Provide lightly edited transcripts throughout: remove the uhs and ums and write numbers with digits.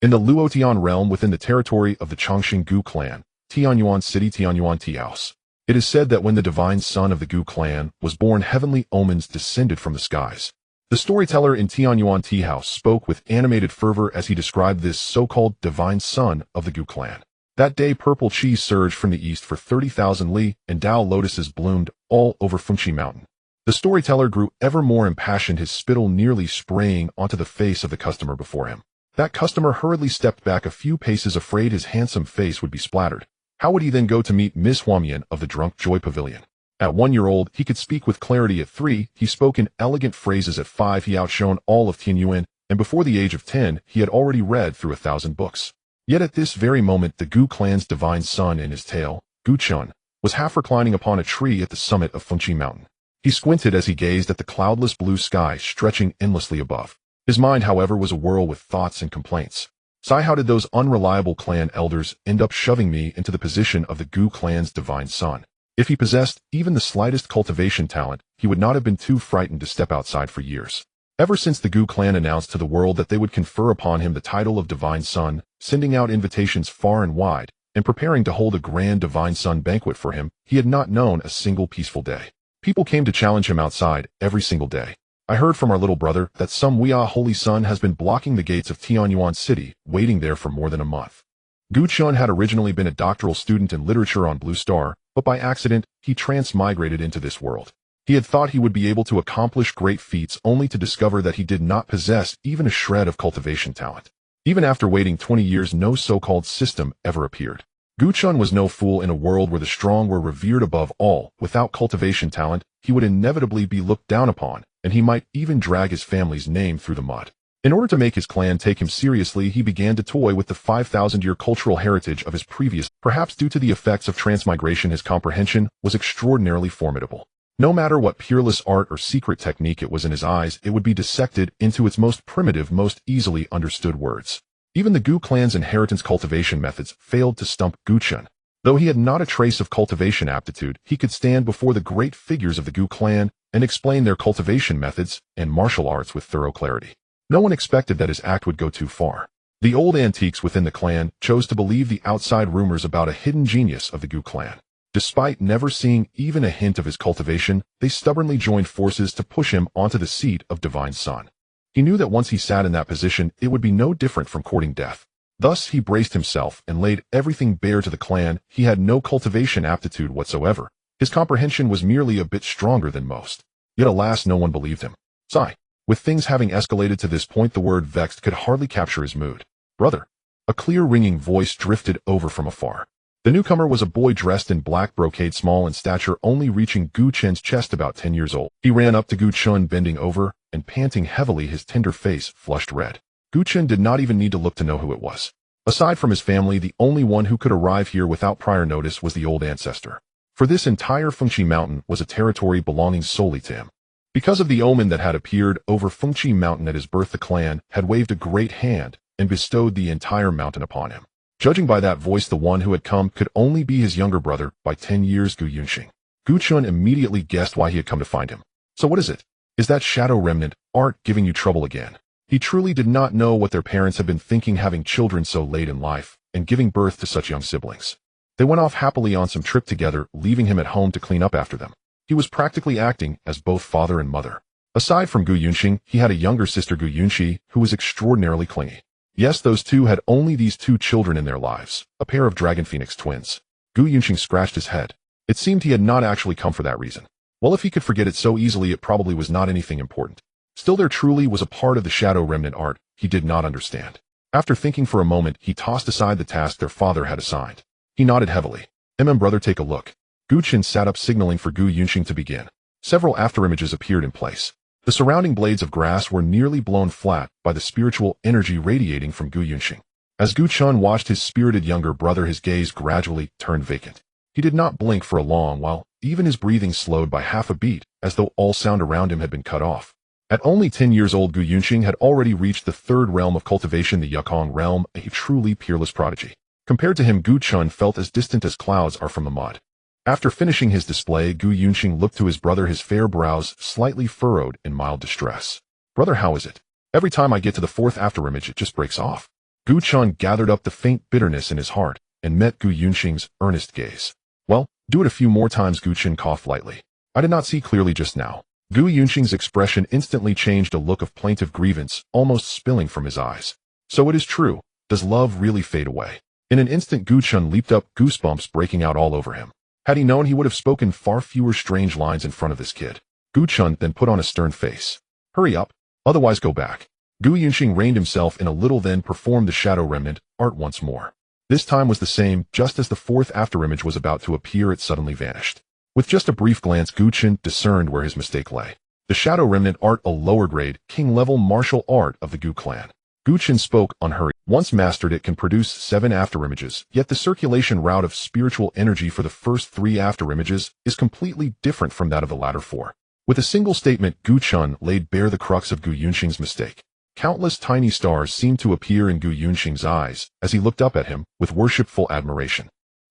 In the Luotian realm within the territory of the Chongqing Gu clan, Tianyuan City Tianyuan Tea House, it is said that when the divine son of the Gu clan was born, heavenly omens descended from the skies. The storyteller in Tianyuan Tea House spoke with animated fervor as he described this so-called divine son of the Gu clan. That day purple cheese surged from the east for 30,000 li, and Tao lotuses bloomed all over Fengqi Mountain. The storyteller grew ever more impassioned, his spittle nearly spraying onto the face of the customer before him. That customer hurriedly stepped back a few paces, afraid his handsome face would be splattered. How would he then go to meet Miss Huamian of the Drunk Joy Pavilion? At 1 year old, he could speak with clarity. At 3, he spoke in elegant phrases. At 5, he outshone all of Tianyuan, and before the age of 10, he had already read through 1,000 books. Yet at this very moment, the Gu clan's divine son in his tail, Gu Chen, was half reclining upon a tree at the summit of Fengqi Mountain. He squinted as he gazed at the cloudless blue sky stretching endlessly above. His mind, however, was awhirl with thoughts and complaints. Sigh, how did those unreliable clan elders end up shoving me into the position of the Gu clan's divine son? If he possessed even the slightest cultivation talent, he would not have been too frightened to step outside for years. Ever since the Gu clan announced to the world that they would confer upon him the title of divine son, sending out invitations far and wide, and preparing to hold a grand divine son banquet for him, he had not known a single peaceful day. People came to challenge him outside every single day. I heard from our little brother that some Wia holy son has been blocking the gates of Tianyuan City, waiting there for more than a month. Gu Chen had originally been a doctoral student in literature on Blue Star, but by accident, he transmigrated into this world. He had thought he would be able to accomplish great feats, only to discover that he did not possess even a shred of cultivation talent. Even after waiting 20 years, no so-called system ever appeared. Gu Chen was no fool. In a world where the strong were revered above all. Without cultivation talent, he would inevitably be looked down upon, and he might even drag his family's name through the mud. In order to make his clan take him seriously, he began to toy with the 5,000-year cultural heritage of his previous. Perhaps due to the effects of transmigration, his comprehension was extraordinarily formidable. No matter what peerless art or secret technique it was in his eyes, it would be dissected into its most primitive, most easily understood words. Even the Gu clan's inheritance cultivation methods failed to stump Gu Chen. Though he had not a trace of cultivation aptitude, he could stand before the great figures of the Gu clan and explain their cultivation methods and martial arts with thorough clarity. No one expected that his act would go too far. The old antiques within the clan chose to believe the outside rumors about a hidden genius of the Gu clan. Despite never seeing even a hint of his cultivation, they stubbornly joined forces to push him onto the seat of divine son. He knew that once he sat in that position, it would be no different from courting death. Thus, he braced himself and laid everything bare to the clan. He had no cultivation aptitude whatsoever. His comprehension was merely a bit stronger than most. Yet alas, no one believed him. Sigh. With things having escalated to this point, the word vexed could hardly capture his mood. Brother. A clear ringing voice drifted over from afar. The newcomer was a boy dressed in black brocade, small in stature, only reaching Gu Chen's chest, about 10 years old. He ran up to Gu Chen, bending over and panting heavily, his tender face flushed red. Gu Chen did not even need to look to know who it was. Aside from his family, the only one who could arrive here without prior notice was the old ancestor. For this entire Fengqi Mountain was a territory belonging solely to him. Because of the omen that had appeared over Fengqi Mountain at his birth, the clan had waved a great hand and bestowed the entire mountain upon him. Judging by that voice, the one who had come could only be his younger brother by 10 years, Gu Yunxing. Gu Chen immediately guessed why he had come to find him. So what is it? Is that shadow remnant art giving you trouble again? He truly did not know what their parents had been thinking, having children so late in life and giving birth to such young siblings. They went off happily on some trip together, leaving him at home to clean up after them. He was practically acting as both father and mother. Aside from Gu Yunxing, he had a younger sister, Gu Yunxi, who was extraordinarily clingy. Yes, those two had only these 2 children in their lives, a pair of dragon phoenix twins. Gu Yunxing scratched his head. It seemed he had not actually come for that reason. Well, if he could forget it so easily, it probably was not anything important. Still, there truly was a part of the shadow remnant art he did not understand. After thinking for a moment, he tossed aside the task their father had assigned. He nodded heavily. Brother, take a look. Gu Chen sat up, signaling for Gu Yunxing to begin. Several afterimages appeared in place. The surrounding blades of grass were nearly blown flat by the spiritual energy radiating from Gu Yunxing. As Gu Chen watched his spirited younger brother, his gaze gradually turned vacant. He did not blink for a long while, even his breathing slowed by half a beat, as though all sound around him had been cut off. At only 10 years old, Gu Yunxing had already reached the 3rd realm of cultivation, the Yukong realm, a truly peerless prodigy. Compared to him, Gu Chen felt as distant as clouds are from the mud. After finishing his display, Gu Yunxing looked to his brother, his fair brows slightly furrowed in mild distress. Brother, how is it? Every time I get to the 4th afterimage, it just breaks off. Gu Chen gathered up the faint bitterness in his heart and met Gu Yunxing's earnest gaze. Well, do it a few more times. Gu Chen coughed lightly. I did not see clearly just now. Gu Yunxing's expression instantly changed, a look of plaintive grievance almost spilling from his eyes. So it is true. Does love really fade away? In an instant Gu Chen leaped up, goosebumps breaking out all over him. Had he known, he would have spoken far fewer strange lines in front of this kid. Gu Chen then put on a stern face. Hurry up, otherwise go back. Gu Yunxing reined himself in a little, then performed the shadow remnant art once more. This time was the same. Just as the fourth afterimage was about to appear, it suddenly vanished. With just a brief glance, Gu Chen discerned where his mistake lay. The shadow remnant art, a lower grade, king-level martial art of the Gu clan. Gu Chen spoke unhurried. Once mastered, it can produce 7 afterimages, yet the circulation route of spiritual energy for the first 3 afterimages is completely different from that of the latter 4. With a single statement, Gu Chen laid bare the crux of Gu Yunxing's mistake. Countless tiny stars seemed to appear in Gu Yunxing's eyes as he looked up at him with worshipful admiration.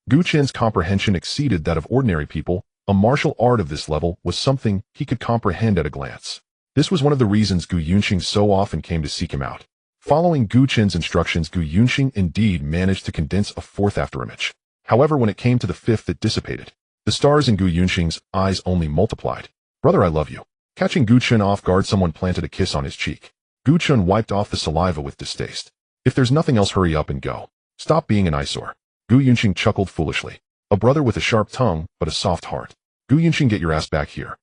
Gu Chen's comprehension exceeded that of ordinary people. A martial art of this level was something he could comprehend at a glance. This was one of the reasons Gu Yunxing so often came to seek him out. Following Gu Chen's instructions, Gu Yunxing indeed managed to condense a 4th afterimage. However, when it came to the 5th, it dissipated. The stars in Gu Yunxing's eyes only multiplied. Brother, I love you. Catching Gu Chen off guard, someone planted a kiss on his cheek. Gu Chen wiped off the saliva with distaste. If there's nothing else, hurry up and go. Stop being an eyesore. Gu Yunxing chuckled foolishly. A brother with a sharp tongue, but a soft heart. Gu Yunxing, get your ass back here.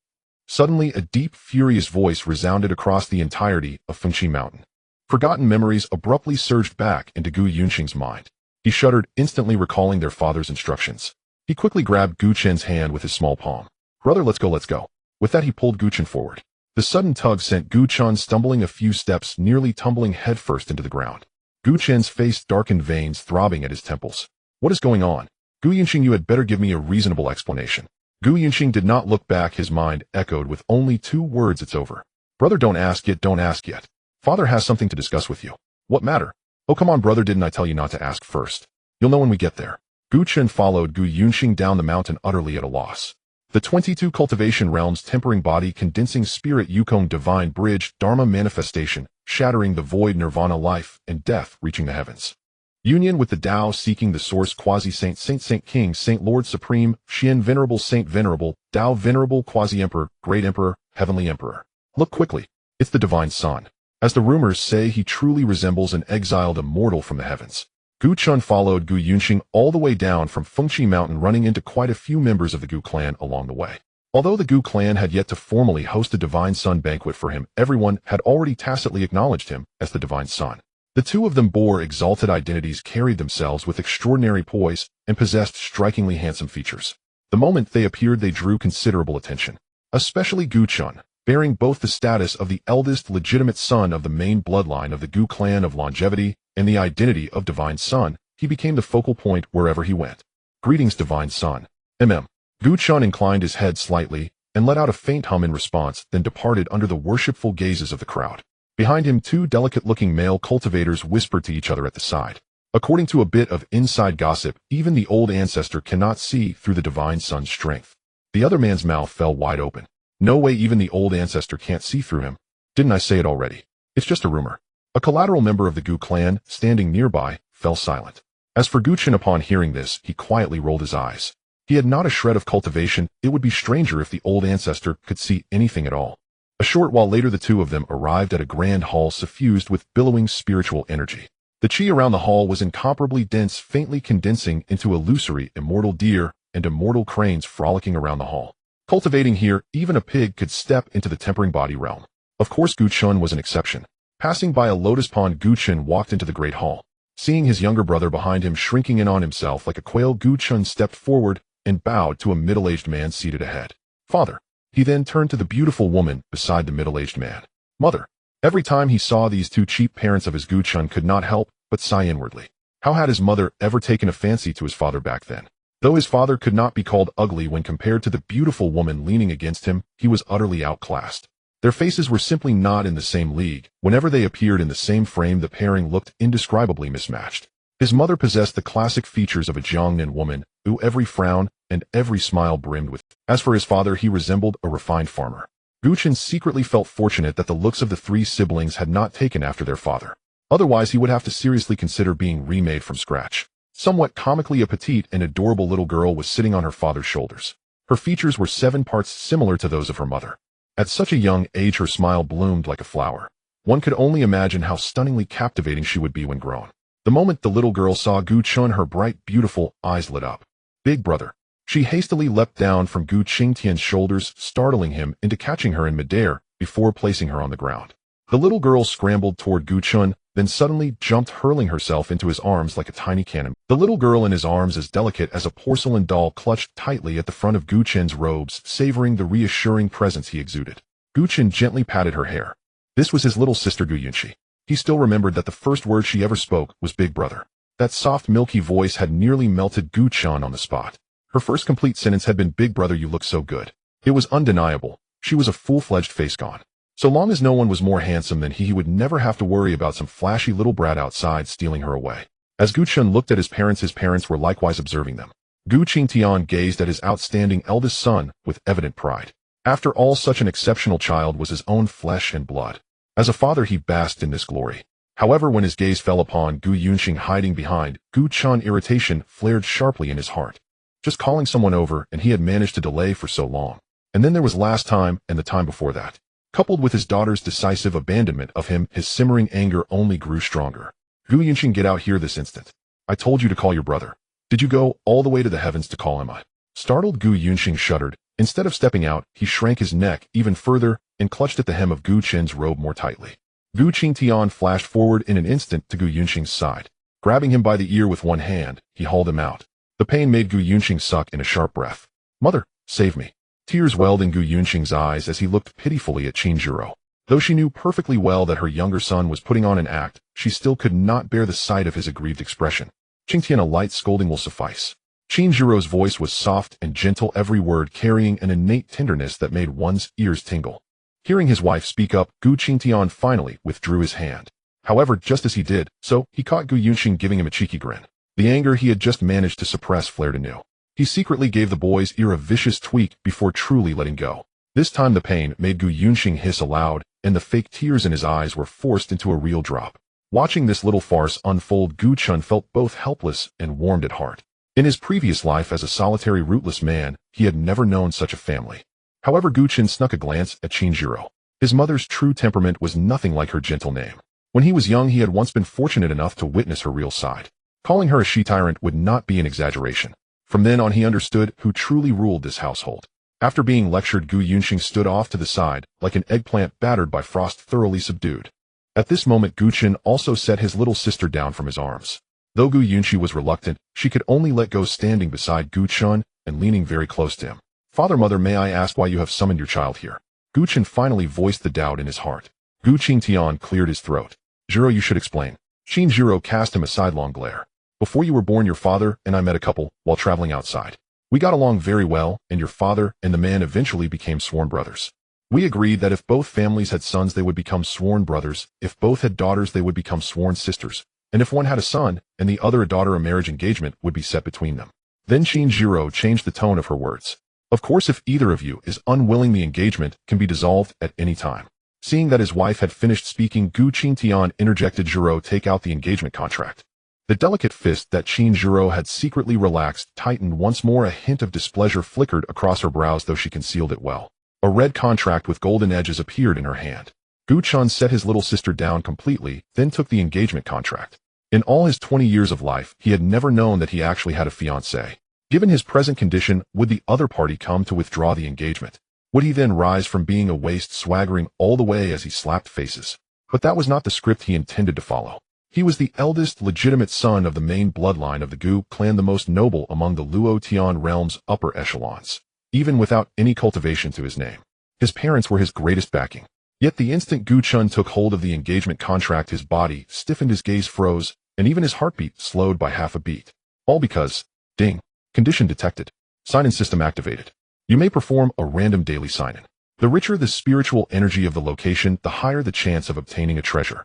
Suddenly, a deep, furious voice resounded across the entirety of Fengqi Mountain. Forgotten memories abruptly surged back into Gu Yunxing's mind. He shuddered, instantly recalling their father's instructions. He quickly grabbed Gu Chen's hand with his small palm. Brother, let's go, let's go. With that, he pulled Gu Chen forward. The sudden tug sent Gu Chen stumbling a few steps, nearly tumbling headfirst into the ground. Gu Chen's face darkened, veins throbbing at his temples. What is going on? Gu Yunxing, you had better give me a reasonable explanation. Gu Yunxing did not look back. His mind echoed with only 2 words, it's over. Brother, don't ask yet, don't ask yet. Father has something to discuss with you. What matter? Oh, come on, brother, didn't I tell you not to ask first? You'll know when we get there. Gu Chen followed Gu Yunxing down the mountain, utterly at a loss. The 22 cultivation realms, tempering body, condensing spirit, Yukong divine bridge, Dharma manifestation, shattering the void, nirvana life, and death, reaching the heavens. Union with the Tao, seeking the source, quasi-saint, saint king, saint lord supreme, Xian venerable, saint venerable, Tao venerable, quasi-emperor, great emperor, heavenly emperor. Look quickly. It's the divine son. As the rumors say, he truly resembles an exiled immortal from the heavens. Gu Chen followed Gu Yunxing all the way down from Fengqi Mountain, running into quite a few members of the Gu clan along the way. Although the Gu clan had yet to formally host a divine son banquet for him, everyone had already tacitly acknowledged him as the divine son. The 2 of them bore exalted identities, carried themselves with extraordinary poise, and possessed strikingly handsome features. The moment they appeared, they drew considerable attention. Especially Gu Chen, bearing both the status of the eldest legitimate son of the main bloodline of the Gu clan of longevity and the identity of divine son, he became the focal point wherever he went. Greetings, divine son. Gu Chen inclined his head slightly and let out a faint hum in response, then departed under the worshipful gazes of the crowd. Behind him, 2 delicate-looking male cultivators whispered to each other at the side. According to a bit of inside gossip, even the old ancestor cannot see through the divine son's strength. The other man's mouth fell wide open. No way, even the old ancestor can't see through him. Didn't I say it already? It's just a rumor. A collateral member of the Gu clan, standing nearby, fell silent. As for Gu Chen, upon hearing this, he quietly rolled his eyes. He had not a shred of cultivation. It would be stranger if the old ancestor could see anything at all. A short while later, the 2 of them arrived at a grand hall suffused with billowing spiritual energy. The chi around the hall was incomparably dense, faintly condensing into illusory immortal deer and immortal cranes frolicking around the hall. Cultivating here, even a pig could step into the tempering body realm. Of course, Gu Chen was an exception. Passing by a lotus pond, Gu Chen walked into the great hall. Seeing his younger brother behind him shrinking in on himself like a quail, Gu Chen stepped forward and bowed to a middle-aged man seated ahead. Father. He then turned to the beautiful woman beside the middle-aged man. Mother. Every time he saw these 2 cheap parents of his, Gu Chen could not help but sigh inwardly. How had his mother ever taken a fancy to his father back then? Though his father could not be called ugly when compared to the beautiful woman leaning against him, he was utterly outclassed. Their faces were simply not in the same league. Whenever they appeared in the same frame, the pairing looked indescribably mismatched. His mother possessed the classic features of a Jiangnan woman, who every frown and every smile brimmed with. As for his father, he resembled a refined farmer. Gu Chen secretly felt fortunate that the looks of the 3 siblings had not taken after their father. Otherwise, he would have to seriously consider being remade from scratch. Somewhat comically, a petite and adorable little girl was sitting on her father's shoulders. Her features were 7 parts similar to those of her mother. At such a young age, her smile bloomed like a flower. One could only imagine how stunningly captivating she would be when grown. The moment the little girl saw Gu Chun, her bright, beautiful eyes lit up. Big brother. She hastily leapt down from Gu Qingtian's shoulders, startling him into catching her in midair before placing her on the ground. The little girl scrambled toward Gu Chun, then suddenly jumped, hurling herself into his arms like a tiny cannon. The little girl in his arms, as delicate as a porcelain doll, clutched tightly at the front of Gu Chen's robes, savoring the reassuring presence he exuded. Gu Chen gently patted her hair. This was his little sister Gu Yunxi. He still remembered that the first word she ever spoke was big brother. That soft, milky voice had nearly melted Gu Chen on the spot. Her first complete sentence had been, "Big brother, you look so good." It was undeniable. She was a full-fledged face gone. So long as no one was more handsome than he would never have to worry about some flashy little brat outside stealing her away. As Gu Chen looked at his parents were likewise observing them. Gu Qingtian gazed at his outstanding eldest son with evident pride. After all, such an exceptional child was his own flesh and blood. As a father, he basked in this glory. However, when his gaze fell upon Gu Yunxing hiding behind Gu Chen, irritation flared sharply in his heart. Just calling someone over, and he had managed to delay for so long. And then there was last time and the time before that. Coupled with his daughter's decisive abandonment of him, his simmering anger only grew stronger. Gu Yunxing, get out here this instant. I told you to call your brother. Did you go all the way to the heavens to call him? Startled, Gu Yunxing shuddered. Instead of stepping out, he shrank his neck even further and clutched at the hem of Gu Chen's robe more tightly. Gu Qingtian flashed forward in an instant to Gu Yunxing's side. Grabbing him by the ear with one hand, he hauled him out. The pain made Gu Yunxing suck in a sharp breath. Mother, save me. Tears welled in Gu Yunxing's eyes as he looked pitifully at Qin Zhiro. Though she knew perfectly well that her younger son was putting on an act, she still could not bear the sight of his aggrieved expression. Qingtian, a light scolding will suffice. Qin Zhiro's voice was soft and gentle, every word carrying an innate tenderness that made one's ears tingle. Hearing his wife speak up, Gu Qingtian finally withdrew his hand. However, just as he did so, he caught Gu Yunxing giving him a cheeky grin. The anger he had just managed to suppress flared anew. He secretly gave the boy's ear a vicious tweak before truly letting go. This time the pain made Gu Yunxing hiss aloud, and the fake tears in his eyes were forced into a real drop. Watching this little farce unfold, Gu Chen felt both helpless and warmed at heart. In his previous life as a solitary, rootless man, he had never known such a family. However, Gu Chen snuck a glance at Qin Zhiro. His mother's true temperament was nothing like her gentle name. When he was young, he had once been fortunate enough to witness her real side. Calling her a she-tyrant would not be an exaggeration. From then on, he understood who truly ruled this household. After being lectured, Gu Yunxing stood off to the side, like an eggplant battered by frost, thoroughly subdued. At this moment, Gu Chen also set his little sister down from his arms. Though Gu Yunxi was reluctant, she could only let go, standing beside Gu Chen and leaning very close to him. Father, mother, may I ask why you have summoned your child here? Gu Chen finally voiced the doubt in his heart. Gu Qingtian cleared his throat. Zhiro, you should explain. Qin Zhiro cast him a sidelong glare. Before you were born, your father and I met a couple while traveling outside. We got along very well, and your father and the man eventually became sworn brothers. We agreed that if both families had sons, they would become sworn brothers. If both had daughters, they would become sworn sisters. And if one had a son and the other a daughter, a marriage engagement would be set between them. Then Qin Zhiro changed the tone of her words. Of course, if either of you is unwilling, the engagement can be dissolved at any time. Seeing that his wife had finished speaking, Gu Qingtian interjected, Zhiro, take out the engagement contract. The delicate fist that Qin Zhiro had secretly relaxed tightened once more. A hint of displeasure flickered across her brows, though she concealed it well. A red contract with golden edges appeared in her hand. Gu Chen set his little sister down completely, then took the engagement contract. In all his 20 years of life, he had never known that he actually had a fiancée. Given his present condition, would the other party come to withdraw the engagement? Would he then rise from being a waste, swaggering all the way as he slapped faces? But that was not the script he intended to follow. He was the eldest legitimate son of the main bloodline of the Gu clan, the most noble among the Luotian realm's upper echelons. Even without any cultivation to his name, his parents were his greatest backing. Yet the instant Gu Chen took hold of the engagement contract, his body stiffened, his gaze froze, and even his heartbeat slowed by half a beat. All because, ding, condition detected. Sign-in system activated. You may perform a random daily sign-in. The richer the spiritual energy of the location, the higher the chance of obtaining a treasure.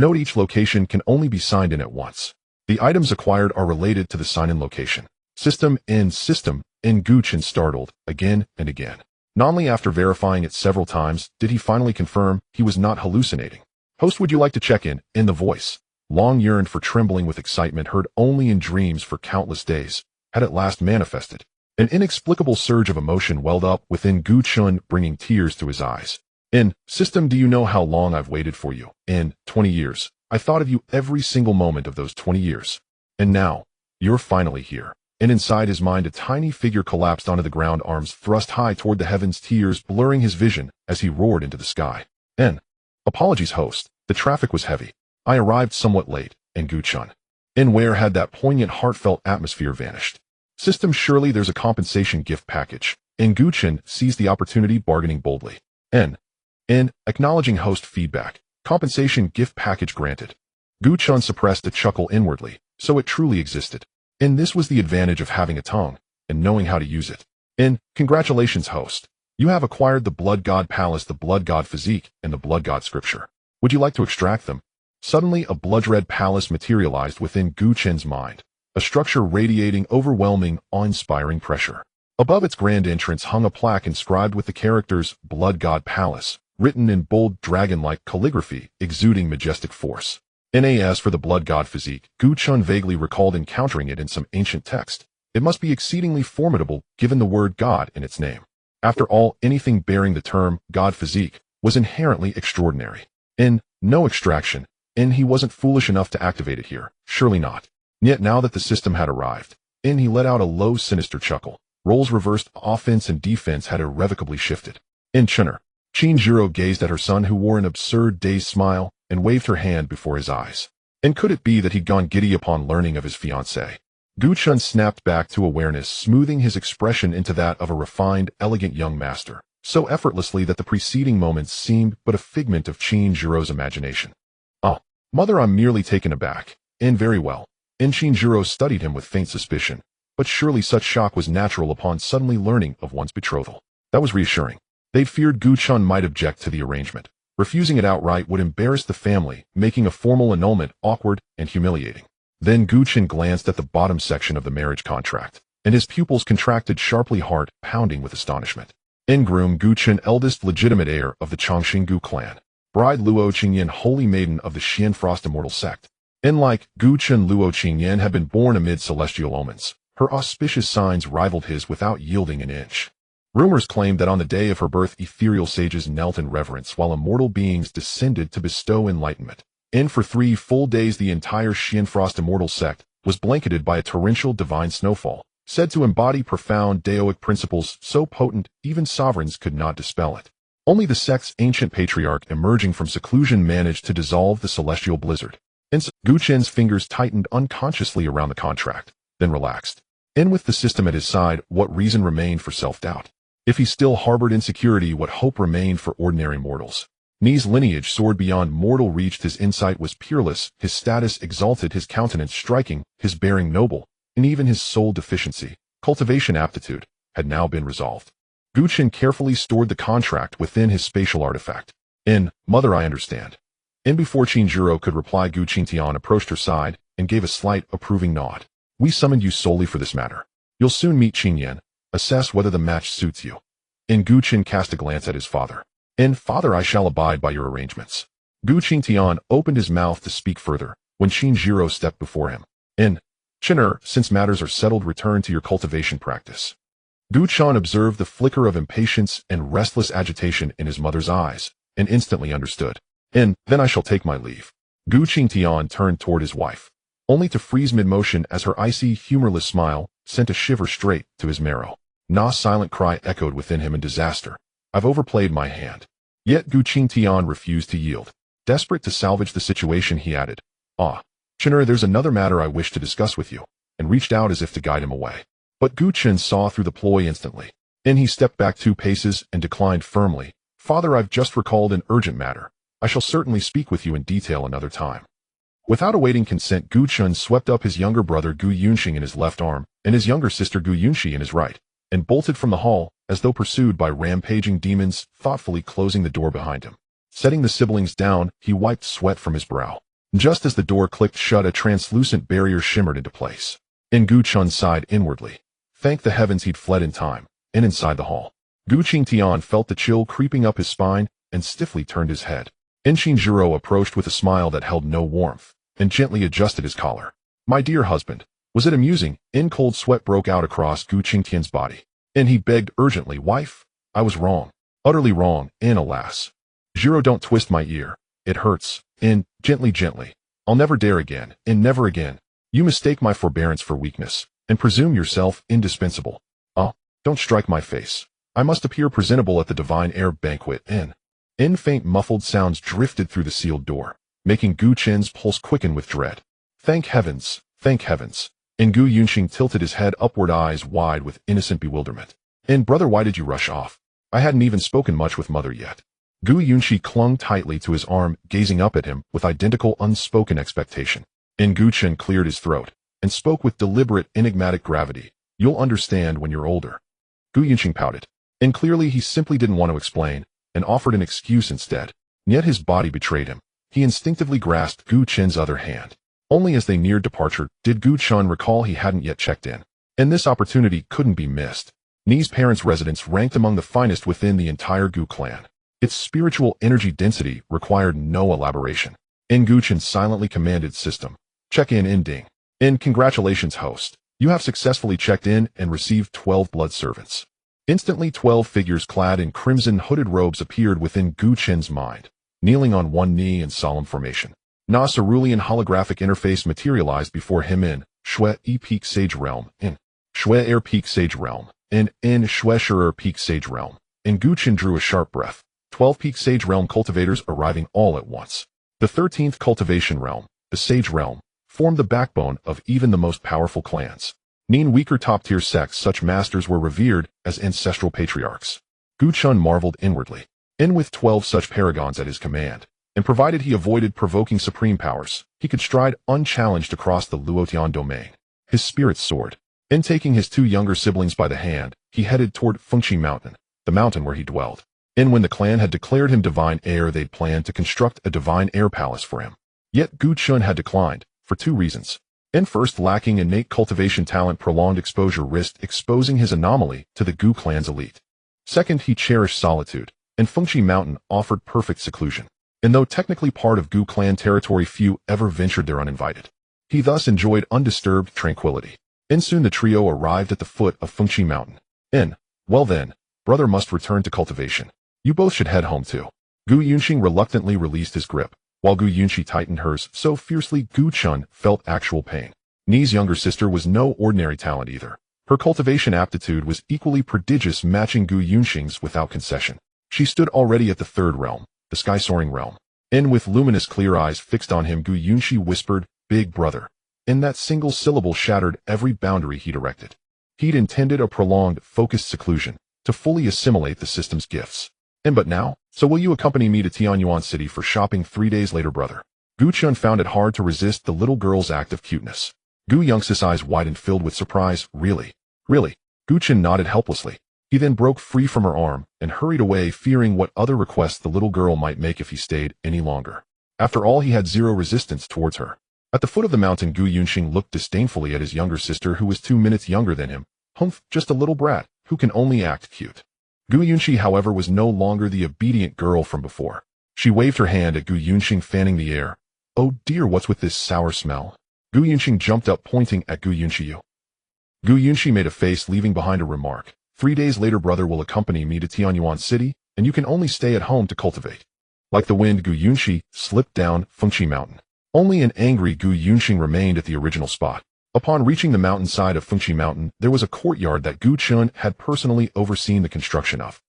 Note: each location can only be signed in at once. The items acquired are related to the sign-in location. System in. Gu Chen startled, again and again. Not only after verifying it several times did he finally confirm he was not hallucinating. Host, would you like to check in? The voice long yearned for, trembling with excitement, heard only in dreams for countless days, had at last manifested. An inexplicable surge of emotion welled up within Gu Chun, bringing tears to his eyes. System, do you know how long I've waited for you? 20 years. I thought of you every single moment of those 20 years. And now, you're finally here. And inside his mind, a tiny figure collapsed onto the ground, arms thrust high toward the heavens, tears blurring his vision as he roared into the sky. Apologies, host. The traffic was heavy. I arrived somewhat late. Gu Chun. Where had that poignant, heartfelt atmosphere vanished? System, surely there's a compensation gift package. Gu Chun seized the opportunity, bargaining boldly. Acknowledging host feedback. Compensation gift package granted. Gu Chun suppressed a chuckle inwardly, so it truly existed. This was the advantage of having a tongue, and knowing how to use it. Congratulations, host. You have acquired the Blood God Palace, the Blood God Physique, and the Blood God Scripture. Would you like to extract them? Suddenly, a blood-red palace materialized within Gu Chun's mind, a structure radiating overwhelming, awe-inspiring pressure. Above its grand entrance hung a plaque inscribed with the characters Blood God Palace, written in bold dragon-like calligraphy, exuding majestic force. As for the Blood God Physique, Gu Chun vaguely recalled encountering it in some ancient text. It must be exceedingly formidable, given the word God in its name. After all, anything bearing the term God Physique was inherently extraordinary. No extraction. He wasn't foolish enough to activate it here. Surely not. Yet now that the system had arrived, he let out a low, sinister chuckle. Roles reversed, offense and defense had irrevocably shifted. Chenner. Chinjiro gazed at her son, who wore an absurd, dazed smile, and waved her hand before his eyes. Could it be that he'd gone giddy upon learning of his fiancée? Gu Chun snapped back to awareness, smoothing his expression into that of a refined, elegant young master, so effortlessly that the preceding moments seemed but a figment of Chinjiro's imagination. "Ah, mother, I'm merely taken aback." Very well. Chinjiro studied him with faint suspicion, but surely such shock was natural upon suddenly learning of one's betrothal. That was reassuring. They'd feared Gu Chun might object to the arrangement. Refusing it outright would embarrass the family, making a formal annulment awkward and humiliating. Then Gu Chun glanced at the bottom section of the marriage contract, and his pupils contracted sharply, heart pounding with astonishment. Groom Gu Chun, eldest legitimate heir of the Chongqing Gu clan. Bride Luo Qingyan, holy maiden of the Xian Frost Immortal sect. Like Gu Chun, Luo Qingyan had been born amid celestial omens. Her auspicious signs rivaled his without yielding an inch. Rumors claimed that on the day of her birth, ethereal sages knelt in reverence while immortal beings descended to bestow enlightenment. For 3 full days, the entire Xian Frost Immortal sect was blanketed by a torrential divine snowfall, said to embody profound Daoic principles so potent even sovereigns could not dispel it. Only the sect's ancient patriarch, emerging from seclusion, managed to dissolve the celestial blizzard. Gu Chun's fingers tightened unconsciously around the contract, then relaxed. With the system at his side, what reason remained for self-doubt? If he still harbored insecurity, what hope remained for ordinary mortals? Ni's lineage soared beyond mortal reach. His insight was peerless, his status exalted, his countenance striking, his bearing noble, and even his sole deficiency, cultivation aptitude, had now been resolved. Gu Chun carefully stored the contract within his spatial artifact. Mother, I understand. Before Chinjiro could reply, Gu Qingtian approached her side and gave a slight, approving nod. We summoned you solely for this matter. You'll soon meet Qingyan. Assess whether the match suits you. Gu Chun cast a glance at his father. Father, I shall abide by your arrangements. Gu Qingtian opened his mouth to speak further, when Chinjiro stepped before him. Chenner, since matters are settled, return to your cultivation practice. Gu Chun observed the flicker of impatience and restless agitation in his mother's eyes, and instantly understood. Then I shall take my leave. Gu Qingtian turned toward his wife, only to freeze mid-motion as her icy, humorless smile sent a shiver straight to his marrow. Na's silent cry echoed within him in disaster. I've overplayed my hand. Yet Gu Qingtian refused to yield. Desperate to salvage the situation, he added, Chenner, there's another matter I wish to discuss with you, and reached out as if to guide him away. But Gu Chun saw through the ploy instantly. He stepped back 2 paces and declined firmly. Father, I've just recalled an urgent matter. I shall certainly speak with you in detail another time. Without awaiting consent, Gu Chun swept up his younger brother Gu Yunxing in his left arm, and his younger sister Gu Yunxi in his right, and bolted from the hall, as though pursued by rampaging demons, thoughtfully closing the door behind him. Setting the siblings down, he wiped sweat from his brow. Just as the door clicked shut, a translucent barrier shimmered into place. Gu Chun sighed inwardly. Thank the heavens he'd fled in time. And inside the hall, Gu Qingtian felt the chill creeping up his spine and stiffly turned his head. Chinjiro approached with a smile that held no warmth. and gently adjusted his collar. My dear husband, was it amusing? Cold sweat broke out across Gu Qingtian's body. And he begged urgently, wife, I was wrong. Utterly wrong, alas. Jiro, don't twist my ear. It hurts. Gently. I'll never dare again, never again. You mistake my forbearance for weakness, and presume yourself indispensable. Oh, don't strike my face. I must appear presentable at the divine air banquet. Faint muffled sounds drifted through the sealed door, making Gu Chen's pulse quicken with dread. Thank heavens, thank heavens. Gu Yunxing tilted his head upward, eyes wide with innocent bewilderment. Brother, why did you rush off? I hadn't even spoken much with mother yet. Gu Yunxi clung tightly to his arm, gazing up at him with identical unspoken expectation. Gu Chen cleared his throat and spoke with deliberate, enigmatic gravity. You'll understand when you're older. Gu Yunxing pouted. Clearly he simply didn't want to explain, and offered an excuse instead. Yet his body betrayed him. He instinctively grasped Gu Chen's other hand. Only as they neared departure did Gu Chen recall he hadn't yet checked in. And this opportunity couldn't be missed. Ni's parents' residence ranked among the finest within the entire Gu clan. Its spiritual energy density required no elaboration. Gu Chen silently commanded system. Check in ding. Congratulations, host. You have successfully checked in and received 12 blood servants. Instantly 12 figures clad in crimson hooded robes appeared within Gu Chen's mind, kneeling on one knee in solemn formation. Na cerulean holographic interface materialized before him in Shui Peak Sage Realm, in Shui Air Peak Sage Realm, and in Shui Shurer Peak Sage Realm. Gu Chen drew a sharp breath. 12 Peak Sage Realm cultivators arriving all at once. The 13th Cultivation Realm, the Sage Realm, formed the backbone of even the most powerful clans. In weaker top-tier sects, such masters were revered as ancestral patriarchs. Gu Chen marveled inwardly. With 12 such paragons at his command, and provided he avoided provoking supreme powers, he could stride unchallenged across the Luotian domain. His spirits soared. Taking his two younger siblings by the hand, he headed toward Fengqi Mountain, the mountain where he dwelled. When the clan had declared him divine heir, they'd planned to construct a divine air palace for him. Yet Gu Chen had declined, for two reasons. First, lacking innate cultivation talent, prolonged exposure risked exposing his anomaly to the Gu clan's elite. Second, he cherished solitude, and Fengqi Mountain offered perfect seclusion. Though technically part of Gu clan territory, few ever ventured there uninvited. He thus enjoyed undisturbed tranquility. Soon the trio arrived at the foot of Fengqi Mountain. Well then, brother must return to cultivation. You both should head home too. Gu Yunxing reluctantly released his grip, while Gu Yunxi tightened hers so fiercely Gu Chen felt actual pain. Ni's younger sister was no ordinary talent either. Her cultivation aptitude was equally prodigious, matching Gu Yunxing's without concession. She stood already at the third realm, the sky-soaring realm. With luminous clear eyes fixed on him, Gu Yunxi whispered, Big brother. That single syllable shattered every boundary he'd erected. He'd intended a prolonged, focused seclusion, to fully assimilate the system's gifts. But now, so will you accompany me to Tianyuan City for shopping 3 days later, brother? Gu Chen found it hard to resist the little girl's act of cuteness. Gu Yunxi's eyes widened, filled with surprise. Really? Gu Chen nodded helplessly. He then broke free from her arm and hurried away, fearing what other requests the little girl might make if he stayed any longer. After all, he had zero resistance towards her. At the foot of the mountain, Gu Yunxing looked disdainfully at his younger sister, who was 2 minutes younger than him. Humph, just a little brat, who can only act cute. Gu Yunxi, however, was no longer the obedient girl from before. She waved her hand at Gu Yunxing, fanning the air. Oh dear, what's with this sour smell? Gu Yunxing jumped up, pointing at Gu Yunxi. Gu Yunxi made a face, leaving behind a remark. 3 days later, brother will accompany me to Tianyuan City, and you can only stay at home to cultivate. Like the wind, Gu Yunxi slipped down Fengqi Mountain. Only an angry Gu Yunxing remained at the original spot. Upon reaching the mountainside of Fengqi Mountain, there was a courtyard that Gu Chen had personally overseen the construction of.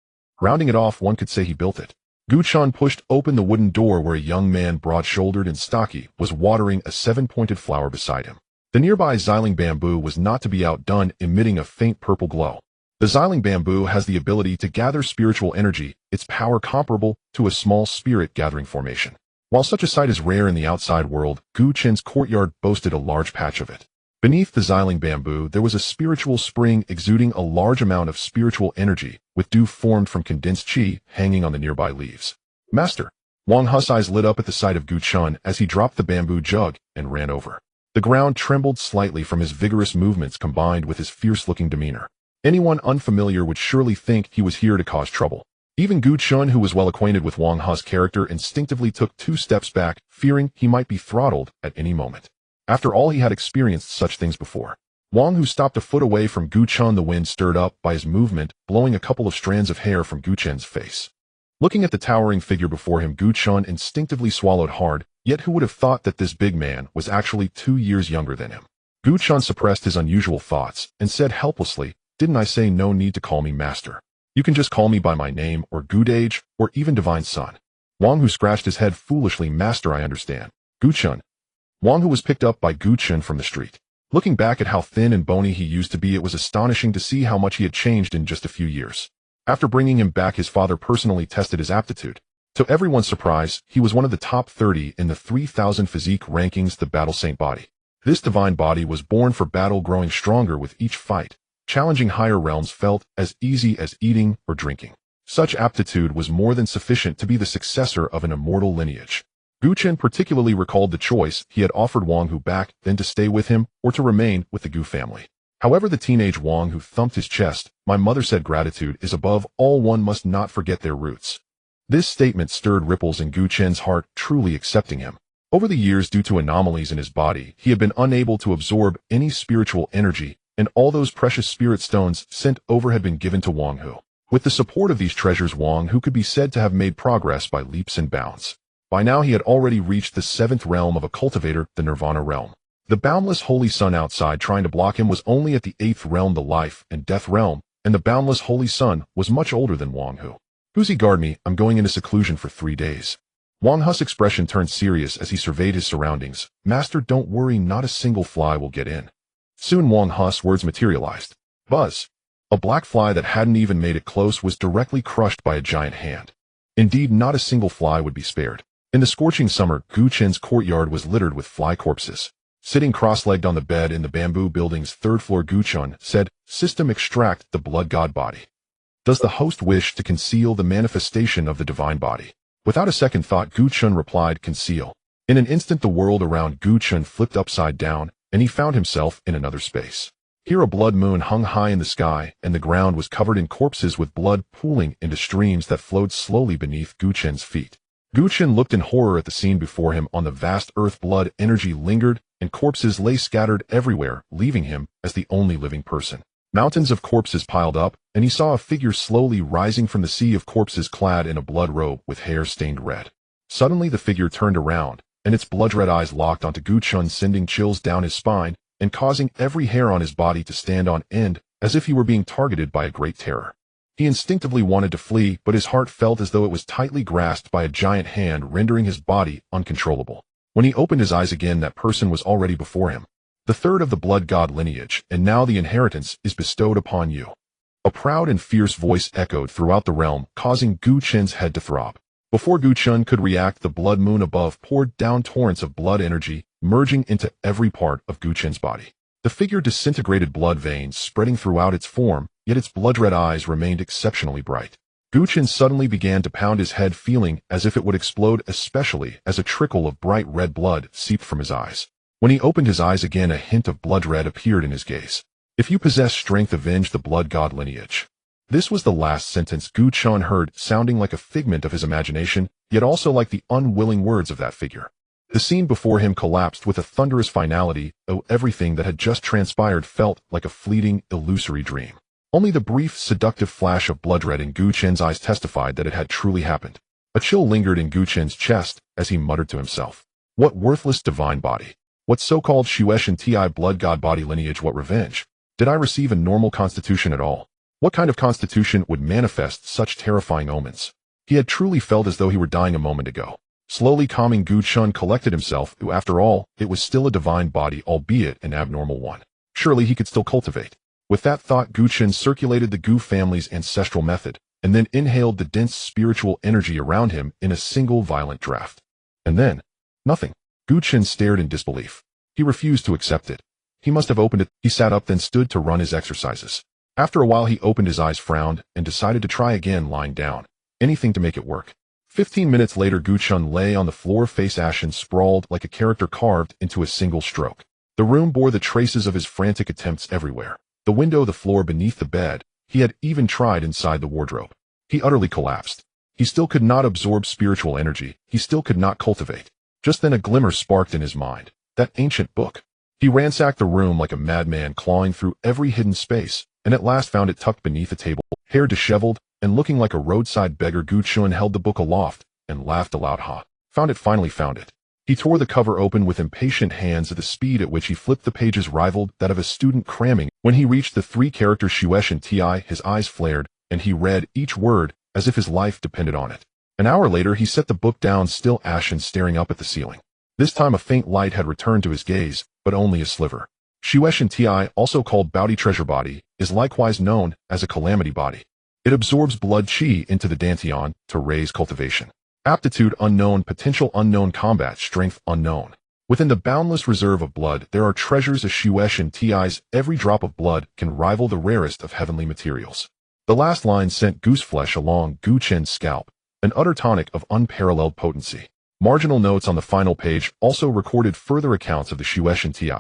Rounding it off, one could say he built it. Gu Chen pushed open the wooden door where a young man, broad-shouldered and stocky, was watering a 7-pointed flower beside him. The nearby Xiling bamboo was not to be outdone, emitting a faint purple glow. The Xiling bamboo has the ability to gather spiritual energy, its power comparable to a small spirit-gathering formation. While such a sight is rare in the outside world, Gu Chen's courtyard boasted a large patch of it. Beneath the Xiling bamboo, there was a spiritual spring exuding a large amount of spiritual energy, with dew formed from condensed qi hanging on the nearby leaves. Master! Wang Hu's eyes lit up at the sight of Gu Chen as he dropped the bamboo jug and ran over. The ground trembled slightly from his vigorous movements combined with his fierce-looking demeanor. Anyone unfamiliar would surely think he was here to cause trouble. Even Gu Chun, who was well acquainted with Wang He's character, instinctively took 2 steps back, fearing he might be throttled at any moment. After all, he had experienced such things before. Wang Hu stopped a foot away from Gu Chun, the wind stirred up by his movement, blowing a couple of strands of hair from Gu Chen's face. Looking at the towering figure before him, Gu Chun instinctively swallowed hard, yet who would have thought that this big man was actually 2 years younger than him? Gu Chun suppressed his unusual thoughts and said helplessly, "Didn't I say no need to call me master? You can just call me by my name, or Gudage, or even Divine Son." Wang Hu scratched his head foolishly. "Master, I understand. Gu Chun." Wang Hu was picked up by Gu Chun from the street. Looking back at how thin and bony he used to be, it was astonishing to see how much he had changed in just a few years. After bringing him back, his father personally tested his aptitude. To everyone's surprise, he was one of the top 30 in the 3000 physique rankings, the Battle Saint body. This divine body was born for battle, growing stronger with each fight. Challenging higher realms felt as easy as eating or drinking. Such aptitude was more than sufficient to be the successor of an immortal lineage. Gu Chen particularly recalled the choice he had offered Wang Hu back then, to stay with him or to remain with the Gu family. However, the teenage Wang Hu thumped his chest. "My mother said gratitude is above all. One must not forget their roots." This statement stirred ripples in Gu Chen's heart, truly accepting him. Over the years, due to anomalies in his body, he had been unable to absorb any spiritual energy, and all those precious spirit stones sent over had been given to Wang Hu. With the support of these treasures, Wang Hu could be said to have made progress by leaps and bounds. By now he had already reached the 7th realm of a cultivator, the Nirvana realm. The boundless holy sun outside trying to block him was only at the 8th realm, the life and death realm, and the boundless holy sun was much older than Wang Hu. "Who's he guard me? I'm going into seclusion for 3 days. Wang He's expression turned serious as he surveyed his surroundings. "Master, don't worry, not a single fly will get in." Soon Wang He's words materialized. Buzz! A black fly that hadn't even made it close was directly crushed by a giant hand. Indeed, not a single fly would be spared. In the scorching summer, Gu Chen's courtyard was littered with fly corpses. Sitting cross-legged on the bed in the bamboo building's 3rd floor, Gu Chun said, "System, extract the blood god body." Does the host wish to conceal the manifestation of the divine body? Without a second thought, Gu Chun replied, "Conceal." In an instant, the world around Gu Chun flipped upside down, and he found himself in another space. Here a blood moon hung high in the sky, and the ground was covered in corpses with blood pooling into streams that flowed slowly beneath Gu Chen's feet. Gu Chen looked in horror at the scene before him. On the vast earth, blood energy lingered, and corpses lay scattered everywhere, leaving him as the only living person. Mountains of corpses piled up, and he saw a figure slowly rising from the sea of corpses, clad in a blood robe with hair stained red. Suddenly the figure turned around, and its blood-red eyes locked onto Gu Chun, sending chills down his spine and causing every hair on his body to stand on end as if he were being targeted by a great terror. He instinctively wanted to flee, but his heart felt as though it was tightly grasped by a giant hand, rendering his body uncontrollable. When he opened his eyes again, that person was already before him. "The 3rd of the blood god lineage, and now the inheritance is bestowed upon you." A proud and fierce voice echoed throughout the realm, causing Gu Chen's head to throb. Before Gu Chun could react, the blood moon above poured down torrents of blood energy, merging into every part of Gu Chen's body. The figure disintegrated, blood veins spreading throughout its form, yet its blood-red eyes remained exceptionally bright. Gu Chen suddenly began to pound his head, feeling as if it would explode, especially as a trickle of bright red blood seeped from his eyes. When he opened his eyes again, a hint of blood red appeared in his gaze. "If you possess strength, avenge the blood god lineage." This was the last sentence Gu Chun heard, sounding like a figment of his imagination, yet also like the unwilling words of that figure. The scene before him collapsed with a thunderous finality. Everything that had just transpired felt like a fleeting, illusory dream. Only the brief, seductive flash of blood red in Gu Chen's eyes testified that it had truly happened. A chill lingered in Gu Chen's chest as he muttered to himself. What worthless divine body? What so-called Shueishan Ti blood god body lineage? What revenge? Did I receive a normal constitution at all? What kind of constitution would manifest such terrifying omens? He had truly felt as though he were dying a moment ago. Slowly calming, Gu Chun collected himself. After all, it was still a divine body, albeit an abnormal one. Surely he could still cultivate. With that thought, Gu Chun circulated the Gu family's ancestral method, and then inhaled the dense spiritual energy around him in a single violent draft. And then, nothing. Gu Chun stared in disbelief. He refused to accept it. He must have opened it. He sat up, then stood to run his exercises. After a while, he opened his eyes, frowned, and decided to try again, lying down. Anything to make it work. 15 minutes later, Gu Chun lay on the floor, face ashen, sprawled like a character carved into a single stroke. The room bore the traces of his frantic attempts everywhere. The window, the floor, beneath the bed. He had even tried inside the wardrobe. He utterly collapsed. He still could not absorb spiritual energy. He still could not cultivate. Just then a glimmer sparked in his mind. That ancient book. He ransacked the room like a madman, clawing through every hidden space, and at last found it tucked beneath a table. Hair disheveled, and looking like a roadside beggar, Chen held the book aloft and laughed aloud. Ha! Found it, finally found it. He tore the cover open with impatient hands. At the speed at which he flipped the pages rivaled that of a student cramming. When he reached the 3 characters Ti, his eyes flared, and he read each word as if his life depended on it. An hour later he set the book down, still ashen, staring up at the ceiling. This time a faint light had returned to his gaze, but only a sliver. Ti, also called Bounty Treasure Body, is likewise known as a calamity body. It absorbs blood chi into the dantian to raise cultivation. Aptitude unknown, potential unknown, combat strength unknown. Within the boundless reserve of blood there are treasures as Ti's. Every drop of blood can rival the rarest of heavenly materials. The last line sent gooseflesh along Chen's scalp, an utter tonic of unparalleled potency. Marginal notes on the final page also recorded further accounts of the Ti.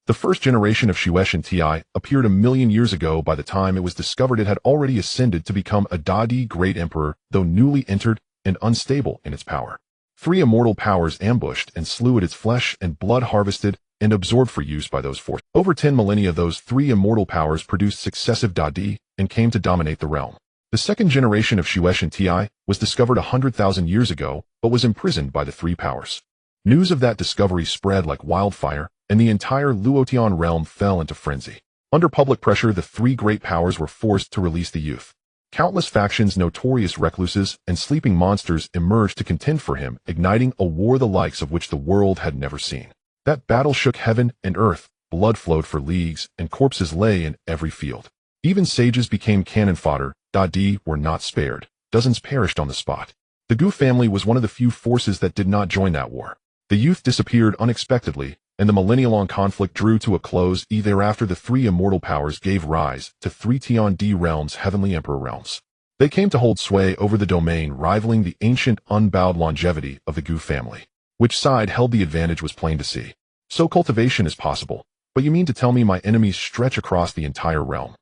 The first generation of Ti appeared 1,000,000 years ago. By the time it was discovered, it had already ascended to become a Dadi great emperor, though newly entered and unstable in its power. 3 immortal powers ambushed and slew at its flesh and blood, harvested and absorbed for use by those forces. Over 10 millennia those 3 immortal powers produced successive Dadi and came to dominate the realm. The second generation of Ti was discovered 100,000 years ago, but was imprisoned by the 3 powers. News of that discovery spread like wildfire, and the entire Luotian realm fell into frenzy. Under public pressure, the 3 great powers were forced to release the youth. Countless factions, notorious recluses, and sleeping monsters emerged to contend for him, igniting a war the likes of which the world had never seen. That battle shook heaven and earth, blood flowed for leagues, and corpses lay in every field. Even sages became cannon fodder. Dadi were not spared. Dozens perished on the spot. The Gu family was one of the few forces that did not join that war. The youth disappeared unexpectedly, and the millennia-long conflict drew to a close. Thereafter the 3 immortal powers gave rise to 3 Tian D realms, heavenly emperor realms. They came to hold sway over the domain, rivaling the ancient unbowed longevity of the Gu family. Which side held the advantage was plain to see. So cultivation is possible, but you mean to tell me my enemies stretch across the entire realm?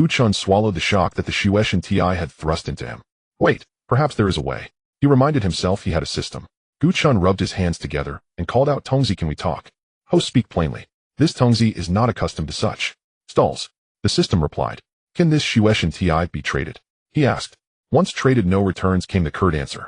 Chen swallowed the shock that the Ti had thrust into him. Wait, perhaps there is a way. He reminded himself he had a system. Chen rubbed his hands together and called out, Tongzi, can we talk? Host, speak plainly. This Tongzi is not accustomed to such stalls. The system replied. Can this Ti be traded? He asked. Once traded, no returns, came the curt answer.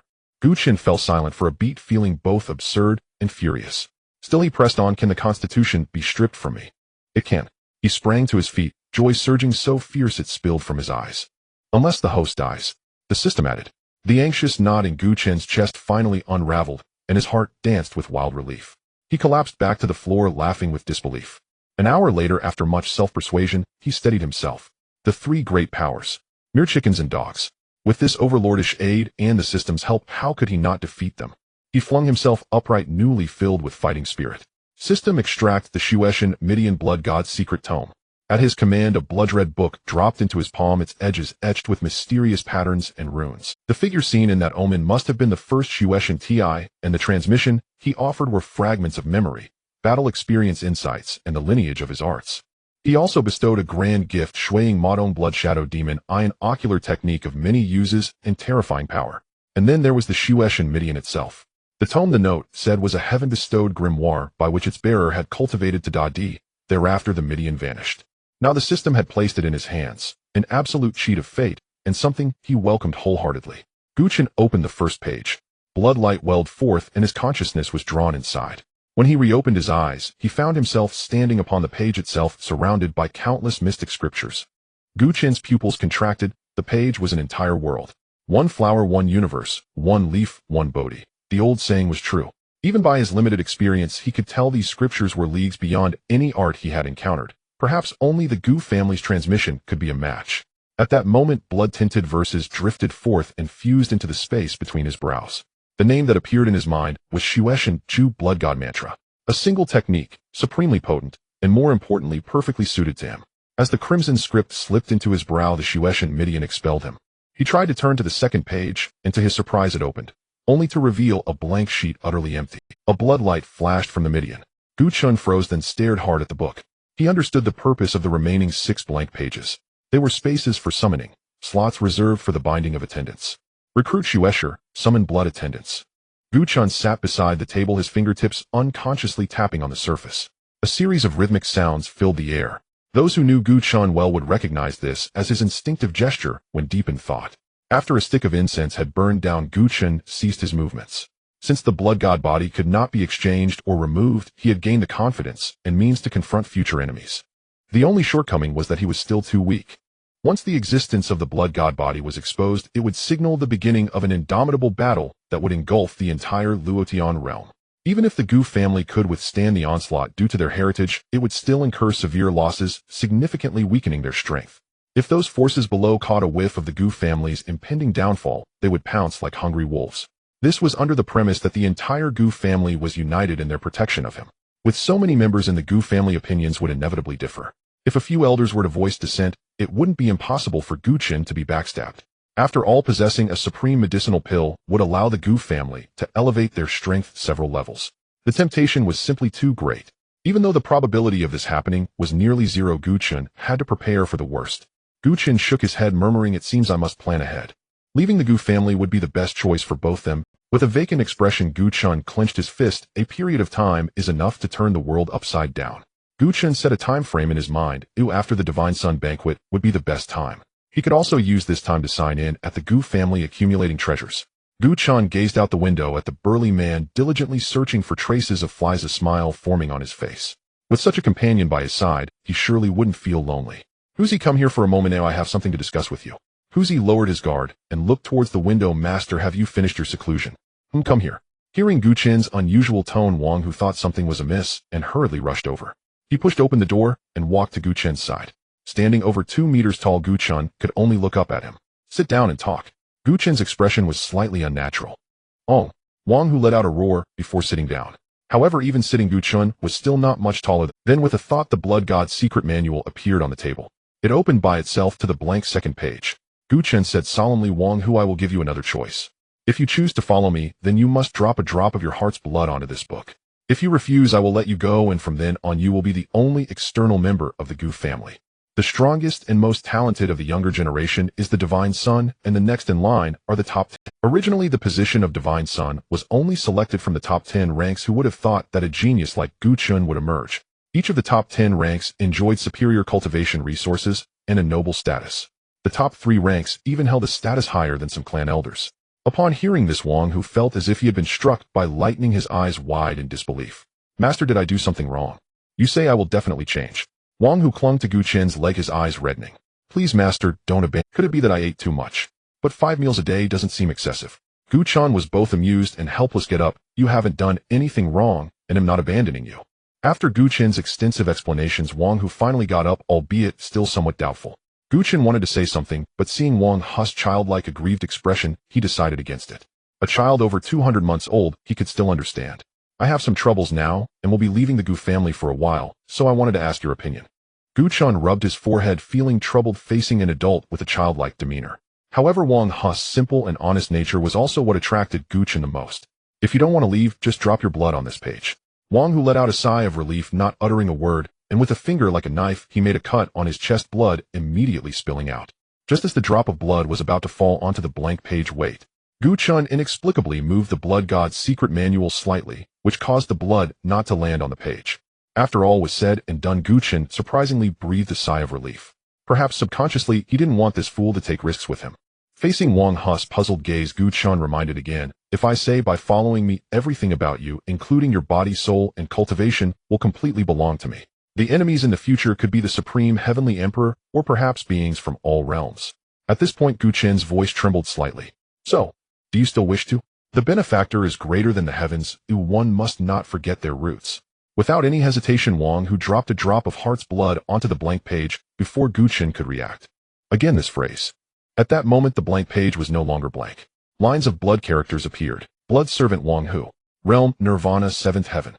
Chen fell silent for a beat, feeling both absurd and furious. Still he pressed on. Can the constitution be stripped from me? It can. He sprang to his feet, joy surging so fierce it spilled from his eyes. Unless the host dies. The system added. The anxious knot in Chen's chest finally unraveled, and his heart danced with wild relief. He collapsed back to the floor, laughing with disbelief. An hour later, after much self-persuasion, he steadied himself. The 3 great powers. Mere chickens and dogs. With this overlordish aid and the system's help, how could he not defeat them? He flung himself upright, newly filled with fighting spirit. System, extract the Midian blood god's secret tome. At his command, a blood-red book dropped into his palm, its edges etched with mysterious patterns and runes. The figure seen in that omen must have been the first Ti, and the transmission he offered were fragments of memory, battle experience, insights, and the lineage of his arts. He also bestowed a grand gift, Shuang Modong Blood Shadow Demon, an ocular technique of many uses and terrifying power. And then there was the Midian itself. The tome, the note said, was a heaven-bestowed grimoire by which its bearer had cultivated to Dadi. Thereafter the Midian vanished. Now the system had placed it in his hands, an absolute cheat of fate, and something he welcomed wholeheartedly. Chen opened the first page. Bloodlight welled forth, and his consciousness was drawn inside. When he reopened his eyes, he found himself standing upon the page itself, surrounded by countless mystic scriptures. Chen's pupils contracted. The page was an entire world. One flower, one universe, one leaf, one Bodhi. The old saying was true. Even by his limited experience, he could tell these scriptures were leagues beyond any art he had encountered. Perhaps only the Gu family's transmission could be a match. At that moment, blood-tinted verses drifted forth and fused into the space between his brows. The name that appeared in his mind was Chu Blood God Mantra. A single technique, supremely potent, and more importantly, perfectly suited to him. As the crimson script slipped into his brow, the Midian expelled him. He tried to turn to the second page, and to his surprise it opened, only to reveal a blank sheet utterly empty. A bloodlight flashed from the Midian. Chen froze, then stared hard at the book. He understood the purpose of the remaining 6 blank pages. They were spaces for summoning, slots reserved for the binding of attendants. Recruit Shuesher, summon blood attendants. Gu Chen sat beside the table, his fingertips unconsciously tapping on the surface. A series of rhythmic sounds filled the air. Those who knew Gu Chen well would recognize this as his instinctive gesture when deep in thought. After a stick of incense had burned down, Gu Chen ceased his movements. Since the blood god body could not be exchanged or removed, he had gained the confidence and means to confront future enemies. The only shortcoming was that he was still too weak. Once the existence of the blood god body was exposed, it would signal the beginning of an indomitable battle that would engulf the entire Luotian realm. Even if the Gu family could withstand the onslaught due to their heritage, it would still incur severe losses, significantly weakening their strength. If those forces below caught a whiff of the Gu family's impending downfall, they would pounce like hungry wolves. This was under the premise that the entire Gu family was united in their protection of him. With so many members in the Gu family, opinions would inevitably differ. If a few elders were to voice dissent, it wouldn't be impossible for Gu Chen to be backstabbed. After all, possessing a supreme medicinal pill would allow the Gu family to elevate their strength several levels. The temptation was simply too great. Even though the probability of this happening was nearly zero, Gu Chen had to prepare for the worst. Gu Chen shook his head, murmuring, "It seems I must plan ahead." Leaving the Gu family would be the best choice for both them. With a vacant expression, Gu Chen clenched his fist. A period of time is enough to turn the world upside down. Gu Chen set a time frame in his mind. After the Divine Sun banquet would be the best time. He could also use this time to sign in at the Gu family, accumulating treasures. Gu Chen gazed out the window at the burly man diligently searching for traces of flies, a smile forming on his face. With such a companion by his side, he surely wouldn't feel lonely. "Huzi, come here for a moment now. I have something to discuss with you." Huzi lowered his guard and looked towards the window. "Master, have you finished your seclusion?" Come here." Hearing Gu Chen's unusual tone, Wang, who thought something was amiss, and hurriedly rushed over. He pushed open the door and walked to Gu Chen's side. Standing over 2 meters tall, Gu Chen could only look up at him. "Sit down and talk." Gu Chen's expression was slightly unnatural. "Oh." Wang, who let out a roar before sitting down. However, even sitting, Gu Chen was still not much taller. Then, with a thought, the blood god's secret manual appeared on the table. It opened by itself to the blank second page. Gu Chen said solemnly, "Wang, who I will give you another choice. If you choose to follow me, then you must drop a drop of your heart's blood onto this book. If you refuse, I will let you go, and from then on you will be the only external member of the Gu family. The strongest and most talented of the younger generation is the Divine Sun, and the next in line are the top 10. Originally, the position of Divine Sun was only selected from the top 10 ranks. Who would have thought that a genius like Gu Chen would emerge? Each of the top 10 ranks enjoyed superior cultivation resources and a noble status. The top 3 ranks even held a status higher than some clan elders. Upon hearing this, Wang, who felt as if he had been struck by lightning, his eyes wide in disbelief. "Master, did I do something wrong?" "You say I will definitely change." Wang, who clung to Gu Chen's leg, his eyes reddening. "Please, master, don't abandon." Could it be that I ate too much? But 5 meals a day doesn't seem excessive. Gu Chen was both amused and helpless. "Get up. You haven't done anything wrong, and am not abandoning you." After Gu Chen's extensive explanations, Wang, who finally got up, albeit still somewhat doubtful. Gu Chen wanted to say something, but seeing Wang Hu's childlike, aggrieved expression, he decided against it. A child over 200 months old, he could still understand. "I have some troubles now, and will be leaving the Gu family for a while, so I wanted to ask your opinion." Gu Chen rubbed his forehead, feeling troubled, facing an adult with a childlike demeanor. However, Wang Hu's simple and honest nature was also what attracted Gu Chen the most. "If you don't want to leave, just drop your blood on this page." Wang, who let out a sigh of relief, not uttering a word, and with a finger like a knife, he made a cut on his chest, blood immediately spilling out. Just as the drop of blood was about to fall onto the blank page, wait. Gu Chen inexplicably moved the blood god's secret manual slightly, which caused the blood not to land on the page. After all was said and done, Gu Chen surprisingly breathed a sigh of relief. Perhaps subconsciously, he didn't want this fool to take risks with him. Facing Wang Hu's puzzled gaze, Gu Chen reminded again, "If I say by following me, everything about you, including your body, soul, and cultivation, will completely belong to me. The enemies in the future could be the Supreme Heavenly Emperor, or perhaps beings from all realms." At this point, Gu Chen's voice trembled slightly. "So, do you still wish to? The benefactor is greater than the heavens. One must not forget their roots." Without any hesitation, Wang, who dropped a drop of heart's blood onto the blank page before Gu Chen could react. Again this phrase. At that moment, the blank page was no longer blank. Lines of blood characters appeared. "Blood servant Wang Hu. Realm, Nirvana, 7th heaven."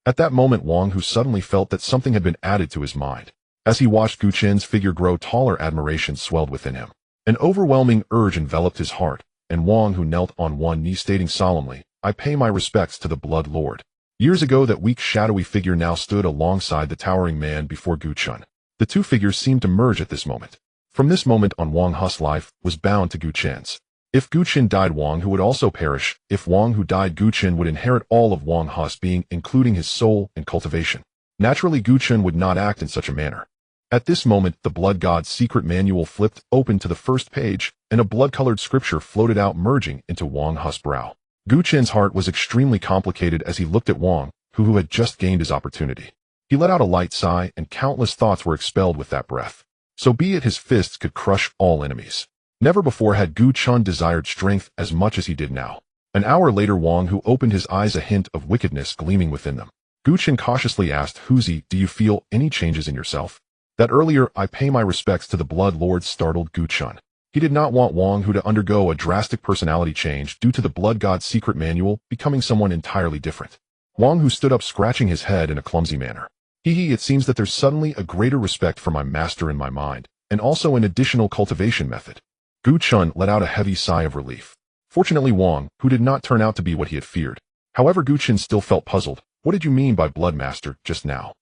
At that moment, Wang Hu suddenly felt that something had been added to his mind. As he watched Gu Chen's figure grow taller, admiration swelled within him. An overwhelming urge enveloped his heart, and Wang Hu knelt on one knee, stating solemnly, "I pay my respects to the Blood Lord." Years ago, that weak, shadowy figure now stood alongside the towering man before Gu Chen. The two figures seemed to merge at this moment. From this moment on, Wang Hu's life was bound to Gu Chen's. If Gu Chen died, Wang Hu would also perish. If Wang Hu died, Gu Chen would inherit all of Wang Hu's being, including his soul and cultivation. Naturally, Gu Chen would not act in such a manner. At this moment, the blood god's secret manual flipped open to the first page, and a blood-colored scripture floated out, merging into Wang Hu's brow. Gu Chen's heart was extremely complicated as he looked at Wang Hu, who had just gained his opportunity. He let out a light sigh, and countless thoughts were expelled with that breath. So be it, his fists could crush all enemies. Never before had Gu Chen desired strength as much as he did now. An hour later, Wang Hu opened his eyes, a hint of wickedness gleaming within them. Gu Chen cautiously asked, "Huzi, do you feel any changes in yourself?" "That earlier, I pay my respects to the Blood Lord," startled Gu Chen. He did not want Wang Hu to undergo a drastic personality change due to the blood god's secret manual becoming someone entirely different. Wang Hu stood up, scratching his head in a clumsy manner. It seems that there's suddenly a greater respect for my master in my mind, and also an additional cultivation method. Gu Chen let out a heavy sigh of relief. Fortunately, Wang Hu did not turn out to be what he had feared. However, Gu Chen still felt puzzled. "What did you mean by blood master just now?"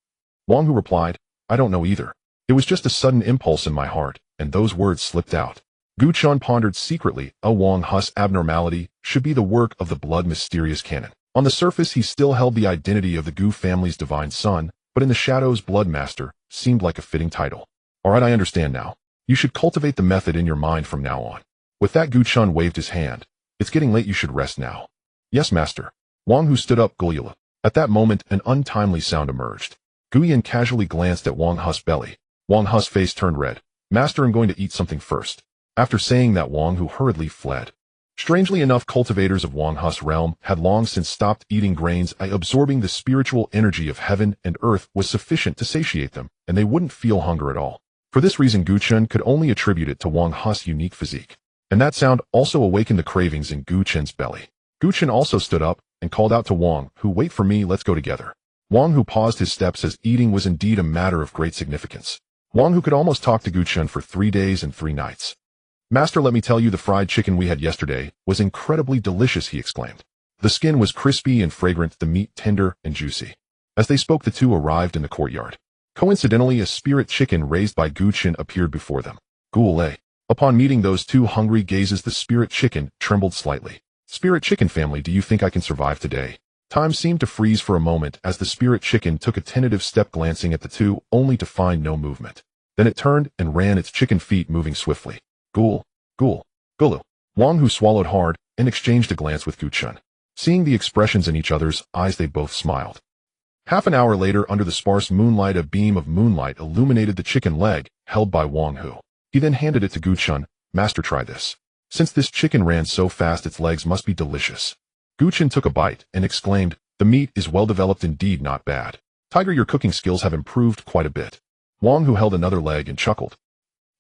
Wang Hu replied, "I don't know either. It was just a sudden impulse in my heart, and those words slipped out." Gu Chen pondered secretly. Wang Hu's abnormality should be the work of the blood mysterious canon. On the surface, he still held the identity of the Gu family's divine son, but in the shadows, blood master seemed like a fitting title. "Alright, I understand now. You should cultivate the method in your mind from now on." With that, Gu Chen waved his hand. "It's getting late, you should rest now." "Yes, master." Wang Hu stood up, Gulula. At that moment, an untimely sound emerged. Guyan casually glanced at Wang Hu's belly. Wang Hu's face turned red. "Master, I'm going to eat something first." After saying that, Wang Hu hurriedly fled. Strangely enough, cultivators of Wang Hu's realm had long since stopped eating grains. Absorbing the spiritual energy of heaven and earth was sufficient to satiate them, and they wouldn't feel hunger at all. For this reason, Gu Chen could only attribute it to Wang Hu's unique physique. And that sound also awakened the cravings in Gu Chen's belly. Gu Chen also stood up and called out to Wang Hu, "Wait for me, let's go together." Wang Hu paused his steps, as eating was indeed a matter of great significance. Wang Hu could almost talk to Gu Chen for 3 days and 3 nights. "Master, let me tell you, the fried chicken we had yesterday was incredibly delicious," he exclaimed. The skin was crispy and fragrant, the meat tender and juicy. As they spoke, the two arrived in the courtyard. Coincidentally, a spirit chicken raised by Gu Chen appeared before them. Gulay. Upon meeting those two hungry gazes, the spirit chicken trembled slightly. "Spirit chicken family, do you think I can survive today?" Time seemed to freeze for a moment as the spirit chicken took a tentative step, glancing at the two, only to find no movement. Then it turned and ran, its chicken feet moving swiftly. "Ghoul, ghoul, gulu." Wang Hu swallowed hard and exchanged a glance with Gu Chen. Seeing the expressions in each other's eyes, they both smiled. Half an hour later, under the sparse moonlight, a beam of moonlight illuminated the chicken leg held by Wang Hu. He then handed it to Gu Chen. "Master, try this. Since this chicken ran so fast, its legs must be delicious." Gu Chen took a bite and exclaimed, "The meat is well developed indeed, not bad. Tiger, your cooking skills have improved quite a bit." Wang Hu held another leg and chuckled.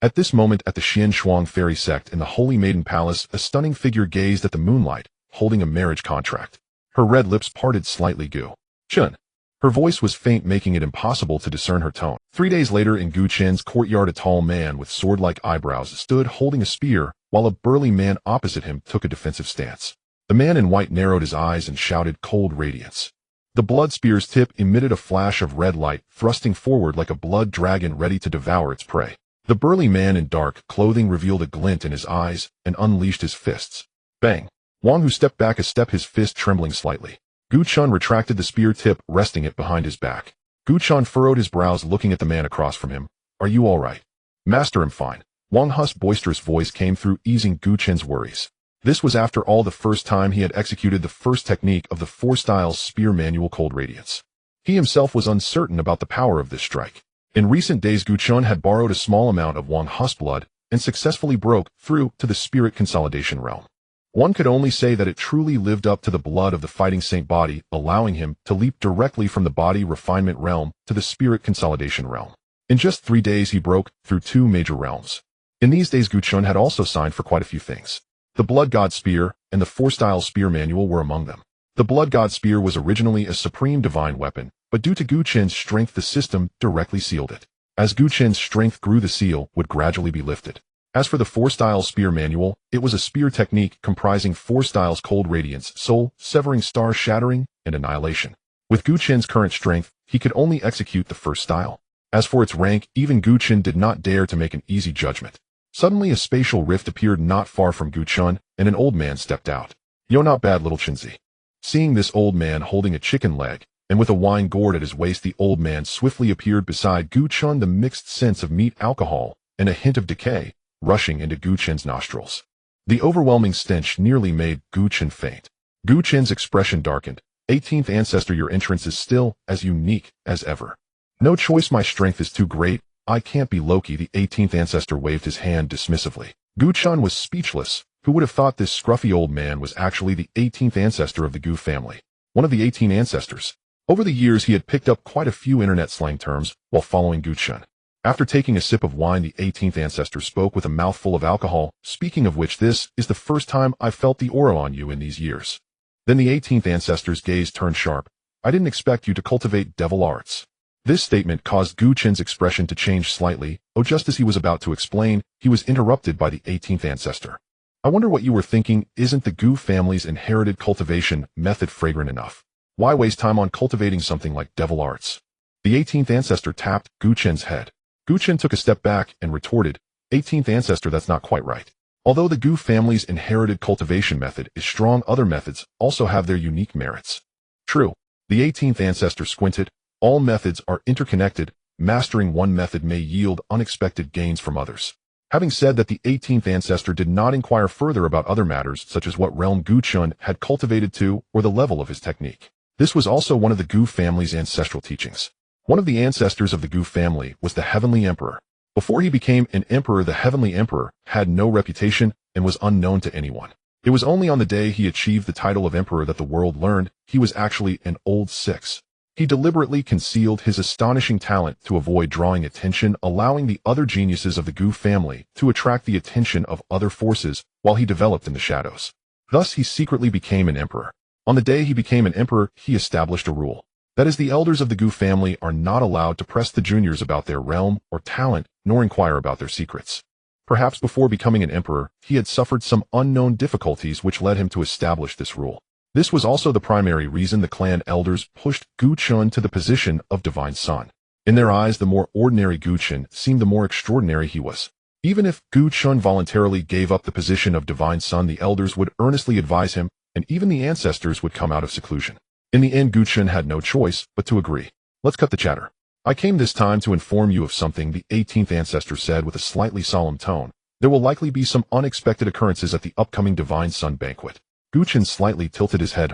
At this moment, at the Xian Shuang fairy sect in the Holy Maiden Palace, a stunning figure gazed at the moonlight, holding a marriage contract. Her red lips parted slightly. "Gu Chen." Her voice was faint, making it impossible to discern her tone. 3 days later, in Gu Chen's courtyard, a tall man with sword-like eyebrows stood holding a spear, while a burly man opposite him took a defensive stance. The man in white narrowed his eyes and shouted, "Cold radiance." The blood spear's tip emitted a flash of red light, thrusting forward like a blood dragon ready to devour its prey. The burly man in dark clothing revealed a glint in his eyes and unleashed his fists. Bang! Wang Hu stepped back a step, his fist trembling slightly. Gu Chen retracted the spear tip, resting it behind his back. Gu Chen furrowed his brows, looking at the man across from him. "Are you all right?" "Master, I'm fine." Wang Hu's boisterous voice came through, easing Gu Chen's worries. This was, after all, the first time he had executed the first technique of the 4-style spear manual, Cold Radiance. He himself was uncertain about the power of this strike. In recent days, Gu Chen had borrowed a small amount of Wang Hu's blood and successfully broke through to the spirit consolidation realm. One could only say that it truly lived up to the blood of the fighting saint body, allowing him to leap directly from the body refinement realm to the spirit consolidation realm. In just 3 days, he broke through 2 major realms. In these days, Gu Chen had also signed for quite a few things. The Blood God Spear and the 4-style spear manual were among them. The Blood God Spear was originally a supreme divine weapon, but due to Gu Chen's strength, the system directly sealed it. As Gu Chen's strength grew, the seal would gradually be lifted. As for the 4-style spear manual, it was a spear technique comprising 4 styles: Cold Radiance, Soul Severing, Star Shattering, and Annihilation. With Gu Chen's current strength, he could only execute the first style. As for its rank, even Gu Chen did not dare to make an easy judgment. Suddenly a spatial rift appeared not far from Gu Chen, and an old man stepped out. Yo, not bad, little Chenzi. Seeing this old man holding a chicken leg, and with a wine gourd at his waist, the old man swiftly appeared beside Gu Chen, the mixed sense of meat, alcohol, and a hint of decay, rushing into Gu Chen's nostrils. The overwhelming stench nearly made Gu Chen faint. Gu Chen's expression darkened. 18th Ancestor, your entrance is still as unique as ever. No choice, my strength is too great. I can't be Loki. The 18th Ancestor waved his hand dismissively. Gu Chen was speechless. Who would have thought this scruffy old man was actually the 18th Ancestor of the Gu family? One of the 18 ancestors. Over the years, he had picked up quite a few internet slang terms while following Gu Chen. After taking a sip of wine, the 18th Ancestor spoke with a mouthful of alcohol, speaking of which, this is the first time I felt the aura on you in these years. Then the 18th Ancestor's gaze turned sharp. I didn't expect you to cultivate devil arts. This statement caused Gu Chen's expression to change slightly. Oh, just as he was about to explain, he was interrupted by the 18th Ancestor. I wonder what you were thinking. Isn't the Gu family's inherited cultivation method fragrant enough? Why waste time on cultivating something like devil arts? The 18th Ancestor tapped Gu Chen's head. Gu Chen took a step back and retorted, 18th Ancestor, that's not quite right. Although the Gu family's inherited cultivation method is strong, other methods also have their unique merits. True. The 18th Ancestor squinted. All methods are interconnected. Mastering one method may yield unexpected gains from others. Having said that, the 18th Ancestor did not inquire further about other matters, such as what realm Gu Chen had cultivated to or the level of his technique. This was also one of the Gu family's ancestral teachings. One of the ancestors of the Gu family was the Heavenly Emperor. Before he became an emperor, the Heavenly Emperor had no reputation and was unknown to anyone. It was only on the day he achieved the title of emperor that the world learned he was actually an old six. He deliberately concealed his astonishing talent to avoid drawing attention, allowing the other geniuses of the Gu family to attract the attention of other forces while he developed in the shadows. Thus, he secretly became an emperor. On the day he became an emperor, he established a rule. That is, the elders of the Gu family are not allowed to press the juniors about their realm or talent, nor inquire about their secrets. Perhaps before becoming an emperor, he had suffered some unknown difficulties which led him to establish this rule. This was also the primary reason the clan elders pushed Gu Chen to the position of divine son. In their eyes, the more ordinary Gu Chen seemed the more extraordinary he was. Even if Gu Chen voluntarily gave up the position of divine son, the elders would earnestly advise him, and even the ancestors would come out of seclusion. In the end, Gu Chen had no choice but to agree. Let's cut the chatter. I came this time to inform you of something, the 18th Ancestor said with a slightly solemn tone. There will likely be some unexpected occurrences at the upcoming Divine Sun banquet. Gu Chen slightly tilted his head.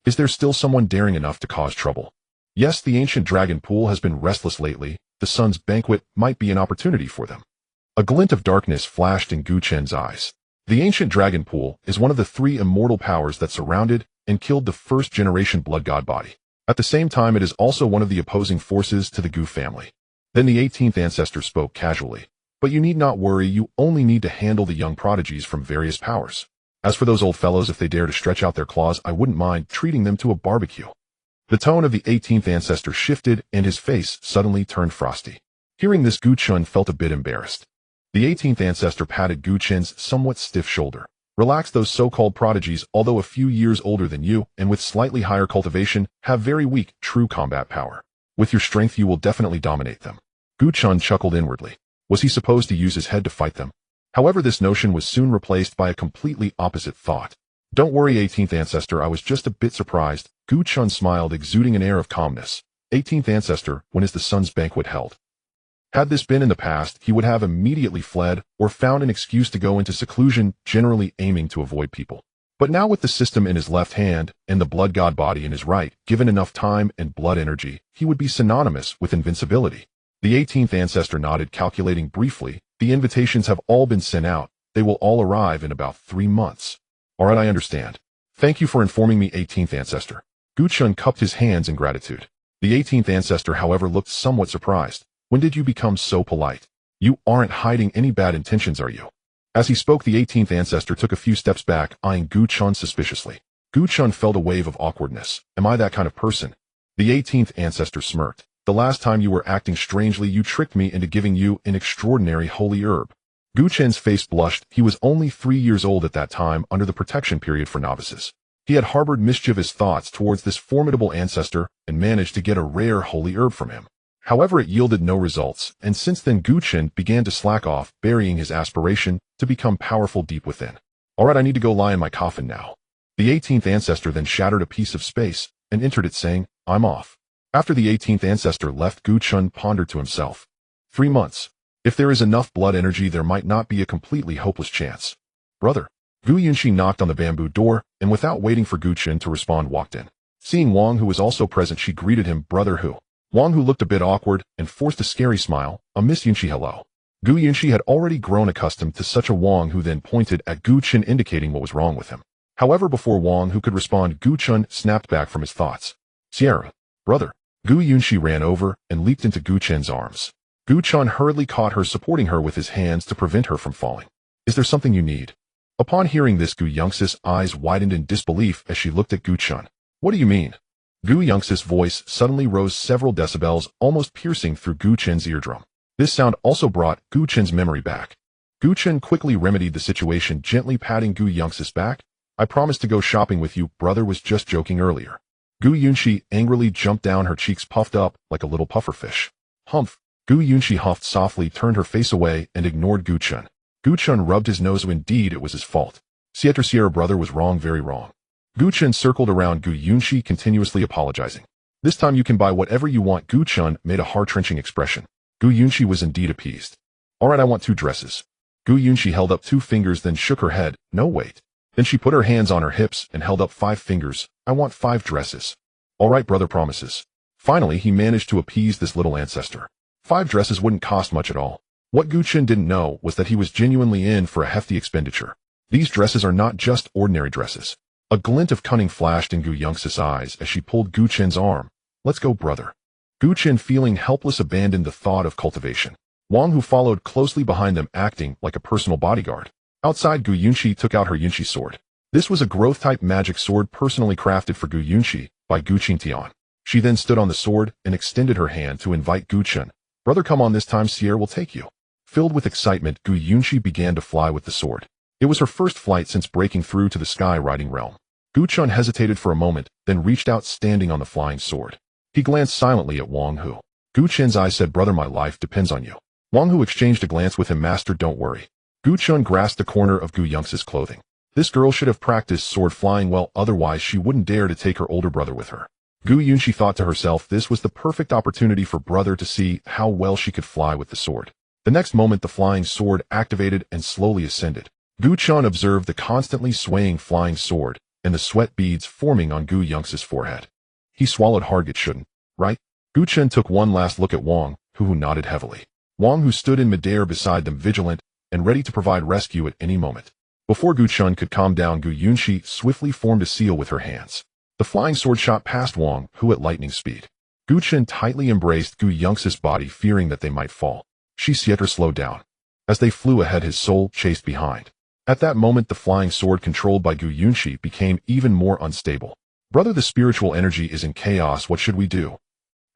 Is there still someone daring enough to cause trouble? Yes, the ancient dragon pool has been restless lately. The sun's banquet might be an opportunity for them. A glint of darkness flashed in Gu Chen's eyes. The ancient dragon pool is one of the 3 immortal powers that surrounded and killed the first-generation blood god body. At the same time, it is also one of the opposing forces to the Gu family. Then the 18th Ancestor spoke casually. But you need not worry, you only need to handle the young prodigies from various powers. As for those old fellows, if they dare to stretch out their claws, I wouldn't mind treating them to a barbecue. The tone of the 18th Ancestor shifted, and his face suddenly turned frosty. Hearing this, Gu Chen felt a bit embarrassed. The 18th Ancestor patted Gu Chen's somewhat stiff shoulder. Relax, those so-called prodigies, although a few years older than you, and with slightly higher cultivation, have very weak, true combat power. With your strength, you will definitely dominate them. Gu Chen chuckled inwardly. Was he supposed to use his head to fight them? However, this notion was soon replaced by a completely opposite thought. Don't worry, 18th Ancestor, I was just a bit surprised. Gu Chen smiled, exuding an air of calmness. 18th Ancestor, when is the sun's banquet held? Had this been in the past, he would have immediately fled or found an excuse to go into seclusion, generally aiming to avoid people. But now, with the system in his left hand and the blood god body in his right, given enough time and blood energy, he would be synonymous with invincibility. The 18th Ancestor nodded, calculating briefly. The invitations have all been sent out. They will all arrive in about 3 months. All right, I understand. Thank you for informing me, 18th Ancestor. Gu Chen cupped his hands in gratitude. The 18th Ancestor, however, looked somewhat surprised. When did you become so polite? You aren't hiding any bad intentions, are you? As he spoke, the 18th Ancestor took a few steps back, eyeing Gu Chen suspiciously. Gu Chen felt a wave of awkwardness. Am I that kind of person? The 18th Ancestor smirked. The last time you were acting strangely, you tricked me into giving you an extraordinary holy herb. Gu Chen's face blushed. He was only 3 years old at that time, under the protection period for novices. He had harbored mischievous thoughts towards this formidable ancestor and managed to get a rare holy herb from him. However, it yielded no results, and since then Gu Chen began to slack off, burying his aspiration to become powerful deep within. Alright, I need to go lie in my coffin now. The 18th ancestor then shattered a piece of space and entered it saying, I'm off. After the 18th ancestor left, Gu Chen pondered to himself. 3 months. If there is enough blood energy, there might not be a completely hopeless chance. Brother. Gu Yunxi knocked on the bamboo door, and without waiting for Gu Chen to respond, walked in. Seeing Wang, who was also present, she greeted him, brother who. Wang, who looked a bit awkward and forced a scary smile, Miss Yunxi, hello. Gu Yunxi had already grown accustomed to such a Wang, who then pointed at Gu Chen, indicating what was wrong with him. However, before Wang, who could respond, Gu Chen snapped back from his thoughts. Sierra. Brother. Gu Yunxi ran over and leaped into Gu Chen's arms. Gu Chen hurriedly caught her, supporting her with his hands to prevent her from falling. Is there something you need? Upon hearing this, Gu Yunxi's eyes widened in disbelief as she looked at Gu Chen. What do you mean? Gu Yunxi's voice suddenly rose several decibels, almost piercing through Gu Chen's eardrum. This sound also brought Gu Chen's memory back. Gu Chen quickly remedied the situation, gently patting Gu Yunxi's back. I promised to go shopping with you, brother was just joking earlier. Gu Yunxi angrily jumped down, her cheeks puffed up like a little pufferfish. Humph. Gu Yunxi huffed softly, turned her face away, and ignored Gu Chen. Gu Chen rubbed his nose. Indeed, it was his fault. Sierra brother was wrong, very wrong. Gu Chen circled around Gu Yunxi, continuously apologizing. This time you can buy whatever you want. Gu Chen made a heart-wrenching expression. Gu Yunxi was indeed appeased. Alright, I want 2 dresses. Gu Yunxi held up 2 fingers, then shook her head. No, wait. Then she put her hands on her hips and held up 5 fingers. I want 5 dresses. Alright, brother promises. Finally, he managed to appease this little ancestor. 5 dresses wouldn't cost much at all. What Gu Chen didn't know was that he was genuinely in for a hefty expenditure. These dresses are not just ordinary dresses. A glint of cunning flashed in Gu Yunxi's eyes as she pulled Gu Chen's arm. Let's go, brother. Gu Chen, feeling helpless, abandoned the thought of cultivation. Wang, who followed closely behind them, acting like a personal bodyguard. Outside, Gu Yunxi took out her Yunxi sword. This was a growth-type magic sword personally crafted for Gu Yunxi by Gu Qingtian. She then stood on the sword and extended her hand to invite Gu Chen. Brother, come on, this time Sierra will take you. Filled with excitement, Gu Yunxi began to fly with the sword. It was her first flight since breaking through to the sky riding realm. Gu Chen hesitated for a moment, then reached out, standing on the flying sword. He glanced silently at Wang Hu. Gu Chen's eyes said, brother, my life depends on you. Wang Hu exchanged a glance with him. Master, don't worry. Gu Chen grasped the corner of Gu Yunxi's clothing. This girl should have practiced sword flying well, otherwise she wouldn't dare to take her older brother with her. Gu Yunxi thought to herself, this was the perfect opportunity for brother to see how well she could fly with the sword. The next moment, the flying sword activated and slowly ascended. Gu Chen observed the constantly swaying flying sword and the sweat beads forming on Gu Yunxi's forehead. He swallowed hard. It shouldn't, right? Gu Chen took one last look at Wang, who nodded heavily. Wang, who stood in midair beside them, vigilant and ready to provide rescue at any moment. Before Gu Chen could calm down, Gu Yunxi swiftly formed a seal with her hands. The flying sword shot past Wang, who at lightning speed. Gu Chen tightly embraced Gu Yunxi's body, fearing that they might fall. Sierra slowed down. As they flew ahead, his soul chased behind. At that moment, the flying sword controlled by Gu Yunxi became even more unstable. Brother, the spiritual energy is in chaos. What should we do?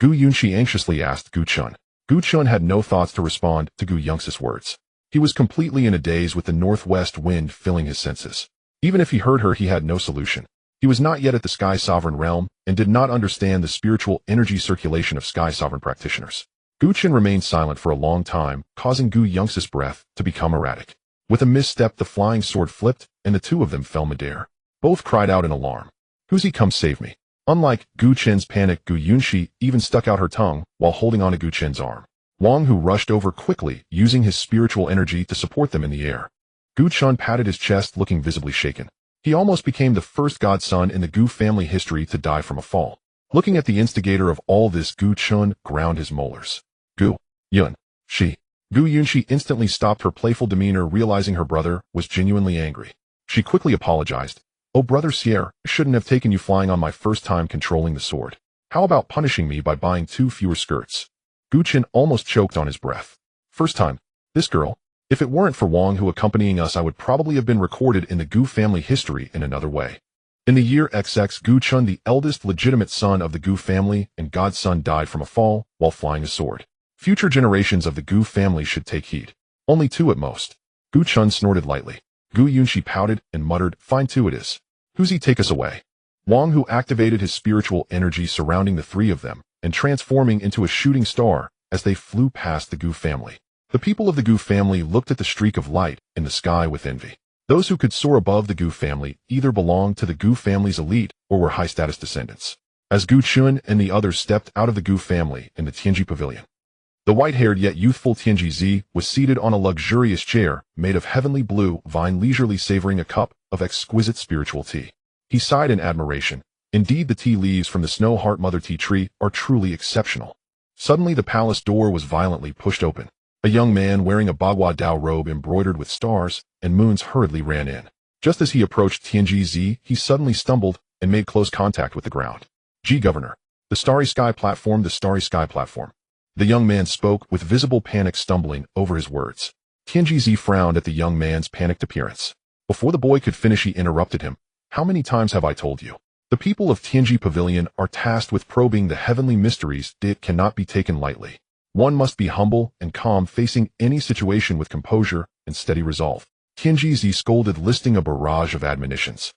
Gu Yunxi anxiously asked Gu Chen. Gu Chen had no thoughts to respond to Gu Yunxi's words. He was completely in a daze, with the northwest wind filling his senses. Even if he heard her, he had no solution. He was not yet at the Sky Sovereign realm and did not understand the spiritual energy circulation of Sky Sovereign practitioners. Gu Chen remained silent for a long time, causing Gu Yunxi's breath to become erratic. With a misstep, the flying sword flipped, and the 2 of them fell midair. Both cried out in alarm. Who's he? Come save me. Unlike Gu Chen's panic, Gu Yunxi even stuck out her tongue while holding on to Gu Chen's arm. Wang Hu rushed over quickly, using his spiritual energy to support them in the air. Gu Chen patted his chest, looking visibly shaken. He almost became the first godson in the Gu family history to die from a fall. Looking at the instigator of all this, Gu Chen ground his molars. Gu Yunxi. Gu Yunxi instantly stopped her playful demeanor, realizing her brother was genuinely angry. She quickly apologized. Oh, brother Sierra, I shouldn't have taken you flying on my first time controlling the sword. How about punishing me by buying 2 fewer skirts? Gu Chen almost choked on his breath. First time. This girl. If it weren't for Wang Hu accompanying us, I would probably have been recorded in the Gu family history in another way. In the year XX, Gu Chen, the eldest legitimate son of the Gu family and godson, died from a fall while flying a sword. Future generations of the Gu family should take heed. Only 2 at most. Gu Chen snorted lightly. Gu Yunxi pouted and muttered, fine, 2 it is. Who's he? Take us away. Wang Hu activated his spiritual energy surrounding the 3 of them, and transforming into a shooting star as they flew past the Gu family. The people of the Gu family looked at the streak of light in the sky with envy. Those who could soar above the Gu family either belonged to the Gu family's elite or were high-status descendants. As Gu Chen and the others stepped out of the Gu family in the Tianji pavilion, the white-haired yet youthful Tianji Zi was seated on a luxurious chair made of heavenly blue vine, leisurely savoring a cup of exquisite spiritual tea. He sighed in admiration. Indeed, the tea leaves from the Snow Heart Mother Tea Tree are truly exceptional. Suddenly, the palace door was violently pushed open. A young man wearing a Bagua Dao robe embroidered with stars and moons hurriedly ran in. Just as he approached Tianji Zi, he suddenly stumbled and made close contact with the ground. Governor. The Starry Sky Platform, the Starry Sky Platform. The young man spoke with visible panic, stumbling over his words. Tianji Zi frowned at the young man's panicked appearance. Before the boy could finish, he interrupted him. How many times have I told you? The people of Tianji Pavilion are tasked with probing the heavenly mysteries. It cannot be taken lightly. One must be humble and calm, facing any situation with composure and steady resolve. Tianji Zi scolded, listing a barrage of admonitions.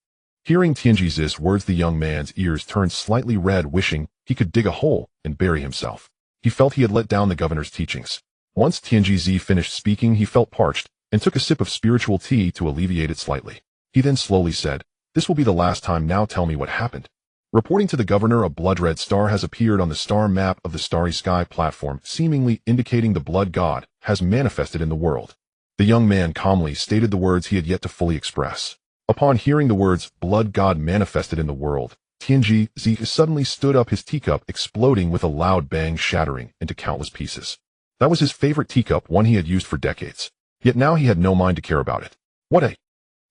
Hearing Tianji Zi's words, the young man's ears turned slightly red, wishing he could dig a hole and bury himself. He felt he had let down the governor's teachings. Once Tianji Zi finished speaking, he felt parched and took a sip of spiritual tea to alleviate it slightly. He then slowly said, "This will be the last time. Now tell me what happened." Reporting to the governor, a blood-red star has appeared on the star map of the Starry Sky Platform, seemingly indicating the blood god has manifested in the world. The young man calmly stated the words he had yet to fully express. Upon hearing the words, blood god manifested in the world, Tianji Zi suddenly stood up, his teacup exploding with a loud bang, shattering into countless pieces. That was his favorite teacup, one he had used for decades. Yet now he had no mind to care about it. What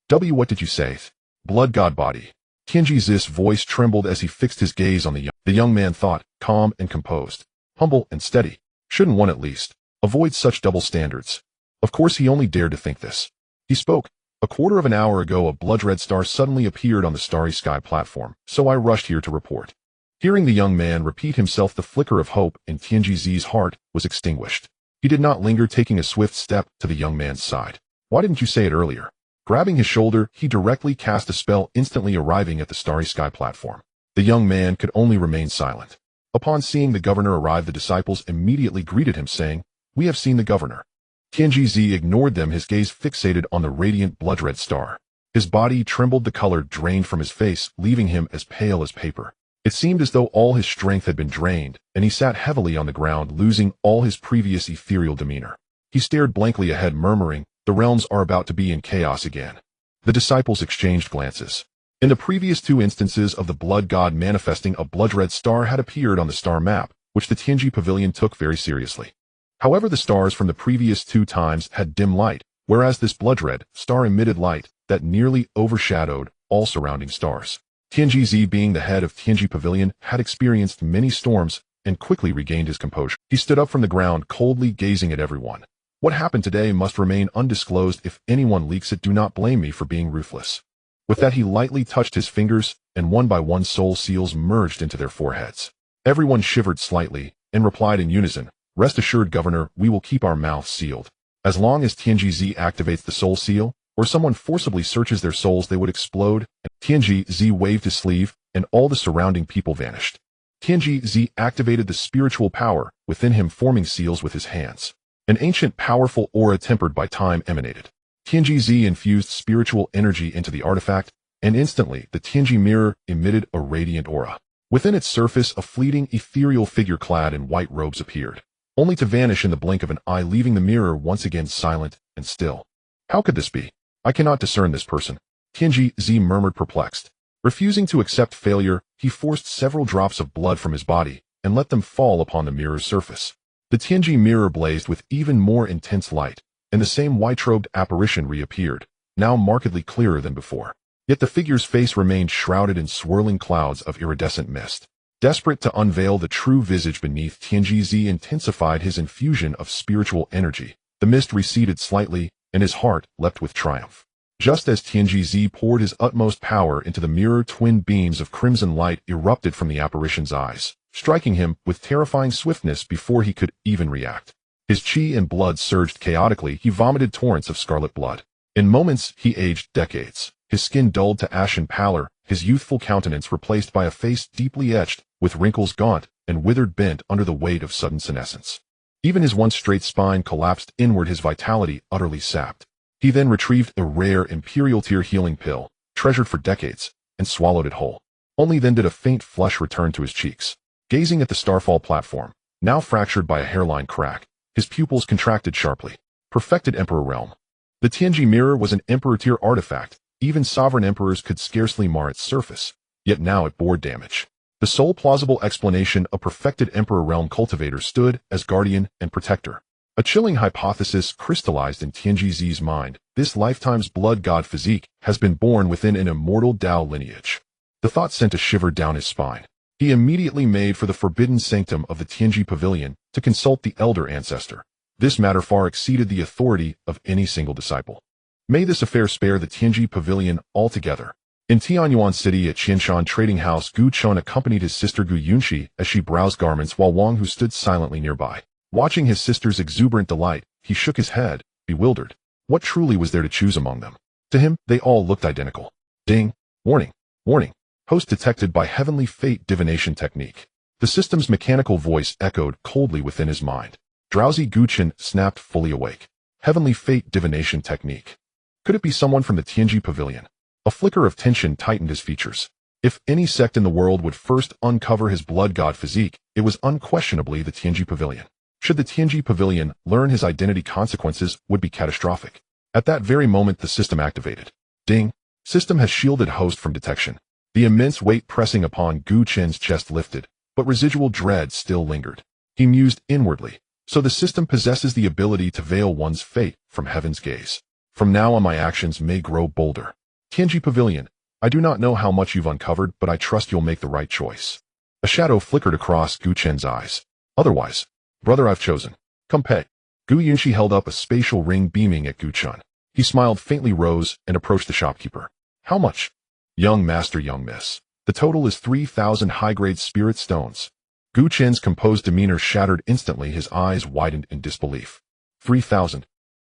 did you say? Blood god body. Tianji Zi's voice trembled as he fixed his gaze on the young man thought, calm and composed, humble and steady. Shouldn't one at least avoid such double standards? Of course he only dared to think this. He spoke. A quarter of an hour ago, a blood-red star suddenly appeared on the Starry Sky Platform, so I rushed here to report. Hearing the young man repeat himself, the flicker of hope in Tianji Zi's heart was extinguished. He did not linger, taking a swift step to the young man's side. Why didn't you say it earlier? Grabbing his shoulder, he directly cast a spell, instantly arriving at the Starry Sky Platform. The young man could only remain silent. Upon seeing the governor arrive, the disciples immediately greeted him, saying, "We have seen the governor." Tianji Zi ignored them, his gaze fixated on the radiant blood-red star. His body trembled, the color drained from his face, leaving him as pale as paper. It seemed as though all his strength had been drained, and he sat heavily on the ground, losing all his previous ethereal demeanor. He stared blankly ahead, murmuring, "The realms are about to be in chaos again." The disciples exchanged glances. In the previous two instances of the blood god manifesting, a blood-red star had appeared on the star map, which the Tianji Pavilion took very seriously. However, the stars from the previous two times had dim light, whereas this blood-red star emitted light that nearly overshadowed all surrounding stars. Tianji Zi, being the head of Tianji Pavilion, had experienced many storms and quickly regained his composure. He stood up from the ground, coldly gazing at everyone. What happened today must remain undisclosed. If anyone leaks it, do not blame me for being ruthless. With that, he lightly touched his fingers, and one by one soul seals merged into their foreheads. Everyone shivered slightly and replied in unison, "Rest assured, Governor, we will keep our mouths sealed. As long as Tianji Zi activates the soul seal, or someone forcibly searches their souls, they would explode." Tianji Zi waved his sleeve, and all the surrounding people vanished. Tianji Zi activated the spiritual power within him, forming seals with his hands. An ancient, powerful aura tempered by time emanated. Tianji Zi infused spiritual energy into the artifact, and instantly the Tianji mirror emitted a radiant aura. Within its surface, a fleeting, ethereal figure clad in white robes appeared, only to vanish in the blink of an eye, leaving the mirror once again silent and still. How could this be? I cannot discern this person. Tianji Zi murmured, perplexed. Refusing to accept failure, he forced several drops of blood from his body and let them fall upon the mirror's surface. The Tianji mirror blazed with even more intense light, and the same white-robed apparition reappeared, now markedly clearer than before. Yet the figure's face remained shrouded in swirling clouds of iridescent mist. Desperate to unveil the true visage beneath, Tianji Zi intensified his infusion of spiritual energy. The mist receded slightly, and his heart leapt with triumph. Just as Tianji Zi poured his utmost power into the mirror, twin beams of crimson light erupted from the apparition's eyes, striking him with terrifying swiftness before he could even react. His chi and blood surged chaotically. He vomited torrents of scarlet blood. In moments, he aged decades. His skin dulled to ashen pallor, his youthful countenance replaced by a face deeply etched with wrinkles, gaunt and withered bent under the weight of sudden senescence. Even his once straight spine collapsed inward, his vitality utterly sapped. He then retrieved a rare imperial-tier healing pill, treasured for decades, and swallowed it whole. Only then did a faint flush return to his cheeks. Gazing at the Starfall platform, now fractured by a hairline crack, his pupils contracted sharply. Perfected Emperor Realm. The Tianji mirror was an Emperor-tier artifact. Even sovereign emperors could scarcely mar its surface, yet now it bore damage. The sole plausible explanation, a perfected Emperor Realm cultivator stood as guardian and protector. A chilling hypothesis crystallized in Tianji Zi's mind. This lifetime's blood god physique has been born within an immortal Tao lineage. The thought sent a shiver down his spine. He immediately made for the forbidden sanctum of the Tianji Pavilion to consult the elder ancestor. This matter far exceeded the authority of any single disciple. May this affair spare the Tianji Pavilion altogether. In Tianyuan City at Qianshan Trading House, Gu Chen accompanied his sister Gu Yunxi as she browsed garments while Wang Hu stood silently nearby. Watching his sister's exuberant delight, he shook his head, bewildered. What truly was there to choose among them? To him, they all looked identical. Ding! Warning! Warning! Host detected by heavenly fate divination technique. The system's mechanical voice echoed coldly within his mind. Drowsy Gu Chen snapped, fully awake. Heavenly fate divination technique. Could it be someone from the Tianji Pavilion? A flicker of tension tightened his features. If any sect in the world would first uncover his blood god physique, it was unquestionably the Tianji Pavilion. Should the Tianji Pavilion learn his identity, consequences would be catastrophic. At that very moment, the system activated. Ding! System has shielded host from detection. The immense weight pressing upon Gu Chen's chest lifted, but residual dread still lingered. He mused inwardly. So the system possesses the ability to veil one's fate from heaven's gaze. From now on, my actions may grow bolder. Tianji Pavilion, I do not know how much you've uncovered, but I trust you'll make the right choice. A shadow flickered across Gu Chen's eyes. Otherwise, brother, I've chosen. Come pay. Gu Yunxi held up a spatial ring beaming at Gu Chen. He smiled faintly, rose, and approached the shopkeeper. How much? Young master, young miss. The total is 3,000 high-grade spirit stones. Gu Chen's composed demeanor shattered instantly, his eyes widened in disbelief. 3,000.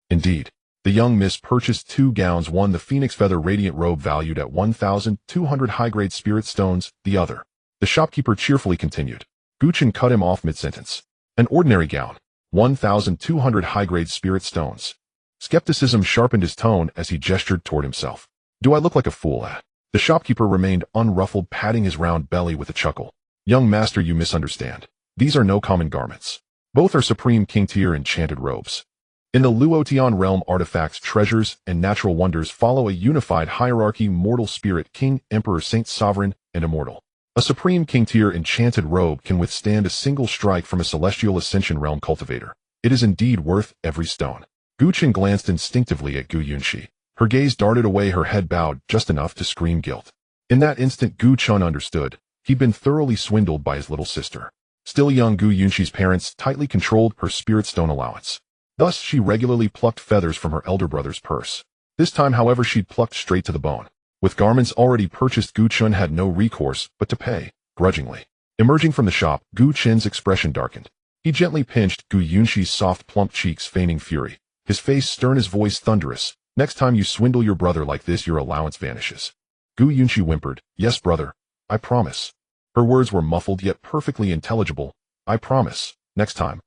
Indeed. The young miss purchased 2 gowns, one the phoenix feather radiant robe valued at 1,200 high-grade spirit stones, the other. The shopkeeper cheerfully continued. Gu Chen cut him off mid-sentence. An ordinary gown. 1,200 high-grade spirit stones. Skepticism sharpened his tone as he gestured toward himself. Do I look like a fool? The shopkeeper remained unruffled, patting his round belly with a chuckle. Young master, you misunderstand. These are no common garments. Both are supreme king-tier enchanted robes. In the Luotian realm, artifacts, treasures, and natural wonders follow a unified hierarchy: mortal, spirit, king, emperor, saint, sovereign, and immortal. A supreme king-tier enchanted robe can withstand a single strike from a celestial ascension realm cultivator. It is indeed worth every stone. Gu Chen glanced instinctively at Gu Yunxi. Her gaze darted away, her head bowed just enough to scream guilt. In that instant, Gu Chen understood. He'd been thoroughly swindled by his little sister. Still young, Gu Yunxi's parents tightly controlled her spirit stone allowance. Thus, she regularly plucked feathers from her elder brother's purse. This time, however, she'd plucked straight to the bone. With garments already purchased, Gu Chen had no recourse but to pay, grudgingly. Emerging from the shop, Gu Chen's expression darkened. He gently pinched Gu Yunxi's soft, plump cheeks, feigning fury. His face stern, his voice thunderous. Next time you swindle your brother like this, your allowance vanishes. Gu Yunxi whimpered. Yes, brother. I promise. Her words were muffled yet perfectly intelligible. I promise. Next time.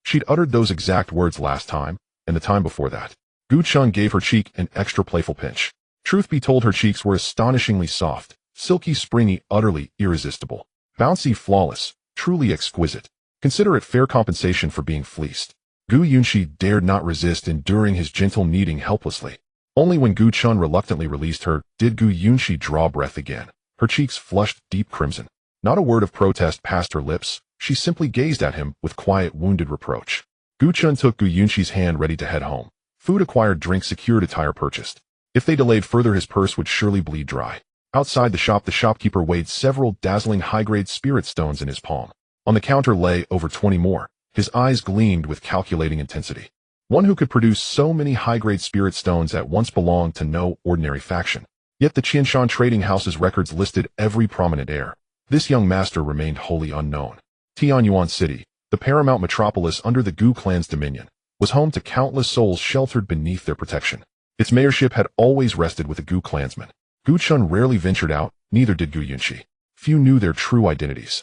She'd uttered those exact words last time, and the time before that. Gu Chen gave her cheek an extra playful pinch. Truth be told, her cheeks were astonishingly soft, silky, springy, utterly irresistible. Bouncy, flawless, truly exquisite. Consider it fair compensation for being fleeced. Gu Yunxi dared not resist, enduring his gentle kneading helplessly. Only when Gu Chen reluctantly released her did Gu Yunxi draw breath again. Her cheeks flushed deep crimson. Not a word of protest passed her lips. She simply gazed at him with quiet, wounded reproach. Gu Chen took Gu Yunxi's hand, ready to head home. Food acquired, drink secured, attire purchased. If they delayed further, his purse would surely bleed dry. Outside the shop, the shopkeeper weighed several dazzling high-grade spirit stones in his palm. On the counter lay over 20 more. His eyes gleamed with calculating intensity. One who could produce so many high-grade spirit stones at once belonged to no ordinary faction. Yet the Qianshan Trading House's records listed every prominent heir. This young master remained wholly unknown. Tianyuan City, the paramount metropolis under the Gu clan's dominion, was home to countless souls sheltered beneath their protection. Its mayorship had always rested with the Gu clansmen. Gu Chen rarely ventured out, neither did Gu Yunxi. Few knew their true identities.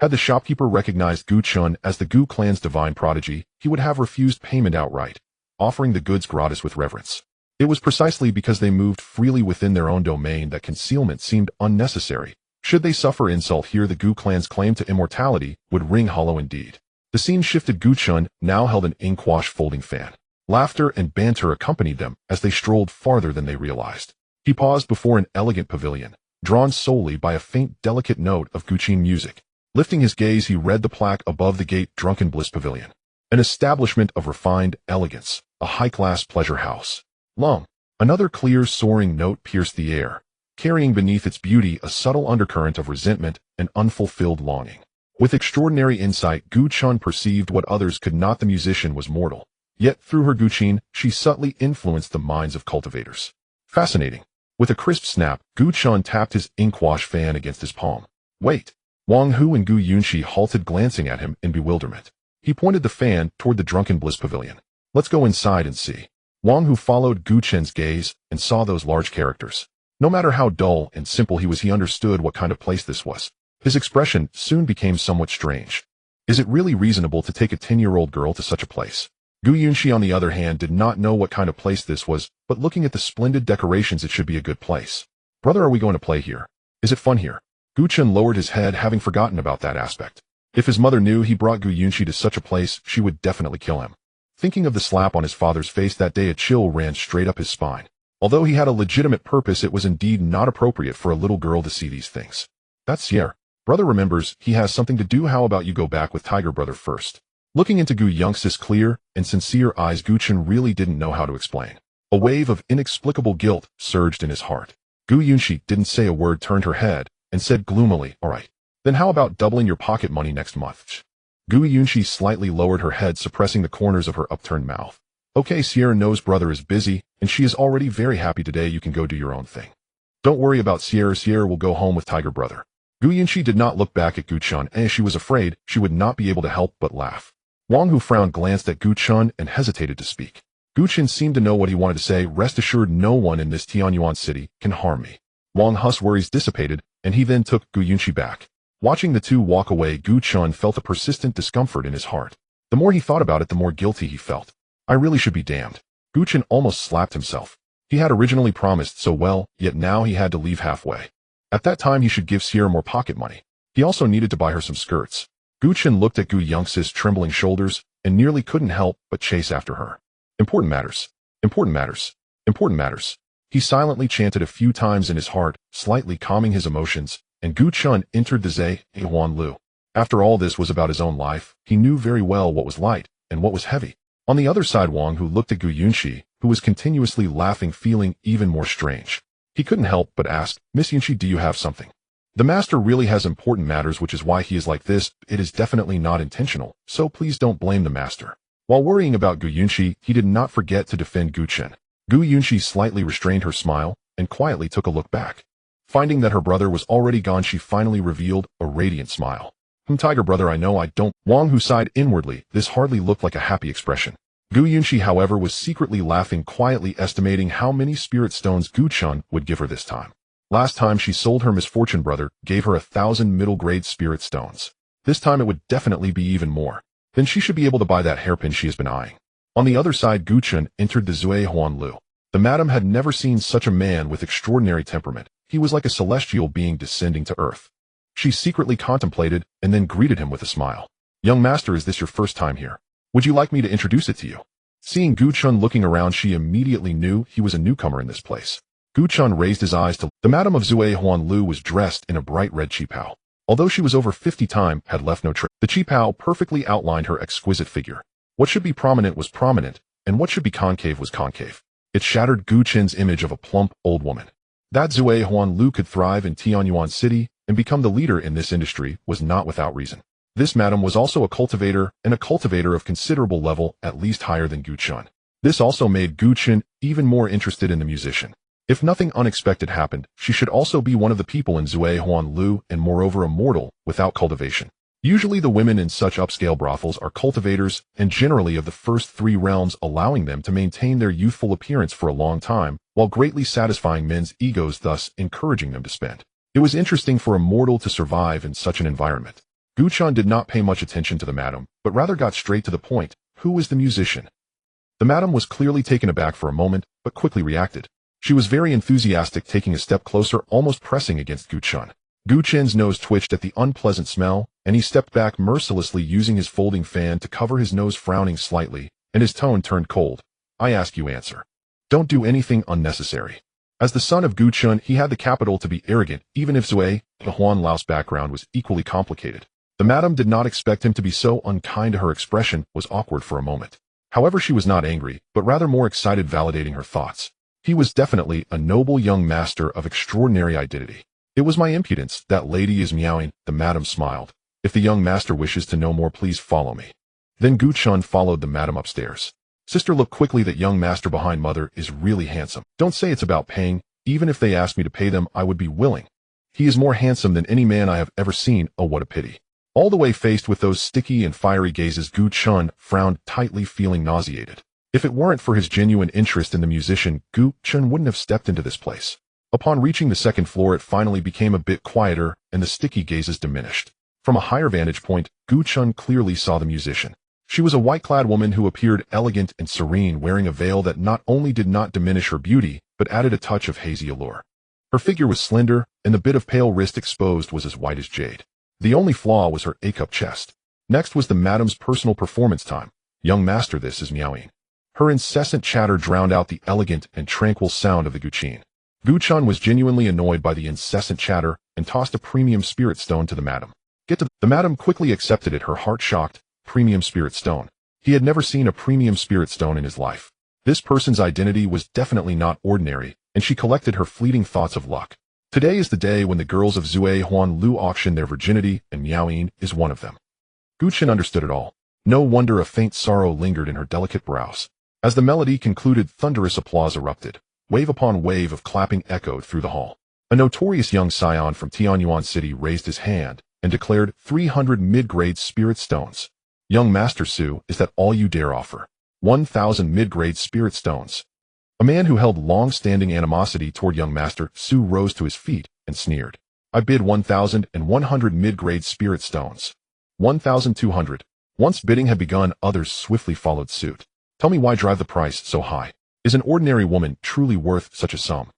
Had the shopkeeper recognized Gu Chun as the Gu clan's divine prodigy, he would have refused payment outright, offering the goods gratis with reverence. It was precisely because they moved freely within their own domain that concealment seemed unnecessary. Should they suffer insult here, the Gu clan's claim to immortality would ring hollow indeed. The scene shifted. Gu Chun now held an inkwash folding fan. Laughter and banter accompanied them as they strolled farther than they realized. He paused before an elegant pavilion, drawn solely by a faint, delicate note of Guqin music. Lifting his gaze, he read the plaque above the gate: Drunken Bliss Pavilion. An establishment of refined elegance, a high-class pleasure house. Lung. Another clear, soaring note pierced the air, carrying beneath its beauty a subtle undercurrent of resentment and unfulfilled longing. With extraordinary insight, Gu Chun perceived what others could not. The musician was mortal, yet through her Guqin, she subtly influenced the minds of cultivators. Fascinating. With a crisp snap, Gu Chun tapped his inkwash fan against his palm. Wait. Wang Hu and Gu Yunxi halted, glancing at him in bewilderment. He pointed the fan toward the Drunken Bliss Pavilion. Let's go inside and see. Wang Hu followed Gu Chen's gaze and saw those large characters. No matter how dull and simple he was, he understood what kind of place this was. His expression soon became somewhat strange. Is it really reasonable to take a 10-year-old girl to such a place? Gu Yunxi, on the other hand, did not know what kind of place this was, but looking at the splendid decorations, it should be a good place. Brother, are we going to play here? Is it fun here? Gu Chen lowered his head, having forgotten about that aspect. If his mother knew he brought Gu Yunxi to such a place, she would definitely kill him. Thinking of the slap on his father's face that day, a chill ran straight up his spine. Although he had a legitimate purpose, it was indeed not appropriate for a little girl to see these things. That's Sierra. Brother remembers he has something to do. How about you go back with Tiger Brother first? Looking into Gu Yunxi's clear and sincere eyes, Gu Chen really didn't know how to explain. A wave of inexplicable guilt surged in his heart. Gu Yunxi didn't say a word, turned her head, and said gloomily, all right. Then how about doubling your pocket money next month? Gu Yunxi slightly lowered her head, suppressing the corners of her upturned mouth. Okay, Sierra knows brother is busy, and she is already very happy today. You can go do your own thing. Don't worry about Sierra. Sierra will go home with Tiger Brother. Gu Yunxi did not look back at Gu Chun, as she was afraid she would not be able to help but laugh. Wang Hu frowned, glanced at Gu Chun, and hesitated to speak. Gu Chen seemed to know what he wanted to say. Rest assured, no one in this Tianyuan city can harm me. Wang Hu's worries dissipated, and he then took Gu Yunxi back. Watching the two walk away, Gu Chun felt a persistent discomfort in his heart. The more he thought about it, the more guilty he felt. I really should be damned. Gu Chen almost slapped himself. He had originally promised so well, yet now he had to leave halfway. At that time, he should give Sierra more pocket money. He also needed to buy her some skirts. Gu Chen looked at Gu Yunxi's trembling shoulders and nearly couldn't help but chase after her. Important matters. Important matters. Important matters. He silently chanted a few times in his heart, slightly calming his emotions, and Gu Chun entered the Zhe Huan Lu. After all this was about his own life, he knew very well what was light and what was heavy. On the other side, Wang Hu looked at Gu Yunxi, who was continuously laughing, feeling even more strange. He couldn't help but ask, Miss Yunxi, do you have something? The master really has important matters, which is why he is like this. It is definitely not intentional, so please don't blame the master. While worrying about Gu Yunxi, he did not forget to defend Gu Chen. Gu Yunxi slightly restrained her smile and quietly took a look back. Finding that her brother was already gone, she finally revealed a radiant smile. Tiger Brother, I know I don't. Wang Hu sighed inwardly. This hardly looked like a happy expression. Gu Yunxi, however, was secretly laughing, quietly estimating how many spirit stones Gu Chun would give her this time. Last time she sold her misfortune brother, gave her 1,000 middle-grade spirit stones. This time it would definitely be even more. Then she should be able to buy that hairpin she has been eyeing. On the other side, Gu Chen entered the Zhe Huan Lu. The madam had never seen such a man with extraordinary temperament. He was like a celestial being descending to earth. She secretly contemplated and then greeted him with a smile. Young master, is this your first time here? Would you like me to introduce it to you? Seeing Gu Chun looking around, she immediately knew he was a newcomer in this place. Gu Chun raised his eyes to the madam of Zhe Huan Lu was dressed in a bright red qipao. Although she was over 50, time had left no trace. The qipao perfectly outlined her exquisite figure. What should be prominent was prominent, and what should be concave was concave. It shattered Gu Chen's image of a plump, old woman. That Zhe Huan Lu could thrive in Tianyuan City and become the leader in this industry was not without reason. This madam was also a cultivator, and a cultivator of considerable level, at least higher than Gu Chun. This also made Gu Chen even more interested in the musician. If nothing unexpected happened, she should also be one of the people in Zhe Huan Lu, and moreover immortal, without cultivation. Usually the women in such upscale brothels are cultivators, and generally of the first 3 realms, allowing them to maintain their youthful appearance for a long time, while greatly satisfying men's egos, thus encouraging them to spend. It was interesting for a mortal to survive in such an environment. Gu Gu Chen did not pay much attention to the madam, but rather got straight to the point. Who is the musician? The madam was clearly taken aback for a moment, but quickly reacted. She was very enthusiastic, taking a step closer, almost pressing against Gu Chen. Gu Chen's nose twitched at the unpleasant smell, and he stepped back mercilessly, using his folding fan to cover his nose, frowning slightly, and his tone turned cold. I ask you, answer. Don't do anything unnecessary. As the son of Gu Chen, he had the capital to be arrogant, even if Zui, the Huan Lao's background was equally complicated. The madam did not expect him to be so unkind. Her expression was awkward for a moment. However, she was not angry, but rather more excited, validating her thoughts. He was definitely a noble young master of extraordinary identity. It was my impudence. That lady is meowing, the madam smiled. If the young master wishes to know more, please follow me. Then Gu Chen followed the madam upstairs. Sister, look quickly. That young master behind mother is really handsome. Don't say it's about paying. Even if they asked me to pay them, I would be willing. He is more handsome than any man I have ever seen. Oh, what a pity. All the way faced with those sticky and fiery gazes, Gu Chen frowned tightly, feeling nauseated. If it weren't for his genuine interest in the musician, Gu Chen wouldn't have stepped into this place. Upon reaching the second floor, it finally became a bit quieter, and the sticky gazes diminished. From a higher vantage point, Gu Chen clearly saw the musician. She was a white-clad woman who appeared elegant and serene, wearing a veil that not only did not diminish her beauty, but added a touch of hazy allure. Her figure was slender, and the bit of pale wrist exposed was as white as jade. The only flaw was her A-cup chest. Next was the madam's personal performance time. Young master, this is meowing. Her incessant chatter drowned out the elegant and tranquil sound of the Guqin. Gu Chen was genuinely annoyed by the incessant chatter and tossed a premium spirit stone to the madam. The madam quickly accepted it, her heart shocked. Premium spirit stone. He had never seen a premium spirit stone in his life. This person's identity was definitely not ordinary, and she collected her fleeting thoughts of luck. Today is the day when the girls of Zui Huan Lu auction their virginity, and Miaoyin is one of them. Gu Chen understood it all. No wonder a faint sorrow lingered in her delicate brows. As the melody concluded, thunderous applause erupted. Wave upon wave of clapping echoed through the hall. A notorious young scion from Tianyuan City raised his hand and declared 300 mid-grade spirit stones. Young Master Su, is that all you dare offer? 1,000 mid-grade spirit stones. A man who held long-standing animosity toward young Master Su rose to his feet and sneered. I bid 1,100 mid-grade spirit stones. 1,200. Once bidding had begun, others swiftly followed suit. Tell me, why drive the price so high? Is an ordinary woman truly worth such a sum?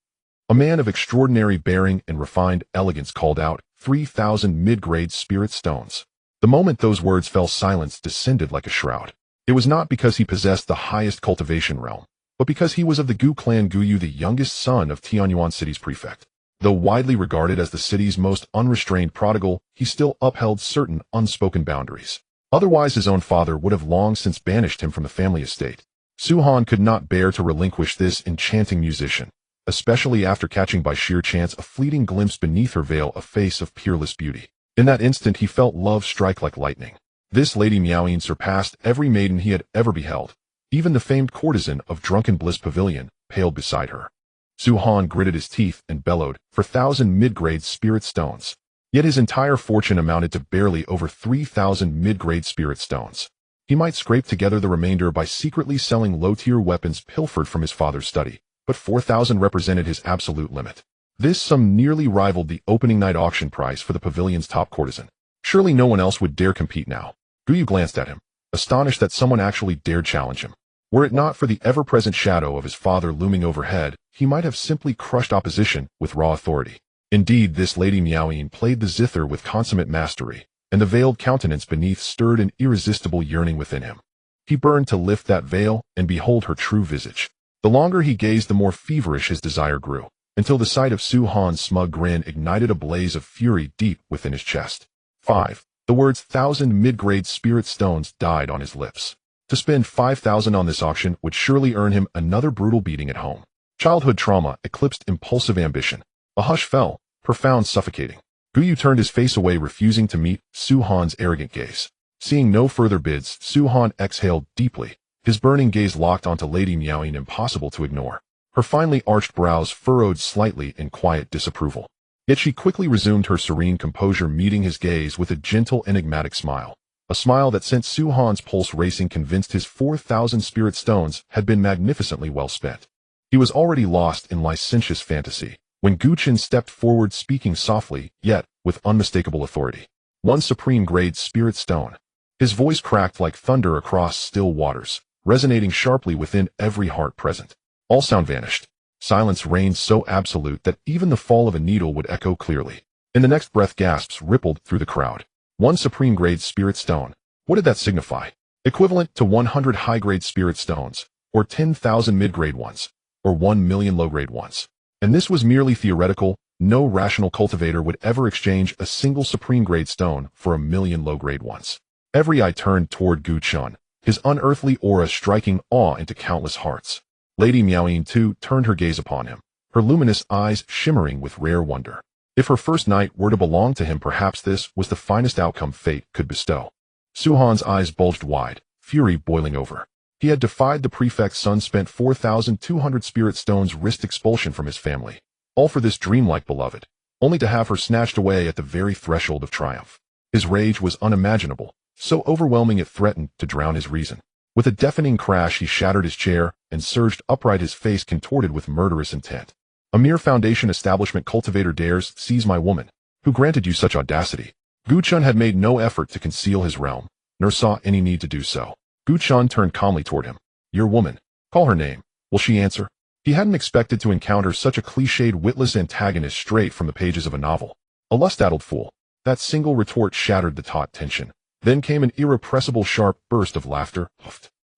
A man of extraordinary bearing and refined elegance called out, 3,000 mid-grade spirit stones. The moment those words fell, silence descended like a shroud. It was not because he possessed the highest cultivation realm, but because he was of the Gu clan Guyu, the youngest son of Tianyuan City's prefect. Though widely regarded as the city's most unrestrained prodigal, he still upheld certain unspoken boundaries. Otherwise, his own father would have long since banished him from the family estate. Su Han could not bear to relinquish this enchanting musician, especially after catching by sheer chance a fleeting glimpse beneath her veil, a face of peerless beauty. In that instant, he felt love strike like lightning. This Lady Miaoyin surpassed every maiden he had ever beheld. Even the famed courtesan of Drunken Bliss Pavilion paled beside her. Su Han gritted his teeth and bellowed for 1,000 mid-grade spirit stones. Yet his entire fortune amounted to barely over 3,000 mid-grade spirit stones. He might scrape together the remainder by secretly selling low-tier weapons pilfered from his father's study, but 4,000 represented his absolute limit. This sum nearly rivaled the opening night auction price for the pavilion's top courtesan. Surely no one else would dare compete now. Guyu glanced at him, astonished that someone actually dared challenge him. Were it not for the ever-present shadow of his father looming overhead, he might have simply crushed opposition with raw authority. Indeed, this Lady Miaoyin played the zither with consummate mastery, and the veiled countenance beneath stirred an irresistible yearning within him. He burned to lift that veil and behold her true visage. The longer he gazed, the more feverish his desire grew, until the sight of Su Han's smug grin ignited a blaze of fury deep within his chest. 5. The words 1,000 mid-grade spirit stones died on his lips. To spend 5,000 on this auction would surely earn him another brutal beating at home. Childhood trauma eclipsed impulsive ambition. A hush fell, profound, suffocating. Guyu turned his face away, refusing to meet Su Han's arrogant gaze. Seeing no further bids, Su Han exhaled deeply, his burning gaze locked onto Lady Miaoyin, impossible to ignore. Her finely arched brows furrowed slightly in quiet disapproval. Yet she quickly resumed her serene composure, meeting his gaze with a gentle, enigmatic smile. A smile that sent Su Han's pulse racing, convinced his 4,000 spirit stones had been magnificently well spent. He was already lost in licentious fantasy when Gu Chen stepped forward, speaking softly, yet with unmistakable authority. one supreme-grade spirit stone. His voice cracked like thunder across still waters, resonating sharply within every heart present. All sound vanished. Silence reigned so absolute that even the fall of a needle would echo clearly. In the next breath, gasps rippled through the crowd. One supreme-grade spirit stone. What did that signify? Equivalent to 100 high-grade spirit stones, or 10,000 mid-grade ones, or 1 million low-grade ones. And this was merely theoretical. No rational cultivator would ever exchange a single supreme-grade stone for 1 million low-grade ones. Every eye turned toward Gu Chen, his unearthly aura striking awe into countless hearts. Lady Miaoyin too turned her gaze upon him, her luminous eyes shimmering with rare wonder. If her first night were to belong to him, perhaps this was the finest outcome fate could bestow. Su-Han's eyes bulged wide, fury boiling over. He had defied the prefect's son, spent 4,200 spirit stones, risked expulsion from his family, all for this dreamlike beloved, only to have her snatched away at the very threshold of triumph. His rage was unimaginable, so overwhelming it threatened to drown his reason. With a deafening crash, he shattered his chair and surged upright, his face contorted with murderous intent. A mere foundation establishment cultivator dares seize my woman. Who granted you such audacity? Gu Chen had made no effort to conceal his realm, nor saw any need to do so. Gu Chen turned calmly toward him. Your woman. Call her name. Will she answer? He hadn't expected to encounter such a cliched, witless antagonist straight from the pages of a novel. A lust-addled fool. That single retort shattered the taut tension. Then came an irrepressible sharp burst of laughter.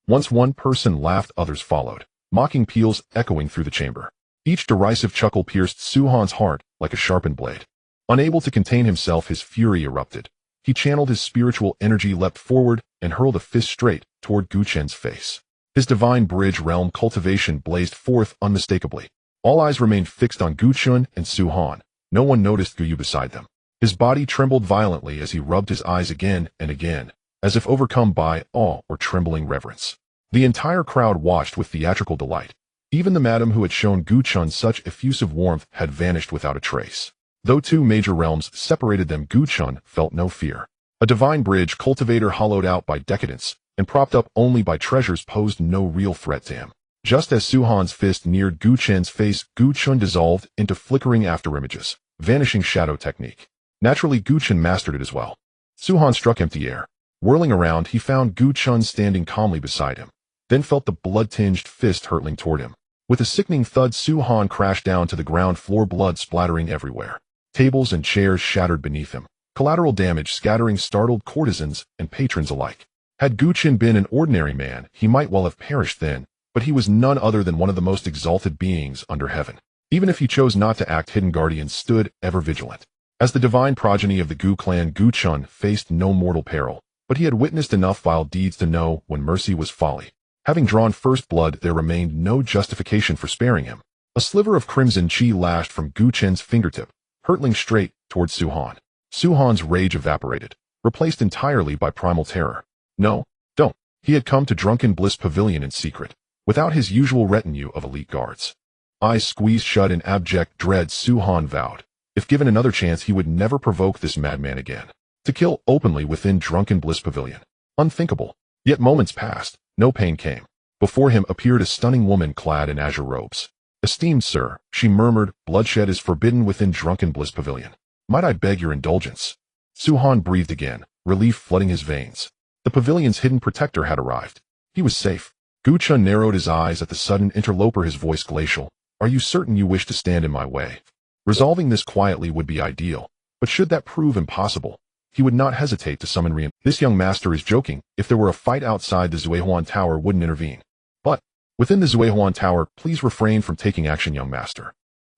Once one person laughed, others followed, mocking peals echoing through the chamber. Each derisive chuckle pierced Su-Han's heart like a sharpened blade. Unable to contain himself, his fury erupted. He channeled his spiritual energy, leapt forward, and hurled a fist straight toward Gu Chen's face. His divine bridge realm cultivation blazed forth unmistakably. All eyes remained fixed on Gu Chen and Su-Han. No one noticed Gu Yu beside them. His body trembled violently as he rubbed his eyes again and again, as if overcome by awe or trembling reverence. The entire crowd watched with theatrical delight. Even the madam who had shown Gu Chen such effusive warmth had vanished without a trace. Though two major realms separated them, Gu Chen felt no fear. A divine bridge cultivator hollowed out by decadence and propped up only by treasures posed no real threat to him. Just as Su-Han's fist neared Gu Chen's face, Gu Chen dissolved into flickering afterimages, vanishing shadow technique. Naturally, Gu Chen mastered it as well. Su-Han struck empty air. Whirling around, he found Gu Chen standing calmly beside him, then felt the blood-tinged fist hurtling toward him. With a sickening thud, Su-Han crashed down to the ground floor, blood splattering everywhere. Tables and chairs shattered beneath him, collateral damage scattering startled courtesans and patrons alike. Had Gu Chen been an ordinary man, he might well have perished then, but he was none other than one of the most exalted beings under heaven. Even if he chose not to act, hidden guardians stood ever vigilant. As the divine progeny of the Gu clan, Gu Chen faced no mortal peril, but he had witnessed enough vile deeds to know when mercy was folly. Having drawn first blood, there remained no justification for sparing him. A sliver of crimson chi lashed from Gu Chen's fingertip, hurtling straight towards Su-Han. Su-Han's rage evaporated, replaced entirely by primal terror. No, don't. He had come to Drunken Bliss Pavilion in secret, without his usual retinue of elite guards. Eyes squeezed shut in abject dread, Su-Han vowed, if given another chance, he would never provoke this madman again. To kill openly within Drunken Bliss Pavilion. Unthinkable. Yet moments passed, no pain came. Before him appeared a stunning woman clad in azure robes. Esteemed sir, she murmured, bloodshed is forbidden within Drunken Bliss Pavilion. Might I beg your indulgence? Su-Han breathed again, relief flooding his veins. The pavilion's hidden protector had arrived. He was safe. Gu Chen narrowed his eyes at the sudden interloper, his voice glacial. Are you certain you wish to stand in my way? Resolving this quietly would be ideal, but should that prove impossible, he would not hesitate to summon reinforcements. This young master is joking. If there were a fight outside, the Zuehuan Tower wouldn't intervene. But within the Zuehuan Tower, please refrain from taking action, young master.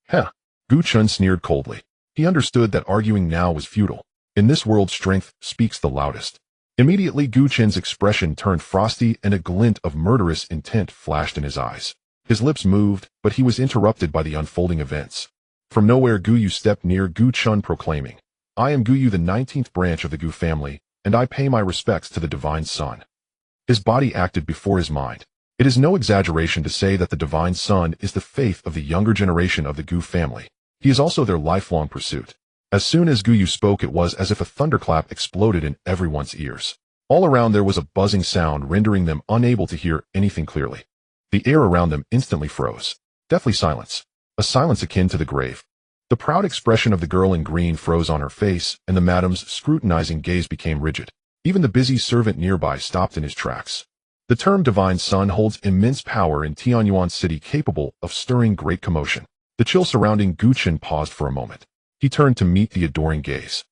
Heh. Gu Chen sneered coldly. He understood that arguing now was futile. In this world, strength speaks the loudest. Immediately, Gu Chen's expression turned frosty and a glint of murderous intent flashed in his eyes. His lips moved, but he was interrupted by the unfolding events. From nowhere, Gu Yu stepped near Gu Chen, proclaiming, I am Gu Yu, the 19th branch of the Gu family, and I pay my respects to the Divine Son. His body acted before his mind. It is no exaggeration to say that the Divine Son is the faith of the younger generation of the Gu family. He is also their lifelong pursuit. As soon as Gu Yu spoke, it was as if a thunderclap exploded in everyone's ears. All around there was a buzzing sound, rendering them unable to hear anything clearly. The air around them instantly froze. Deathly silence. A silence akin to the grave. The proud expression of the girl in green froze on her face, and the madam's scrutinizing gaze became rigid. Even the busy servant nearby stopped in his tracks. The term divine son holds immense power in Tianyuan City, capable of stirring great commotion. The chill surrounding Gu Chen paused for a moment. He turned to meet the adoring gaze.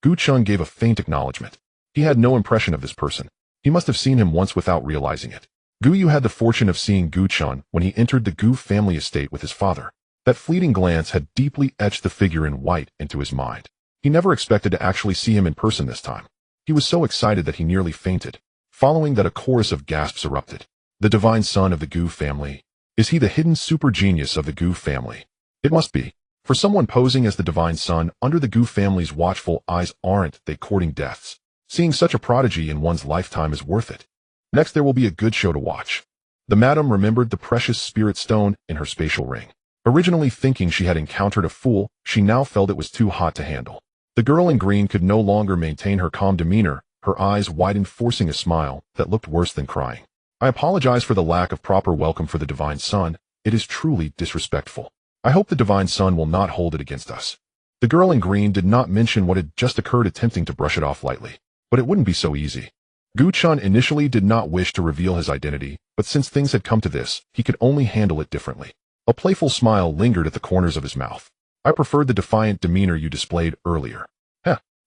Gu Chen gave a faint acknowledgement. He had no impression of this person. He must have seen him once without realizing it. Gu Yu had the fortune of seeing Gu Chen when he entered the Gu family estate with his father. That fleeting glance had deeply etched the figure in white into his mind. He never expected to actually see him in person this time. He was so excited that he nearly fainted. Following that, a chorus of gasps erupted. The divine son of the Gu family. Is he the hidden super genius of the Gu family? It must be. For someone posing as the divine son under the Gu family's watchful eyes, aren't they courting deaths? Seeing such a prodigy in one's lifetime is worth it. Next, there will be a good show to watch. The madam remembered the precious spirit stone in her spatial ring. Originally thinking she had encountered a fool, she now felt it was too hot to handle. The girl in green could no longer maintain her calm demeanor, her eyes widened, forcing a smile that looked worse than crying. I apologize for the lack of proper welcome for the divine son. It is truly disrespectful. I hope the divine son will not hold it against us. The girl in green did not mention what had just occurred, attempting to brush it off lightly. But it wouldn't be so easy. Gu Chen initially did not wish to reveal his identity, but since things had come to this, he could only handle it differently. A playful smile lingered at the corners of his mouth. I preferred the defiant demeanor you displayed earlier.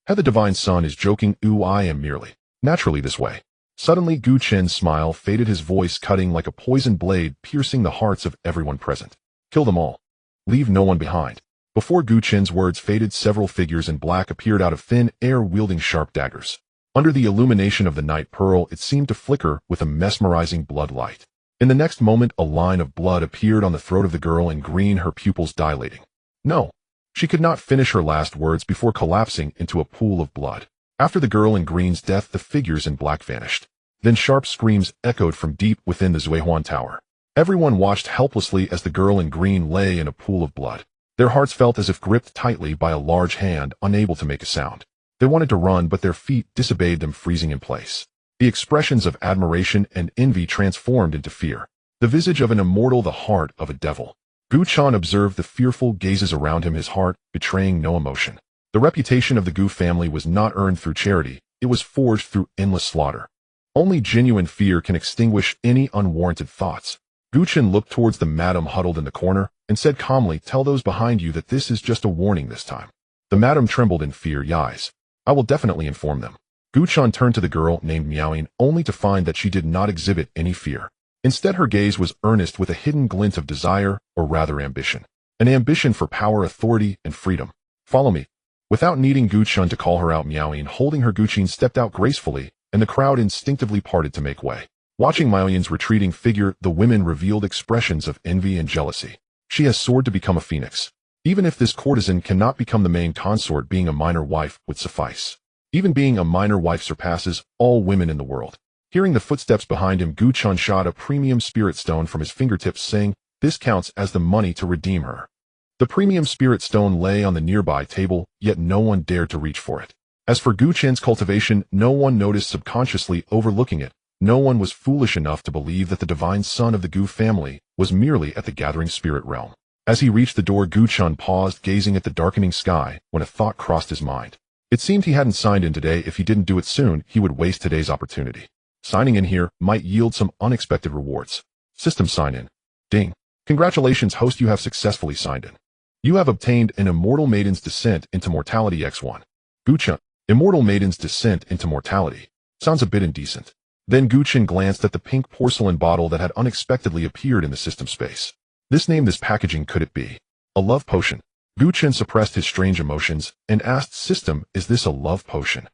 The divine son is joking. I am merely naturally this way. Suddenly Gu Chen's smile faded, his voice cutting like a poisoned blade, piercing the hearts of everyone present. Kill them all. Leave no one behind. Before Gu Chen's words faded, several figures in black appeared out of thin air, wielding sharp daggers. Under the illumination of the night pearl, it seemed to flicker with a mesmerizing blood light. In the next moment, a line of blood appeared on the throat of the girl in green, her pupils dilating. No. She could not finish her last words before collapsing into a pool of blood. After the girl in green's death, the figures in black vanished. Then sharp screams echoed from deep within the Zuihuan Tower. Everyone watched helplessly as the girl in green lay in a pool of blood. Their hearts felt as if gripped tightly by a large hand, unable to make a sound. They wanted to run, but their feet disobeyed them, freezing in place. The expressions of admiration and envy transformed into fear. The visage of an immortal, the heart of a devil. Gu Chen observed the fearful gazes around him, his heart betraying no emotion. The reputation of the Gu family was not earned through charity, it was forged through endless slaughter. Only genuine fear can extinguish any unwarranted thoughts. Gu Chen looked towards the madam huddled in the corner, and said calmly, "Tell those behind you that this is just a warning this time." The madam trembled in fear. "Yes. I will definitely inform them." Gu Chen turned to the girl named Miaoying, only to find that she did not exhibit any fear. Instead, her gaze was earnest with a hidden glint of desire, or rather ambition. An ambition for power, authority, and freedom. "Follow me." Without needing Gu Chen to call her out, Miaoying, holding her Guqin, stepped out gracefully, and the crowd instinctively parted to make way. Watching Miaoying's retreating figure, the women revealed expressions of envy and jealousy. She has soared to become a phoenix. Even if this courtesan cannot become the main consort, being a minor wife would suffice. Even being a minor wife surpasses all women in the world. Hearing the footsteps behind him, Gu Chen shot a premium spirit stone from his fingertips, saying, "This counts as the money to redeem her." The premium spirit stone lay on the nearby table, yet no one dared to reach for it. As for Gu Chen's cultivation, no one noticed, subconsciously overlooking it. No one was foolish enough to believe that the divine son of the Gu family was merely at the gathering spirit realm. As he reached the door, Gu Chen paused, gazing at the darkening sky, when a thought crossed his mind. It seemed he hadn't signed in today. If he didn't do it soon, he would waste today's opportunity. Signing in here might yield some unexpected rewards. System sign in. Ding. Congratulations, host, you have successfully signed in. You have obtained an Immortal Maiden's Descent into Mortality X1. Gu Chen. Immortal Maiden's Descent into Mortality. Sounds a bit indecent. Then Gu Chen glanced at the pink porcelain bottle that had unexpectedly appeared in the system space. This name, this packaging, could it be a love potion? Gu Chen suppressed his strange emotions and asked, "System, is this a love potion?"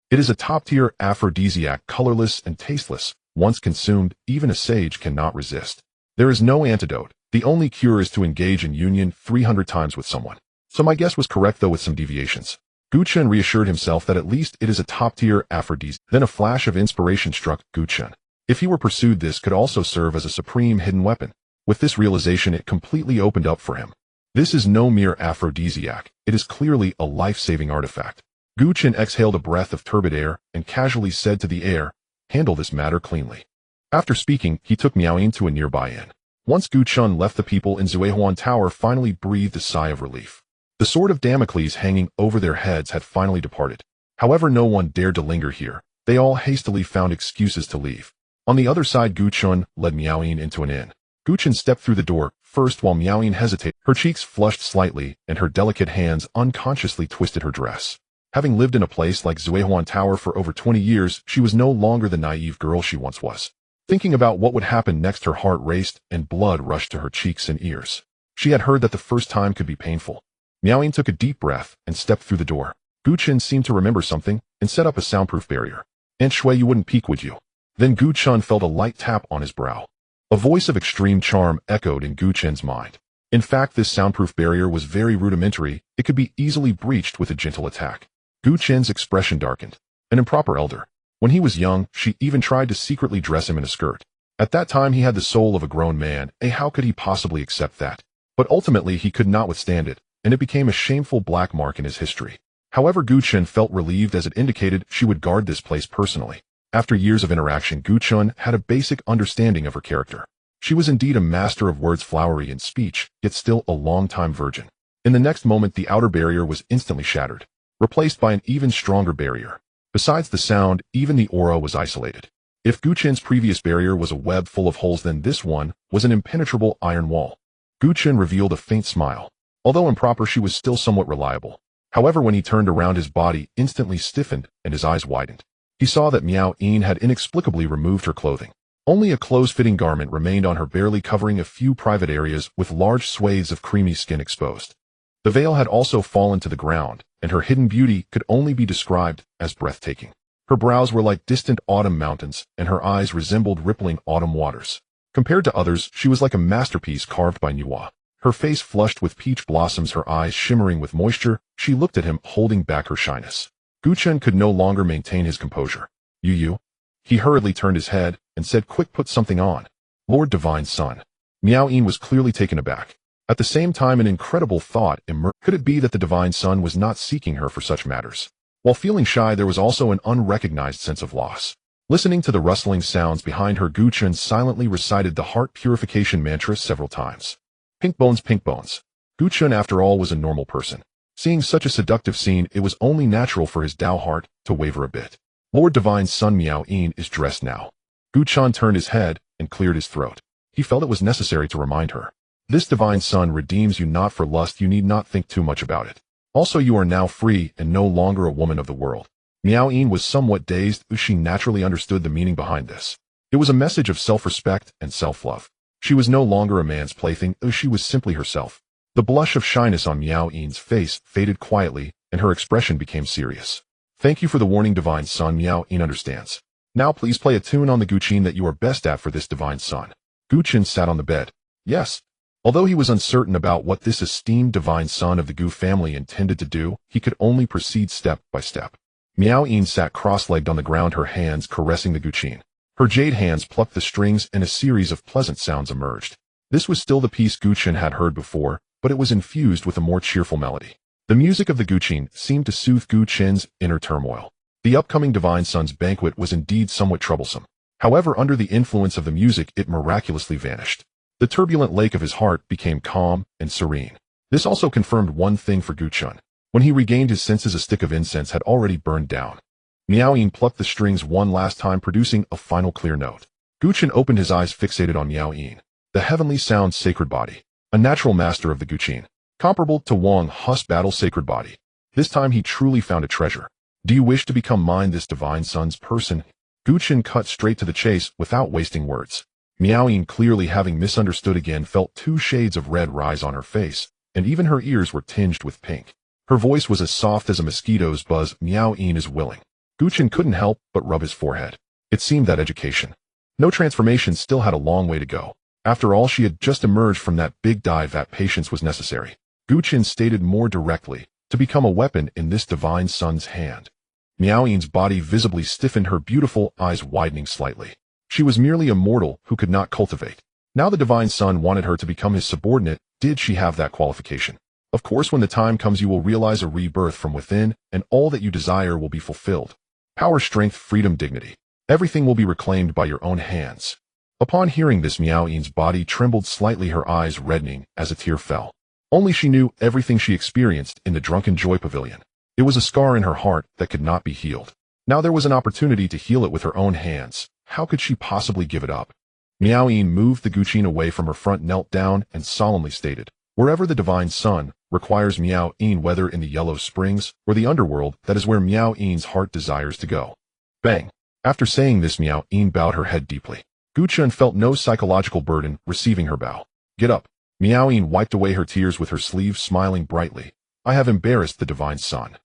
"It is a top-tier aphrodisiac, colorless and tasteless. Once consumed, even a sage cannot resist. There is no antidote. The only cure is to engage in union 300 times with someone." So my guess was correct, though with some deviations. Gu Chen reassured himself that at least it is a top-tier aphrodisiac. Then a flash of inspiration struck Gu Chen. If he were pursued, this could also serve as a supreme hidden weapon. With this realization, it completely opened up for him. This is no mere aphrodisiac. It is clearly a life-saving artifact. Gu Chen exhaled a breath of turbid air and casually said to the air, "Handle this matter cleanly." After speaking, he took Miaoying to a nearby inn. Once Gu Chen left, the people in Zuihuan Tower finally breathed a sigh of relief. The sword of Damocles hanging over their heads had finally departed. However, no one dared to linger here. They all hastily found excuses to leave. On the other side, Gu Chun led Miao Yin into an inn. Gu Chun stepped through the door first while Miao Yin hesitated. Her cheeks flushed slightly, and her delicate hands unconsciously twisted her dress. Having lived in a place like Zuihuan Tower for over 20 years, she was no longer the naive girl she once was. Thinking about what would happen next, her heart raced and blood rushed to her cheeks and ears. She had heard that the first time could be painful. Miao Yin took a deep breath and stepped through the door. Gu Chun seemed to remember something and set up a soundproof barrier. "Aunt Shui, you wouldn't peek, would you?" Then Gu Chun felt a light tap on his brow. A voice of extreme charm echoed in Gu Chun's mind. In fact, this soundproof barrier was very rudimentary. It could be easily breached with a gentle attack. Gu Chun's expression darkened. An improper elder. When he was young, she even tried to secretly dress him in a skirt. At that time, he had the soul of a grown man. How could he possibly accept that? But ultimately, he could not withstand it, and it became a shameful black mark in his history. However, Gu Chun felt relieved as it indicated she would guard this place personally. After years of interaction, Gu Chun had a basic understanding of her character. She was indeed a master of words, flowery in speech, yet still a long-time virgin. In the next moment, the outer barrier was instantly shattered, replaced by an even stronger barrier. Besides the sound, even the aura was isolated. If Gu Chun's previous barrier was a web full of holes, then this one was an impenetrable iron wall. Gu Chun revealed a faint smile. Although improper, she was still somewhat reliable. However, when he turned around, his body instantly stiffened and his eyes widened. He saw that Miao Yin had inexplicably removed her clothing. Only a close-fitting garment remained on her, barely covering a few private areas with large swathes of creamy skin exposed. The veil had also fallen to the ground, and her hidden beauty could only be described as breathtaking. Her brows were like distant autumn mountains, and her eyes resembled rippling autumn waters. Compared to others, she was like a masterpiece carved by Nuwa. Her face flushed with peach blossoms, her eyes shimmering with moisture. She looked at him, holding back her shyness. Gu Chun could no longer maintain his composure. You. He hurriedly turned his head and said, "Quick, put something on." "Lord Divine Son." Miao Yin was clearly taken aback. At the same time, an incredible thought emerged. Could it be that the Divine Son was not seeking her for such matters? While feeling shy, there was also an unrecognized sense of loss. Listening to the rustling sounds behind her, Gu Chun silently recited the heart purification mantra several times. Pink bones, pink bones. Gu Chun, after all, was a normal person. Seeing such a seductive scene, it was only natural for his Tao heart to waver a bit. Lord Divine Son Miao Yin is dressed now. Gu Chun turned his head and cleared his throat. He felt it was necessary to remind her. This Divine Son redeems you not for lust. You need not think too much about it. Also, you are now free and no longer a woman of the world. Miao Yin was somewhat dazed, but she naturally understood the meaning behind this. It was a message of self-respect and self-love. She was no longer a man's plaything, she was simply herself. The blush of shyness on Miao Yin's face faded quietly, and her expression became serious. "Thank you for the warning, Divine Son." Miao Yin understands. "Now please play a tune on the guqin that you are best at for this Divine Son." Gu Chun sat on the bed. Yes. Although he was uncertain about what this esteemed Divine Son of the Gu family intended to do, he could only proceed step by step. Miao Yin sat cross-legged on the ground, her hands caressing the guqin. Her jade hands plucked the strings and a series of pleasant sounds emerged. This was still the piece Gu Chun had heard before, but it was infused with a more cheerful melody. The music of the guqin seemed to soothe Gu Chun's inner turmoil. The upcoming Divine Son's banquet was indeed somewhat troublesome. However, under the influence of the music, it miraculously vanished. The turbulent lake of his heart became calm and serene. This also confirmed one thing for Gu Chun. When he regained his senses, a stick of incense had already burned down. Miao Yin plucked the strings one last time, producing a final clear note. Gu Chun opened his eyes, fixated on Miao Yin. The heavenly sound sacred body. A natural master of the guqin. Comparable to Wang Hu's battle sacred body. This time he truly found a treasure. "Do you wish to become mine, this Divine Son's person?" Gu Chun cut straight to the chase without wasting words. Miao Yin, clearly having misunderstood again, felt two shades of red rise on her face, and even her ears were tinged with pink. Her voice was as soft as a mosquito's buzz. "Miao Yin is willing." Gu Chun couldn't help but rub his forehead. It seemed that education, no transformation, still had a long way to go. After all, she had just emerged from that big dive. That patience was necessary. Gu Chun stated more directly, to become a weapon in this Divine Son's hand. Miao Yin's body visibly stiffened, her beautiful eyes widening slightly. She was merely a mortal who could not cultivate. Now the Divine Son wanted her to become his subordinate. Did she have that qualification? Of course, when the time comes, you will realize a rebirth from within, and all that you desire will be fulfilled. Power, strength, freedom, dignity. Everything will be reclaimed by your own hands. Upon hearing this, Miao Yin's body trembled slightly, her eyes reddening as a tear fell. Only she knew everything she experienced in the drunken joy pavilion. It was a scar in her heart that could not be healed. Now there was an opportunity to heal it with her own hands. How could she possibly give it up? Miao Yin moved the Guqin away from her front, knelt down, and solemnly stated, "Wherever the divine sun requires Miao Yin, whether in the Yellow Springs or the underworld, that is where Miao Yin's heart desires to go." Bang! After saying this, Miao Yin bowed her head deeply. Chen felt no psychological burden receiving her bow. "Get up." Miao Yin wiped away her tears with her sleeve, smiling brightly. "I have embarrassed the divine sun."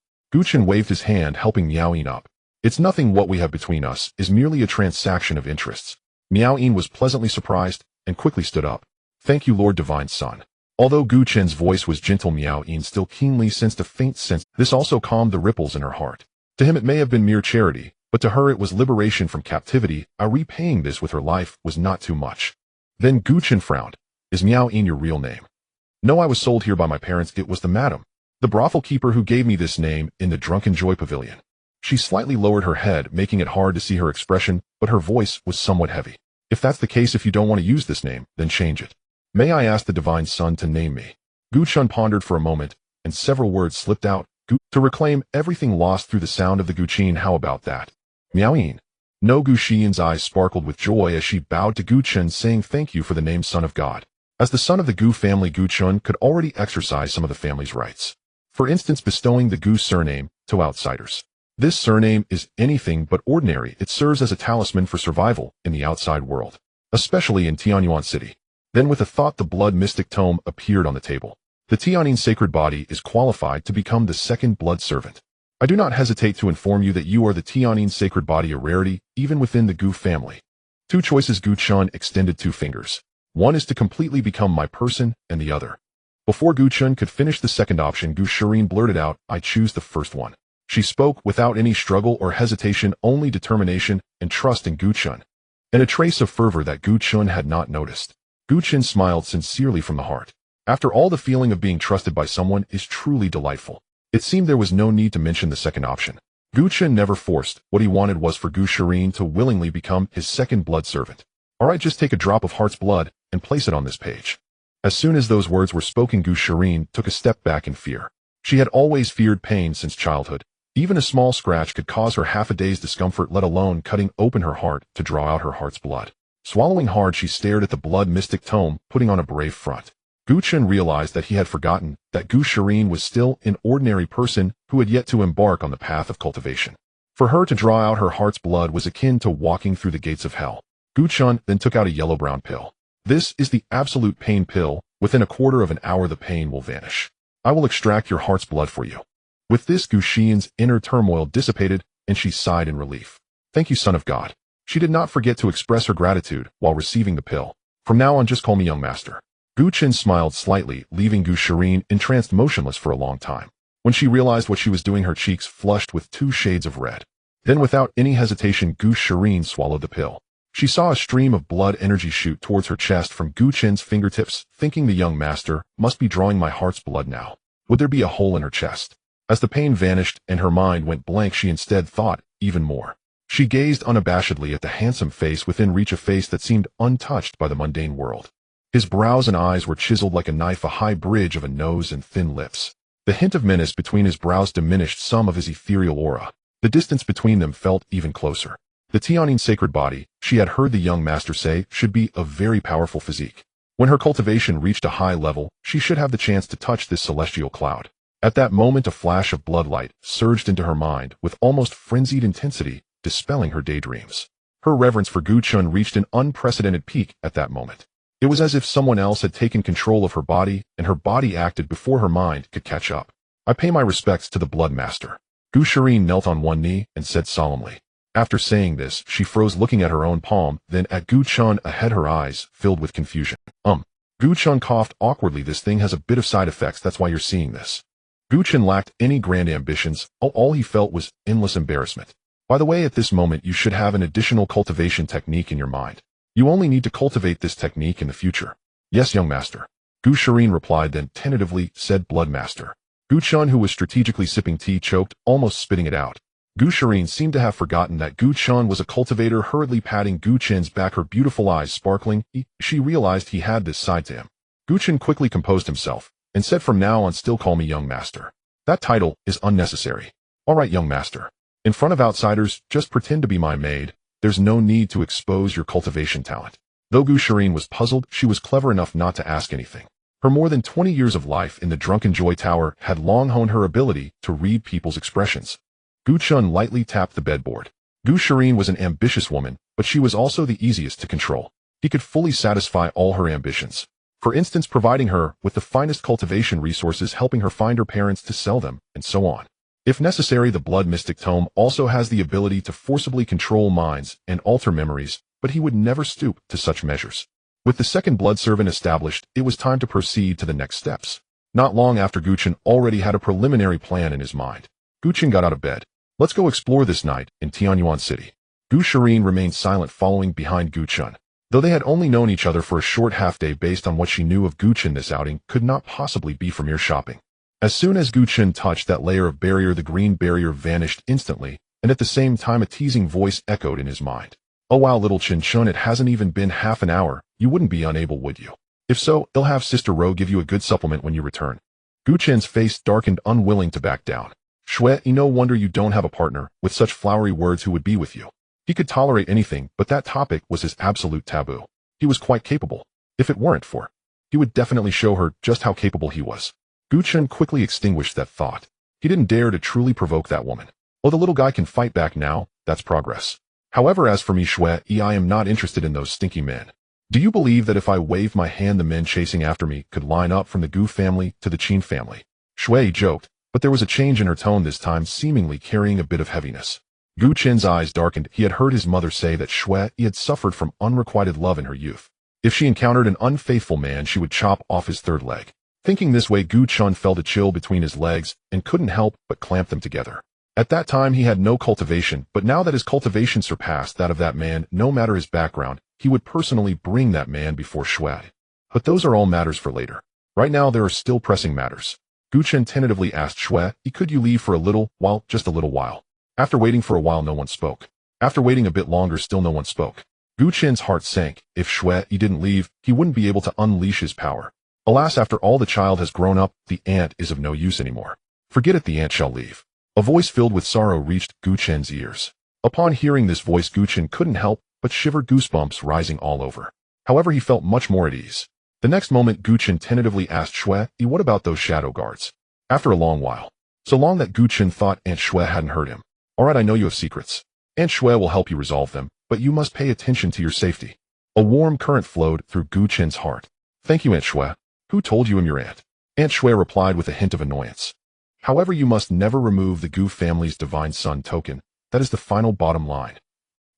Chen waved his hand, helping Miao Yin up. "It's nothing. What we have between us is merely a transaction of interests." Miao Yin was pleasantly surprised and quickly stood up. "Thank you, Lord Divine Sun." Although Chen's voice was gentle, Miao Yin still keenly sensed a faint sense. This also calmed the ripples in her heart. To him it may have been mere charity, but to her it was liberation from captivity. Repaying this with her life was not too much. Then Chen frowned. "Is Miao Yin your real name?" "No, I was sold here by my parents. It was the madam, the brothel keeper, who gave me this name in the drunken joy pavilion." She slightly lowered her head, making it hard to see her expression, but her voice was somewhat heavy. "If that's the case, if you don't want to use this name, then change it. May I ask the divine sun to name me?" Chen pondered for a moment, and several words slipped out. To reclaim everything lost through the sound of the Guqin. "How about that?" "Miao Yin." No. Guqian's eyes sparkled with joy as she bowed to Chen, saying, "Thank you for the name Son of God." As the son of the Gu family, Chen could already exercise some of the family's rights. For instance, bestowing the Gu surname to outsiders. This surname is anything but ordinary. It serves as a talisman for survival in the outside world, especially in Tianyuan City. Then with a thought, the blood mystic tome appeared on the table. The Tianyin sacred body is qualified to become the second blood servant. I do not hesitate to inform you that you are the Tianyin sacred body, a rarity even within the Gu family. Two choices. Chen extended two fingers. One is to completely become my person, and the other. Before Chen could finish the second option, Shireen blurted out, "I choose the first one." She spoke without any struggle or hesitation, only determination and trust in Chen, and a trace of fervor that Chen had not noticed. Chen smiled sincerely from the heart. After all, the feeling of being trusted by someone is truly delightful. It seemed there was no need to mention the second option. Chen never forced. What he wanted was for Shireen to willingly become his second blood servant. "Alright, just take a drop of heart's blood and place it on this page." As soon as those words were spoken, Shireen took a step back in fear. She had always feared pain since childhood. Even a small scratch could cause her half a day's discomfort, let alone cutting open her heart to draw out her heart's blood. Swallowing hard, she stared at the blood mystic tome, putting on a brave front. Chen realized that he had forgotten that Shireen was still an ordinary person who had yet to embark on the path of cultivation. For her to draw out her heart's blood was akin to walking through the gates of hell. Chen then took out a yellow-brown pill. "This is the absolute pain pill. Within a quarter of an hour the pain will vanish. I will extract your heart's blood for you." With this, Xian's inner turmoil dissipated, and she sighed in relief. "Thank you, Son of God." She did not forget to express her gratitude while receiving the pill. "From now on, just call me young master." Chen smiled slightly, leaving Shireen entranced motionless for a long time. When she realized what she was doing, her cheeks flushed with 2 shades of red. Then without any hesitation, Shireen swallowed the pill. She saw a stream of blood energy shoot towards her chest from Chen's fingertips, thinking the young master must be drawing my heart's blood now. Would there be a hole in her chest? As the pain vanished and her mind went blank, she instead thought even more. She gazed unabashedly at the handsome face within reach, a face that seemed untouched by the mundane world. His brows and eyes were chiseled like a knife, a high bridge of a nose and thin lips. The hint of menace between his brows diminished some of his ethereal aura. The distance between them felt even closer. The Tianyin sacred body, she had heard the young master say, should be a very powerful physique. When her cultivation reached a high level, she should have the chance to touch this celestial cloud. At that moment, a flash of bloodlight surged into her mind with almost frenzied intensity, dispelling her daydreams. Her reverence for Chen reached an unprecedented peak at that moment. It was as if someone else had taken control of her body, and her body acted before her mind could catch up. "I pay my respects to the Blood Master." Shireen knelt on one knee and said solemnly. After saying this, she froze, looking at her own palm, then at Chen ahead, her eyes filled with confusion. Chen coughed awkwardly. "This thing has a bit of side effects, that's why you're seeing this." Chen lacked any grand ambitions. All he felt was endless embarrassment. "By the way, at this moment you should have an additional cultivation technique in your mind. You only need to cultivate this technique in the future." "Yes, young master." Shireen replied, then tentatively said, "Blood Master." Chen, who was strategically sipping tea, choked, almost spitting it out. Shireen seemed to have forgotten that Chen was a cultivator. Hurriedly patting Chen's back, her beautiful eyes sparkling, she realized he had this side to him. Chen quickly composed himself. and said from now on still call me young master. That title is unnecessary. Alright, young master. In front of outsiders, just pretend to be my maid. There's no need to expose your cultivation talent. Though Gu Shirin was puzzled, she was clever enough not to ask anything. Her more than 20 years of life in the Drunken Joy Tower had long honed her ability to read people's expressions. Gu Chun lightly tapped the bedboard. Gu Shirin was an ambitious woman, but she was also the easiest to control. He could fully satisfy all her ambitions. For instance, providing her with the finest cultivation resources, helping her find her parents to sell them, and so on. If necessary, the Blood Mystic Tome also has the ability to forcibly control minds and alter memories, but he would never stoop to such measures. With the second blood servant established, it was time to proceed to the next steps. Not long after, Gu Chun already had a preliminary plan in his mind. Gu Chun got out of bed. Let's go explore this night in Tianyuan City. Gu Shirin remained silent, following behind Gu Chun. Though they had only known each other for a short half-day, based on what she knew of Gu Chun, this outing could not possibly be for mere shopping. As soon as Gu Chun touched that layer of barrier, the green barrier vanished instantly, and at the same time a teasing voice echoed in his mind. Oh wow, little Chen Chun, it hasn't even been half an hour. You wouldn't be unable, would you? If so, I'll have Sister Ro give you a good supplement when you return. Gu Chen's face darkened, unwilling to back down. Shui, no wonder you don't have a partner with such flowery words who would be with you. He could tolerate anything, but that topic was his absolute taboo. He was quite capable. If it weren't for, he would definitely show her just how capable he was. Gu Chen quickly extinguished that thought. He didn't dare to truly provoke that woman. Oh, the little guy can fight back now, that's progress. However, as for me, Shui, I am not interested in those stinky men. Do you believe that if I waved my hand, the men chasing after me could line up from the Gu family to the Chen family? Shui joked, but there was a change in her tone this time, seemingly carrying a bit of heaviness. Gu Chen's eyes darkened. He had heard his mother say that Shui had suffered from unrequited love in her youth. If she encountered an unfaithful man, she would chop off his third leg. Thinking this way, Gu Chun felt a chill between his legs and couldn't help but clamp them together. At that time, he had no cultivation, but now that his cultivation surpassed that of that man, no matter his background, he would personally bring that man before Shui. But those are all matters for later. Right now, there are still pressing matters. Gu Chen tentatively asked Shui, could you leave for a little while, just a little while? After waiting for a while, no one spoke. After waiting a bit longer, still no one spoke. Gu Chen's heart sank. If Shui didn't leave, he wouldn't be able to unleash his power. Alas, after all, the child has grown up, the ant is of no use anymore. Forget it, the ant shall leave. A voice filled with sorrow reached Gu Chen's ears. Upon hearing this voice, Gu Chen couldn't help but shiver, goosebumps rising all over. However, he felt much more at ease. The next moment, Gu Chen tentatively asked Shui, what about those shadow guards? After a long while. So long that Gu Chen thought Aunt Shui hadn't heard him. Alright, I know you have secrets. Aunt Shui will help you resolve them, but you must pay attention to your safety. A warm current flowed through Gu Chen's heart. Thank you, Aunt Shui. Who told you I'm your aunt? Aunt Shui replied with a hint of annoyance. However, you must never remove the Gu family's Divine Sun token. That is the final bottom line.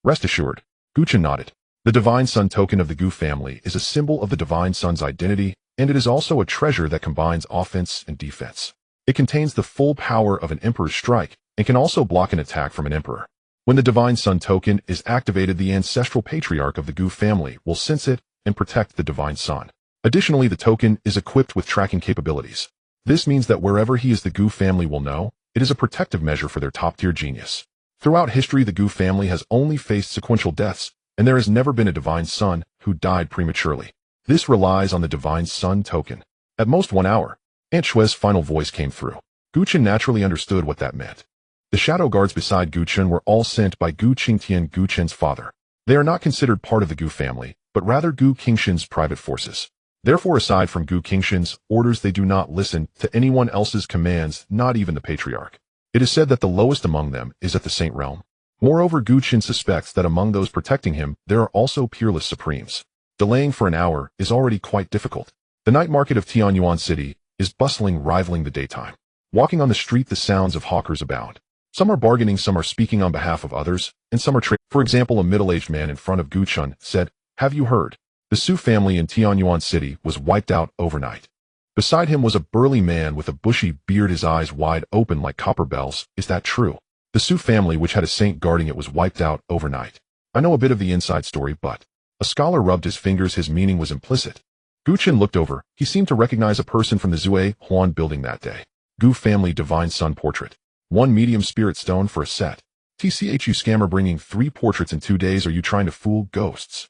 Rest assured. Gu Chen nodded. The Divine Sun token of the Gu family is a symbol of the Divine Sun's identity, and it is also a treasure that combines offense and defense. It contains the full power of an Emperor's strike, and can also block an attack from an Emperor. When the Divine Sun token is activated, the ancestral patriarch of the Gu family will sense it and protect the Divine Sun. Additionally, the token is equipped with tracking capabilities. This means that wherever he is, the Gu family will know. It is a protective measure for their top-tier genius. Throughout history, the Gu family has only faced sequential deaths, and there has never been a Divine Sun who died prematurely. This relies on the Divine Sun token. At most 1 hour, Aunt Shui's final voice came through. Gu Chen naturally understood what that meant. The shadow guards beside Gu Chen were all sent by Gu Qingtian, Gu Chen's father. They are not considered part of the Gu family, but rather Gu Qingshan's private forces. Therefore, aside from Gu Qingshan's orders, they do not listen to anyone else's commands, not even the patriarch. It is said that the lowest among them is at the Saint Realm. Moreover, Gu Chen suspects that among those protecting him, there are also peerless supremes. Delaying for an hour is already quite difficult. The night market of Tianyuan City is bustling, rivaling the daytime. Walking on the street, the sounds of hawkers abound. Some are bargaining, some are speaking on behalf of others, and some are trading. For example, a middle-aged man in front of Gu Chen said, "Have you heard? The Su family in Tianyuan City was wiped out overnight." Beside him was a burly man with a bushy beard, his eyes wide open like copper bells. Is that true? The Su family, which had a saint guarding it, was wiped out overnight. I know a bit of the inside story, but... A scholar rubbed his fingers, his meaning was implicit. Gu Chen looked over. He seemed to recognize a person from the Zue Huan building that day. Gu family Divine Sun portrait. 1 medium spirit stone for a set. TCHU scammer bringing 3 portraits in 2 days. Are you trying to fool ghosts?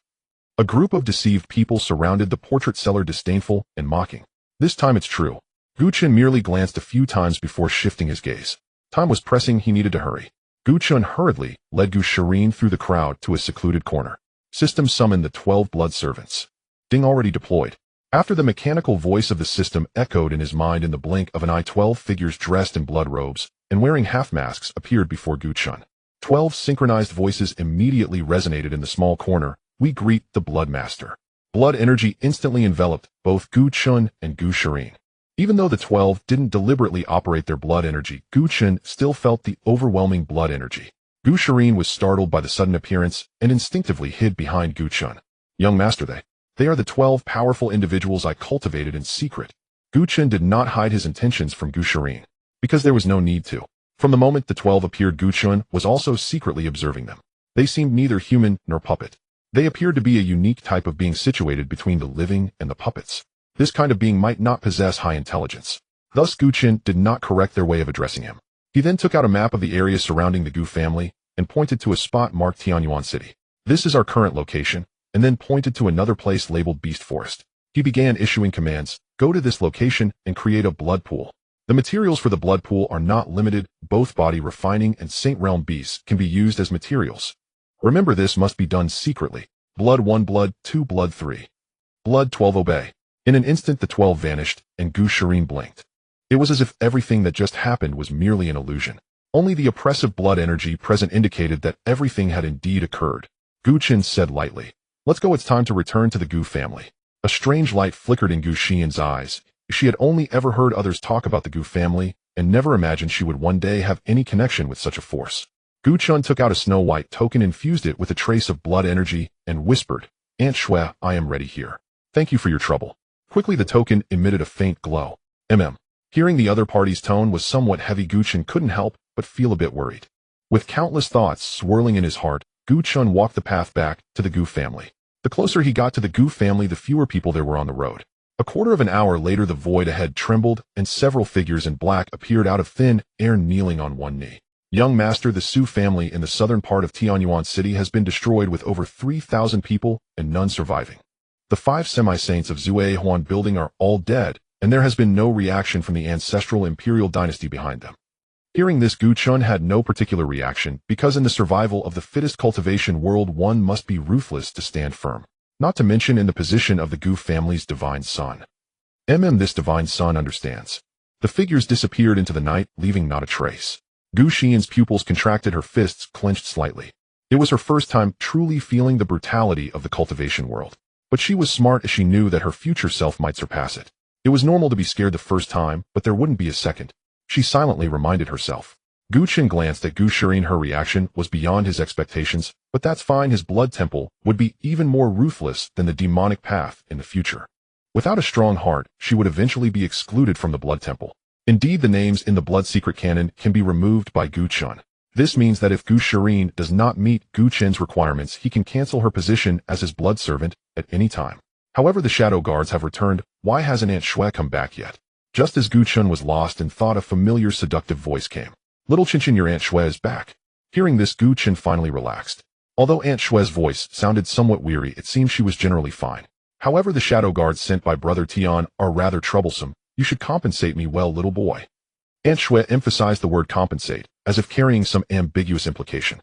A group of deceived people surrounded the portrait seller, disdainful and mocking. This time it's true. Gu Chen merely glanced a few times before shifting his gaze. Time was pressing, he needed to hurry. Gu Chen hurriedly led Gu Shirin through the crowd to a secluded corner. System summoned the 12 blood servants. Ding already deployed. After the mechanical voice of the system echoed in his mind in the blink of an eye, 12 figures dressed in blood robes and wearing half-masks appeared before Gu Chen. 12 synchronized voices immediately resonated in the small corner. We greet the Blood Master. Blood energy instantly enveloped both Gu Chen and Gu Shirin. Even though the 12 didn't deliberately operate their blood energy, Gu Chen still felt the overwhelming blood energy. Gu Shirin was startled by the sudden appearance and instinctively hid behind Gu Chen. Young master, they are the 12 powerful individuals I cultivated in secret. Gu Chen did not hide his intentions from Gu Shirin, because there was no need to. From the moment the 12 appeared, Gu Chen was also secretly observing them. They seemed neither human nor puppet. They appeared to be a unique type of being situated between the living and the puppets. This kind of being might not possess high intelligence. Thus Gu Chen did not correct their way of addressing him. He then took out a map of the area surrounding the Gu family and pointed to a spot marked Tianyuan City. This is our current location, and then pointed to another place labeled Beast Forest. He began issuing commands. Go to this location and create a blood pool. The materials for the blood pool are not limited. Both body refining and Saint Realm beasts can be used as materials. Remember, this must be done secretly. Blood 1, blood 2, blood 3. Blood 12, obey. In an instant the 12 vanished, and Gu Shirin blinked. It was as if everything that just happened was merely an illusion. Only the oppressive blood energy present indicated that everything had indeed occurred. Gu Chen said lightly, "Let's go, it's time to return to the Gu family." A strange light flickered in Gu Xian's eyes. She had only ever heard others talk about the Gu family, and never imagined she would one day have any connection with such a force. Gu Chen took out a snow-white token, infused it with a trace of blood energy, and whispered, "Aunt Shui, I am ready here. Thank you for your trouble." Quickly the token emitted a faint glow. Hearing the other party's tone was somewhat heavy, Gu Chen couldn't help but feel a bit worried. With countless thoughts swirling in his heart, Gu Chen walked the path back to the Gu family. The closer he got to the Gu family, the fewer people there were on the road. A quarter of an hour later, the void ahead trembled, and several figures in black appeared out of thin air, kneeling on one knee. Young master, the Su family in the southern part of Tianyuan City has been destroyed, with over 3,000 people and none surviving. The 5 semi-saints of Zue Huan building are all dead, and there has been no reaction from the ancestral imperial dynasty behind them. Hearing this, Gu Chen had no particular reaction, because in the survival of the fittest cultivation world, one must be ruthless to stand firm. Not to mention in the position of the Gu family's divine son. This divine son understands. The figures disappeared into the night, leaving not a trace. Gu Xian's pupils contracted, her fists clenched slightly. It was her first time truly feeling the brutality of the cultivation world. But she was smart, as she knew that her future self might surpass it. It was normal to be scared the first time, but there wouldn't be a second. She silently reminded herself. Gu Chen glanced at Gu Shirin. Her reaction was beyond his expectations, but that's fine. His blood temple would be even more ruthless than the demonic path in the future. Without a strong heart, she would eventually be excluded from the blood temple. Indeed, the names in the blood secret canon can be removed by Gu Chen. This means that if Gu Shirin does not meet Gu Chen's requirements, he can cancel her position as his blood servant at any time. However, the shadow guards have returned. Why hasn't Aunt Shui come back yet? Just as Gu Chen was lost in thought, a familiar seductive voice came. "Little Chen, your Aunt Shui is back." Hearing this, Gu Chen finally relaxed. Although Aunt Shui's voice sounded somewhat weary, it seemed she was generally fine. However, the shadow guards sent by Brother Tian are rather troublesome. You should compensate me well, little boy. Aunt Shui emphasized the word compensate, as if carrying some ambiguous implication.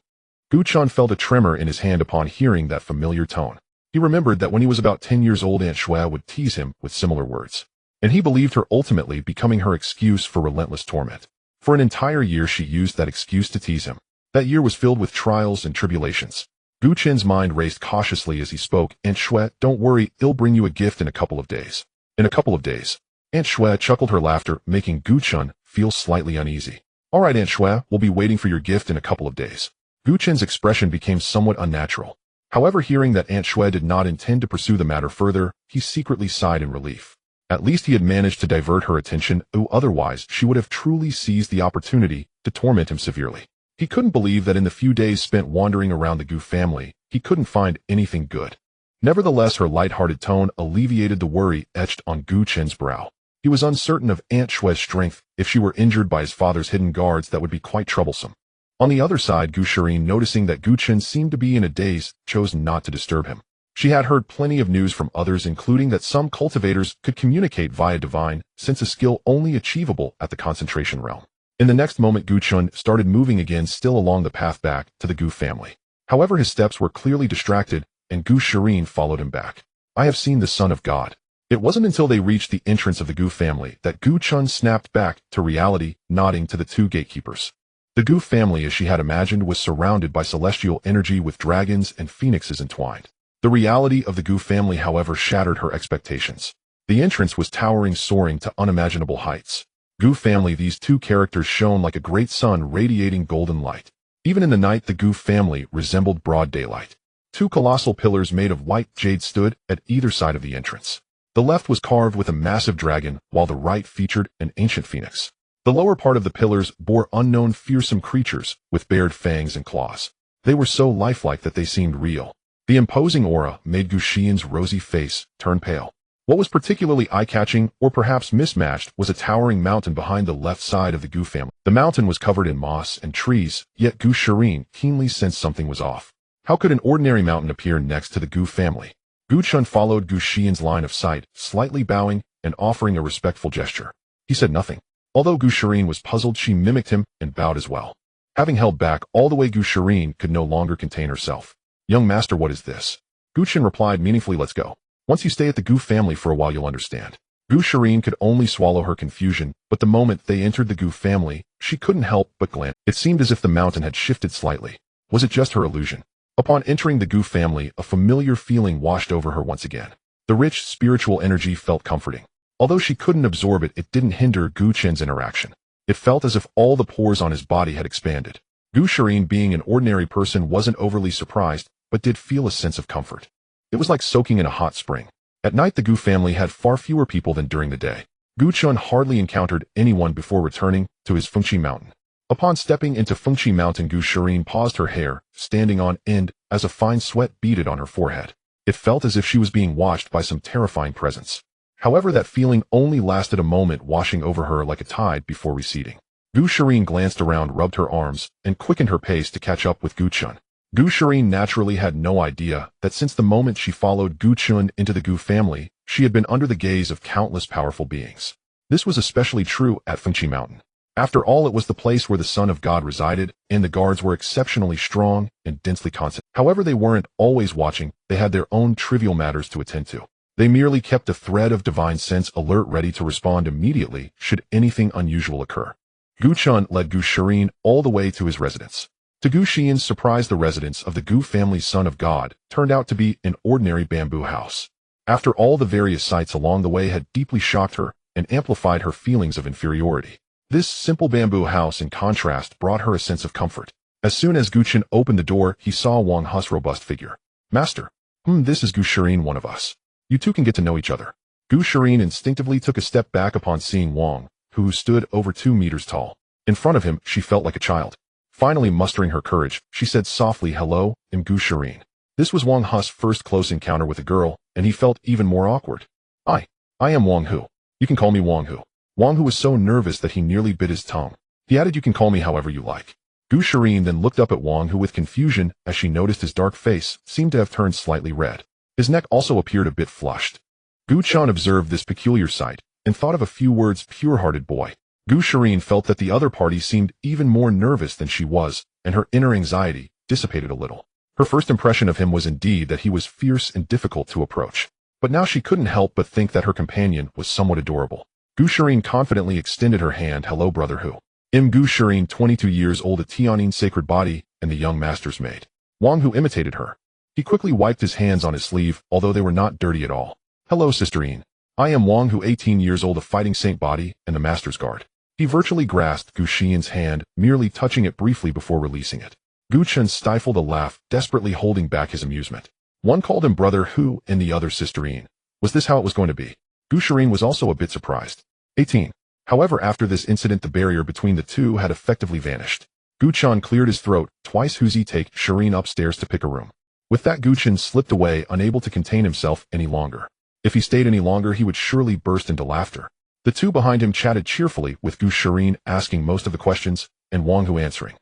Gu Chen felt a tremor in his hand upon hearing that familiar tone. He remembered that when he was about 10 years old, Aunt Shui would tease him with similar words. And he believed her, ultimately becoming her excuse for relentless torment. For an entire year she used that excuse to tease him. That year was filled with trials and tribulations. Gu Chen's mind raced cautiously as he spoke. "Aunt Shui, don't worry, I'll bring you a gift in a couple of days." In a couple of days. Aunt Shui chuckled, her laughter making Gu Chen feel slightly uneasy. "All right, Aunt Shui, we'll be waiting for your gift in a couple of days." Gu Chen's expression became somewhat unnatural. However, hearing that Aunt Shui did not intend to pursue the matter further, he secretly sighed in relief. At least he had managed to divert her attention, otherwise she would have truly seized the opportunity to torment him severely. He couldn't believe that in the few days spent wandering around the Gu family, he couldn't find anything good. Nevertheless, her light-hearted tone alleviated the worry etched on Gu Chen's brow. He was uncertain of Aunt Shui's strength. If she were injured by his father's hidden guards, that would be quite troublesome. On the other side, Gu Shirin, noticing that Gu Chen seemed to be in a daze, chose not to disturb him. She had heard plenty of news from others, including that some cultivators could communicate via divine sense, a skill only achievable at the concentration realm. In the next moment, Gu Chun started moving again, still along the path back to the Gu family. However, his steps were clearly distracted, and Gu Shirin followed him back. I have seen the Son of God. It wasn't until they reached the entrance of the Gu family that Gu Chun snapped back to reality, nodding to the two gatekeepers. The Gu family, as she had imagined, was surrounded by celestial energy with dragons and phoenixes entwined. The reality of the Gu family, however, shattered her expectations. The entrance was towering, soaring to unimaginable heights. Gu family, these two characters shone like a great sun radiating golden light. Even in the night, the Gu family resembled broad daylight. Two colossal pillars made of white jade stood at either side of the entrance. The left was carved with a massive dragon, while the right featured an ancient phoenix. The lower part of the pillars bore unknown fearsome creatures with bared fangs and claws. They were so lifelike that they seemed real. The imposing aura made Gu Xian's rosy face turn pale. What was particularly eye-catching, or perhaps mismatched, was a towering mountain behind the left side of the Gu family. The mountain was covered in moss and trees, yet Gu Shirin keenly sensed something was off. How could an ordinary mountain appear next to the Gu family? Gu Chun followed Gu Xian's line of sight, slightly bowing and offering a respectful gesture. He said nothing. Although Gu Shirin was puzzled, she mimicked him and bowed as well. Having held back all the way, Gu Shirin could no longer contain herself. Young master, what is this? Gu Chen replied meaningfully, let's go. Once you stay at the Gu family for a while, you'll understand. Gu Shirin could only swallow her confusion, but the moment they entered the Gu family, she couldn't help but glance. It seemed as if the mountain had shifted slightly. Was it just her illusion? Upon entering the Gu family, a familiar feeling washed over her once again. The rich spiritual energy felt comforting. Although she couldn't absorb it, it didn't hinder Gu Chen's interaction. It felt as if all the pores on his body had expanded. Gu Shirin, being an ordinary person, wasn't overly surprised, but did feel a sense of comfort. It was like soaking in a hot spring. At night, the Gu family had far fewer people than during the day. Gu Chun hardly encountered anyone before returning to his Fengqi mountain. Upon stepping into Fengqi mountain, Gu Shirin paused, her hair standing on end as a fine sweat beaded on her forehead. It felt as if she was being watched by some terrifying presence. However, that feeling only lasted a moment, washing over her like a tide before receding. Gu Shirin glanced around, rubbed her arms, and quickened her pace to catch up with Gu Chun. Gu Shirin naturally had no idea that since the moment she followed Gu Chun into the Gu family, she had been under the gaze of countless powerful beings. This was especially true at Fengqi Mountain. After all, it was the place where the Son of God resided, and the guards were exceptionally strong and densely concentrated. However, they weren't always watching. They had their own trivial matters to attend to. They merely kept a thread of divine sense alert, ready to respond immediately should anything unusual occur. Gu Chun led Gu Shirin all the way to his residence. To Gu Xian's surprise, the residence of the Gu family's Son of God turned out to be an ordinary bamboo house. After all, the various sights along the way had deeply shocked her and amplified her feelings of inferiority. This simple bamboo house, in contrast, brought her a sense of comfort. As soon as Gu Chen opened the door, he saw Wang He's robust figure. Master. This is Gu Shirin, one of us. You two can get to know each other. Gu Shirin instinctively took a step back upon seeing Wang, who stood over 2 meters tall. In front of him, she felt like a child. Finally mustering her courage, she said softly, hello, I'm Gu Shirin. This was Wang He's first close encounter with a girl, and he felt even more awkward. I am Wang Hu. You can call me Wang Hu. Wang Hu was so nervous that he nearly bit his tongue. He added, you can call me however you like. Gu Shirin then looked up at Wang Hu with confusion as she noticed his dark face seemed to have turned slightly red. His neck also appeared a bit flushed. Gu Chun observed this peculiar sight and thought of a few words, pure-hearted boy. Gu Shirin felt that the other party seemed even more nervous than she was, and her inner anxiety dissipated a little. Her first impression of him was indeed that he was fierce and difficult to approach. But now she couldn't help but think that her companion was somewhat adorable. Gu Shirin confidently extended her hand. Hello, brother Hu. I'm Gu Shirin, 22 years old, a Tianyin sacred body, and the young master's maid. Wang Hu imitated her. He quickly wiped his hands on his sleeve, although they were not dirty at all. Hello, sisterine. I am Wang Hu, 18 years old, a fighting saint body, and the master's guard. He virtually grasped Gu Xian's hand, merely touching it briefly before releasing it. Gu Chen stifled a laugh, desperately holding back his amusement. One called him brother Hu and the other sisterine. Was this how it was going to be? Gu Shirin was also a bit surprised. 18. However, after this incident, the barrier between the two had effectively vanished. Gu Chun cleared his throat. Twice who's he take Shirin upstairs to pick a room. With that, Gu Chen slipped away, unable to contain himself any longer. If he stayed any longer, he would surely burst into laughter. The two behind him chatted cheerfully, with Gu Shirin asking most of the questions, and Wang Hu answering.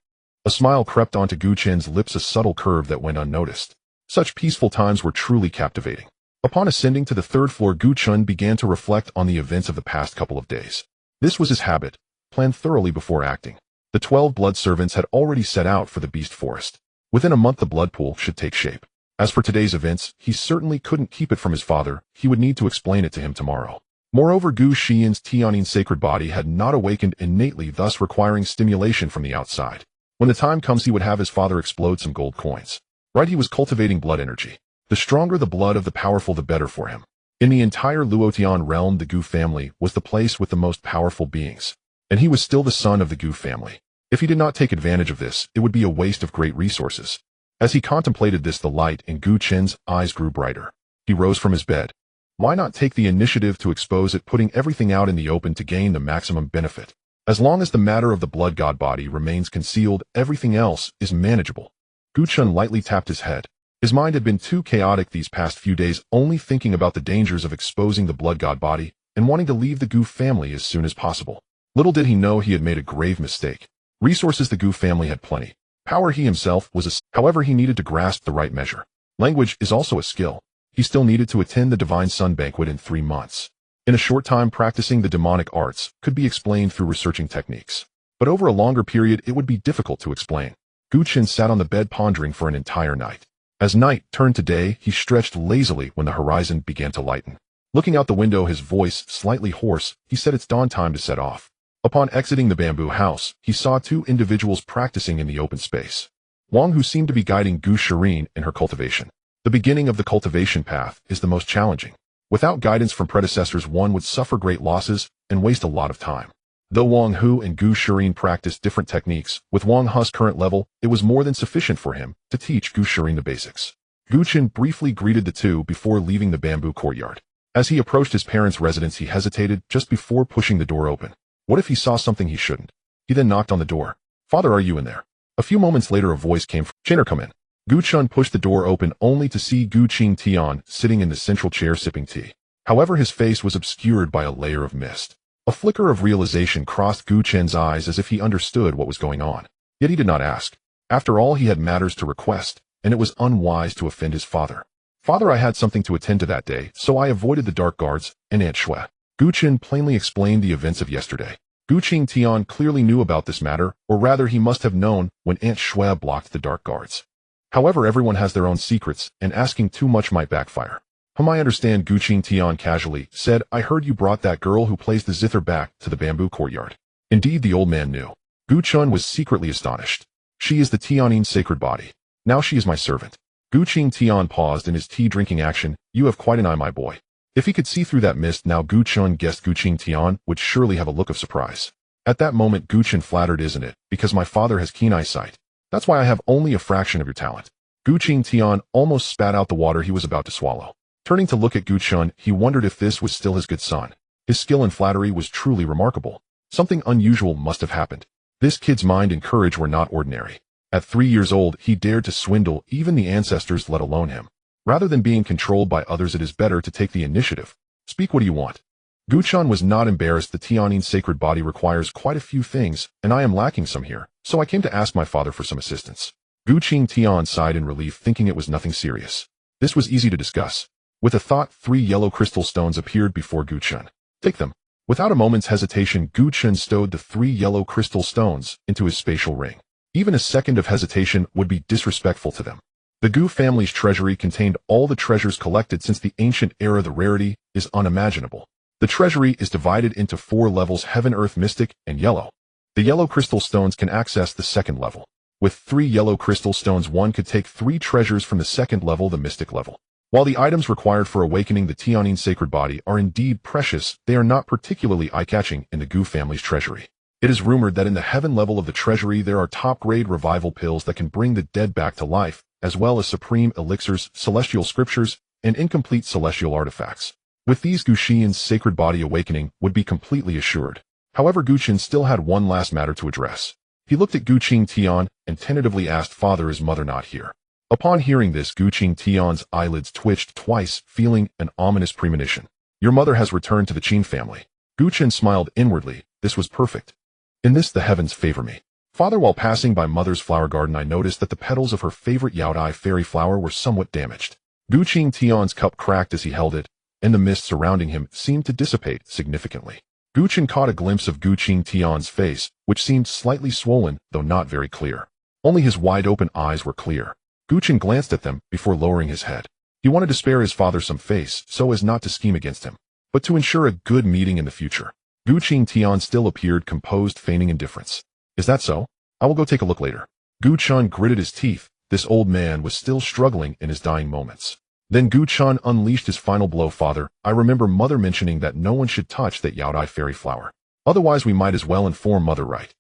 A smile crept onto Gu Chen's lips, a subtle curve that went unnoticed. Such peaceful times were truly captivating. Upon ascending to the third floor, Gu Chen began to reflect on the events of the past couple of days. This was his habit, planned thoroughly before acting. The 12 blood servants had already set out for the beast forest. Within a month the blood pool should take shape. As for today's events, he certainly couldn't keep it from his father, he would need to explain it to him tomorrow. Moreover, Gu Xian's Tianyin sacred body had not awakened innately, thus requiring stimulation from the outside. When the time comes, he would have his father explode some gold coins. Right, he was cultivating blood energy. The stronger the blood of the powerful, the better for him. In the entire Luotian realm, the Gu family was the place with the most powerful beings. And he was still the son of the Gu family. If he did not take advantage of this, it would be a waste of great resources. As he contemplated this, the light in Gu Chen's eyes grew brighter. He rose from his bed. Why not take the initiative to expose it, putting everything out in the open to gain the maximum benefit? As long as the matter of the blood god body remains concealed, everything else is manageable. Gu Chen lightly tapped his head. His mind had been too chaotic these past few days, only thinking about the dangers of exposing the blood god body and wanting to leave the Gu family as soon as possible. Little did he know he had made a grave mistake. Resources the Gu family had plenty. Power he himself was a... However, he needed to grasp the right measure. Language is also a skill. He still needed to attend the Divine Sun Banquet in 3 months. In a short time, practicing the demonic arts could be explained through researching techniques. But over a longer period, it would be difficult to explain. Gu Chen sat on the bed pondering for an entire night. As night turned to day, he stretched lazily when the horizon began to lighten. Looking out the window, his voice slightly hoarse, he said it's dawn time to set off. Upon exiting the bamboo house, he saw 2 individuals practicing in the open space. Wang, who seemed to be guiding Gu Shirin in her cultivation. The beginning of the cultivation path is the most challenging. Without guidance from predecessors, one would suffer great losses and waste a lot of time. Though Wang Hu and Gu Shirin practiced different techniques, with Wang Hu's current level, it was more than sufficient for him to teach Gu Shirin the basics. Gu Chen briefly greeted the 2 before leaving the bamboo courtyard. As he approached his parents' residence, he hesitated just before pushing the door open. What if he saw something he shouldn't? He then knocked on the door. "Father, are you in there?" A few moments later, a voice came from Chen, "Come in." Gu Chen pushed the door open only to see Gu Qing Tian sitting in the central chair sipping tea. However, his face was obscured by a layer of mist. A flicker of realization crossed Gu Chen's eyes as if he understood what was going on. Yet he did not ask. After all, he had matters to request, and it was unwise to offend his father. "Father, I had something to attend to that day, so I avoided the dark guards and Aunt Shui." Gu Chen plainly explained the events of yesterday. Gu Qing Tian clearly knew about this matter, or rather he must have known when Aunt Shui blocked the dark guards. However, everyone has their own secrets, and asking too much might backfire. "I understand," Gu Qing Tian casually said. "I heard you brought that girl who plays the zither back to the bamboo courtyard." Indeed, the old man knew. Gu Chen was secretly astonished. "She is the Tianyin sacred body. Now she is my servant." Gu Qing Tian paused in his tea-drinking action. "You have quite an eye, my boy." If he could see through that mist now, Gu Chen guessed Gu Qing Tian would surely have a look of surprise. At that moment, Gu Chen flattered, "Isn't it? Because my father has keen eyesight. That's why I have only a fraction of your talent." Gu Qing Tian almost spat out the water he was about to swallow. Turning to look at Gu Chen, he wondered if this was still his good son. His skill in flattery was truly remarkable. Something unusual must have happened. This kid's mind and courage were not ordinary. At 3 years old, he dared to swindle even the ancestors, let alone him. Rather than being controlled by others, it is better to take the initiative. "Speak, what do you want?" Gu Chen was not embarrassed. "The Tianyin sacred body requires quite a few things, and I am lacking some here, so I came to ask my father for some assistance." Gu Qing Tian sighed in relief, thinking it was nothing serious. This was easy to discuss. With a thought, 3 yellow crystal stones appeared before Gu Chen. "Take them." Without a moment's hesitation, Gu Chen stowed the 3 yellow crystal stones into his spatial ring. Even a second of hesitation would be disrespectful to them. The Gu family's treasury contained all the treasures collected since the ancient era. The rarity is unimaginable. The treasury is divided into 4 levels: heaven, earth, mystic, and yellow. The yellow crystal stones can access the 2nd level. With 3 yellow crystal stones, one could take 3 treasures from the 2nd level, the mystic level. While the items required for awakening the Tianyin sacred body are indeed precious, they are not particularly eye-catching in the Gu family's treasury. It is rumored that in the heaven level of the treasury there are top-grade revival pills that can bring the dead back to life, as well as supreme elixirs, celestial scriptures, and incomplete celestial artifacts. With these, Gu Xian's sacred body awakening would be completely assured. However, Gu Chen still had one last matter to address. He looked at Gu Qing Tian and tentatively asked, "Father, is mother not here?" Upon hearing this, Gu Qing Tian's eyelids twitched twice, feeling an ominous premonition. "Your mother has returned to the Qin family." Gu Chen smiled inwardly. This was perfect. In this the heavens favor me. Father, while passing by Mother's flower garden, I noticed that the petals of her favorite Yaodai fairy flower were somewhat damaged. Gu Qingtian's cup cracked as he held it, and the mist surrounding him seemed to dissipate significantly. Gu Chen caught a glimpse of Gu Qingtian's face, which seemed slightly swollen, though not very clear. Only his wide-open eyes were clear. Gu Chen glanced at them before lowering his head. He wanted to spare his father some face so as not to scheme against him, but to ensure a good meeting in the future. Gu Qingtian still appeared composed, feigning indifference. Is that so? I will go take a look later. Gu Chen gritted his teeth. This old man was still struggling in his dying moments. Then Gu Chen unleashed his final blow. Father, I remember Mother mentioning that no one should touch that Yaodai fairy flower. Otherwise we might as well inform Mother, right?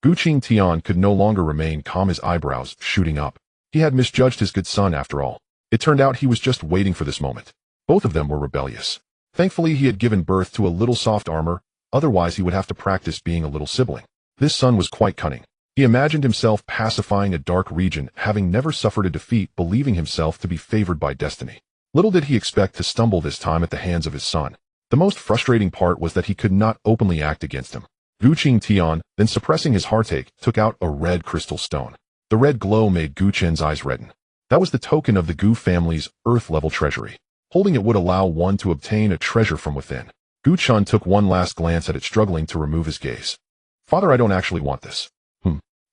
Gu Qingtian could no longer remain calm, his eyebrows shooting up. He had misjudged his good son after all. It turned out he was just waiting for this moment. Both of them were rebellious. Thankfully he had given birth to a little soft armor, otherwise he would have to practice being a little sibling. This son was quite cunning. He imagined himself pacifying a dark region, having never suffered a defeat, believing himself to be favored by destiny. Little did he expect to stumble this time at the hands of his son. The most frustrating part was that he could not openly act against him. Gu Qingtian, then suppressing his heartache, took out a red crystal stone. The red glow made Gu Chen's eyes redden. That was the token of the Gu family's Earth-level treasury. Holding it would allow one to obtain a treasure from within. Gu Chen took one last glance at it, struggling to remove his gaze. Father, I don't actually want this.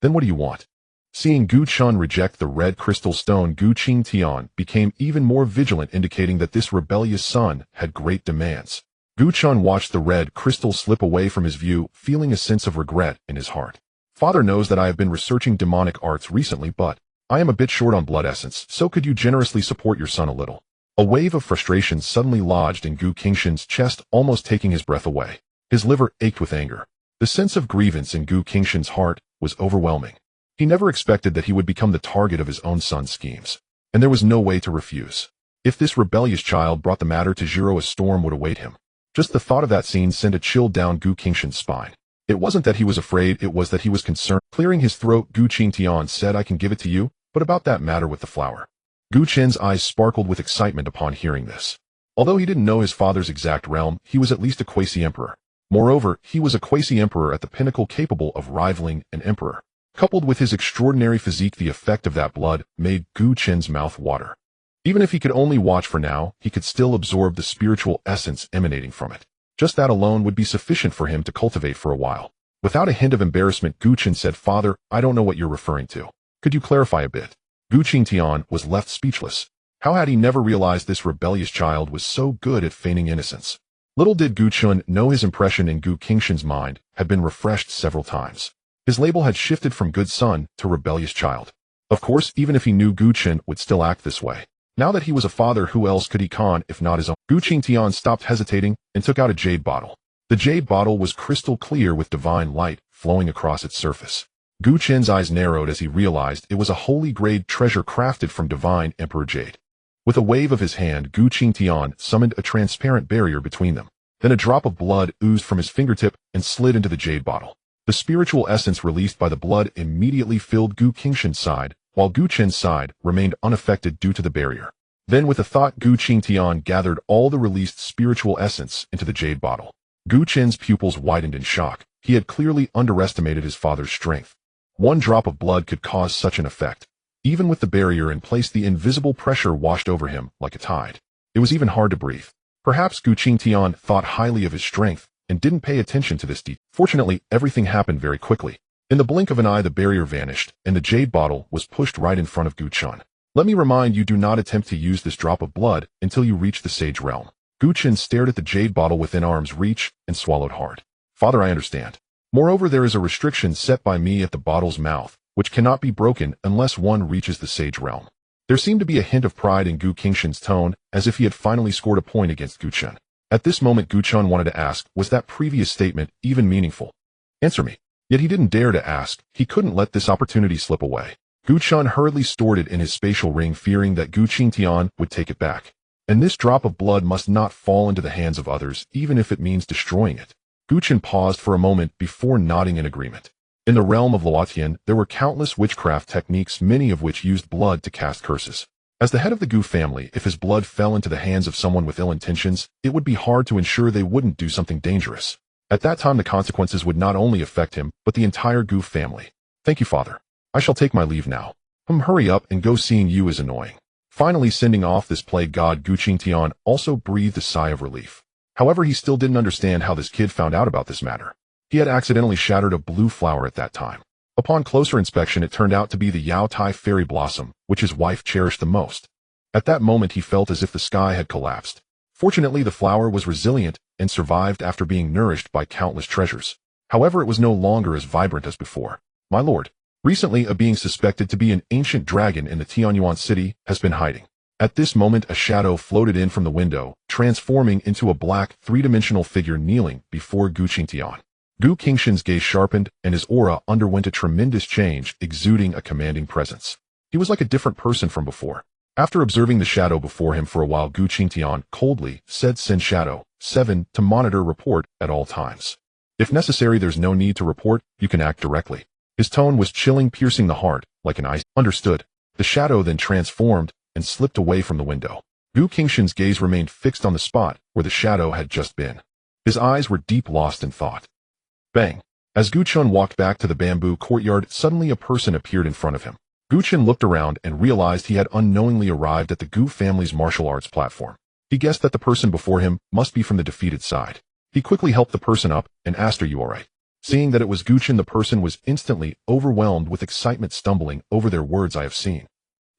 Then what do you want? Seeing Gu Chen reject the red crystal stone, Gu Qingtian became even more vigilant, indicating that this rebellious son had great demands. Gu Chen watched the red crystal slip away from his view, feeling a sense of regret in his heart. Father knows that I have been researching demonic arts recently, but I am a bit short on blood essence, so could you generously support your son a little? A wave of frustration suddenly lodged in Gu Qingshan's chest, almost taking his breath away. His liver ached with anger. The sense of grievance in Gu Qingshan's heart was overwhelming. He never expected that he would become the target of his own son's schemes, and there was no way to refuse. If this rebellious child brought the matter to zero, a storm would await him. Just the thought of that scene sent a chill down Gu Qingshan's spine. It wasn't that he was afraid, it was that he was concerned. Clearing his throat, Gu Qingtian said, I can give it to you, but about that matter with the flower. Gu Chen's eyes sparkled with excitement upon hearing this. Although he didn't know his father's exact realm, he was at least a quasi-emperor. Moreover, he was a quasi-emperor at the pinnacle, capable of rivaling an emperor. Coupled with his extraordinary physique, the effect of that blood made Gu Chen's mouth water. Even if he could only watch for now, he could still absorb the spiritual essence emanating from it. Just that alone would be sufficient for him to cultivate for a while. Without a hint of embarrassment, Gu Chen said, Father, I don't know what you're referring to. Could you clarify a bit? Gu Qingtian was left speechless. How had he never realized this rebellious child was so good at feigning innocence? Little did Gu Chen know his impression in Gu Qingshan's mind had been refreshed several times. His label had shifted from good son to rebellious child. Of course, even if he knew Gu Chen would still act this way. Now that he was a father, who else could he con if not his own? Gu Qingtian stopped hesitating and took out a jade bottle. The jade bottle was crystal clear with divine light flowing across its surface. Gu Chen's eyes narrowed as he realized it was a holy grade treasure crafted from divine emperor jade. With a wave of his hand, Gu Qingtian summoned a transparent barrier between them. Then a drop of blood oozed from his fingertip and slid into the jade bottle. The spiritual essence released by the blood immediately filled Gu Qingshan's side, while Gu Chen's side remained unaffected due to the barrier. Then with a thought, Gu Qingtian gathered all the released spiritual essence into the jade bottle. Gu Chen's pupils widened in shock. He had clearly underestimated his father's strength. One drop of blood could cause such an effect. Even with the barrier in place, the invisible pressure washed over him like a tide. It was even hard to breathe. Perhaps Gu Qingtian thought highly of his strength and didn't pay attention to this detail. Fortunately, everything happened very quickly. In the blink of an eye, the barrier vanished, and the jade bottle was pushed right in front of Gu Chen. Let me remind you, do not attempt to use this drop of blood until you reach the sage realm. Gu Chen stared at the jade bottle within arm's reach and swallowed hard. Father, I understand. Moreover, there is a restriction set by me at the bottle's mouth, which cannot be broken unless one reaches the sage realm. There seemed to be a hint of pride in Gu Qingshan's tone, as if he had finally scored a point against Gu Chen. At this moment, Gu Chen wanted to ask, was that previous statement even meaningful? Answer me. Yet he didn't dare to ask. He couldn't let this opportunity slip away. Gu Chen hurriedly stored it in his spatial ring, fearing that Gu Qingtian would take it back. And this drop of blood must not fall into the hands of others, even if it means destroying it. Gu Chen paused for a moment before nodding in agreement. In the realm of Luotian, there were countless witchcraft techniques, many of which used blood to cast curses. As the head of the Gu family, if his blood fell into the hands of someone with ill intentions, it would be hard to ensure they wouldn't do something dangerous. At that time, the consequences would not only affect him, but the entire Gu family. Thank you, Father. I shall take my leave now. Hurry up and go, seeing you is annoying. Finally sending off this plague god, Gu Qingtian also breathed a sigh of relief. However, he still didn't understand how this kid found out about this matter. He had accidentally shattered a blue flower at that time. Upon closer inspection, it turned out to be the Yao Tai fairy blossom, which his wife cherished the most. At that moment, he felt as if the sky had collapsed. Fortunately, the flower was resilient and survived after being nourished by countless treasures. However, it was no longer as vibrant as before. My lord, recently a being suspected to be an ancient dragon in the Tianyuan city has been hiding. At this moment, a shadow floated in from the window, transforming into a black, three-dimensional figure kneeling before Gu Qingtian. Gu Qingshan's gaze sharpened, and his aura underwent a tremendous change, exuding a commanding presence. He was like a different person from before. After observing the shadow before him for a while, Gu Qingtian coldly said, "Send Shadow 7 to monitor report at all times. If necessary, there's no need to report, you can act directly." His tone was chilling, piercing the heart, like an ice. Understood. The shadow then transformed and slipped away from the window. Gu Qingshan's gaze remained fixed on the spot where the shadow had just been. His eyes were deep lost in thought. Bang! As Gu Chen walked back to the bamboo courtyard, suddenly a person appeared in front of him. Gu Chen looked around and realized he had unknowingly arrived at the Gu family's martial arts platform. He guessed that the person before him must be from the defeated side. He quickly helped the person up and asked, "Are you alright?" Seeing that it was Gu Chen, the person was instantly overwhelmed with excitement, stumbling over their words. "I have seen."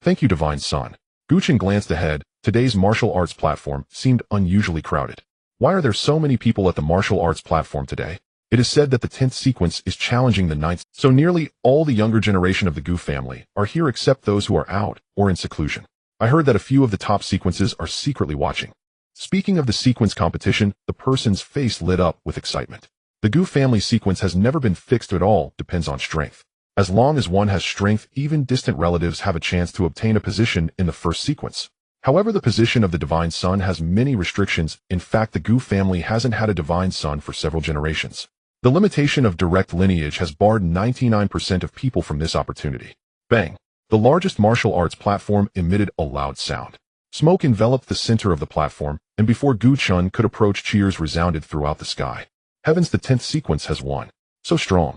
"Thank you, Divine Son." Gu Chen glanced ahead. Today's martial arts platform seemed unusually crowded. Why are there so many people at the martial arts platform today? It is said that the 10th sequence is challenging the 9th, so nearly all the younger generation of the Gu family are here except those who are out or in seclusion. I heard that a few of the top sequences are secretly watching. Speaking of the sequence competition, the person's face lit up with excitement. The Gu family sequence has never been fixed at all, depends on strength. As long as one has strength, even distant relatives have a chance to obtain a position in the first sequence. However, the position of the Divine Son has many restrictions. In fact, the Gu family hasn't had a Divine Son for several generations. The limitation of direct lineage has barred 99% of people from this opportunity. Bang! The largest martial arts platform emitted a loud sound. Smoke enveloped the center of the platform, and before Gu Chen could approach, cheers resounded throughout the sky. Heavens, the 10th sequence has won. So strong.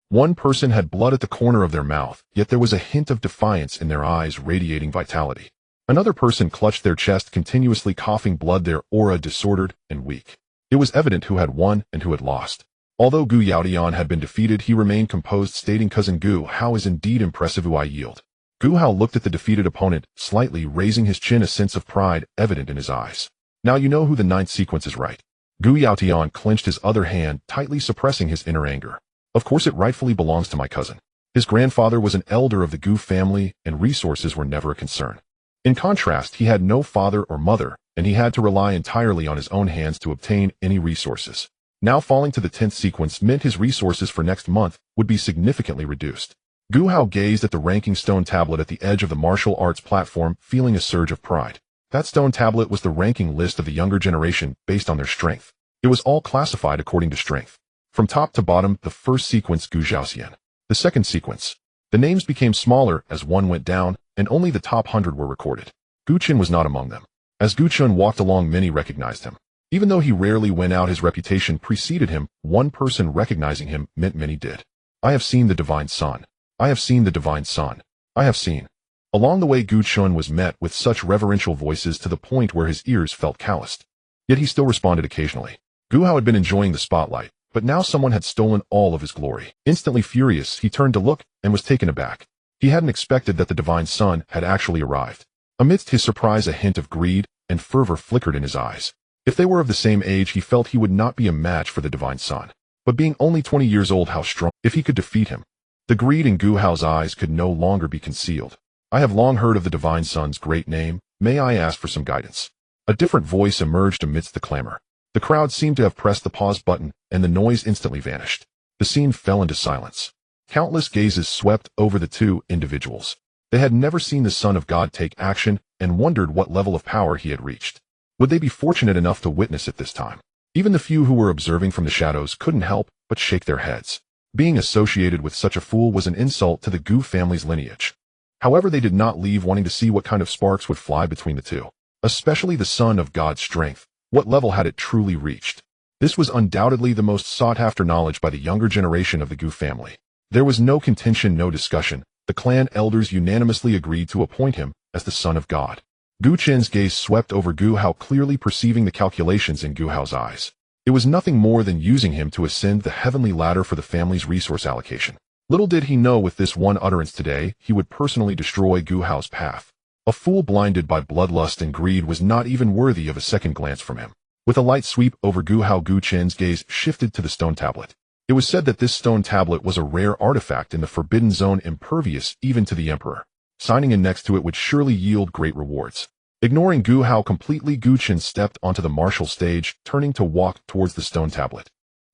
One person had blood at the corner of their mouth, yet there was a hint of defiance in their eyes, radiating vitality. Another person clutched their chest, continuously coughing blood, their aura disordered and weak. It was evident who had won and who had lost. Although Gu Yaotian had been defeated, he remained composed, stating, "Cousin Gu Hao is indeed impressive. I yield." Gu Hao looked at the defeated opponent, slightly raising his chin, a sense of pride evident in his eyes. "Now you know who the 9th sequence is, right?" Gu Yaotian clenched his other hand, tightly suppressing his inner anger. "Of course it rightfully belongs to my cousin. His grandfather was an elder of the Gu family, and resources were never a concern. In contrast, he had no father or mother, and he had to rely entirely on his own hands to obtain any resources. Now falling to the 10th sequence meant his resources for next month would be significantly reduced." Gu Hao gazed at the ranking stone tablet at the edge of the martial arts platform, feeling a surge of pride. That stone tablet was the ranking list of the younger generation based on their strength. It was all classified according to strength. From top to bottom, the first sequence, Gu Zhaoxian. The second sequence. The names became smaller as one went down, and only the top 100 were recorded. Gu Chen was not among them. As Gu Chen walked along, many recognized him. Even though he rarely went out, his reputation preceded him. One person recognizing him meant many did. "I have seen the Divine Son. I have seen the Divine Son. I have seen." Along the way, Gu Chen was met with such reverential voices to the point where his ears felt calloused. Yet he still responded occasionally. Gu Hao had been enjoying the spotlight, but now someone had stolen all of his glory. Instantly furious, he turned to look and was taken aback. He hadn't expected that the Divine Son had actually arrived. Amidst his surprise, a hint of greed and fervor flickered in his eyes. If they were of the same age, he felt he would not be a match for the Divine Son. But being only 20 years old, how strong if he could defeat him? The greed in Gu Hao's eyes could no longer be concealed. "I have long heard of the Divine Son's great name. May I ask for some guidance?" A different voice emerged amidst the clamor. The crowd seemed to have pressed the pause button, and the noise instantly vanished. The scene fell into silence. Countless gazes swept over the two individuals. They had never seen the Son of God take action and wondered what level of power he had reached. Would they be fortunate enough to witness it this time? Even the few who were observing from the shadows couldn't help but shake their heads. Being associated with such a fool was an insult to the Gu family's lineage. However, they did not leave wanting to see what kind of sparks would fly between the two. Especially the Son of God's strength. What level had it truly reached? This was undoubtedly the most sought-after knowledge by the younger generation of the Gu family. There was no contention, no discussion. The clan elders unanimously agreed to appoint him as the son of God. Gu Chen's gaze swept over Gu Hao, clearly perceiving the calculations in Gu Hao's eyes. It was nothing more than using him to ascend the heavenly ladder for the family's resource allocation. Little did he know, with this one utterance today, he would personally destroy Gu Hao's path. A fool blinded by bloodlust and greed was not even worthy of a second glance from him. With a light sweep over Gu Hao, Gu Chen's gaze shifted to the stone tablet. It was said that this stone tablet was a rare artifact in the Forbidden Zone, impervious even to the Emperor. Signing in next to it would surely yield great rewards. Ignoring Gu Hao completely, Gu Chen stepped onto the martial stage, turning to walk towards the stone tablet.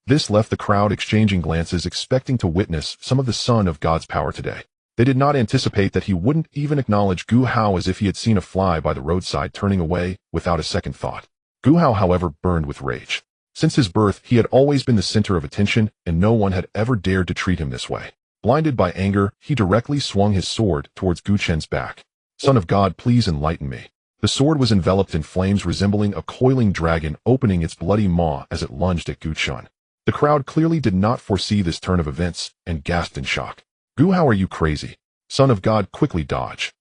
This left the crowd exchanging glances, expecting to witness some of the Son of God's power today. They did not anticipate that he wouldn't even acknowledge Gu Hao, as if he had seen a fly by the roadside, turning away without a second thought. Gu Hao, however, burned with rage. Since his birth, he had always been the center of attention, and no one had ever dared to treat him this way. Blinded by anger, he directly swung his sword towards Gu Chen's back. "Son of God, please enlighten me." The sword was enveloped in flames, resembling a coiling dragon opening its bloody maw as it lunged at Gu Chen. The crowd clearly did not foresee this turn of events and gasped in shock. "Gu Hao, are you crazy? Son of God, quickly dodge."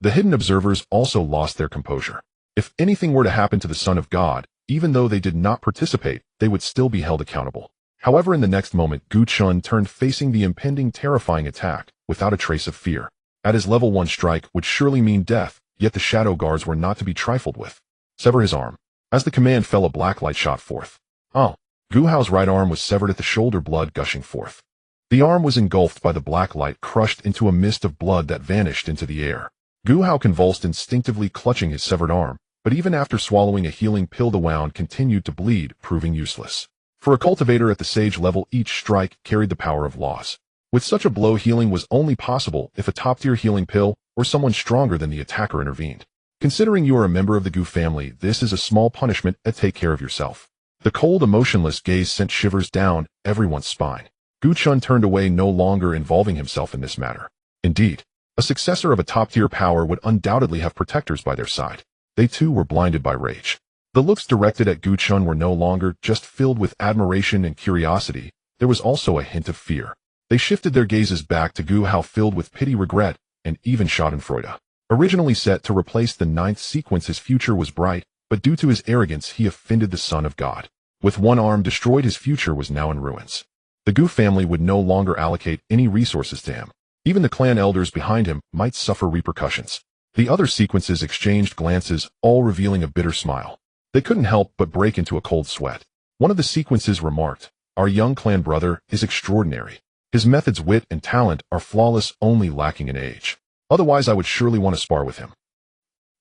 The hidden observers also lost their composure. If anything were to happen to the Son of God, even though they did not participate, they would still be held accountable. However, in the next moment, Gu Chen turned, facing the impending terrifying attack without a trace of fear. At his level 1 strike would surely mean death, yet the shadow guards were not to be trifled with. "Sever his arm." As the command fell, a black light shot forth. Oh! Gu Hao's right arm was severed at the shoulder, blood gushing forth. The arm was engulfed by the black light, crushed into a mist of blood that vanished into the air. Gu Hao convulsed, instinctively clutching his severed arm, but even after swallowing a healing pill, the wound continued to bleed, proving useless. For a cultivator at the sage level, each strike carried the power of laws. With such a blow, healing was only possible if a top-tier healing pill or someone stronger than the attacker intervened. Considering you are a member of the Gu family, this is a small punishment, and take care of yourself. The cold, emotionless gaze sent shivers down everyone's spine. Gu Chen turned away, no longer involving himself in this matter. Indeed, a successor of a top-tier power would undoubtedly have protectors by their side. They too were blinded by rage. The looks directed at Gu Chen were no longer just filled with admiration and curiosity, there was also a hint of fear. They shifted their gazes back to Gu Hao, filled with pity, regret, and even schadenfreude. Originally set to replace the 9th sequence, his future was bright, but due to his arrogance, he offended the Son of God. With one arm destroyed, his future was now in ruins. The Gu family would no longer allocate any resources to him. Even the clan elders behind him might suffer repercussions. The other sequences exchanged glances, all revealing a bitter smile. They couldn't help but break into a cold sweat. One of the sequences remarked, "Our young clan brother is extraordinary. His methods, wit, and talent are flawless, only lacking in age. Otherwise, I would surely want to spar with him."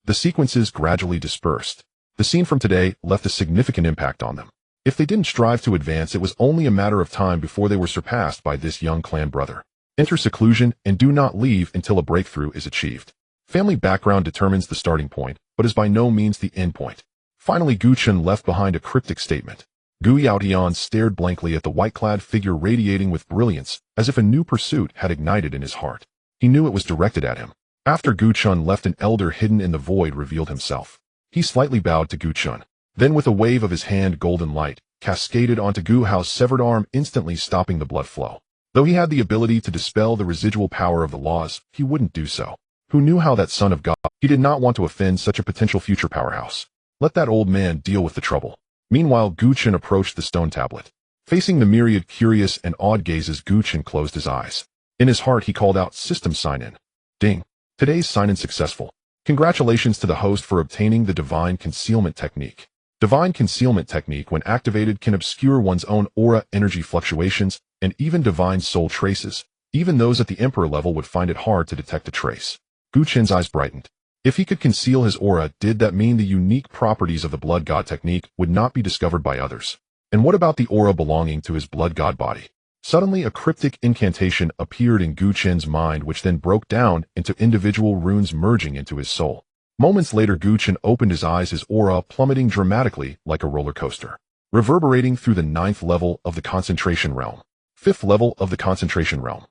The sequences gradually dispersed. The scene from today left a significant impact on them. If they didn't strive to advance, it was only a matter of time before they were surpassed by this young clan brother. Enter seclusion and do not leave until a breakthrough is achieved. Family background determines the starting point, but is by no means the end point. Finally, Gu Chen left behind a cryptic statement. Gu Yaotian stared blankly at the white-clad figure, radiating with brilliance, as if a new pursuit had ignited in his heart. He knew it was directed at him. After Gu Chen left, an elder hidden in the void revealed himself. He slightly bowed to Gu Chen. Then, with a wave of his hand, golden light cascaded onto Gu Hao's severed arm, instantly stopping the blood flow. Though he had the ability to dispel the residual power of the laws, he wouldn't do so. Who knew how that Son of God? He did not want to offend such a potential future powerhouse. Let that old man deal with the trouble. Meanwhile, Gu Chen approached the stone tablet. Facing the myriad curious and awed gazes, Gu Chen closed his eyes. In his heart, he called out, "System sign-in." Ding. Today's sign-in successful. Congratulations to the host for obtaining the Divine Concealment Technique. Divine Concealment Technique, when activated, can obscure one's own aura, energy fluctuations, and even divine soul traces. Even those at the Emperor level would find it hard to detect a trace. Gu Chen's eyes brightened. If he could conceal his aura, did that mean the unique properties of the Blood God technique would not be discovered by others? And what about the aura belonging to his Blood God body? Suddenly, a cryptic incantation appeared in Gu Chen's mind, which then broke down into individual runes merging into his soul. Moments later, Gu Chen opened his eyes, his aura plummeting dramatically like a roller coaster, reverberating through the 9th level of the concentration realm, 5th level of the concentration realm,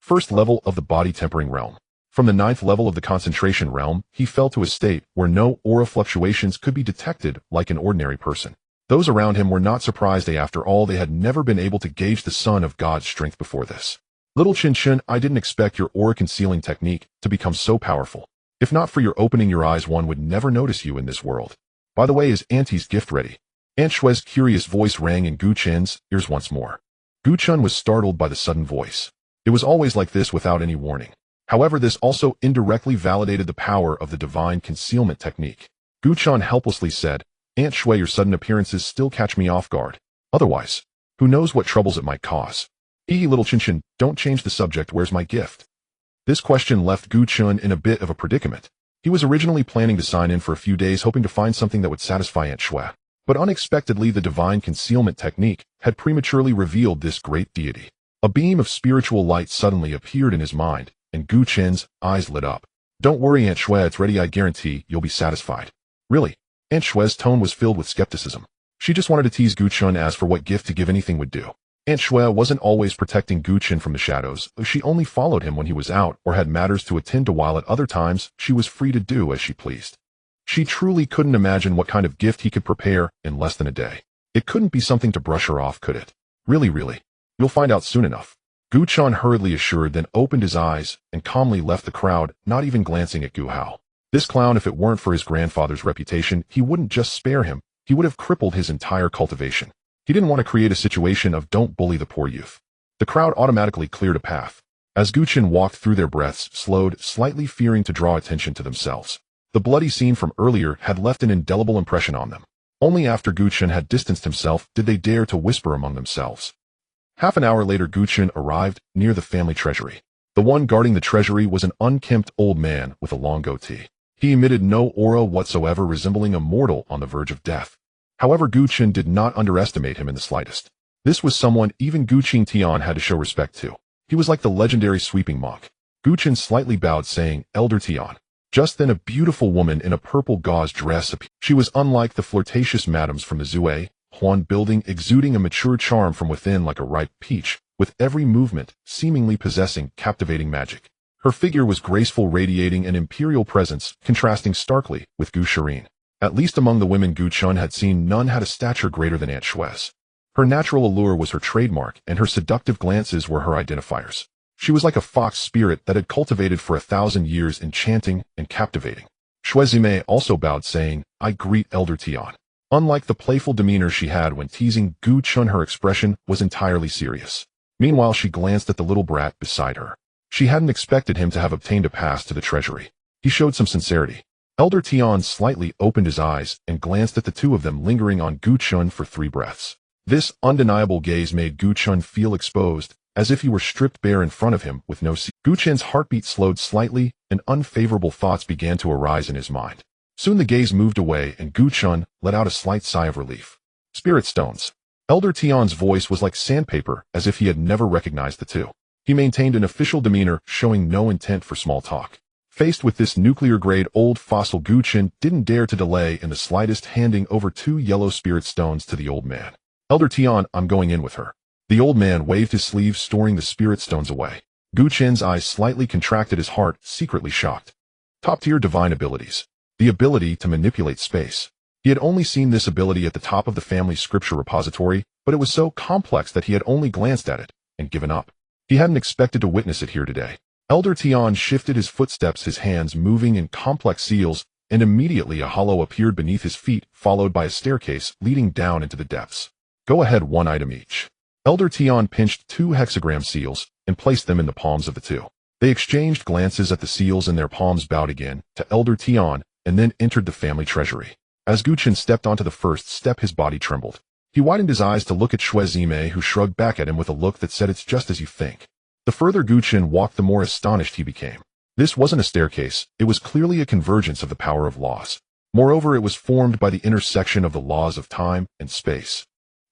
1st level of the body tempering realm. From the 9th level of the concentration realm, he fell to a state where no aura fluctuations could be detected like an ordinary person. Those around him were not surprised. After all, they had never been able to gauge the Son of God's strength before this. Little Chen, I didn't expect your aura concealing technique to become so powerful. If not for your opening your eyes, one would never notice you in this world. By the way, is Auntie's gift ready? Aunt Shue's curious voice rang in Gu Chen's ears once more. Gu Chen was startled by the sudden voice. It was always like this without any warning. However, this also indirectly validated the power of the divine concealment technique. Gu Chen helplessly said, Aunt Shui, your sudden appearances still catch me off guard. Otherwise, who knows what troubles it might cause. Little Chen, don't change the subject, where's my gift? This question left Gu Chen in a bit of a predicament. He was originally planning to sign in for a few days hoping to find something that would satisfy Aunt Shui. But unexpectedly the divine concealment technique had prematurely revealed this great deity. A beam of spiritual light suddenly appeared in his mind, and Gu Chen's eyes lit up. Don't worry, Aunt Shui, it's ready. I guarantee you'll be satisfied. Really? Aunt Shui's tone was filled with skepticism. She just wanted to tease Gu Chen as for what gift to give anything would do. Aunt Shui wasn't always protecting Gu Chen from the shadows. She only followed him when he was out or had matters to attend to, while at other times she was free to do as she pleased. She truly couldn't imagine what kind of gift he could prepare in less than a day. It couldn't be something to brush her off, could it? Really. You'll find out soon enough. Gu Chen hurriedly assured, then opened his eyes and calmly left the crowd, not even glancing at Gu Hao. This clown, if it weren't for his grandfather's reputation, he wouldn't just spare him, he would have crippled his entire cultivation. He didn't want to create a situation of don't bully the poor youth. The crowd automatically cleared a path. As Gu Chen walked through, their breaths slowed, slightly fearing to draw attention to themselves. The bloody scene from earlier had left an indelible impression on them. Only after Gu Chen had distanced himself did they dare to whisper among themselves. Half an hour later, Gu Chen arrived near the family treasury. The one guarding the treasury was an unkempt old man with a long goatee. He emitted no aura whatsoever, resembling a mortal on the verge of death. However, Gu Chen did not underestimate him in the slightest. This was someone even Gu Tian had to show respect to. He was like the legendary sweeping monk. Gu Chen slightly bowed, saying, Elder Tian. Just then a beautiful woman in a purple gauze dress appeared. She was unlike the flirtatious madams from the Zue Huan building, exuding a mature charm from within like a ripe peach, with every movement seemingly possessing captivating magic. Her figure was graceful, radiating an imperial presence, contrasting starkly with Gu Shirin. At least among the women Gu Chen had seen, none had a stature greater than Aunt Shui's. Her natural allure was her trademark, and her seductive glances were her identifiers. She was like a fox spirit that had cultivated for 1,000 years, enchanting and captivating. Shui Zime also bowed, saying, I greet Elder Tian. Unlike the playful demeanor she had when teasing Gu Chen, her expression was entirely serious. Meanwhile, she glanced at the little brat beside her. She hadn't expected him to have obtained a pass to the treasury. He showed some sincerity. Elder Tian slightly opened his eyes and glanced at the two of them, lingering on Gu Chen for 3 breaths. This undeniable gaze made Gu Chen feel exposed, as if he were stripped bare in front of him with no secret. Gu Chen's heartbeat slowed slightly, and unfavorable thoughts began to arise in his mind. Soon the gaze moved away, and Gu Chen let out a slight sigh of relief. Spirit stones. Elder Tian's voice was like sandpaper, as if he had never recognized the two. He maintained an official demeanor, showing no intent for small talk. Faced with this nuclear-grade old fossil, Gu Chen didn't dare to delay in the slightest, handing over 2 yellow spirit stones to the old man. Elder Tian, I'm going in with her. The old man waved his sleeve, storing the spirit stones away. Gu Chen's eyes slightly contracted, his heart secretly shocked. Top-tier divine abilities. The ability to manipulate space. He had only seen this ability at the top of the family scripture repository, but it was so complex that he had only glanced at it and given up. He hadn't expected to witness it here today. Elder Tian shifted his footsteps, his hands moving in complex seals, and immediately a hollow appeared beneath his feet, followed by a staircase leading down into the depths. Go ahead, 1 item each. Elder Tian pinched 2 hexagram seals and placed them in the palms of the two. They exchanged glances at the seals, and their palms bowed again to Elder Tian, and then entered the family treasury. As Gu Chen stepped onto the first step, his body trembled. He widened his eyes to look at Shui Zime, who shrugged back at him with a look that said, it's just as you think. The further Gu Chen walked, the more astonished he became. This wasn't a staircase, it was clearly a convergence of the power of laws. Moreover, it was formed by the intersection of the laws of time and space.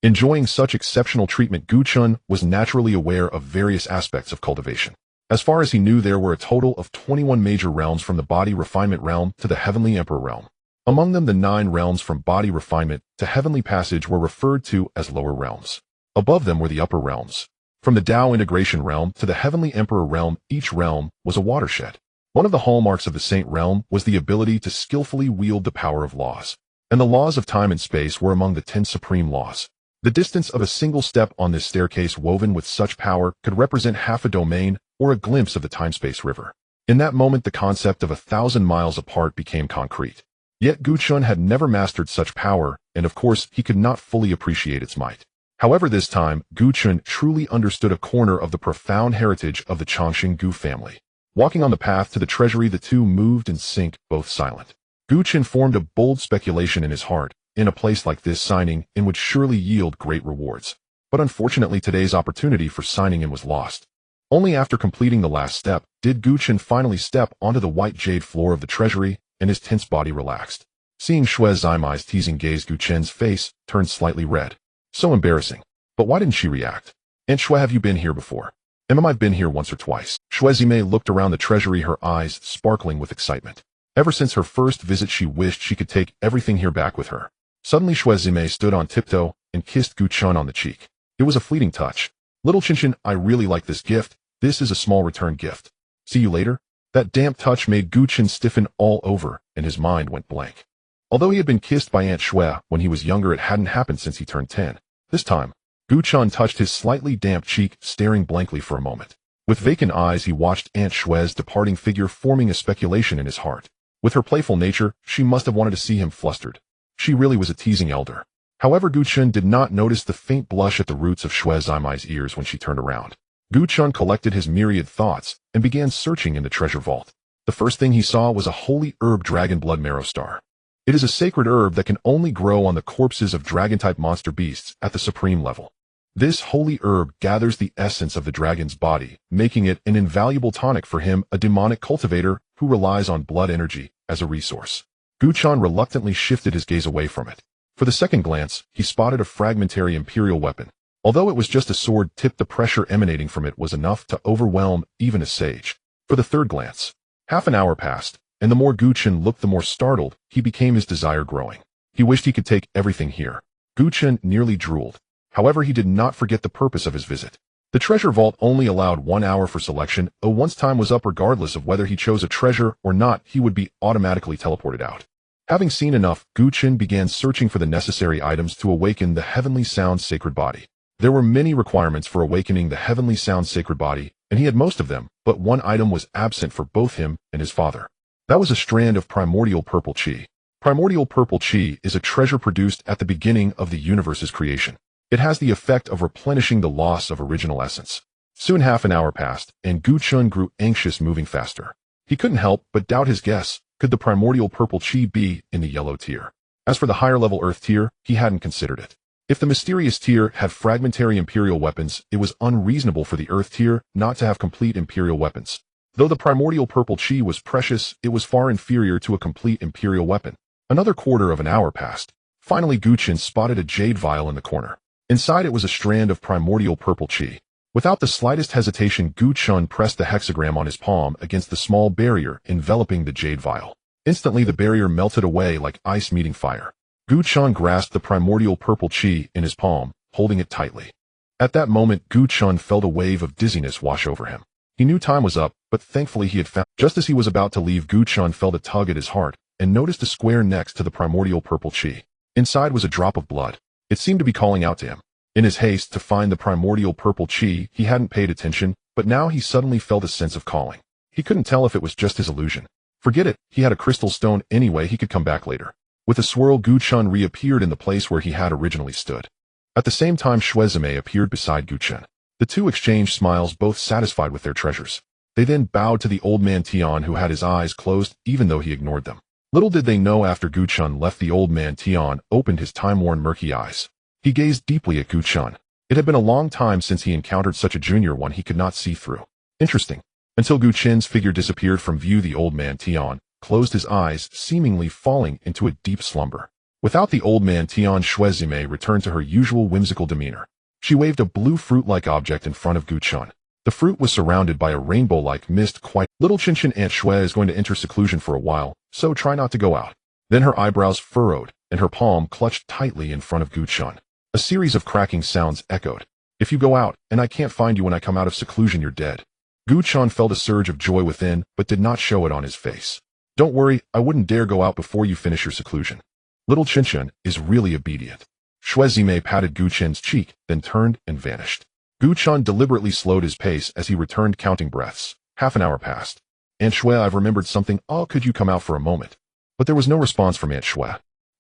Enjoying such exceptional treatment, Gu Chen was naturally aware of various aspects of cultivation. As far as he knew, there were a total of 21 major realms, from the body refinement realm to the heavenly emperor realm. Among them, the 9 realms from body refinement to heavenly passage were referred to as lower realms. Above them were the upper realms. From the Tao integration realm to the heavenly emperor realm, each realm was a watershed. One of the hallmarks of the saint realm was the ability to skillfully wield the power of laws. And the laws of time and space were among the 10 supreme laws. The distance of a single step on this staircase woven with such power could represent half a domain or a glimpse of the time-space river. In that moment, the concept of 1,000 miles apart became concrete. Yet Gu Chun had never mastered such power, and of course, he could not fully appreciate its might. However, this time, Gu Chun truly understood a corner of the profound heritage of the Chongqing Gu family. Walking on the path to the treasury, the two moved in sync, both silent. Gu Chun formed a bold speculation in his heart. In a place like this, signing in would surely yield great rewards. But unfortunately, today's opportunity for signing in was lost. Only after completing the last step did Gu Chun finally step onto the white jade floor of the treasury, and his tense body relaxed. Seeing Xue Zimai's teasing gaze, Gu Chun's face turned slightly red. So embarrassing. But why didn't she react? "Aunt Xue, have you been here before?" "I've been here once or twice." Xue Zimai looked around the treasury, her eyes sparkling with excitement. Ever since her first visit, she wished she could take everything here back with her. Suddenly, Xue Zimai stood on tiptoe and kissed Gu Chun on the cheek. It was a fleeting touch. "Little Chen, I really like this gift. This is a small return gift. See you later." That damp touch made Gu Chun stiffen all over, and his mind went blank. Although he had been kissed by Aunt Xue when he was younger, it hadn't happened since he turned 10. This time, Gu Chun touched his slightly damp cheek, staring blankly for a moment. With vacant eyes, he watched Aunt Xue's departing figure, forming a speculation in his heart. With her playful nature, she must have wanted to see him flustered. She really was a teasing elder. However, Gu Chun did not notice the faint blush at the roots of Xue Zimai's ears when she turned around. Gu Chun collected his myriad thoughts and began searching in the treasure vault. The first thing he saw was a holy herb, dragon blood marrow star. It is a sacred herb that can only grow on the corpses of dragon-type monster beasts at the supreme level. This holy herb gathers the essence of the dragon's body, making it an invaluable tonic for him, a demonic cultivator who relies on blood energy as a resource. Gu Chun reluctantly shifted his gaze away from it. For the second glance, he spotted a fragmentary imperial weapon. Although it was just a sword tip, the pressure emanating from it was enough to overwhelm even a sage. For the third glance, half an hour passed, and the more Gu Chun looked, the more startled he became, his desire growing. He wished he could take everything here. Gu Chun nearly drooled. However, he did not forget the purpose of his visit. The treasure vault only allowed 1 hour for selection, though once time was up, regardless of whether he chose a treasure or not, he would be automatically teleported out. Having seen enough, Gu Chun began searching for the necessary items to awaken the heavenly sound sacred body. There were many requirements for awakening the heavenly sound sacred body, and he had most of them, but one item was absent for both him and his father. That was a strand of primordial purple chi. Primordial purple chi is a treasure produced at the beginning of the universe's creation. It has the effect of replenishing the loss of original essence. Soon half an hour passed, and Gu Chun grew anxious, moving faster. He couldn't help but doubt his guess. Could the primordial purple chi be in the yellow tier? As for the higher level earth tier, he hadn't considered it. If the mysterious tier had fragmentary imperial weapons, it was unreasonable for the earth tier not to have complete imperial weapons. Though the primordial purple chi was precious, it was far inferior to a complete imperial weapon. Another quarter of an hour passed. Finally, Gu Chun spotted a jade vial in the corner. Inside it was a strand of primordial purple chi. Without the slightest hesitation, Gu Chun pressed the hexagram on his palm against the small barrier enveloping the jade vial. Instantly, the barrier melted away like ice meeting fire. Gu Chun grasped the primordial purple chi in his palm, holding it tightly. At that moment, Gu Chun felt a wave of dizziness wash over him. He knew time was up, but thankfully he had found. Just as he was about to leave, Gu Chun felt a tug at his heart and noticed a square next to the primordial purple chi. Inside was a drop of blood. It seemed to be calling out to him. In his haste to find the primordial purple chi, he hadn't paid attention, but now he suddenly felt a sense of calling. He couldn't tell if it was just his illusion. Forget it, he had a crystal stone anyway, he could come back later. With a swirl, Gu Chun reappeared in the place where he had originally stood. At the same time, Xue Zimai appeared beside Gu Chun. The two exchanged smiles, both satisfied with their treasures. They then bowed to the old man Tian, who had his eyes closed even though he ignored them. Little did they know, after Gu Chun left, the old man Tian opened his time-worn murky eyes. He gazed deeply at Gu Chun. It had been a long time since he encountered such a junior one he could not see through. Interesting. Until Gu Chun's figure disappeared from view, the old man Tian closed his eyes, seemingly falling into a deep slumber. Without the old man Tian, Xue Zimai returned to her usual whimsical demeanor. She waved a blue fruit-like object in front of Gu Chun. The fruit was surrounded by a rainbow-like mist. Quite little Chen, Aunt Xue is going to enter seclusion for a while, so try not to go out. Then her eyebrows furrowed, and her palm clutched tightly in front of Gu Chun. A series of cracking sounds echoed. If you go out, and I can't find you when I come out of seclusion, you're dead. Gu Chun felt a surge of joy within, but did not show it on his face. Don't worry, I wouldn't dare go out before you finish your seclusion. Little Chen is really obedient. Shui Zime patted Gu Chen's cheek, then turned and vanished. Gu Chen deliberately slowed his pace as he returned, counting breaths. Half an hour passed. Aunt Shui, I've remembered something. Oh, could you come out for a moment? But there was no response from Aunt Shui.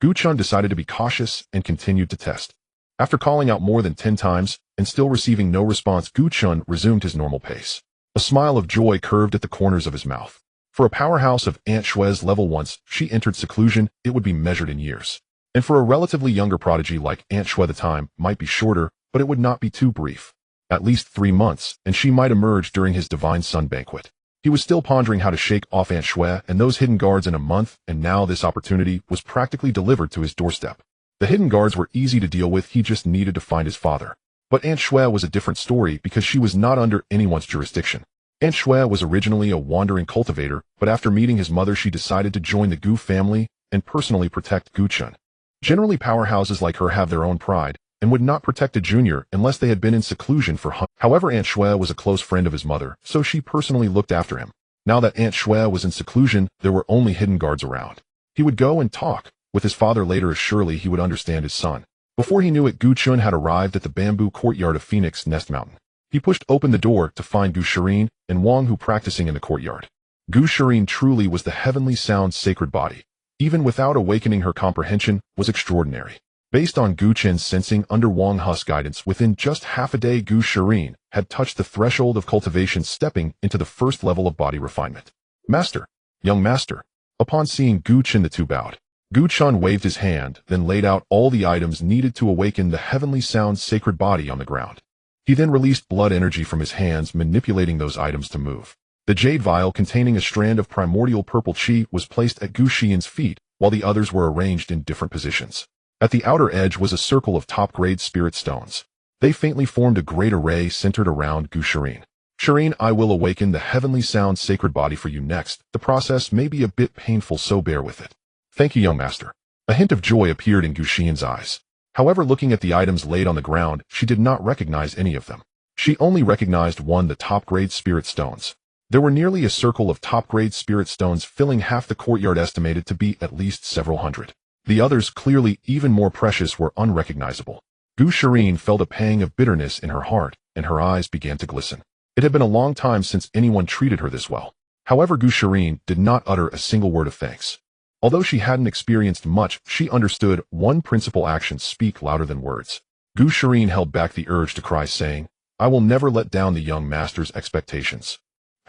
Gu Chen decided to be cautious and continued to test. After calling out more than 10 times and still receiving no response, Gu Chen resumed his normal pace. A smile of joy curved at the corners of his mouth. For a powerhouse of Aunt Shui's level, once she entered seclusion, it would be measured in years. And for a relatively younger prodigy like Aunt Shui, the time might be shorter, but it would not be too brief. At least 3 months, and she might emerge during his Divine Sun banquet. He was still pondering how to shake off Aunt Shui and those hidden guards in a month, and now this opportunity was practically delivered to his doorstep. The hidden guards were easy to deal with, he just needed to find his father. But Aunt Shui was a different story because she was not under anyone's jurisdiction. Aunt Shui was originally a wandering cultivator, but after meeting his mother she decided to join the Gu family and personally protect Gu Chen. Generally powerhouses like her have their own pride, and would not protect a junior unless they had been in seclusion for hundreds. However, Aunt Shui was a close friend of his mother, so she personally looked after him. Now that Aunt Shui was in seclusion, there were only hidden guards around. He would go and talk with his father later, as surely he would understand his son. Before he knew it, Gu Chen had arrived at the bamboo courtyard of Phoenix Nest Mountain. He pushed open the door to find Gu Shirin and Wang Hu practicing in the courtyard. Gu Shirin truly was the heavenly sound sacred body. Even without awakening, her comprehension was extraordinary. Based on Gu Chen's sensing under Wang Hu's guidance, within just half a day Gu Shirin had touched the threshold of cultivation, stepping into the first level of body refinement. Master! Young master! Upon seeing Gu Chen, the two bowed. Gu Chen waved his hand, then laid out all the items needed to awaken the heavenly sound sacred body on the ground. He then released blood energy from his hands, manipulating those items to move. The jade vial containing a strand of primordial purple chi was placed at Gu Xian's feet, while the others were arranged in different positions. At the outer edge was a circle of top-grade spirit stones. They faintly formed a great array centered around Gu Shirin. Shirin, I will awaken the heavenly sound sacred body for you next. The process may be a bit painful, so bear with it. Thank you, young master. A hint of joy appeared in Gu Xian's eyes. However, looking at the items laid on the ground, she did not recognize any of them. She only recognized one, the top-grade spirit stones. There were nearly a circle of top-grade spirit stones filling half the courtyard, estimated to be at least several hundred. The others, clearly even more precious, were unrecognizable. Gu Shirin felt a pang of bitterness in her heart, and her eyes began to glisten. It had been a long time since anyone treated her this well. However, Gu Shirin did not utter a single word of thanks. Although she hadn't experienced much, she understood one principal: actions speak louder than words. Gu Shirin held back the urge to cry, saying, I will never let down the young master's expectations.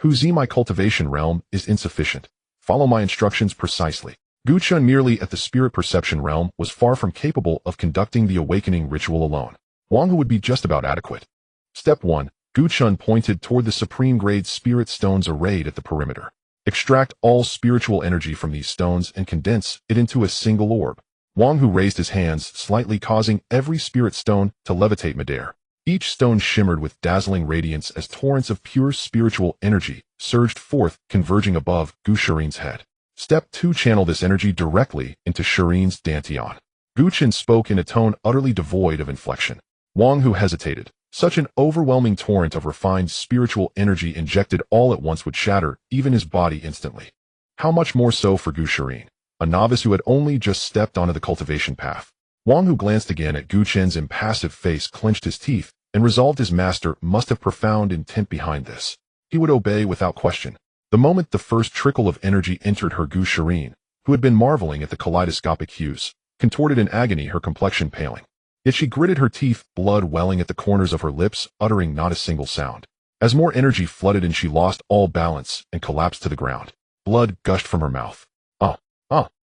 My cultivation realm is insufficient. Follow my instructions precisely. Gu Chen, merely at the spirit perception realm, was far from capable of conducting the awakening ritual alone. Wang Hu would be just about adequate. Step 1. Gu Chen pointed toward the supreme grade spirit stones arrayed at the perimeter. Extract all spiritual energy from these stones and condense it into a single orb. Wang Hu raised his hands slightly, causing every spirit stone to levitate midair. Each stone shimmered with dazzling radiance as torrents of pure spiritual energy surged forth, converging above Gu Shirin's head. Step 2. Channel this energy directly into Shirin's dantian. Gu Chen spoke in a tone utterly devoid of inflection. Wang Hu hesitated. Such an overwhelming torrent of refined spiritual energy injected all at once would shatter even his body instantly. How much more so for Gu Shirin, a novice who had only just stepped onto the cultivation path. Wang Hu glanced again at Gu Chen's impassive face, clenched his teeth, and resolved his master must have profound intent behind this. He would obey without question. The moment the first trickle of energy entered her, Gu Shirin, who had been marveling at the kaleidoscopic hues, contorted in agony, her complexion paling. Yet she gritted her teeth, blood welling at the corners of her lips, uttering not a single sound. As more energy flooded in, she lost all balance and collapsed to the ground. Blood gushed from her mouth.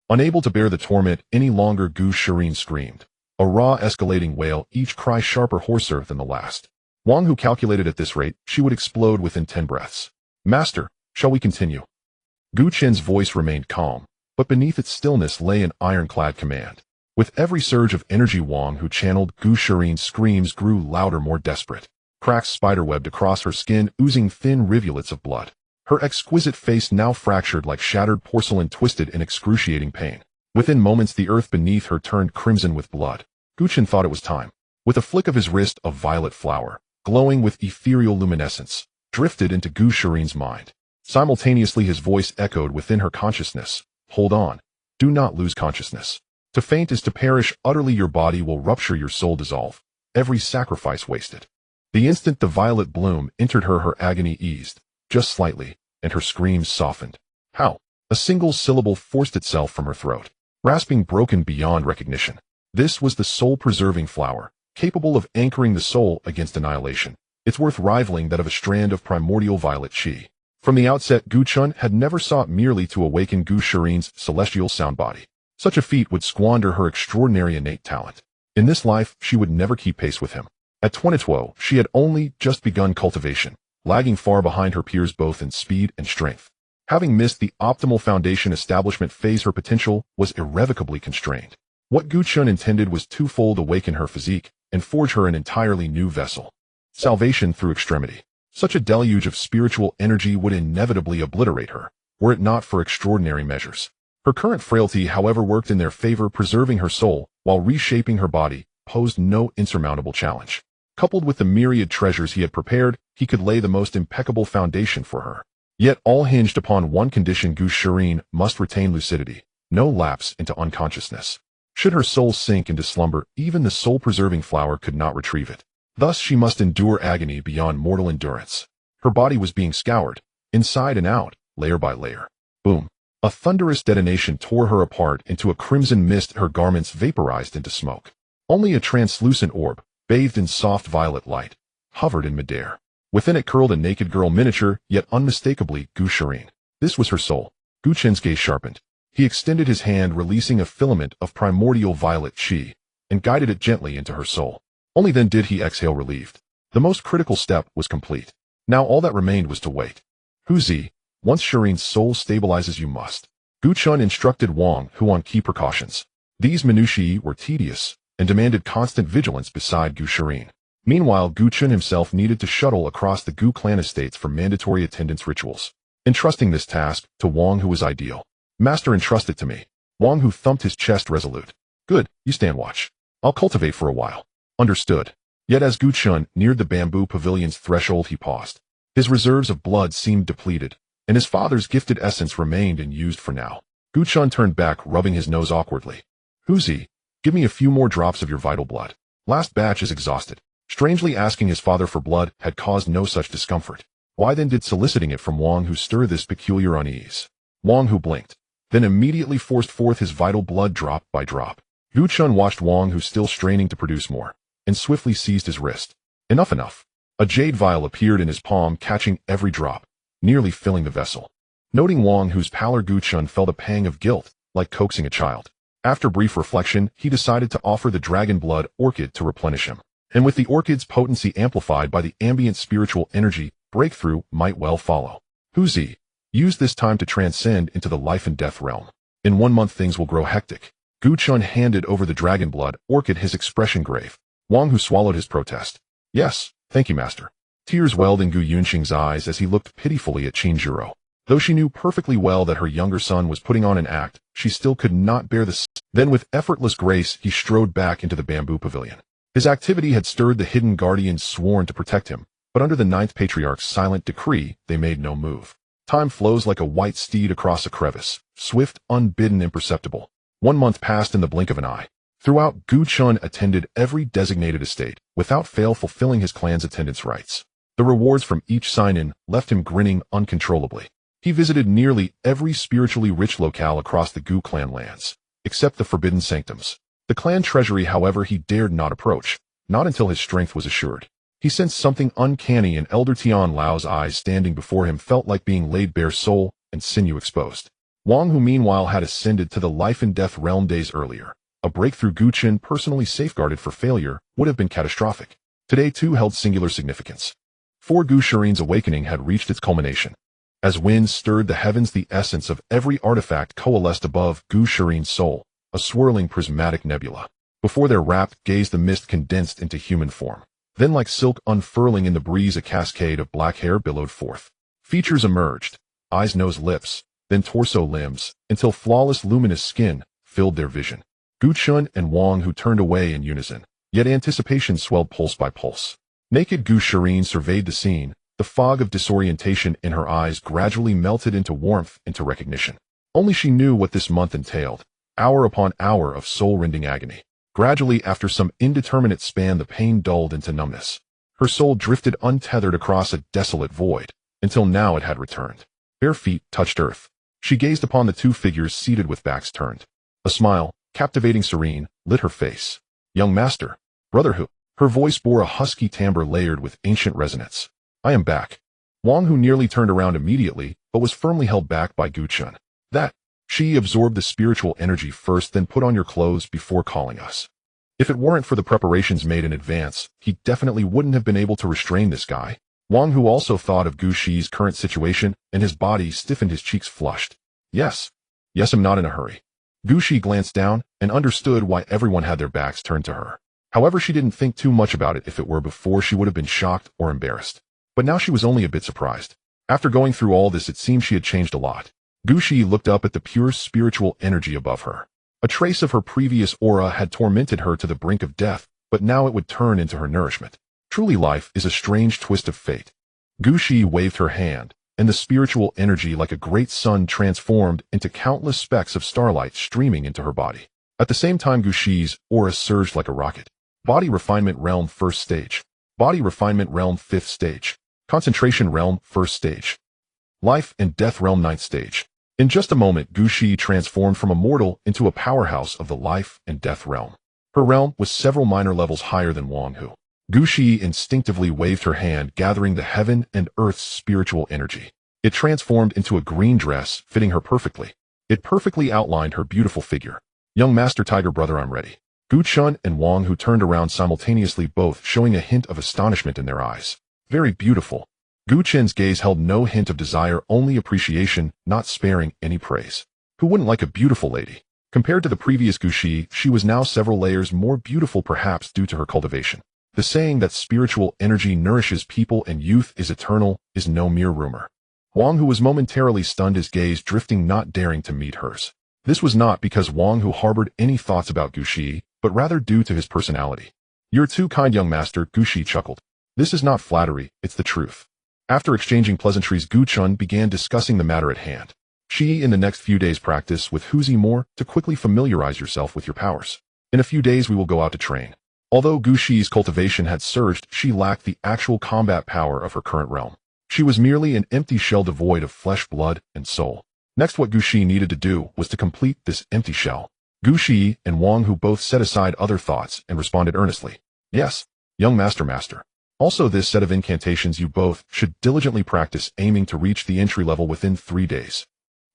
Unable to bear the torment any longer, Gu Shirin screamed. A raw, escalating wail, each cry sharper, hoarser than the last. Wang Hu calculated at this rate, she would explode within 10 breaths. Master, shall we continue? Gu Chen's voice remained calm, but beneath its stillness lay an ironclad command. With every surge of energy Wang Hu channeled, Gu Shirin's screams grew louder, more desperate. Cracks spiderwebbed across her skin, oozing thin rivulets of blood. Her exquisite face now fractured like shattered porcelain, twisted in excruciating pain. Within moments, the earth beneath her turned crimson with blood. Gu Chen thought it was time. With a flick of his wrist, a violet flower, glowing with ethereal luminescence, drifted into Gu Shirin's mind. Simultaneously, his voice echoed within her consciousness. Hold on. Do not lose consciousness. To faint is to perish utterly. Your body will rupture, your soul dissolve. Every sacrifice wasted. The instant the violet bloom entered her, her agony eased, just slightly, and her screams softened. How? A single syllable forced itself from her throat, rasping, broken beyond recognition. This was the soul-preserving flower, capable of anchoring the soul against annihilation. Its worth rivaling that of a strand of primordial violet chi. From the outset, Gu Chen had never sought merely to awaken Gu Shirin's celestial sound body. Such a feat would squander her extraordinary innate talent. In this life, she would never keep pace with him. At 22, she had only just begun cultivation, lagging far behind her peers both in speed and strength. Having missed the optimal foundation establishment phase, her potential was irrevocably constrained. What Gu Chen intended was twofold: awaken her physique and forge her an entirely new vessel. Salvation through extremity. Such a deluge of spiritual energy would inevitably obliterate her, were it not for extraordinary measures. Her current frailty, however, worked in their favor, preserving her soul, while reshaping her body, posed no insurmountable challenge. Coupled with the myriad treasures he had prepared, he could lay the most impeccable foundation for her. Yet all hinged upon one condition: Gu Shirin must retain lucidity, no lapse into unconsciousness. Should her soul sink into slumber, even the soul-preserving flower could not retrieve it. Thus she must endure agony beyond mortal endurance. Her body was being scoured, inside and out, layer by layer. Boom. A thunderous detonation tore her apart into a crimson mist. Her garments vaporized into smoke. Only a translucent orb, bathed in soft violet light, hovered in midair. Within it curled a naked girl, miniature, yet unmistakably Gu Shirin. This was her soul. Gu Chen's gaze sharpened. He extended his hand, releasing a filament of primordial violet chi, and guided it gently into her soul. Only then did he exhale, relieved. The most critical step was complete. Now all that remained was to wait. Huzi, once Shirin's soul stabilizes, you must. Gu Chen instructed Wang Hu on key precautions. These minutiae were tedious and demanded constant vigilance beside Gu Shirin. Meanwhile, Gu Chen himself needed to shuttle across the Gu clan estates for mandatory attendance rituals. Entrusting this task to Wang Hu was ideal. Master, entrust it to me. Wang Hu thumped his chest, resolute. Good, you stand watch. I'll cultivate for a while. Understood. Yet as Gu Chen neared the bamboo pavilion's threshold, he paused. His reserves of blood seemed depleted, and his father's gifted essence remained unused for now. Gu Chen turned back, rubbing his nose awkwardly. Huzi, give me a few more drops of your vital blood. Last batch is exhausted. Strangely, asking his father for blood had caused no such discomfort. Why then did soliciting it from Wang Hu stir this peculiar unease? Wang Hu blinked, then immediately forced forth his vital blood drop by drop. Gu Chen watched Wang Hu, still straining to produce more, and swiftly seized his wrist. Enough. A jade vial appeared in his palm, catching every drop, nearly filling the vessel. Noting Wang Hu's pallor, Gu Chen felt a pang of guilt, like coaxing a child. After brief reflection, he decided to offer the dragon blood orchid to replenish him. And with the orchid's potency amplified by the ambient spiritual energy, breakthrough might well follow. Huzi, use this time to transcend into the life and death realm. In 1 month things will grow hectic. Gu Chen handed over the dragon blood orchid, his expression grave. Wang Hu swallowed his protest. Yes, thank you, master. Tears welled in Gu Yunxing's eyes as he looked pitifully at Qin Juro. Though she knew perfectly well that her younger son was putting on an act, she still could not bear the Then with effortless grace he strode back into the bamboo pavilion. His activity had stirred the hidden guardians sworn to protect him, but under the 9th Patriarch's silent decree, they made no move. Time flows like a white steed across a crevice, swift, unbidden, imperceptible. 1 month passed in the blink of an eye. Throughout, Gu Chen attended every designated estate, without fail fulfilling his clan's attendance rights. The rewards from each sign-in left him grinning uncontrollably. He visited nearly every spiritually rich locale across the Gu clan lands, except the Forbidden Sanctums. The clan treasury, however, he dared not approach, not until his strength was assured. He sensed something uncanny in Elder Tian Lao's eyes. Standing before him felt like being laid bare, soul and sinew exposed. Wang Hu meanwhile had ascended to the life and death realm days earlier. A breakthrough Gu Chen personally safeguarded for failure would have been catastrophic. Today too held singular significance. For Gu Shirin's awakening had reached its culmination. As winds stirred the heavens, the essence of every artifact coalesced above Gu Shirin's soul, a swirling prismatic nebula. Before their rapt gaze the mist condensed into human form. Then like silk unfurling in the breeze a cascade of black hair billowed forth. Features emerged, eyes, nose, lips, then torso, limbs, until flawless luminous skin filled their vision. Gu Chen and Wang Hu turned away in unison, yet anticipation swelled pulse by pulse. Naked Gu Shirin surveyed the scene, the fog of disorientation in her eyes gradually melted into warmth, into recognition. Only she knew what this month entailed. hour upon hour of soul-rending agony. Gradually, after some indeterminate span, the pain dulled into numbness. Her soul drifted untethered across a desolate void, until now it had returned. Bare feet touched earth. She gazed upon the two figures seated with backs turned. A smile, captivating serene, lit her face. "Young master, brother Hu." Her voice bore a husky timbre layered with ancient resonance. "I am back." Wang Hu nearly turned around immediately, but was firmly held back by Gu Chen. "That, she absorbed the spiritual energy first, then put on your clothes before calling us. If it weren't for the preparations made in advance, he definitely wouldn't have been able to restrain this guy." Wang Hu also thought of Gu Shi's current situation, and his body stiffened, his cheeks flushed. Yes, I'm not in a hurry." Gu Shi glanced down and understood why everyone had their backs turned to her. However, she didn't think too much about it. If it were before, she would have been shocked or embarrassed. But now she was only a bit surprised. After going through all this, it seemed she had changed a lot. Gu Shi looked up at the pure spiritual energy above her. A trace of her previous aura had tormented her to the brink of death, but now it would turn into her nourishment. Truly, life is a strange twist of fate. Gu Shi waved her hand, and the spiritual energy like a great sun transformed into countless specks of starlight streaming into her body. At the same time, Gu Shi's aura surged like a rocket. Body Refinement Realm First Stage. Body Refinement Realm Fifth Stage. Concentration Realm First Stage. Life and Death Realm Ninth Stage. In just a moment, Gu Shi transformed from a mortal into a powerhouse of the Life and Death Realm. Her realm was several minor levels higher than Wang Hu. Gu Shi instinctively waved her hand, gathering the heaven and earth's spiritual energy. It transformed into a green dress, fitting her perfectly. It perfectly outlined her beautiful figure. "Young Master Tiger Brother, I'm ready." Gu Chen and Wang Hu turned around simultaneously, both showing a hint of astonishment in their eyes. "Very beautiful." Gu Chen's gaze held no hint of desire, only appreciation, not sparing any praise. Who wouldn't like a beautiful lady? Compared to the previous Gu Shi, she was now several layers more beautiful, perhaps due to her cultivation. The saying that spiritual energy nourishes people and youth is eternal is no mere rumor. Wang Hu was momentarily stunned, his gaze drifting, not daring to meet hers. This was not because Wang Hu harbored any thoughts about Gu Shi, but rather due to his personality. "You're too kind, young master," Gu Shi chuckled. "This is not flattery, it's the truth." After exchanging pleasantries, Gu Chen began discussing the matter at hand. "She, in the next few days, practice with Huzi more to quickly familiarize yourself with your powers. In a few days we will go out to train." Although Gu Shi's cultivation had surged, she lacked the actual combat power of her current realm. She was merely an empty shell devoid of flesh, blood, and soul. Next, what Gu Shi needed to do was to complete this empty shell. Gu Shi and Wang Hu both set aside other thoughts and responded earnestly. "Yes, young master. Also, this set of incantations you both should diligently practice, aiming to reach the entry level within 3 days."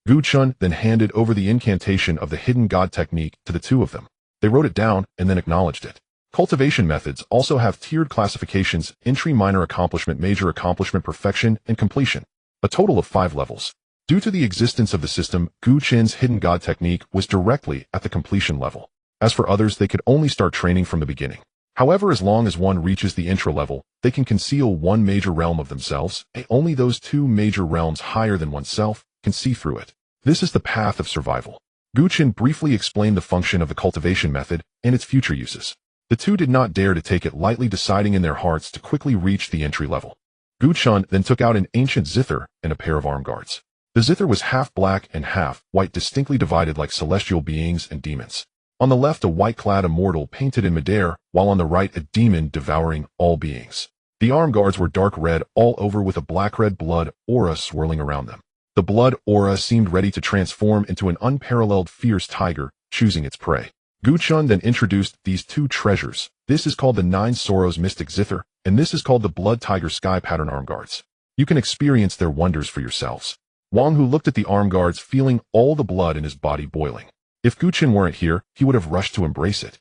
Gu Chen then handed over the incantation of the hidden god technique to the two of them. They wrote it down and then acknowledged it. Cultivation methods also have tiered classifications: entry, minor accomplishment, major accomplishment, perfection, and completion. A total of 5 levels. Due to the existence of the system, Gu Chen's hidden god technique was directly at the completion level. As for others, they could only start training from the beginning. However, as long as one reaches the intro level, they can conceal one major realm of themselves, and only those 2 major realms higher than oneself can see through it. This is the path of survival. Gu Chen briefly explained the function of the cultivation method and its future uses. The two did not dare to take it lightly, deciding in their hearts to quickly reach the entry level. Gu Chen then took out an ancient zither and a pair of arm guards. The zither was half black and half white, distinctly divided like celestial beings and demons. On the left, a white-clad immortal painted in midair, while on the right, a demon devouring all beings. The arm guards were dark red all over, with a black-red blood aura swirling around them. The blood aura seemed ready to transform into an unparalleled fierce tiger, choosing its prey. Gu Chen then introduced these 2 treasures. This is called the 9 Sorrows Mystic Zither, and this is called the Blood Tiger Sky Pattern Arm Guards. You can experience their wonders for yourselves. Wang Hu looked at the arm guards, feeling all the blood in his body boiling. If Gu Chen weren't here, he would have rushed to embrace it.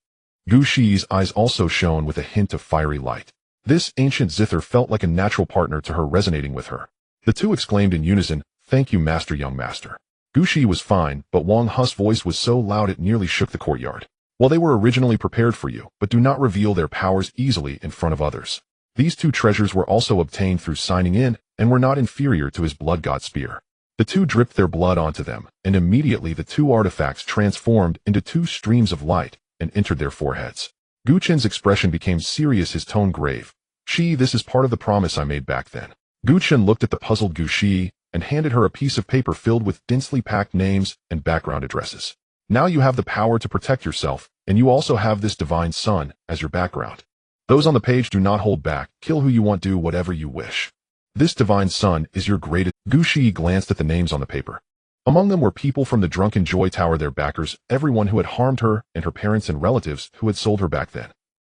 Gu Shi's eyes also shone with a hint of fiery light. This ancient zither felt like a natural partner to her, resonating with her. The two exclaimed in unison, "Thank you, master, young master." Gu Shi was fine, but Wang Hu's voice was so loud it nearly shook the courtyard. "Well, they were originally prepared for you, but do not reveal their powers easily in front of others." These 2 treasures were also obtained through signing in, and were not inferior to his blood god spear. The 2 dripped their blood onto them, and immediately the 2 artifacts transformed into 2 streams of light and entered their foreheads. Gu Chen's expression became serious, his tone grave. "This is part of the promise I made back then." Gu Chen looked at the puzzled Gu Shi and handed her a piece of paper filled with densely packed names and background addresses. Now you have the power to protect yourself, and you also have this divine sun as your background. Those on the page do not hold back. Kill who you want, do whatever you wish. This divine sun is your greatest. Gu Shi glanced at the names on the paper. Among them were people from the Drunken Joy Tower, their backers, everyone who had harmed her, and her parents and relatives who had sold her back then.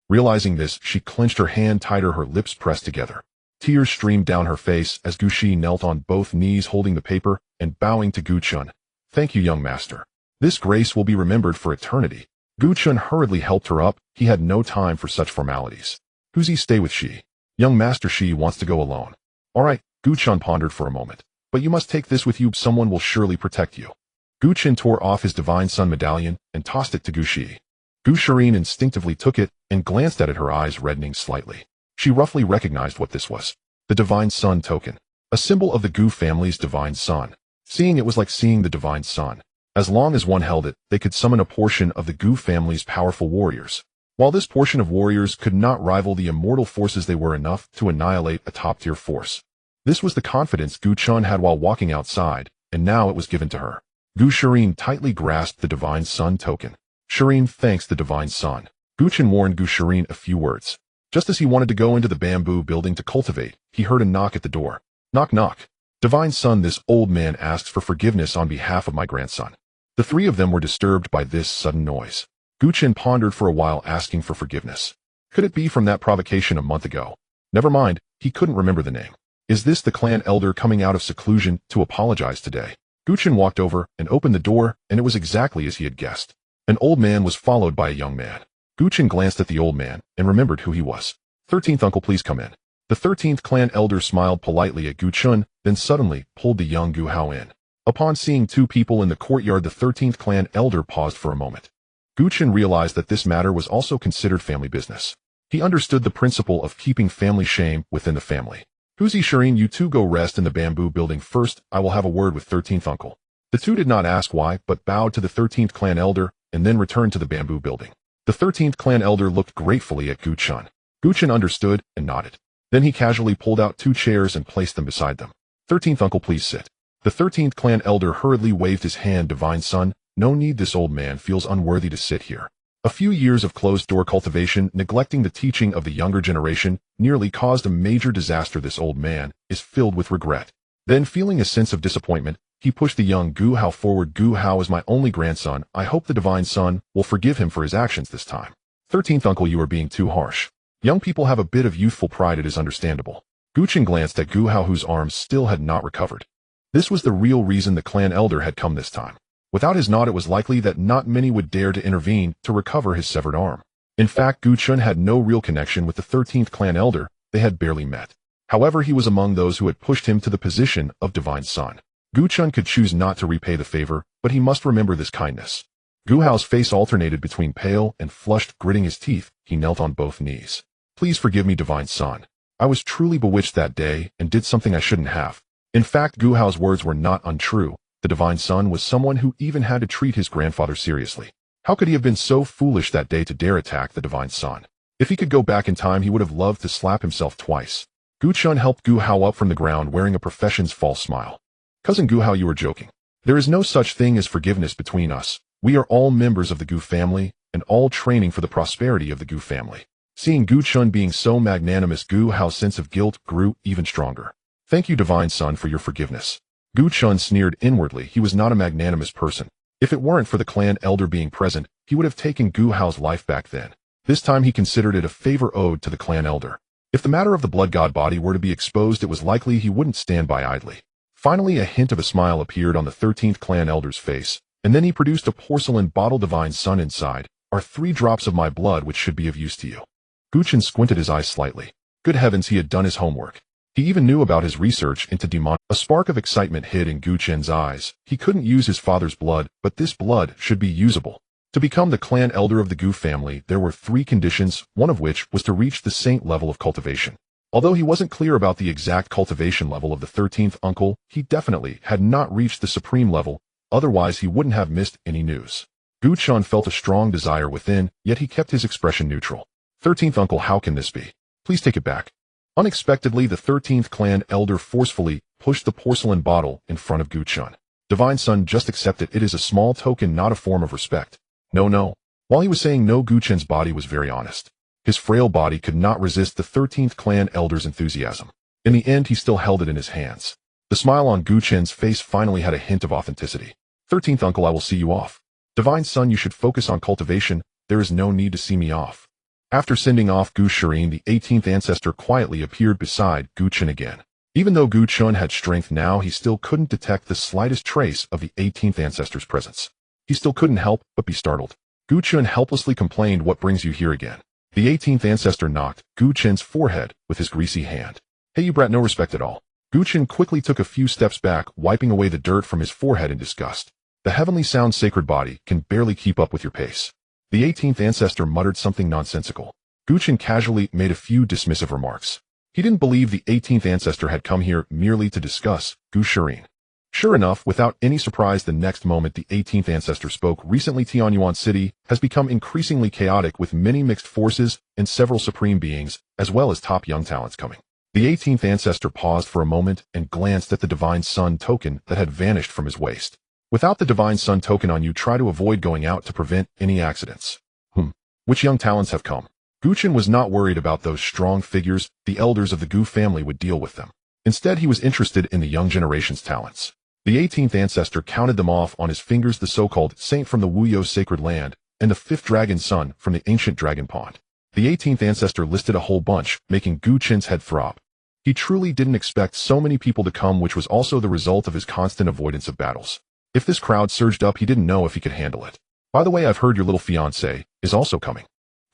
Realizing this, she clenched her hand tighter, her lips pressed together. Tears streamed down her face as Gu Shi knelt on both knees holding the paper and bowing to Gu Chun. Thank you, young master. This grace will be remembered for eternity. Gu Chun hurriedly helped her up. He had no time for such formalities. Huzi, stay with Shi. Young Master Shi wants to go alone. All right, Gu Chun pondered for a moment. But you must take this with you. Someone will surely protect you. Gu Chun tore off his divine sun medallion and tossed it to Gu Shi. Gu Shirin instinctively took it and glanced at it, her eyes reddening slightly. She roughly recognized what this was. The divine sun token. A symbol of the Gu family's divine sun. Seeing it was like seeing the divine sun. As long as one held it, they could summon a portion of the Gu family's powerful warriors. While this portion of warriors could not rival the immortal forces, they were enough to annihilate a top-tier force. This was the confidence Gu Chun had while walking outside, and now it was given to her. Gu Shirin tightly grasped the divine sun token. Shirin thanks the divine sun. Gu Chun warned Gu Shirin a few words. Just as he wanted to go into the bamboo building to cultivate, he heard a knock at the door. Knock, knock. Divine Sun, this old man asks for forgiveness on behalf of my grandson. The three of them were disturbed by this sudden noise. Gu Chun pondered for a while, asking for forgiveness. Could it be from that provocation a month ago? Never mind, he couldn't remember the name. Is this the clan elder coming out of seclusion to apologize today? Gu Chun walked over and opened the door, and it was exactly as he had guessed. An old man was followed by a young man. Gu Chun glanced at the old man and remembered who he was. 13th uncle, please come in. The 13th clan elder smiled politely at Gu Chun, then suddenly pulled the young Gu Hao in. Upon seeing two people in the courtyard, the 13th clan elder paused for a moment. Gu Chun realized that this matter was also considered family business. He understood the principle of keeping family shame within the family. Huzi, Shirin, you two go rest in the bamboo building first. I will have a word with 13th uncle. The two did not ask why, but bowed to the 13th clan elder and then returned to the bamboo building. The 13th clan elder looked gratefully at Gu Chun. Gu Chun understood and nodded. Then he casually pulled out two chairs and placed them beside them. 13th uncle, please sit. The 13th clan elder hurriedly waved his hand. Divine Sun, no need, this old man feels unworthy to sit here. A few years of closed-door cultivation, neglecting the teaching of the younger generation, nearly caused a major disaster. This old man is filled with regret. Then, feeling a sense of disappointment, he pushed the young Gu Hao forward. Gu Hao is my only grandson. I hope the Divine Sun will forgive him for his actions this time. 13th uncle, you are being too harsh. Young people have a bit of youthful pride, it is understandable. Gu Chun glanced at Gu Hao, whose arms still had not recovered. This was the real reason the clan elder had come this time. Without his nod, it was likely that not many would dare to intervene to recover his severed arm. In fact, Gu Chun had no real connection with the 13th clan elder. They had barely met. However, he was among those who had pushed him to the position of Divine Sun. Gu Chun could choose not to repay the favor, but he must remember this kindness. Gu Hao's face alternated between pale and flushed. Gritting his teeth, he knelt on both knees. Please forgive me, Divine Sun. I was truly bewitched that day and did something I shouldn't have. In fact, Gu Hao's words were not untrue. The Divine Sun was someone who even had to treat his grandfather seriously. How could he have been so foolish that day to dare attack the Divine Sun? If he could go back in time, he would have loved to slap himself twice. Gu Chun helped Gu Hao up from the ground, wearing a profession's false smile. Cousin Gu Hao, you are joking. There is no such thing as forgiveness between us. We are all members of the Gu family, and all training for the prosperity of the Gu family. Seeing Gu Chun being so magnanimous, Gu Hao's sense of guilt grew even stronger. Thank you, Divine Sun, for your forgiveness. Gu Chun sneered inwardly. He was not a magnanimous person. If it weren't for the clan elder being present, he would have taken Gu Hao's life back then. This time he considered it a favor owed to the clan elder. If the matter of the blood god body were to be exposed, it was likely he wouldn't stand by idly. Finally, a hint of a smile appeared on the 13th clan elder's face, and then he produced a porcelain bottle. Divine Sun, inside are 3 drops of my blood, which should be of use to you. Gu Chun squinted his eyes slightly. Good heavens, he had done his homework. He even knew about his research into demon. A spark of excitement hid in Gu Chun's eyes. He couldn't use his father's blood, but this blood should be usable. To become the clan elder of the Gu family, there were 3 conditions, one of which was to reach the saint level of cultivation. Although he wasn't clear about the exact cultivation level of the 13th uncle, he definitely had not reached the supreme level, otherwise he wouldn't have missed any news. Gu Chun felt a strong desire within, yet he kept his expression neutral. 13th uncle, how can this be? Please take it back. Unexpectedly, the 13th clan elder forcefully pushed the porcelain bottle in front of Gu Chun. Divine Son, just accept it. It is a small token, not a form of respect. No, no. While he was saying no, Gu Chen's body was very honest. His frail body could not resist the 13th clan elder's enthusiasm. In the end, he still held it in his hands. The smile on Gu Chen's face finally had a hint of authenticity. 13th uncle, I will see you off. Divine Son, you should focus on cultivation. There is no need to see me off. After sending off Gu Shirin, the 18th ancestor quietly appeared beside Gu Chen again. Even though Gu Chen had strength now, he still couldn't detect the slightest trace of the 18th ancestor's presence. He still couldn't help but be startled. Gu Chen helplessly complained, what brings you here again? The 18th ancestor knocked Gu Chen's forehead with his greasy hand. Hey, you brat, no respect at all. Gu Chen quickly took a few steps back, wiping away the dirt from his forehead in disgust. The heavenly sound sacred body can barely keep up with your pace. The 18th ancestor muttered something nonsensical. Gu Chen casually made a few dismissive remarks. He didn't believe the 18th ancestor had come here merely to discuss Gu Shirin. Sure enough, without any surprise, the next moment the 18th ancestor spoke. Recently, Tianyuan City has become increasingly chaotic, with many mixed forces and several supreme beings, as well as top young talents coming. The 18th ancestor paused for a moment and glanced at the Divine Sun token that had vanished from his waist. Without the Divine Sun token on you, try to avoid going out to prevent any accidents. Which young talents have come? Gu Chen was not worried about those strong figures. The elders of the Gu family would deal with them. Instead, he was interested in the young generation's talents. The 18th ancestor counted them off on his fingers: the so-called saint from the Wuyo sacred land, and the 5th dragon son from the ancient dragon pond. The 18th ancestor listed a whole bunch, making Gu Chen's head throb. He truly didn't expect so many people to come, which was also the result of his constant avoidance of battles. If this crowd surged up, he didn't know if he could handle it. By the way, I've heard your little fiancé is also coming.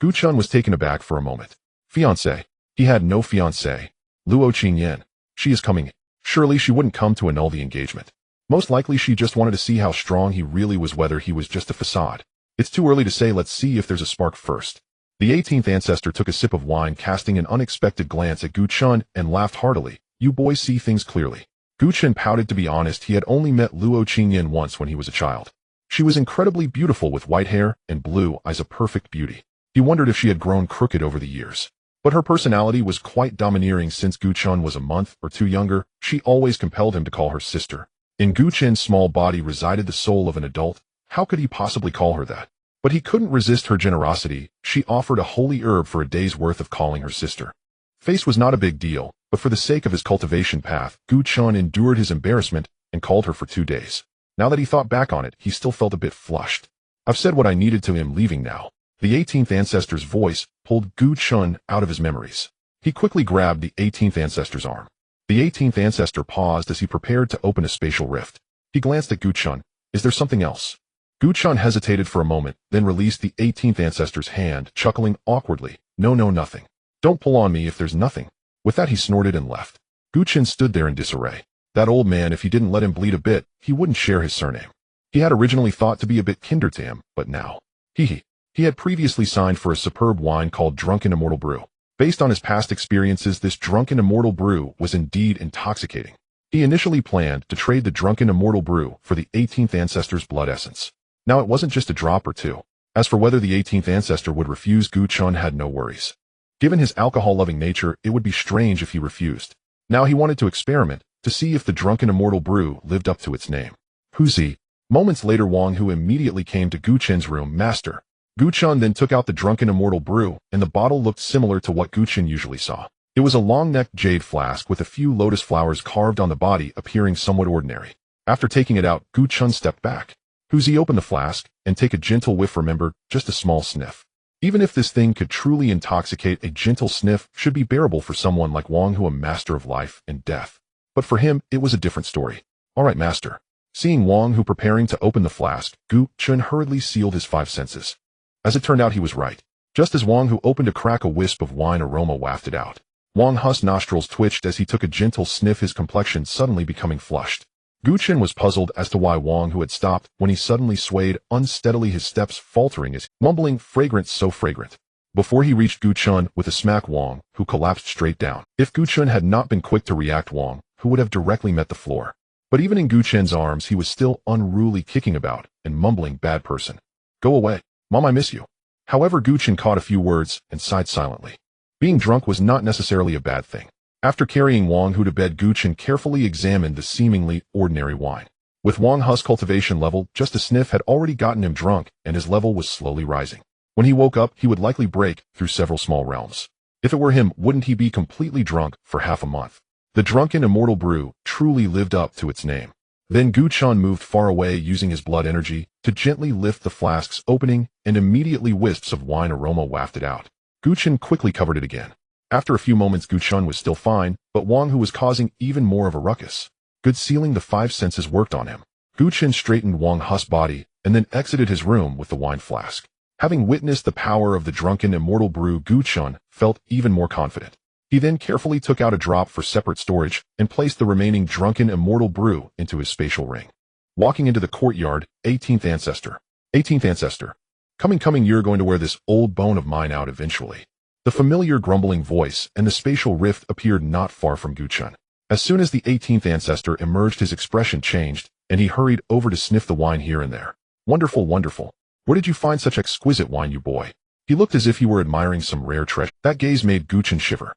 Gu Chen was taken aback for a moment. Fiancé? He had no fiancé. Luo Qingyan. She is coming. Surely she wouldn't come to annul the engagement. Most likely she just wanted to see how strong he really was, whether he was just a facade. It's too early to say. Let's see if there's a spark first. The 18th ancestor took a sip of wine, casting an unexpected glance at Gu Chen, and laughed heartily. You boys see things clearly. Gu Chen pouted. To be honest, he had only met Luo Qingyan once when he was a child. She was incredibly beautiful with white hair and blue eyes, a perfect beauty. He wondered if she had grown crooked over the years. But her personality was quite domineering. Since Gu Chen was a month or two younger, she always compelled him to call her sister. In Gu Chen's small body resided the soul of an adult. How could he possibly call her that? But he couldn't resist her generosity. She offered a holy herb for a day's worth of calling her sister. Face was not a big deal, but for the sake of his cultivation path, Gu Chen endured his embarrassment and called her for 2 days. Now that he thought back on it, he still felt a bit flushed. I've said what I needed to him. Leaving now. The 18th ancestor's voice pulled Gu Chen out of his memories. He quickly grabbed the 18th ancestor's arm. The 18th ancestor paused as he prepared to open a spatial rift. He glanced at Gu Chen. Is there something else? Gu Chen hesitated for a moment, then released the 18th ancestor's hand, chuckling awkwardly. No, nothing. Don't pull on me if there's nothing. With that, he snorted and left. Gu Chen stood there in disarray. That old man, if he didn't let him bleed a bit, he wouldn't share his surname. He had originally thought to be a bit kinder to him, but now. He had previously signed for a superb wine called Drunken Immortal Brew. Based on his past experiences, this Drunken Immortal Brew was indeed intoxicating. He initially planned to trade the Drunken Immortal Brew for the 18th ancestor's blood essence. Now it wasn't just a drop or two. As for whether the 18th ancestor would refuse, Gu Chen had no worries. Given his alcohol-loving nature, it would be strange if he refused. Now he wanted to experiment, to see if the Drunken Immortal Brew lived up to its name. Huzi. Moments later, Wang Hu immediately came to Gu Chen's room. Master. Gu Chen then took out the Drunken Immortal Brew, and the bottle looked similar to what Gu Chen usually saw. It was a long-necked jade flask with a few lotus flowers carved on the body, appearing somewhat ordinary. After taking it out, Gu Chen stepped back. Huzi opened the flask, and take a gentle whiff. Remember, just a small sniff. Even if this thing could truly intoxicate, a gentle sniff should be bearable for someone like Wang Hu, a master of life and death. But for him, it was a different story. All right, master. Seeing Wang Hu preparing to open the flask, Gu Chen hurriedly sealed his 5 senses. As it turned out, he was right. Just as Wang Hu opened to crack, a wisp of wine aroma wafted out. Wang Hu's nostrils twitched as he took a gentle sniff, his complexion suddenly becoming flushed. Gu Chen was puzzled as to why Wang Hu had stopped when he suddenly swayed unsteadily, his steps faltering as mumbling, fragrant, so fragrant. Before he reached Gu Chen with a smack, Wang Hu collapsed straight down. If Gu Chen had not been quick to react, Wang Hu would have directly met the floor. But even in Gu Chen's arms, he was still unruly, kicking about and mumbling, bad person. Go away. Mom, I miss you. However, Gu Chen caught a few words and sighed silently. Being drunk was not necessarily a bad thing. After carrying Wang Hu to bed, Gu Chen carefully examined the seemingly ordinary wine. With Wang Hu's cultivation level, just a sniff had already gotten him drunk, and his level was slowly rising. When he woke up, he would likely break through several small realms. If it were him, wouldn't he be completely drunk for half a month? The drunken immortal brew truly lived up to its name. Then Chen moved far away using his blood energy to gently lift the flask's opening, and immediately wisps of wine aroma wafted out. Chen quickly covered it again. After a few moments, Chen was still fine, but Wang Hu was causing even more of a ruckus. Good sealing the five senses worked on him. Chen straightened Wang Hu's body and then exited his room with the wine flask. Having witnessed the power of the drunken immortal brew, Chen felt even more confident. He then carefully took out a drop for separate storage and placed the remaining drunken immortal brew into his spatial ring. Walking into the courtyard, 18th Ancestor. 18th Ancestor. Coming, you're going to wear this old bone of mine out eventually. The familiar grumbling voice and the spatial rift appeared not far from Chen. As soon as the 18th Ancestor emerged, his expression changed, and he hurried over to sniff the wine here and there. Wonderful, wonderful. Where did you find such exquisite wine, you boy? He looked as if he were admiring some rare treasure. That gaze made Chen shiver.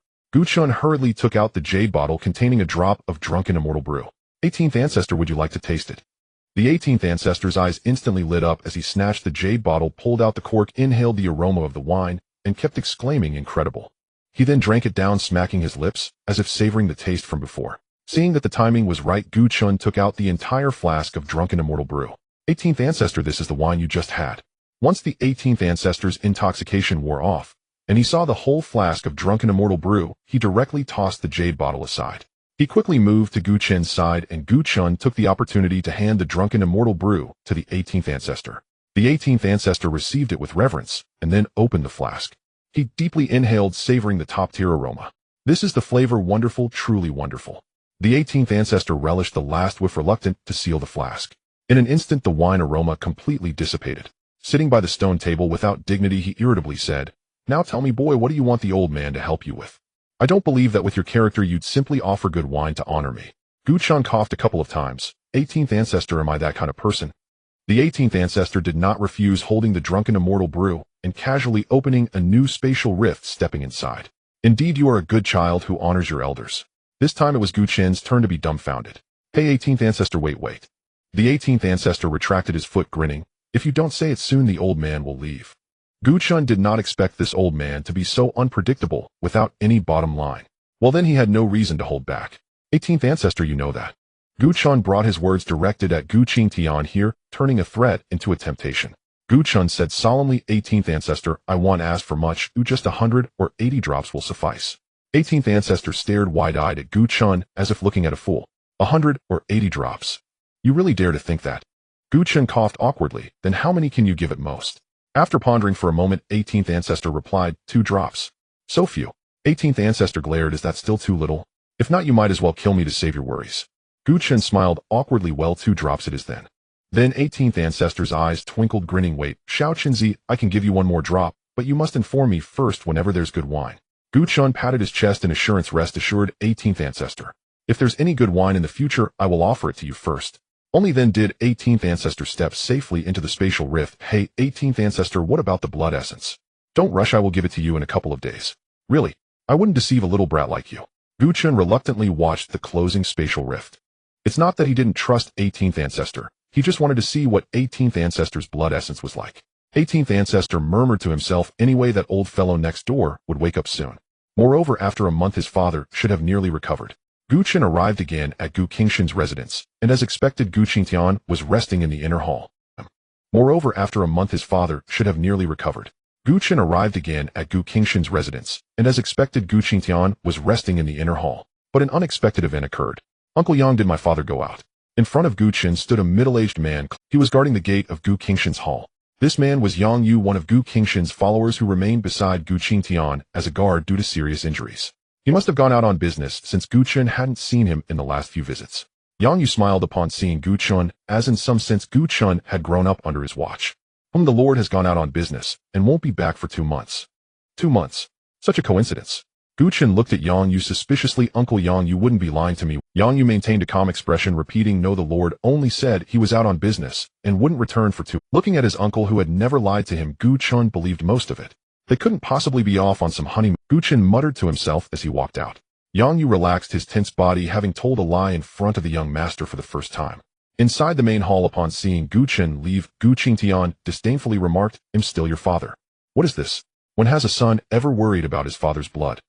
Chen hurriedly took out the jade bottle containing a drop of drunken immortal brew. 18th Ancestor, would you like to taste it? The 18th Ancestor's eyes instantly lit up as he snatched the jade bottle, pulled out the cork, inhaled the aroma of the wine, and kept exclaiming, incredible. He then drank it down, smacking his lips, as if savoring the taste from before. Seeing that the timing was right, Chen took out the entire flask of drunken immortal brew. 18th Ancestor, this is the wine you just had. Once the 18th Ancestor's intoxication wore off, and he saw the whole flask of drunken immortal brew, he directly tossed the jade bottle aside. He quickly moved to Chen's side, and Chen took the opportunity to hand the drunken immortal brew to the 18th Ancestor. The 18th Ancestor received it with reverence, and then opened the flask. He deeply inhaled, savoring the top-tier aroma. This is the flavor, wonderful, truly wonderful. The 18th Ancestor relished the last whiff, reluctant to seal the flask. In an instant, the wine aroma completely dissipated. Sitting by the stone table without dignity, he irritably said, "Now tell me, boy, what do you want the old man to help you with? I don't believe that with your character you'd simply offer good wine to honor me." Chen coughed a couple of times. 18th Ancestor, am I that kind of person? The 18th Ancestor did not refuse, holding the drunken immortal brew and casually opening a new spatial rift, stepping inside. Indeed, you are a good child who honors your elders. This time it was Chen's turn to be dumbfounded. Hey, 18th Ancestor, wait. The 18th Ancestor retracted his foot, grinning. If you don't say it soon, the old man will leave. Chen did not expect this old man to be so unpredictable without any bottom line. Well, then he had no reason to hold back. 18th Ancestor, you know that. Chen brought his words directed at Tian here, turning a threat into a temptation. Chen said solemnly, 18th Ancestor, I won't ask for much, just 100 or 80 drops will suffice. 18th Ancestor stared wide-eyed at Chen as if looking at a fool. 100 or 80 drops. You really dare to think that? Chen coughed awkwardly, then how many can you give at most? After pondering for a moment, 18th Ancestor replied, 2 drops. So few. 18th Ancestor glared, is that still too little? If not, you might as well kill me to save your worries. Chen smiled awkwardly, well, 2 drops it is then. Then 18th Ancestor's eyes twinkled, grinning, wait, Xiao Qinzi, I can give you 1 more drop, but you must inform me first whenever there's good wine. Chen patted his chest in assurance, rest assured, 18th Ancestor. If there's any good wine in the future, I will offer it to you first. Only then did 18th Ancestor step safely into the spatial rift. Hey, 18th Ancestor, what about the blood essence? Don't rush, I will give it to you in a couple of days. Really? I wouldn't deceive a little brat like you. Chen reluctantly watched the closing spatial rift. It's not that he didn't trust 18th Ancestor. He just wanted to see what 18th Ancestor's blood essence was like. 18th Ancestor murmured to himself, anyway, that old fellow next door would wake up soon. Moreover, after a month his father should have nearly recovered. Chen arrived again at Qingshan's residence, and as expected, Tian was resting in the inner hall. Moreover, after a month his father should have nearly recovered. Chen arrived again at Qingshan's residence, and as expected, Tian was resting in the inner hall. But an unexpected event occurred. Uncle Yang, did my father go out? In front of Chen stood a middle-aged man. He was guarding the gate of Qingshan's hall. This man was Yang Yu, one of Qingshan's followers who remained beside Tian as a guard due to serious injuries. He must have gone out on business since Chen hadn't seen him in the last few visits. Yang Yu smiled upon seeing Chen, as in some sense Chen had grown up under his watch. The Lord has gone out on business and won't be back for 2 months. 2 months. Such a coincidence. Chen looked at Yang Yu suspiciously. Uncle Yang, you wouldn't be lying to me. Yang Yu maintained a calm expression, repeating, no, the Lord only said he was out on business and wouldn't return for 2. Looking at his uncle who had never lied to him, Chen believed most of it. They couldn't possibly be off on some honeymoon. Chen muttered to himself as he walked out. Yang Yu relaxed his tense body, having told a lie in front of the young master for the first time. Inside the main hall, upon seeing Gu Chen leave, Gu Qingtian disdainfully remarked, "I'm still your father. What is this? When has a son ever worried about his father's blood?"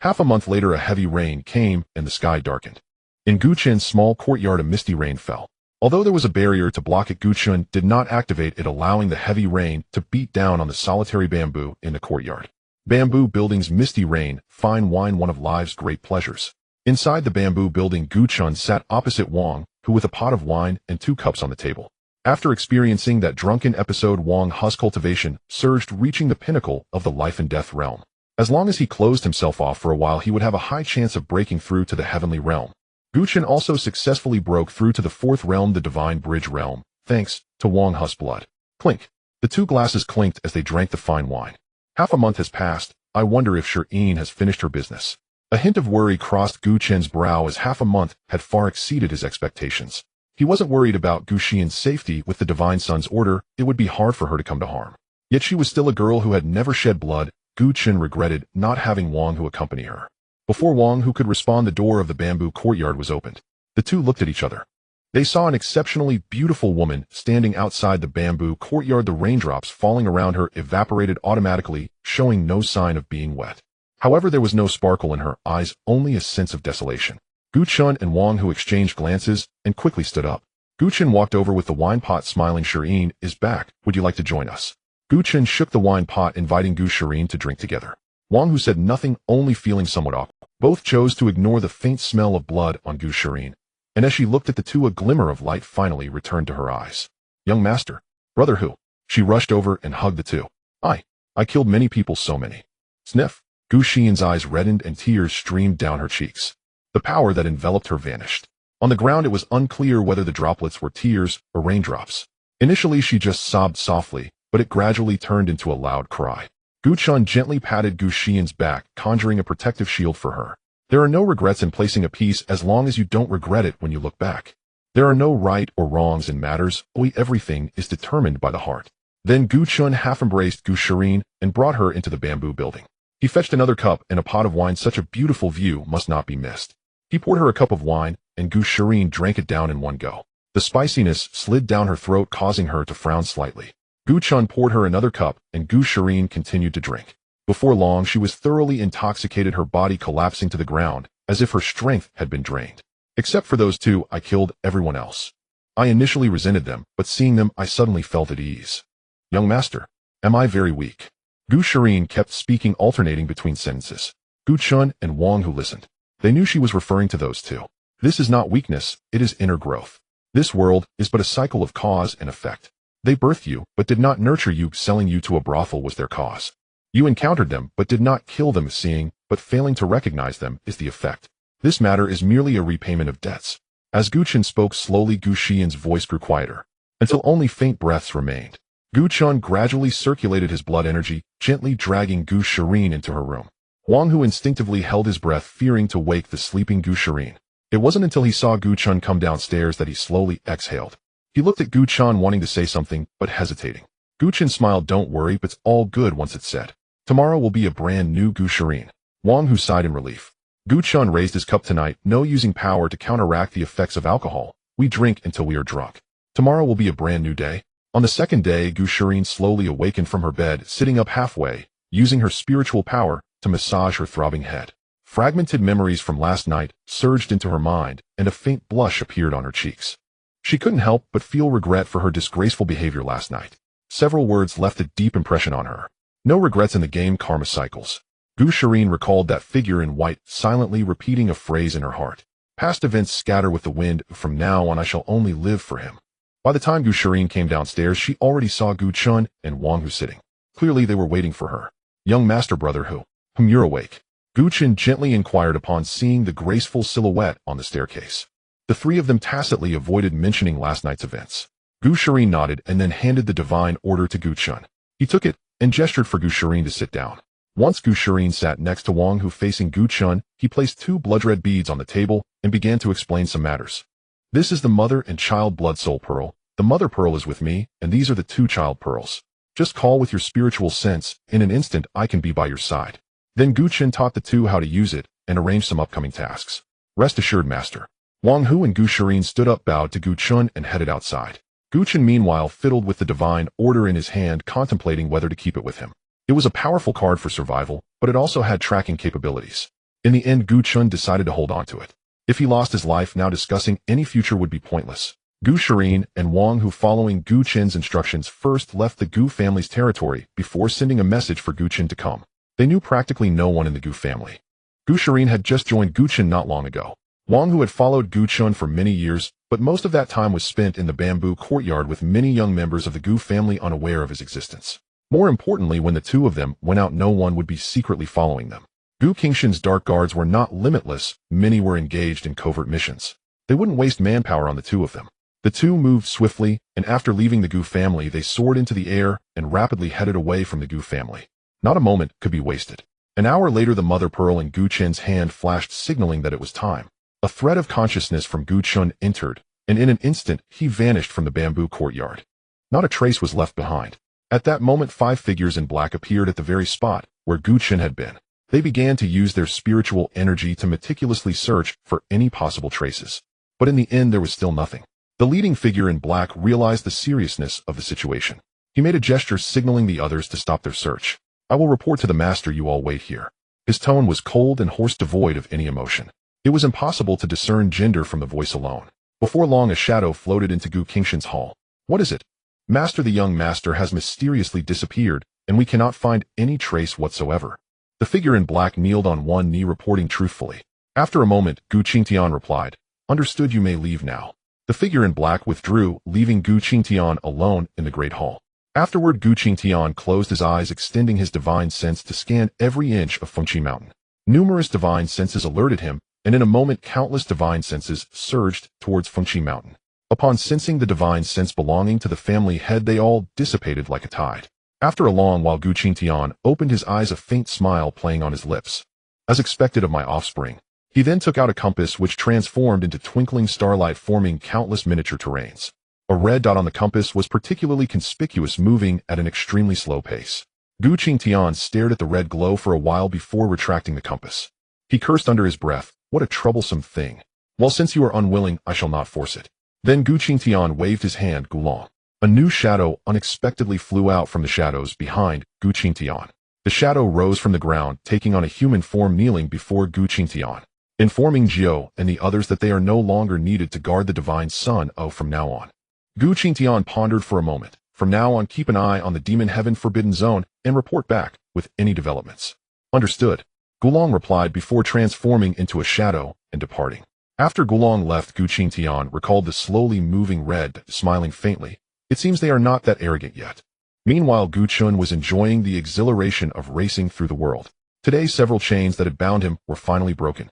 Half a month later, a heavy rain came and the sky darkened. In Gu Chen's small courtyard, a misty rain fell. Although there was a barrier to block it, Gu Chen did not activate it, allowing the heavy rain to beat down on the solitary bamboo in the courtyard. Bamboo building's misty rain, fine wine, one of life's great pleasures. Inside the bamboo building, Gu Chen sat opposite Wang, who with a pot of wine and 2 cups on the table. After experiencing that drunken episode, Wang Hu's cultivation surged, reaching the pinnacle of the life and death realm. As long as he closed himself off for a while, he would have a high chance of breaking through to the heavenly realm. Gu Chen also successfully broke through to the 4th realm, the divine bridge realm, thanks to Wang Hu's blood. Clink. The 2 glasses clinked as they drank the fine wine. Half a month has passed. I wonder if Shirin has finished her business. A hint of worry crossed Gu Chen's brow, as half a month had far exceeded his expectations. He wasn't worried about Gu Xian's safety. With the divine son's order, it would be hard for her to come to harm. Yet she was still a girl who had never shed blood. Gu Chen regretted not having Wang Hu accompany her. Before Wang Hu could respond, the door of the bamboo courtyard was opened. The 2 looked at each other. They saw an exceptionally beautiful woman standing outside the bamboo courtyard. The raindrops falling around her evaporated automatically, showing no sign of being wet. However, there was no sparkle in her eyes, only a sense of desolation. Gu Chen and Wang Hu exchanged glances and quickly stood up. Gu Chen walked over with the wine pot, smiling. "Shirin is back. Would you like to join us?" Gu Chen shook the wine pot, inviting Gu Shirin to drink together. Wang Hu said nothing, only feeling somewhat awkward. Both chose to ignore the faint smell of blood on Gu Shirin, and as she looked at the 2, a glimmer of light finally returned to her eyes. "Young master, brother Hu." She rushed over and hugged the 2. I killed many people, so many." Sniff. Gu Xian's eyes reddened and tears streamed down her cheeks. The power that enveloped her vanished. On the ground, it was unclear whether the droplets were tears or raindrops. Initially, she just sobbed softly, but it gradually turned into a loud cry. Gu Chen gently patted Gu Xian's back, conjuring a protective shield for her. There are no regrets in placing a piece as long as you don't regret it when you look back. There are no right or wrongs in matters, only everything is determined by the heart. Then Gu Chen half embraced Gu Shirin and brought her into the bamboo building. He fetched another cup and a pot of wine. Such a beautiful view must not be missed. He poured her a cup of wine, and Gu Shirin drank it down in one go. The spiciness slid down her throat, causing her to frown slightly. Gu Chen poured her another cup, and Gu Shirin continued to drink. Before long, she was thoroughly intoxicated, her body collapsing to the ground, as if her strength had been drained. "Except for those 2, I killed everyone else. I initially resented them, but seeing them, I suddenly felt at ease." "Young master, am I very weak?" Gu Shirin kept speaking, alternating between sentences. Gu Chen and Wang Hu listened. They knew she was referring to those 2. This is not weakness, it is inner growth. This world is but a cycle of cause and effect. They birthed you, but did not nurture you. Selling you to a brothel was their cause. You encountered them, but did not kill them. Seeing, but failing to recognize them, is the effect. This matter is merely a repayment of debts. As Gu Chen spoke slowly, Gu Xian's voice grew quieter, until only faint breaths remained. Gu Chen gradually circulated his blood energy, gently dragging Gu Shirin into her room. Wang Hu instinctively held his breath, fearing to wake the sleeping Gu Shirin. It wasn't until he saw Gu Chen come downstairs that he slowly exhaled. He looked at Gu Chen, wanting to say something, but hesitating. Gu Chen smiled. "Don't worry, it's all good once it's said. Tomorrow will be a brand new Gu Shirin." Wang Hu sighed in relief. Gu Chen raised his cup. "Tonight, no using power to counteract the effects of alcohol. We drink until we are drunk. Tomorrow will be a brand new day." On the second day, Gu Shirin slowly awakened from her bed, sitting up halfway, using her spiritual power to massage her throbbing head. Fragmented memories from last night surged into her mind, and a faint blush appeared on her cheeks. She couldn't help but feel regret for her disgraceful behavior last night. Several words left a deep impression on her. No regrets in the game. Karma cycles. Gu Shirin recalled that figure in white, silently repeating a phrase in her heart. Past events scatter with the wind. From now on, I shall only live for him. By the time Gu Shirin came downstairs, she already saw Gu Chen and Wang Hu sitting. Clearly, they were waiting for her. "Young master, brother Hu, you're awake?" Gu Chen gently inquired upon seeing the graceful silhouette on the staircase. The 3 of them tacitly avoided mentioning last night's events. Gu Shirin nodded and then handed the divine order to Gu Chen. He took it and gestured for Gu Shirin to sit down. Once Gu Shirin sat next to Wang Hu facing Gu Chen, he placed 2 blood-red beads on the table and began to explain some matters. "This is the mother and child blood soul pearl. The mother pearl is with me, and these are the 2 child pearls. Just call with your spiritual sense. In an instant, I can be by your side." Then Gu Chen taught the 2 how to use it and arranged some upcoming tasks. "Rest assured, master. Wang Hu and Gu Shirin stood up, bowed to Gu Chun, and headed outside. Gu Chen meanwhile fiddled with the divine order in his hand, contemplating whether to keep it with him. It was a powerful card for survival, but it also had tracking capabilities. In the end, Gu Chun decided to hold on to it. If he lost his life, now discussing any future would be pointless. Gu Shirin and Wang Hu, following Gu Chen's instructions, first left the Gu family's territory before sending a message for Gu Chen to come. They knew practically no one in the Gu family. Gu Shirin had just joined Gu Chen not long ago. Wang Hu had followed Gu Chun for many years, but most of that time was spent in the bamboo courtyard with many young members of the Gu family unaware of his existence. More importantly, when the two of them went out, no one would be secretly following them. Gu Qingshan's dark guards were not limitless, many were engaged in covert missions. They wouldn't waste manpower on the two of them. The two moved swiftly, and after leaving the Gu family, they soared into the air and rapidly headed away from the Gu family. Not a moment could be wasted. An hour later, the mother pearl in Gu Chen's hand flashed, signaling that it was time. A thread of consciousness from Gu Chun entered, and in an instant, he vanished from the bamboo courtyard. Not a trace was left behind. At that moment, 5 figures in black appeared at the very spot where Gu Chen had been. They began to use their spiritual energy to meticulously search for any possible traces. But in the end, there was still nothing. The leading figure in black realized the seriousness of the situation. He made a gesture signaling the others to stop their search. "I will report to the master, you all wait here." His tone was cold and hoarse, devoid of any emotion. It was impossible to discern gender from the voice alone. Before long, a shadow floated into Gu Qingshan's hall. "What is it?" "Master, the young master has mysteriously disappeared, and we cannot find any trace whatsoever." The figure in black kneeled on one knee, reporting truthfully. After a moment, Gu Qingtian replied, "Understood, you may leave now." The figure in black withdrew, leaving Gu Qingtian alone in the great hall. Afterward, Gu Qingtian closed his eyes, extending his divine sense to scan every inch of Fengqi Mountain. Numerous divine senses alerted him, and in a moment countless divine senses surged towards Fengqi Mountain. Upon sensing the divine sense belonging to the family head, they all dissipated like a tide. After a long while, Gu Qingtian opened his eyes, a faint smile playing on his lips. "As expected of my offspring." He then took out a compass which transformed into twinkling starlight, forming countless miniature terrains. A red dot on the compass was particularly conspicuous, moving at an extremely slow pace. Gu Qingtian stared at the red glow for a while before retracting the compass. He cursed under his breath, "What a troublesome thing. Well, since you are unwilling, I shall not force it." Then Gu Qingtian waved his hand, "Gulong." A new shadow unexpectedly flew out from the shadows behind Gu Qingtian. The shadow rose from the ground, taking on a human form, kneeling before Gu Qingtian, informing Jiao and the others that they are no longer needed to guard the divine sun from now on. Gu Qingtian pondered for a moment. "From now on, keep an eye on the demon heaven forbidden zone and report back with any developments." "Understood," Gulong replied before transforming into a shadow and departing. After Gulong left, Gu Qingtian recalled the slowly moving red, smiling faintly. It seems they are not that arrogant yet. Meanwhile, Gu Chun was enjoying the exhilaration of racing through the world. Today, several chains that had bound him were finally broken.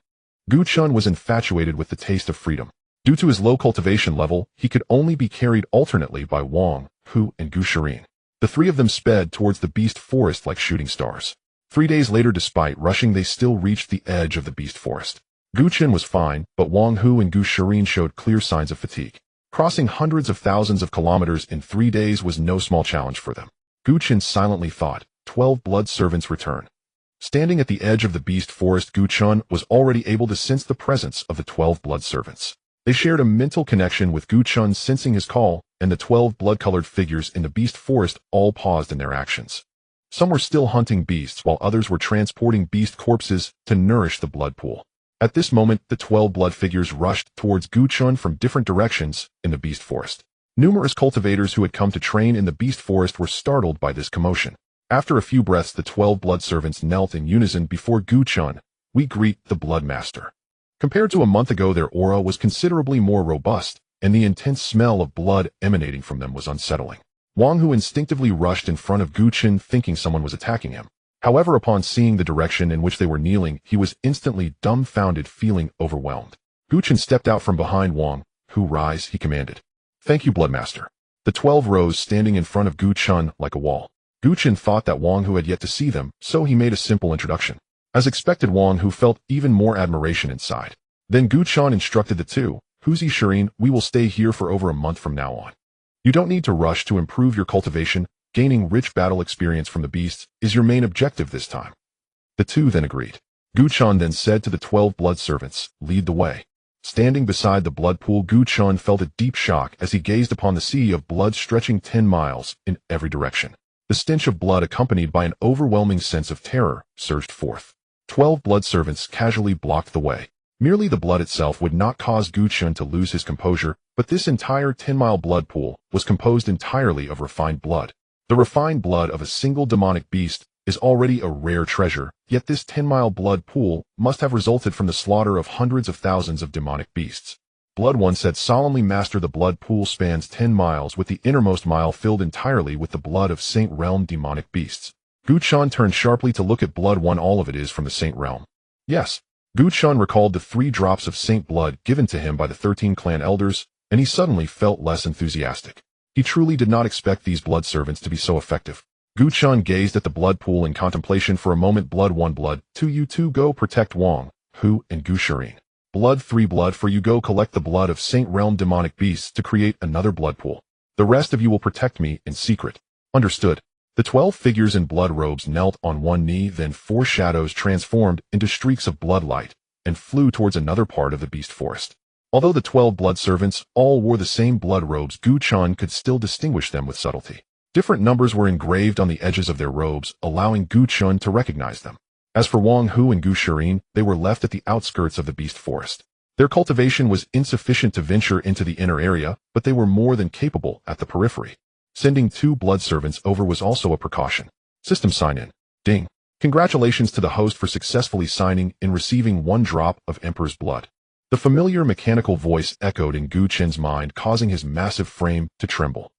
Gu Chun was infatuated with the taste of freedom. Due to his low cultivation level, he could only be carried alternately by Wang Hu and Gu Shirin. The three of them sped towards the beast forest like shooting stars. 3 days later, despite rushing, they still reached the edge of the beast forest. Gu Chen was fine, but Wang Hu and Gu Shirin showed clear signs of fatigue. Crossing hundreds of thousands of kilometers in 3 days was no small challenge for them. Gu Chen silently thought, 12 blood servants return. Standing at the edge of the beast forest, Gu Chun was already able to sense the presence of the 12 blood servants. They shared a mental connection with Gu Chun, sensing his call, and the 12 blood-colored figures in the beast forest all paused in their actions. Some were still hunting beasts, while others were transporting beast corpses to nourish the blood pool. At this moment, the 12 blood figures rushed towards Gu Chun from different directions in the beast forest. Numerous cultivators who had come to train in the beast forest were startled by this commotion. After a few breaths, the 12 blood servants knelt in unison before Gu Chun. "We greet the Blood Master." Compared to a month ago, their aura was considerably more robust, and the intense smell of blood emanating from them was unsettling. Wang Hu instinctively rushed in front of Gu Chun, thinking someone was attacking him. However, upon seeing the direction in which they were kneeling, he was instantly dumbfounded, feeling overwhelmed. Gu Chun stepped out from behind Wang Hu. "Rise," he commanded. "Thank you, Bloodmaster." The 12 rose, standing in front of Gu Chun like a wall. Gu Chun thought that Wang Hu had yet to see them, so he made a simple introduction. As expected, Wang Hu felt even more admiration inside. Then Gu Chun instructed the two, "Huzi Shirin, we will stay here for over a month from now on. You don't need to rush to improve your cultivation. Gaining rich battle experience from the beasts is your main objective this time." The two then agreed. Gu Chun then said to the 12 blood servants, "Lead the way." Standing beside the blood pool, Gu Chen felt a deep shock as he gazed upon the sea of blood stretching 10 miles in every direction. The stench of blood, accompanied by an overwhelming sense of terror, surged forth. 12 blood servants casually blocked the way. Merely the blood itself would not cause Gu Chen to lose his composure, but this entire 10-mile blood pool was composed entirely of refined blood. The refined blood of a single demonic beast is already a rare treasure, yet this 10-mile blood pool must have resulted from the slaughter of hundreds of thousands of demonic beasts. Blood One said solemnly, "Master, the blood pool spans 10 miles, with the innermost mile filled entirely with the blood of Saint Realm demonic beasts." Gu Chen turned sharply to look at Blood One. "All of it is from the Saint Realm?" "Yes." Gu Chen recalled the 3 drops of saint blood given to him by the 13 clan elders, and he suddenly felt less enthusiastic. He truly did not expect these blood servants to be so effective. Gu Chen gazed at the blood pool in contemplation for a moment. "Blood One, Blood Two, you two go protect Wang, Hu, and Gu Shirin. Blood Three, Blood Four, you go collect the blood of Saint Realm demonic beasts to create another blood pool. The rest of you will protect me in secret." "Understood." The 12 figures in blood robes knelt on one knee, then 4 shadows transformed into streaks of blood light and flew towards another part of the beast forest. Although the 12 blood servants all wore the same blood robes, Gu Chen could still distinguish them with subtlety. Different numbers were engraved on the edges of their robes, allowing Gu Chen to recognize them. As for Wang Hu and Gu Shirin, they were left at the outskirts of the beast forest. Their cultivation was insufficient to venture into the inner area, but they were more than capable at the periphery. Sending 2 blood servants over was also a precaution. System sign-in. Ding. Congratulations to the host for successfully signing and receiving 1 drop of Emperor's blood. The familiar mechanical voice echoed in Gu Chen's mind, causing his massive frame to tremble.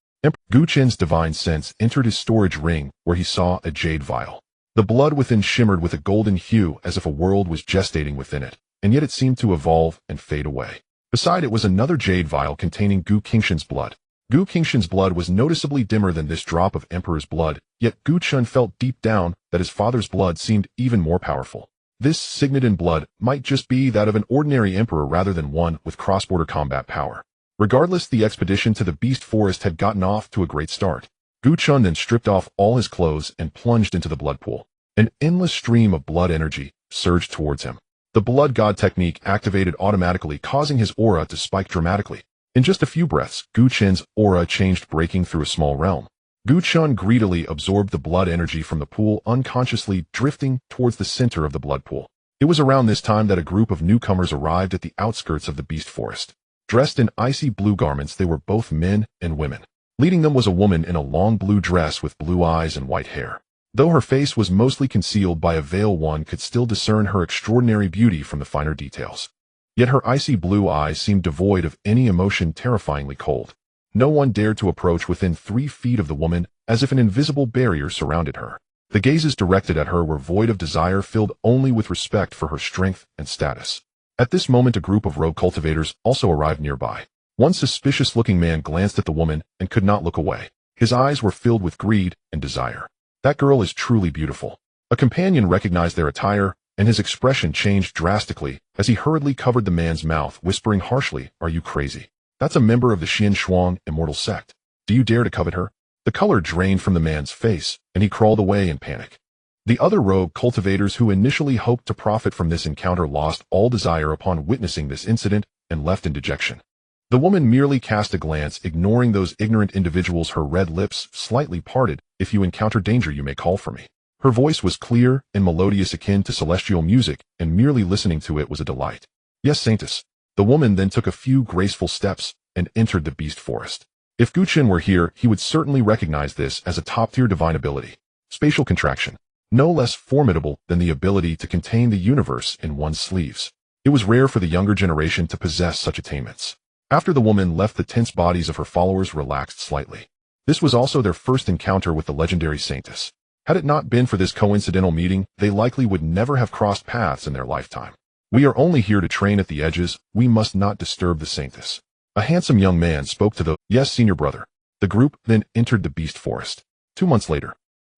Gu Chen's divine sense entered his storage ring, where he saw a jade vial. The blood within shimmered with a golden hue, as if a world was gestating within it, and yet it seemed to evolve and fade away. Beside it was another jade vial containing Gu Qingshan's blood. Gu Qingshan's blood was noticeably dimmer than this drop of Emperor's blood, yet Gu Chen felt deep down that his father's blood seemed even more powerful. This signet in blood might just be that of an ordinary emperor rather than one with cross-border combat power. Regardless, the expedition to the beast forest had gotten off to a great start. Gu Chen then stripped off all his clothes and plunged into the blood pool. An endless stream of blood energy surged towards him. The blood god technique activated automatically, causing his aura to spike dramatically. In just a few breaths, Gu Chen's aura changed, breaking through a small realm. Gu Chen greedily absorbed the blood energy from the pool, unconsciously drifting towards the center of the blood pool. It was around this time that a group of newcomers arrived at the outskirts of the beast forest. Dressed in icy blue garments, they were both men and women. Leading them was a woman in a long blue dress with blue eyes and white hair. Though her face was mostly concealed by a veil, one could still discern her extraordinary beauty from the finer details. Yet her icy blue eyes seemed devoid of any emotion, terrifyingly cold. No one dared to approach within 3 feet of the woman, as if an invisible barrier surrounded her. The gazes directed at her were void of desire, filled only with respect for her strength and status. At this moment, a group of rogue cultivators also arrived nearby. One suspicious-looking man glanced at the woman and could not look away. His eyes were filled with greed and desire. "That girl is truly beautiful." A companion recognized their attire, and his expression changed drastically as he hurriedly covered the man's mouth, whispering harshly, "Are you crazy? That's a member of the Xian Shuang immortal sect. Do you dare to covet her?" The color drained from the man's face, and he crawled away in panic. The other rogue cultivators who initially hoped to profit from this encounter lost all desire upon witnessing this incident and left in dejection. The woman merely cast a glance, ignoring those ignorant individuals, her red lips slightly parted. "If you encounter danger, you may call for me." Her voice was clear and melodious, akin to celestial music, and merely listening to it was a delight. "Yes, Saintess." The woman then took a few graceful steps and entered the beast forest. If Gu Chen were here, he would certainly recognize this as a top-tier divine ability. Spatial contraction. No less formidable than the ability to contain the universe in one's sleeves. It was rare for the younger generation to possess such attainments. After the woman left, the tense bodies of her followers relaxed slightly. This was also their first encounter with the legendary Saintess. Had it not been for this coincidental meeting, they likely would never have crossed paths in their lifetime. "We are only here to train at the edges. We must not disturb the Saintess." A handsome young man spoke to the "Yes, senior brother." The group then entered the beast forest. 2 months later,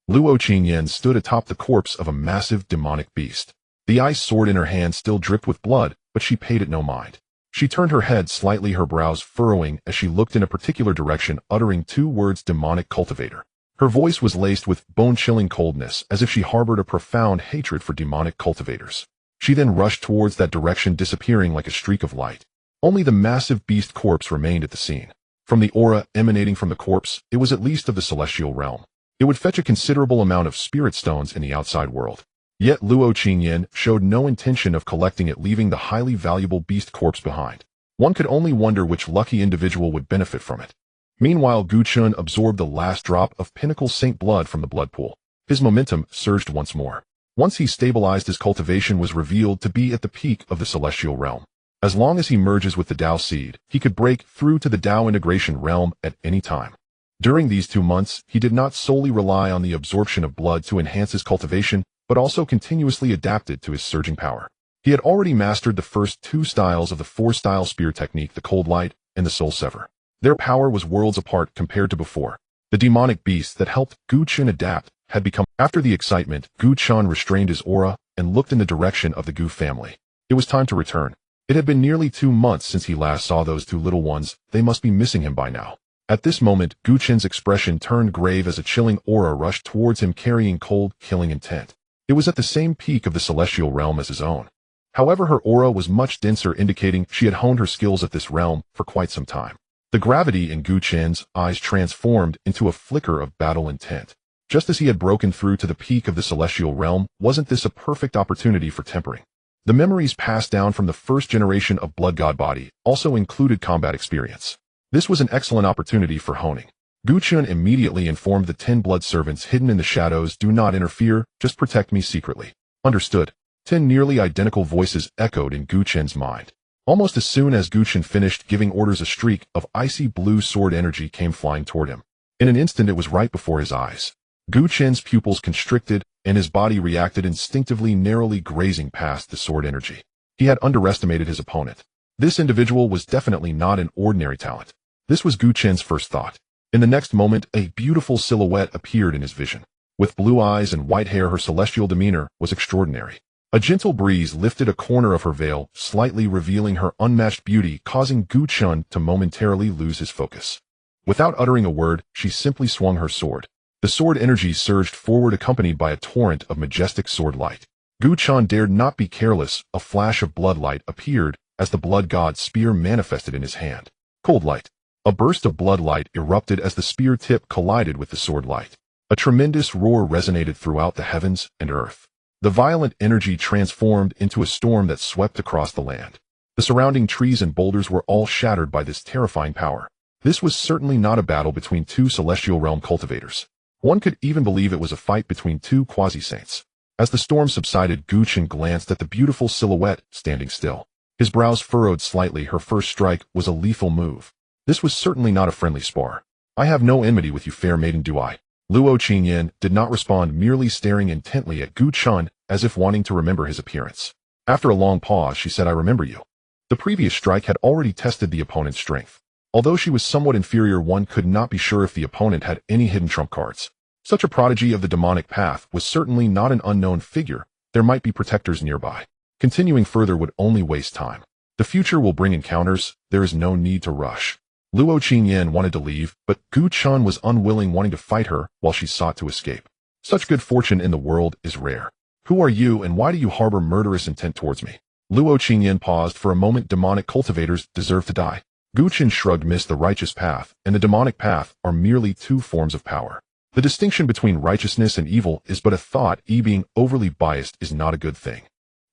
Luo Qingyan stood atop the corpse of a massive demonic beast. The ice sword in her hand still dripped with blood, but she paid it no mind. She turned her head slightly, her brows furrowing as she looked in a particular direction, uttering 2 words: "demonic cultivator." Her voice was laced with bone-chilling coldness, as if she harbored a profound hatred for demonic cultivators. She then rushed towards that direction, disappearing like a streak of light. Only the massive beast corpse remained at the scene. From the aura emanating from the corpse, it was at least of the celestial realm. It would fetch a considerable amount of spirit stones in the outside world. Yet Luo Qingyan showed no intention of collecting it, leaving the highly valuable beast corpse behind. One could only wonder which lucky individual would benefit from it. Meanwhile, Gu Chun absorbed the last drop of pinnacle saint blood from the blood pool. His momentum surged once more. Once he stabilized, his cultivation was revealed to be at the peak of the celestial realm. As long as he merges with the Tao seed, he could break through to the Tao integration realm at any time. During these 2 months, he did not solely rely on the absorption of blood to enhance his cultivation, but also continuously adapted to his surging power. He had already mastered the first 2 styles of the 4-style spear technique, the cold light and the soul sever. Their power was worlds apart compared to before. The demonic beast that helped Gu Chun adapt had become. After the excitement, Gu Chun restrained his aura and looked in the direction of the Gu family. It was time to return. It had been nearly 2 months since he last saw those 2 little ones. They must be missing him by now. At this moment, Gu Chun's expression turned grave as a chilling aura rushed towards him, carrying cold, killing intent. It was at the same peak of the celestial realm as his own. However, her aura was much denser, indicating she had honed her skills at this realm for quite some time. The gravity in Gu Chun's eyes transformed into a flicker of battle intent. Just as he had broken through to the peak of the celestial realm, wasn't this a perfect opportunity for tempering? The memories passed down from the first generation of Blood God body also included combat experience. This was an excellent opportunity for honing. Gu Chun immediately informed the 10 blood servants hidden in the shadows, "Do not interfere, just protect me secretly." Understood. 10 nearly identical voices echoed in Gu Chun's mind. Almost as soon as Gu Chun finished giving orders, a streak of icy blue sword energy came flying toward him. In an instant, it was right before his eyes. Gu Chun's pupils constricted, and his body reacted instinctively, narrowly grazing past the sword energy. He had underestimated his opponent. This individual was definitely not an ordinary talent. This was Gu Chun's first thought. In the next moment, a beautiful silhouette appeared in his vision. With blue eyes and white hair, her celestial demeanor was extraordinary. A gentle breeze lifted a corner of her veil, slightly revealing her unmatched beauty, causing Gu Chun to momentarily lose his focus. Without uttering a word, she simply swung her sword. The sword energy surged forward, accompanied by a torrent of majestic sword light. Gu Chun dared not be careless. A flash of blood light appeared as the blood god's spear manifested in his hand. Cold light. A burst of blood light erupted as the spear tip collided with the sword light. A tremendous roar resonated throughout the heavens and earth. The violent energy transformed into a storm that swept across the land. The surrounding trees and boulders were all shattered by this terrifying power. This was certainly not a battle between 2 celestial realm cultivators. One could even believe it was a fight between 2 quasi-saints. As the storm subsided, Gu Chun glanced at the beautiful silhouette standing still. His brows furrowed slightly. Her first strike was a lethal move. This was certainly not a friendly spar. "I have no enmity with you, fair maiden, do I?" Luo Qingyan did not respond, merely staring intently at Gu Chun as if wanting to remember his appearance. After a long pause, she said, "I remember you." The previous strike had already tested the opponent's strength. Although she was somewhat inferior, one could not be sure if the opponent had any hidden trump cards. Such a prodigy of the demonic path was certainly not an unknown figure. There might be protectors nearby. Continuing further would only waste time. The future will bring encounters. There is no need to rush. Luo Qingyan wanted to leave, but Gu Chun was unwilling, wanting to fight her while she sought to escape. Such good fortune in the world is rare. "Who are you, and why do you harbor murderous intent towards me?" Luo Qingyan paused for a moment. "Demonic cultivators deserve to die." Gu Chun shrugged. "The righteous path and the demonic path are merely 2 forms of power. The distinction between righteousness and evil is but a thought. Being overly biased is not a good thing."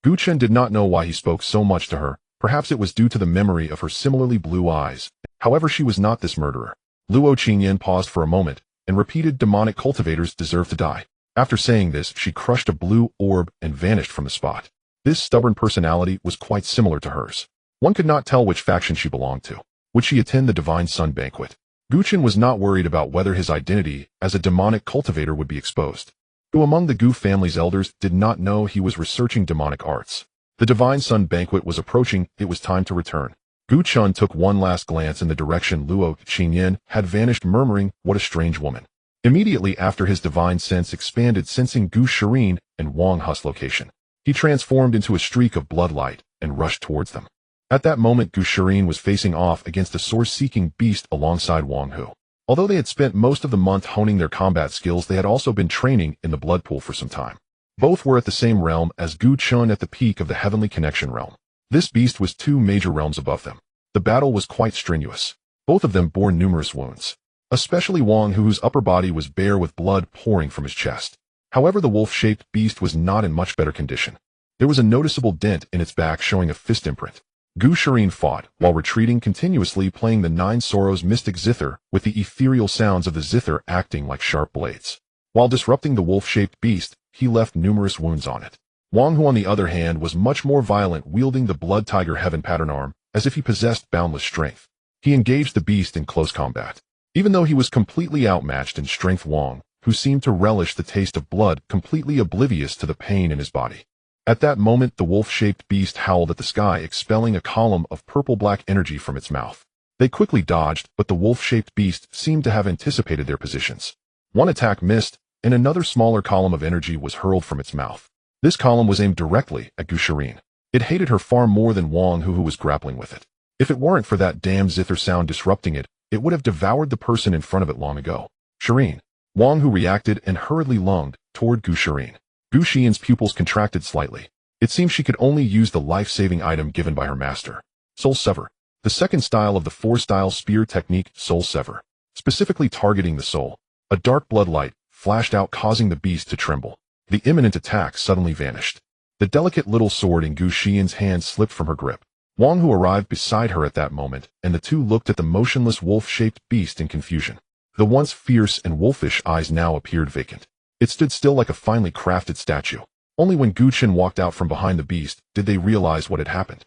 Gu Chun did not know why he spoke so much to her. Perhaps it was due to the memory of her similarly blue eyes. However, she was not this murderer. Luo Qingyan paused for a moment and repeated, "Demonic cultivators deserve to die." After saying this, she crushed a blue orb and vanished from the spot. This stubborn personality was quite similar to hers. One could not tell which faction she belonged to. Would she attend the Divine Sun banquet? Gu Chun was not worried about whether his identity as a demonic cultivator would be exposed. Who among the Gu family's elders did not know he was researching demonic arts? The Divine Sun banquet was approaching. It was time to return. Gu Chun took one last glance in the direction Luo Qingyan had vanished, murmuring, "What a strange woman." Immediately after, his divine sense expanded, sensing Gu Shirin and Wang Hu's location. He transformed into a streak of blood light and rushed towards them. At that moment, Gu Shirin was facing off against a source-seeking beast alongside Wang Hu. Although they had spent most of the month honing their combat skills, they had also been training in the blood pool for some time. Both were at the same realm as Gu Chun, at the peak of the heavenly connection realm. This beast was 2 major realms above them. The battle was quite strenuous. Both of them bore numerous wounds, especially Wang, whose upper body was bare with blood pouring from his chest. However, the wolf-shaped beast was not in much better condition. There was a noticeable dent in its back showing a fist imprint. Gu Shirin fought, while retreating continuously, playing the Nine Sorrows mystic zither, with the ethereal sounds of the zither acting like sharp blades. While disrupting the wolf-shaped beast, he left numerous wounds on it. Wang, who on the other hand was much more violent, wielding the Blood Tiger Heaven pattern arm, as if he possessed boundless strength. He engaged the beast in close combat. Even though he was completely outmatched in strength, Wang, who seemed to relish the taste of blood, completely oblivious to the pain in his body. At that moment, the wolf-shaped beast howled at the sky, expelling a column of purple-black energy from its mouth. They quickly dodged, but the wolf-shaped beast seemed to have anticipated their positions. One attack missed, and another smaller column of energy was hurled from its mouth. This column was aimed directly at Gu Shirin. It hated her far more than Wang, who was grappling with it. If it weren't for that damn zither sound disrupting it, it would have devoured the person in front of it long ago. Shirin. Wang, who reacted and hurriedly lunged toward Gu Shirin. Gu Shirin's pupils contracted slightly. It seemed she could only use the life-saving item given by her master. Soul Sever. The second style of the four-style spear technique, Soul Sever. Specifically targeting the soul. A dark blood light flashed out, causing the beast to tremble. The imminent attack suddenly vanished. The delicate little sword in Gu Shirin's hand slipped from her grip. Wang, who arrived beside her at that moment, and the two looked at the motionless wolf-shaped beast in confusion. The once fierce and wolfish eyes now appeared vacant. It stood still like a finely crafted statue. Only when Gu Chen walked out from behind the beast did they realize what had happened.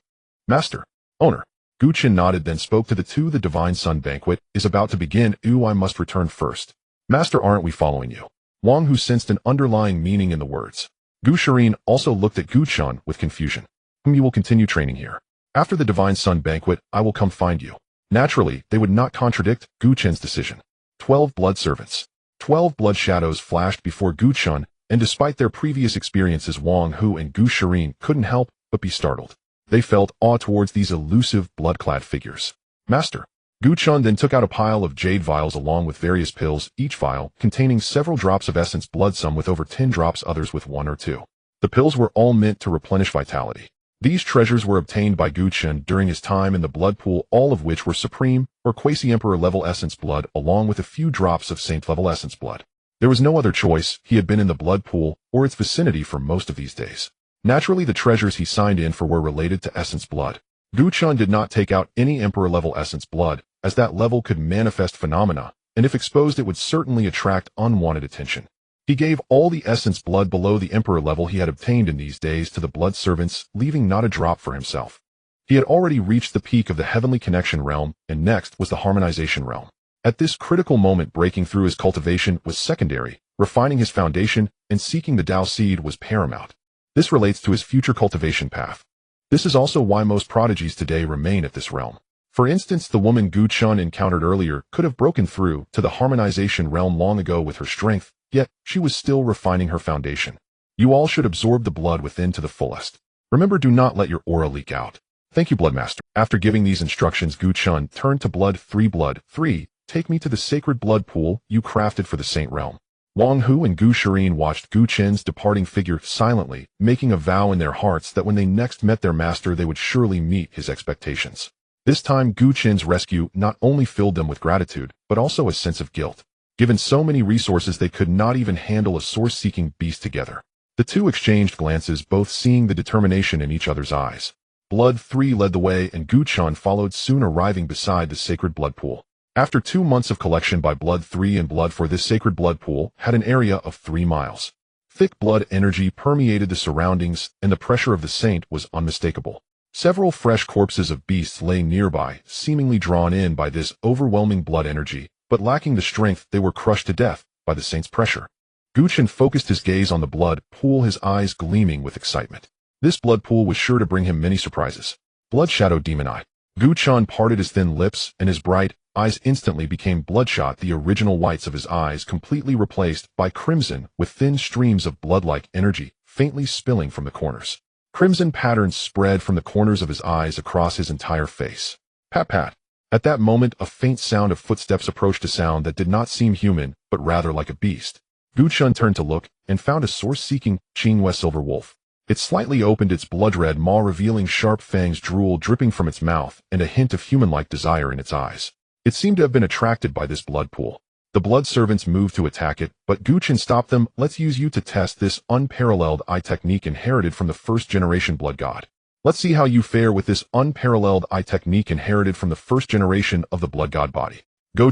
Master. Owner. Gu Chen nodded, then spoke to the two. The Divine Sun banquet is about to begin. I must return first. Master, aren't we following you? Wang, who sensed an underlying meaning in the words. Gu Shirin also looked at Gu Chen with confusion. You will continue training here. After the Divine Sun banquet, I will come find you. Naturally, they would not contradict Gu Chen's decision. 12 blood servants. 12 blood shadows flashed before Gu Chen, and despite their previous experiences, Wang Hu and Gu Shirin couldn't help but be startled. They felt awe towards these elusive, blood-clad figures. Master. Gu Chen then took out a pile of jade vials along with various pills, each vial containing several drops of essence blood, some with over 10 drops, others with 1 or 2. The pills were all meant to replenish vitality. These treasures were obtained by Gu Chen during his time in the blood pool, all of which were supreme or quasi-emperor level essence blood, along with a few drops of saint level essence blood. There was no other choice. He had been in the blood pool or its vicinity for most of these days. Naturally, the treasures he signed in for were related to essence blood. Gu Chen did not take out any emperor level essence blood, as that level could manifest phenomena, and if exposed it would certainly attract unwanted attention. He gave all the essence blood below the emperor level he had obtained in these days to the blood servants, leaving not a drop for himself. He had already reached the peak of the heavenly connection realm, and next was the harmonization realm. At this critical moment, breaking through his cultivation was secondary, refining his foundation and seeking the Tao seed was paramount. This relates to his future cultivation path. This is also why most prodigies today remain at this realm. For instance, the woman Gu Chen encountered earlier could have broken through to the harmonization realm long ago with her strength, yet she was still refining her foundation. You all should absorb the blood within to the fullest. Remember, do not let your aura leak out. Thank you, Bloodmaster. After giving these instructions, Gu Chen turned to Blood 3. Take me to the sacred blood pool you crafted for the Saint Realm. Wang Hu and Gu Shirin watched Gu Chen's departing figure silently, making a vow in their hearts that when they next met their master they would surely meet his expectations. This time, Gu Chen's rescue not only filled them with gratitude, but also a sense of guilt. Given so many resources, they could not even handle a source-seeking beast together. The two exchanged glances, both seeing the determination in each other's eyes. Blood 3 led the way and Gu Chen followed, soon arriving beside the sacred blood pool. After 2 months of collection by Blood 3 and blood for this sacred blood pool had an area of 3 miles. Thick blood energy permeated the surroundings, and the pressure of the saint was unmistakable. Several fresh corpses of beasts lay nearby, seemingly drawn in by this overwhelming blood energy, but lacking the strength, they were crushed to death by the saint's pressure. Gu Chen focused his gaze on the blood pool, his eyes gleaming with excitement. This blood pool was sure to bring him many surprises. Blood Shadow Demon Eye. Gu Chen parted his thin lips, and his bright eyes instantly became bloodshot, the original whites of his eyes completely replaced by crimson, with thin streams of blood-like energy faintly spilling from the corners. Crimson patterns spread from the corners of his eyes across his entire face. Pat pat. At that moment, a faint sound of footsteps approached, a sound that did not seem human, but rather like a beast. Gu Chen turned to look, and found a source-seeking Qinghua silver wolf. It slightly opened its blood-red maw, revealing sharp fangs, drool dripping from its mouth, and a hint of human-like desire in its eyes. It seemed to have been attracted by this blood pool. The blood servants moved to attack it, but Chen stopped them. Let's use you to test this unparalleled eye technique inherited from the first-generation blood god. Let's see how you fare with this unparalleled eye technique inherited from the first generation of the blood god body.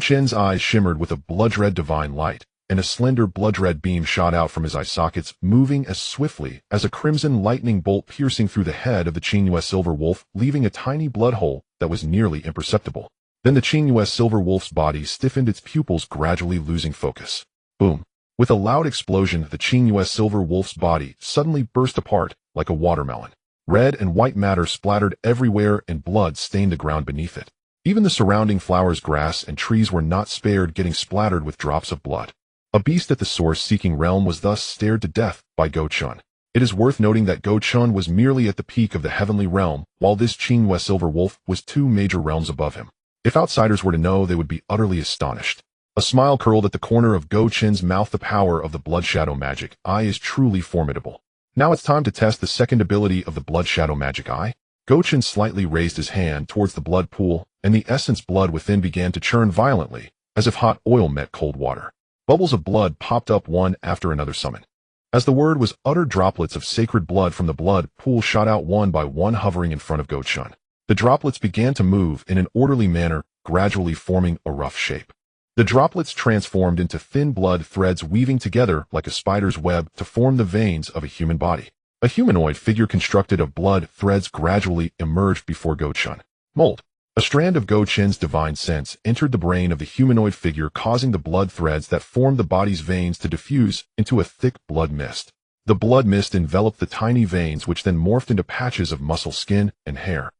Chen's eyes shimmered with a blood-red divine light, and a slender blood-red beam shot out from his eye sockets, moving as swiftly as a crimson lightning bolt piercing through the head of the Qingyue silver wolf, leaving a tiny blood hole that was nearly imperceptible. Then the Qingyue silver wolf's body stiffened, its pupils gradually losing focus. Boom! With a loud explosion, the Qingyue silver wolf's body suddenly burst apart like a watermelon. Red and white matter splattered everywhere, and blood stained the ground beneath it. Even the surrounding flowers, grass, and trees were not spared, getting splattered with drops of blood. A beast at the source-seeking realm was thus stared to death by Chen. It is worth noting that Chen was merely at the peak of the heavenly realm, while this Qingyue silver wolf was 2 major realms above him. If outsiders were to know, they would be utterly astonished. A smile curled at the corner of Chen's mouth. The power of the blood shadow magic eye is truly formidable. Now it's time to test the second ability of the blood shadow magic eye. Chen slightly raised his hand towards the blood pool, and the essence blood within began to churn violently, as if hot oil met cold water. Bubbles of blood popped up one after another. Summon. As the word was uttered, droplets of sacred blood from the blood pool shot out one by one, hovering in front of Chen. The droplets began to move in an orderly manner, gradually forming a rough shape. The droplets transformed into thin blood threads, weaving together like a spider's web to form the veins of a human body. A humanoid figure constructed of blood threads gradually emerged before Chen. Mold. A strand of Chen's divine sense entered the brain of the humanoid figure, causing the blood threads that formed the body's veins to diffuse into a thick blood mist. The blood mist enveloped the tiny veins, which then morphed into patches of muscle, skin, and hair,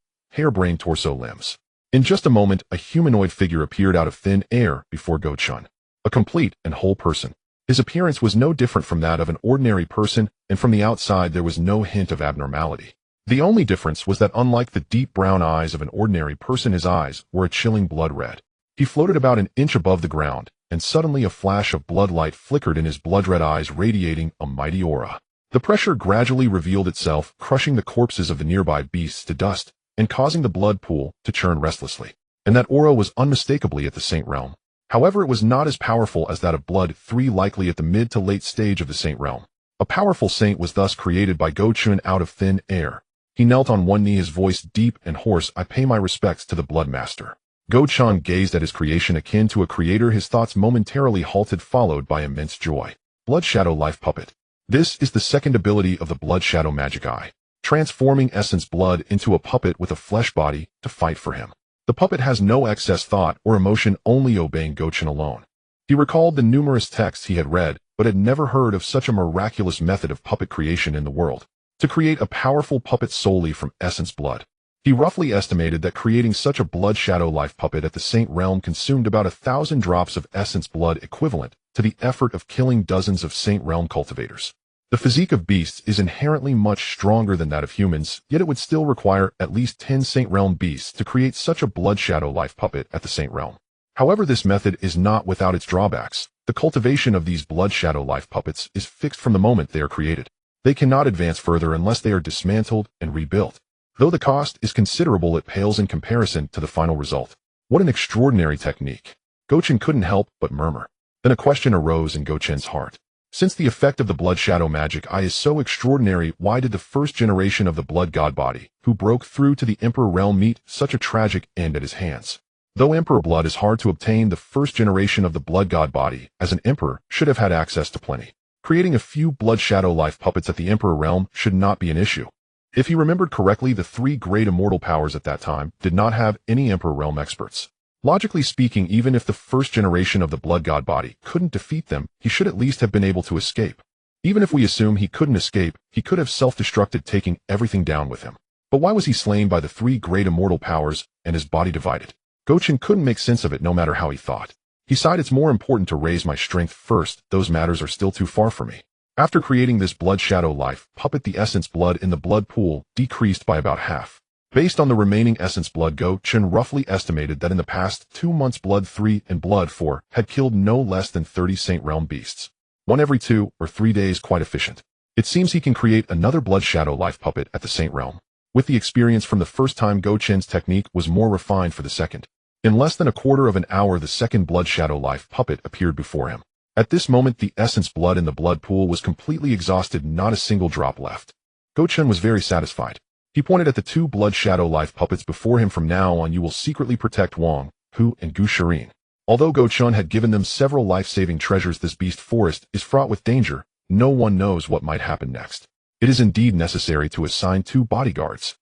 brain, torso, limbs. In just a moment, a humanoid figure appeared out of thin air before Chen. A complete and whole person. His appearance was no different from that of an ordinary person, and from the outside there was no hint of abnormality. The only difference was that unlike the deep brown eyes of an ordinary person, his eyes were a chilling blood red. He floated about an inch above the ground, and suddenly a flash of blood light flickered in his blood-red eyes, radiating a mighty aura. The pressure gradually revealed itself, crushing the corpses of the nearby beasts to dust, and causing the blood pool to churn restlessly. And that aura was unmistakably at the Saint Realm. However, it was not as powerful as that of Blood 3, likely at the mid to late stage of the Saint Realm. A powerful saint was thus created by Chen out of thin air. He knelt on one knee, his voice deep and hoarse. I pay my respects to the Blood Master. Chen gazed at his creation akin to a creator, his thoughts momentarily halted, followed by immense joy. Blood Shadow Life Puppet. This is the second ability of the Blood Shadow Magic Eye, transforming essence blood into a puppet with a flesh body to fight for him. The puppet has no excess thought or emotion, only obeying Chen alone. He recalled the numerous texts he had read, but had never heard of such a miraculous method of puppet creation in the world. To create a powerful puppet solely from essence blood. He roughly estimated that creating such a blood shadow life puppet at the Saint Realm consumed about 1,000 drops of essence blood, equivalent to the effort of killing dozens of Saint Realm cultivators. The physique of beasts is inherently much stronger than that of humans, yet it would still require at least 10 Saint Realm beasts to create such a blood shadow life puppet at the Saint Realm. However, this method is not without its drawbacks. The cultivation of these blood shadow life puppets is fixed from the moment they are created. They cannot advance further unless they are dismantled and rebuilt. Though the cost is considerable, it pales in comparison to the final result. What an extraordinary technique! Chen couldn't help but murmur. Then a question arose in Chen's heart. Since the effect of the blood shadow magic eye is so extraordinary, why did the first generation of the blood god body, who broke through to the Emperor realm, meet such a tragic end at his hands? Though Emperor blood is hard to obtain, the first generation of the blood god body, as an emperor, should have had access to plenty. Creating a few blood shadow life puppets at the Emperor realm should not be an issue. If he remembered correctly, the 3 great immortal powers at that time did not have any Emperor realm experts. Logically speaking, even if the first generation of the blood god body couldn't defeat them, he should at least have been able to escape. Even if we assume he couldn't escape, he could have self-destructed, taking everything down with him. But why was he slain by the 3 great immortal powers and his body divided? Chen couldn't make sense of it, no matter how he thought. He sighed, it's more important to raise my strength first, those matters are still too far for me. After creating this blood shadow life puppet, the essence blood in the blood pool decreased by about half. Based on the remaining essence blood, Chen roughly estimated that in the past 2 months Blood 3 and Blood 4 had killed no less than 30 Saint Realm beasts. One every 2 or 3 days, quite efficient. It seems he can create another blood shadow life puppet at the Saint Realm. With the experience from the first time, Chen's technique was more refined for the second. In less than a quarter of an hour, the second blood shadow life puppet appeared before him. At this moment, the essence blood in the blood pool was completely exhausted, not a single drop left. Chen was very satisfied. He pointed at the two blood shadow life puppets before him. From now on, you will secretly protect Wang, Hu, and Gu Shirin. Although Chen had given them several life-saving treasures, this beast forest is fraught with danger. No one knows what might happen next. It is indeed necessary to assign 2 bodyguards.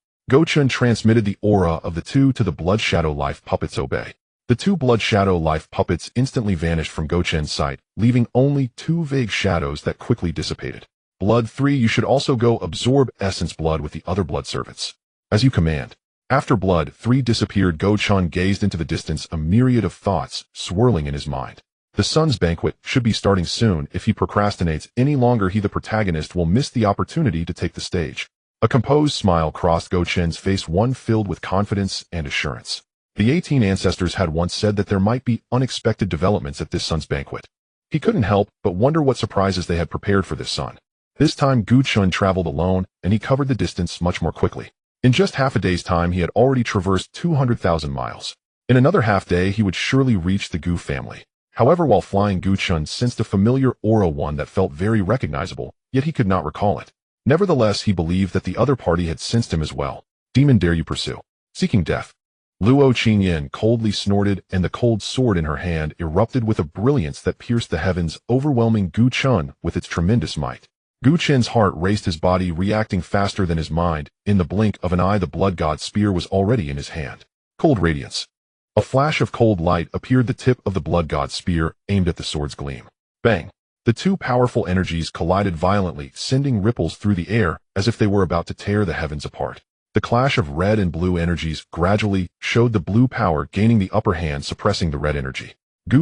Chen transmitted the aura of the 2 to the blood shadow life puppets. Obey. The 2 blood shadow life puppets instantly vanished from Chen's sight, leaving only 2 vague shadows that quickly dissipated. Blood 3, you should also go absorb essence blood with the other blood servants. As you command. After blood 3 disappeared, Chen gazed into the distance, a myriad of thoughts swirling in his mind. The sun's banquet should be starting soon. If he procrastinates any longer, he, the protagonist, will miss the opportunity to take the stage. A composed smile crossed Chen's face, one filled with confidence and assurance. The 18 ancestors had once said that there might be unexpected developments at this sun's banquet. He couldn't help but wonder what surprises they had prepared for this sun. This time Chen traveled alone, and he covered the distance much more quickly. In just half a day's time, he had already traversed 200,000 miles. In another half day, he would surely reach the Gu family. However, while flying, Chen sensed a familiar aura, one that felt very recognizable, yet he could not recall it. Nevertheless, he believed that the other party had sensed him as well. Demon, dare you pursue? Seeking death. Luo Qingyan coldly snorted, and the cold sword in her hand erupted with a brilliance that pierced the heavens, overwhelming Chen with its tremendous might. Chen's heart raced, his body reacting faster than his mind. In the blink of an eye, the blood god's spear was already in his hand. Cold radiance. A flash of cold light appeared, the tip of the blood god's spear aimed at the sword's gleam. Bang! The 2 powerful energies collided violently, sending ripples through the air as if they were about to tear the heavens apart. The clash of red and blue energies gradually showed the blue power gaining the upper hand, suppressing the red energy.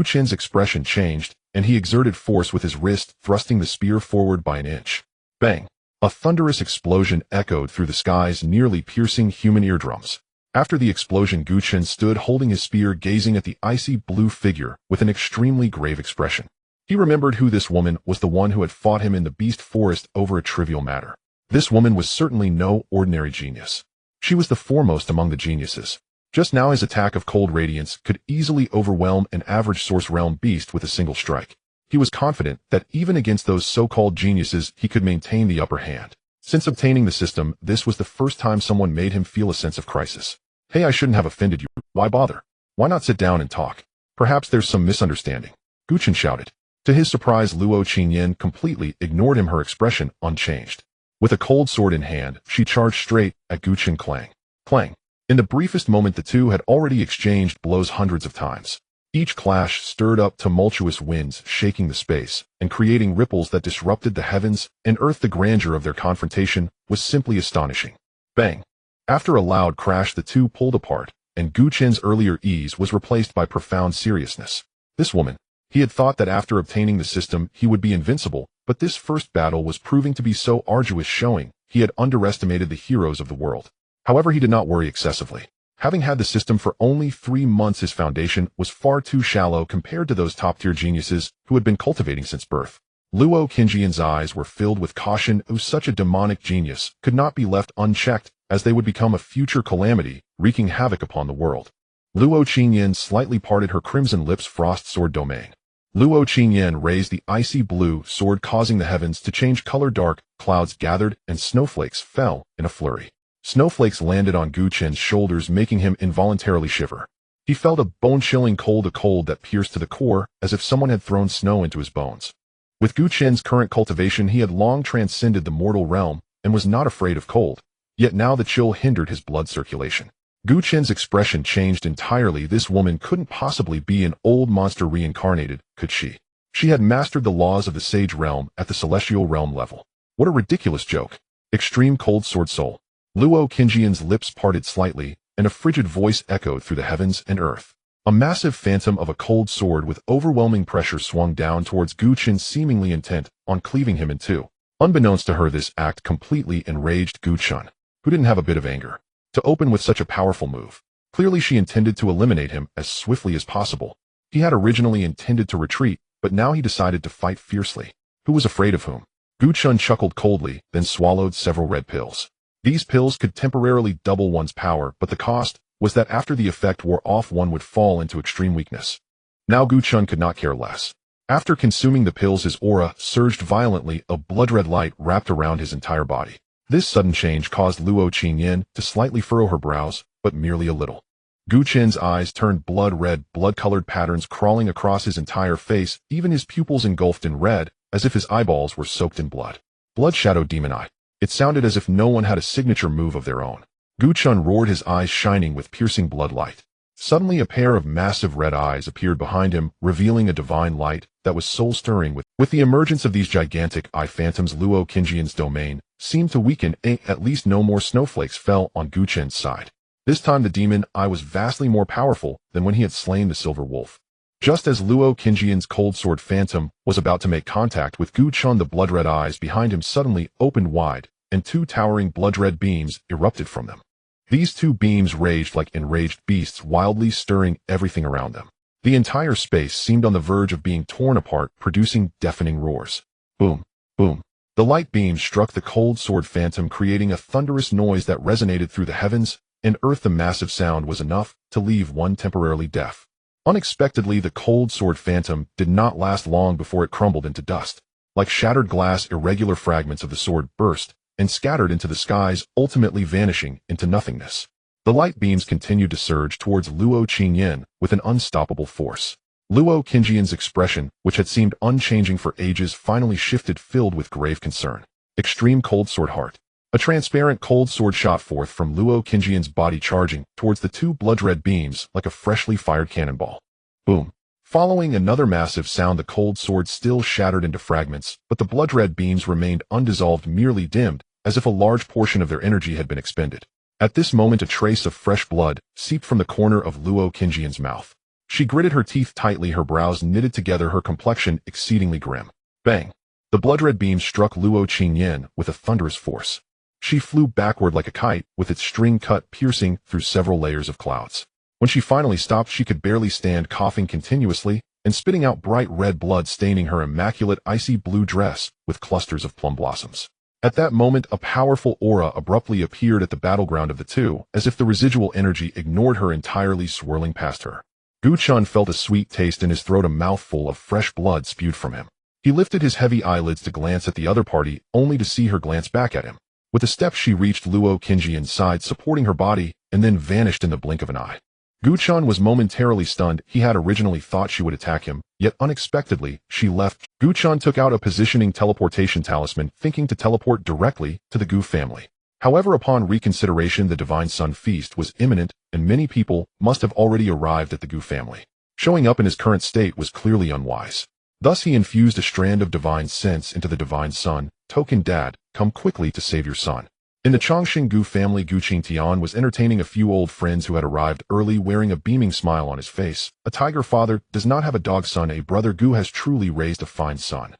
Chen's expression changed, and he exerted force with his wrist, thrusting the spear forward by an inch. Bang! A thunderous explosion echoed through the skies, nearly piercing human eardrums. After the explosion, Chen stood holding his spear, gazing at the icy blue figure with an extremely grave expression. He remembered who this woman was, the one who had fought him in the beast forest over a trivial matter. This woman was certainly no ordinary genius. She was the foremost among the geniuses. Just now, his attack of cold radiance could easily overwhelm an average source realm beast with a single strike. He was confident that even against those so-called geniuses, he could maintain the upper hand. Since obtaining the system, this was the first time someone made him feel a sense of crisis. Hey, I shouldn't have offended you. Why bother? Why not sit down and talk? Perhaps there's some misunderstanding. Chen shouted. To his surprise, Luo Qingyan completely ignored him, her expression unchanged. With a cold sword in hand, she charged straight at Chen. Clang. Clang. In the briefest moment, the 2 had already exchanged blows hundreds of times. Each clash stirred up tumultuous winds, shaking the space and creating ripples that disrupted the heavens and earth. The grandeur of their confrontation was simply astonishing. Bang! After a loud crash, the 2 pulled apart, and Chen's earlier ease was replaced by profound seriousness. This woman. He had thought that after obtaining the system, he would be invincible, but this first battle was proving to be so arduous, showing he had underestimated the heroes of the world. However, he did not worry excessively. Having had the system for only 3 months, his foundation was far too shallow compared to those top-tier geniuses who had been cultivating since birth. Luo Qingyan's eyes were filled with caution. Such a demonic genius could not be left unchecked, as they would become a future calamity, wreaking havoc upon the world. Luo Qingyan slightly parted her crimson lips. Frost sword domain. Luo Qingyan raised the icy blue sword, causing the heavens to change color. Dark clouds gathered, and snowflakes fell in a flurry. Snowflakes landed on Chen's shoulders, making him involuntarily shiver. He felt a bone-chilling cold, a cold that pierced to the core, as if someone had thrown snow into his bones. With Chen's current cultivation, he had long transcended the mortal realm and was not afraid of cold. Yet now the chill hindered his blood circulation. Chen's expression changed entirely. This woman couldn't possibly be an old monster reincarnated, could she? She had mastered the laws of the sage realm at the celestial realm level. What a ridiculous joke. Extreme cold sword soul. Luo Qingyan's lips parted slightly, and a frigid voice echoed through the heavens and earth. A massive phantom of a cold sword with overwhelming pressure swung down towards Chen, seemingly intent on cleaving him in 2. Unbeknownst to her, this act completely enraged Chen, who didn't have a bit of anger to open with such a powerful move. Clearly she intended to eliminate him as swiftly as possible. He had originally intended to retreat, but now he decided to fight fiercely. Who was afraid of whom? Gu Chen chuckled coldly, then swallowed several red pills. These pills could temporarily double one's power, but the cost was that after the effect wore off one would fall into extreme weakness. Now Gu Chen could not care less. After consuming the pills, his aura surged violently, a blood-red light wrapped around his entire body. This sudden change caused Luo Qingyan to slightly furrow her brows, but merely a little. Gu Chen's eyes turned blood-red, blood-colored patterns crawling across his entire face, even his pupils engulfed in red, as if his eyeballs were soaked in blood. Blood Shadow Demon Eye. It sounded as if no one had a signature move of their own. Gu Chen roared, his eyes shining with piercing blood light. Suddenly a pair of massive red eyes appeared behind him, revealing a divine light that was soul-stirring. With the emergence of these gigantic eye phantoms, Luo Qingyan's domain seemed to weaken, at least no more snowflakes fell on Gu Chen's side. This time the demon eye was vastly more powerful than when he had slain the silver wolf. Just as Luo Qingyan's cold sword phantom was about to make contact with Gu Chen, the blood-red eyes behind him suddenly opened wide, and two towering blood-red beams erupted from them. These two beams raged like enraged beasts, wildly stirring everything around them. The entire space seemed on the verge of being torn apart, producing deafening roars. Boom, boom. The light beams struck the cold sword phantom, creating a thunderous noise that resonated through the heavens and earth. The massive sound was enough to leave one temporarily deaf. Unexpectedly, the cold sword phantom did not last long before it crumbled into dust. Like shattered glass, irregular fragments of the sword burst and scattered into the skies, ultimately vanishing into nothingness. The light beams continued to surge towards Luo Qingyan with an unstoppable force. Luo Qingyan's expression, which had seemed unchanging for ages, finally shifted, filled with grave concern. Extreme Cold Sword Heart. A transparent cold sword shot forth from Luo Qingyan's body, charging towards the two blood-red beams like a freshly fired cannonball. Boom. Following another massive sound, the cold sword still shattered into fragments, but the blood-red beams remained undissolved, merely dimmed, as if a large portion of their energy had been expended. At this moment, a trace of fresh blood seeped from the corner of Luo Qingyan's mouth. She gritted her teeth tightly, her brows knitted together, her complexion exceedingly grim. Bang! The blood-red beam struck Luo Qingyan with a thunderous force. She flew backward like a kite, with its string cut piercing through several layers of clouds. When she finally stopped, she could barely stand, coughing continuously and spitting out bright red blood, staining her immaculate icy blue dress with clusters of plum blossoms. At that moment, a powerful aura abruptly appeared at the battleground of the two, as if the residual energy ignored her entirely, swirling past her. Gu Chen felt a sweet taste in his throat, a mouthful of fresh blood spewed from him. He lifted his heavy eyelids to glance at the other party, only to see her glance back at him. With a step, she reached Luo Qingyan's side, supporting her body, and then vanished in the blink of an eye. Gu Chen was momentarily stunned. He had originally thought she would attack him, yet unexpectedly, she left. Gu Chen took out a positioning teleportation talisman, thinking to teleport directly to the Gu family. However, upon reconsideration, the Divine Sun Feast was imminent, and many people must have already arrived at the Gu family. Showing up in his current state was clearly unwise. Thus he infused a strand of divine sense into the Divine Sun. Token Dad, come quickly to save your son. In the Chongqing Gu family, Gu Qingtian was entertaining a few old friends who had arrived early, wearing a beaming smile on his face. A tiger father does not have a dog son. A brother Gu has truly raised a fine son.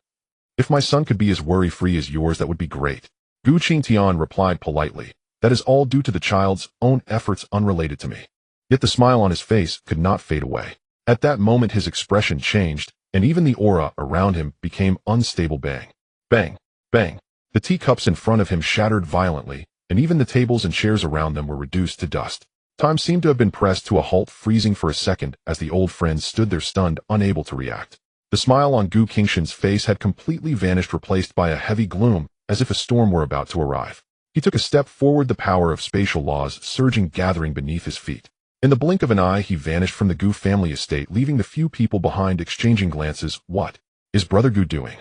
If my son could be as worry-free as yours, that would be great. Gu Qingtian replied politely. That is all due to the child's own efforts, unrelated to me. Yet the smile on his face could not fade away. At that moment his expression changed, and even the aura around him became unstable. Bang! Bang! Bang! The teacups in front of him shattered violently, and even the tables and chairs around them were reduced to dust. Time seemed to have been pressed to a halt, freezing for a second as the old friends stood there stunned, unable to react. The smile on Gu Qingshan's face had completely vanished, replaced by a heavy gloom, as if a storm were about to arrive. He took a step forward, the power of spatial laws surging, gathering beneath his feet. In the blink of an eye, he vanished from the Gu family estate, leaving the few people behind exchanging glances. What is Brother Gu doing?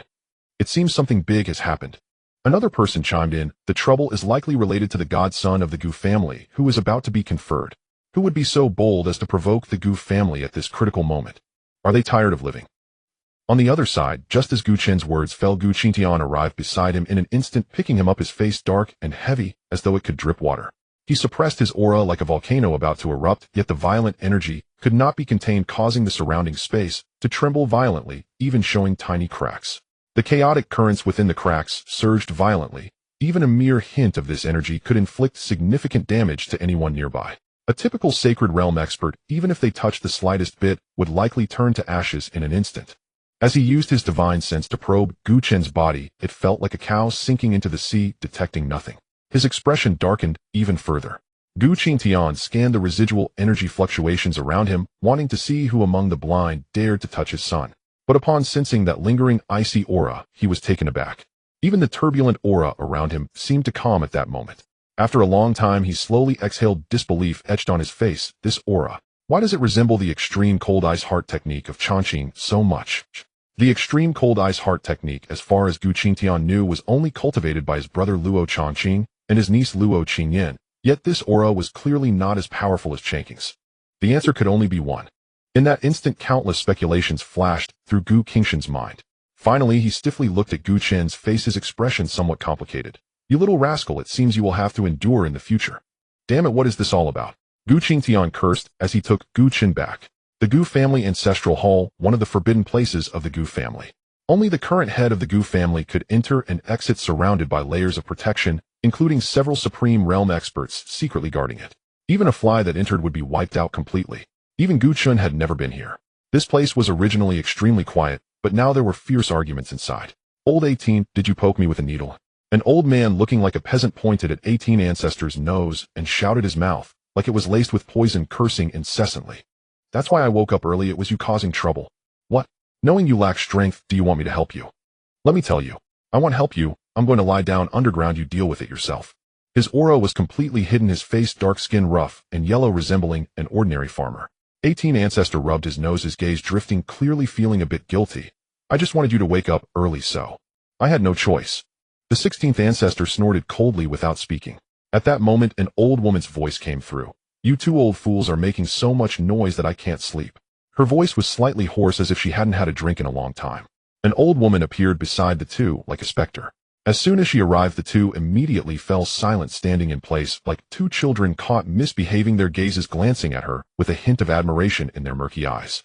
It seems something big has happened. Another person chimed in. The trouble is likely related to the godson of the Gu family, who is about to be conferred. Who would be so bold as to provoke the Gu family at this critical moment? Are they tired of living? On the other side, just as Gu Chen's words fell, Gu Qingtian arrived beside him in an instant, picking him up, his face dark and heavy, as though it could drip water. He suppressed his aura like a volcano about to erupt, yet the violent energy could not be contained, causing the surrounding space to tremble violently, even showing tiny cracks. The chaotic currents within the cracks surged violently. Even a mere hint of this energy could inflict significant damage to anyone nearby. A typical sacred realm expert, even if they touched the slightest bit, would likely turn to ashes in an instant. As he used his divine sense to probe Gu Chen's body, it felt like a cow sinking into the sea, detecting nothing. His expression darkened even further. Gu Qingtian scanned the residual energy fluctuations around him, wanting to see who among the blind dared to touch his son. But upon sensing that lingering icy aura, he was taken aback. Even the turbulent aura around him seemed to calm at that moment. After a long time, he slowly exhaled, disbelief etched on his face. This aura. Why does it resemble the extreme cold ice heart technique of Changqing so much? The extreme cold ice heart technique, as far as Gu Qingtian knew, was only cultivated by his brother Luo Changqing and his niece Luo Qingyan, yet this aura was clearly not as powerful as Changqing's. The answer could only be one. In that instant, countless speculations flashed through Gu Qingshan's mind. Finally, he stiffly looked at Gu Chen's face, his expression somewhat complicated. "You little rascal, it seems you will have to endure in the future." "Damn it, what is this all about?" Gu Qingtian cursed as he took Gu Chen back. The Gu family ancestral hall, one of the forbidden places of the Gu family. Only the current head of the Gu family could enter and exit, surrounded by layers of protection, including several supreme realm experts secretly guarding it. Even a fly that entered would be wiped out completely. Even Gu Chen had never been here. This place was originally extremely quiet, but now there were fierce arguments inside. "Old 18, did you poke me with a needle?" An old man looking like a peasant pointed at 18 ancestor's nose and shouted his mouth, like it was laced with poison, cursing incessantly. "That's why I woke up early, it was you causing trouble." "What? Knowing you lack strength, do you want me to help you?" "Let me tell you. I won't help you, I'm going to lie down underground, you deal with it yourself." His aura was completely hidden, his face dark skin rough and yellow, resembling an ordinary farmer. 18 ancestor rubbed his nose, his gaze drifting, clearly feeling a bit guilty. "I just wanted you to wake up early, so I had no choice." The 16th ancestor snorted coldly without speaking. At that moment, an old woman's voice came through. "You two old fools are making so much noise that I can't sleep." Her voice was slightly hoarse, as if she hadn't had a drink in a long time. An old woman appeared beside the two, like a specter. As soon as she arrived, the two immediately fell silent, standing in place like two children caught misbehaving, their gazes glancing at her with a hint of admiration in their murky eyes.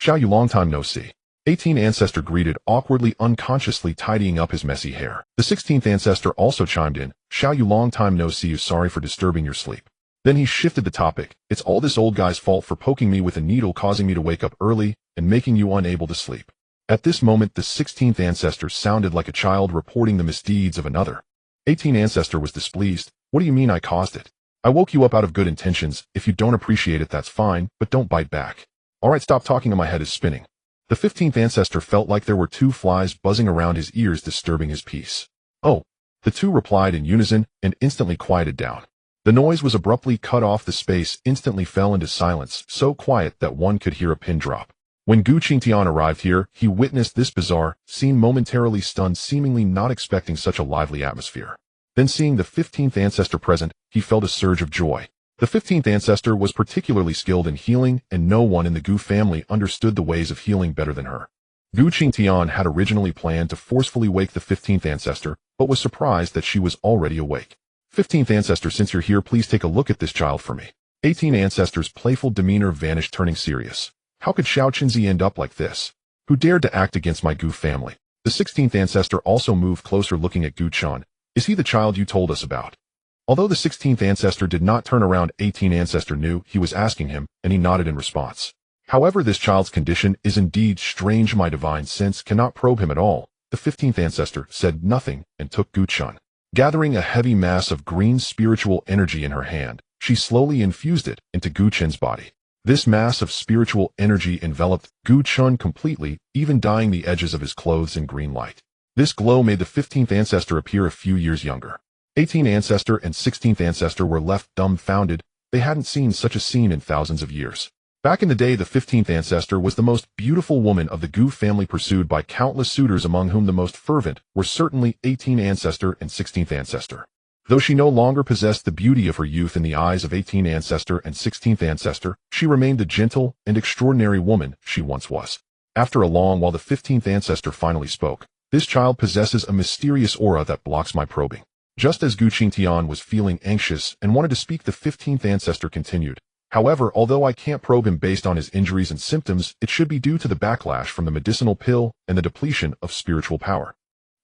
"Xiao Yu, long time no see." 18 ancestor greeted, awkwardly, unconsciously tidying up his messy hair. The 16th ancestor also chimed in, "Xiao Yu, long time no see, you, sorry for disturbing your sleep." Then he shifted the topic. "It's all this old guy's fault for poking me with a needle, causing me to wake up early and making you unable to sleep." At this moment, the 16th ancestor sounded like a child reporting the misdeeds of another. 18 ancestor was displeased. "What do you mean I caused it? I woke you up out of good intentions. If you don't appreciate it, that's fine, but don't bite back." "All right, stop talking, my head is spinning." The 15th ancestor felt like there were two flies buzzing around his ears, disturbing his peace. "Oh." The two replied in unison and instantly quieted down. The noise was abruptly cut off. The space instantly fell into silence, so quiet that one could hear a pin drop. When Gu Qingtian arrived here, he witnessed this bizarre scene, momentarily stunned, seemingly not expecting such a lively atmosphere. Then, seeing the 15th ancestor present, he felt a surge of joy. The 15th ancestor was particularly skilled in healing, and no one in the Gu family understood the ways of healing better than her. Gu Qingtian had originally planned to forcefully wake the 15th ancestor, but was surprised that she was already awake. 15th ancestor, since you're here, please take a look at this child for me." 18 ancestor's playful demeanor vanished, turning serious. "How could Xiao Qinzi end up like this? Who dared to act against my Gu family?" The 16th ancestor also moved closer, looking at Gu Chen. "Is he the child you told us about?" Although the 16th ancestor did not turn around, 18 ancestor knew he was asking him, and he nodded in response. "However, this child's condition is indeed strange. My divine sense cannot probe him at all." The 15th ancestor said nothing and took Gu Chen. Gathering a heavy mass of green spiritual energy in her hand, she slowly infused it into Gu Chen's body. This mass of spiritual energy enveloped Gu Chen completely, even dyeing the edges of his clothes in green light. This glow made the 15th ancestor appear a few years younger. 18 ancestor and 16th ancestor were left dumbfounded. They hadn't seen such a scene in thousands of years. Back in the day, the 15th ancestor was the most beautiful woman of the Gu family, pursued by countless suitors, among whom the most fervent were certainly 18 ancestor and 16th ancestor. Though she no longer possessed the beauty of her youth in the eyes of 18 ancestor and 16th ancestor, she remained the gentle and extraordinary woman she once was. After a long while, the 15th ancestor finally spoke. "This child possesses a mysterious aura that blocks my probing." Just as Gu Qingtian was feeling anxious and wanted to speak, the 15th ancestor continued. "However, although I can't probe him based on his injuries and symptoms, it should be due to the backlash from the medicinal pill and the depletion of spiritual power.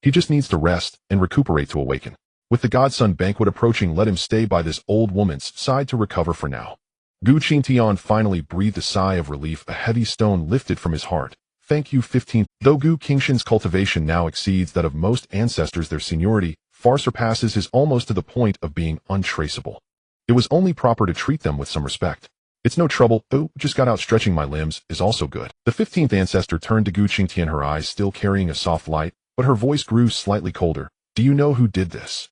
He just needs to rest and recuperate to awaken. With the Godson banquet approaching, let him stay by this old woman's side to recover for now." Gu Qingtian finally breathed a sigh of relief. A heavy stone lifted from his heart. Thank you 15th. Though Gu Qingshan's cultivation now exceeds that of most ancestors, their seniority far surpasses his almost to the point of being untraceable. It was only proper to treat them with some respect. It's no trouble, oh, just got out stretching my limbs is also good. The 15th ancestor turned to Gu Qingtian, her eyes still carrying a soft light, but her voice grew slightly colder. Do you know who did this?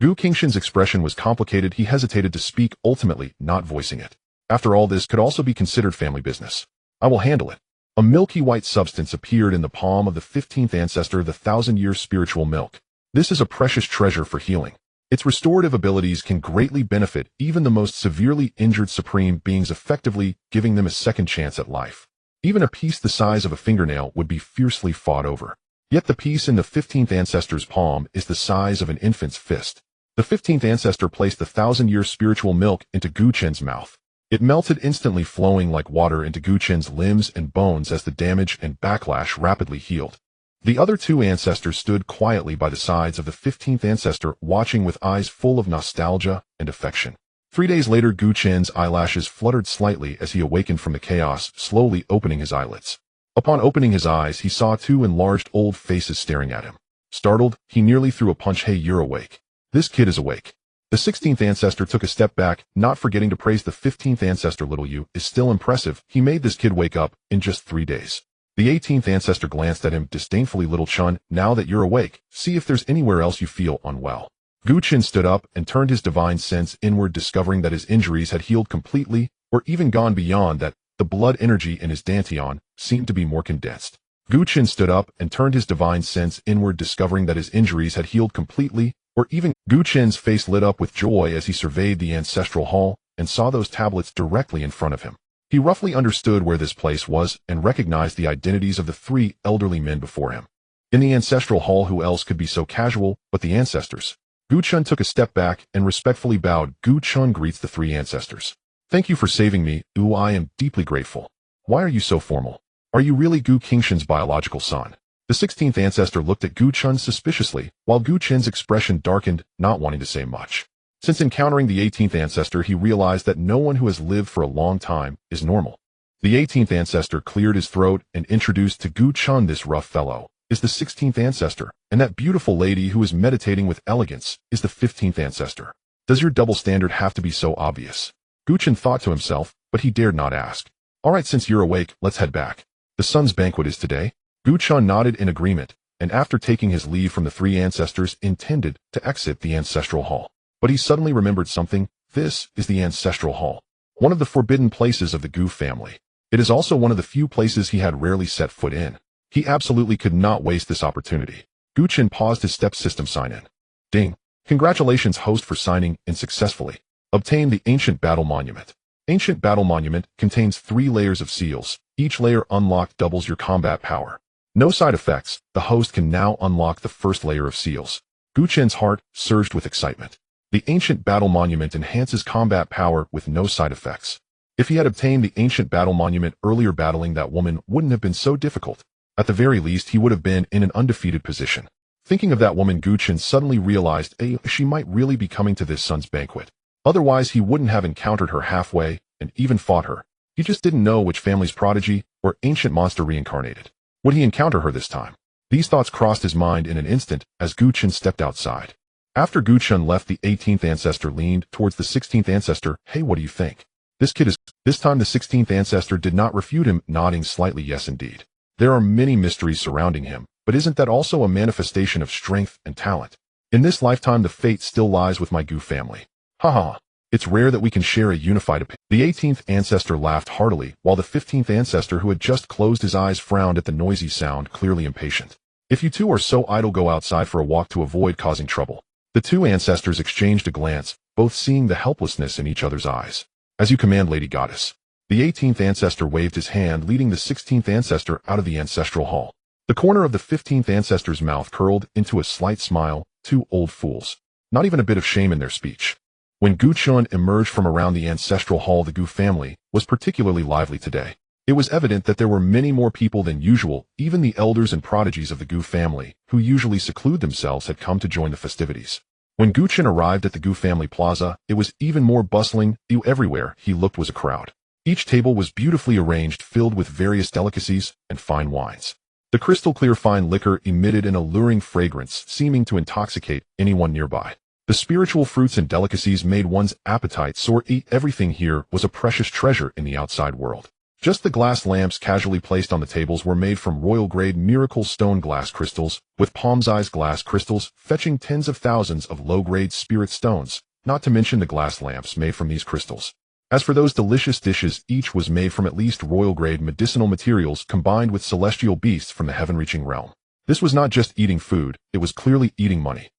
Gu Qingshan's expression was complicated. He hesitated to speak, ultimately not voicing it. After all, this could also be considered family business. I will handle it. A milky white substance appeared in the palm of the 15th ancestor, the 1,000-year spiritual milk. This is a precious treasure for healing. Its restorative abilities can greatly benefit even the most severely injured supreme beings, effectively giving them a second chance at life. Even a piece the size of a fingernail would be fiercely fought over. Yet the piece in the 15th ancestor's palm is the size of an infant's fist. The 15th ancestor placed the 1,000-year spiritual milk into Gu Chen's mouth. It melted instantly, flowing like water into Gu Chen's limbs and bones as the damage and backlash rapidly healed. The other two ancestors stood quietly by the sides of the 15th ancestor, watching with eyes full of nostalgia and affection. 3 days later, Gu Chen's eyelashes fluttered slightly as he awakened from the chaos, slowly opening his eyelids. Upon opening his eyes, he saw two enlarged old faces staring at him. Startled, he nearly threw a punch. Hey, you're awake. This kid is awake. The 16th ancestor took a step back, not forgetting to praise the 15th ancestor. Little you is still impressive. He made this kid wake up in just 3 days. The 18th ancestor glanced at him disdainfully. Little Chen, now that you're awake, see if there's anywhere else you feel unwell. Gu Chen stood up and turned his divine sense inward, discovering that his injuries had healed completely, or even gone beyond that. The blood energy in his dantian seemed to be more condensed. Gu Chen stood up and turned his divine sense inward, discovering that his injuries had healed completely, or even. Gu Chen's face lit up with joy as he surveyed the ancestral hall and saw those tablets directly in front of him. He roughly understood where this place was and recognized the identities of the 3 elderly men before him. In the ancestral hall, who else could be so casual but the ancestors? Gu Chen took a step back and respectfully bowed. Gu Chen greets the 3 ancestors. Thank you for saving me. I am deeply grateful. Why are you so formal? Are you really Gu Qingshan's biological son? The 16th ancestor looked at Gu Chen suspiciously, while Gu Chen's expression darkened, not wanting to say much. Since encountering the 18th ancestor, he realized that no one who has lived for a long time is normal. The 18th ancestor cleared his throat and introduced to Gu Chen, this rough fellow is the 16th ancestor, and that beautiful lady who is meditating with elegance is the 15th ancestor. Does your double standard have to be so obvious? Gu Chen thought to himself, but he dared not ask. All right, since you're awake, let's head back. The sun's banquet is today. Gu Chen nodded in agreement, and after taking his leave from the 3 ancestors, intended to exit the ancestral hall. But he suddenly remembered something. This is the ancestral hall, one of the forbidden places of the Gu family. It is also one of the few places he had rarely set foot in. He absolutely could not waste this opportunity. Gu Chen paused his step system sign-in. Ding. Congratulations, host, for signing in successfully. Obtain the Ancient Battle Monument. Ancient Battle Monument contains 3 layers of seals. Each layer unlocked doubles your combat power. No side effects. The host can now unlock the first layer of seals. Gu Chen's heart surged with excitement. The Ancient Battle Monument enhances combat power with no side effects. If he had obtained the Ancient Battle Monument earlier, battling that woman wouldn't have been so difficult. At the very least, he would have been in an undefeated position. Thinking of that woman, Gu Chen suddenly realized she might really be coming to this son's banquet. Otherwise, he wouldn't have encountered her halfway and even fought her. He just didn't know which family's prodigy or ancient monster reincarnated. Would he encounter her this time? These thoughts crossed his mind in an instant as Gu Chen stepped outside. After Gu Chen left, the 18th ancestor leaned towards the 16th ancestor. Hey, what do you think? This kid is... This time the 16th ancestor did not refute him, nodding slightly. Yes, indeed. There are many mysteries surrounding him, but isn't that also a manifestation of strength and talent? In this lifetime, the fate still lies with my Gu family. Haha. It's rare that we can share a unified opinion. The 18th ancestor laughed heartily, while the 15th ancestor, who had just closed his eyes, frowned at the noisy sound, clearly impatient. If you two are so idle, go outside for a walk to avoid causing trouble. The 2 ancestors exchanged a glance, both seeing the helplessness in each other's eyes. As you command, Lady Goddess. The 18th ancestor waved his hand, leading the 16th ancestor out of the ancestral hall. The corner of the 15th ancestor's mouth curled into a slight smile. 2 old fools. Not even a bit of shame in their speech. When Gu Chen emerged from around the ancestral hall, the Gu family was particularly lively today. It was evident that there were many more people than usual. Even the elders and prodigies of the Gu family, who usually seclude themselves, had come to join the festivities. When Gu Chen arrived at the Gu family plaza, it was even more bustling. Everywhere he looked was a crowd. Each table was beautifully arranged, filled with various delicacies and fine wines. The crystal-clear fine liquor emitted an alluring fragrance, seeming to intoxicate anyone nearby. The spiritual fruits and delicacies made one's appetite soar. Everything here was a precious treasure in the outside world. Just the glass lamps casually placed on the tables were made from royal-grade miracle stone glass crystals, with palm-sized glass crystals fetching tens of thousands of low-grade spirit stones, not to mention the glass lamps made from these crystals. As for those delicious dishes, each was made from at least royal-grade medicinal materials combined with celestial beasts from the heaven-reaching realm. This was not just eating food, it was clearly eating money.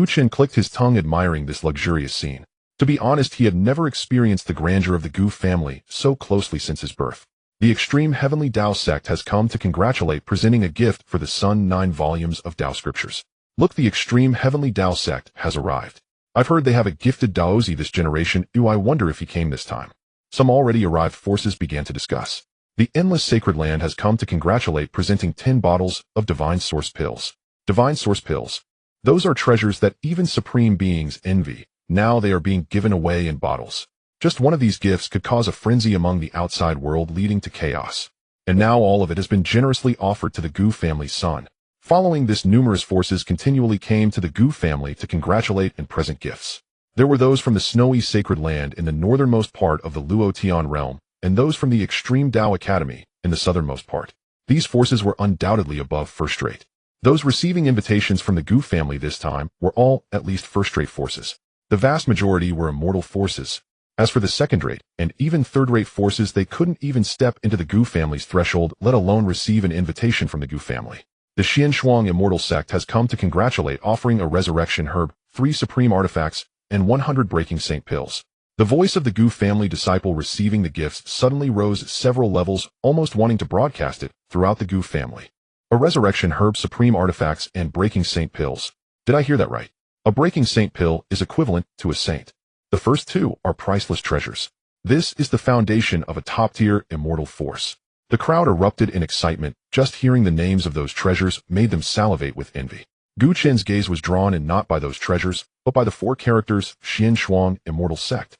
Chen clicked his tongue, admiring this luxurious scene. To be honest, he had never experienced the grandeur of the Gu family so closely since his birth. The extreme heavenly Tao sect has come to congratulate, presenting a gift for the son: 9 volumes of Tao scriptures. Look, the extreme heavenly Tao sect has arrived. I've heard they have a gifted Daozi this generation. I wonder if he came this time. Some already arrived forces began to discuss. The endless sacred land has come to congratulate, presenting 10 bottles of divine source pills. Divine source pills. Those are treasures that even supreme beings envy. Now they are being given away in bottles. Just one of these gifts could cause a frenzy among the outside world, leading to chaos. And now all of it has been generously offered to the Gu family's son. Following this, numerous forces continually came to the Gu family to congratulate and present gifts. There were those from the snowy sacred land in the northernmost part of the Luotian realm, and those from the extreme Tao Academy in the southernmost part. These forces were undoubtedly above first-rate. Those receiving invitations from the Gu family this time were all at least first-rate forces. The vast majority were immortal forces. As for the second-rate and even third-rate forces, they couldn't even step into the Gu family's threshold, let alone receive an invitation from the Gu family. The Xianshuang immortal sect has come to congratulate, offering a resurrection herb, 3 supreme artifacts, and 100 breaking saint pills. The voice of the Gu family disciple receiving the gifts suddenly rose several levels, almost wanting to broadcast it throughout the Gu family. A resurrection herb, supreme artifacts, and breaking saint pills. Did I hear that right? A breaking saint pill is equivalent to a saint. The first 2 are priceless treasures. This is the foundation of a top-tier immortal force. The crowd erupted in excitement. Just hearing the names of those treasures made them salivate with envy. Gu Chen's gaze was drawn in not by those treasures, but by the 4 characters: Xianshuang immortal sect.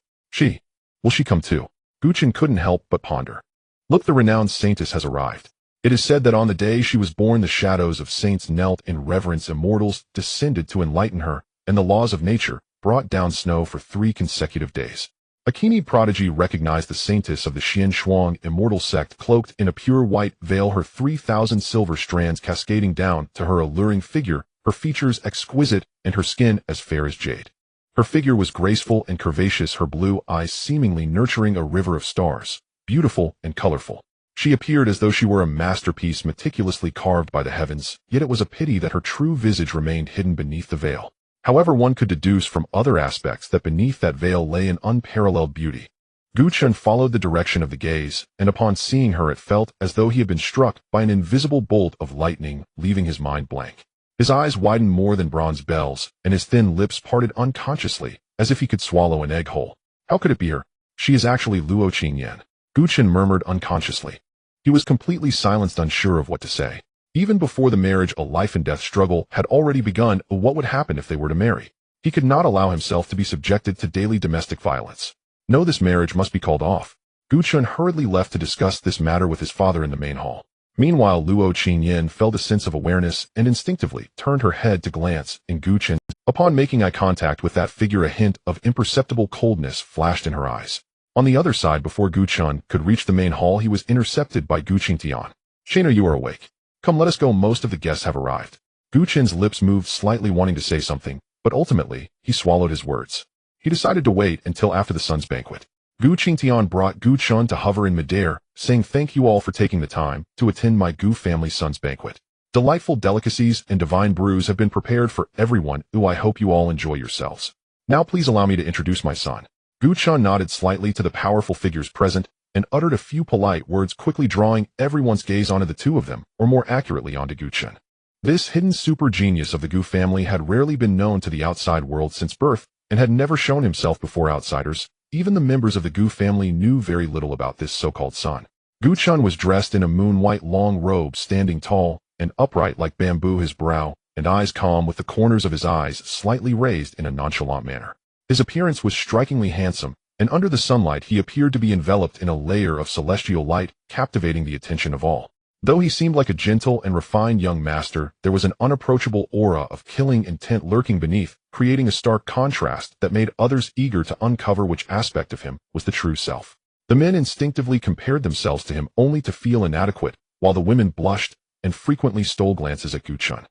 Will she come too? Gu Chen couldn't help but ponder. Look, the renowned saintess has arrived. It is said that on the day she was born, the shadows of saints knelt in reverence. Immortals descended to enlighten her, and the laws of nature brought down snow for 3 consecutive days. Akini Prodigy recognized the saintess of the Xianshuang immortal sect, cloaked in a pure white veil, her 3,000 silver strands cascading down to her alluring figure, her features exquisite and her skin as fair as jade. Her figure was graceful and curvaceous, her blue eyes seemingly nurturing a river of stars, beautiful and colorful. She appeared as though she were a masterpiece meticulously carved by the heavens, yet it was a pity that her true visage remained hidden beneath the veil. However, one could deduce from other aspects that beneath that veil lay an unparalleled beauty. Gu Chen followed the direction of the gaze, and upon seeing her it felt as though he had been struck by an invisible bolt of lightning, leaving his mind blank. His eyes widened more than bronze bells, and his thin lips parted unconsciously, as if he could swallow an egg whole. How could it be her? She is actually Luo Qingyan, Gu Chen murmured unconsciously. He was completely silenced, unsure of what to say. Even before the marriage, a life-and-death struggle had already begun. What would happen if they were to marry? He could not allow himself to be subjected to daily domestic violence. No, this marriage must be called off. Gu Chen hurriedly left to discuss this matter with his father in the main hall. Meanwhile, Luo Qingyan felt a sense of awareness and instinctively turned her head to glance in Gu Chen. Upon making eye contact with that figure, a hint of imperceptible coldness flashed in her eyes. On the other side, before Gu Chen could reach the main hall, he was intercepted by Gu Qingtian. "Shana, you are awake. Come, let us go. Most of the guests have arrived." Gu Chen's lips moved slightly, wanting to say something, but ultimately, he swallowed his words. He decided to wait until after the sun's banquet. Gu Qingtian brought Gu Chen to hover in midair, saying, "Thank you all for taking the time to attend my Gu family's son's banquet. Delightful delicacies and divine brews have been prepared for everyone. I hope you all enjoy yourselves. Now please allow me to introduce my son." Gu Chen nodded slightly to the powerful figures present and uttered a few polite words, quickly drawing everyone's gaze onto the 2 of them, or more accurately onto Gu Chen. This hidden super genius of the Gu family had rarely been known to the outside world since birth, and had never shown himself before outsiders. Even the members of the Gu family knew very little about this so-called son. Gu Chen was dressed in a moon-white long robe, standing tall and upright like bamboo, his brow and eyes calm, with the corners of his eyes slightly raised in a nonchalant manner. His appearance was strikingly handsome, and under the sunlight he appeared to be enveloped in a layer of celestial light, captivating the attention of all. Though he seemed like a gentle and refined young master, there was an unapproachable aura of killing intent lurking beneath, creating a stark contrast that made others eager to uncover which aspect of him was the true self. The men instinctively compared themselves to him only to feel inadequate, while the women blushed and frequently stole glances at Chen.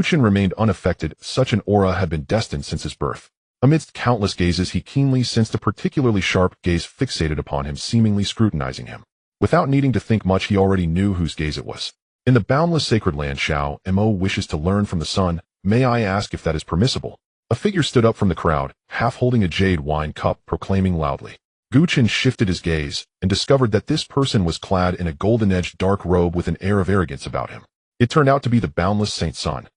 Chen remained unaffected. Such an aura had been destined since his birth. Amidst countless gazes he keenly sensed a particularly sharp gaze fixated upon him, seemingly scrutinizing him. Without needing to think much, he already knew whose gaze it was. In the boundless sacred land, Xiao Mo wishes to learn from the sun. May I ask if that is permissible? A figure stood up from the crowd, half holding a jade wine cup, proclaiming loudly. Chen shifted his gaze and discovered that this person was clad in a golden-edged dark robe with an air of arrogance about him. It turned out to be the boundless Saint Sun.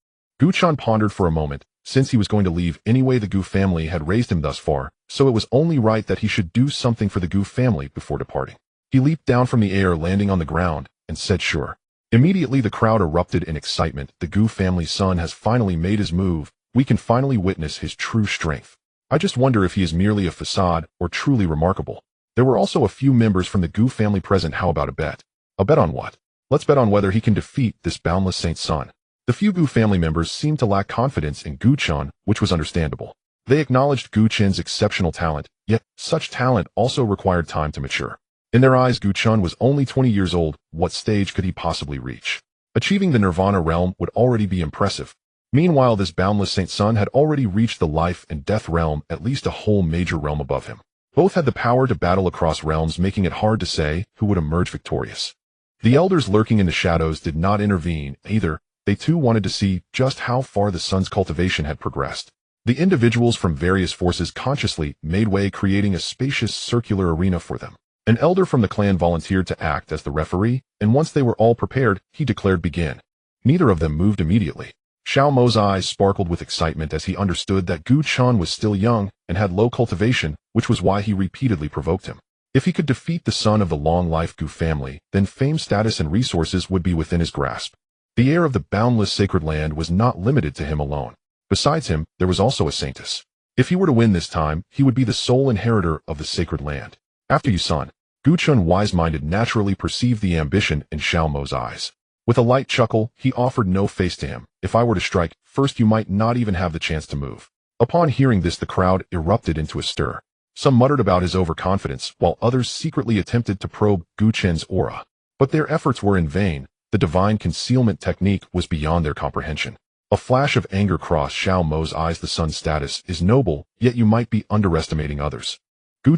Chen pondered for a moment. Since he was going to leave anyway, the Gu family had raised him thus far, so it was only right that he should do something for the Gu family before departing. He leaped down from the air, landing on the ground, and said sure. Immediately the crowd erupted in excitement. The Gu family's son has finally made his move. We can finally witness his true strength. I just wonder if he is merely a facade or truly remarkable. There were also a few members from the Gu family present. How about a bet? A bet on what? Let's bet on whether he can defeat this boundless Saint Sun. The few Gu family members seemed to lack confidence in Chen, which was understandable. They acknowledged Chen's exceptional talent, yet such talent also required time to mature. In their eyes, Chen was only 20 years old. What stage could he possibly reach? Achieving the Nirvana realm would already be impressive. Meanwhile, this boundless Saint Sun had already reached the life and death realm, at least a whole major realm above him. Both had the power to battle across realms, making it hard to say who would emerge victorious. The elders lurking in the shadows did not intervene either. They too wanted to see just how far the sun's cultivation had progressed. The individuals from various forces consciously made way, creating a spacious circular arena for them. An elder from the clan volunteered to act as the referee, and once they were all prepared, he declared begin. Neither of them moved immediately. Xiao Mo's eyes sparkled with excitement as he understood that Chen was still young and had low cultivation, which was why he repeatedly provoked him. If he could defeat the son of the long-life Gu family, then fame, status, and resources would be within his grasp. The heir of the boundless sacred land was not limited to him alone. Besides him, there was also a saintess. If he were to win this time, he would be the sole inheritor of the sacred land. After you, son. Chen, wise-minded, naturally perceived the ambition in Xiao Mo's eyes. With a light chuckle, he offered no face to him. If I were to strike first, you might not even have the chance to move. Upon hearing this, the crowd erupted into a stir. Some muttered about his overconfidence, while others secretly attempted to probe Chen's aura. But their efforts were in vain. The divine concealment technique was beyond their comprehension. A flash of anger crossed Xiao Mo's eyes. The sun's status is noble, yet you might be underestimating others.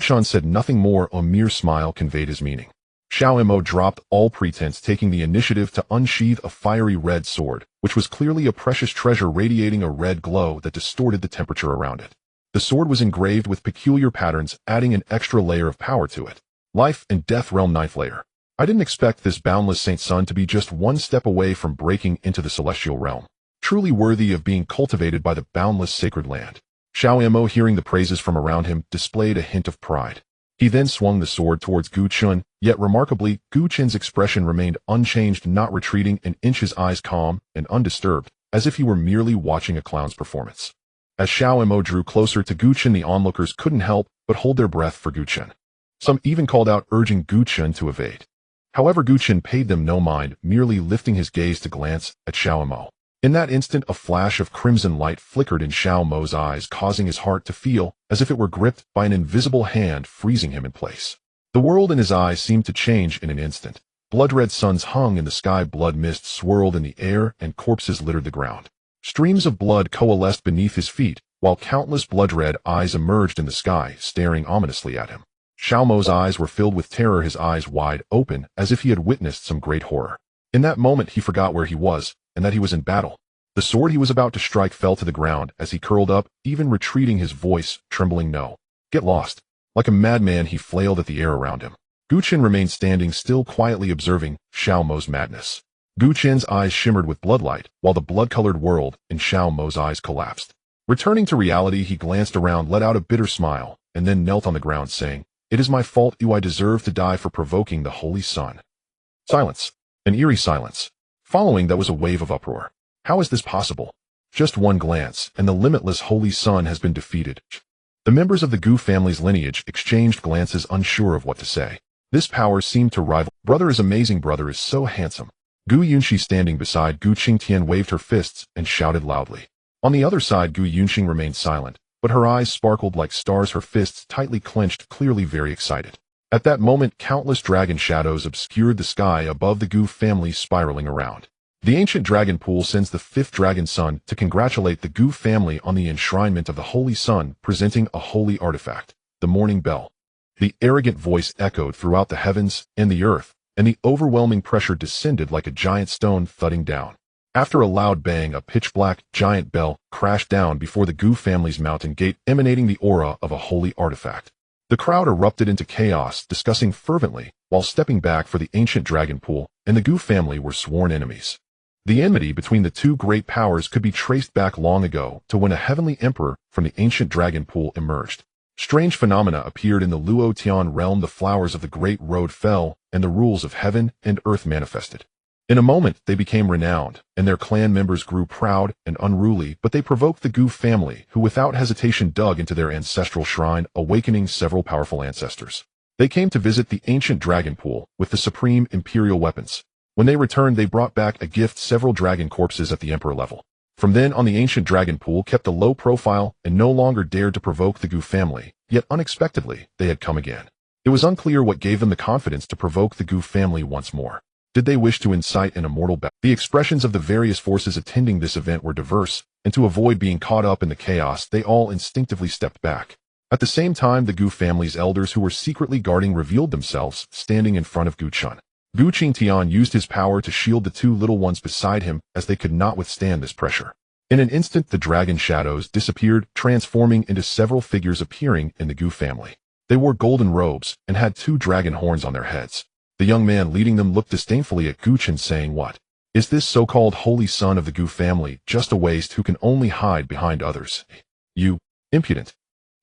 Chen said nothing more. A mere smile conveyed his meaning. Xiao Mo dropped all pretense, taking the initiative to unsheath a fiery red sword, which was clearly a precious treasure, radiating a red glow that distorted the temperature around it. The sword was engraved with peculiar patterns, adding an extra layer of power to it. Life and Death Realm 9th layer. I didn't expect this boundless Saint Sun to be just one step away from breaking into the celestial realm. Truly worthy of being cultivated by the boundless sacred land. Xiao Mo, hearing the praises from around him, displayed a hint of pride. He then swung the sword towards Chen, yet remarkably, Chen's expression remained unchanged, not retreating an inch, his eyes calm and undisturbed, as if he were merely watching a clown's performance. As Xiao Mo drew closer to Chen, the onlookers couldn't help but hold their breath for Chen. Some even called out, urging Chen to evade. However, Chen paid them no mind, merely lifting his gaze to glance at Xiao Mo. In that instant, a flash of crimson light flickered in Xiao Mo's eyes, causing his heart to feel as if it were gripped by an invisible hand, freezing him in place. The world in his eyes seemed to change in an instant. Blood-red suns hung in the sky, blood mist swirled in the air, and corpses littered the ground. Streams of blood coalesced beneath his feet, while countless blood-red eyes emerged in the sky, staring ominously at him. Xiao Mo's eyes were filled with terror, his eyes wide open, as if he had witnessed some great horror. In that moment, he forgot where he was, and that he was in battle. The sword he was about to strike fell to the ground as he curled up, even retreating, his voice trembling. No. Get lost. Like a madman, he flailed at the air around him. Chen remained standing still, quietly observing Xiao Mo's madness. Chen's eyes shimmered with bloodlight, while the blood-colored world in Xiao Mo's eyes collapsed. Returning to reality, he glanced around, let out a bitter smile, and then knelt on the ground, saying, "It is my fault. I deserve to die for provoking the holy sun." Silence. An eerie silence. Following that was a wave of uproar. How is this possible? Just one glance, and the limitless holy sun has been defeated. The members of the Gu family's lineage exchanged glances unsure of what to say. This power seemed to rival. Brother is amazing, brother is so handsome. Gu Yunxi standing beside Gu Qingtian waved her fists and shouted loudly. On the other side Gu Yunxing remained silent, but her eyes sparkled like stars, her fists tightly clenched, clearly very excited. At that moment countless dragon shadows obscured the sky above the Gu family, spiraling around. The ancient dragon pool sends the fifth dragon sun to congratulate the Gu family on the enshrinement of the holy sun, presenting a holy artifact, the morning bell. The arrogant voice echoed throughout the heavens and the earth, and the overwhelming pressure descended like a giant stone thudding down. After a loud bang, a pitch-black giant bell crashed down before the Gu family's mountain gate, emanating the aura of a holy artifact. The crowd erupted into chaos, discussing fervently, while stepping back for the ancient dragon pool, and the Gu family were sworn enemies. The enmity between the two great powers could be traced back long ago to when a heavenly emperor from the ancient dragon pool emerged. Strange phenomena appeared in the Luotian realm, the flowers of the great road fell, and the rules of heaven and earth manifested. In a moment they became renowned, and their clan members grew proud and unruly, but they provoked the Gu family, who without hesitation dug into their ancestral shrine, awakening several powerful ancestors. They came to visit the ancient dragon pool with the supreme imperial weapons. When they returned they brought back a gift, several dragon corpses at the emperor level. From then on the ancient dragon pool kept a low profile and no longer dared to provoke the Gu family, yet unexpectedly they had come again. It was unclear what gave them the confidence to provoke the Gu family once more. Did they wish to incite an immortal battle? The expressions of the various forces attending this event were diverse, and to avoid being caught up in the chaos they all instinctively stepped back. At the same time the Gu family's elders who were secretly guarding revealed themselves, standing in front of Gu Chen. Gu Qingtian used his power to shield the two little ones beside him, as they could not withstand this pressure. In an instant the dragon shadows disappeared, transforming into several figures appearing in the Gu family. They wore golden robes and had two dragon horns on their heads. The young man leading them looked disdainfully at Gu Chen, saying, "What? Is this so-called holy son of the Gu family just a waste who can only hide behind others? You impudent!"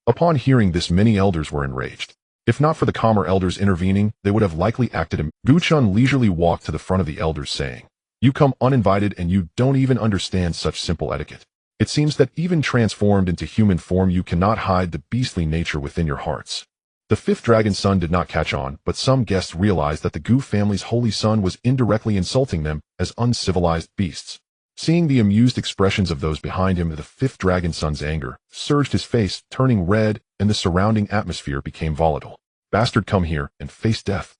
Upon hearing this many elders were enraged. If not for the calmer elders intervening, they would have likely acted. Gu Chen leisurely walked to the front of the elders, saying, "You come uninvited and you don't even understand such simple etiquette. It seems that even transformed into human form you cannot hide the beastly nature within your hearts." The fifth dragon son did not catch on, but some guests realized that the Gu family's holy son was indirectly insulting them as uncivilized beasts. Seeing the amused expressions of those behind him, the fifth dragon son's anger surged, his face turning red, and the surrounding atmosphere became volatile. "Bastard, come here and face death."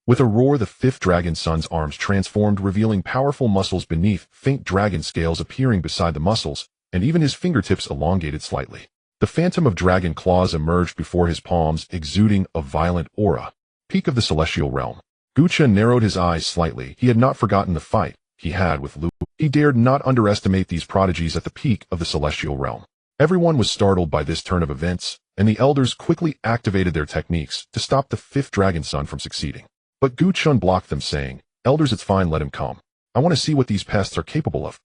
With a roar the fifth dragon son's arms transformed, revealing powerful muscles beneath, faint dragon scales appearing beside the muscles, and even his fingertips elongated slightly. The phantom of dragon claws emerged before his palms, exuding a violent aura. Peak of the celestial realm. Gu Chen narrowed his eyes slightly. He had not forgotten the fight he had with Lu. He dared not underestimate these prodigies at the peak of the celestial realm. Everyone was startled by this turn of events, and the elders quickly activated their techniques to stop the fifth dragon son from succeeding. But Gu Chen blocked them, saying, "Elders, it's fine, let him come. I want to see what these pests are capable of."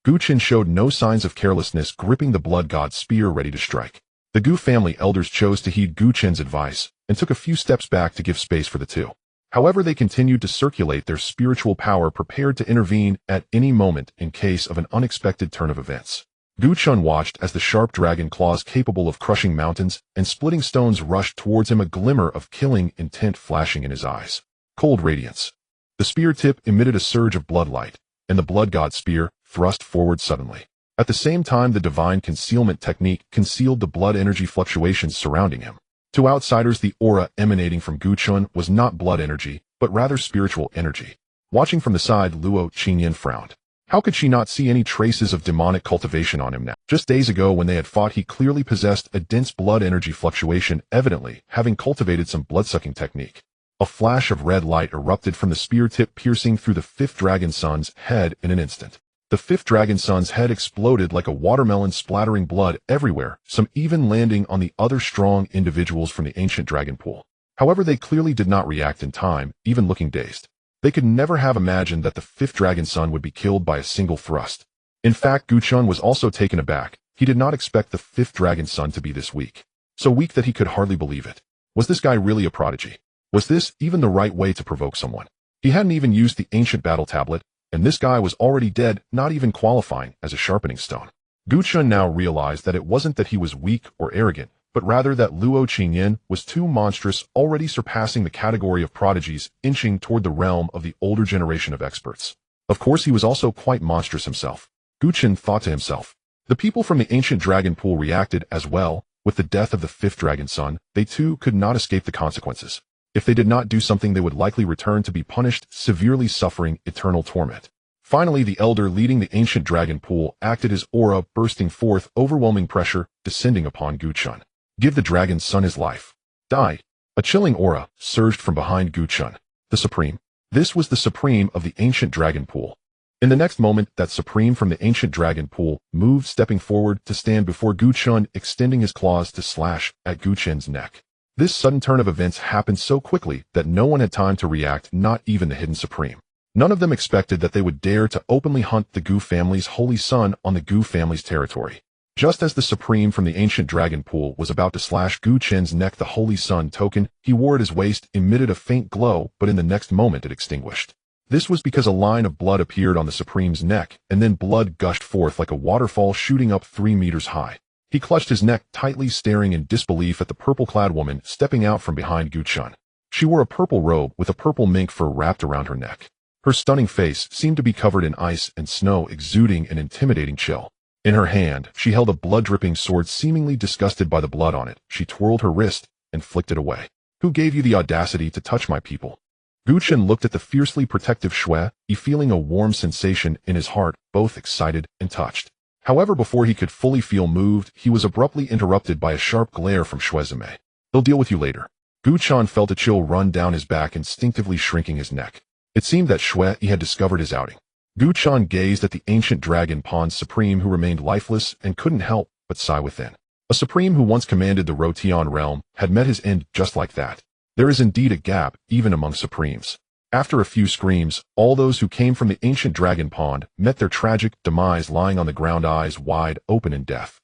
Gu Chen showed no signs of carelessness, gripping the blood god's spear ready to strike. The Gu family elders chose to heed Gu Chen's advice, and took a few steps back to give space for the two. However, they continued to circulate their spiritual power, prepared to intervene at any moment in case of an unexpected turn of events. Gu Chen watched as the sharp dragon claws capable of crushing mountains and splitting stones rushed towards him, a glimmer of killing intent flashing in his eyes. Cold radiance. The spear tip emitted a surge of bloodlight, and the blood god's spear thrust forward suddenly. At the same time, the divine concealment technique concealed the blood energy fluctuations surrounding him. To outsiders, the aura emanating from Gu Chen was not blood energy, but rather spiritual energy. Watching from the side, Luo Qingyan frowned. How could she not see any traces of demonic cultivation on him now? Just days ago when they had fought, he clearly possessed a dense blood energy fluctuation, evidently having cultivated some blood-sucking technique. A flash of red light erupted from the spear tip, piercing through the fifth dragon son's head in an instant. The fifth dragon son's head exploded like a watermelon, splattering blood everywhere, some even landing on the other strong individuals from the ancient dragon pool. However, they clearly did not react in time, even looking dazed. They could never have imagined that the fifth dragon son would be killed by a single thrust. In fact, Gu Chen was also taken aback. He did not expect the fifth dragon son to be this weak. So weak that he could hardly believe it. Was this guy really a prodigy? Was this even the right way to provoke someone? He hadn't even used the ancient battle tablet, and this guy was already dead, not even qualifying as a sharpening stone. Gu Chen now realized that it wasn't that he was weak or arrogant, but rather that Luo Qingyan was too monstrous, already surpassing the category of prodigies, inching toward the realm of the older generation of experts. Of course, he was also quite monstrous himself. Gu Chen thought to himself. The people from the ancient dragon pool reacted as well. With the death of the fifth dragon son, they too could not escape the consequences. If they did not do something, they would likely return to be punished, severely suffering eternal torment. Finally, the elder leading the ancient dragon pool acted his aura, bursting forth overwhelming pressure, descending upon Gu Chen. Give the dragon's son his life. Die. A chilling aura surged from behind Gu Chen. The Supreme. This was the Supreme of the ancient dragon pool. In the next moment, that Supreme from the ancient dragon pool moved, stepping forward to stand before Gu Chen, extending his claws to slash at Gu Chen's neck. This sudden turn of events happened so quickly that no one had time to react, not even the hidden Supreme. None of them expected that they would dare to openly hunt the Gu family's holy son on the Gu family's territory. Just as the Supreme from the ancient dragon pool was about to slash Gu Chen's neck, the holy sun token he wore at his waist emitted a faint glow, but in the next moment it extinguished. This was because a line of blood appeared on the Supreme's neck, and then blood gushed forth like a waterfall shooting up 3 meters high. He clutched his neck tightly, staring in disbelief at the purple-clad woman stepping out from behind Gu Chen. She wore a purple robe with a purple mink fur wrapped around her neck. Her stunning face seemed to be covered in ice and snow, exuding an intimidating chill. In her hand, she held a blood-dripping sword. Seemingly disgusted by the blood on it, she twirled her wrist and flicked it away. Who gave you the audacity to touch my people? Gu Chen looked at the fiercely protective Shui, feeling a warm sensation in his heart, both excited and touched. However, before he could fully feel moved, he was abruptly interrupted by a sharp glare from Shuizime. They'll deal with you later. Gu Chen felt a chill run down his back, instinctively shrinking his neck. It seemed that Shui had discovered his outing. Gu Chen gazed at the ancient dragon pawn's Supreme, who remained lifeless and couldn't help but sigh within. A Supreme who once commanded the Rotian realm had met his end just like that. There is indeed a gap, even among Supremes. After a few screams, all those who came from the ancient dragon pond met their tragic demise lying on the ground, eyes wide open in death.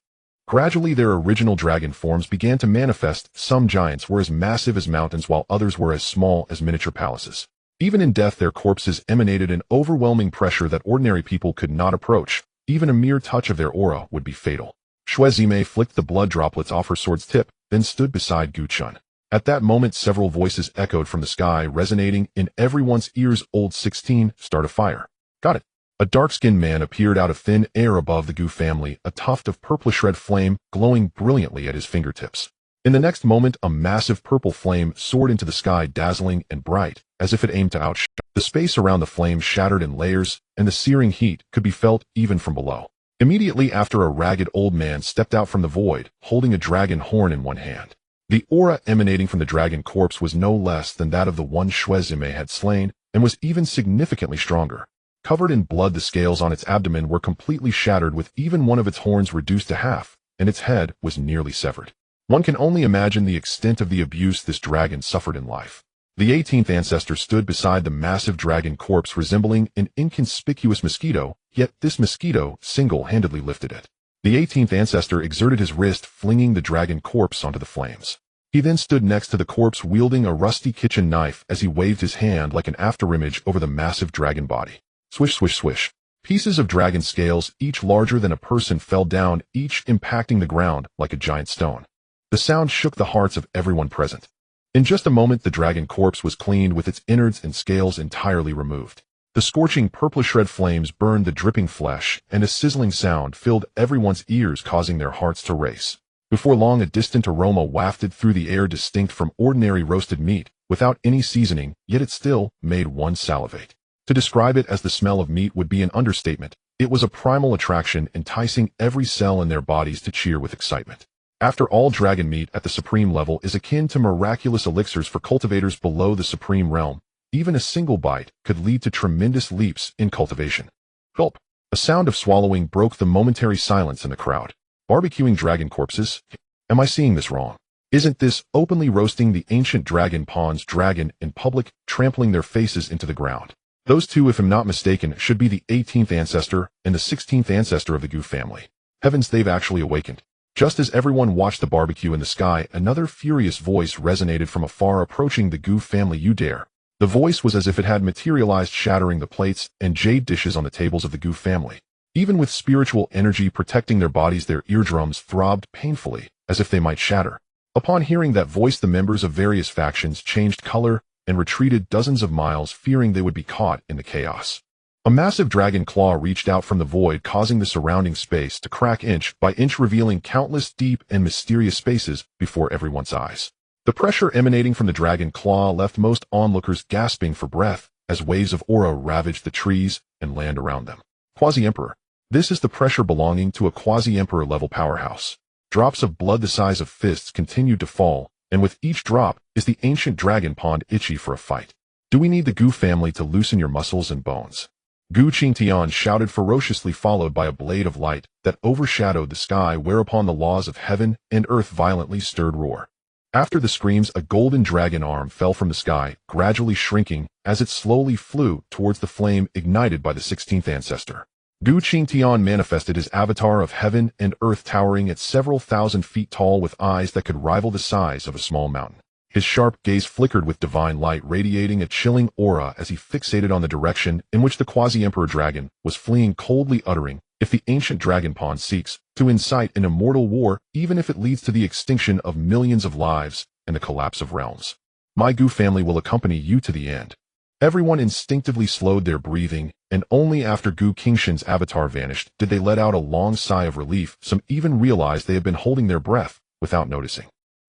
Gradually their original dragon forms began to manifest. Some giants were as massive as mountains, while others were as small as miniature palaces. Even in death, their corpses emanated an overwhelming pressure that ordinary people could not approach. Even a mere touch of their aura would be fatal. Shuizime flicked the blood droplets off her sword's tip, then stood beside Gu Chen. At that moment, several voices echoed from the sky, resonating in everyone's ears. Old 16, start a fire. Got it. A dark-skinned man appeared out of thin air above the Gu family, a tuft of purplish red flame glowing brilliantly at his fingertips. In the next moment, a massive purple flame soared into the sky, dazzling and bright, as if it aimed to outshine. The space around the flame shattered in layers, and the searing heat could be felt even from below. Immediately after, a ragged old man stepped out from the void, holding a dragon horn in one hand. The aura emanating from the dragon corpse was no less than that of the one Shuizime had slain, and was even significantly stronger. Covered in blood, the scales on its abdomen were completely shattered, with even one of its horns reduced to half, and its head was nearly severed. One can only imagine the extent of the abuse this dragon suffered in life. The 18th ancestor stood beside the massive dragon corpse, resembling an inconspicuous mosquito, yet this mosquito single-handedly lifted it. The 18th ancestor exerted his wrist, flinging the dragon corpse onto the flames. He then stood next to the corpse, wielding a rusty kitchen knife as he waved his hand like an afterimage over the massive dragon body. Swish, swish, swish. Pieces of dragon scales, each larger than a person, fell down, each impacting the ground like a giant stone. The sound shook the hearts of everyone present. In just a moment, the dragon corpse was cleaned, with its innards and scales entirely removed. The scorching purplish red flames burned the dripping flesh, and a sizzling sound filled everyone's ears, causing their hearts to race. Before long, a distant aroma wafted through the air, distinct from ordinary roasted meat, without any seasoning, yet it still made one salivate. To describe it as the smell of meat would be an understatement. It was a primal attraction, enticing every cell in their bodies to cheer with excitement. After all, dragon meat at the supreme level is akin to miraculous elixirs for cultivators below the supreme realm. Even a single bite could lead to tremendous leaps in cultivation. Gulp! A sound of swallowing broke the momentary silence in the crowd. Barbecuing dragon corpses? Am I seeing this wrong? Isn't this openly roasting the ancient dragon pawn's dragon in public, trampling their faces into the ground? Those two, if I'm not mistaken, should be the 18th ancestor and the 16th ancestor of the Gu family. Heavens, they've actually awakened. Just as everyone watched the barbecue in the sky, another furious voice resonated from afar, approaching the Gu family. You dare! The voice was as if it had materialized, shattering the plates and jade dishes on the tables of the Gu family. Even with spiritual energy protecting their bodies, their eardrums throbbed painfully, as if they might shatter. Upon hearing that voice, the members of various factions changed color and retreated dozens of miles, fearing they would be caught in the chaos. A massive dragon claw reached out from the void, causing the surrounding space to crack inch by inch, revealing countless deep and mysterious spaces before everyone's eyes. The pressure emanating from the dragon claw left most onlookers gasping for breath as waves of aura ravaged the trees and land around them. Quasi-Emperor. This is the pressure belonging to a quasi-emperor level powerhouse. Drops of blood the size of fists continued to fall, and with each drop is the ancient dragon pond itchy for a fight. Do we need the Gu family to loosen your muscles and bones? Gu Qingtian shouted ferociously, followed by a blade of light that overshadowed the sky, whereupon the laws of heaven and earth violently stirred roar. After the screams, a golden dragon arm fell from the sky, gradually shrinking as it slowly flew towards the flame ignited by the 16th ancestor. Gu Qingtian manifested his avatar of heaven and earth, towering at several thousand feet tall with eyes that could rival the size of a small mountain. His sharp gaze flickered with divine light, radiating a chilling aura as he fixated on the direction in which the quasi-emperor dragon was fleeing, coldly uttering, "If the ancient dragon pond seeks to incite an immortal war, even if it leads to the extinction of millions of lives and the collapse of realms, my Gu family will accompany you to the end." Everyone instinctively slowed their breathing, and only after Gu Qingshan's avatar vanished did they let out a long sigh of relief. Some even realized they had been holding their breath without noticing.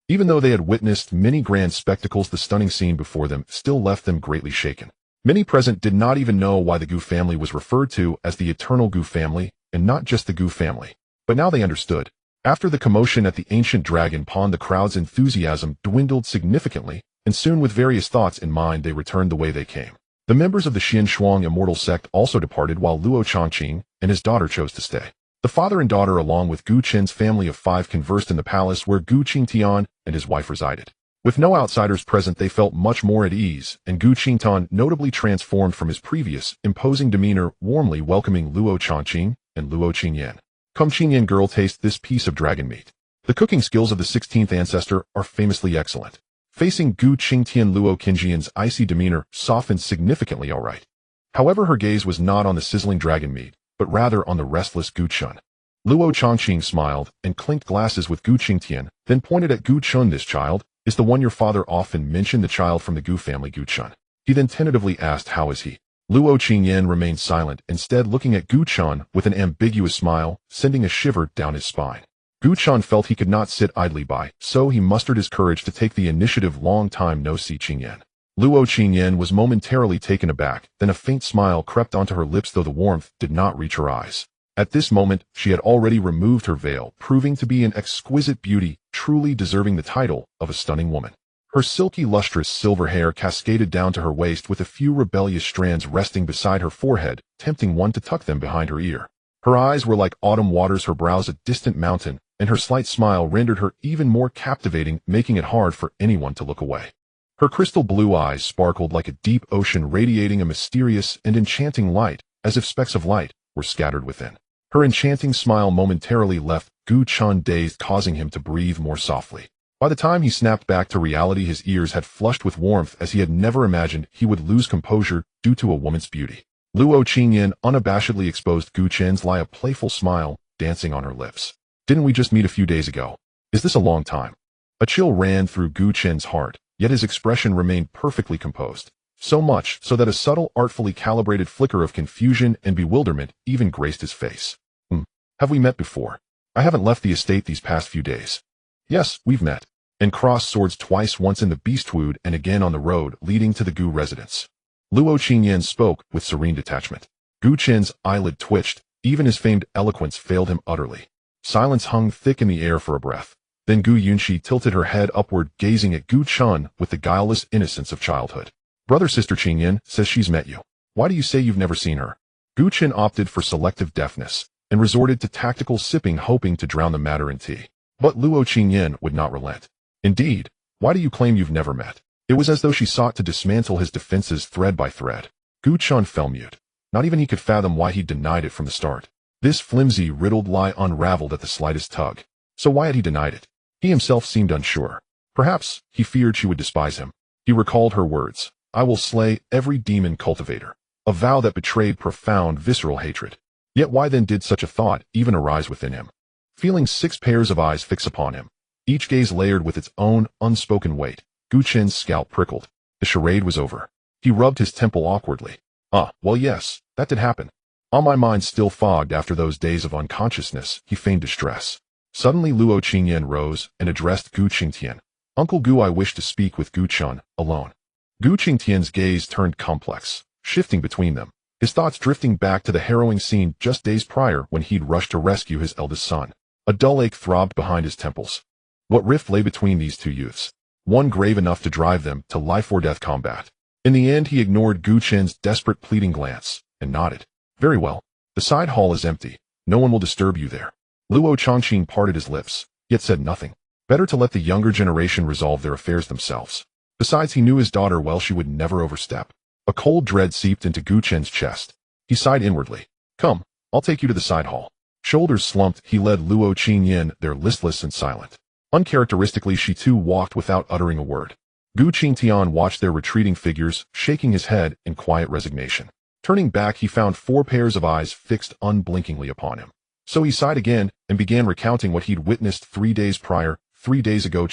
Even though they had witnessed many grand spectacles, the stunning scene before them still left them greatly shaken. Many present did not even know why the Gu family was referred to as the Eternal Gu family and not just the Gu family. But now they understood. After the commotion at the ancient dragon pond, the crowd's enthusiasm dwindled significantly, and soon, with various thoughts in mind, they returned the way they came. The members of the Xian Shuang immortal sect also departed, while Luo Chongqing and his daughter chose to stay. The father and daughter, along with Gu Chen's family of 5, conversed in the palace where Gu Qingtian and his wife resided. With no outsiders present, they felt much more at ease, and Gu Qingtian notably transformed from his previous imposing demeanor, warmly welcoming Luo Chongqing and Luo Qingyan. "Come, Qingyan girl, taste this piece of dragon meat. The cooking skills of the 16th ancestor are famously excellent." Facing Gu Qingtian, Luo Qingyan's icy demeanor softened significantly. "All right." However, her gaze was not on the sizzling dragon meat, but rather on the restless Gu Chun. Luo Chongqing smiled and clinked glasses with Gu Qingtian, then pointed at Gu Chun. "This child is the one your father often mentioned, the child from the Gu family, Gu Chun." He then tentatively asked, "How is he?" Luo Qingyan remained silent, instead looking at Gu Chun with an ambiguous smile, sending a shiver down his spine. Gu Chun felt he could not sit idly by, so he mustered his courage to take the initiative. "Long time no see, Qingyan." Luo Qingyan was momentarily taken aback, then a faint smile crept onto her lips, though the warmth did not reach her eyes. At this moment, she had already removed her veil, proving to be an exquisite beauty, truly deserving the title of a stunning woman. Her silky, lustrous silver hair cascaded down to her waist, with a few rebellious strands resting beside her forehead, tempting one to tuck them behind her ear. Her eyes were like autumn waters, her brows a distant mountain, and her slight smile rendered her even more captivating, making it hard for anyone to look away. Her crystal blue eyes sparkled like a deep ocean, radiating a mysterious and enchanting light, as if specks of light were scattered within. Her enchanting smile momentarily left Gu Chun dazed, causing him to breathe more softly. By the time he snapped back to reality, his ears had flushed with warmth, as he had never imagined he would lose composure due to a woman's beauty. Luo Qingyan unabashedly exposed Gu Chen's lie, a playful smile dancing on her lips. "Didn't we just meet a few days ago? Is this a long time?" A chill ran through Gu Chen's heart, yet his expression remained perfectly composed. So much so that a subtle, artfully calibrated flicker of confusion and bewilderment even graced his face. Have we met before? I haven't left the estate these past few days." "Yes, we've met, and crossed swords twice, once in the Beastwood and again on the road leading to the Gu residence." Luo Qingyan spoke with serene detachment. Gu Chen's eyelid twitched, even his famed eloquence failed him utterly. Silence hung thick in the air for a breath. Then Gu Yunxi tilted her head upward, gazing at Gu Chun with the guileless innocence of childhood. "Brother sister Qingyan says she's met you. Why do you say you've never seen her?" Gu Chen opted for selective deafness and resorted to tactical sipping, hoping to drown the matter in tea. But Luo Qingyan would not relent. "Indeed, why do you claim you've never met?" It was as though she sought to dismantle his defenses thread by thread. Gu Chun fell mute. Not even he could fathom why he denied it from the start. This flimsy, riddled lie unraveled at the slightest tug. So why had he denied it? He himself seemed unsure. Perhaps he feared she would despise him. He recalled her words, "I will slay every demon cultivator," a vow that betrayed profound, visceral hatred. Yet why then did such a thought even arise within him? Feeling 6 pairs of eyes fix upon him, each gaze layered with its own unspoken weight. Gu Chen's scalp prickled. The charade was over. He rubbed his temple awkwardly. Well yes, that did happen. On my mind still fogged after those days of unconsciousness, he feigned distress. Suddenly Luo Qingyan rose and addressed Gu Qingtian. Uncle Gu, I wish to speak with Gu Chun, alone. Gu Qingtian's gaze turned complex, shifting between them, his thoughts drifting back to the harrowing scene just days prior when he'd rushed to rescue his eldest son. A dull ache throbbed behind his temples. What rift lay between these two youths? One grave enough to drive them to life-or-death combat. In the end, he ignored Gu Chen's desperate pleading glance and nodded. Very well. The side hall is empty. No one will disturb you there. Luo Chongqing parted his lips, yet said nothing. Better to let the younger generation resolve their affairs themselves. Besides, he knew his daughter well. She would never overstep. A cold dread seeped into Gu Chen's chest. He sighed inwardly. Come, I'll take you to the side hall. Shoulders slumped, he led Luo Qingyan there, listless and silent. Uncharacteristically, she too walked without uttering a word. Gu Qingtian watched their retreating figures, shaking his head in quiet resignation. Turning back, he found 4 pairs of eyes fixed unblinkingly upon him. So he sighed again and began recounting what he'd witnessed 3 days prior, 3 days ago.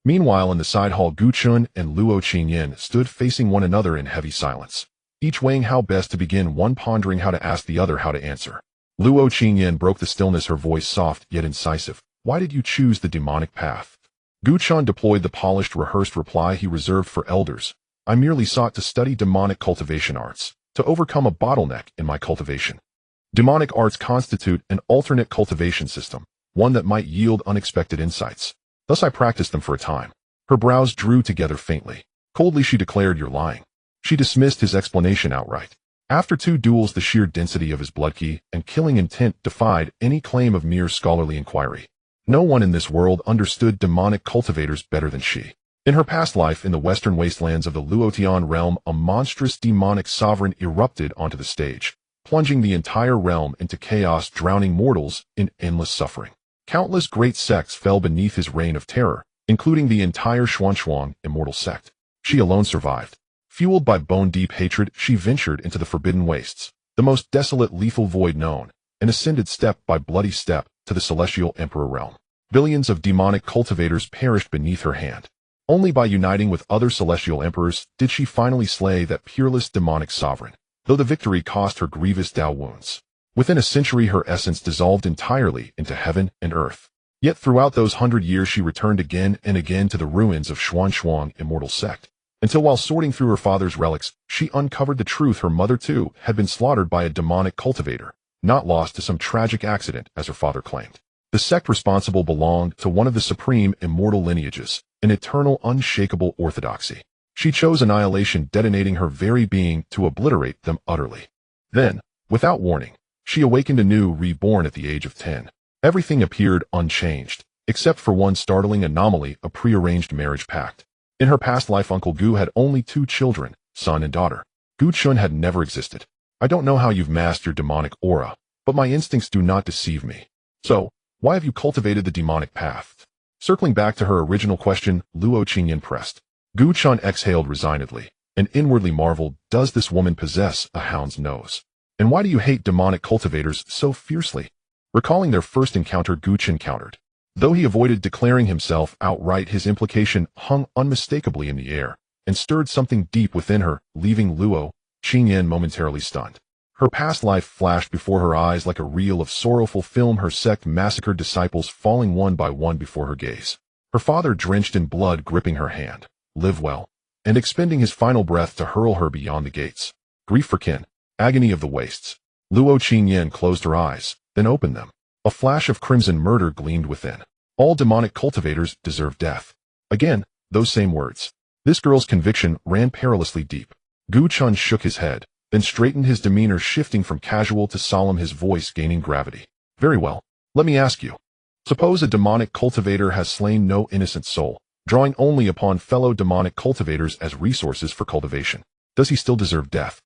Meanwhile, in the side hall, Gu Chun and Luo Qingyan stood facing one another in heavy silence, each weighing how best to begin, one pondering how to ask the other how to answer. Luo Qingyan broke the stillness, her voice soft yet incisive. Why did you choose the demonic path? Gu Chun deployed the polished, rehearsed reply he reserved for elders. I merely sought to study demonic cultivation arts, to overcome a bottleneck in my cultivation. Demonic arts constitute an alternate cultivation system, one that might yield unexpected insights. Thus I practiced them for a time. Her brows drew together faintly. Coldly she declared, you're lying. She dismissed his explanation outright. After 2 duels, the sheer density of his blood key and killing intent defied any claim of mere scholarly inquiry. No one in this world understood demonic cultivators better than she. In her past life in the western wastelands of the Luotian realm, a monstrous demonic sovereign erupted onto the stage, plunging the entire realm into chaos, drowning mortals in endless suffering. Countless great sects fell beneath his reign of terror, including the entire Xuanchuang immortal sect. She alone survived. Fueled by bone-deep hatred, she ventured into the forbidden wastes, the most desolate, lethal void known, and ascended step by bloody step to the celestial emperor realm. Billions of demonic cultivators perished beneath her hand. Only by uniting with other celestial emperors did she finally slay that peerless demonic sovereign, though the victory cost her grievous Tao wounds. Within a century, her essence dissolved entirely into heaven and earth. Yet throughout those 100 years, she returned again and again to the ruins of Xuanchuang immortal sect, until while sorting through her father's relics, she uncovered the truth: her mother too had been slaughtered by a demonic cultivator, not lost to some tragic accident as her father claimed. The sect responsible belonged to one of the supreme immortal lineages, an eternal, unshakable orthodoxy. She chose annihilation, detonating her very being to obliterate them utterly. Then, without warning, she awakened anew, reborn at the age of 10. Everything appeared unchanged, except for one startling anomaly: a prearranged marriage pact. In her past life, Uncle Gu had only 2 children, son and daughter. Gu Chun had never existed. I don't know how you've masked your demonic aura, but my instincts do not deceive me. So, why have you cultivated the demonic path? Circling back to her original question, Luo Qingyan pressed. Gu Chun exhaled resignedly, and inwardly marveled, does this woman possess a hound's nose? And why do you hate demonic cultivators so fiercely? Recalling their first encounter, Gu Chen countered. Though he avoided declaring himself outright, his implication hung unmistakably in the air, and stirred something deep within her, leaving Luo Qingyan momentarily stunned. Her past life flashed before her eyes like a reel of sorrowful film, her sect massacred disciples falling one by one before her gaze. Her father drenched in blood gripping her hand, live well, and expending his final breath to hurl her beyond the gates. Grief for kin, agony of the wastes. Luo Qingyan closed her eyes, then opened them. A flash of crimson murder gleamed within. All demonic cultivators deserve death. Again, those same words. This girl's conviction ran perilously deep. Gu Chun shook his head, then straightened, his demeanor shifting from casual to solemn, his voice gaining gravity. Very well, let me ask you. Suppose a demonic cultivator has slain no innocent soul, drawing only upon fellow demonic cultivators as resources for cultivation. Does he still deserve death?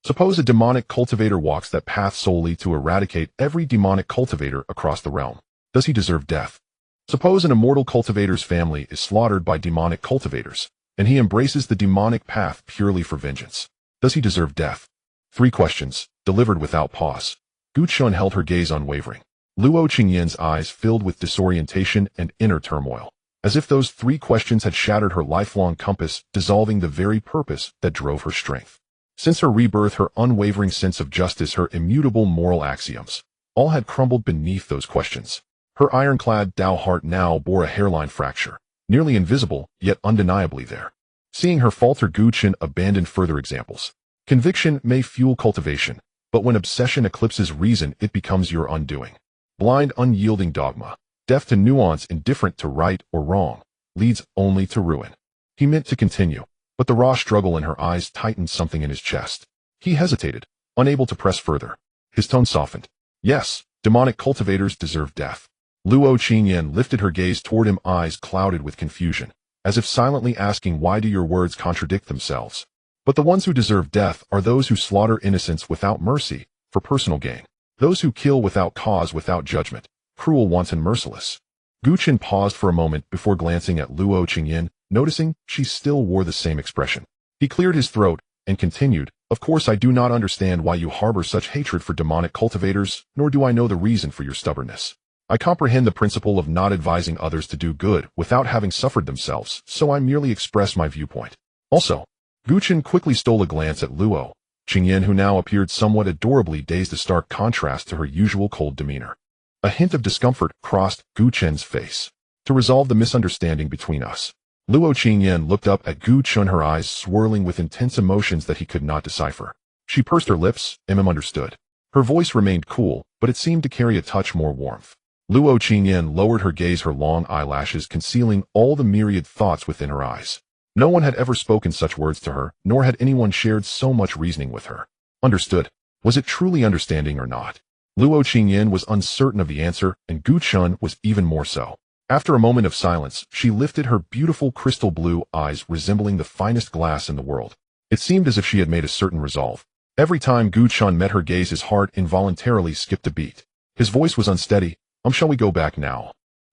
Suppose a demonic cultivator walks that path solely to eradicate every demonic cultivator across the realm. Does he deserve death? Suppose an immortal cultivator's family is slaughtered by demonic cultivators, and he embraces the demonic path purely for vengeance. Does he deserve death? 3 questions, delivered without pause. Gu Chun held her gaze unwavering. Luo Qingyan's eyes filled with disorientation and inner turmoil, as if those 3 questions had shattered her lifelong compass, dissolving the very purpose that drove her strength. Since her rebirth, her unwavering sense of justice, her immutable moral axioms, all had crumbled beneath those questions. Her ironclad Tao heart now bore a hairline fracture, nearly invisible, yet undeniably there. Seeing her falter, Gu Chen abandoned further examples. Conviction may fuel cultivation, but when obsession eclipses reason, it becomes your undoing. Blind, unyielding dogma, deaf to nuance, indifferent to right or wrong, leads only to ruin. He meant to continue, but the raw struggle in her eyes tightened something in his chest. He hesitated, unable to press further. His tone softened. Yes, demonic cultivators deserve death. Luo Qingyan lifted her gaze toward him, eyes clouded with confusion, as if silently asking, why do your words contradict themselves? But the ones who deserve death are those who slaughter innocents without mercy, for personal gain. Those who kill without cause, without judgment. Cruel, wanton, merciless. Gu Chen paused for a moment before glancing at Luo Qingyan, noticing she still wore the same expression. He cleared his throat and continued, of course I do not understand why you harbor such hatred for demonic cultivators, nor do I know the reason for your stubbornness. I comprehend the principle of not advising others to do good without having suffered themselves, so I merely express my viewpoint. Also, Gu Chen quickly stole a glance at Luo Qingyan, who now appeared somewhat adorably dazed, a stark contrast to her usual cold demeanor. A hint of discomfort crossed Gu Chen's face. To resolve the misunderstanding between us. Luo Qingyan looked up at Gu Chen, her eyes swirling with intense emotions that he could not decipher. She pursed her lips, understood. Her voice remained cool, but it seemed to carry a touch more warmth. Luo Qingyan lowered her gaze, her long eyelashes concealing all the myriad thoughts within her eyes. No one had ever spoken such words to her, nor had anyone shared so much reasoning with her. Understood. Was it truly understanding or not? Luo Qingyan was uncertain of the answer, and Gu Chen was even more so. After a moment of silence, she lifted her beautiful crystal blue eyes resembling the finest glass in the world. It seemed as if she had made a certain resolve. Every time Gu Chen met her gaze, his heart involuntarily skipped a beat. His voice was unsteady. Shall we go back now?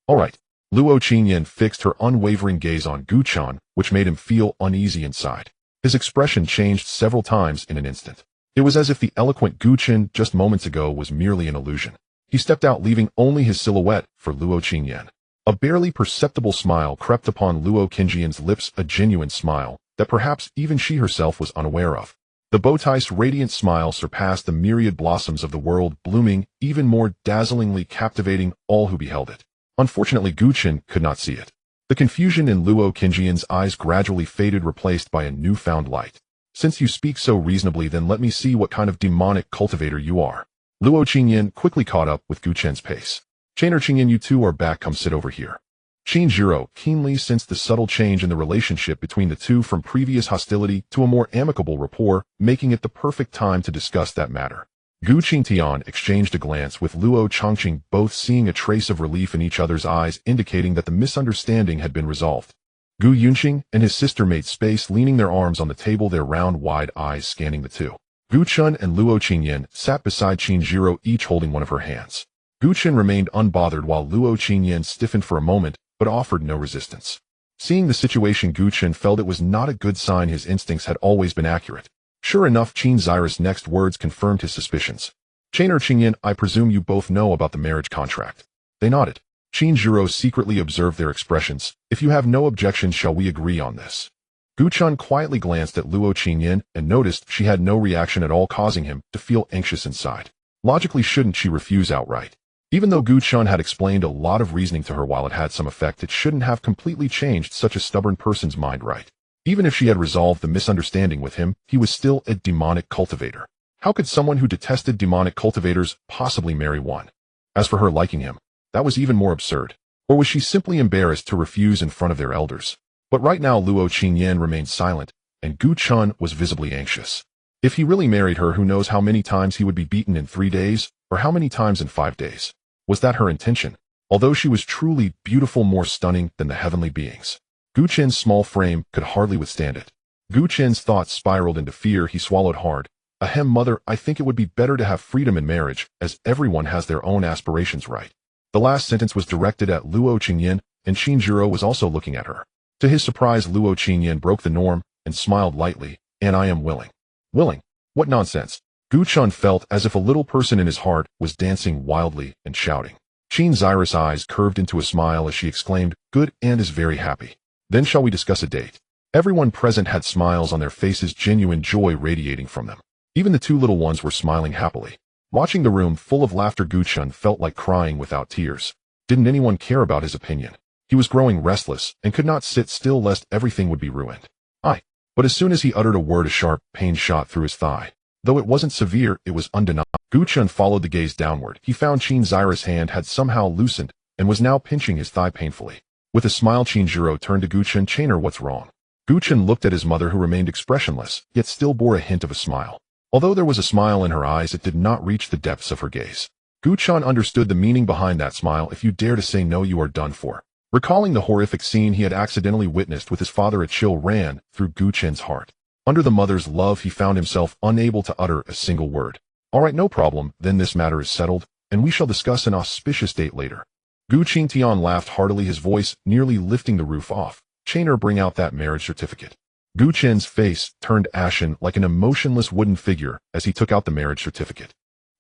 All right. Luo Qingyan fixed her unwavering gaze on Gu Chen, which made him feel uneasy inside. His expression changed several times in an instant. It was as if the eloquent Gu Chen just moments ago was merely an illusion. He stepped out, leaving only his silhouette for Luo Qingyan. A barely perceptible smile crept upon Luo Qingyan's lips, a genuine smile that perhaps even she herself was unaware of. The bowtie's radiant smile surpassed the myriad blossoms of the world, blooming, even more dazzlingly captivating all who beheld it. Unfortunately, Gu Chen could not see it. The confusion in Luo Qingyan's eyes gradually faded, replaced by a newfound light. Since you speak so reasonably, then let me see what kind of demonic cultivator you are. Luo Qingyan quickly caught up with Gu Chen's pace. Qingyan, you two are back, come sit over here. Qin Zhiro keenly sensed the subtle change in the relationship between the two, from previous hostility to a more amicable rapport, making it the perfect time to discuss that matter. Gu Qingtian exchanged a glance with Luo Changqing, both seeing a trace of relief in each other's eyes, indicating that the misunderstanding had been resolved. Gu Yunqing and his sister made space, leaning their arms on the table, their round, wide eyes scanning the two. Gu Chen and Luo Qingyan sat beside Qin Zhiro, each holding one of her hands. Gu Chen remained unbothered while Luo Qingyan stiffened for a moment, but offered no resistance. Seeing the situation, Gu Chen felt it was not a good sign. His instincts had always been accurate. Sure enough, Qin Zhira's next words confirmed his suspicions. Qingyan, I presume you both know about the marriage contract. They nodded. Qin Zhiro secretly observed their expressions. If you have no objections, shall we agree on this? Gu Chen quietly glanced at Luo Qingyan and noticed she had no reaction at all, causing him to feel anxious inside. Logically, shouldn't she refuse outright? Even though Gu Chen had explained a lot of reasoning to her, while it had some effect, it shouldn't have completely changed such a stubborn person's mind, right? Even if she had resolved the misunderstanding with him, he was still a demonic cultivator. How could someone who detested demonic cultivators possibly marry one? As for her liking him, that was even more absurd. Or was she simply embarrassed to refuse in front of their elders? But right now Luo Qingyan remained silent, and Gu Chen was visibly anxious. If he really married her, who knows how many times he would be beaten in 3 days, or how many times in 5 days. Was that her intention? Although she was truly beautiful, more stunning than the heavenly beings, Gu Chen's small frame could hardly withstand it. Gu Chen's thoughts spiraled into fear. He swallowed hard. Ahem, mother, I think it would be better to have freedom in marriage, as everyone has their own aspirations, right? The last sentence was directed at Luo Qingyan, and Qin Zhiro was also looking at her. To his surprise, Luo Qingyan broke the norm and smiled lightly. And I am willing. Willing? What nonsense. Gu Chun felt as if a little person in his heart was dancing wildly and shouting. Chen Zyra's eyes curved into a smile as she exclaimed, "Good, and is very happy. Then shall we discuss a date?" Everyone present had smiles on their faces, genuine joy radiating from them. Even the two little ones were smiling happily. Watching the room full of laughter, Gu Chun felt like crying without tears. Didn't anyone care about his opinion? He was growing restless and could not sit still lest everything would be ruined. But as soon as he uttered a word, a sharp pain shot through his thigh. Though it wasn't severe, it was undeniable. Gu Chun followed the gaze downward. He found Chen Zyra's hand had somehow loosened and was now pinching his thigh painfully. With a smile, Chen Zhiro turned to Gu Chun. "Chener, what's wrong?" Gu Chun looked at his mother, who remained expressionless, yet still bore a hint of a smile. Although there was a smile in her eyes, it did not reach the depths of her gaze. Gu Chun understood the meaning behind that smile. "If you dare to say no, you are done for." Recalling the horrific scene he had accidentally witnessed with his father, a chill ran through Gu Chun's heart. Under the mother's love, he found himself unable to utter a single word. "All right, no problem, then this matter is settled, and we shall discuss an auspicious date later." Gu Qingtian laughed heartily, his voice nearly lifting the roof off. "Chener, bring out that marriage certificate." Gu Chen's face turned ashen like an emotionless wooden figure as he took out the marriage certificate.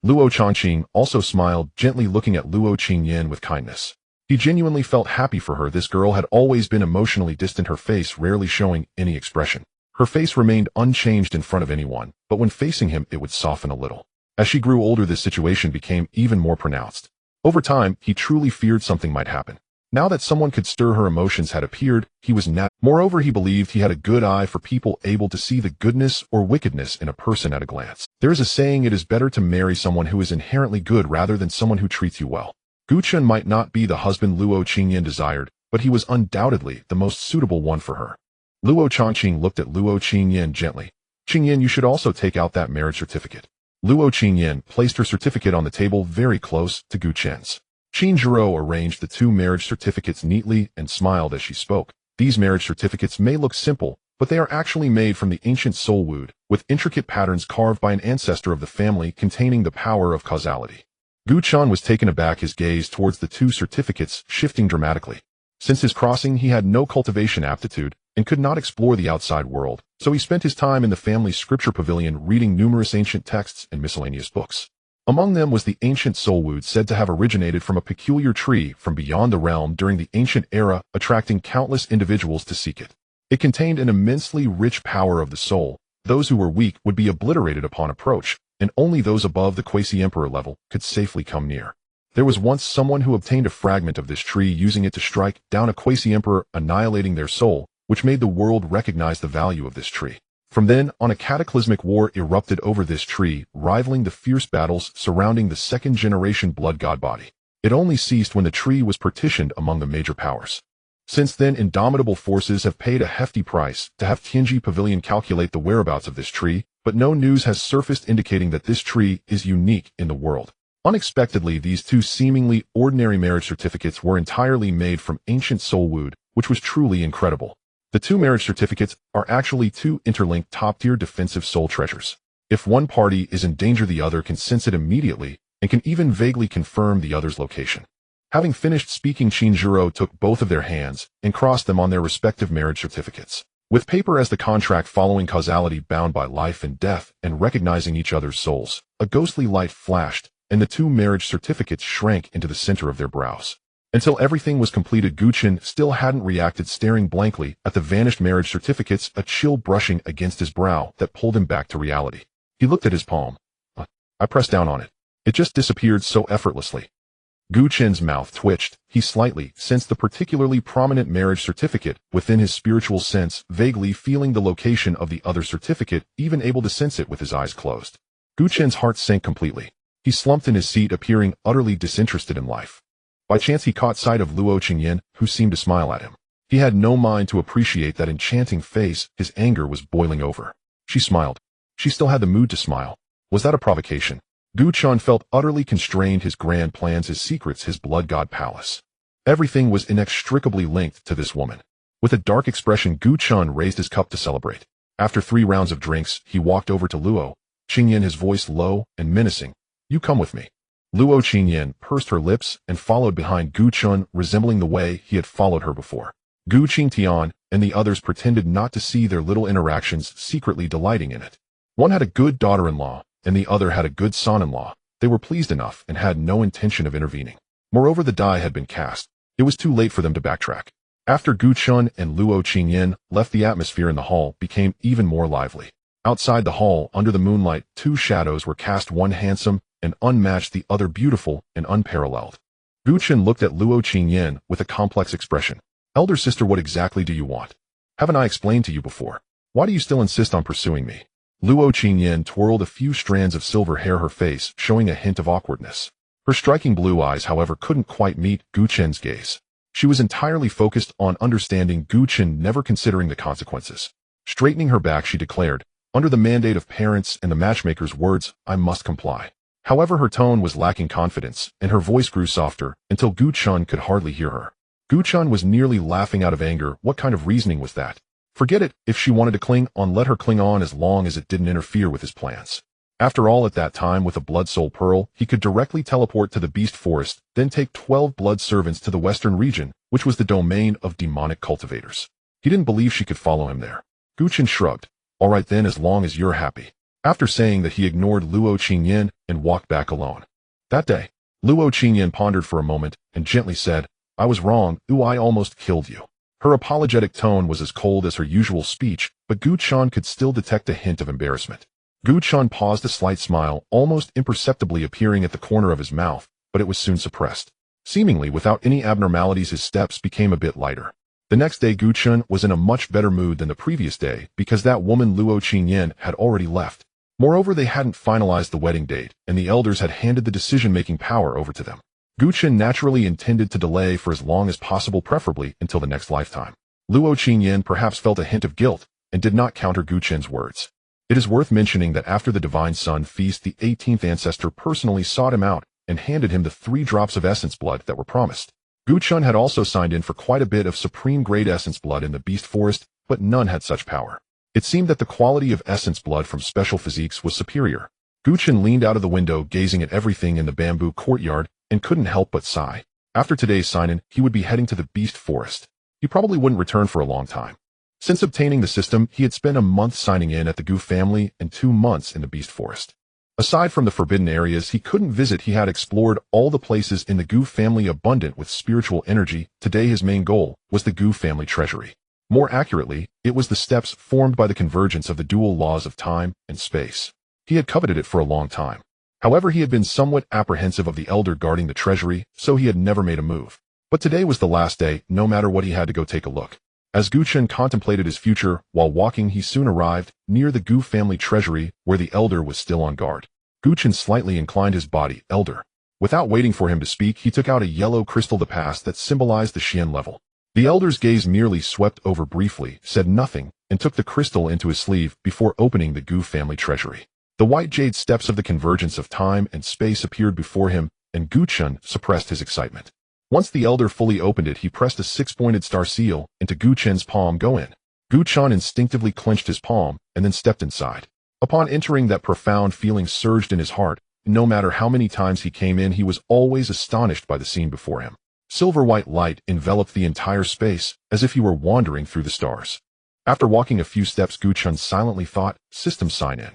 Luo Changqing also smiled, gently looking at Luo Qingyan with kindness. He genuinely felt happy for her. This girl had always been emotionally distant, her face rarely showing any expression. Her face remained unchanged in front of anyone, but when facing him it would soften a little. As she grew older, this situation became even more pronounced. Over time, he truly feared something might happen. Now that someone could stir her emotions had appeared, he was Moreover, he believed he had a good eye for people, able to see the goodness or wickedness in a person at a glance. There is a saying, it is better to marry someone who is inherently good rather than someone who treats you well. Gu Chun might not be the husband Luo Qingyan desired, but he was undoubtedly the most suitable one for her. Luo Changqing looked at Luo Qingyan gently. "Qingyan, you should also take out that marriage certificate." Luo Qingyan placed her certificate on the table very close to Gu Chen's. Chen Zhiro arranged the two marriage certificates neatly and smiled as she spoke. "These marriage certificates may look simple, but they are actually made from the ancient soul wood, with intricate patterns carved by an ancestor of the family containing the power of causality." Gu Chun was taken aback, his gaze towards the two certificates shifting dramatically. Since his crossing, he had no cultivation aptitude and could not explore the outside world, so he spent his time in the family's scripture pavilion reading numerous ancient texts and miscellaneous books. Among them was the ancient soulwood, said to have originated from a peculiar tree from beyond the realm during the ancient era, attracting countless individuals to seek it. It contained an immensely rich power of the soul. Those who were weak would be obliterated upon approach, and only those above the quasi-emperor level could safely come near. There was once someone who obtained a fragment of this tree, using it to strike down a quasi-emperor, annihilating their soul, which made the world recognize the value of this tree. From then on, a cataclysmic war erupted over this tree, rivaling the fierce battles surrounding the second-generation blood god body. It only ceased when the tree was partitioned among the major powers. Since then, indomitable forces have paid a hefty price to have Tianji Pavilion calculate the whereabouts of this tree, but no news has surfaced indicating that this tree is unique in the world. Unexpectedly, these two seemingly ordinary marriage certificates were entirely made from ancient soulwood, which was truly incredible. The two marriage certificates are actually two interlinked top-tier defensive soul treasures. If one party is in danger, the other can sense it immediately and can even vaguely confirm the other's location. Having finished speaking, Shinjiro took both of their hands and crossed them on their respective marriage certificates. With paper as the contract, following causality bound by life and death and recognizing each other's souls, a ghostly light flashed, and the two marriage certificates shrank into the center of their brows. Until everything was completed, Gu Chen still hadn't reacted, staring blankly at the vanished marriage certificates, a chill brushing against his brow that pulled him back to reality. He looked at his palm. I pressed down on it. It just disappeared so effortlessly. Gu Chen's mouth twitched. He slightly sensed the particularly prominent marriage certificate within his spiritual sense, vaguely feeling the location of the other certificate, even able to sense it with his eyes closed. Gu Chen's heart sank completely. He slumped in his seat, appearing utterly disinterested in life. By chance, he caught sight of Luo Qingyan, who seemed to smile at him. He had no mind to appreciate that enchanting face. His anger was boiling over. She smiled. She still had the mood to smile. Was that a provocation? Gu Chun felt utterly constrained, his grand plans, his secrets, his blood god palace. Everything was inextricably linked to this woman. With a dark expression, Gu Chun raised his cup to celebrate. After 3 rounds of drinks, he walked over to Luo Qingyan, his voice low and menacing. "You come with me." Luo Qingyan pursed her lips and followed behind Gu Chun, resembling the way he had followed her before. Gu Qingtian and the others pretended not to see their little interactions, secretly delighting in it. One had a good daughter-in-law, and the other had a good son-in-law, they were pleased enough and had no intention of intervening. Moreover, the die had been cast. It was too late for them to backtrack. After Gu Chun and Luo Qingyan left, the atmosphere in the hall became even more lively. Outside the hall, under the moonlight, two shadows were cast, one handsome and unmatched, the other beautiful and unparalleled. Gu Chun looked at Luo Qingyan with a complex expression. Elder sister, what exactly do you want? Haven't I explained to you before? Why do you still insist on pursuing me? Luo Qingyan twirled a few strands of silver hair, her face showing a hint of awkwardness. Her striking blue eyes, however, couldn't quite meet Gu Chen's gaze. She was entirely focused on understanding Gu Chen, never considering the consequences. Straightening her back, she declared, under the mandate of parents and the matchmaker's words, I must comply. However, her tone was lacking confidence, and her voice grew softer until Gu Chun could hardly hear her. Gu Chun was nearly laughing out of anger. What kind of reasoning was that? Forget it. If she wanted to cling on, let her cling on, as long as it didn't interfere with his plans. After all, at that time, with a blood soul pearl, he could directly teleport to the beast forest, then take 12 blood servants to the western region, which was the domain of demonic cultivators. He didn't believe she could follow him there. Gu Chun shrugged. All right then, as long as you're happy. After saying that, he ignored Luo Qingyan and walked back alone. That day, Luo Qingyan pondered for a moment and gently said, I was wrong, I almost killed you. Her apologetic tone was as cold as her usual speech, but Gu Chun could still detect a hint of embarrassment. Gu Chun paused, a slight smile almost imperceptibly appearing at the corner of his mouth, but it was soon suppressed. Seemingly without any abnormalities, his steps became a bit lighter. The next day, Gu Chun was in a much better mood than the previous day because that woman Luo Qingyan had already left. Moreover, they hadn't finalized the wedding date, and the elders had handed the decision-making power over to them. Gu Chun naturally intended to delay for as long as possible, preferably until the next lifetime. Luo Qingyan perhaps felt a hint of guilt and did not counter Gu Chun's words. It is worth mentioning that after the Divine Sun feast, the 18th ancestor personally sought him out and handed him the 3 drops of essence blood that were promised. Gu Chun had also signed in for quite a bit of supreme-grade essence blood in the beast forest, but none had such power. It seemed that the quality of essence blood from special physiques was superior. Gu Chun leaned out of the window, gazing at everything in the bamboo courtyard, and couldn't help but sigh. After today's sign-in, he would be heading to the beast forest. He probably wouldn't return for a long time. Since obtaining the system, he had spent a month signing in at the Gu family and 2 months in the beast forest. Aside from the forbidden areas he couldn't visit, he had explored all the places in the Gu family abundant with spiritual energy. Today his main goal was the Gu family treasury. More accurately, it was the steps formed by the convergence of the dual laws of time and space. He had coveted it for a long time. However, he had been somewhat apprehensive of the elder guarding the treasury, so he had never made a move. But today was the last day. No matter what, he had to go take a look. As Gu Chun contemplated his future while walking, he soon arrived near the Gu family treasury, where the elder was still on guard. Gu Chun slightly inclined his body. Elder. Without waiting for him to speak, he took out a yellow crystal, the pass that symbolized the Xian level. The elder's gaze merely swept over briefly, said nothing, and took the crystal into his sleeve before opening the Gu family treasury. The white jade steps of the convergence of time and space appeared before him, and Gu Chun suppressed his excitement. Once the elder fully opened it, he pressed a 6-pointed star seal into Gu Chen's palm. Go in. Gu Chun instinctively clenched his palm and then stepped inside. Upon entering, that profound feeling surged in his heart. No matter how many times he came in, he was always astonished by the scene before him. Silver-white light enveloped the entire space, as if he were wandering through the stars. After walking a few steps, Gu Chun silently thought, system sign-in.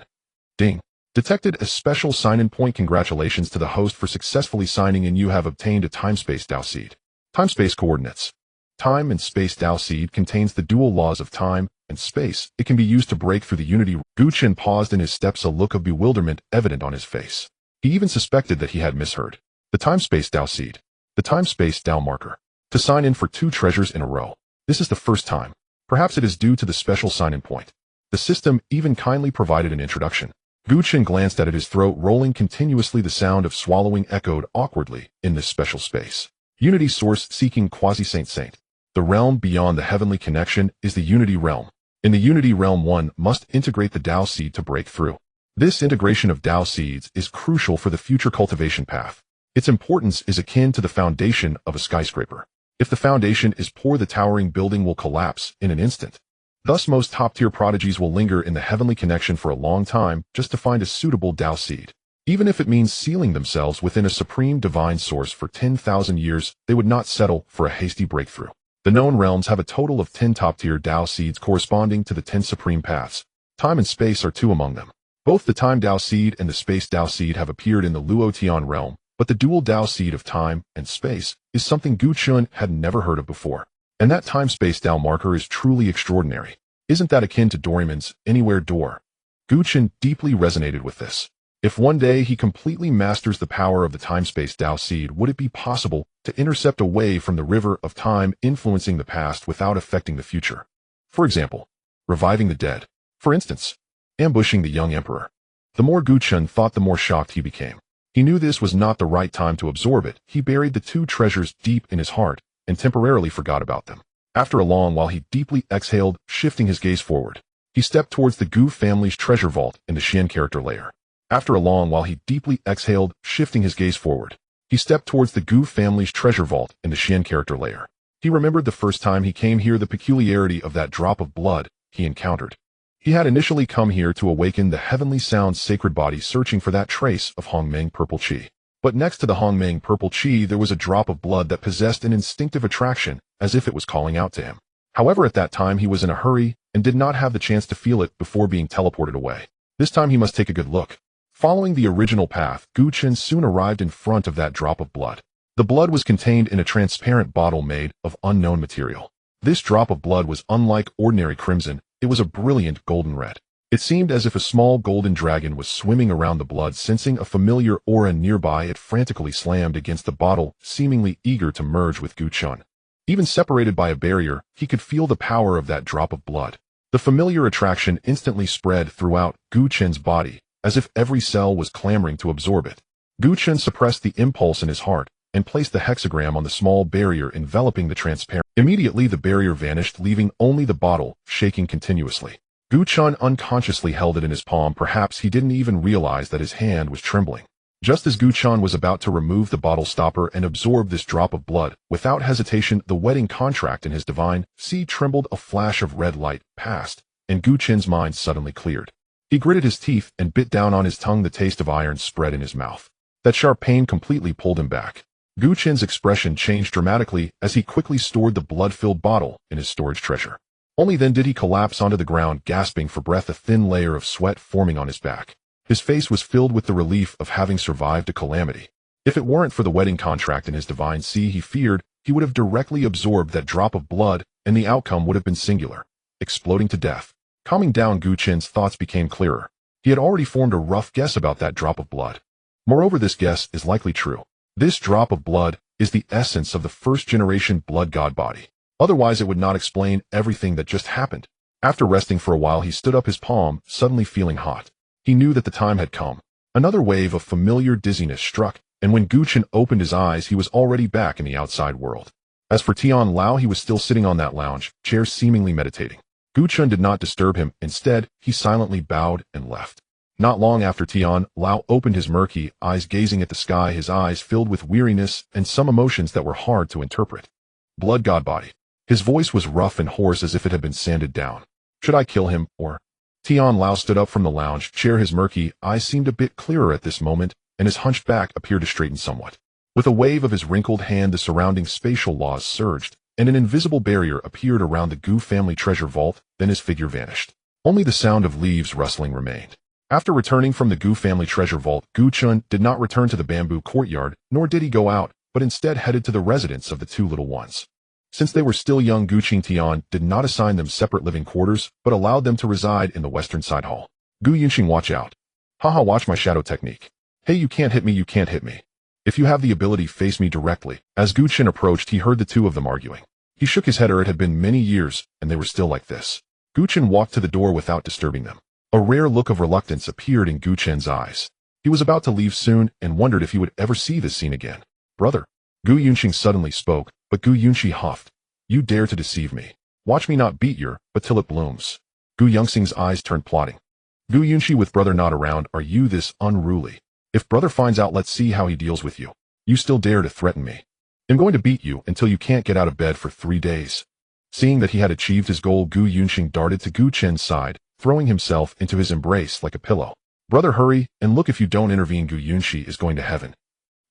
Ding. Detected a special sign-in point. Congratulations to the host for successfully signing in. You have obtained a time-space Dao seed. Time-space coordinates. Time and space Dao seed contains the dual laws of time and space. It can be used to break through the unity. Gu Chun paused in his steps, a look of bewilderment evident on his face. He even suspected that he had misheard. The time-space Dao seed. The time-space Dao marker. To sign in for 2 treasures in a row. This is the first time. Perhaps it is due to the special sign-in point. The system even kindly provided an introduction. Gu Chun glanced at it, his throat rolling continuously. The sound of swallowing echoed awkwardly in this special space. Unity source seeking quasi-saint. The realm beyond the heavenly connection is the unity realm. In the unity realm, one must integrate the Dao seed to break through. This integration of Dao seeds is crucial for the future cultivation path. Its importance is akin to the foundation of a skyscraper. If the foundation is poor, the towering building will collapse in an instant. Thus, most top-tier prodigies will linger in the heavenly connection for a long time just to find a suitable Dao seed. Even if it means sealing themselves within a supreme divine source for 10,000 years, they would not settle for a hasty breakthrough. The known realms have a total of 10 top-tier Dao seeds corresponding to the 10 supreme paths. Time and space are 2 among them. Both the time Dao seed and the space Dao seed have appeared in the Luotian realm, but the dual Dao seed of time and space is something Gu Chen had never heard of before. And that time-space Dao marker is truly extraordinary. Isn't that akin to Doraemon's Anywhere door? Gu Chen deeply resonated with this. If one day he completely masters the power of the time-space Dao seed, would it be possible to intercept a wave from the river of time influencing the past without affecting the future? For example, reviving the dead. For instance, ambushing the young emperor. The more Gu Chen thought, the more shocked he became. He knew this was not the right time to absorb it. He buried the two treasures deep in his heart and temporarily forgot about them. After a long while, he deeply exhaled, shifting his gaze forward. He stepped towards the Gu family's treasure vault in the Chen character layer. After a long while, he deeply exhaled, shifting his gaze forward. He stepped towards the Gu family's treasure vault in the Chen character layer. He remembered the first time he came here, the peculiarity of that drop of blood he encountered. He had initially come here to awaken the heavenly sound sacred body, searching for that trace of Hongmeng purple qi. But next to the Hongmeng purple qi, there was a drop of blood that possessed an instinctive attraction, as if it was calling out to him. However, at that time he was in a hurry and did not have the chance to feel it before being teleported away. This time he must take a good look. Following the original path, Gu Chen soon arrived in front of that drop of blood. The blood was contained in a transparent bottle made of unknown material. This drop of blood was unlike ordinary crimson. It was a brilliant golden red. It seemed as if a small golden dragon was swimming around the blood. Sensing a familiar aura nearby, it frantically slammed against the bottle, seemingly eager to merge with Gu Chen. Even separated by a barrier, he could feel the power of that drop of blood. The familiar attraction instantly spread throughout Gu Chen's body, as if every cell was clamoring to absorb it. Gu Chen suppressed the impulse in his heart and placed the hexagram on the small barrier enveloping the transparent. Immediately the barrier vanished, leaving only the bottle, shaking continuously. Gu Chen unconsciously held it in his palm. Perhaps he didn't even realize that his hand was trembling. Just as Gu Chen was about to remove the bottle stopper and absorb this drop of blood, without hesitation, the wedding contract in his divine sea trembled. A flash of red light passed, and Gu Chen's mind suddenly cleared. He gritted his teeth and bit down on his tongue. The taste of iron spread in his mouth. That sharp pain completely pulled him back. Gu Chen's expression changed dramatically as he quickly stored the blood-filled bottle in his storage treasure. Only then did he collapse onto the ground, gasping for breath, a thin layer of sweat forming on his back. His face was filled with the relief of having survived a calamity. If it weren't for the wedding contract in his divine sea, he feared he would have directly absorbed that drop of blood, and the outcome would have been singular: exploding to death. Calming down, Gu Chen's thoughts became clearer. He had already formed a rough guess about that drop of blood. Moreover, this guess is likely true. This drop of blood is the essence of the first-generation blood god body. Otherwise, it would not explain everything that just happened. After resting for a while, he stood up, his palm suddenly feeling hot. He knew that the time had come. Another wave of familiar dizziness struck, and when Gu Chen opened his eyes, he was already back in the outside world. As for Tian Lao, he was still sitting on that lounge chair, seemingly meditating. Gu Chen did not disturb him. Instead, he silently bowed and left. Not long after, Tian Lao opened his murky eyes, gazing at the sky, his eyes filled with weariness and some emotions that were hard to interpret. Blood god body. His voice was rough and hoarse, as if it had been sanded down. Should I kill him, or? Tian Lao stood up from the lounge chair. His murky eyes seemed a bit clearer at this moment, and his hunched back appeared to straighten somewhat. With a wave of his wrinkled hand, the surrounding spatial laws surged, and an invisible barrier appeared around the Gu family treasure vault. Then his figure vanished. Only the sound of leaves rustling remained. After returning from the Gu family treasure vault, Gu Chen did not return to the bamboo courtyard, nor did he go out, but instead headed to the residence of the two little ones. Since they were still young, Gu Qingtian did not assign them separate living quarters, but allowed them to reside in the western side hall. Gu Yunxing, watch out. Haha, watch my shadow technique. Hey, you can't hit me, you can't hit me. If you have the ability, face me directly. As Gu Chen approached, he heard the two of them arguing. He shook his head. It had been many years, and they were still like this. Gu Chen walked to the door without disturbing them. A rare look of reluctance appeared in Gu Chen's eyes. He was about to leave soon and wondered if he would ever see this scene again. Brother. Gu Yunxing suddenly spoke, but Gu Yunxi huffed. You dare to deceive me. Watch me not beat your, but till it blooms. Gu Yunxing's eyes turned plotting. Gu Yunxi, with brother not around, are you this unruly? If brother finds out, let's see how he deals with you. You still dare to threaten me. I'm going to beat you until you can't get out of bed for 3 days. Seeing that he had achieved his goal, Gu Yunxing darted to Gu Chen's side, throwing himself into his embrace like a pillow. Brother, hurry, and look, if you don't intervene, Gu Yunxi is going to heaven.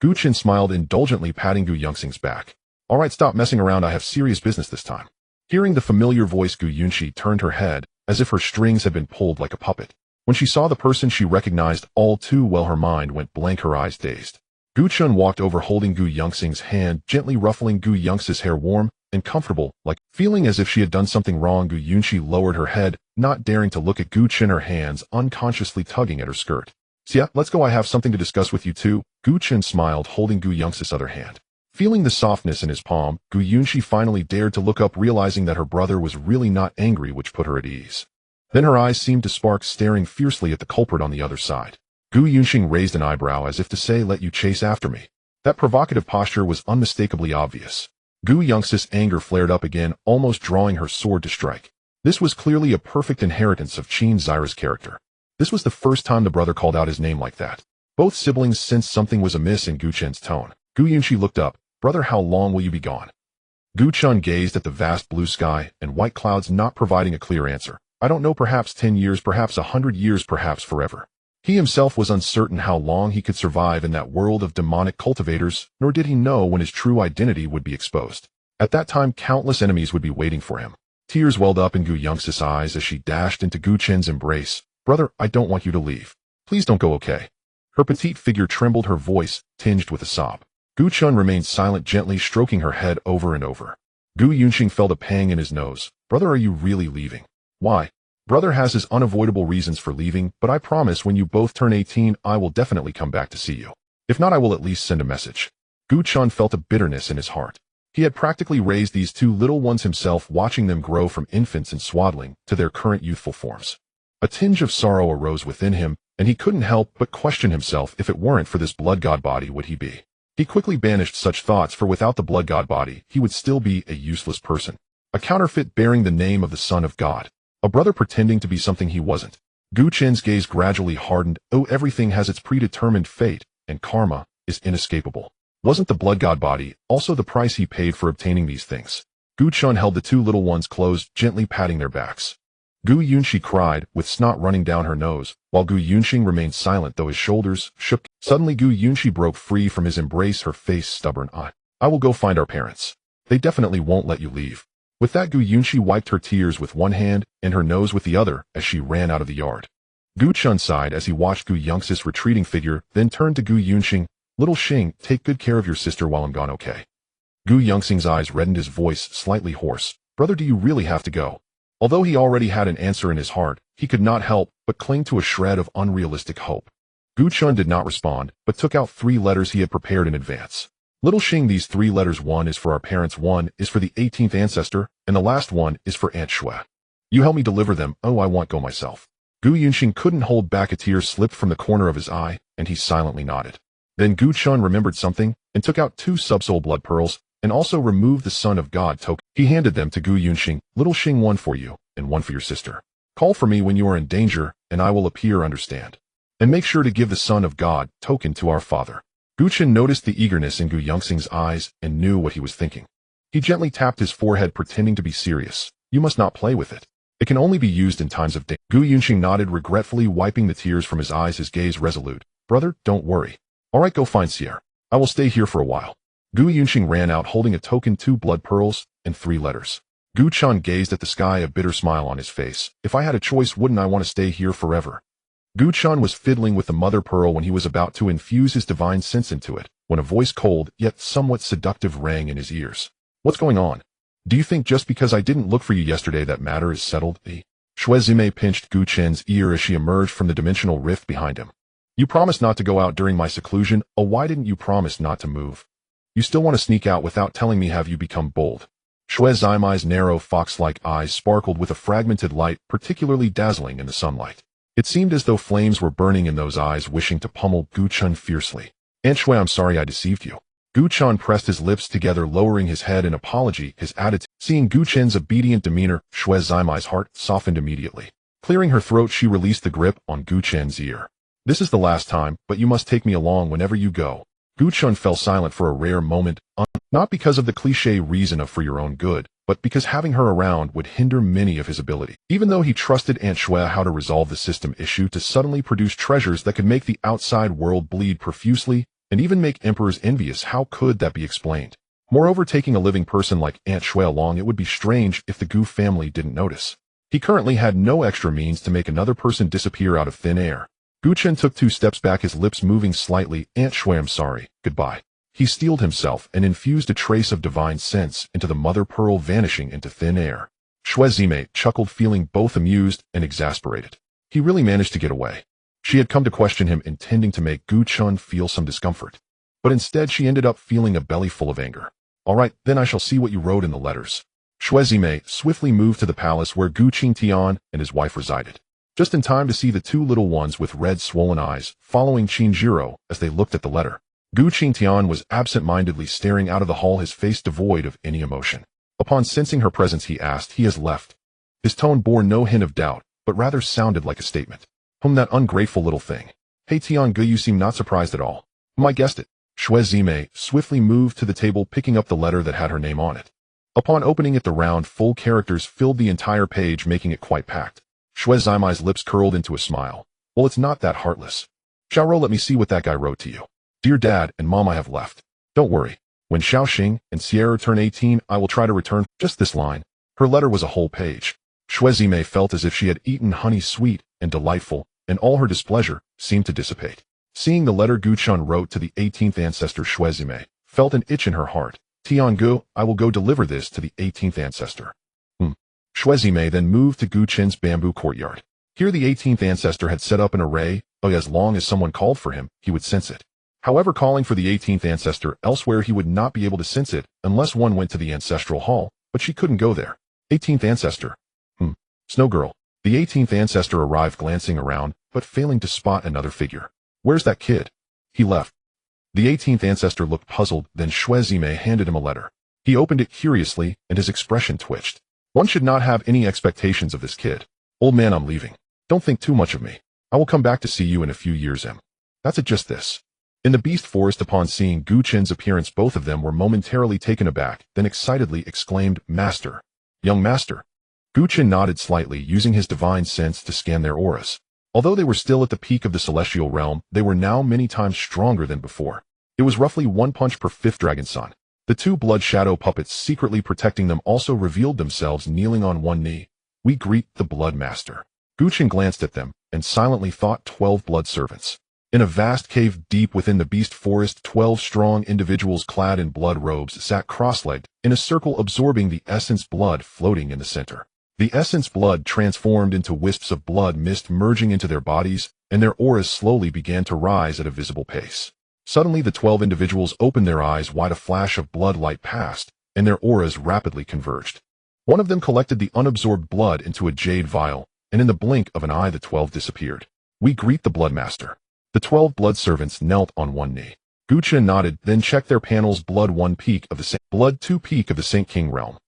Gu Chen smiled indulgently, patting Gu Yunxing's back. All right, stop messing around, I have serious business this time. Hearing the familiar voice, Gu Yunxi turned her head, as if her strings had been pulled like a puppet. When she saw the person she recognized all too well, her mind went blank, her eyes dazed. Gu Chun walked over, holding Gu Yongxing's hand, gently ruffling Gu Yongx's hair, warm and comfortable, like feeling as if she had done something wrong. Gu Yunxi lowered her head, not daring to look at Gu Chen, her hands unconsciously tugging at her skirt. "Xia, let's go, I have something to discuss with you too." Gu Chen smiled, holding Gu Yongx's other hand. Feeling the softness in his palm, Gu Yunxi finally dared to look up, realizing that her brother was really not angry, which put her at ease. Then her eyes seemed to spark, staring fiercely at the culprit on the other side. Gu Yunxing raised an eyebrow as if to say, "Let you chase after me." That provocative posture was unmistakably obvious. Gu Yongx's anger flared up again, almost drawing her sword to strike. This was clearly a perfect inheritance of Qin Zyra's character. This was the first time the brother called out his name like that. Both siblings sensed something was amiss in Gu Chen's tone. Gu Yunxi looked up. "Brother, how long will you be gone?" Gu Chun gazed at the vast blue sky and white clouds, not providing a clear answer. "I don't know, perhaps 10 years, perhaps 100 years, perhaps forever." He himself was uncertain how long he could survive in that world of demonic cultivators, nor did he know when his true identity would be exposed. At that time, countless enemies would be waiting for him. Tears welled up in Gu Yongx's eyes as she dashed into Gu Chen's embrace. "Brother, I don't want you to leave. Please don't go, okay?" Her petite figure trembled, her voice tinged with a sob. Gu Chun remained silent, gently stroking her head over and over. Gu Yunxing felt a pang in his nose. "Brother, are you really leaving?" "Why?" "Brother has his unavoidable reasons for leaving, but I promise when you both turn 18, I will definitely come back to see you. If not, I will at least send a message." Gu Chun felt a bitterness in his heart. He had practically raised these two little ones himself, watching them grow from infants and swaddling to their current youthful forms. A tinge of sorrow arose within him, and he couldn't help but question himself, if it weren't for this blood god body, would he be? He quickly banished such thoughts, for without the blood god body, he would still be a useless person. A counterfeit bearing the name of the Son of God. A brother pretending to be something he wasn't. Gu Chen's gaze gradually hardened. "Oh, everything has its predetermined fate, and karma is inescapable. Wasn't the blood god body also the price he paid for obtaining these things?" Gu Chun held the two little ones close, gently patting their backs. Gu Yunxi cried, with snot running down her nose, while Gu Yunxing remained silent, though his shoulders shook. Suddenly Gu Yunxi broke free from his embrace, her face stubborn. I will go find our parents. They definitely won't let you leave." With that, Gu Yunxi wiped her tears with one hand and her nose with the other as she ran out of the yard. Gu Chun sighed as he watched Gu Yongx's retreating figure, then turned to Gu Yunxing. "Little Xing, take good care of your sister while I'm gone, okay?" Gu Yongxing's eyes reddened, his voice slightly hoarse. "Brother, do you really have to go?" Although he already had an answer in his heart, he could not help but cling to a shred of unrealistic hope. Gu Chun did not respond, but took out 3 letters he had prepared in advance. "Little Xing, these 3 letters, one is for our parents, one is for the 18th ancestor, and the last one is for Aunt Shui. You help me deliver them. Oh, I won't go myself." Gu Yunxing couldn't hold back. A tear slipped from the corner of his eye, and he silently nodded. Then Gu Chun remembered something, and took out 2 subsoul blood pearls, and also removed the Son of God token. He handed them to Gu Yunxing. "Little Xing, one for you, and one for your sister. Call for me when you are in danger, and I will appear, understand? And make sure to give the Son of God token to our father." Gu Chen noticed the eagerness in Gu Yongxing's eyes and knew what he was thinking. He gently tapped his forehead, pretending to be serious. "You must not play with it. It can only be used in times of danger." Gu Yunxing nodded, regretfully wiping the tears from his eyes, his gaze resolute. "Brother, don't worry. All right, go find Sierra. I will stay here for a while." Gu Yunxing ran out, holding a token, 2 blood pearls, and 3 letters. Gu Chun gazed at the sky, a bitter smile on his face. "If I had a choice, wouldn't I want to stay here forever?" Gu Chun was fiddling with the mother pearl when he was about to infuse his divine sense into it, when a voice, cold yet somewhat seductive, rang in his ears. "What's going on? Do you think just because I didn't look for you yesterday that matter is settled?" Shui Zime pinched Gu Chen's ear as she emerged from the dimensional rift behind him. "You promised not to go out during my seclusion. Oh, why didn't you promise not to move? You still want to sneak out without telling me? Have you become bold?" Shui Zime's narrow fox-like eyes sparkled with a fragmented light, particularly dazzling in the sunlight. It seemed as though flames were burning in those eyes, wishing to pummel Gu Chun fiercely. "Aunt Shui, I'm sorry I deceived you." Gu Chun pressed his lips together, lowering his head in apology, his attitude. Seeing Gu Chen's obedient demeanor, Shui Zime's heart softened immediately. Clearing her throat, she released the grip on Gu Chen's ear. "This is the last time, but you must take me along whenever you go." Gu Chun fell silent for a rare moment, not because of the cliché reason of for your own good, but because having her around would hinder many of his ability. Even though he trusted Aunt Shui how to resolve the system issue to suddenly produce treasures that could make the outside world bleed profusely, and even make emperors envious, how could that be explained? Moreover, taking a living person like Aunt Shui along, it would be strange if the Gu family didn't notice. He currently had no extra means to make another person disappear out of thin air. Gu Chen took 2 steps back, his lips moving slightly. Aunt Shui, I'm sorry. Goodbye. He steeled himself and infused a trace of divine sense into the mother pearl, vanishing into thin air. Shui Zime chuckled, feeling both amused and exasperated. He really managed to get away. She had come to question him, intending to make Gu Chen feel some discomfort. But instead she ended up feeling a belly full of anger. All right, then I shall see what you wrote in the letters. Shui Zime swiftly moved to the palace where Gu Qingtian and his wife resided, just in time to see the 2 little ones with red swollen eyes following Qingjiro as they looked at the letter. Gu Qingtian was absent-mindedly staring out of the hall, his face devoid of any emotion. Upon sensing her presence, he asked, "He has left?" His tone bore no hint of doubt, but rather sounded like a statement. That ungrateful little thing. Hey Tiangu, you seem not surprised at all. I guessed it. Shui Zime swiftly moved to the table, picking up the letter that had her name on it. Upon opening it, the round, full characters filled the entire page, making it quite packed. Shui Zime's lips curled into a smile. Well, it's not that heartless. Xiaoro, let me see what that guy wrote to you. Dear Dad and Mom, I have left. Don't worry. When Xiaoxing and Sierra turn 18, I will try to return. Just this line. Her letter was a whole page. Shui Zime felt as if she had eaten honey, sweet and delightful, and all her displeasure seemed to dissipate. Seeing the letter Gu Chen wrote to the 18th ancestor, Shui Zime felt an itch in her heart. Tiangu, I will go deliver this to the 18th ancestor. Shui Zime then moved to Gu Chen's bamboo courtyard. Here the 18th ancestor had set up an array, but as long as someone called for him, he would sense it. However, calling for the 18th ancestor elsewhere, he would not be able to sense it unless one went to the ancestral hall, but she couldn't go there. 18th ancestor. Snow Girl. The 18th ancestor arrived, glancing around, but failing to spot another figure. Where's that kid? He left. The 18th ancestor looked puzzled, then Shui Zime handed him a letter. He opened it curiously, and his expression twitched. One should not have any expectations of this kid. Old man, I'm leaving. Don't think too much of me. I will come back to see you in a few years, Em. That's it, just this. In the beast forest, upon seeing Gu Chen's appearance, both of them were momentarily taken aback, then excitedly exclaimed, Master. Young Master. Gu Chen nodded slightly, using his divine sense to scan their auras. Although they were still at the peak of the celestial realm, they were now many times stronger than before. It was roughly 1 punch per 5th dragon son. The 2 blood shadow puppets secretly protecting them also revealed themselves, kneeling on one knee. We greet the Blood Master. Gu Chen glanced at them and silently thought 12 blood servants. In a vast cave deep within the beast forest, 12 strong individuals clad in blood robes sat cross-legged in a circle, absorbing the essence blood floating in the center. The essence blood transformed into wisps of blood mist, merging into their bodies, and their auras slowly began to rise at a visible pace. Suddenly the 12 individuals opened their eyes wide, a flash of blood light passed, and their auras rapidly converged. One of them collected the unabsorbed blood into a jade vial, and in the blink of an eye the 12 disappeared. We greet the Blood Master. The 12 blood servants knelt on one knee. Gu Chen nodded, then checked their panels. Blood 1 peak of the Saint, Blood 2 peak of the Saint King realm.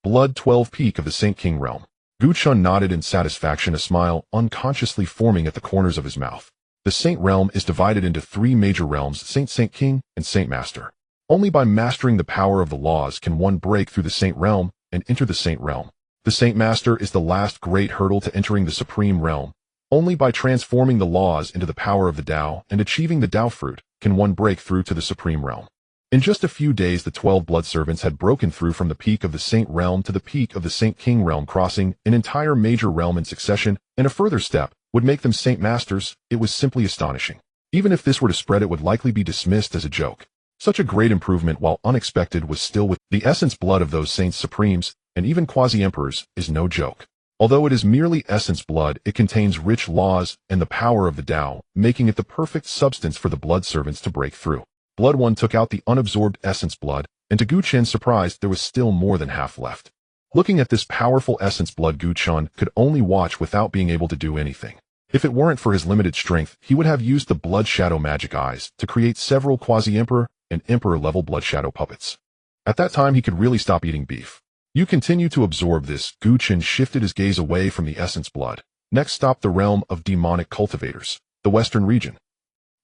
Blood 12 peak of the Saint King realm. Gu Chen nodded in satisfaction, a smile unconsciously forming at the corners of his mouth. The Saint realm is divided into 3 major realms, Saint King, and Saint Master. Only by mastering the power of the laws can one break through the Saint realm and enter the Saint realm. The Saint Master is the last great hurdle to entering the Supreme realm. Only by transforming the laws into the power of the Tao and achieving the Tao fruit can one break through to the Supreme realm. In just a few days, the 12 blood servants had broken through from the peak of the Saint realm to the peak of the Saint King realm, crossing an entire major realm in succession, and a further step would make them Saint Masters. It was simply astonishing. Even if this were to spread, it would likely be dismissed as a joke. Such a great improvement, while unexpected, was still with the essence blood of those Saints Supremes, and even quasi-emperors, is no joke. Although it is merely essence blood, it contains rich laws and the power of the Tao, making it the perfect substance for the blood servants to break through. Blood 1 took out the unabsorbed essence blood, and to Gu Chen's surprise, there was still more than half left. Looking at this powerful essence blood, Gu Chen could only watch without being able to do anything. If it weren't for his limited strength, he would have used the blood shadow magic eyes to create several quasi-emperor and emperor-level blood shadow puppets. At that time, he could really stop eating beef. You continue to absorb this. Gu Chen shifted his gaze away from the essence blood. Next stopped the realm of demonic cultivators, the western region.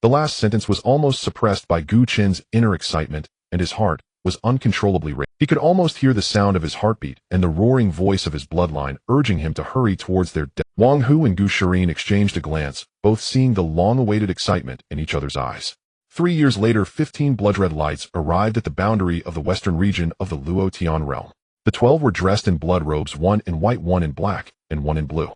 The last sentence was almost suppressed by Gu Chen's inner excitement, and his heart was uncontrollably racing. He could almost hear the sound of his heartbeat and the roaring voice of his bloodline urging him to hurry towards their death. Wang Hu and Gu Shirin exchanged a glance, both seeing the long-awaited excitement in each other's eyes. 3 years later, 15 blood-red lights arrived at the boundary of the western region of the Luotian realm. The 12 were dressed in blood robes, one in white, one in black, and one in blue.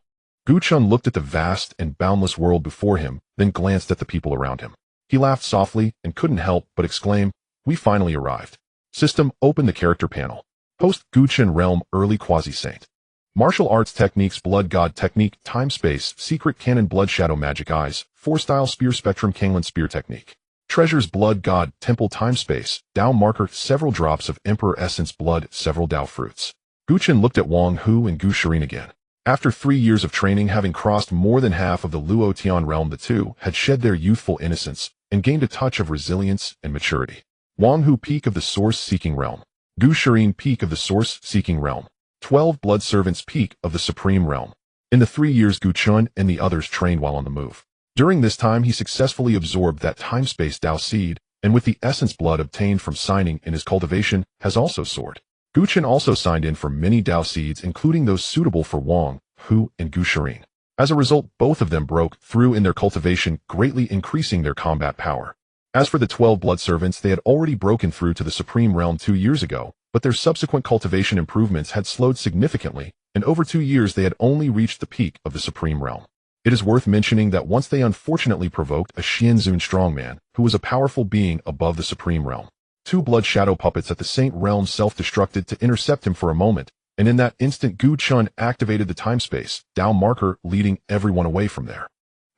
Gu Chun looked at the vast and boundless world before him, then glanced at the people around him. He laughed softly and couldn't help but exclaim, "We finally arrived." System, open the character panel. Host, Gu Chun Realm, early quasi-saint. Martial arts techniques, blood god technique, time space, secret canon, blood shadow, magic eyes, 4-style spear, spectrum, Kanglan spear technique. Treasures, blood god, temple, time space, Dao marker, several drops of emperor essence, blood, several Dao fruits. Gu Chun looked at Wang Hu and Gu Shirin again. After 3 years of training, having crossed more than half of the Luotian realm, the two had shed their youthful innocence and gained a touch of resilience and maturity. Wang Hu, peak of the source-seeking realm. Gu Shirin, peak of the source-seeking realm. 12 blood servants, peak of the supreme realm. In the 3 years, Gu Chun and the others trained while on the move. During this time, he successfully absorbed that time-space Dao seed, and with the essence blood obtained from signing in his cultivation, has also soared. Gu Chun also signed in for many Dao seeds, including those suitable for Wang Hu and Gu Shirin. As a result, both of them broke through in their cultivation, greatly increasing their combat power. As for the 12 blood servants, they had already broken through to the supreme realm 2 years ago, but their subsequent cultivation improvements had slowed significantly, and over 2 years they had only reached the peak of the supreme realm. It is worth mentioning that once they unfortunately provoked a Xianzun strongman, who was a powerful being above the supreme realm. 2 blood shadow puppets at the Saint Realm self-destructed to intercept him for a moment, and in that instant Gu Chun activated the time-space Dao marker, leading everyone away from there.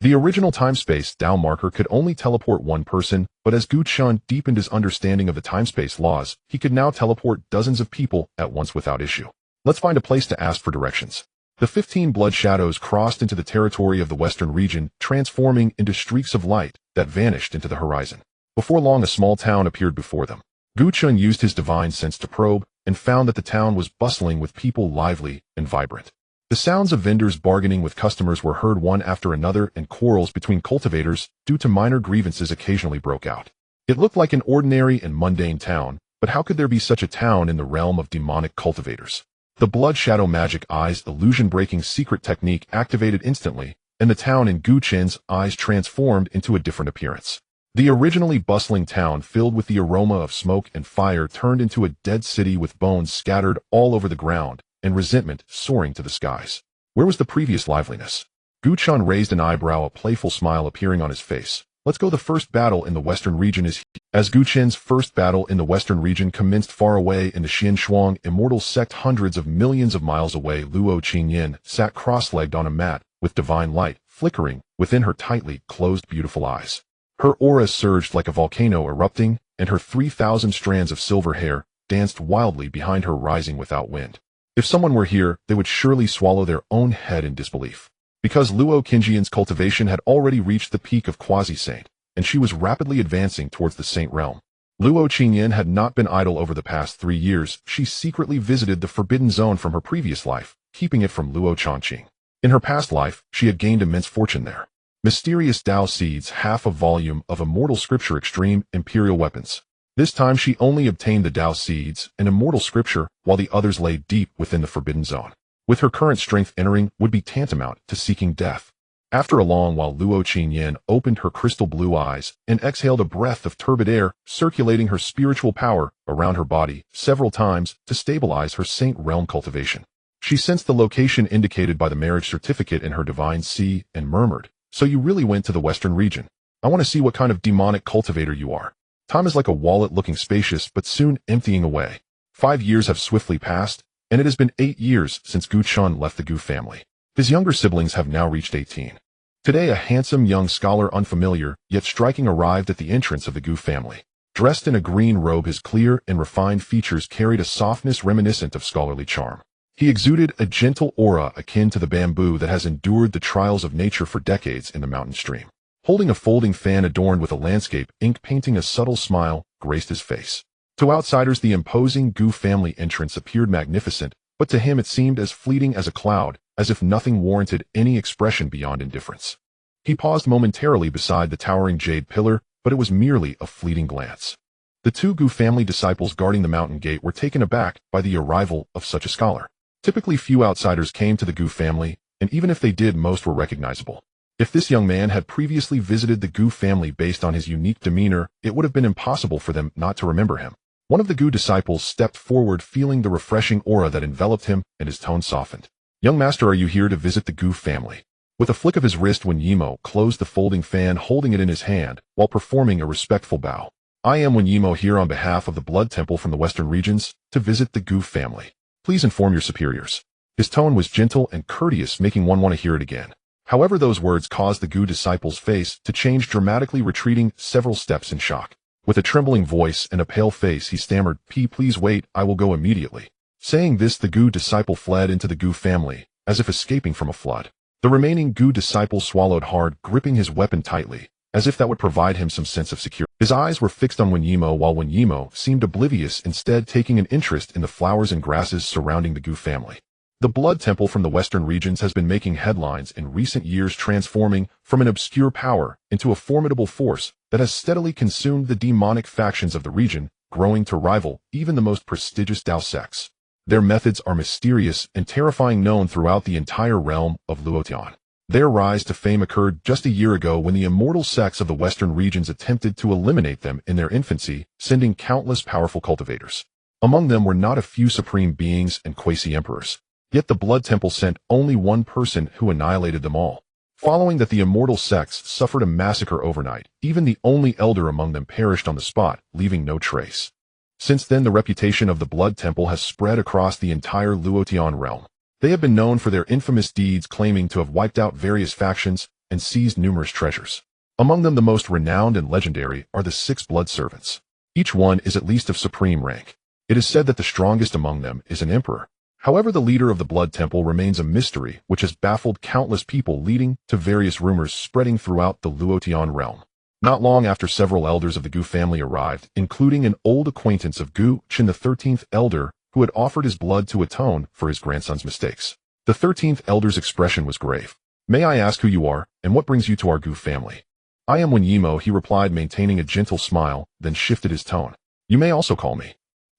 The original time-space Dao marker could only teleport one person, but as Gu Chun deepened his understanding of the time-space laws, he could now teleport dozens of people at once without issue. Let's find a place to ask for directions. The 15 blood shadows crossed into the territory of the western region, transforming into streaks of light that vanished into the horizon. Before long, a small town appeared before them. Gu Chun used his divine sense to probe, and found that the town was bustling with people, lively and vibrant. The sounds of vendors bargaining with customers were heard one after another, and quarrels between cultivators due to minor grievances occasionally broke out. It looked like an ordinary and mundane town, but how could there be such a town in the realm of demonic cultivators? The blood shadow magic eyes illusion-breaking secret technique activated instantly, and the town in Gu Chun's eyes transformed into a different appearance. The originally bustling town, filled with the aroma of smoke and fire, turned into a dead city with bones scattered all over the ground and resentment soaring to the skies. Where was the previous liveliness? Gu Chun raised an eyebrow, a playful smile appearing on his face. Let's go. The first battle in the western region is as Gu Chun's first battle in the western region commenced far away in the Xianshuang immortal sect, hundreds of millions of miles away. Luo Qingyan sat cross-legged on a mat with divine light flickering within her tightly closed beautiful eyes. Her aura surged like a volcano erupting, and her 3,000 strands of silver hair danced wildly behind her, rising without wind. If someone were here, they would surely swallow their own head in disbelief. Because Luo Qingyan's cultivation had already reached the peak of quasi-saint, and she was rapidly advancing towards the saint realm. Luo Qingyan had not been idle over the past 3 years. She secretly visited the forbidden zone from her previous life, keeping it from Luo Chongqing. In her past life, she had gained immense fortune there. Mysterious Dao seeds, half a volume of immortal scripture, extreme imperial weapons. This time she only obtained the Dao seeds and immortal scripture, while the others lay deep within the forbidden zone. With her current strength, entering would be tantamount to seeking death. After a long while, Luo Qingyan opened her crystal blue eyes and exhaled a breath of turbid air, circulating her spiritual power around her body several times to stabilize her saint realm cultivation. She sensed the location indicated by the marriage certificate in her divine sea and murmured, "So you really went to the western region? I want to see what kind of demonic cultivator you are." Time is like a wallet, looking spacious but soon emptying away. 5 years have swiftly passed, and it has been 8 years since Gu Chun left the Gu family. His younger siblings have now reached 18. Today, a handsome young scholar, unfamiliar yet striking, arrived at the entrance of the Gu family. Dressed in a green robe, his clear and refined features carried a softness reminiscent of scholarly charm. He exuded a gentle aura akin to the bamboo that has endured the trials of nature for decades in the mountain stream. Holding a folding fan adorned with a landscape ink painting, a subtle smile graced his face. To outsiders, the imposing Gu family entrance appeared magnificent, but to him it seemed as fleeting as a cloud, as if nothing warranted any expression beyond indifference. He paused momentarily beside the towering jade pillar, but it was merely a fleeting glance. The 2 Gu family disciples guarding the mountain gate were taken aback by the arrival of such a scholar. Typically, few outsiders came to the Gu family, and even if they did, most were recognizable. If this young man had previously visited the Gu family, based on his unique demeanor, it would have been impossible for them not to remember him. One of the Gu disciples stepped forward, feeling the refreshing aura that enveloped him, and his tone softened. Young master, are you here to visit the Gu family? With a flick of his wrist, Wen Yimo closed the folding fan, holding it in his hand while performing a respectful bow. I am Wen Yimo, here on behalf of the Blood Temple from the Western regions to visit the Gu family. Please inform your superiors. His tone was gentle and courteous, making one want to hear it again. However, those words caused the Gu disciple's face to change dramatically, retreating several steps in shock. With a trembling voice and a pale face, he stammered, Please wait, I will go immediately. Saying this, the Gu disciple fled into the Gu family, as if escaping from a flood. The remaining Gu disciple swallowed hard, gripping his weapon tightly, as if that would provide him some sense of security. His eyes were fixed on Wen Yimo, while Wen Yimo seemed oblivious, instead taking an interest in the flowers and grasses surrounding the Gu family. The Blood Temple from the Western regions has been making headlines in recent years, transforming from an obscure power into a formidable force that has steadily consumed the demonic factions of the region, growing to rival even the most prestigious Dao sects. Their methods are mysterious and terrifying, known throughout the entire realm of Luotian. Their rise to fame occurred just a year ago when the immortal sects of the Western regions attempted to eliminate them in their infancy, sending countless powerful cultivators. Among them were not a few supreme beings and quasi-emperors. Yet the Blood Temple sent only one person who annihilated them all. Following that, the immortal sects suffered a massacre overnight. Even the only elder among them perished on the spot, leaving no trace. Since then, the reputation of the Blood Temple has spread across the entire Luotian realm. They have been known for their infamous deeds, claiming to have wiped out various factions and seized numerous treasures. Among them, the most renowned and legendary are the 6 blood servants. Each one is at least of supreme rank. It is said that the strongest among them is an emperor. However, the leader of the Blood Temple remains a mystery, which has baffled countless people, leading to various rumors spreading throughout the Luotian realm. Not long after, several elders of the Gu family arrived, including an old acquaintance of Gu, Chen, the 13th elder, who had offered his blood to atone for his grandson's mistakes. The 13th elder's expression was grave. May I ask who you are, and what brings you to our Gu family? I am Wen Yimo, he replied, maintaining a gentle smile, then shifted his tone. You may also call me.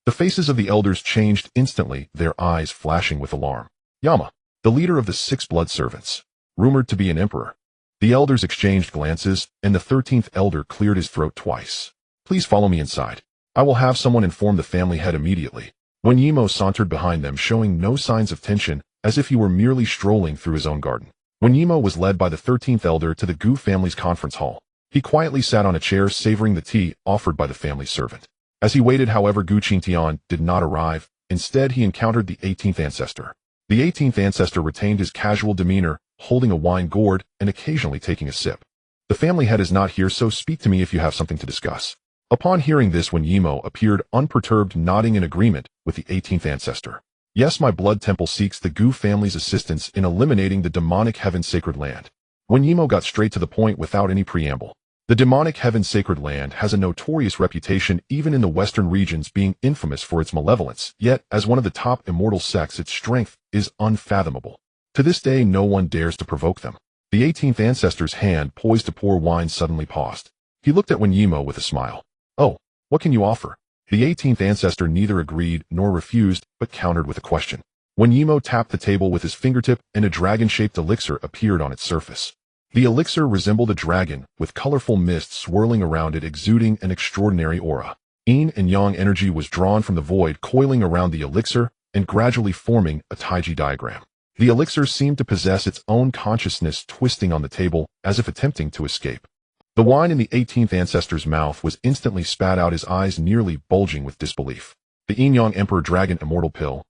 The faces of the elders changed instantly, their eyes flashing with alarm. Yama, the leader of the 6 blood servants, rumored to be an emperor. The elders exchanged glances, and the 13th elder cleared his throat twice. Please follow me inside. I will have someone inform the family head immediately. Wen Yimo sauntered behind them, showing no signs of tension, as if he were merely strolling through his own garden. Wen Yimo was led by the 13th elder to the Gu family's conference hall. He quietly sat on a chair, savoring the tea offered by the family servant. As he waited, however, Gu Qingtian did not arrive. Instead, he encountered the 18th ancestor. The 18th ancestor retained his casual demeanor, holding a wine gourd and occasionally taking a sip. The family head is not here, so speak to me if you have something to discuss. Upon hearing this, Wen Yimo appeared unperturbed, nodding in agreement with the 18th ancestor. Yes, my Blood Temple seeks the Gu family's assistance in eliminating the demonic heaven sacred land. Wen Yimo got straight to the point without any preamble. The demonic heaven sacred land has a notorious reputation, even in the Western regions, being infamous for its malevolence. Yet, as one of the top immortal sects, its strength is unfathomable. To this day, no one dares to provoke them. The 18th ancestor's hand, poised to pour wine, suddenly paused. He looked at Wen Yimo with a smile. Oh, what can you offer? The 18th ancestor neither agreed nor refused, but countered with a question. Wen Yimo tapped the table with his fingertip, and a dragon-shaped elixir appeared on its surface. The elixir resembled a dragon, with colorful mist swirling around it, exuding an extraordinary aura. Yin and yang energy was drawn from the void, coiling around the elixir and gradually forming a Taiji diagram. The elixir seemed to possess its own consciousness, twisting on the table as if attempting to escape. The wine in the 18th ancestor's mouth was instantly spat out, his eyes nearly bulging with disbelief. The Yin-Yang Emperor Dragon Immortal Pill.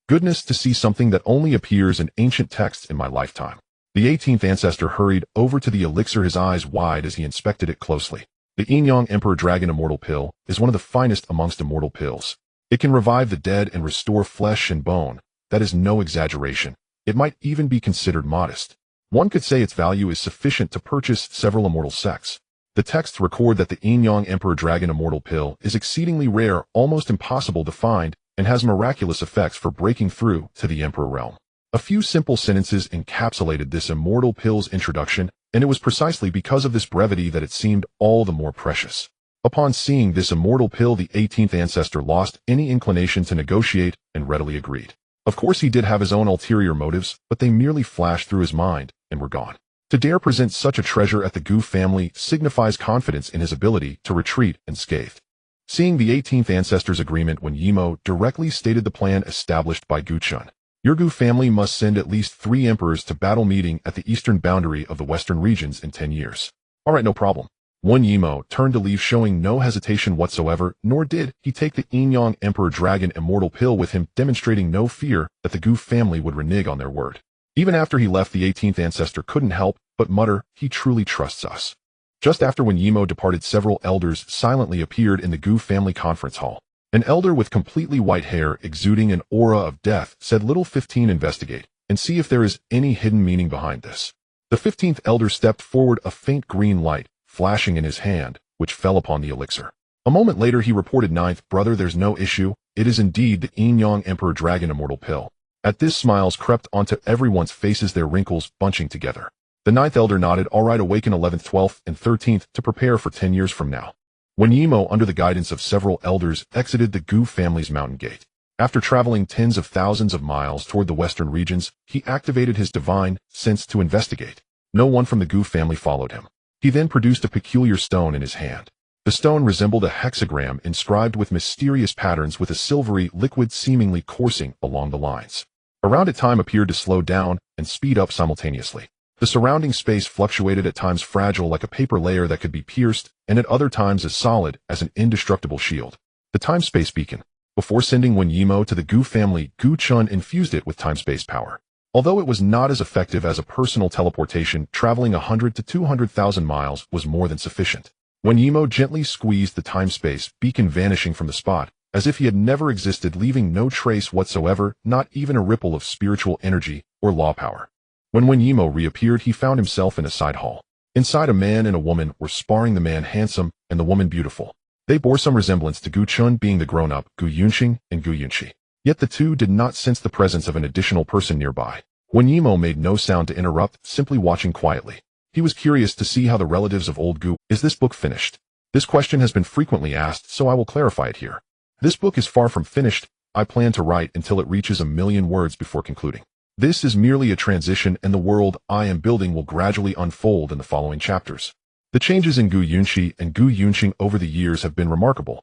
Goodness, to see something that only appears in ancient texts in my lifetime. The 18th ancestor hurried over to the elixir, his eyes wide as he inspected it closely. The Yin-Yang Emperor Dragon Immortal Pill is one of the finest amongst immortal pills. It can revive the dead and restore flesh and bone. That is no exaggeration. It might even be considered modest. One could say its value is sufficient to purchase several immortal sects. The texts record that the Yin-Yang Emperor Dragon Immortal Pill is exceedingly rare, almost impossible to find, and has miraculous effects for breaking through to the Emperor realm. A few simple sentences encapsulated this immortal pill's introduction, and it was precisely because of this brevity that it seemed all the more precious. Upon seeing this immortal pill, the 18th ancestor lost any inclination to negotiate and readily agreed. Of course, he did have his own ulterior motives, but they merely flashed through his mind and were gone. To dare present such a treasure at the Gu family signifies confidence in his ability to retreat unscathed. Seeing the 18th ancestor's agreement, Wen Yimo directly stated the plan established by Gu Chen. Your Gu family must send at least 3 emperors to battle meeting at the eastern boundary of the western regions in 10 years. Alright, no problem. Wen Yimo turned to leave showing no hesitation whatsoever, nor did he take the Yin-Yang Emperor Dragon Immortal Pill with him, demonstrating no fear that the Gu family would renege on their word. Even after he left, the 18th ancestor couldn't help but mutter, "He truly trusts us." Just after Wen Yimo departed, several elders silently appeared in the Gu family conference hall. An elder with completely white hair exuding an aura of death said, "Little 15, investigate and see if there is any hidden meaning behind this." The 15th elder stepped forward, a faint green light flashing in his hand, which fell upon the elixir. A moment later he reported, "Ninth brother, there's no issue. It is indeed the Yin-Yang Emperor Dragon Immortal Pill." At this, smiles crept onto everyone's faces, their wrinkles bunching together. The 9th elder nodded. "All right, awaken 11th, 12th, and 13th to prepare for 10 years from now." When Yimo, under the guidance of several elders, exited the Gu family's mountain gate. After traveling tens of thousands of miles toward the western regions, he activated his divine sense to investigate. No one from the Gu family followed him. He then produced a peculiar stone in his hand. The stone resembled a hexagram inscribed with mysterious patterns, with a silvery liquid seemingly coursing along the lines. Around it, time appeared to slow down and speed up simultaneously. The surrounding space fluctuated, at times fragile like a paper layer that could be pierced, and at other times as solid as an indestructible shield. The time-space beacon. Before sending Wen Yimo to the Gu family, Chen infused it with time-space power. Although it was not as effective as a personal teleportation, traveling 100 to 200,000 miles was more than sufficient. Wen Yimo gently squeezed the time-space beacon, vanishing from the spot, as if he had never existed, leaving no trace whatsoever, not even a ripple of spiritual energy or law power. When Wen Yimo reappeared, he found himself in a side hall. Inside, a man and a woman were sparring, the man handsome and the woman beautiful. They bore some resemblance to Chen, being the grown-up Gu Yunxing and Gu Yunxi. Yet the two did not sense the presence of an additional person nearby. Wen Yimo made no sound to interrupt, simply watching quietly. He was curious to see how the relatives of old Gu. Is this book finished? This question has been frequently asked, so I will clarify it here. This book is far from finished. I plan to write until it reaches 1,000,000 words before concluding. This is merely a transition, and the world I am building will gradually unfold in the following chapters. The changes in Gu Yunxi and Gu Yunxing over the years have been remarkable.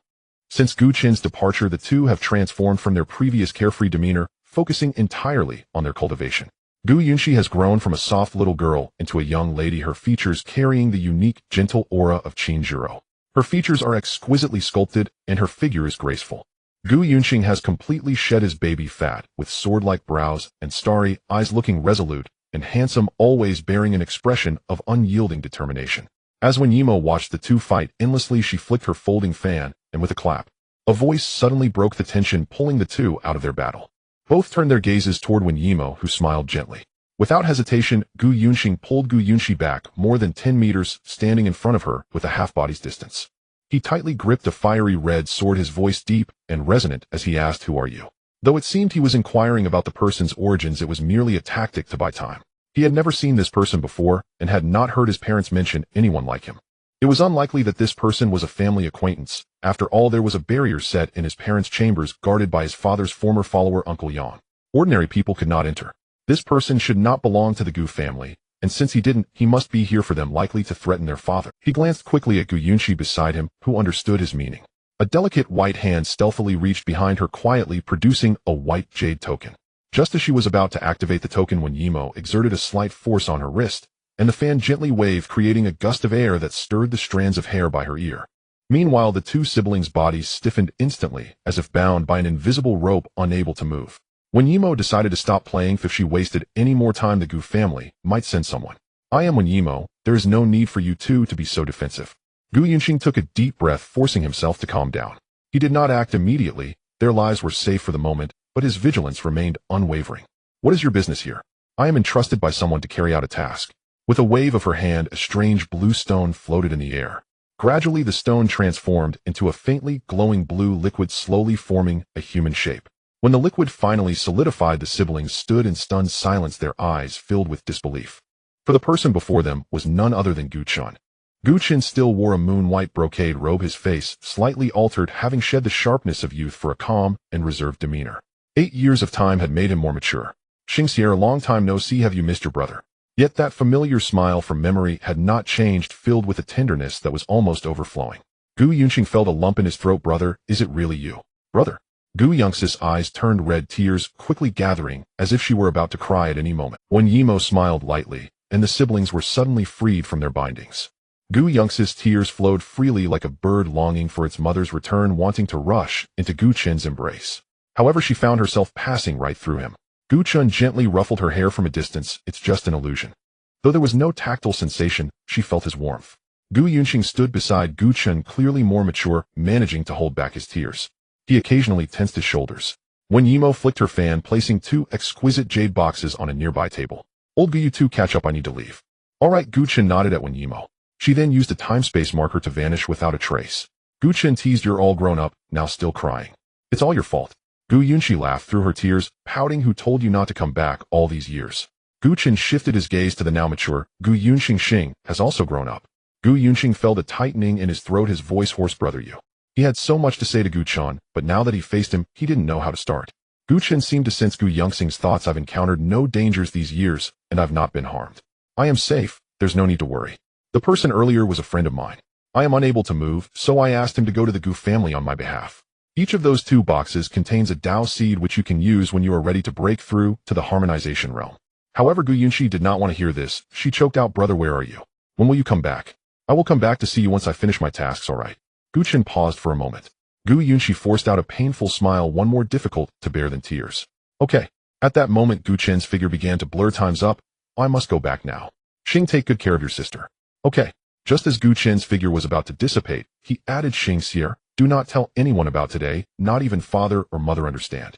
Since Gu Chen's departure, the two have transformed from their previous carefree demeanor, focusing entirely on their cultivation. Gu Yunxi has grown from a soft little girl into a young lady, her features carrying the unique, gentle aura of Qin Zhiro. Her features are exquisitely sculpted, and her figure is graceful. Gu Yunxing has completely shed his baby fat, with sword-like brows and starry eyes, looking resolute and handsome, always bearing an expression of unyielding determination. As Wen Yimo watched the two fight endlessly, she flicked her folding fan, and with a clap, a voice suddenly broke the tension, pulling the two out of their battle. Both turned their gazes toward Wen Yimo, who smiled gently. Without hesitation, Gu Yunxing pulled Gu Yunxi back more than 10 meters, standing in front of her with a half-body's distance. He tightly gripped a fiery red sword, his voice deep and resonant as he asked, "Who are you?" Though it seemed he was inquiring about the person's origins, it was merely a tactic to buy time. He had never seen this person before and had not heard his parents mention anyone like him. It was unlikely that this person was a family acquaintance. After all, there was a barrier set in his parents' chambers, guarded by his father's former follower, Uncle Yan. Ordinary people could not enter. This person should not belong to the Gu family, and since he didn't, he must be here for them, likely to threaten their father. He glanced quickly at Gu Yunxi beside him, who understood his meaning. A delicate white hand stealthily reached behind her, quietly producing a white jade token. Just as she was about to activate the token, Wen Yimo exerted a slight force on her wrist, and the fan gently waved, creating a gust of air that stirred the strands of hair by her ear. Meanwhile, the two siblings' bodies stiffened instantly, as if bound by an invisible rope, unable to move. Wen Yimo decided to stop playing. If she wasted any more time, the Gu family might send someone. "I am Wen Yimo. There is no need for you two to be so defensive." Gu Yunxing took a deep breath, forcing himself to calm down. He did not act immediately. Their lives were safe for the moment, but his vigilance remained unwavering. "What is your business here?" "I am entrusted by someone to carry out a task." With a wave of her hand, a strange blue stone floated in the air. Gradually, the stone transformed into a faintly glowing blue liquid, slowly forming a human shape. When the liquid finally solidified, the siblings stood in stunned silence, their eyes filled with disbelief. For the person before them was none other than Gu Chen. Gu Chen still wore a moon-white brocade robe, his face slightly altered, having shed the sharpness of youth for a calm and reserved demeanor. 8 years of time had made him more mature. "Xingxier, long time no see, have you missed your brother?" Yet that familiar smile from memory had not changed, filled with a tenderness that was almost overflowing. Gu Yunxing felt a lump in his throat. "Brother, is it really you?" "Brother?" Gu Yong's eyes turned red, tears quickly gathering, as if she were about to cry at any moment. When Yimo smiled lightly, and the siblings were suddenly freed from their bindings. Gu Yong's tears flowed freely like a bird longing for its mother's return, wanting to rush into Gu Chen's embrace. However, she found herself passing right through him. Gu Chen gently ruffled her hair from a distance. It's just an illusion. Though there was no tactile sensation, she felt his warmth. Gu Yunqing stood beside Gu Chen, clearly more mature, managing to hold back his tears. He occasionally tensed his shoulders. When Yimo flicked her fan, placing 2 exquisite jade boxes on a nearby table. Old Gu, you two catch up, I need to leave. Alright, Gu Chen nodded at when Yimo. She then used a time-space marker to vanish without a trace. Gu Chen teased, you're all grown up, now still crying. It's all your fault. Gu Yunqi laughed through her tears, pouting, who told you not to come back all these years? Gu Chen shifted his gaze to the now mature Gu Yunqing has also grown up. Gu Yunqing felt a tightening in his throat, his voice hoarse, brother you. He had so much to say to Gu Chen, but now that he faced him, he didn't know how to start. Gu Chen seemed to sense Gu Yunqing's thoughts. I've encountered no dangers these years, and I've not been harmed. I am safe, there's no need to worry. The person earlier was a friend of mine. I am unable to move, so I asked him to go to the Gu family on my behalf. Each of those 2 boxes contains a Dao seed which you can use when you are ready to break through to the harmonization realm. However, Gu Yunqi did not want to hear this. She choked out, brother, where are you? When will you come back? I will come back to see you once I finish my tasks, alright. Gu Chen paused for a moment. Gu Yunqi forced out a painful smile, one more difficult to bear than tears. Okay. At that moment, Gu Chen's figure began to blur. Time's up. I must go back now. Xing, take good care of your sister. Okay. Just as Gu Chen's figure was about to dissipate, he added, Xing Xier, do not tell anyone about today, not even father or mother, understand?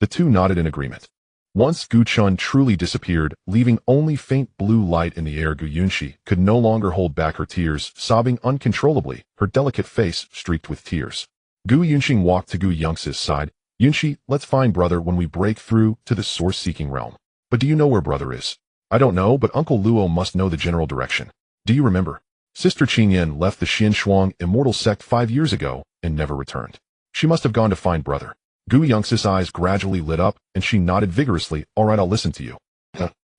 The 2 nodded in agreement. Once Gu Chen truly disappeared, leaving only faint blue light in the air, Gu Yunqi could no longer hold back her tears, sobbing uncontrollably, her delicate face streaked with tears. Gu Yunqing walked to Gu Yong's side. Yunqi, let's find brother when we break through to the source-seeking realm. But do you know where brother is? I don't know, but Uncle Luo must know the general direction. Do you remember? Sister Qingyan left the Xinshuang immortal sect 5 years ago and never returned. She must have gone to find brother. Gu Yong's eyes gradually lit up, and she nodded vigorously. All right, I'll listen to you.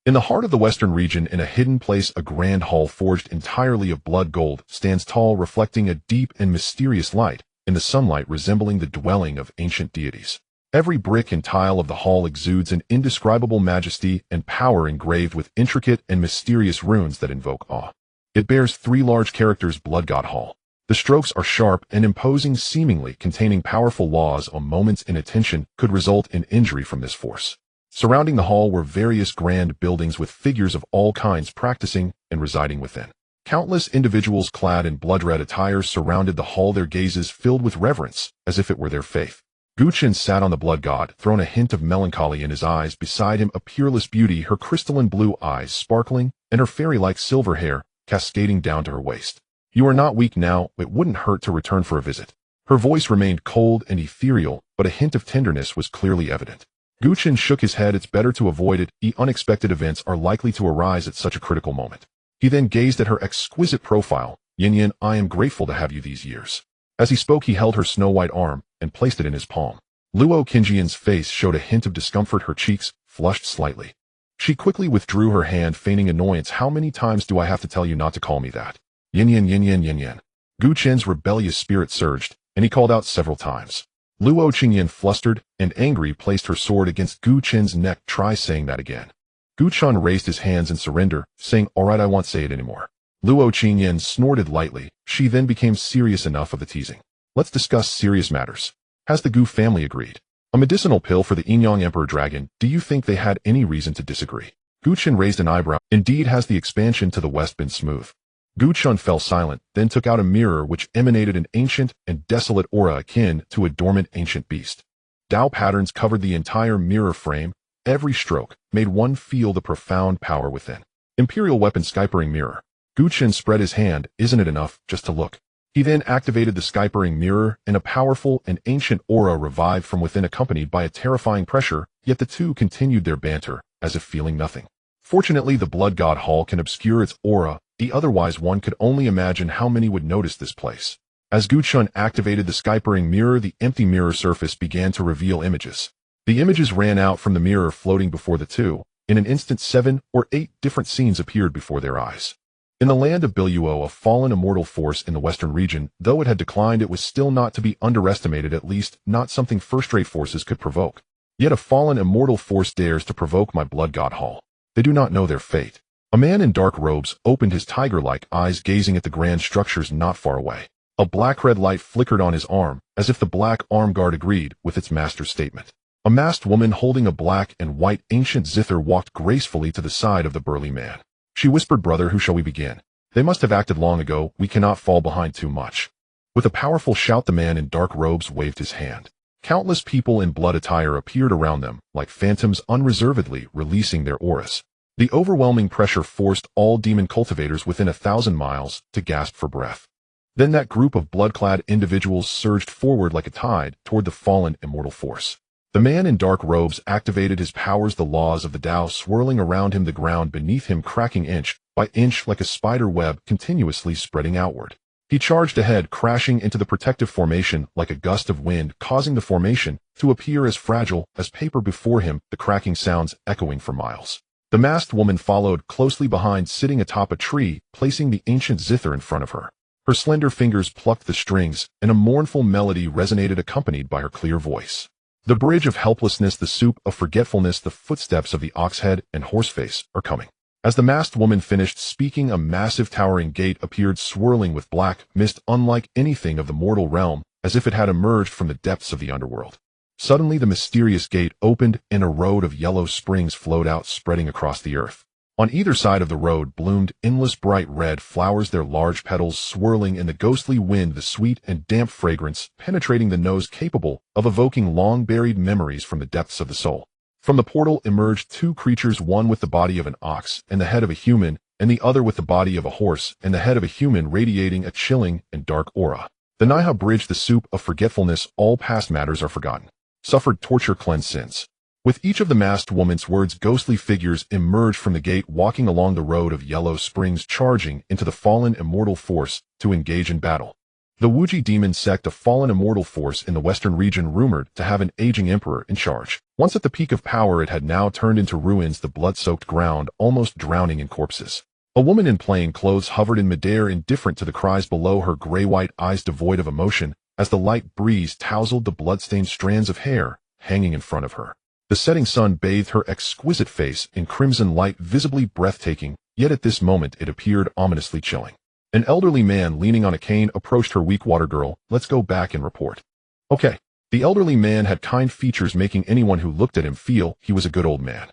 In the heart of the western region, in a hidden place, a grand hall forged entirely of blood gold stands tall, reflecting a deep and mysterious light in the sunlight, resembling the dwelling of ancient deities. Every brick and tile of the hall exudes an indescribable majesty and power, engraved with intricate and mysterious runes that invoke awe. It bears 3 large characters, Blood God Hall. The strokes are sharp and imposing, seemingly containing powerful laws. A moment's inattention could result in injury from this force. Surrounding the hall were various grand buildings with figures of all kinds practicing and residing within. Countless individuals clad in blood-red attire surrounded the hall, their gazes filled with reverence, as if it were their faith. Gu Chen sat on the blood god, thrown a hint of melancholy in his eyes. Beside him, a peerless beauty, her crystalline blue eyes sparkling, and her fairy-like silver hair cascading down to her waist. You are not weak now, it wouldn't hurt to return for a visit. Her voice remained cold and ethereal, but a hint of tenderness was clearly evident. Gu Chen shook his head. It's better to avoid it. Unexpected events are likely to arise at such a critical moment. He then gazed at her exquisite profile. Yin Yin, I am grateful to have you these years. As he spoke, he held her snow-white arm and placed it in his palm. Luo Qingyan's face showed a hint of discomfort. Her cheeks flushed slightly. She quickly withdrew her hand, feigning annoyance. How many times do I have to tell you not to call me that? Yin Yin, Yin Yin, Yin Yin. Gu Chen's rebellious spirit surged, and he called out several times. Luo Qingyan, flustered and angry, placed her sword against Gu Chen's neck. Try saying that again. Gu Chen raised his hands in surrender, saying, all right, I won't say it anymore. Luo Qingyan snorted lightly. She then became serious. Enough of the teasing. Let's discuss serious matters. Has the Gu family agreed? A medicinal pill for the Yinyang Emperor Dragon. Do you think they had any reason to disagree? Gu Chen raised an eyebrow. Indeed, has the expansion to the west been smooth? Gu Chen fell silent, then took out a mirror which emanated an ancient and desolate aura akin to a dormant ancient beast. Dao patterns covered the entire mirror frame. Every stroke made one feel the profound power within. Imperial weapon Skypering mirror. Gu Chen spread his hand. Isn't it enough just to look? He then activated the Skypering mirror, and a powerful and ancient aura revived from within, accompanied by a terrifying pressure, yet the 2 continued their banter, as if feeling nothing. Fortunately, the Blood God Hall can obscure its aura, otherwise one could only imagine how many would notice this place. As Gu Chen activated the Skypering mirror, the empty mirror surface began to reveal images. The images ran out from the mirror, floating before the 2. In an instant, 7 or 8 different scenes appeared before their eyes. In the land of Biluo, a fallen immortal force in the western region, though it had declined, it was still not to be underestimated, at least not something first-rate forces could provoke. Yet a fallen immortal force dares to provoke my blood god hall. They do not know their fate. A man in dark robes opened his tiger-like eyes, gazing at the grand structures not far away. A black-red light flickered on his arm, as if the black arm guard agreed with its master's statement. A masked woman holding a black and white ancient zither walked gracefully to the side of the burly man. She whispered, "Brother, who shall we begin? They must have acted long ago. We cannot fall behind too much." With a powerful shout, the man in dark robes waved his hand. Countless people in blood attire appeared around them, like phantoms unreservedly releasing their auras. The overwhelming pressure forced all demon cultivators within 1,000 miles to gasp for breath. Then that group of blood-clad individuals surged forward like a tide toward the fallen immortal force. The man in dark robes activated his powers, the laws of the Tao swirling around him, the ground beneath him cracking inch by inch like a spider web continuously spreading outward. He charged ahead, crashing into the protective formation like a gust of wind, causing the formation to appear as fragile as paper before him, the cracking sounds echoing for miles. The masked woman followed closely behind, sitting atop a tree, placing the ancient zither in front of her. Her slender fingers plucked the strings, and a mournful melody resonated, accompanied by her clear voice. The bridge of helplessness, the soup of forgetfulness, the footsteps of the ox-head and horseface are coming. As the masked woman finished speaking, a massive towering gate appeared, swirling with black mist unlike anything of the mortal realm, as if it had emerged from the depths of the underworld. Suddenly the mysterious gate opened, and a road of yellow springs flowed out, spreading across the earth. On either side of the road bloomed endless bright red flowers, their large petals swirling in the ghostly wind, the sweet and damp fragrance penetrating the nose, capable of evoking long-buried memories from the depths of the soul. From the portal emerged two creatures, one with the body of an ox and the head of a human, and the other with the body of a horse and the head of a human, radiating a chilling and dark aura. The Naiha bridge, the soup of forgetfulness, all past matters are forgotten. Suffered torture, cleansed sins. With each of the masked woman's words, ghostly figures emerged from the gate, walking along the road of yellow springs, charging into the fallen immortal force to engage in battle. The Wuji demon sect, a fallen immortal force in the western region, rumored to have an aging emperor in charge. Once at the peak of power, it had now turned into ruins, the blood-soaked ground almost drowning in corpses. A woman in plain clothes hovered in midair, indifferent to the cries below her, gray-white eyes devoid of emotion, as the light breeze tousled the blood-stained strands of hair hanging in front of her. The setting sun bathed her exquisite face in crimson light, visibly breathtaking, yet at this moment it appeared ominously chilling. An elderly man leaning on a cane approached her. "Weak water girl, let's go back and report." "Okay." The elderly man had kind features, making anyone who looked at him feel he was a good old man.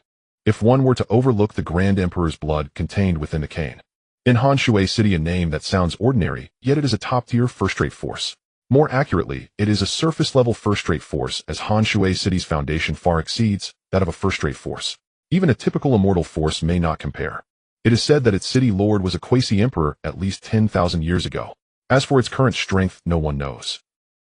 If one were to overlook the Grand Emperor's blood contained within the cane. In Hanshui City, a name that sounds ordinary, yet it is a top-tier first-rate force. More accurately, it is a surface-level first-rate force, as Hanshui City's foundation far exceeds that of a first-rate force. Even a typical immortal force may not compare. It is said that its city lord was a quasi-emperor at least 10,000 years ago. As for its current strength, no one knows.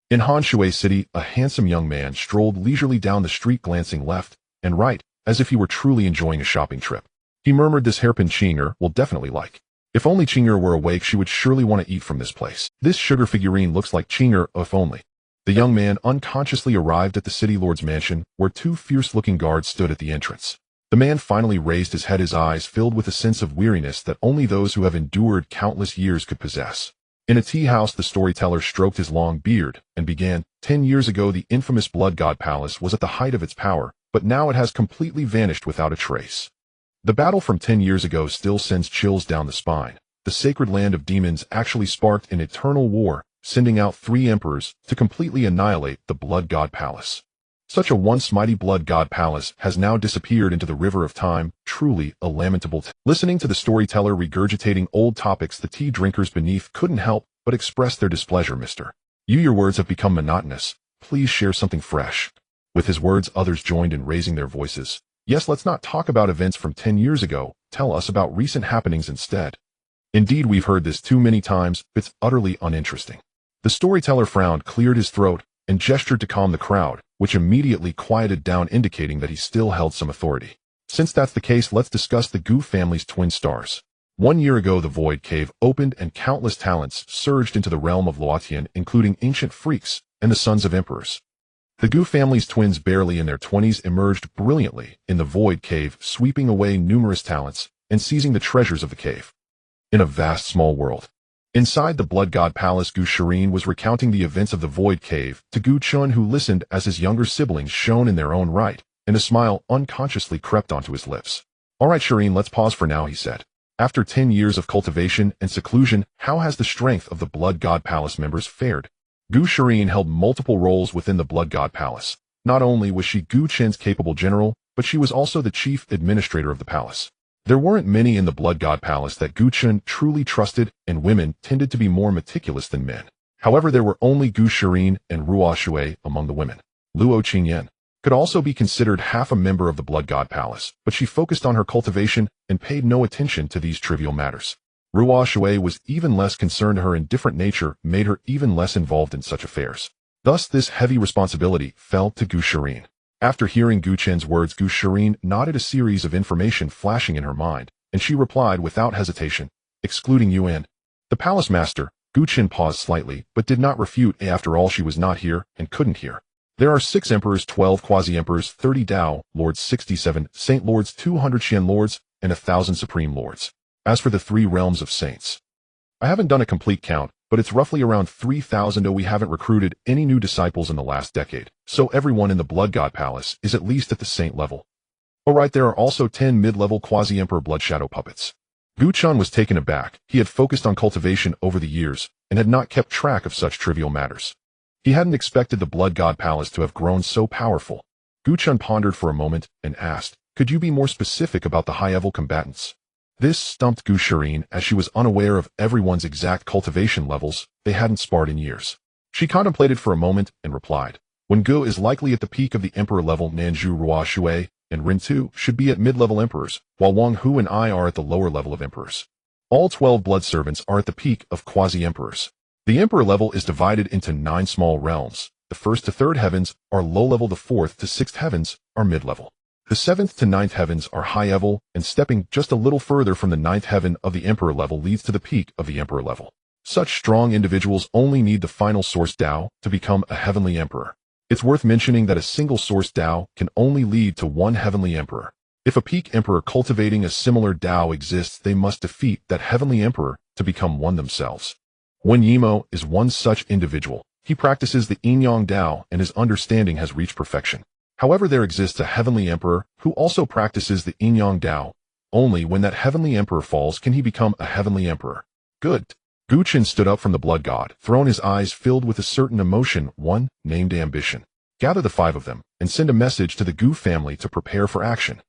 In Hanshui City, a handsome young man strolled leisurely down the street, glancing left and right, as if he were truly enjoying a shopping trip. He murmured, "This hairpin Qinger will definitely like. If only Qinger were awake, she would surely want to eat from this place. This sugar figurine looks like Qinger, if only." The young man unconsciously arrived at the city lord's mansion, where two fierce-looking guards stood at the entrance. The man finally raised his head, his eyes filled with a sense of weariness that only those who have endured countless years could possess. In a tea house, the storyteller stroked his long beard and began, 10 years ago, the infamous Blood God Palace was at the height of its power, but now it has completely vanished without a trace. The battle from 10 years ago still sends chills down the spine. The sacred land of demons actually sparked an eternal war, sending out 3 emperors to completely annihilate the Blood God Palace. Such a once mighty Blood God Palace has now disappeared into the river of time, truly a lamentable Listening to the storyteller regurgitating old topics, the tea drinkers beneath couldn't help but express their displeasure. "Mister, your words have become monotonous. Please share something fresh." With his words, others joined in raising their voices. "Yes, let's not talk about events from 10 years ago. Tell us about recent happenings instead." "Indeed, we've heard this too many times. It's utterly uninteresting." The storyteller frowned, cleared his throat, and gestured to calm the crowd, which immediately quieted down, indicating that he still held some authority. "Since that's the case, let's discuss the Gu family's twin stars. 1 year ago, the Void Cave opened and countless talents surged into the realm of Luotian, including ancient freaks and the sons of emperors. The Gu family's twins, barely in their 20s, emerged brilliantly in the Void Cave, sweeping away numerous talents and seizing the treasures of the cave. in a vast small world. Inside the Blood God Palace, Gu Shirin was recounting the events of the Void Cave to Gu Chun, who listened as his younger siblings shone in their own right, and a smile unconsciously crept onto his lips. "All right, Shirin, let's pause for now," he said. "After 10 years of cultivation and seclusion, how has the strength of the Blood God Palace members fared?" Gu Shirin held multiple roles within the Blood God Palace. Not only was she Gu Chen's capable general, but she was also the chief administrator of the palace. There weren't many in the Blood God Palace that Gu Chen truly trusted, and women tended to be more meticulous than men. However, there were only Gu Shirin and Ruo Shui among the women. Luo Qingyan could also be considered half a member of the Blood God Palace, but she focused on her cultivation and paid no attention to these trivial matters. Ruo Shui was even less concerned. Her indifferent nature made her even less involved in such affairs. Thus, this heavy responsibility fell to Gu Shirin. After hearing Gu Chen's words, Gu Shirin nodded, a series of information flashing in her mind, and she replied without hesitation, "Excluding Yuan." The palace master, Gu Chen, paused slightly, but did not refute. After all, she was not here and couldn't hear. "There are 6 emperors, 12 quasi-emperors, 30 Dao lords, 67 saint lords, 200 Xian lords, and 1,000 supreme lords. As for the 3 realms of saints, I haven't done a complete count, but it's roughly around 3,000. We haven't recruited any new disciples in the last decade, so everyone in the Blood God Palace is at least at the saint level. Alright, there are also 10 mid-level quasi-emperor blood shadow puppets." Gu Chun was taken aback. He had focused on cultivation over the years, and had not kept track of such trivial matters. He hadn't expected the Blood God Palace to have grown so powerful. Gu Chun pondered for a moment, and asked, "Could you be more specific about the high-level combatants?" This stumped Gu Shirin, as she was unaware of everyone's exact cultivation levels. They hadn't sparred in years. She contemplated for a moment, and replied, "When Gu is likely at the peak of the emperor level, Nanju, Ruo Shui, and Rin Tu should be at mid-level emperors, while Wang Hu and I are at the lower level of emperors. All 12 blood servants are at the peak of quasi-emperors. The emperor level is divided into 9 small realms. The 1st to 3rd heavens are low-level, the 4th to 6th heavens are mid-level. The 7th to 9th heavens are high-level, and stepping just a little further from the 9th heaven of the emperor level leads to the peak of the emperor level. Such strong individuals only need the final source Dao to become a heavenly emperor. It's worth mentioning that a single source Dao can only lead to one heavenly emperor. If a peak emperor cultivating a similar Dao exists, they must defeat that heavenly emperor to become one themselves. Wen Yimo is one such individual. He practices the Yin-Yang Dao, and his understanding has reached perfection. However, there exists a heavenly emperor who also practices the Yin-Yang Dao. Only when that heavenly emperor falls can he become a heavenly emperor. Good. Gu Chen stood up from the blood god, throne, his eyes filled with a certain emotion. "One, named ambition. Gather the 5 of them, and send a message to the Gu family to prepare for action."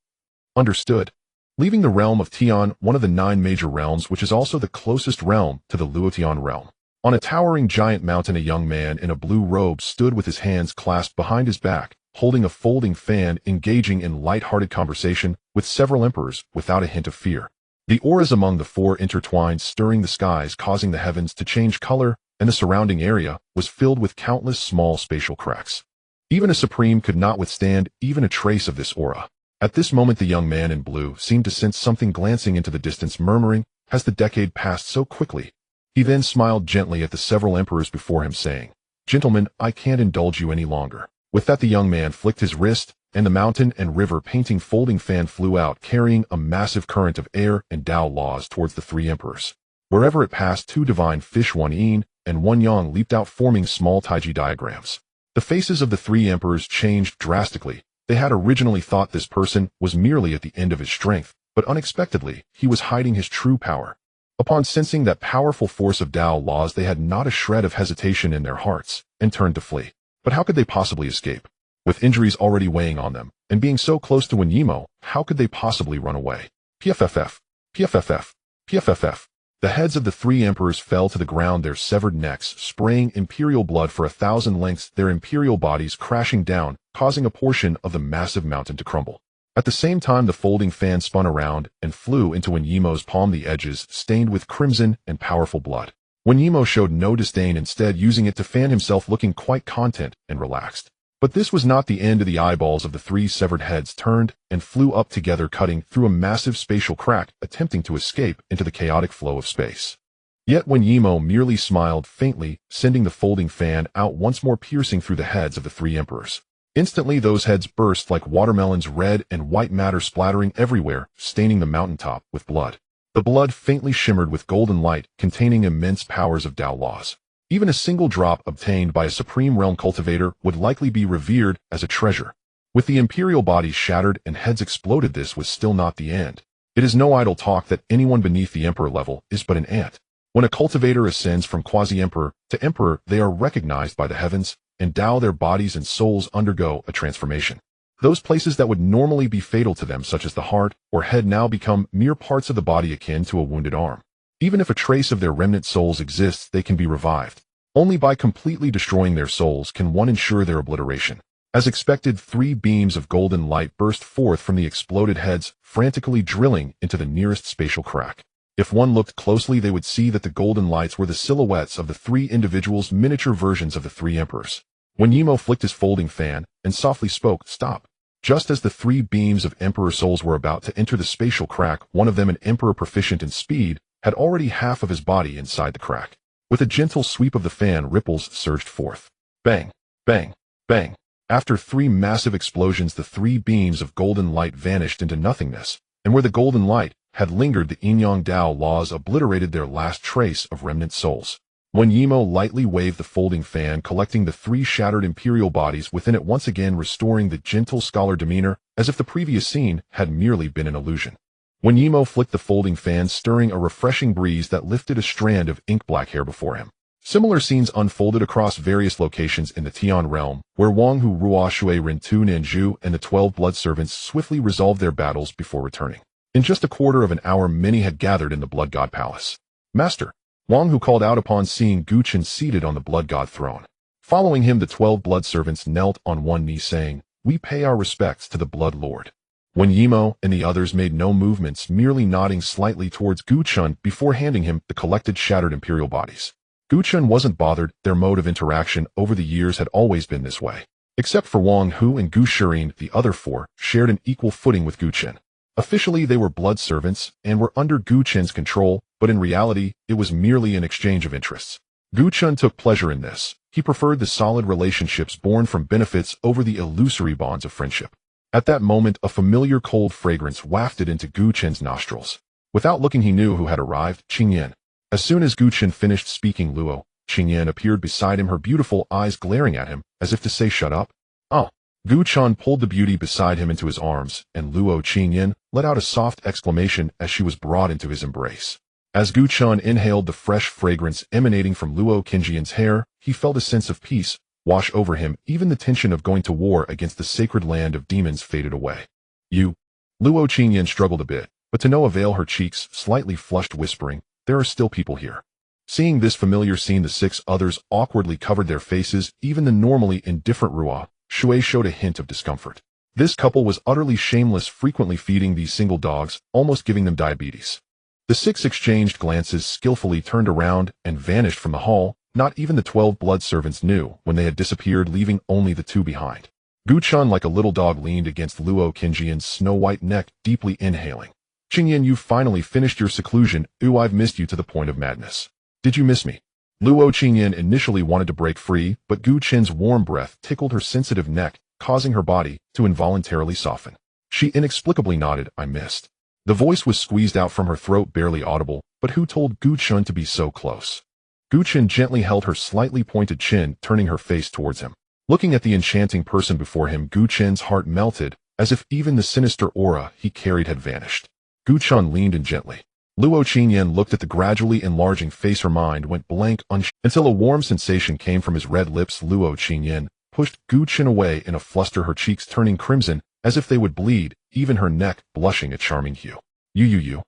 Understood. Leaving the realm of Tian, one of the 9 major realms, which is also the closest realm to the Luotian realm. On a towering giant mountain, a young man in a blue robe stood with his hands clasped behind his back, holding a folding fan, engaging in light-hearted conversation with several emperors without a hint of fear. The auras among the 4 intertwined, stirring the skies, causing the heavens to change color, and the surrounding area was filled with countless small spatial cracks. Even a supreme could not withstand even a trace of this aura. At this moment, the young man in blue seemed to sense something glancing into the distance, murmuring, "Has the decade passed so quickly?" He then smiled gently at the several emperors before him, saying, "Gentlemen, I can't indulge you any longer." With that, the young man flicked his wrist, and the mountain and river painting folding fan flew out, carrying a massive current of air and Dao laws towards the 3 emperors. Wherever it passed, 2 divine fish, 1 yin and 1 yang, leaped out, forming small taiji diagrams. The faces of the 3 emperors changed drastically. They had originally thought this person was merely at the end of his strength, but unexpectedly, he was hiding his true power. Upon sensing that powerful force of Dao laws, they had not a shred of hesitation in their hearts, and turned to flee. But how could they possibly escape? With injuries already weighing on them, and being so close to Wen Yimo, how could they possibly run away? PFFF, PFFF, PFFF. The heads of the 3 emperors fell to the ground, their severed necks spraying imperial blood for 1,000 lengths, their imperial bodies crashing down, causing a portion of the massive mountain to crumble. At the same time, the folding fan spun around and flew into Wen Yimo's palm, the edges stained with crimson and powerful blood. Wen Yimo showed no disdain, instead using it to fan himself, looking quite content and relaxed. But this was not the end. The eyeballs of the 3 severed heads turned and flew up together, cutting through a massive spatial crack, attempting to escape into the chaotic flow of space. Yet Wen Yimo merely smiled faintly, sending the folding fan out once more, piercing through the heads of the 3 emperors. Instantly, those heads burst like watermelons, red and white matter splattering everywhere, staining the mountaintop with blood. The blood faintly shimmered with golden light, containing immense powers of Tao laws. Even a single drop obtained by a supreme realm cultivator would likely be revered as a treasure. With the imperial bodies shattered and heads exploded, this was still not the end. It is no idle talk that anyone beneath the emperor level is but an ant. When a cultivator ascends from quasi-emperor to emperor, they are recognized by the heavens, and Tao their bodies and souls undergo a transformation. Those places that would normally be fatal to them, such as the heart or head, now become mere parts of the body akin to a wounded arm. Even if a trace of their remnant souls exists, they can be revived. Only by completely destroying their souls can one ensure their obliteration. As expected, 3 beams of golden light burst forth from the exploded heads, frantically drilling into the nearest spatial crack. If one looked closely, they would see that the golden lights were the silhouettes of the 3 individuals, miniature versions of the 3 emperors. When Yimo flicked his folding fan and softly spoke, "Stop." Just as the 3 beams of emperor souls were about to enter the spatial crack, one of them, an emperor proficient in speed, had already half of his body inside the crack. With a gentle sweep of the fan, ripples surged forth. Bang, bang, bang. After 3 massive explosions, the 3 beams of golden light vanished into nothingness, and where the golden light had lingered, the Yin-Yang Tao laws obliterated their last trace of remnant souls. When Yimo lightly waved the folding fan, collecting the 3 shattered imperial bodies within it, once again restoring the gentle scholar demeanor, as if the previous scene had merely been an illusion. When Yimo flicked the folding fan, stirring a refreshing breeze that lifted a strand of ink-black hair before him. Similar scenes unfolded across various locations in the Tian realm, where Wang Hu, Ruo Shui, Rintu Nanju, and the 12 blood servants swiftly resolved their battles before returning. In just a quarter of an hour, many had gathered in the Blood God Palace. "Master," Wang Hu called out upon seeing Gu Chen seated on the Blood God throne. Following him, the 12 blood servants knelt on one knee, saying, "We pay our respects to the Blood Lord." When Yimo and the others made no movements, merely nodding slightly towards Gu Chen before handing him the collected shattered imperial bodies. Gu Chen wasn't bothered. Their mode of interaction over the years had always been this way. Except for Wang Hu and Gu Shirin, the other 4 shared an equal footing with Gu Chen. Officially, they were blood servants and were under Gu Chen's control, but in reality, it was merely an exchange of interests. Gu Chen took pleasure in this. He preferred the solid relationships born from benefits over the illusory bonds of friendship. At that moment, a familiar cold fragrance wafted into Gu Chen's nostrils. Without looking, he knew who had arrived: Qingyan. As soon as Gu Chen finished speaking, Luo, Qingyan appeared beside him, her beautiful eyes glaring at him, as if to say, "Shut up." "Oh." Gu Chen pulled the beauty beside him into his arms, and Luo Qingyan let out a soft exclamation as she was brought into his embrace. As Gu Chen inhaled the fresh fragrance emanating from Luo Qingyan's hair, he felt a sense of peace wash over him. Even the tension of going to war against the sacred land of demons faded away. "You." Luo Qingyan struggled a bit, but to no avail, her cheeks slightly flushed, whispering, "There are still people here." Seeing this familiar scene, the 6 others awkwardly covered their faces. Even the normally indifferent Ruo Shui showed a hint of discomfort. This couple was utterly shameless, frequently feeding these single dogs, almost giving them diabetes. The 6 exchanged glances, skillfully turned around, and vanished from the hall. Not even the 12 blood servants knew when they had disappeared, leaving only the 2 behind. Gu Chen, like a little dog, leaned against Luo Qingyan's snow-white neck, deeply inhaling. "Qingyan, you've finally finished your seclusion. Ooh, I've missed you to the point of madness." "Did you miss me?" Luo Qingyan initially wanted to break free, but Gu Chen's warm breath tickled her sensitive neck, causing her body to involuntarily soften. She inexplicably nodded. "I missed." The voice was squeezed out from her throat, barely audible, but who told Gu Chen to be so close? Gu Chen gently held her slightly pointed chin, turning her face towards him. Looking at the enchanting person before him, Gu Chen's heart melted, as if even the sinister aura he carried had vanished. Gu Chen leaned in gently. Luo Qingyan looked at the gradually enlarging face. Her mind went blank until a warm sensation came from his red lips. Luo Qingyan pushed Gu Chen away in a fluster, her cheeks turning crimson as if they would bleed, even her neck blushing a charming hue. You.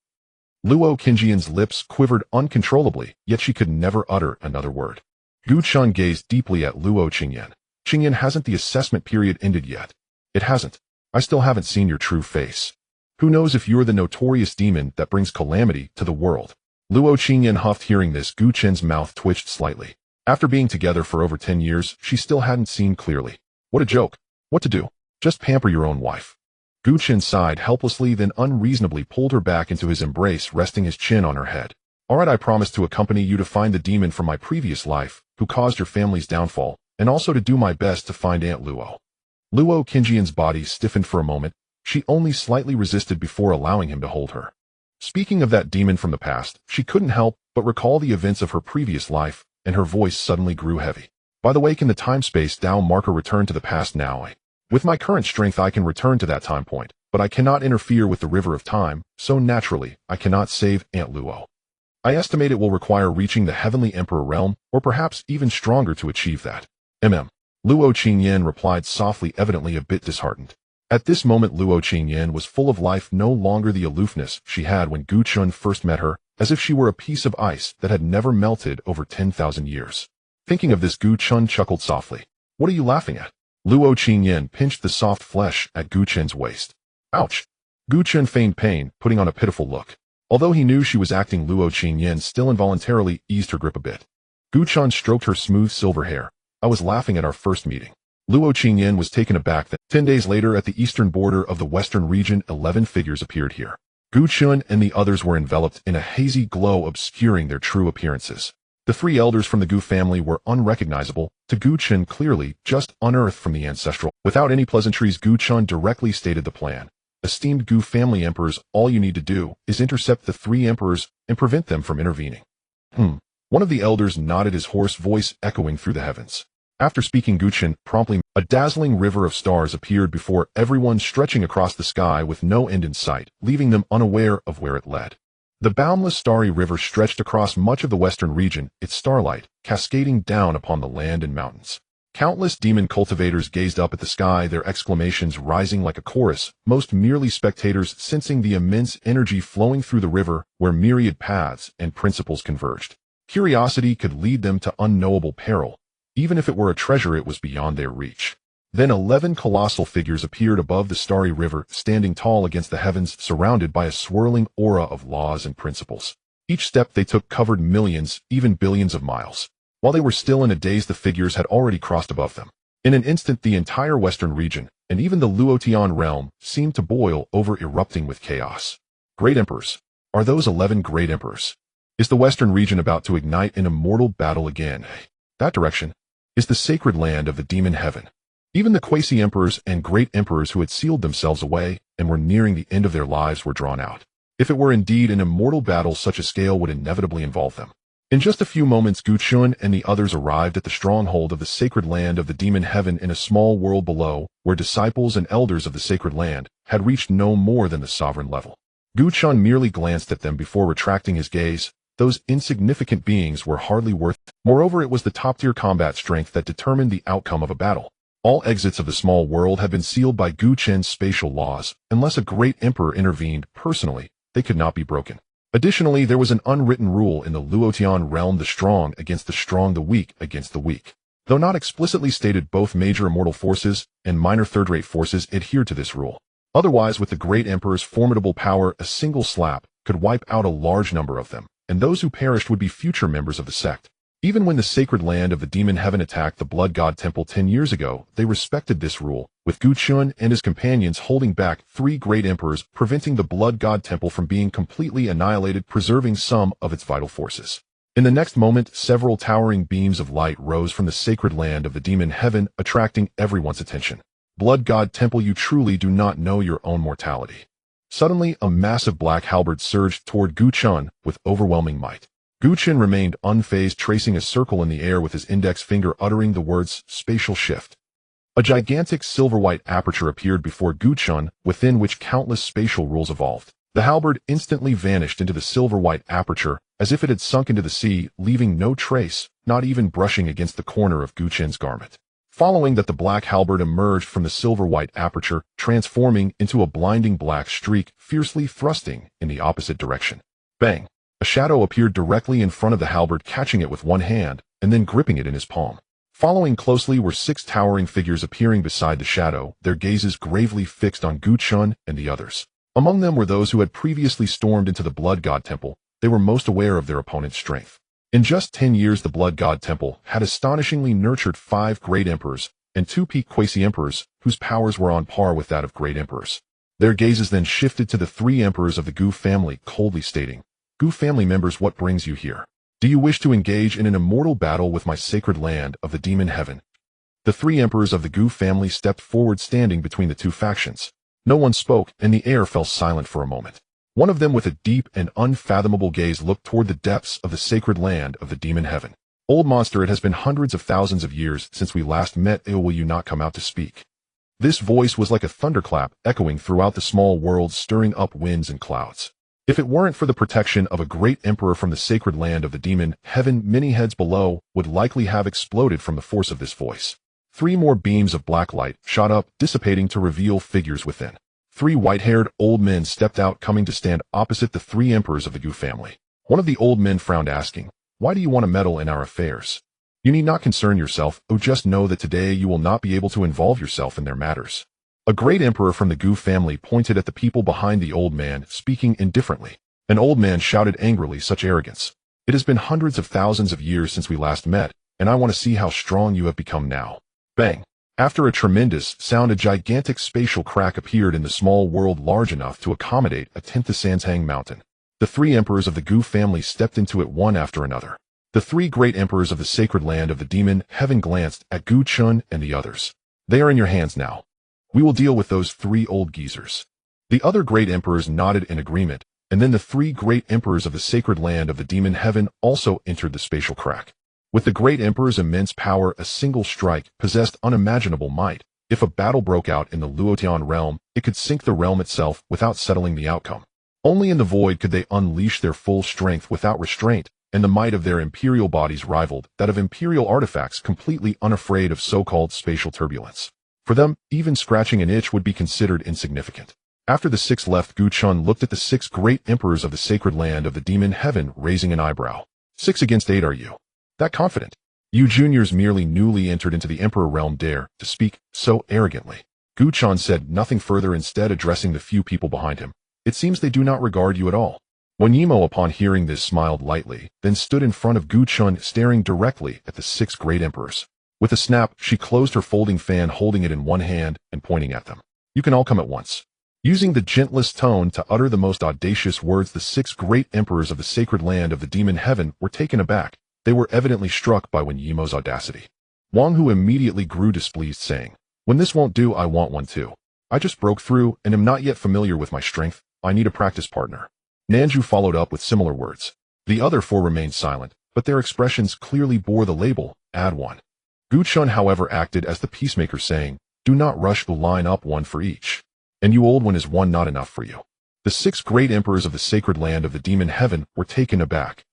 Luo Qingyan's lips quivered uncontrollably, yet she could never utter another word. Gu Chen gazed deeply at Luo Qingyan. "Qingyan, hasn't the assessment period ended yet?" "It hasn't. I still haven't seen your true face. Who knows if you're the notorious demon that brings calamity to the world?" Luo Qingyan huffed. Hearing this, Gu Chen's mouth twitched slightly. After being together for over 10 years, she still hadn't seen clearly. What a joke. What to do? Just pamper your own wife. Gu Chen sighed helplessly, then unreasonably pulled her back into his embrace, resting his chin on her head. "All right, I promise to accompany you to find the demon from my previous life, who caused your family's downfall, and also to do my best to find Aunt Luo." Luo Qingyan's body stiffened for a moment. She only slightly resisted before allowing him to hold her. Speaking of that demon from the past, she couldn't help but recall the events of her previous life, and her voice suddenly grew heavy. By the way, can the time-space Dow marker return to the past now? With my current strength I can return to that time point, but I cannot interfere with the river of time, so naturally, I cannot save Aunt Luo. I estimate it will require reaching the Heavenly Emperor realm, or perhaps even stronger to achieve that. Luo Qingyan replied softly, evidently a bit disheartened. At this moment Luo Qingyan was full of life, no longer the aloofness she had when Gu Chun first met her, as if she were a piece of ice that had never melted over 10,000 years. Thinking of this, Gu Chun chuckled softly. What are you laughing at? Luo Qingyan pinched the soft flesh at Gu Chun's waist. Ouch! Gu Chun feigned pain, putting on a pitiful look. Although he knew she was acting, Luo Qingyan still involuntarily eased her grip a bit. Gu Chun stroked her smooth silver hair. I was laughing at our first meeting. Luo Qingyan was taken aback that 10 days later at the eastern border of the western region 11 figures appeared here. Gu Chun and the others were enveloped in a hazy glow obscuring their true appearances. The three elders from the Gu family were unrecognizable, to Gu Chun clearly just unearthed from the ancestral. Without any pleasantries, Gu Chun directly stated the plan. Esteemed Gu family emperors, all you need to do is intercept the three emperors and prevent them from intervening. One of the elders nodded, his hoarse voice echoing through the heavens. After speaking, Gu Chun promptly, a dazzling river of stars appeared before everyone, stretching across the sky with no end in sight, leaving them unaware of where it led. The boundless starry river stretched across much of the western region, its starlight cascading down upon the land and mountains. Countless demon cultivators gazed up at the sky, their exclamations rising like a chorus, most merely spectators sensing the immense energy flowing through the river where myriad paths and principles converged. Curiosity could lead them to unknowable peril. Even if it were a treasure, it was beyond their reach. Then 11 colossal figures appeared above the starry river, standing tall against the heavens, surrounded by a swirling aura of laws and principles. Each step they took covered millions, even billions of miles. While they were still in a daze, the figures had already crossed above them. In an instant, the entire western region, and even the Luotian realm, seemed to boil over, erupting with chaos. Great emperors. Are those 11 great emperors? Is the western region about to ignite an immortal battle again? That direction is the sacred land of the demon heaven. Even the quasi-emperors and great emperors who had sealed themselves away and were nearing the end of their lives were drawn out. If it were indeed an immortal battle, such a scale would inevitably involve them. In just a few moments, Gu Chun and the others arrived at the stronghold of the sacred land of the demon heaven in a small world below, where disciples and elders of the sacred land had reached no more than the sovereign level. Gu Chun merely glanced at them before retracting his gaze. Those insignificant beings were hardly worth it. Moreover, it was the top-tier combat strength that determined the outcome of a battle. All exits of the small world had been sealed by Gu Chen's spatial laws. Unless a great emperor intervened personally, they could not be broken. Additionally, there was an unwritten rule in the Luotian realm: the strong against the strong, the weak against the weak. Though not explicitly stated, both major immortal forces and minor third-rate forces adhered to this rule. Otherwise, with the great emperor's formidable power, a single slap could wipe out a large number of them, and those who perished would be future members of the sect. Even when the sacred land of the demon heaven attacked the blood god temple 10 years ago, they respected this rule, with Gu Chun and his companions holding back 3 great emperors, preventing the blood god temple from being completely annihilated, preserving some of its vital forces. In the next moment, several towering beams of light rose from the sacred land of the demon heaven, attracting everyone's attention. Blood god temple, you truly do not know your own mortality. Suddenly, a massive black halberd surged toward Gu Chun with overwhelming might. Gu Chun remained unfazed, tracing a circle in the air with his index finger, uttering the words, "Spatial shift." A gigantic silver-white aperture appeared before Gu Chun, within which countless spatial rules evolved. The halberd instantly vanished into the silver-white aperture, as if it had sunk into the sea, leaving no trace, not even brushing against the corner of Gu Chun's garment. Following that, the black halberd emerged from the silver-white aperture, transforming into a blinding black streak, fiercely thrusting in the opposite direction. Bang! A shadow appeared directly in front of the halberd, catching it with one hand, and then gripping it in his palm. Following closely were 6 towering figures appearing beside the shadow, their gazes gravely fixed on Gu Chun and the others. Among them were those who had previously stormed into the blood god temple. They were most aware of their opponent's strength. In just 10 years, the blood god temple had astonishingly nurtured 5 great emperors and 2 peak quasi-emperors whose powers were on par with that of great emperors. Their gazes then shifted to the 3 emperors of the Gu family, coldly stating, "Gu family members, what brings you here? Do you wish to engage in an immortal battle with my sacred land of the demon heaven?" The 3 emperors of the Gu family stepped forward, standing between the 2 factions. No one spoke, and the air fell silent for a moment. One of them with a deep and unfathomable gaze looked toward the depths of the sacred land of the demon heaven. Old monster, it has been hundreds of thousands of years since we last met. Will you not come out to speak? This voice was like a thunderclap echoing throughout the small world, stirring up winds and clouds. If it weren't for the protection of a great emperor from the sacred land of the demon heaven, many heads below would likely have exploded from the force of this voice. 3 more beams of black light shot up, dissipating to reveal figures within. 3 white-haired old men stepped out, coming to stand opposite the 3 emperors of the Gu family. One of the old men frowned, asking, "Why do you want to meddle in our affairs? You need not concern yourself. Just know that today you will not be able to involve yourself in their matters." A great emperor from the Gu family pointed at the people behind the old man, speaking indifferently. An old man shouted angrily, "Such arrogance! It has been hundreds of thousands of years since we last met, and I want to see how strong you have become now." Bang! After a tremendous sound, a gigantic spatial crack appeared in the small world, large enough to accommodate a 10th of Sanshang mountain. The 3 emperors of the Gu family stepped into it one after another. The 3 great emperors of the sacred land of the demon heaven glanced at Gu Chen and the others. "They are in your hands now. We will deal with those 3 old geezers." The other great emperors nodded in agreement, and then the 3 great emperors of the sacred land of the demon heaven also entered the spatial crack. With the great emperor's immense power, a single strike possessed unimaginable might. If a battle broke out in the Luotian realm, it could sink the realm itself without settling the outcome. Only in the void could they unleash their full strength without restraint, and the might of their imperial bodies rivaled that of imperial artifacts, completely unafraid of so-called spatial turbulence. For them, even scratching an itch would be considered insignificant. After the 6 left, Gu Chun looked at the 6 great emperors of the sacred land of the demon heaven, raising an eyebrow. 6 against 8, are you that confident? You juniors, merely newly entered into the emperor realm, dare to speak so arrogantly. Gu Chun said nothing further, instead addressing the few people behind him. It seems they do not regard you at all. Wen Yimo, upon hearing this, smiled lightly, then stood in front of Gu Chun, staring directly at the 6 great emperors. With a snap, she closed her folding fan, holding it in one hand and pointing at them. "You can all come at once." Using the gentlest tone to utter the most audacious words, the 6 great emperors of the sacred land of the demon heaven were taken aback. They were evidently struck by Wen Yimo's audacity. Wang Hu immediately grew displeased, saying, "When this won't do, I want one too. I just broke through and am not yet familiar with my strength. I need a practice partner." Nanju followed up with similar words. The other 4 remained silent, but their expressions clearly bore the label, "Add one." Gu Chun, however, acted as the peacemaker, saying, "Do not rush, to line up one for each. And you, old one, is one not enough for you?" The 6 great emperors of the sacred land of the demon heaven were taken aback.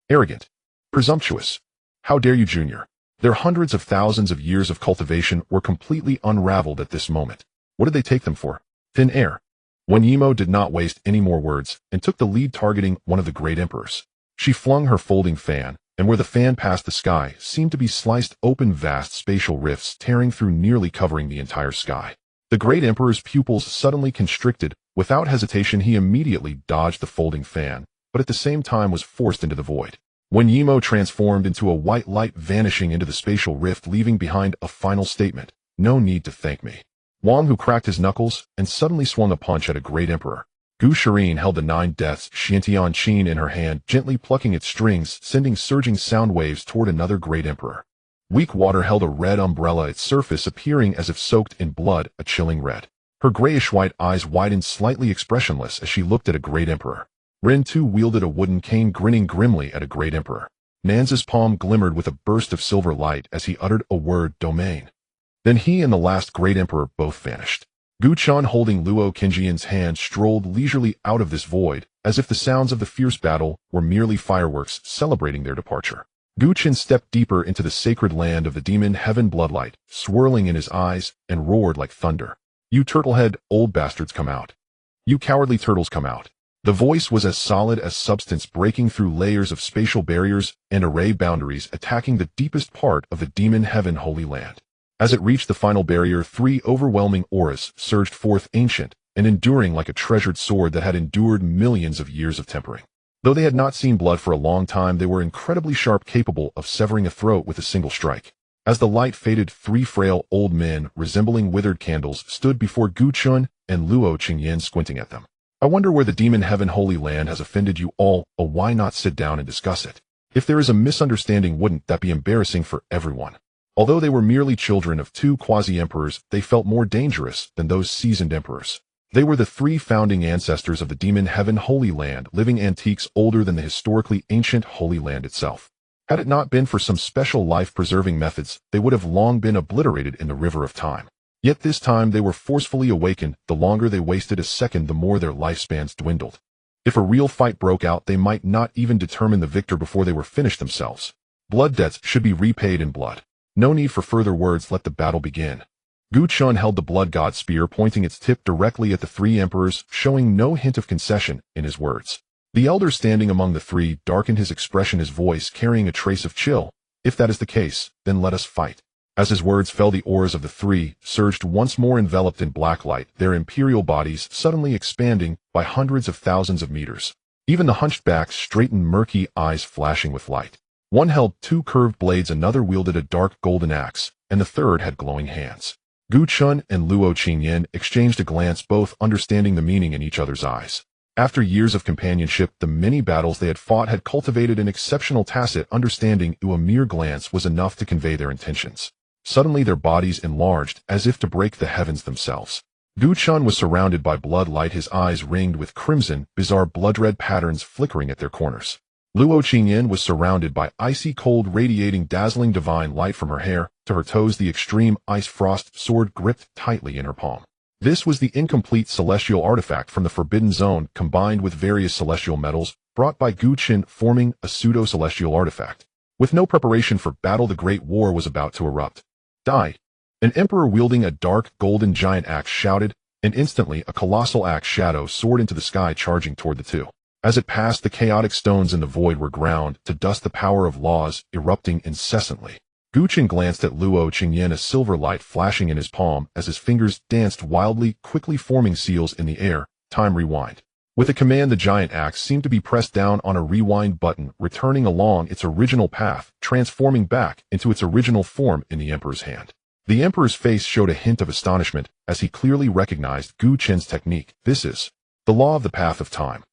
"Arrogant. Presumptuous. How dare you, junior?" Their hundreds of thousands of years of cultivation were completely unraveled at this moment. What did they take them for? Thin air. Wen Yimo did not waste any more words and took the lead, targeting one of the great emperors. She flung her folding fan, and where the fan passed, the sky seemed to be sliced open, vast spatial rifts tearing through, nearly covering the entire sky. The great emperor's pupils suddenly constricted. Without hesitation, he immediately dodged the folding fan, but at the same time was forced into the void. Wen Yimo transformed into a white light, vanishing into the spatial rift, leaving behind a final statement: "No need to thank me." Wang Hu cracked his knuckles and suddenly swung a punch at a great emperor. Gu Shirin held the 9 deaths Xiantian Qin in her hand, gently plucking its strings, sending surging sound waves toward another great emperor. Weak water held a red umbrella, its surface appearing as if soaked in blood, a chilling red. Her grayish-white eyes widened, slightly expressionless, as she looked at a great emperor. Ren Tu wielded a wooden cane, grinning grimly at a great emperor. Nanza's palm glimmered with a burst of silver light as he uttered a word, "Domain." Then he and the last great emperor both vanished. Gu Chun, holding Luo Qingjian's hand, strolled leisurely out of this void, as if the sounds of the fierce battle were merely fireworks celebrating their departure. Gu Chen stepped deeper into the sacred land of the demon heaven, bloodlight swirling in his eyes, and roared like thunder. "You turtlehead old bastards, come out. You cowardly turtles, come out." The voice was as solid as substance, breaking through layers of spatial barriers and array boundaries, attacking the deepest part of the demon heaven holy land. As it reached the final barrier, 3 overwhelming auras surged forth, ancient and enduring like a treasured sword that had endured millions of years of tempering. Though they had not seen blood for a long time, they were incredibly sharp, capable of severing a throat with a single strike. As the light faded, 3 frail old men, resembling withered candles, stood before Gu Chun and Luo Qingyan, squinting at them. "I wonder where the demon heaven holy land has offended you all. Why not sit down and discuss it? If there is a misunderstanding, wouldn't that be embarrassing for everyone?" Although they were merely children of 2 quasi-emperors, they felt more dangerous than those seasoned emperors. They were the three founding ancestors of the demon heaven Holy Land, living antiques older than the historically ancient Holy Land itself. Had it not been for some special life-preserving methods, they would have long been obliterated in the river of time. Yet this time they were forcefully awakened. The longer they wasted a second, the more their lifespans dwindled. If a real fight broke out, they might not even determine the victor before they were finished themselves. Blood debts should be repaid in blood. No need for further words, let the battle begin. Chen held the blood god spear, pointing its tip directly at the three emperors, showing no hint of concession in his words. The elder standing among the three darkened his expression, his voice carrying a trace of chill. If that is the case, then let us fight. As his words fell, the auras of the three surged once more, enveloped in black light, their imperial bodies suddenly expanding by hundreds of thousands of meters. Even the hunched backs straightened, murky eyes flashing with light. One held two curved blades, another wielded a dark golden axe, and the third had glowing hands. Chen and Luo Qingyan exchanged a glance, both understanding the meaning in each other's eyes. After years of companionship, the many battles they had fought had cultivated an exceptional tacit understanding. A mere glance was enough to convey their intentions. Suddenly their bodies enlarged, as if to break the heavens themselves. Chen was surrounded by blood light, his eyes ringed with crimson, bizarre blood-red patterns flickering at their corners. Luo Qingyan was surrounded by icy cold, radiating dazzling divine light from her hair to her toes, the extreme ice frost sword gripped tightly in her palm. This was the incomplete celestial artifact from the Forbidden Zone, combined with various celestial metals brought by Chen, forming a pseudo-celestial artifact. With no preparation for battle, the Great War was about to erupt. Die! An emperor wielding a dark golden giant axe shouted, and instantly a colossal axe shadow soared into the sky, charging toward the two. As it passed, the chaotic stones in the void were ground to dust, the power of laws erupting incessantly. Chen glanced at Luo Qingyan, a silver light flashing in his palm as his fingers danced wildly, quickly forming seals in the air. Time rewind. With a command, the giant axe seemed to be pressed down on a rewind button, returning along its original path, transforming back into its original form in the emperor's hand. The emperor's face showed a hint of astonishment as he clearly recognized Chen's technique. This is the law of the path of time.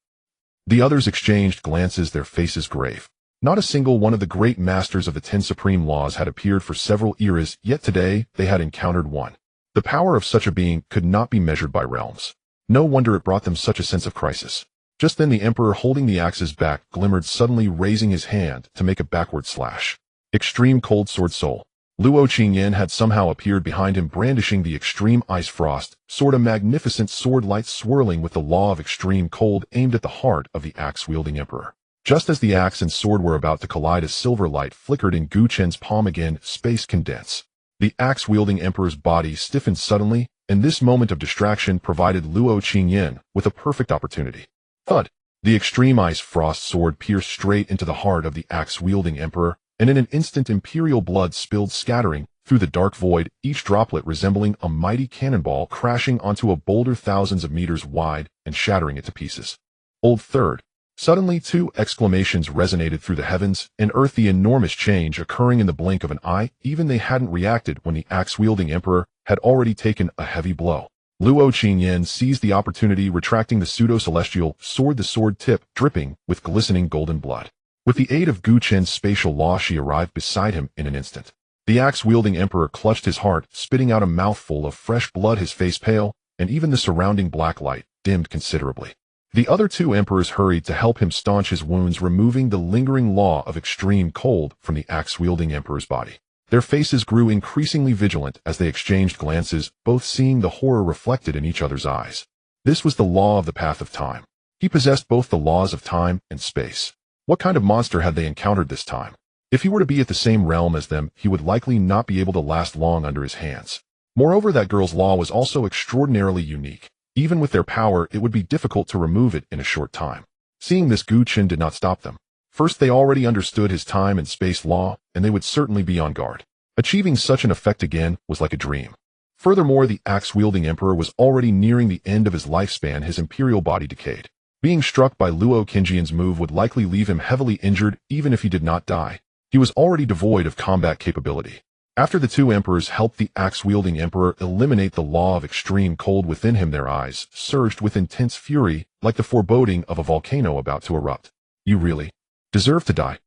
The others exchanged glances, their faces grave. Not a single one of the great masters of the 10 supreme laws had appeared for several eras, yet today they had encountered one. The power of such a being could not be measured by realms. No wonder it brought them such a sense of crisis. Just then the emperor, holding the axe's back, glimmered, suddenly raising his hand to make a backward slash. Extreme cold sword soul. Luo Qingyan had somehow appeared behind him, brandishing the extreme ice frost sword, a magnificent sword, light swirling with the law of extreme cold, aimed at the heart of the axe-wielding emperor. Just as the axe and sword were about to collide, a silver light flickered in Chen's palm again, space condense. The axe-wielding emperor's body stiffened suddenly, and this moment of distraction provided Luo Qingyan with a perfect opportunity. Thud! The extreme ice frost sword pierced straight into the heart of the axe-wielding emperor, and in an instant imperial blood spilled, scattering through the dark void, each droplet resembling a mighty cannonball crashing onto a boulder thousands of meters wide and shattering it to pieces. Old third. Suddenly 2 exclamations resonated through the heavens and earth, the enormous change occurring in the blink of an eye. Even they hadn't reacted when the axe-wielding emperor had already taken a heavy blow. Luo Qingyan seized the opportunity, retracting the pseudo-celestial sword, the sword tip dripping with glistening golden blood. With the aid of Chen's spatial law, she arrived beside him in an instant. The axe-wielding emperor clutched his heart, spitting out a mouthful of fresh blood, his face pale, and even the surrounding black light dimmed considerably. The other 2 emperors hurried to help him staunch his wounds, removing the lingering law of extreme cold from the axe-wielding emperor's body. Their faces grew increasingly vigilant as they exchanged glances, both seeing the horror reflected in each other's eyes. This was the law of the path of time. He possessed both the laws of time and space. What kind of monster had they encountered this time? If he were to be at the same realm as them, he would likely not be able to last long under his hands. Moreover, that girl's law was also extraordinarily unique. Even with their power, it would be difficult to remove it in a short time. Seeing this, Chen did not stop them. First, they already understood his time and space law, and they would certainly be on guard. Achieving such an effect again was like a dream. Furthermore, the axe-wielding emperor was already nearing the end of his lifespan, his imperial body decayed. Being struck by Luo Qingyan's move would likely leave him heavily injured, even if he did not die. He was already devoid of combat capability. After the 2 emperors helped the axe-wielding emperor eliminate the law of extreme cold within him, their eyes surged with intense fury, like the foreboding of a volcano about to erupt. You really deserve to die.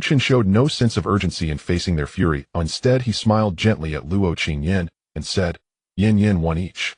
Chen showed no sense of urgency in facing their fury. Instead, he smiled gently at Luo Qingyan and said, Yen 1 each.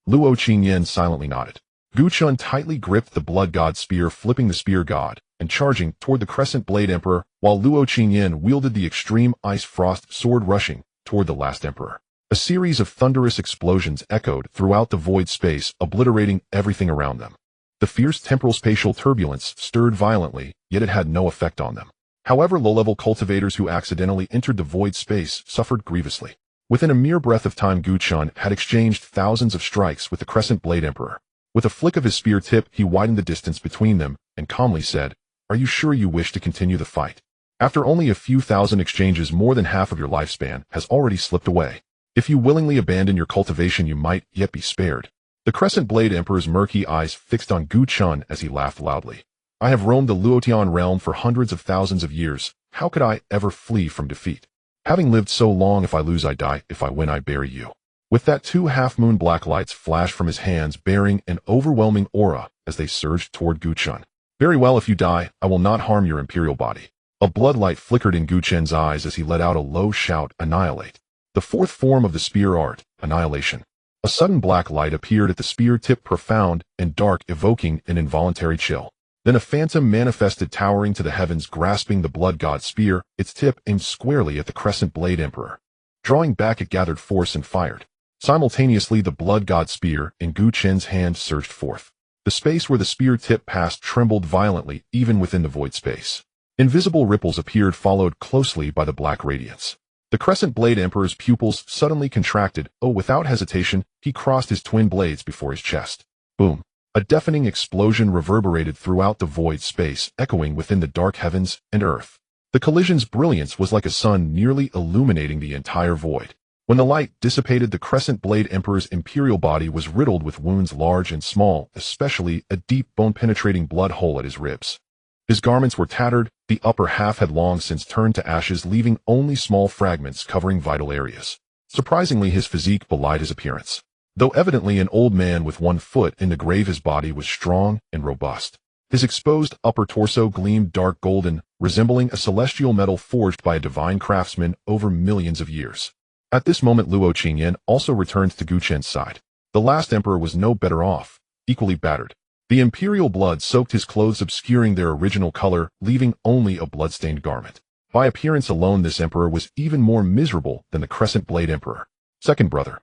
Luo Qingyan silently nodded. Gu Chun tightly gripped the blood god spear, flipping the spear god and charging toward the Crescent Blade Emperor, while Luo Qingyan wielded the extreme ice frost sword, rushing toward the last emperor. A series of thunderous explosions echoed throughout the void space, obliterating everything around them. The fierce temporal spatial turbulence stirred violently, yet it had no effect on them. However, low-level cultivators who accidentally entered the void space suffered grievously. Within a mere breath of time, Gu Chun had exchanged thousands of strikes with the Crescent Blade Emperor. With a flick of his spear tip, he widened the distance between them and calmly said, "Are you sure you wish to continue the fight? After only a few thousand exchanges, more than half of your lifespan has already slipped away. If you willingly abandon your cultivation, you might yet be spared." The Crescent Blade Emperor's murky eyes fixed on Gu Chun as he laughed loudly. "I have roamed the Luotian realm for hundreds of thousands of years. How could I ever flee from defeat? Having lived so long, if I lose I die, if I win I bury you." With that, 2 half-moon black lights flashed from his hands, bearing an overwhelming aura as they surged toward Gu Chun. "Very well, if you die, I will not harm your imperial body." A blood light flickered in Gu Chun's eyes as he let out a low shout, "Annihilate." The 4th form of the spear art, annihilation. A sudden black light appeared at the spear tip, profound and dark, evoking an involuntary chill. Then a phantom manifested, towering to the heavens, grasping the blood god spear, its tip aimed squarely at the Crescent Blade Emperor. Drawing back, it gathered force and fired. Simultaneously, the blood god spear in Gu Chun's hand surged forth. The space where the spear tip passed trembled violently, even within the void space. Invisible ripples appeared, followed closely by the black radiance. The Crescent Blade Emperor's pupils suddenly contracted. Without hesitation, he crossed his twin blades before his chest. Boom! A deafening explosion reverberated throughout the void space, echoing within the dark heavens and earth. The collision's brilliance was like a sun, nearly illuminating the entire void. When the light dissipated, the Crescent Blade Emperor's imperial body was riddled with wounds large and small, especially a deep bone-penetrating blood hole at his ribs. His garments were tattered, the upper half had long since turned to ashes, leaving only small fragments covering vital areas. Surprisingly, his physique belied his appearance. Though evidently an old man with 1 foot in the grave, his body was strong and robust. His exposed upper torso gleamed dark golden, resembling a celestial metal forged by a divine craftsman over millions of years. At this moment, Luo Qingyan also returned to Gu Chun's side. The last emperor was no better off, equally battered. The imperial blood soaked his clothes, obscuring their original color, leaving only a blood-stained garment. By appearance alone, this emperor was even more miserable than the Crescent Blade Emperor. Second brother.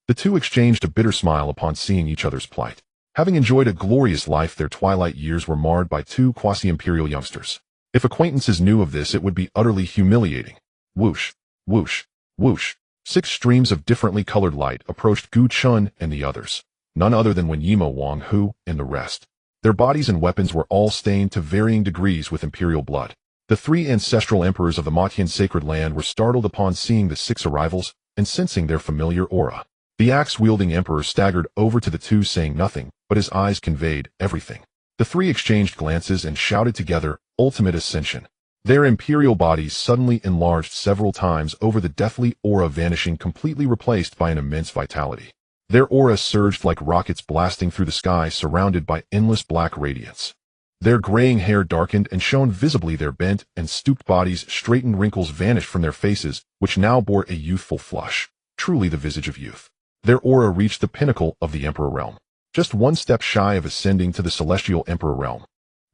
The two exchanged a bitter smile upon seeing each other's plight. Having enjoyed a glorious life, their twilight years were marred by 2 quasi-imperial youngsters. If acquaintances knew of this, it would be utterly humiliating. Whoosh, whoosh, whoosh. 6 streams of differently colored light approached Gu Chun and the others. None other than Wenyima, Wang Hu, and the rest. Their bodies and weapons were all stained to varying degrees with imperial blood. The 3 ancestral emperors of the Matian sacred land were startled upon seeing the 6 arrivals and sensing their familiar aura. The axe-wielding emperor staggered over to the 2, saying nothing, but his eyes conveyed everything. The 3 exchanged glances and shouted together, "Ultimate Ascension." Their imperial bodies suddenly enlarged several times over the deathly aura, vanishing, completely replaced by an immense vitality. Their aura surged like rockets blasting through the sky, surrounded by endless black radiance. Their graying hair darkened and shone visibly. Their bent and stooped bodies straightened. Wrinkles vanished from their faces, which now bore a youthful flush, truly the visage of youth. Their aura reached the pinnacle of the Emperor realm, just 1 step shy of ascending to the Celestial Emperor realm.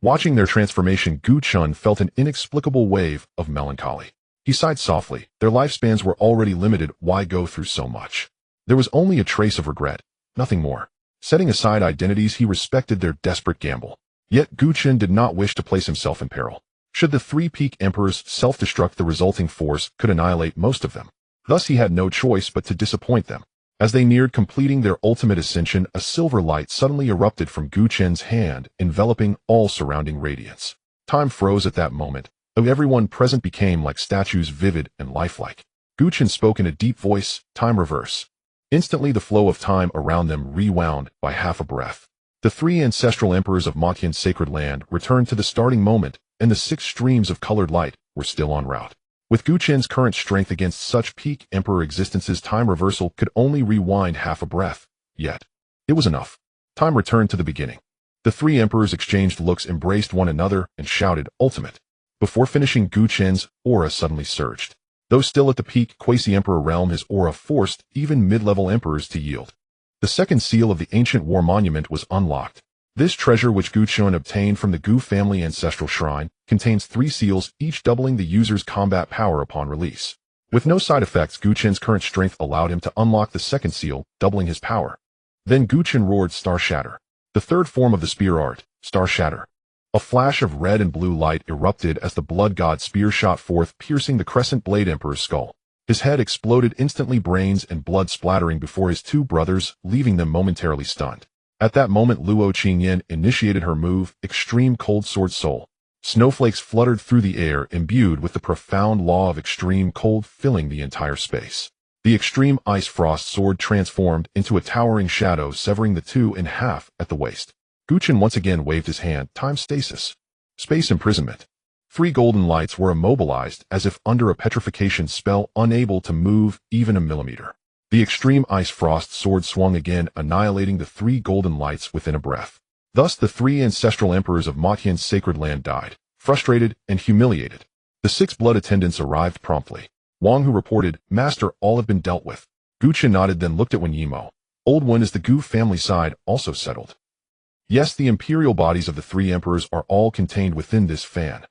Watching their transformation, Gu Chun felt an inexplicable wave of melancholy. He sighed softly. Their lifespans were already limited. Why go through so much? There was only a trace of regret, nothing more. Setting aside identities, he respected their desperate gamble. Yet Gu Chun did not wish to place himself in peril. Should the 3 peak emperors self-destruct, the resulting force could annihilate most of them. Thus he had no choice but to disappoint them. As they neared completing their ultimate ascension, a silver light suddenly erupted from Gu Chun's hand, enveloping all surrounding radiance. Time froze at that moment, though everyone present became like statues, vivid and lifelike. Gu Chun spoke in a deep voice, "Time reverse." Instantly the flow of time around them rewound by half a breath. The 3 ancestral emperors of Matian's sacred land returned to the starting moment, and the 6 streams of colored light were still en route. With Gu Chun's current strength against such peak emperor existences, time reversal could only rewind half a breath. Yet, it was enough. Time returned to the beginning. The 3 emperors exchanged looks, embraced one another, and shouted, "Ultimate." Before finishing, Gu Chun's aura suddenly surged. Though still at the peak quasi-emperor realm, his aura forced even mid-level emperors to yield. The second seal of the ancient war monument was unlocked. This treasure, which Gu Chen obtained from the Gu family ancestral shrine, contains 3 seals, each doubling the user's combat power upon release. With no side effects, Gu Chen's current strength allowed him to unlock the second seal, doubling his power. Then Gu Chen roared Star Shatter. The third form of the spear art, Star Shatter. A flash of red and blue light erupted as the blood god spear shot forth, piercing the Crescent Blade Emperor's skull. His head exploded instantly, brains and blood splattering before his 2 brothers, leaving them momentarily stunned. At that moment, Luo Qingyan initiated her move, Extreme Cold Sword Soul. Snowflakes fluttered through the air, imbued with the profound law of extreme cold, filling the entire space. The Extreme Ice Frost Sword transformed into a towering shadow, severing the 2 in half at the waist. Gu Chen once again waved his hand. Time stasis. Space imprisonment. 3 golden lights were immobilized as if under a petrification spell, unable to move even a millimeter. The Extreme Ice Frost Sword swung again, annihilating the 3 golden lights within a breath. Thus the 3 ancestral emperors of Matian's sacred land died, frustrated and humiliated. The 6 blood attendants arrived promptly. Wang Hu reported, "Master, all have been dealt with." Gu Chen nodded, then looked at Wen Yimo. Old Wen, is the Gu family side also settled? Yes, the imperial bodies of the 3 emperors are all contained within this fan.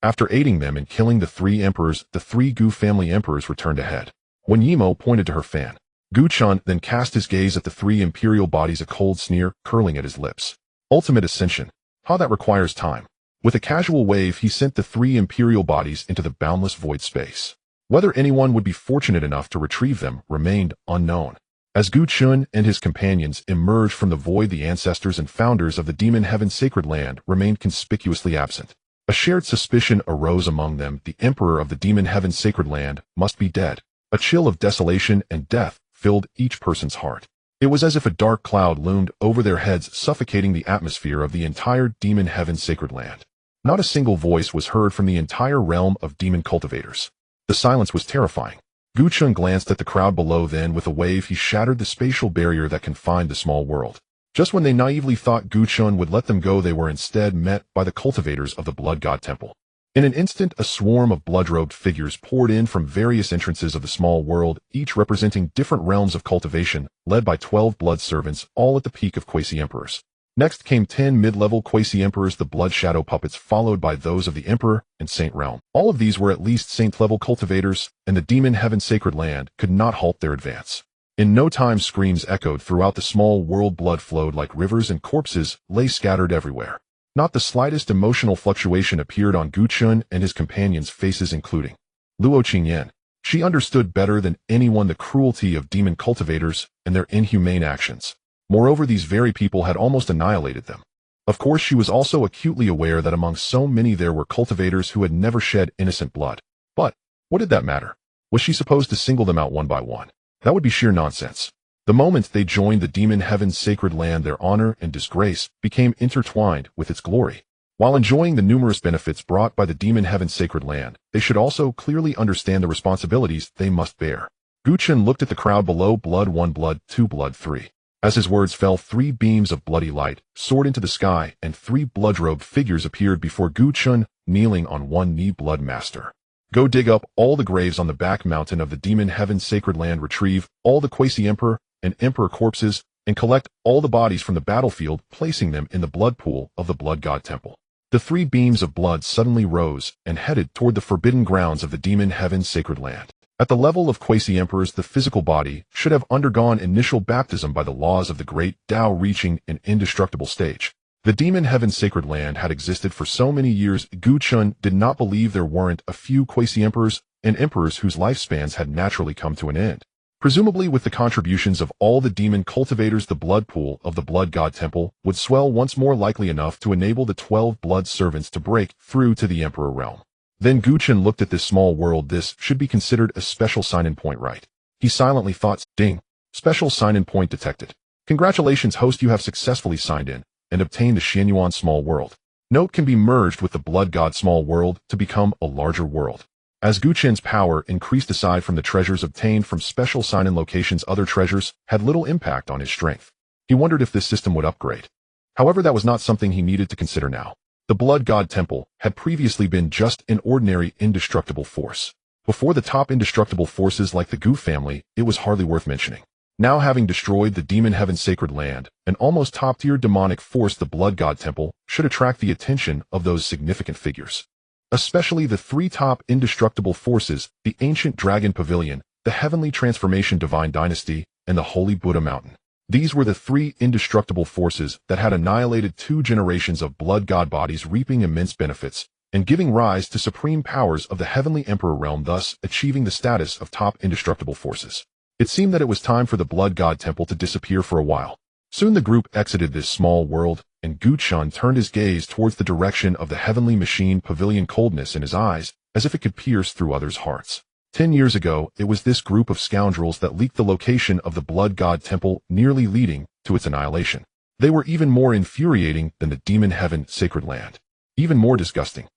After aiding them in killing the 3 emperors, the 3 Gu family emperors returned ahead. Wen Yimo pointed to her fan. Gu Chen then cast his gaze at the 3 imperial bodies, a cold sneer curling at his lips. Ultimate ascension. How that requires time. With a casual wave, he sent the 3 imperial bodies into the boundless void space. Whether anyone would be fortunate enough to retrieve them remained unknown. As Gu Chen and his companions emerged from the void, the ancestors and founders of the Demon Heaven Sacred Land remained conspicuously absent. A shared suspicion arose among them: the Emperor of the Demon Heaven Sacred Land must be dead. A chill of desolation and death filled each person's heart. It was as if a dark cloud loomed over their heads, suffocating the atmosphere of the entire Demon Heaven Sacred Land. Not a single voice was heard from the entire realm of demon cultivators. The silence was terrifying. Gu Chen glanced at the crowd below, then with a wave he shattered the spatial barrier that confined the small world. Just when they naively thought Gu Chen would let them go, they were instead met by the cultivators of the Blood God Temple. In an instant, a swarm of blood-robed figures poured in from various entrances of the small world, each representing different realms of cultivation, led by 12 blood servants, all at the peak of quasi-emperors. Next came 10 mid-level quasi-emperors, the blood shadow puppets, followed by those of the Emperor and Saint Realm. All of these were at least Saint-level cultivators, and the Demon Heaven Sacred Land could not halt their advance. In no time, screams echoed throughout the small world, blood flowed like rivers, and corpses lay scattered everywhere. Not the slightest emotional fluctuation appeared on Gu Chen and his companions' faces, including Luo Qingyan. She understood better than anyone the cruelty of demon cultivators and their inhumane actions. Moreover, these very people had almost annihilated them. Of course, she was also acutely aware that among so many there were cultivators who had never shed innocent blood. But what did that matter? Was she supposed to single them out one by one? That would be sheer nonsense. The moment they joined the Demon Heaven's Sacred Land, their honor and disgrace became intertwined with its glory. While enjoying the numerous benefits brought by the Demon Heaven's Sacred Land, they should also clearly understand the responsibilities they must bear. Gu Chen looked at the crowd below. Blood 1, blood 2, blood 3. As his words fell, 3 beams of bloody light soared into the sky, and 3 blood-robed figures appeared before Gu Chen, kneeling on one knee. Blood Master. Go dig up all the graves on the back mountain of the Demon Heaven's Sacred Land, retrieve all the quasi-emperor and emperor corpses, and collect all the bodies from the battlefield, placing them in the blood pool of the Blood God Temple. The 3 beams of blood suddenly rose and headed toward the forbidden grounds of the Demon Heaven's Sacred Land. At the level of quasi-emperors, the physical body should have undergone initial baptism by the laws of the great Tao, reaching an indestructible stage. The Demon Heaven Sacred Land had existed for so many years, Gu Chen did not believe there weren't a few quasi-emperors and emperors whose lifespans had naturally come to an end. Presumably, with the contributions of all the demon cultivators, the blood pool of the Blood God Temple would swell once more, likely enough to enable the 12 blood servants to break through to the Emperor realm. Then Gu Chen looked at this small world. This should be considered a special sign-in point, right? He silently thought. Ding. Special sign-in point detected. Congratulations, host, you have successfully signed in and obtained the Xianyuan small world. Note can be merged with the Blood God small world to become a larger world. As Gu Chen's power increased, aside from the treasures obtained from special sign-in locations, other treasures had little impact on his strength. He wondered if this system would upgrade. However, that was not something he needed to consider now. The Blood God Temple had previously been just an ordinary indestructible force. Before the top indestructible forces like the Gu family, it was hardly worth mentioning. Now having destroyed the demon heaven sacred land, an almost top-tier demonic force, the Blood God Temple, should attract the attention of those significant figures. Especially the three top indestructible forces, the ancient dragon pavilion, the heavenly transformation divine dynasty, and the holy Buddha mountain. These were the three indestructible forces that had annihilated 2 generations of blood god bodies, reaping immense benefits and giving rise to supreme powers of the heavenly emperor realm, thus achieving the status of top indestructible forces. It seemed that it was time for the Blood God Temple to disappear for a while. Soon the group exited this small world, and Chen turned his gaze towards the direction of the heavenly machine pavilion, coldness in his eyes, as if it could pierce through others' hearts. 10 years ago, it was this group of scoundrels that leaked the location of the Blood God Temple, nearly leading to its annihilation. They were even more infuriating than the demon heaven sacred land. Even more disgusting.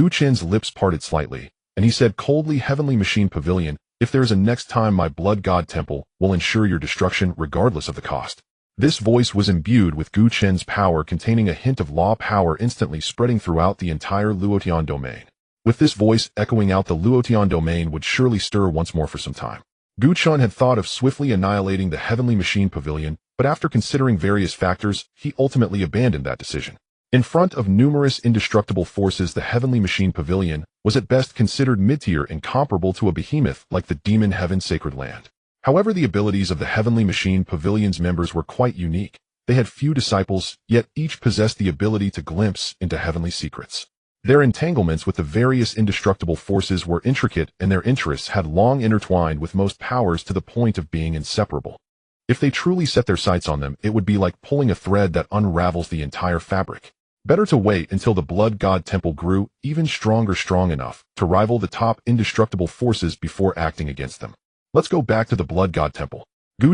Chen's lips parted slightly, and he said coldly, "Heavenly machine pavilion, if there is a next time, my Blood God Temple will ensure your destruction regardless of the cost." This voice was imbued with Chen's power, containing a hint of law power instantly spreading throughout the entire Luotian domain. With this voice echoing out, the Luotian domain would surely stir once more for some time. Chen had thought of swiftly annihilating the heavenly machine pavilion, but after considering various factors, he ultimately abandoned that decision. In front of numerous indestructible forces, the heavenly machine pavilion was at best considered mid-tier and comparable to a behemoth like the demon heaven sacred land. However, the abilities of the heavenly machine pavilion's members were quite unique. They had few disciples, yet each possessed the ability to glimpse into heavenly secrets. Their entanglements with the various indestructible forces were intricate, and their interests had long intertwined with most powers to the point of being inseparable. If they truly set their sights on them, it would be like pulling a thread that unravels the entire fabric. Better to wait until the Blood God Temple grew even stronger, strong enough to rival the top indestructible forces before acting against them. Let's go back to the Blood God Temple.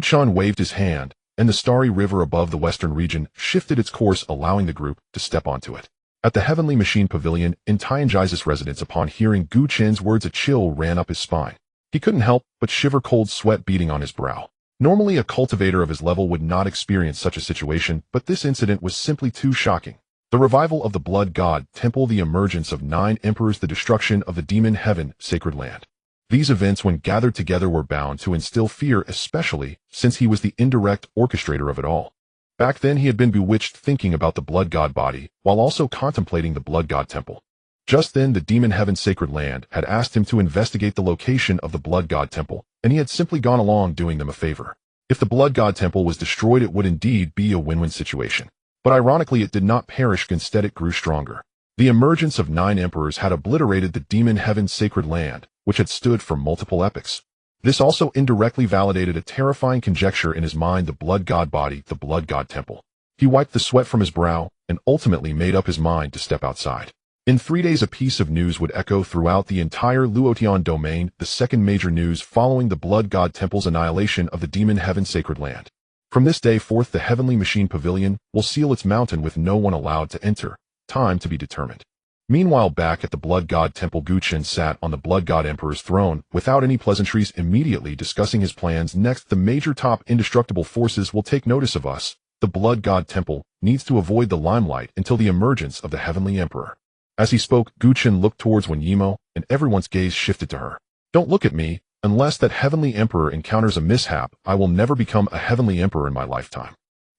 Chen waved his hand, and the starry river above the western region shifted its course, allowing the group to step onto it. At the heavenly machine pavilion in Tianjai's residence, upon hearing Chen's words, a chill ran up his spine. He couldn't help but shiver, cold sweat beading on his brow. Normally a cultivator of his level would not experience such a situation, but this incident was simply too shocking. The revival of the Blood God Temple, the emergence of 9 emperors, the destruction of the demon heaven sacred land. These events, when gathered together, were bound to instill fear, especially since he was the indirect orchestrator of it all. Back then he had been bewitched thinking about the Blood God body, while also contemplating the Blood God Temple. Just then the demon heaven sacred land had asked him to investigate the location of the Blood God Temple, and he had simply gone along, doing them a favor. If the Blood God Temple was destroyed, it would indeed be a win-win situation. But ironically, it did not perish, instead it grew stronger. The emergence of 9 emperors had obliterated the demon heaven sacred land, which had stood for multiple epochs. This also indirectly validated a terrifying conjecture in his mind: the Blood God body, the Blood God Temple. He wiped the sweat from his brow and ultimately made up his mind to step outside. In 3 days, a piece of news would echo throughout the entire Luotian domain, the second major news following the Blood God Temple's annihilation of the demon heaven sacred land. From this day forth, the heavenly machine pavilion will seal its mountain with no one allowed to enter. Time to be determined. Meanwhile, back at the Blood God Temple, Chen sat on the Blood God Emperor's throne without any pleasantries, immediately discussing his plans. Next, the major top indestructible forces will take notice of us. The Blood God Temple needs to avoid the limelight until the emergence of the Heavenly Emperor. As he spoke, Chen looked towards Wenyi, and everyone's gaze shifted to her. "Don't look at me. Unless that Heavenly Emperor encounters a mishap, I will never become a Heavenly Emperor in my lifetime."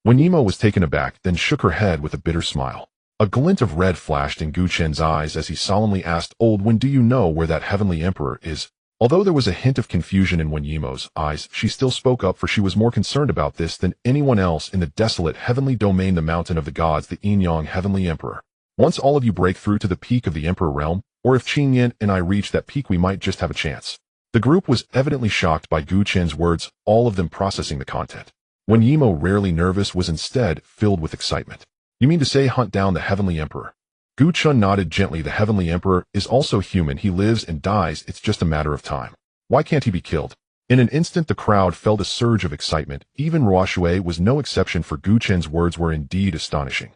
Wenyi was taken aback, then shook her head with a bitter smile. A glint of red flashed in Chen's eyes as he solemnly asked, "Old Wen, do you know where that Heavenly Emperor is?" Although there was a hint of confusion in Wenyi's eyes, she still spoke up, for she was more concerned about this than anyone else in the desolate heavenly domain, the mountain of the gods, the Inyang Heavenly Emperor. "Once all of you break through to the peak of the Emperor realm, or if Qingyan and I reach that peak, we might just have a chance." The group was evidently shocked by Chen's words, all of them processing the content. Wenyi, rarely nervous, was instead filled with excitement. "You mean to say hunt down the Heavenly Emperor?" Chen nodded gently. "The Heavenly Emperor is also human. He lives and dies. It's just a matter of time. Why can't he be killed?" In an instant the crowd felt a surge of excitement. Even Ruoshui was no exception, for Chen's words were indeed astonishing.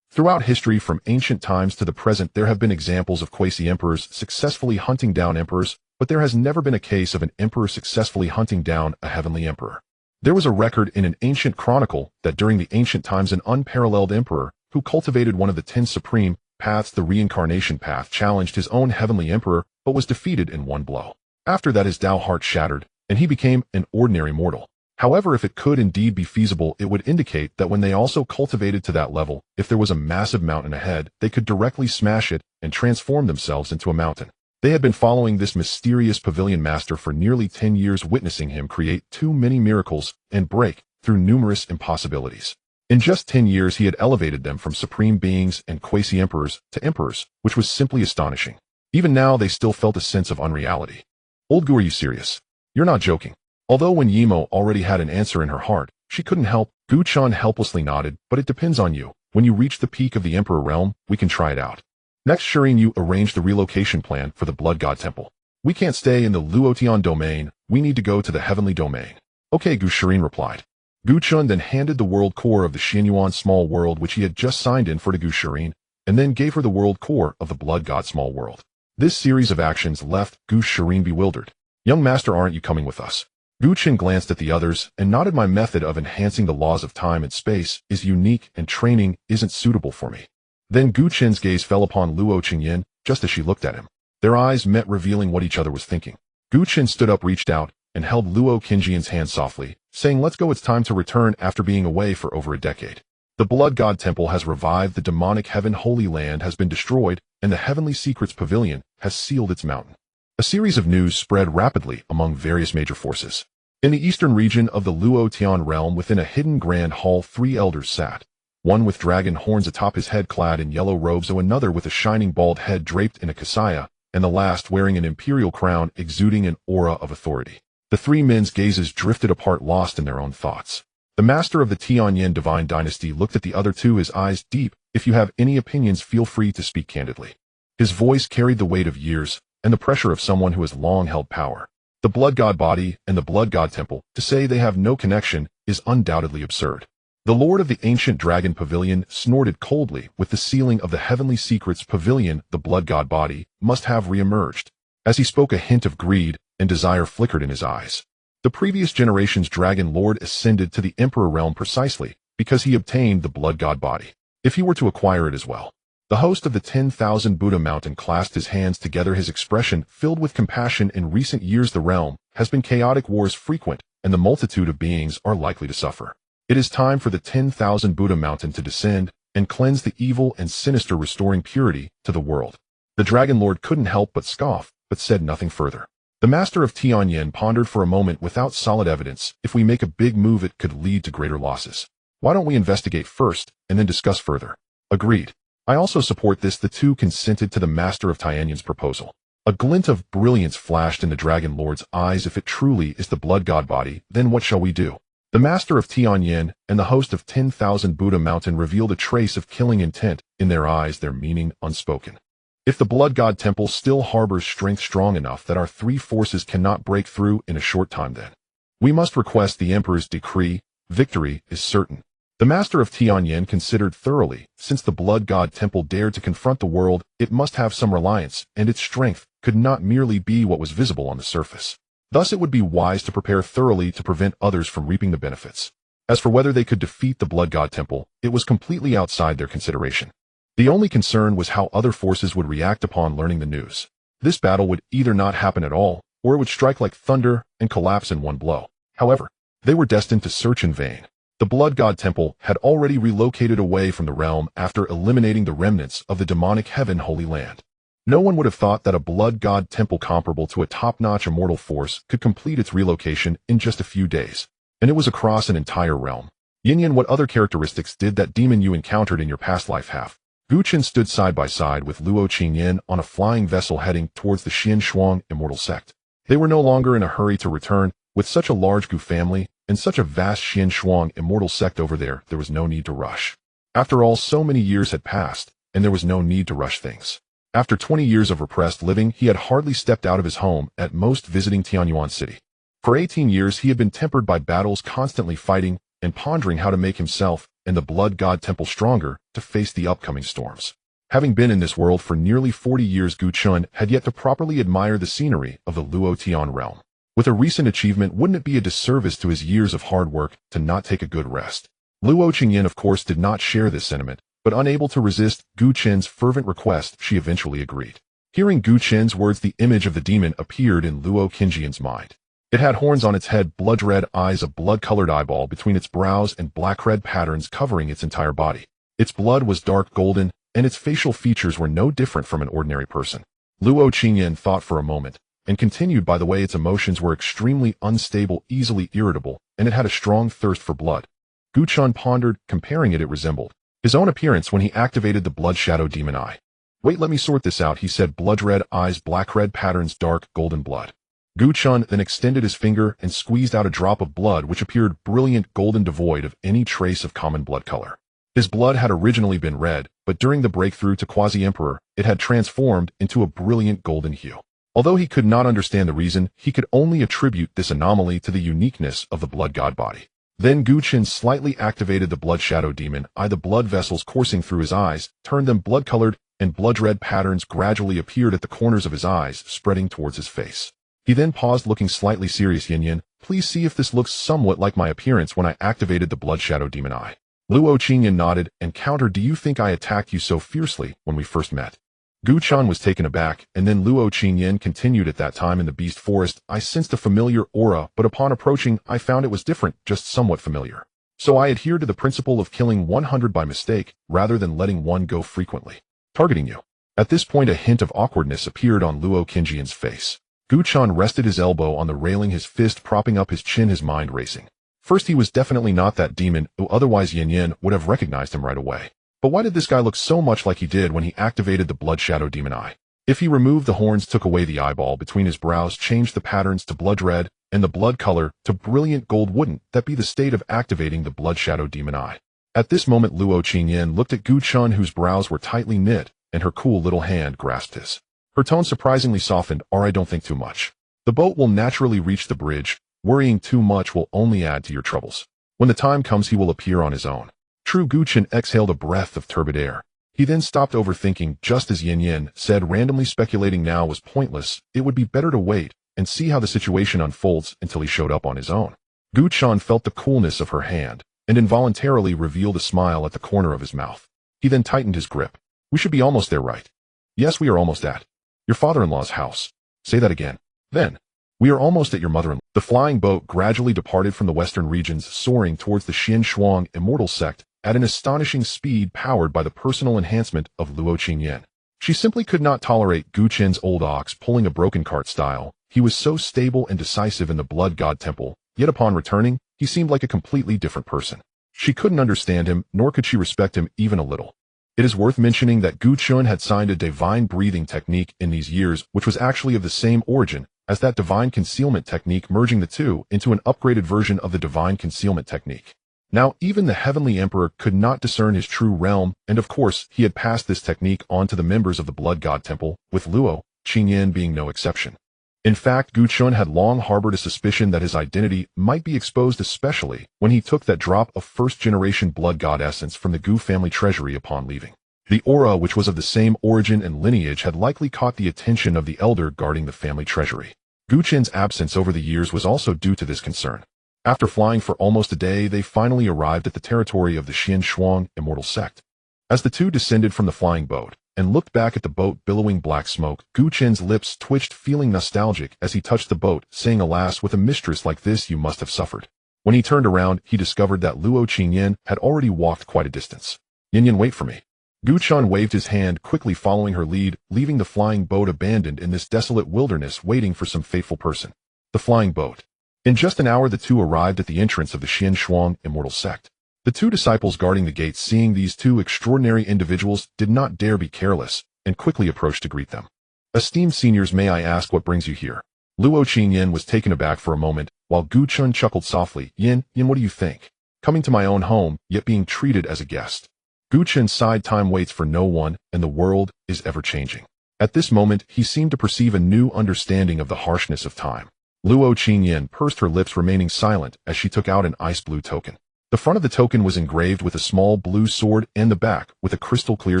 Throughout history, from ancient times to the present, there have been examples of quasi-emperors successfully hunting down emperors, but there has never been a case of an emperor successfully hunting down a heavenly emperor. There was a record in an ancient chronicle that during the ancient times an unparalleled emperor, who cultivated one of the 10 supreme paths, the reincarnation path, challenged his own heavenly emperor, but was defeated in one blow. After that his Tao heart shattered, and he became an ordinary mortal. However, if it could indeed be feasible, it would indicate that when they also cultivated to that level, if there was a massive mountain ahead, they could directly smash it and transform themselves into a mountain. They had been following this mysterious pavilion master for nearly 10 years, witnessing him create too many miracles and break through numerous impossibilities. In just 10 years, he had elevated them from supreme beings and quasi-emperors to emperors, which was simply astonishing. Even now, they still felt a sense of unreality. Old Gu, are you serious? You're not joking. Although when Yimo already had an answer in her heart, she couldn't help. Gu-chan helplessly nodded, but it depends on you. When you reach the peak of the Emperor realm, we can try it out. Next, Shireen, you arrange the relocation plan for the Blood God Temple. We can't stay in the Luotian domain, we need to go to the heavenly domain. Okay, Gu, Shireen replied. Gu-chun then handed the world core of the Xianyuan small world which he had just signed in for to Gu Shireen, and then gave her the world core of the Blood God small world. This series of actions left Gu Shireen bewildered. Young master, aren't you coming with us? Gu-chin glanced at the others and nodded. My method of enhancing the laws of time and space is unique and training isn't suitable for me. Then Gu-chin's gaze fell upon Luo Qingyan, just as she looked at him. Their eyes met, revealing what each other was thinking. Gu-chin stood up, reached out, and held Luo Qingyan's hand softly, saying, let's go, it's time to return after being away for over a decade. The Blood God Temple has revived, the demonic heaven Holy Land has been destroyed, and the Heavenly Secrets Pavilion has sealed its mountain. A series of news spread rapidly among various major forces. In the eastern region of the Luotian realm, within a hidden grand hall, 3 elders sat. One with dragon horns atop his head, clad in yellow robes, another with a shining bald head draped in a kasaya, and the last wearing an imperial crown exuding an aura of authority. The 3 men's gazes drifted apart, lost in their own thoughts. The master of the Tianyin divine dynasty looked at the other 2, his eyes deep. If you have any opinions, feel free to speak candidly. His voice carried the weight of years and the pressure of someone who has long held power. The Blood God body and the Blood God Temple, to say they have no connection is undoubtedly absurd. The Lord of the Ancient Dragon Pavilion snorted coldly. With the sealing of the Heavenly Secrets Pavilion, the Blood God body must have re-emerged. As he spoke, a hint of greed and desire flickered in his eyes. The previous generation's Dragon Lord ascended to the Emperor realm precisely because he obtained the Blood God body. If he were to acquire it as well. The host of the 10,000 Buddha Mountain clasped his hands together, his expression filled with compassion. In recent years, the realm has been chaotic, wars frequent, and the multitude of beings are likely to suffer. It is time for the 10,000 Buddha Mountain to descend and cleanse the evil and sinister, restoring purity to the world. The Dragon Lord couldn't help but scoff, but said nothing further. The master of Tianyin pondered for a moment. Without solid evidence, if we make a big move, it could lead to greater losses. Why don't we investigate first and then discuss further? Agreed. I also support this. The 2 consented to the master of Tianyin's proposal. A glint of brilliance flashed in the Dragon Lord's eyes. If it truly is the Blood God body, then what shall we do? The master of Tianyin and the host of 10,000 Buddha Mountain revealed a trace of killing intent in their eyes, their meaning unspoken. If the Blood God Temple still harbors strength strong enough that our 3 forces cannot break through in a short time, then we must request the Emperor's decree. Victory is certain. The master of Tianyin considered thoroughly. Since the Blood God Temple dared to confront the world, it must have some reliance, and its strength could not merely be what was visible on the surface. Thus it would be wise to prepare thoroughly to prevent others from reaping the benefits. As for whether they could defeat the Blood God Temple, it was completely outside their consideration. The only concern was how other forces would react upon learning the news. This battle would either not happen at all, or it would strike like thunder and collapse in one blow. However, they were destined to search in vain. The Blood God Temple had already relocated away from the realm after eliminating the remnants of the demonic heaven Holy Land. No one would have thought that a Blood God Temple comparable to a top-notch immortal force could complete its relocation in just a few days. And it was across an entire realm. Yin-Yin, what other characteristics did that demon you encountered in your past life have? Gu-chin stood side by side with Luo Qingyan on a flying vessel heading towards the Xian Shuang immortal sect. They were no longer in a hurry to return. With such a large Gu family and such a vast Xian Shuang immortal sect over there was no need to rush. After all, so many years had passed, and there was no need to rush things. After 20 years of repressed living, he had hardly stepped out of his home, at most visiting Tianyuan City. For 18 years he had been tempered by battles, constantly fighting and pondering how to make himself and the Blood God Temple stronger to face the upcoming storms. Having been in this world for nearly 40 years, Gu-chun had yet to properly admire the scenery of the Luotian realm. With a recent achievement, wouldn't it be a disservice to his years of hard work to not take a good rest? Luo Qingyan, of course, did not share this sentiment, but unable to resist Gu-chen's fervent request, she eventually agreed. Hearing Gu-chen's words, the image of the demon appeared in Luo Qingyan's mind. It had horns on its head, blood-red eyes, a blood-colored eyeball between its brows, and black-red patterns covering its entire body. Its blood was dark golden, and its facial features were no different from an ordinary person. Luo Qingyan thought for a moment, and continued. By the way, its emotions were extremely unstable, easily irritable, and it had a strong thirst for blood. Gu Chen pondered, comparing it resembled his own appearance when he activated the blood shadow demon eye. Wait, let me sort this out, he said. Blood-red eyes, black-red patterns, dark golden blood. Gu Chen then extended his finger and squeezed out a drop of blood which appeared brilliant golden, devoid of any trace of common blood color. His blood had originally been red, but during the breakthrough to Quasi-Emperor, it had transformed into a brilliant golden hue. Although he could not understand the reason, he could only attribute this anomaly to the uniqueness of the blood god body. Then Gu Chen slightly activated the blood shadow demon eye. The blood vessels coursing through his eyes turned them blood-colored, and blood-red patterns gradually appeared at the corners of his eyes, spreading towards his face. He then paused, looking slightly serious. Yin, please see if this looks somewhat like my appearance when I activated the blood shadow demon eye. Luo Qingyan nodded and countered, do you think I attacked you so fiercely when we first met? Gu Chen was taken aback, and then Luo Qingyan continued, at that time in the beast forest, I sensed a familiar aura, but upon approaching, I found it was different, just somewhat familiar. So I adhered to the principle of killing 100 by mistake, rather than letting one go frequently. Targeting you. At this point a hint of awkwardness appeared on Luo Qingyan's face. Gu Chen rested his elbow on the railing, his fist propping up his chin, his mind racing. First, he was definitely not that demon, who otherwise Yin would have recognized him right away. But why did this guy look so much like he did when he activated the blood shadow demon eye? If he removed the horns, took away the eyeball between his brows, changed the patterns to blood red, and the blood color to brilliant gold, wouldn't that be the state of activating the blood shadow demon eye? At this moment Luo Qingyan looked at Gu Chen, whose brows were tightly knit, and her cool little hand grasped his. Her tone surprisingly softened. I don't think too much. The boat will naturally reach the bridge. Worrying too much will only add to your troubles. When the time comes, he will appear on his own. True. Gu Chen exhaled a breath of turbid air. He then stopped, overthinking, just as Yin said. Randomly speculating now was pointless. It would be better to wait and see how the situation unfolds until he showed up on his own. Gu Chen felt the coolness of her hand and involuntarily revealed a smile at the corner of his mouth. He then tightened his grip. We should be almost there, right? Yes, we are almost at your father-in-law's house. Say that again. Then. We are almost at your mother-in-law. The flying boat gradually departed from the western regions, soaring towards the Xian immortal sect at an astonishing speed, powered by the personal enhancement of Luo Qingyan. She simply could not tolerate Gu Chen's old ox pulling a broken cart style. He was so stable and decisive in the blood god temple, yet upon returning, he seemed like a completely different person. She couldn't understand him, nor could she respect him even a little. It is worth mentioning that Gu Chen had signed a divine breathing technique in these years, which was actually of the same origin as that divine concealment technique, merging the two into an upgraded version of the divine concealment technique. Now, even the heavenly emperor could not discern his true realm, and of course, he had passed this technique on to the members of the blood god temple, with Luo Qingyan being no exception. In fact, Gu Chen had long harbored a suspicion that his identity might be exposed, especially when he took that drop of first-generation blood god essence from the Gu family treasury upon leaving. The aura, which was of the same origin and lineage, had likely caught the attention of the elder guarding the family treasury. Gu Chen's absence over the years was also due to this concern. After flying for almost a day, they finally arrived at the territory of the Xian immortal sect. As the two descended from the flying boat and looked back at the boat billowing black smoke, Gu Chen's lips twitched, feeling nostalgic as he touched the boat, saying, alas, with a mistress like this you must have suffered. When he turned around, he discovered that Luo Qingyan had already walked quite a distance. Yin, wait for me. Gu Chen waved his hand, quickly following her lead, leaving the flying boat abandoned in this desolate wilderness, waiting for some faithful person. The flying boat. In just an hour the two arrived at the entrance of the Xian immortal sect. The two disciples guarding the gates, seeing these two extraordinary individuals, did not dare be careless, and quickly approached to greet them. Esteemed seniors, may I ask what brings you here? Luo Qingyan was taken aback for a moment, while Gu Chen chuckled softly. Yin, what do you think? Coming to my own home, yet being treated as a guest. Gu Chen sighed. Time waits for no one, and the world is ever-changing. At this moment, he seemed to perceive a new understanding of the harshness of time. Luo Qingyan pursed her lips, remaining silent as she took out an ice blue token. The front of the token was engraved with a small blue sword, and the back with a crystal-clear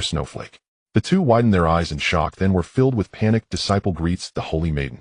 snowflake. The two widened their eyes in shock, then were filled with panic. Disciple greets the Holy Maiden.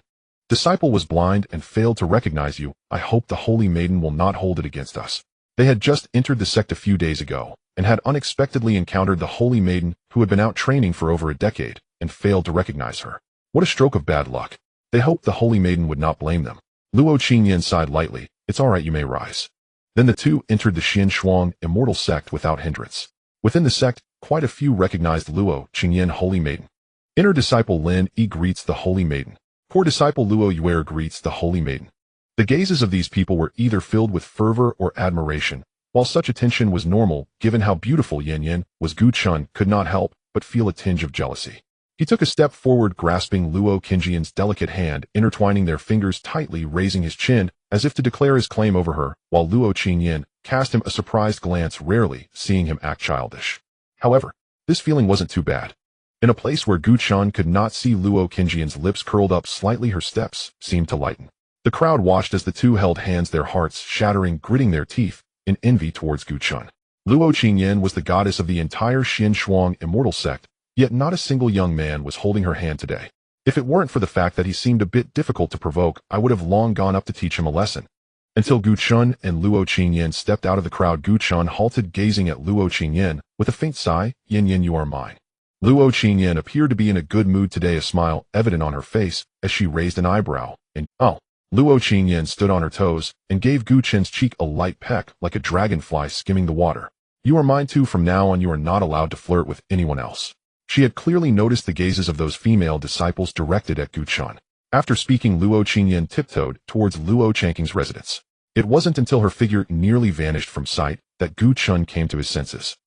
Disciple was blind and failed to recognize you. I hope the Holy Maiden will not hold it against us. They had just entered the sect a few days ago, and had unexpectedly encountered the Holy Maiden, who had been out training for over a decade, and failed to recognize her. What a stroke of bad luck. They hoped the Holy Maiden would not blame them. Luo Qingyan sighed lightly. It's all right, you may rise. Then the two entered the Xian Shuang immortal sect without hindrance. Within the sect, quite a few recognized Luo Qingyan Holy Maiden. Inner disciple Lin Yi greets the Holy Maiden. Core disciple Luo Yuer greets the Holy Maiden. The gazes of these people were either filled with fervor or admiration. While such attention was normal, given how beautiful Yan Yan was, Gu Chun could not help but feel a tinge of jealousy. He took a step forward, grasping Luo Qingyan's delicate hand, intertwining their fingers tightly, raising his chin as if to declare his claim over her, while Luo Qingyan cast him a surprised glance, rarely seeing him act childish. However, this feeling wasn't too bad. In a place where Gu Chun could not see Luo Qingyan's lips curled up slightly, her steps seemed to lighten. The crowd watched as the two held hands, their hearts shattering, gritting their teeth in envy towards Gu Chun. Luo Qingyan was the goddess of the entire Xian Shuang immortal sect, yet not a single young man was holding her hand today. If it weren't for the fact that he seemed a bit difficult to provoke, I would have long gone up to teach him a lesson. Until Gu Chun and Luo Qingyan stepped out of the crowd, Gu Chun halted, gazing at Luo Qingyan with a faint sigh. Yin Yin, you are mine. Luo Qingyan appeared to be in a good mood today, a smile evident on her face as she raised an eyebrow. And, oh. Luo Qingyan stood on her toes and gave Gu Chen's cheek a light peck like a dragonfly skimming the water. You are mine too. From now on you are not allowed to flirt with anyone else. She had clearly noticed the gazes of those female disciples directed at Gu Chun. After speaking, Luo Qingyan tiptoed towards Luo Changqing's residence. It wasn't until her figure nearly vanished from sight that Gu Chun came to his senses.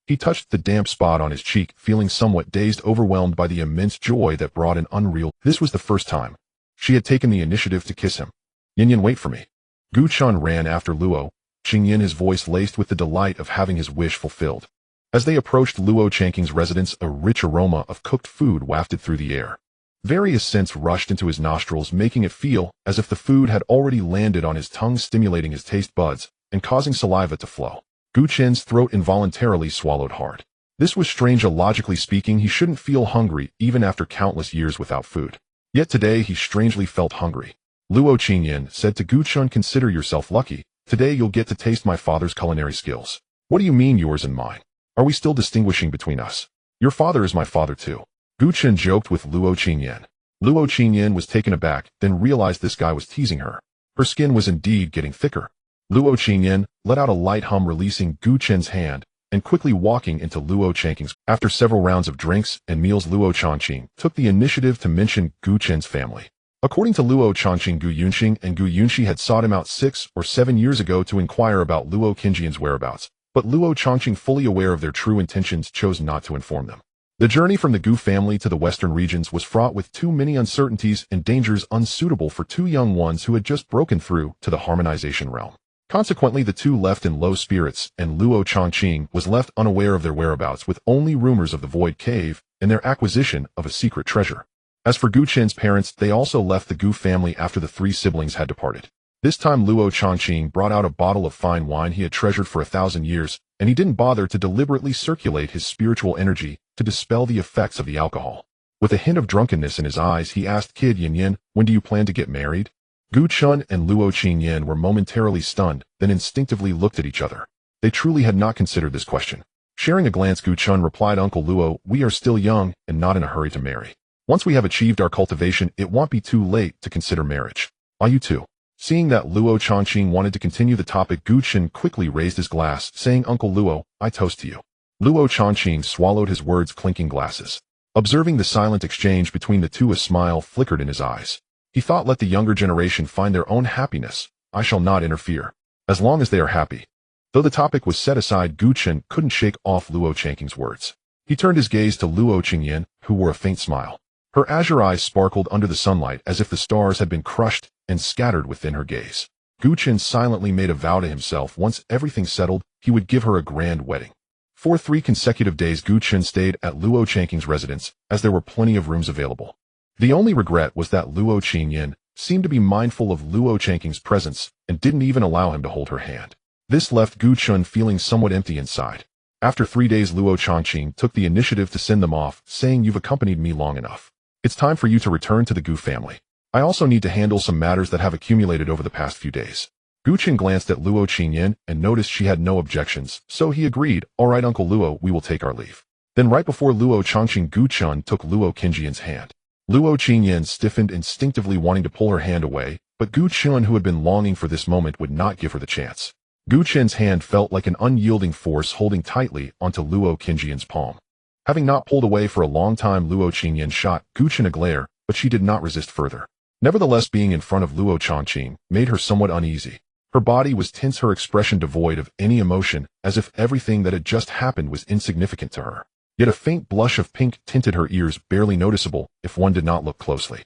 He touched the damp spot on his cheek, feeling somewhat dazed, overwhelmed by the immense joy that brought an unreal. This was the first time she had taken the initiative to kiss him. Yin Yin, wait for me. Gu Chun ran after Luo Qingyan, his voice laced with the delight of having his wish fulfilled. As they approached Luo Changqing's residence, a rich aroma of cooked food wafted through the air. Various scents rushed into his nostrils, making it feel as if the food had already landed on his tongue, stimulating his taste buds and causing saliva to flow. Gu Chen's throat involuntarily swallowed hard. This was strange. Logically speaking, he shouldn't feel hungry even after countless years without food. Yet today he strangely felt hungry. Luo Qingyan said to Gu Chun, consider yourself lucky. Today you'll get to taste my father's culinary skills. What do you mean yours and mine? Are we still distinguishing between us? Your father is my father too. Gu Chun joked with Luo Qingyan. Luo Qingyan was taken aback, then realized this guy was teasing her. Her skin was indeed getting thicker. Luo Qingyan let out a light hum, releasing Gu Chen's hand and quickly walking into Luo Changqing's. After several rounds of drinks and meals, Luo Changqing took the initiative to mention Gu Chen's family. According to Luo Changqing, Gu Yunxing and Gu Yunxi had sought him out 6 or 7 years ago to inquire about Luo Qingyan's whereabouts, but Luo Changqing, fully aware of their true intentions, chose not to inform them. The journey from the Gu family to the western regions was fraught with too many uncertainties and dangers unsuitable for two young ones who had just broken through to the harmonization realm. Consequently, the two left in low spirits, and Luo Changqing was left unaware of their whereabouts, with only rumors of the Void Cave and their acquisition of a secret treasure. As for Gu Chen's parents, they also left the Gu family after the 3 siblings had departed. This time Luo Changqing brought out a bottle of fine wine he had treasured for 1,000 years, and he didn't bother to deliberately circulate his spiritual energy to dispel the effects of the alcohol. With a hint of drunkenness in his eyes, he asked, Kid Yin Yin, when do you plan to get married? Gu Chun and Luo Qingyan were momentarily stunned, then instinctively looked at each other. They truly had not considered this question. Sharing a glance, Gu Chun replied, Uncle Luo, we are still young and not in a hurry to marry. Once we have achieved our cultivation, it won't be too late to consider marriage. Are you too? Seeing that Luo Changqing wanted to continue the topic, Gu Chun quickly raised his glass, saying, Uncle Luo, I toast to you. Luo Changqing swallowed his words, clinking glasses. Observing the silent exchange between the two, a smile flickered in his eyes. He thought, let the younger generation find their own happiness. I shall not interfere, as long as they are happy. Though the topic was set aside, Gu Chun couldn't shake off Luo Changqing's words. He turned his gaze to Luo Qingyan, who wore a faint smile. Her azure eyes sparkled under the sunlight as if the stars had been crushed and scattered within her gaze. Gu Chun silently made a vow to himself, once everything settled, he would give her a grand wedding. For 3 consecutive days Gu Chun stayed at Luo Changqing's residence, as there were plenty of rooms available. The only regret was that Luo Qingyan seemed to be mindful of Luo Changqing's presence and didn't even allow him to hold her hand. This left Gu Chun feeling somewhat empty inside. After 3 days, Luo Changqing took the initiative to send them off, saying, You've accompanied me long enough. It's time for you to return to the Gu family. I also need to handle some matters that have accumulated over the past few days. Gu Chun glanced at Luo Qingyan and noticed she had no objections, so he agreed, All right, Uncle Luo, we will take our leave. Then right before Luo Changqing, Gu Chun took Luo Qingyan's hand. Luo Qingyan stiffened, instinctively wanting to pull her hand away, but Gu Chun, who had been longing for this moment, would not give her the chance. Gu Chen's hand felt like an unyielding force holding tightly onto Luo Qingyan's palm. Having not pulled away for a long time, Luo Qingyan shot Gu Chen a glare, but she did not resist further. Nevertheless, being in front of Luo Chongqing made her somewhat uneasy. Her body was tense, her expression devoid of any emotion, as if everything that had just happened was insignificant to her. Yet a faint blush of pink tinted her ears, barely noticeable if one did not look closely.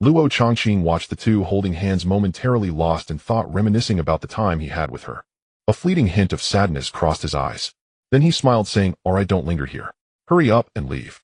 Luo Chongqing watched the two holding hands, momentarily lost in thought, reminiscing about the time he had with her. A fleeting hint of sadness crossed his eyes. Then he smiled, saying, "All right, don't linger here. Hurry up and leave."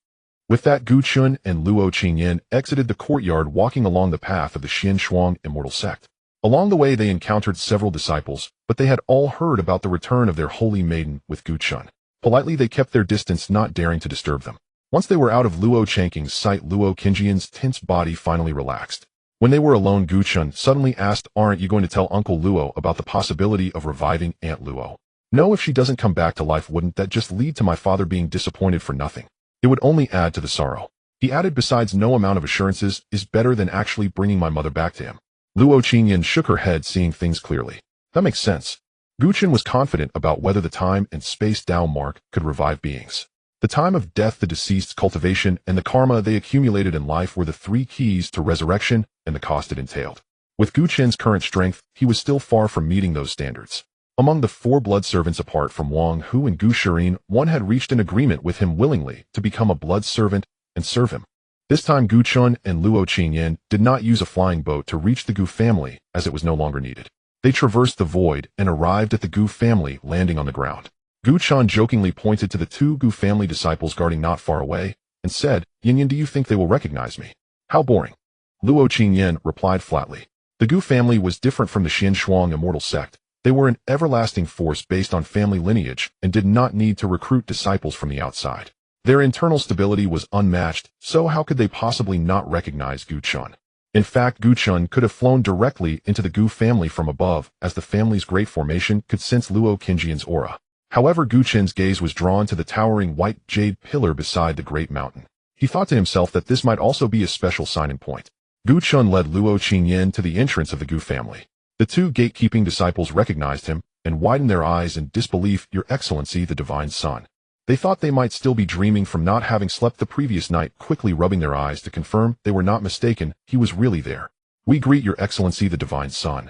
With that, Gu Chun and Luo Qingyan exited the courtyard, walking along the path of the Xian Shuang immortal sect. Along the way, they encountered several disciples, but they had all heard about the return of their holy maiden with Gu Chun. Politely, they kept their distance, not daring to disturb them. Once they were out of Luo Changqing's sight, Luo Qingyan's tense body finally relaxed. When they were alone, Gu Chun suddenly asked, "Aren't you going to tell Uncle Luo about the possibility of reviving Aunt Luo? No, if she doesn't come back to life, wouldn't that just lead to my father being disappointed for nothing? It would only add to the sorrow." He added, "Besides, no amount of assurances is better than actually bringing my mother back to him." Luo Qingyan shook her head, seeing things clearly. That makes sense. Gu Chun was confident about whether the time and space Tao mark could revive beings. The time of death, the deceased's cultivation, and the karma they accumulated in life were the three keys to resurrection and the cost it entailed. With Gu Chen's current strength, he was still far from meeting those standards. Among the four blood servants apart from Wang Hu and Gu Shirin, one had reached an agreement with him willingly to become a blood servant and serve him. This time, Gu Chun and Luo Qingyan did not use a flying boat to reach the Gu family, as it was no longer needed. They traversed the void and arrived at the Gu family, landing on the ground. Gu Chun jokingly pointed to the two Gu family disciples guarding not far away and said, "Yin, do you think they will recognize me?" "How boring." Luo Qingyan replied flatly. The Gu family was different from the Xian Shuang immortal sect. They were an everlasting force based on family lineage and did not need to recruit disciples from the outside. Their internal stability was unmatched, so how could they possibly not recognize Gu Chun? In fact, Gu Chun could have flown directly into the Gu family from above, as the family's great formation could sense Luo Qingyan's aura. However, Gu Chen's gaze was drawn to the towering white jade pillar beside the great mountain. He thought to himself that this might also be a special sign-in point. Gu Chun led Luo Qingyan to the entrance of the Gu family. The two gatekeeping disciples recognized him and widened their eyes in disbelief. "Your Excellency, the Divine Son." They thought they might still be dreaming from not having slept the previous night, quickly rubbing their eyes to confirm they were not mistaken. He was really there. "We greet Your Excellency, the Divine Son,"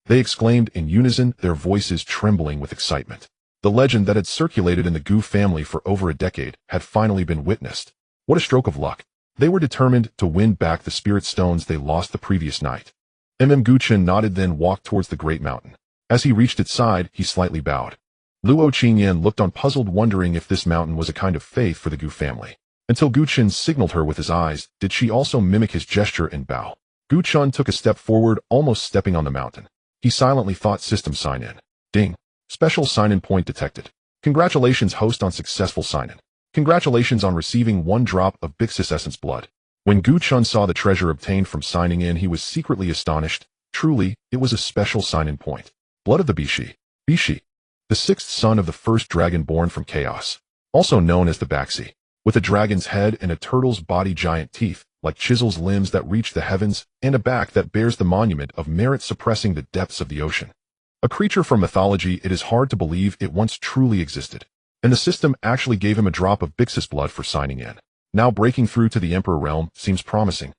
they exclaimed in unison, their voices trembling with excitement. The legend that had circulated in the Gu family for over a decade had finally been witnessed. What a stroke of luck. They were determined to win back the spirit stones they lost the previous night. Gu Chun nodded, then walked towards the great mountain. As he reached its side, he slightly bowed. Luo Qingyan looked on, puzzled, wondering if this mountain was a kind of faith for the Gu family. Until Gu Chun signaled her with his eyes, did she also mimic his gesture and bow. Gu Chun took a step forward, almost stepping on the mountain. He silently thought, "System sign-in." Ding. Special sign-in point detected. Congratulations, host, on successful sign-in. Congratulations on receiving 1 drop of Bixis essence blood. When Gu Chun saw the treasure obtained from signing in, he was secretly astonished. Truly, it was a special sign-in point. Blood of the Bishi. Bishi, the 6th son of the first dragon born from chaos, also known as the Baxi, with a dragon's head and a turtle's body, giant teeth, like chisels, limbs that reach the heavens, and a back that bears the monument of merit, suppressing the depths of the ocean. A creature from mythology, it is hard to believe it once truly existed. And the system actually gave him a drop of Bixis blood for signing in. Now breaking through to the Emperor realm seems promising.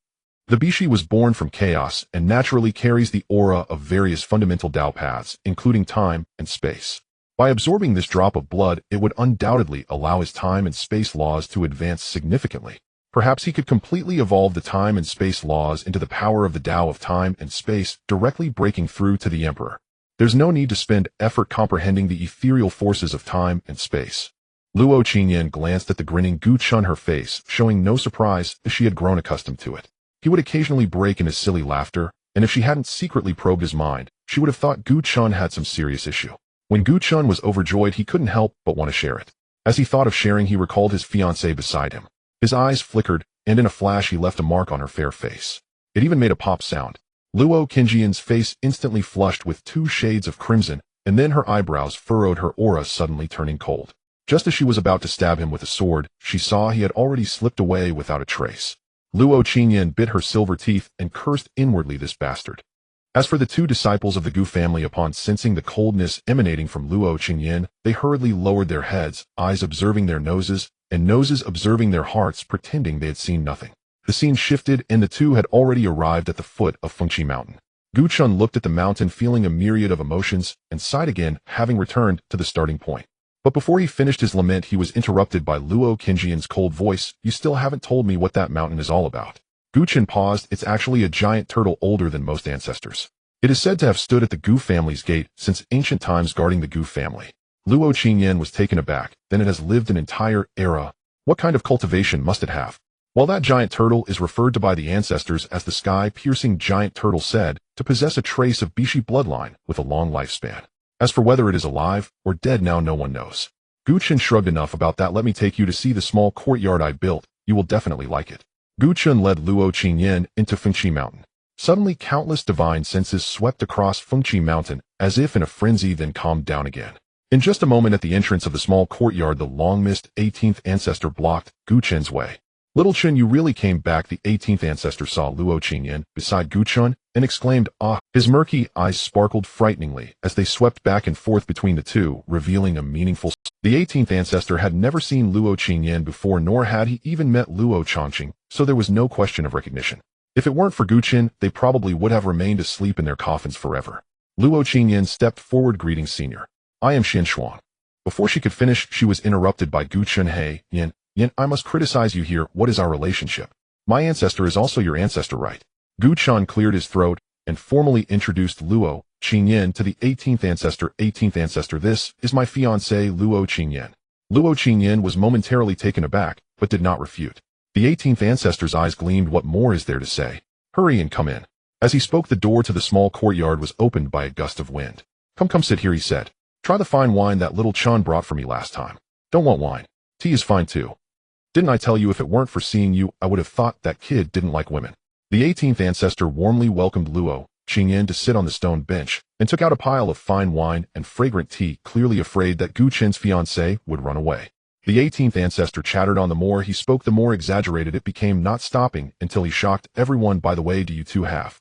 The Bishi was born from chaos and naturally carries the aura of various fundamental Tao paths, including time and space. By absorbing this drop of blood, it would undoubtedly allow his time and space laws to advance significantly. Perhaps he could completely evolve the time and space laws into the power of the Tao of time and space, directly breaking through to the Emperor. There's no need to spend effort comprehending the ethereal forces of time and space. Luo Qingyan glanced at the grinning Gu Chun, her face showing no surprise, as she had grown accustomed to it. He would occasionally break into silly laughter, and if she hadn't secretly probed his mind, she would have thought Gu Chun had some serious issue. When Gu Chun was overjoyed, he couldn't help but want to share it. As he thought of sharing, he recalled his fiancée beside him. His eyes flickered, and in a flash he left a mark on her fair face. It even made a pop sound. Luo Qingyan's face instantly flushed with 2 shades of crimson, and then her eyebrows furrowed, her aura suddenly turning cold. Just as she was about to stab him with a sword, she saw he had already slipped away without a trace. Luo Qingyan bit her silver teeth and cursed inwardly, "This bastard." As for the two disciples of the Gu family, upon sensing the coldness emanating from Luo Qingyan, they hurriedly lowered their heads, eyes observing their noses, and noses observing their hearts, pretending they had seen nothing. The scene shifted, and the two had already arrived at the foot of Fengqi Mountain. Gu Chun looked at the mountain, feeling a myriad of emotions, and sighed again, having returned to the starting point. But before he finished his lament, he was interrupted by Luo Qingyan's cold voice. "You still haven't told me what that mountain is all about." Gu Chun paused. "It's actually a giant turtle older than most ancestors. It is said to have stood at the Gu family's gate since ancient times, guarding the Gu family." Luo Qingyan was taken aback. "Then it has lived an entire era. What kind of cultivation must it have?" While that giant turtle is referred to by the ancestors as the sky-piercing giant turtle, said to possess a trace of Bishi bloodline with a long lifespan. As for whether it is alive or dead now, no one knows. Gu Chun shrugged. "Enough about that. Let me take you to see the small courtyard I built. You will definitely like it." Gu Chun led Luo Qingyan into Fengqi Mountain. Suddenly, countless divine senses swept across Fengqi Mountain, as if in a frenzy, then calmed down again. In just a moment, at the entrance of the small courtyard, the long-missed 18th ancestor blocked Gu Chun's way. "Little Chen, you really came back." The 18th ancestor saw Luo Qingyan beside Gu Chun and exclaimed, "Ah!" His murky eyes sparkled frighteningly as they swept back and forth between the two, revealing a meaningful. The 18th ancestor had never seen Luo Qingyan before, nor had he even met Luo Chongqing, so there was no question of recognition. If it weren't for Gu Chun, they probably would have remained asleep in their coffins forever. Luo Qingyan stepped forward, greeting Senior. "I am Xian Xuan." Before she could finish, she was interrupted by Gu Chun. "Hey, Yin, I must criticize you here. What is our relationship? My ancestor is also your ancestor, right?" Gu Chun cleared his throat and formally introduced Luo Qingyan to the 18th ancestor. "18th ancestor, this is my fiancé, Luo Qingyan." Luo Qingyan was momentarily taken aback, but did not refute. The 18th ancestor's eyes gleamed. "What more is there to say? Hurry and come in." As he spoke, the door to the small courtyard was opened by a gust of wind. Come sit here," he said. "Try the fine wine that little Chen brought for me last time." "Don't want wine. Tea is fine too. Didn't I tell you if it weren't for seeing you, I would have thought that kid didn't like women." The 18th ancestor warmly welcomed Luo Qingyan to sit on the stone bench and took out a pile of fine wine and fragrant tea, clearly afraid that Gu Chen's fiancé would run away. The 18th ancestor chattered on. The more he spoke, the more exaggerated it became, not stopping until he shocked everyone. "By the way, do you two have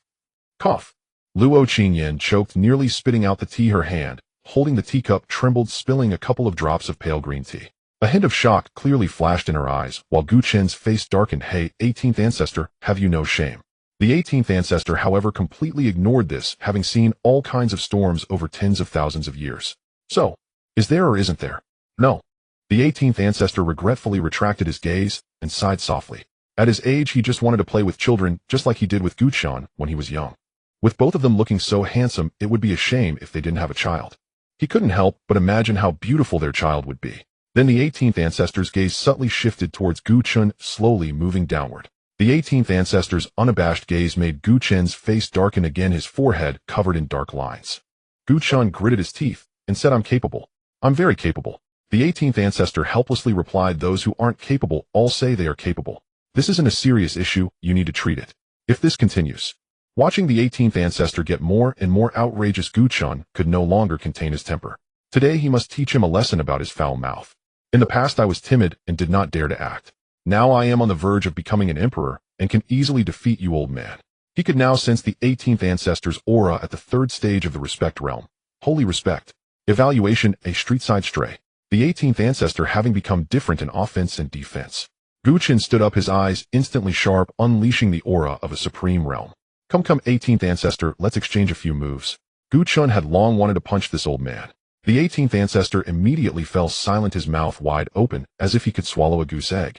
cough?" Luo Qingyan choked, nearly spitting out the tea. Her hand, holding the teacup, trembled, spilling a couple of drops of pale green tea. A hint of shock clearly flashed in her eyes, while Gu Chen's face darkened. "Hey, 18th ancestor, have you no shame?" The 18th ancestor, however, completely ignored this, having seen all kinds of storms over tens of thousands of years. "So, is there or isn't there?" "No." The 18th ancestor regretfully retracted his gaze and sighed softly. At his age, he just wanted to play with children, just like he did with Gu Chun when he was young. With both of them looking so handsome, it would be a shame if they didn't have a child. He couldn't help but imagine how beautiful their child would be. Then the 18th ancestor's gaze subtly shifted towards Gu Chun, slowly moving downward. The 18th ancestor's unabashed gaze made Gu Chen's face darken again, his forehead covered in dark lines. Gu Chun gritted his teeth and said, "I'm capable. I'm very capable." The 18th ancestor helplessly replied, "Those who aren't capable all say they are capable. This isn't a serious issue, you need to treat it. If this continues." Watching the 18th ancestor get more and more outrageous, Gu Chun could no longer contain his temper. Today he must teach him a lesson about his foul mouth. "In the past I was timid and did not dare to act. Now I am on the verge of becoming an emperor and can easily defeat you, old man." He could now sense the 18th ancestor's aura at the third stage of the respect realm. Holy respect. Evaluation: a street-side stray. The 18th ancestor having become different in offense and defense. Gu Chun stood up, his eyes instantly sharp, unleashing the aura of a supreme realm. Come, 18th ancestor, let's exchange a few moves." Gu Chun had long wanted to punch this old man. The 18th ancestor immediately fell silent, his mouth wide open, as if he could swallow a goose egg.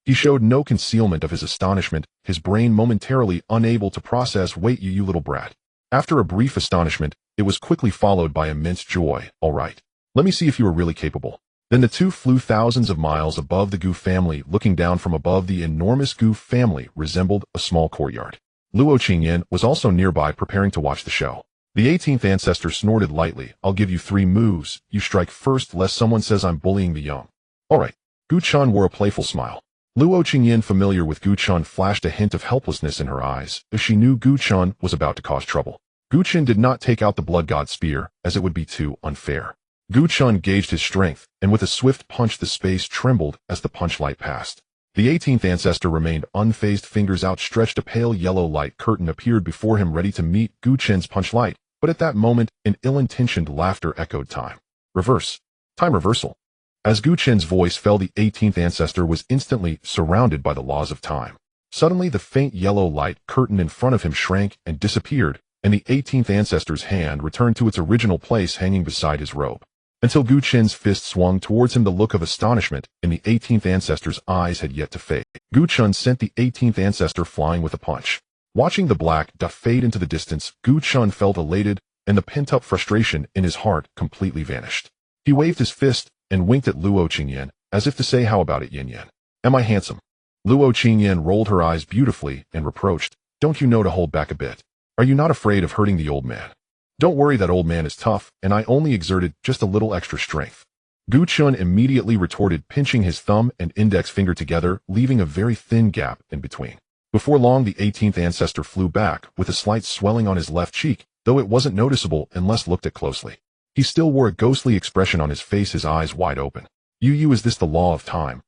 He showed no concealment of his astonishment, his brain momentarily unable to process. "Wait, you little brat." After a brief astonishment, it was quickly followed by immense joy. "All right. Let me see if you are really capable." Then the two flew thousands of miles above the Gu family. Looking down from above, the enormous Gu family resembled a small courtyard. Luo Qingyan was also nearby, preparing to watch the show. The 18th ancestor snorted lightly. "I'll give you 3 moves. You strike first, lest someone says I'm bullying the young." "All right." Gu Chun wore a playful smile. Luo Qingyan, familiar with Gu Chun, flashed a hint of helplessness in her eyes, as she knew Gu Chun was about to cause trouble. Gu Chun did not take out the blood god spear, as it would be too unfair. Gu Chun gauged his strength, and with a swift punch the space trembled as the punch light passed. The 18th ancestor remained unfazed, fingers outstretched. A pale yellow light curtain appeared before him, ready to meet Gu Chen's punch light, but at that moment, an ill-intentioned laughter echoed time. Reverse. Time reversal. As Gu Chen's voice fell, the 18th ancestor was instantly surrounded by the laws of time. Suddenly, the faint yellow light curtain in front of him shrank and disappeared, and the 18th ancestor's hand returned to its original place, hanging beside his robe. Until Gu Chen's fist swung towards him, the look of astonishment in the 18th ancestor's eyes had yet to fade. Gu Chen sent the 18th ancestor flying with a punch. Watching the black dot fade into the distance, Gu Chen felt elated, and the pent-up frustration in his heart completely vanished. He waved his fist and winked at Luo Qingyan, as if to say, "How about it, Yin Yan? Am I handsome?" Luo Qingyan rolled her eyes beautifully and reproached, "Don't you know to hold back a bit? Are you not afraid of hurting the old man?" "Don't worry, that old man is tough, and I only exerted just a little extra strength." Gu Chen immediately retorted, pinching his thumb and index finger together, leaving a very thin gap in between. Before long, the 18th ancestor flew back, with a slight swelling on his left cheek, though it wasn't noticeable unless looked at closely. He still wore a ghostly expression on his face, his eyes wide open. Is this the law of time?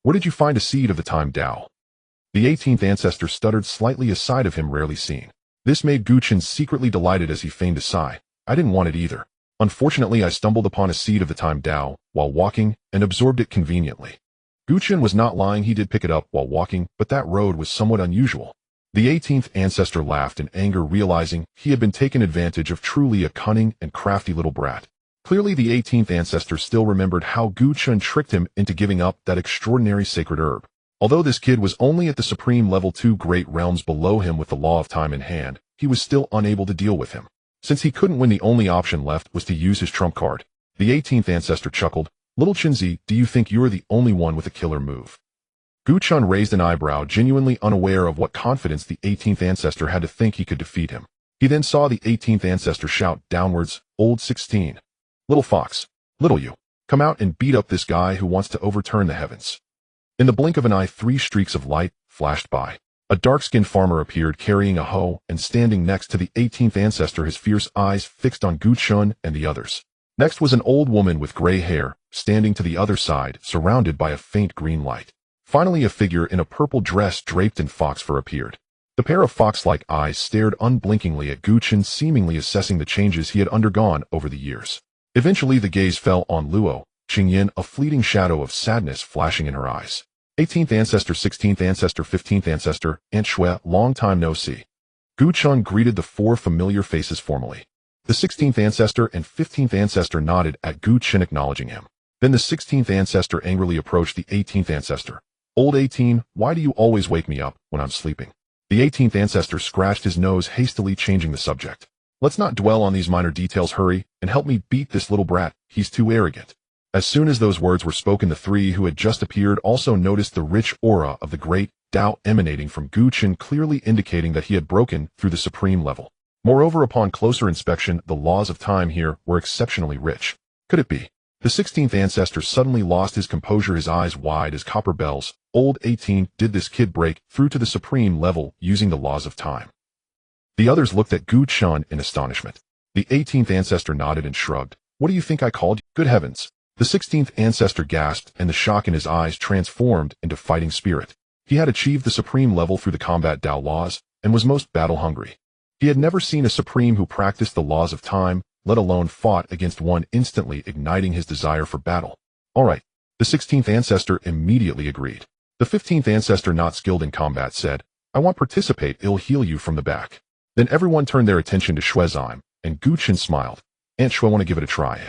Where did you find a seed of the time Tao?" The 18th ancestor stuttered slightly, a side of him rarely seen. This made Gu Chen secretly delighted as he feigned a sigh. "I didn't want it either. Unfortunately, I stumbled upon a seed of the time Tao while walking and absorbed it conveniently." Gu Chen was not lying. He did pick it up while walking, but that road was somewhat unusual. The 18th ancestor laughed in anger, realizing he had been taken advantage of. Truly a cunning and crafty little brat. Clearly, the 18th ancestor still remembered how Gu Chen tricked him into giving up that extraordinary sacred herb. Although this kid was only at the supreme level 2 great realms below him with the law of time in hand, he was still unable to deal with him. Since he couldn't win, the only option left was to use his trump card. The 18th ancestor chuckled, "Little Chenzi, do you think you're the only one with a killer move?" Gu Chen raised an eyebrow, genuinely unaware of what confidence the 18th ancestor had to think he could defeat him. He then saw the 18th ancestor shout downwards, "Old 16. Little fox, little you, come out and beat up this guy who wants to overturn the heavens." In the blink of an eye, 3 streaks of light flashed by. A dark-skinned farmer appeared, carrying a hoe and standing next to the 18th ancestor, his fierce eyes fixed on Gu Chen and the others. Next was an old woman with gray hair, standing to the other side, surrounded by a faint green light. Finally, a figure in a purple dress draped in fox fur appeared. The pair of fox-like eyes stared unblinkingly at Gu Chen, seemingly assessing the changes he had undergone over the years. Eventually, the gaze fell on Luo Qingyan, a fleeting shadow of sadness flashing in her eyes. 18th ancestor, 16th ancestor, 15th ancestor, Aunt Shui, long time no see. Gu Chen greeted the 4 familiar faces formally. The 16th ancestor and 15th ancestor nodded at Gu Chen, acknowledging him. Then the 16th ancestor angrily approached the 18th ancestor. "Old 18, why do you always wake me up when I'm sleeping?" The 18th ancestor scratched his nose, hastily changing the subject. "Let's not dwell on these minor details. Hurry and help me beat this little brat. He's too arrogant." As soon as those words were spoken, the 3 who had just appeared also noticed the rich aura of the great Tao emanating from Gu Chen, clearly indicating that he had broken through the supreme level. Moreover, upon closer inspection, the laws of time here were exceptionally rich. Could it be? The 16th ancestor suddenly lost his composure, his eyes wide as copper bells. "Old 18, did this kid break through to the supreme level using the laws of time?" The others looked at Gu Chen in astonishment. The 18th ancestor nodded and shrugged. "What do you think I called you? Good heavens!" The 16th ancestor gasped, and the shock in his eyes transformed into fighting spirit. He had achieved the supreme level through the combat Tao laws, and was most battle-hungry. He had never seen a supreme who practiced the laws of time, let alone fought against one, instantly igniting his desire for battle. "All right." The 16th ancestor immediately agreed. The 15th ancestor, not skilled in combat, said, "I want participate. It'll heal you from the back." Then everyone turned their attention to Shue's, and Gu Chen smiled. "Aunt Shui, want to give it a try?"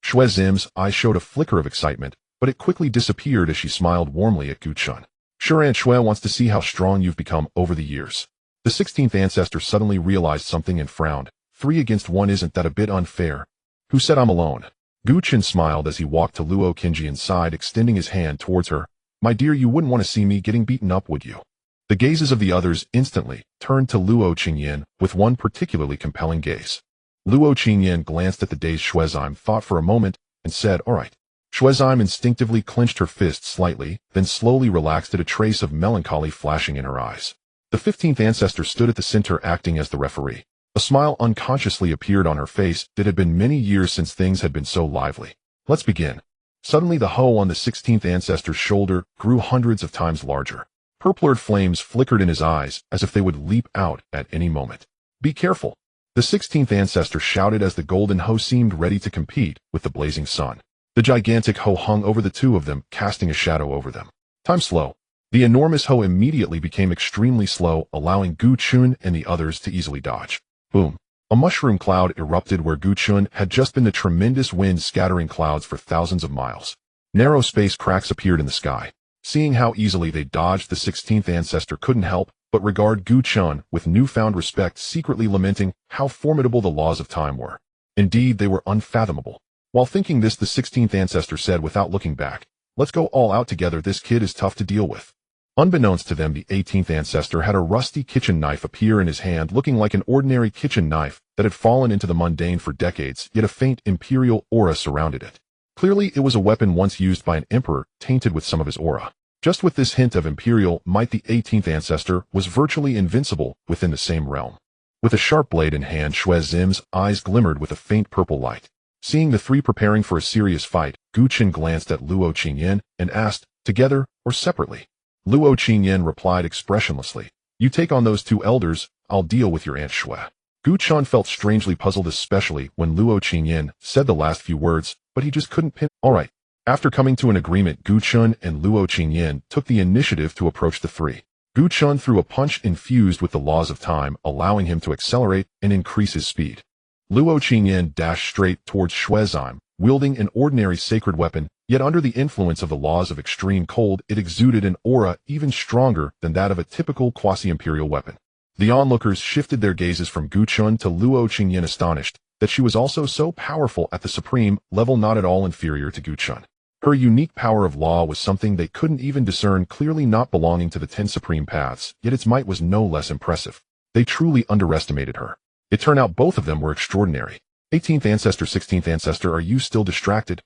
Shui Zim's eyes showed a flicker of excitement, but it quickly disappeared as she smiled warmly at Gu Chen. "Sure, Aunt Shui wants to see how strong you've become over the years." The 16th ancestor suddenly realized something and frowned. 3 against 1, isn't that a bit unfair? "Who said I'm alone?" Gu Chen smiled as he walked to Luo Qingyan's side, extending his hand towards her. "My dear, you wouldn't want to see me getting beaten up, would you?" The gazes of the others instantly turned to Luo Qingyan, with one particularly compelling gaze. Luo Qingyan glanced at the dazed Shuezime, thought for a moment, and said, "All right." Shuezime instinctively clenched her fist slightly, then slowly relaxed it, a trace of melancholy flashing in her eyes. The 15th ancestor stood at the center, acting as the referee. A smile unconsciously appeared on her face. It had been many years since things had been so lively. "Let's begin." Suddenly the hoe on the 16th ancestor's shoulder grew hundreds of times larger. Purplured flames flickered in his eyes as if they would leap out at any moment. Be careful! The 16th ancestor shouted as the golden hoe seemed ready to compete with the blazing sun. The gigantic hoe hung over the two of them, casting a shadow over them. Time slow. The enormous hoe immediately became extremely slow, allowing Gu Chun and the others to easily dodge. Boom. A mushroom cloud erupted where Gu Chun had just been the tremendous wind scattering clouds for thousands of miles. Narrow space cracks appeared in the sky. Seeing how easily they dodged, the 16th ancestor couldn't help but regard Gu Chun with newfound respect, secretly lamenting how formidable the laws of time were. Indeed, they were unfathomable. While thinking this, the 16th ancestor said without looking back, "Let's go all out together, this kid is tough to deal with." Unbeknownst to them, the 18th ancestor had a rusty kitchen knife appear in his hand, looking like an ordinary kitchen knife that had fallen into the mundane for decades, yet a faint imperial aura surrounded it. Clearly, it was a weapon once used by an emperor, tainted with some of his aura. Just with this hint of imperial might, the 18th ancestor was virtually invincible within the same realm. With a sharp blade in hand, Shue Zim's eyes glimmered with a faint purple light. Seeing the three preparing for a serious fight, Gu Chen glanced at Luo Qingyan and asked, "Together or separately?" Luo Qingyan replied expressionlessly, "You take on those two elders, I'll deal with your Aunt Shue." Gu Chen felt strangely puzzled, especially when Luo Qingyan said the last few words, but he just couldn't pin. All right. After coming to an agreement, Gu Chen and Luo Qingyan took the initiative to approach the three. Gu Chen threw a punch infused with the laws of time, allowing him to accelerate and increase his speed. Luo Qingyan dashed straight towards Shue Zim, wielding an ordinary sacred weapon, yet under the influence of the laws of extreme cold, it exuded an aura even stronger than that of a typical quasi-imperial weapon. The onlookers shifted their gazes from Gu Chen to Luo Qingyan, astonished that she was also so powerful at the supreme level, not at all inferior to Gu Chen. Her unique power of law was something they couldn't even discern, clearly not belonging to the 10 supreme paths, yet its might was no less impressive. They truly underestimated her. It turned out both of them were extraordinary. 18th ancestor, 16th ancestor, are you still distracted?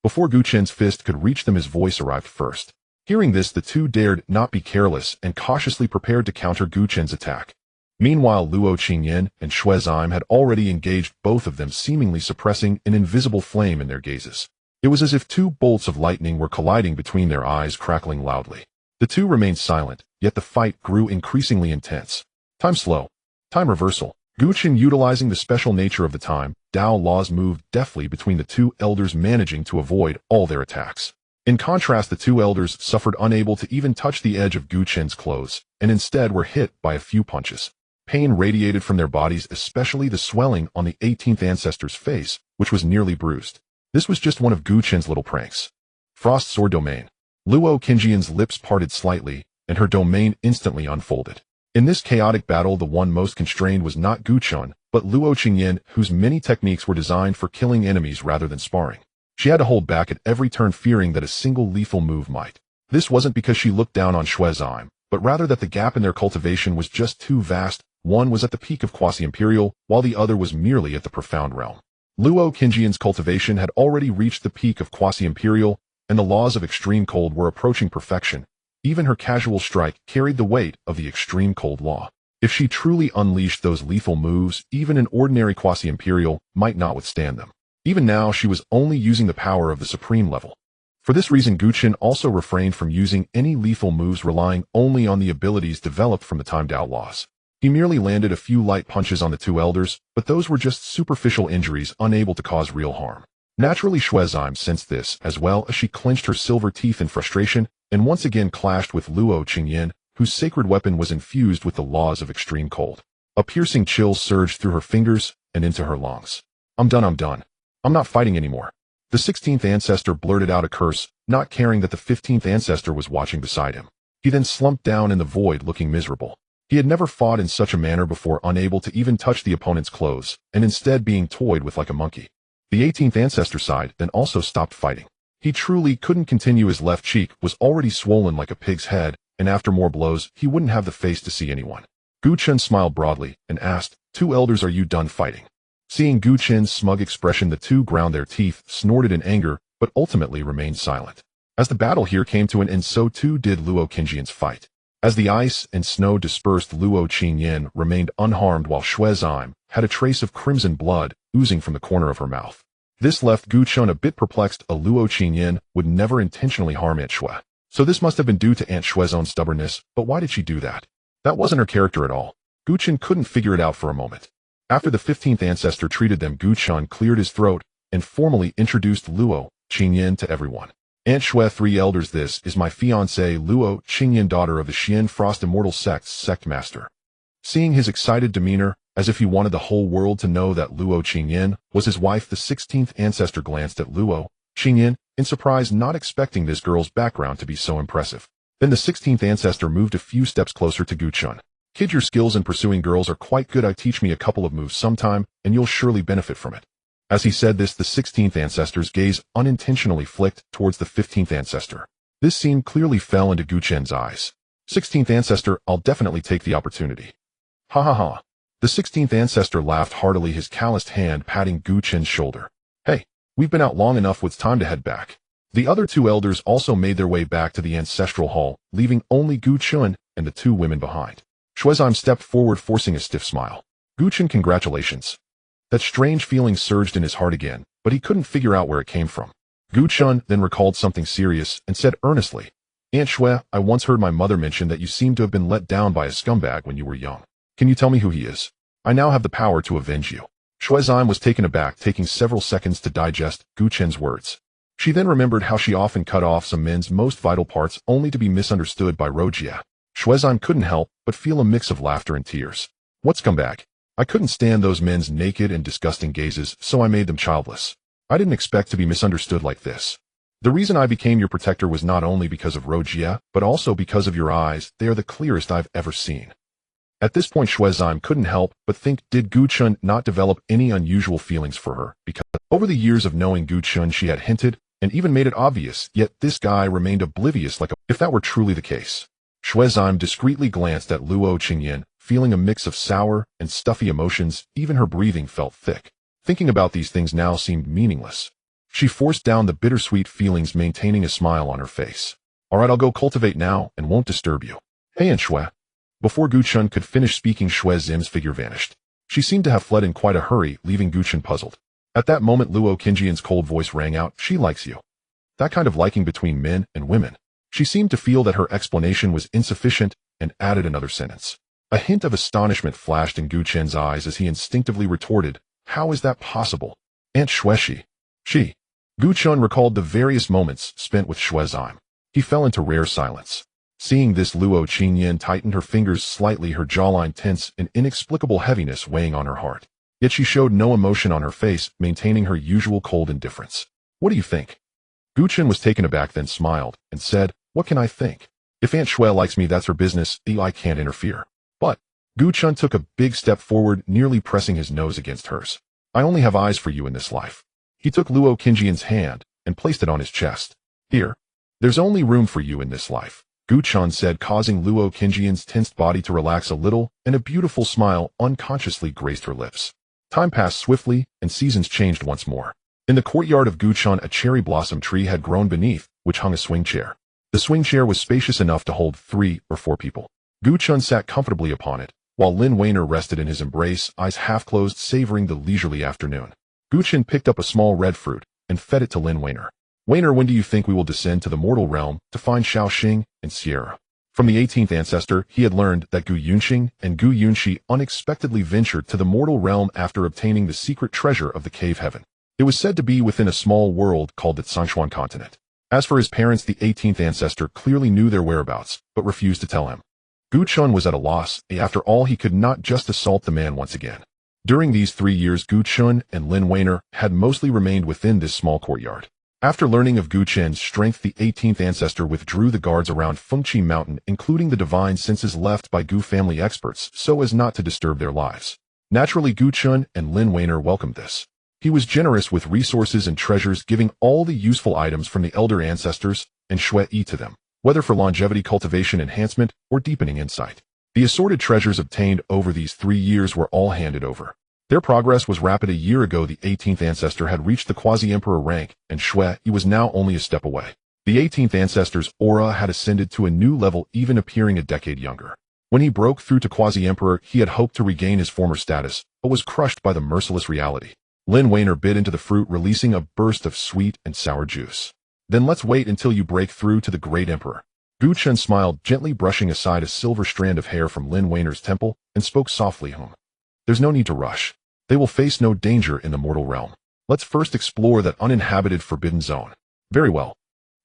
Before Gu Chen's fist could reach them, his voice arrived first. Hearing this, the two dared not be careless and cautiously prepared to counter Gu Chen's attack. Meanwhile, Luo Qingyan and Shue Zim had already engaged, both of them seemingly suppressing an invisible flame in their gazes. It was as if two bolts of lightning were colliding between their eyes, crackling loudly. The two remained silent, yet the fight grew increasingly intense. Time slow. Time reversal. Gu Chen, utilizing the special nature of the time Dao laws, moved deftly between the two elders, managing to avoid all their attacks. In contrast, the two elders suffered, unable to even touch the edge of Gu Chen's clothes, and instead were hit by a few punches. Pain radiated from their bodies, especially the swelling on the 18th ancestor's face, which was nearly bruised. This was just one of Gu Chen's little pranks. Frost Sword Domain. Luo Qingyan's lips parted slightly, and her domain instantly unfolded. In this chaotic battle, the one most constrained was not Gu Chen, but Luo Qingyan, whose many techniques were designed for killing enemies rather than sparring. She had to hold back at every turn, fearing that a single lethal move might. This wasn't because she looked down on Shue Zim, but rather that the gap in their cultivation was just too vast. One was at the peak of quasi-imperial, while the other was merely at the profound realm. Luo Qingyan's cultivation had already reached the peak of quasi-imperial, and the laws of extreme cold were approaching perfection. Even her casual strike carried the weight of the extreme cold law. If she truly unleashed those lethal moves, even an ordinary quasi-imperial might not withstand them. Even now, she was only using the power of the supreme level. For this reason, Gu Chen also refrained from using any lethal moves, relying only on the abilities developed from the time Dao laws. He merely landed a few light punches on the two elders, but those were just superficial injuries, unable to cause real harm. Naturally, Shue Zim sensed this, as well as she clenched her silver teeth in frustration, and once again clashed with Luo Qingyan, whose sacred weapon was infused with the laws of extreme cold. A piercing chill surged through her fingers and into her lungs. I'm done. I'm not fighting anymore." The 16th ancestor blurted out a curse, not caring that the 15th ancestor was watching beside him. He then slumped down in the void, looking miserable. He had never fought in such a manner before, unable to even touch the opponent's clothes, and instead being toyed with like a monkey. The 18th ancestor sighed, then also stopped fighting. He truly couldn't continue. His left cheek was already swollen like a pig's head, and after more blows, he wouldn't have the face to see anyone. Gu Chen smiled broadly and asked, "Two elders, are you done fighting?" Seeing Gu Chen's smug expression, the two ground their teeth, snorted in anger, but ultimately remained silent. As the battle here came to an end, so too did Luo Qingyan's fight. As the ice and snow dispersed, Luo Qingyan remained unharmed, while Shue Zim had a trace of crimson blood oozing from the corner of her mouth. This left Gu Chun a bit perplexed. A Luo Qingyan would never intentionally harm Aunt Shui. So this must have been due to Aunt Shui's own stubbornness, but why did she do that? That wasn't her character at all. Gu Chun couldn't figure it out for a moment. After the 15th ancestor treated them, Gu Chun cleared his throat and formally introduced Luo Qingyan to everyone. Aunt Shui, 3 elders, this is my fiancée Luo Qingyan, daughter of the Xian Frost Immortal Sect's sect master. Seeing his excited demeanor, as if he wanted the whole world to know that Luo Qingyan was his wife, the 16th ancestor glanced at Luo Qingyan in surprise, not expecting this girl's background to be so impressive. Then the 16th ancestor moved a few steps closer to Gu Chun. Kid, your skills in pursuing girls are quite good. I teach me a couple of moves sometime, and you'll surely benefit from it. As he said this, the 16th ancestor's gaze unintentionally flicked towards the 15th ancestor. This scene clearly fell into Gu Chen's eyes. 16th ancestor, I'll definitely take the opportunity. Ha ha ha. The 16th ancestor laughed heartily, his calloused hand patting Gu Chen's shoulder. Hey, we've been out long enough, it's time to head back. The other 2 elders also made their way back to the ancestral hall, leaving only Gu Chun and the 2 women behind. Shuizime stepped forward, forcing a stiff smile. Gu Chun, congratulations. That strange feeling surged in his heart again, but he couldn't figure out where it came from. Gu Chun then recalled something serious and said earnestly, Aunt Shui, I once heard my mother mention that you seem to have been let down by a scumbag when you were young. Can you tell me who he is? I now have the power to avenge you. Shuizime was taken aback, taking several seconds to digest Gu Chen's words. She then remembered how she often cut off some men's most vital parts only to be misunderstood by Rojia. Shuizime couldn't help but feel a mix of laughter and tears. What scumbag? I couldn't stand those men's naked and disgusting gazes, so I made them childless. I didn't expect to be misunderstood like this. The reason I became your protector was not only because of Rojia, but also because of your eyes. They are the clearest I've ever seen. At this point, Shuizime couldn't help but think, did Gu Chun not develop any unusual feelings for her? Because over the years of knowing Gu Chun, she had hinted and even made it obvious, yet this guy remained oblivious if that were truly the case. Shuizime discreetly glanced at Luo Qingyan, feeling a mix of sour and stuffy emotions. Even her breathing felt thick. Thinking about these things now seemed meaningless. She forced down the bittersweet feelings, maintaining a smile on her face. All right, I'll go cultivate now and won't disturb you. Hey, Aunt Shui. Before Gu Chun could finish speaking, Shuizim's figure vanished. She seemed to have fled in quite a hurry, leaving Gu Chun puzzled. At that moment, Luo Qingyan's cold voice rang out, she likes you. That kind of liking between men and women. She seemed to feel that her explanation was insufficient and added another sentence. A hint of astonishment flashed in Gu Chen's eyes as he instinctively retorted, how is that possible? Aunt Shui, she. Gu Chun recalled the various moments spent with Shuizime. He fell into rare silence. Seeing this, Luo Qingyan tightened her fingers slightly, her jawline tense, an inexplicable heaviness weighing on her heart. Yet she showed no emotion on her face, maintaining her usual cold indifference. What do you think? Gu Chun was taken aback, then smiled and said, what can I think? If Aunt Shui likes me, that's her business. I can't interfere. But Gu Chun took a big step forward, nearly pressing his nose against hers. I only have eyes for you in this life. He took Luo Qingyan's hand and placed it on his chest. Here. There's only room for you in this life, Gu Chun said, causing Luo Qingyan's tensed body to relax a little, and a beautiful smile unconsciously graced her lips. Time passed swiftly, and seasons changed once more. In the courtyard of Gu Chun, a cherry blossom tree had grown beneath, which hung a swing chair. The swing chair was spacious enough to hold 3 or 4 people. Gu Chun sat comfortably upon it, while Lin Weiner rested in his embrace, eyes half closed, savoring the leisurely afternoon. Gu Chun picked up a small red fruit and fed it to Lin Weiner. Weiner, when do you think we will descend to the mortal realm to find Xiao Xing and Sierra? From the 18th ancestor, he had learned that Gu Yunxing and Gu Yunxi unexpectedly ventured to the mortal realm after obtaining the secret treasure of the cave heaven. It was said to be within a small world called the Zhangshuan continent. As for his parents, the 18th ancestor clearly knew their whereabouts, but refused to tell him. Gu Chun was at a loss. After all, he could not just assault the man once again. During these 3 years, Gu Chun and Lin Weiner had mostly remained within this small courtyard. After learning of Gu Chen's strength, the 18th ancestor withdrew the guards around Fengqi Mountain, including the divine senses left by Gu family experts, so as not to disturb their lives. Naturally, Gu Chun and Lin Weiner welcomed this. He was generous with resources and treasures, giving all the useful items from the elder ancestors and Shui to them, whether for longevity, cultivation enhancement, or deepening insight. The assorted treasures obtained over these 3 years were all handed over. Their progress was rapid. A year ago, the 18th ancestor had reached the quasi-emperor rank, and Shui was now only a step away. The 18th ancestor's aura had ascended to a new level, even appearing a decade younger. When he broke through to quasi-emperor, he had hoped to regain his former status, but was crushed by the merciless reality. Lin Wainer bit into the fruit, releasing a burst of sweet and sour juice. Then let's wait until you break through to the great emperor. Gu Chen smiled, gently brushing aside a silver strand of hair from Lin Weiner's temple, and spoke softly. There's no need to rush. They will face no danger in the mortal realm. Let's first explore that uninhabited forbidden zone. Very well.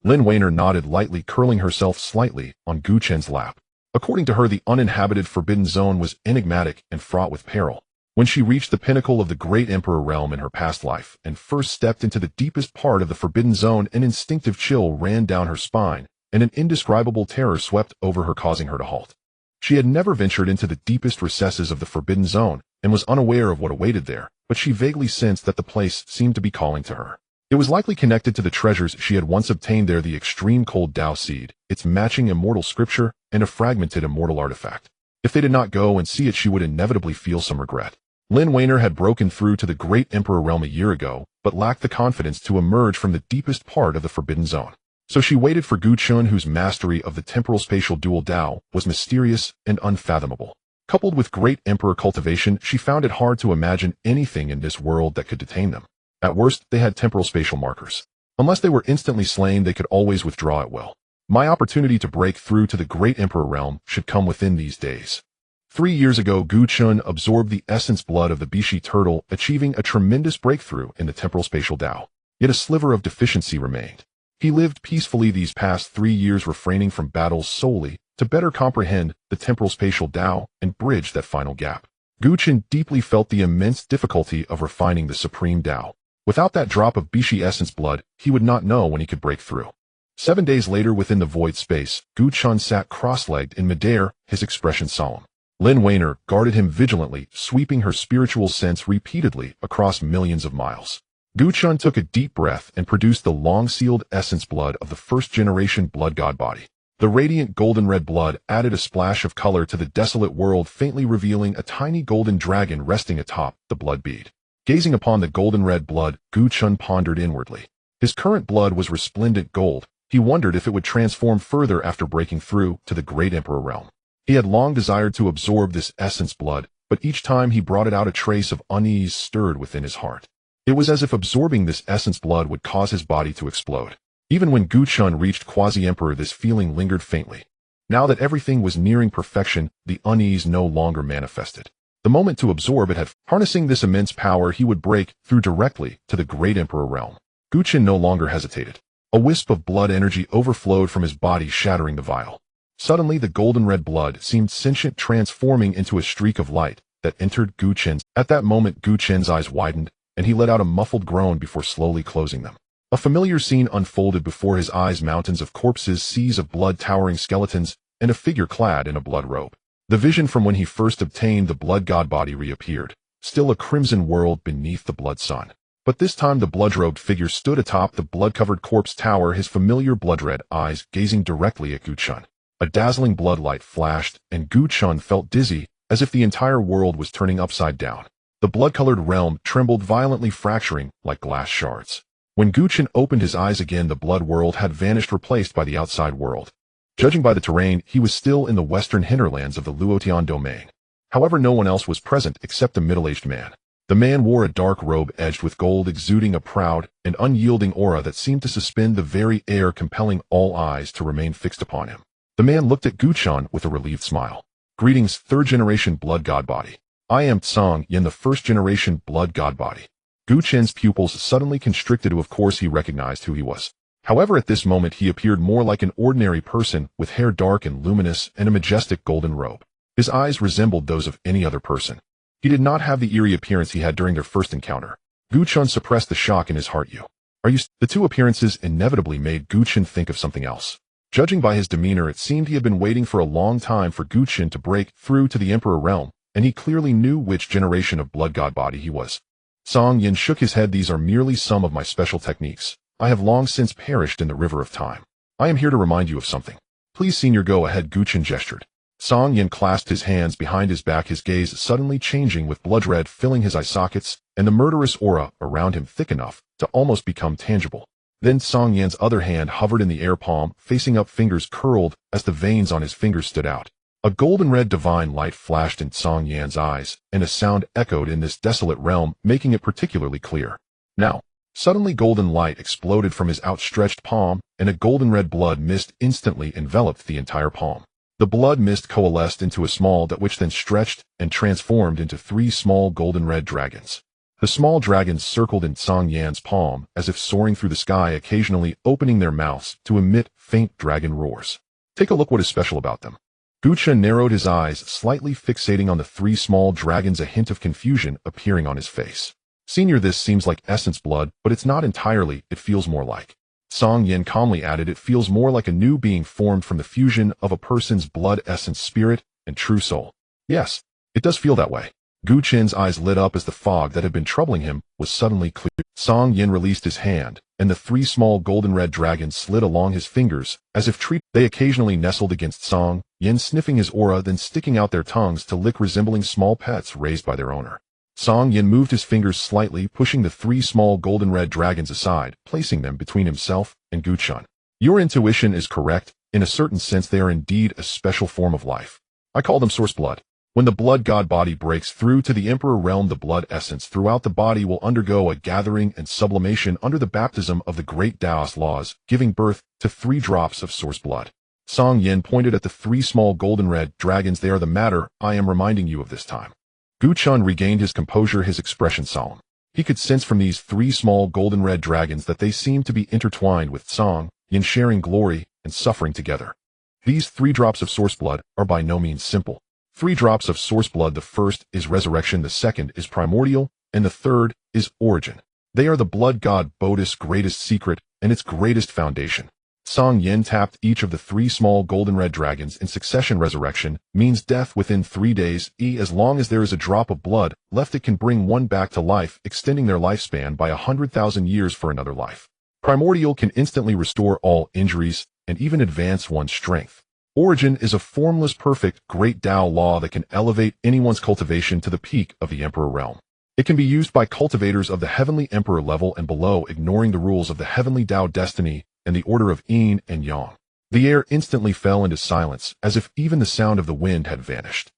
Lin Wainer nodded lightly, curling herself slightly on Gu Chen's lap. According to her, the uninhabited forbidden zone was enigmatic and fraught with peril. When she reached the pinnacle of the great emperor realm in her past life and first stepped into the deepest part of the forbidden zone, an instinctive chill ran down her spine, and an indescribable terror swept over her, causing her to halt. She had never ventured into the deepest recesses of the forbidden zone and was unaware of what awaited there, but she vaguely sensed that the place seemed to be calling to her. It was likely connected to the treasures she had once obtained there: the extreme cold Tao seed, its matching immortal scripture, and a fragmented immortal artifact. If they did not go and see it, she would inevitably feel some regret. Lin Wainer had broken through to the great emperor realm a year ago, but lacked the confidence to emerge from the deepest part of the forbidden zone. So she waited for Gu Chen, whose mastery of the temporal spatial dual Tao was mysterious and unfathomable. Coupled with great emperor cultivation, she found it hard to imagine anything in this world that could detain them. At worst, they had temporal spatial markers. Unless they were instantly slain, they could always withdraw at will. My opportunity to break through to the great emperor realm should come within these days. 3 years ago, Gu Chen absorbed the essence blood of the Bishi turtle, achieving a tremendous breakthrough in the temporal spatial Tao. Yet a sliver of deficiency remained. He lived peacefully these past 3 years, refraining from battles solely to better comprehend the temporal spatial Tao and bridge that final gap. Gu Chen deeply felt the immense difficulty of refining the supreme Tao. Without that drop of Bishi essence blood, he would not know when he could break through. 7 days later, within the void space, Gu Chen sat cross-legged in midair, his expression solemn. Lin Wainer guarded him vigilantly, sweeping her spiritual sense repeatedly across millions of miles. Gu Chen took a deep breath and produced the long-sealed essence blood of the first-generation blood god body. The radiant golden-red blood added a splash of color to the desolate world, faintly revealing a tiny golden dragon resting atop the blood bead. Gazing upon the golden-red blood, Gu Chen pondered inwardly. His current blood was resplendent gold. He wondered if it would transform further after breaking through to the great emperor realm. He had long desired to absorb this essence blood, but each time he brought it out, a trace of unease stirred within his heart. It was as if absorbing this essence blood would cause his body to explode. Even when Gu Chen reached quasi-emperor, this feeling lingered faintly. Now that everything was nearing perfection, the unease no longer manifested. The moment to absorb it had. Harnessing this immense power, he would break through directly to the great emperor realm. Gu Chen no longer hesitated. A wisp of blood energy overflowed from his body, shattering the vial. Suddenly, the golden-red blood seemed sentient, transforming into a streak of light that entered Gu Chen's. At that moment, Gu Chen's eyes widened, and he let out a muffled groan before slowly closing them. A familiar scene unfolded before his eyes: mountains of corpses, seas of blood, towering skeletons, and a figure clad in a blood robe. The vision from when he first obtained the blood god body reappeared, still a crimson world beneath the blood sun. But this time the blood-robed figure stood atop the blood-covered corpse tower, his familiar blood-red eyes gazing directly at Gu Chen. A dazzling blood light flashed, and Gu Chen felt dizzy, as if the entire world was turning upside down. The blood-colored realm trembled violently, fracturing like glass shards. When Gu Chen opened his eyes again, the blood world had vanished, replaced by the outside world. Judging by the terrain, he was still in the western hinterlands of the Luotian domain. However, no one else was present except a middle-aged man. The man wore a dark robe edged with gold, exuding a proud and unyielding aura that seemed to suspend the very air, compelling all eyes to remain fixed upon him. The man looked at Gu Chen with a relieved smile. Greetings, third-generation blood god body. I am Song Yin, the first-generation blood god body. Gu Chen's pupils suddenly constricted. Of course, he recognized who he was. However, at this moment he appeared more like an ordinary person, with hair dark and luminous and a majestic golden robe. His eyes resembled those of any other person. He did not have the eerie appearance he had during their first encounter. Gu Chen suppressed the shock in his heart. The two appearances inevitably made Gu Chen think of something else. Judging by his demeanor, it seemed he had been waiting for a long time for Gu Chen to break through to the emperor realm, and he clearly knew which generation of blood god body he was. Song Yin shook his head. These are merely some of my special techniques. I have long since perished in the river of time. I am here to remind you of something. Please, senior, go ahead. Gu Chen gestured. Song Yin clasped his hands behind his back, his gaze suddenly changing, with blood red filling his eye sockets and the murderous aura around him thick enough to almost become tangible. Then Song Yin's other hand hovered in the air, palm facing up, fingers curled as the veins on his fingers stood out. A golden red divine light flashed in Song Yan's eyes, and a sound echoed in this desolate realm, making it particularly clear. Now, suddenly golden light exploded from his outstretched palm, and a golden red blood mist instantly enveloped the entire palm. The blood mist coalesced into a small that which then stretched and transformed into 3 small golden red dragons. The small dragons circled in Song Yan's palm as if soaring through the sky, occasionally opening their mouths to emit faint dragon roars. Take a look what is special about them. Chen narrowed his eyes, slightly fixating on the 3 small dragons, a hint of confusion appearing on his face. Senior, this seems like essence blood, but it's not entirely, it feels more like. Song Yan calmly added, it feels more like a new being formed from the fusion of a person's blood essence, spirit, and true soul. Yes, it does feel that way. Chen's eyes lit up as the fog that had been troubling him was suddenly clear. Song Yan released his hand, and the 3 small golden red dragons slid along his fingers, as if treated. They occasionally nestled against Song Yan, sniffing his aura, then sticking out their tongues to lick, resembling small pets raised by their owner. Song Yan moved his fingers slightly, pushing the 3 small golden red dragons aside, placing them between himself and Chen. Your intuition is correct. In a certain sense, they are indeed a special form of life. I call them source blood. When the blood god body breaks through to the emperor realm, the blood essence throughout the body will undergo a gathering and sublimation under the baptism of the great Taoist laws, giving birth to 3 drops of source blood. Song Yan pointed at the 3 small golden red dragons. They are the matter I am reminding you of this time. Chen regained his composure, his expression solemn. He could sense from these 3 small golden red dragons that they seemed to be intertwined with Song Yan, sharing glory and suffering together. These 3 drops of source blood are by no means simple. 3 drops of source blood. The first is resurrection, the second is primordial, and the third is origin. They are the blood god Bodhi's greatest secret and its greatest foundation. Song Yan tapped each of the 3 small golden red dragons in succession. Resurrection means death within 3 days. As long as there is a drop of blood left, it can bring one back to life, extending their lifespan by 100,000 years for another life. Primordial can instantly restore all injuries and even advance one's strength. Origin is a formless, perfect, great Tao law that can elevate anyone's cultivation to the peak of the Emperor realm. It can be used by cultivators of the Heavenly Emperor level and below, ignoring the rules of the Heavenly Tao destiny and the order of yin and yang. The air instantly fell into silence, as if even the sound of the wind had vanished.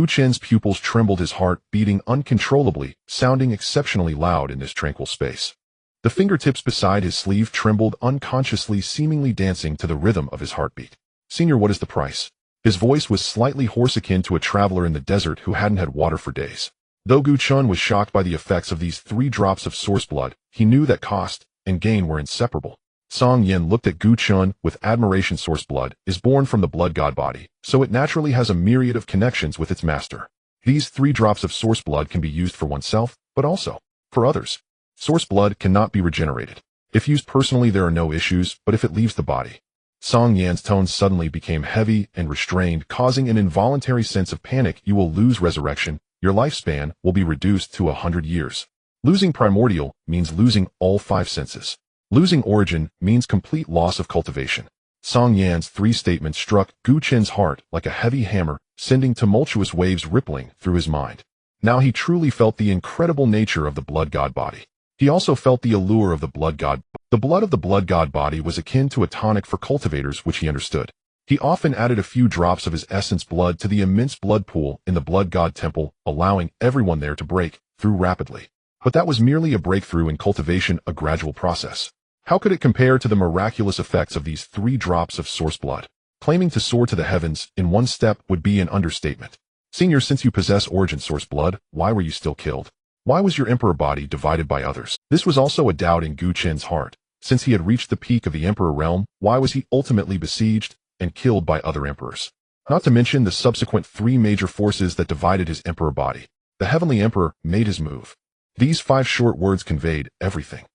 Chen's pupils trembled, his heart beating uncontrollably, sounding exceptionally loud in this tranquil space. The fingertips beside his sleeve trembled unconsciously, seemingly dancing to the rhythm of his heartbeat. Senior, what is the price? His voice was slightly hoarse, akin to a traveler in the desert who hadn't had water for days. Though Chen was shocked by the effects of these 3 drops of source blood, he knew that cost and gain were inseparable. Song Yan looked at Chen with admiration. Source blood is born from the blood god body, so it naturally has a myriad of connections with its master. These 3 drops of source blood can be used for oneself, but also for others. Source blood cannot be regenerated. If used personally, there are no issues, but if it leaves the body. Song Yan's tone suddenly became heavy and restrained, causing an involuntary sense of panic. You will lose resurrection. Your lifespan will be reduced to 100 years. Losing primordial means losing all 5 senses. Losing origin means complete loss of cultivation. Song Yan's 3 statements struck Chen's heart like a heavy hammer, sending tumultuous waves rippling through his mind. Now he truly felt the incredible nature of the blood god body. He also felt the allure of the blood god. The blood of the blood god body was akin to a tonic for cultivators, which he understood. He often added a few drops of his essence blood to the immense blood pool in the blood god temple, allowing everyone there to break through rapidly. But that was merely a breakthrough in cultivation, a gradual process. How could it compare to the miraculous effects of these 3 drops of source blood? Claiming to soar to the heavens in one step would be an understatement. Senior, since you possess origin source blood, why were you still killed? Why was your emperor body divided by others? This was also a doubt in Chen's heart. Since he had reached the peak of the emperor realm, why was he ultimately besieged and killed by other emperors? Not to mention the subsequent 3 major forces that divided his emperor body. The heavenly emperor made his move. These 5 short words conveyed everything.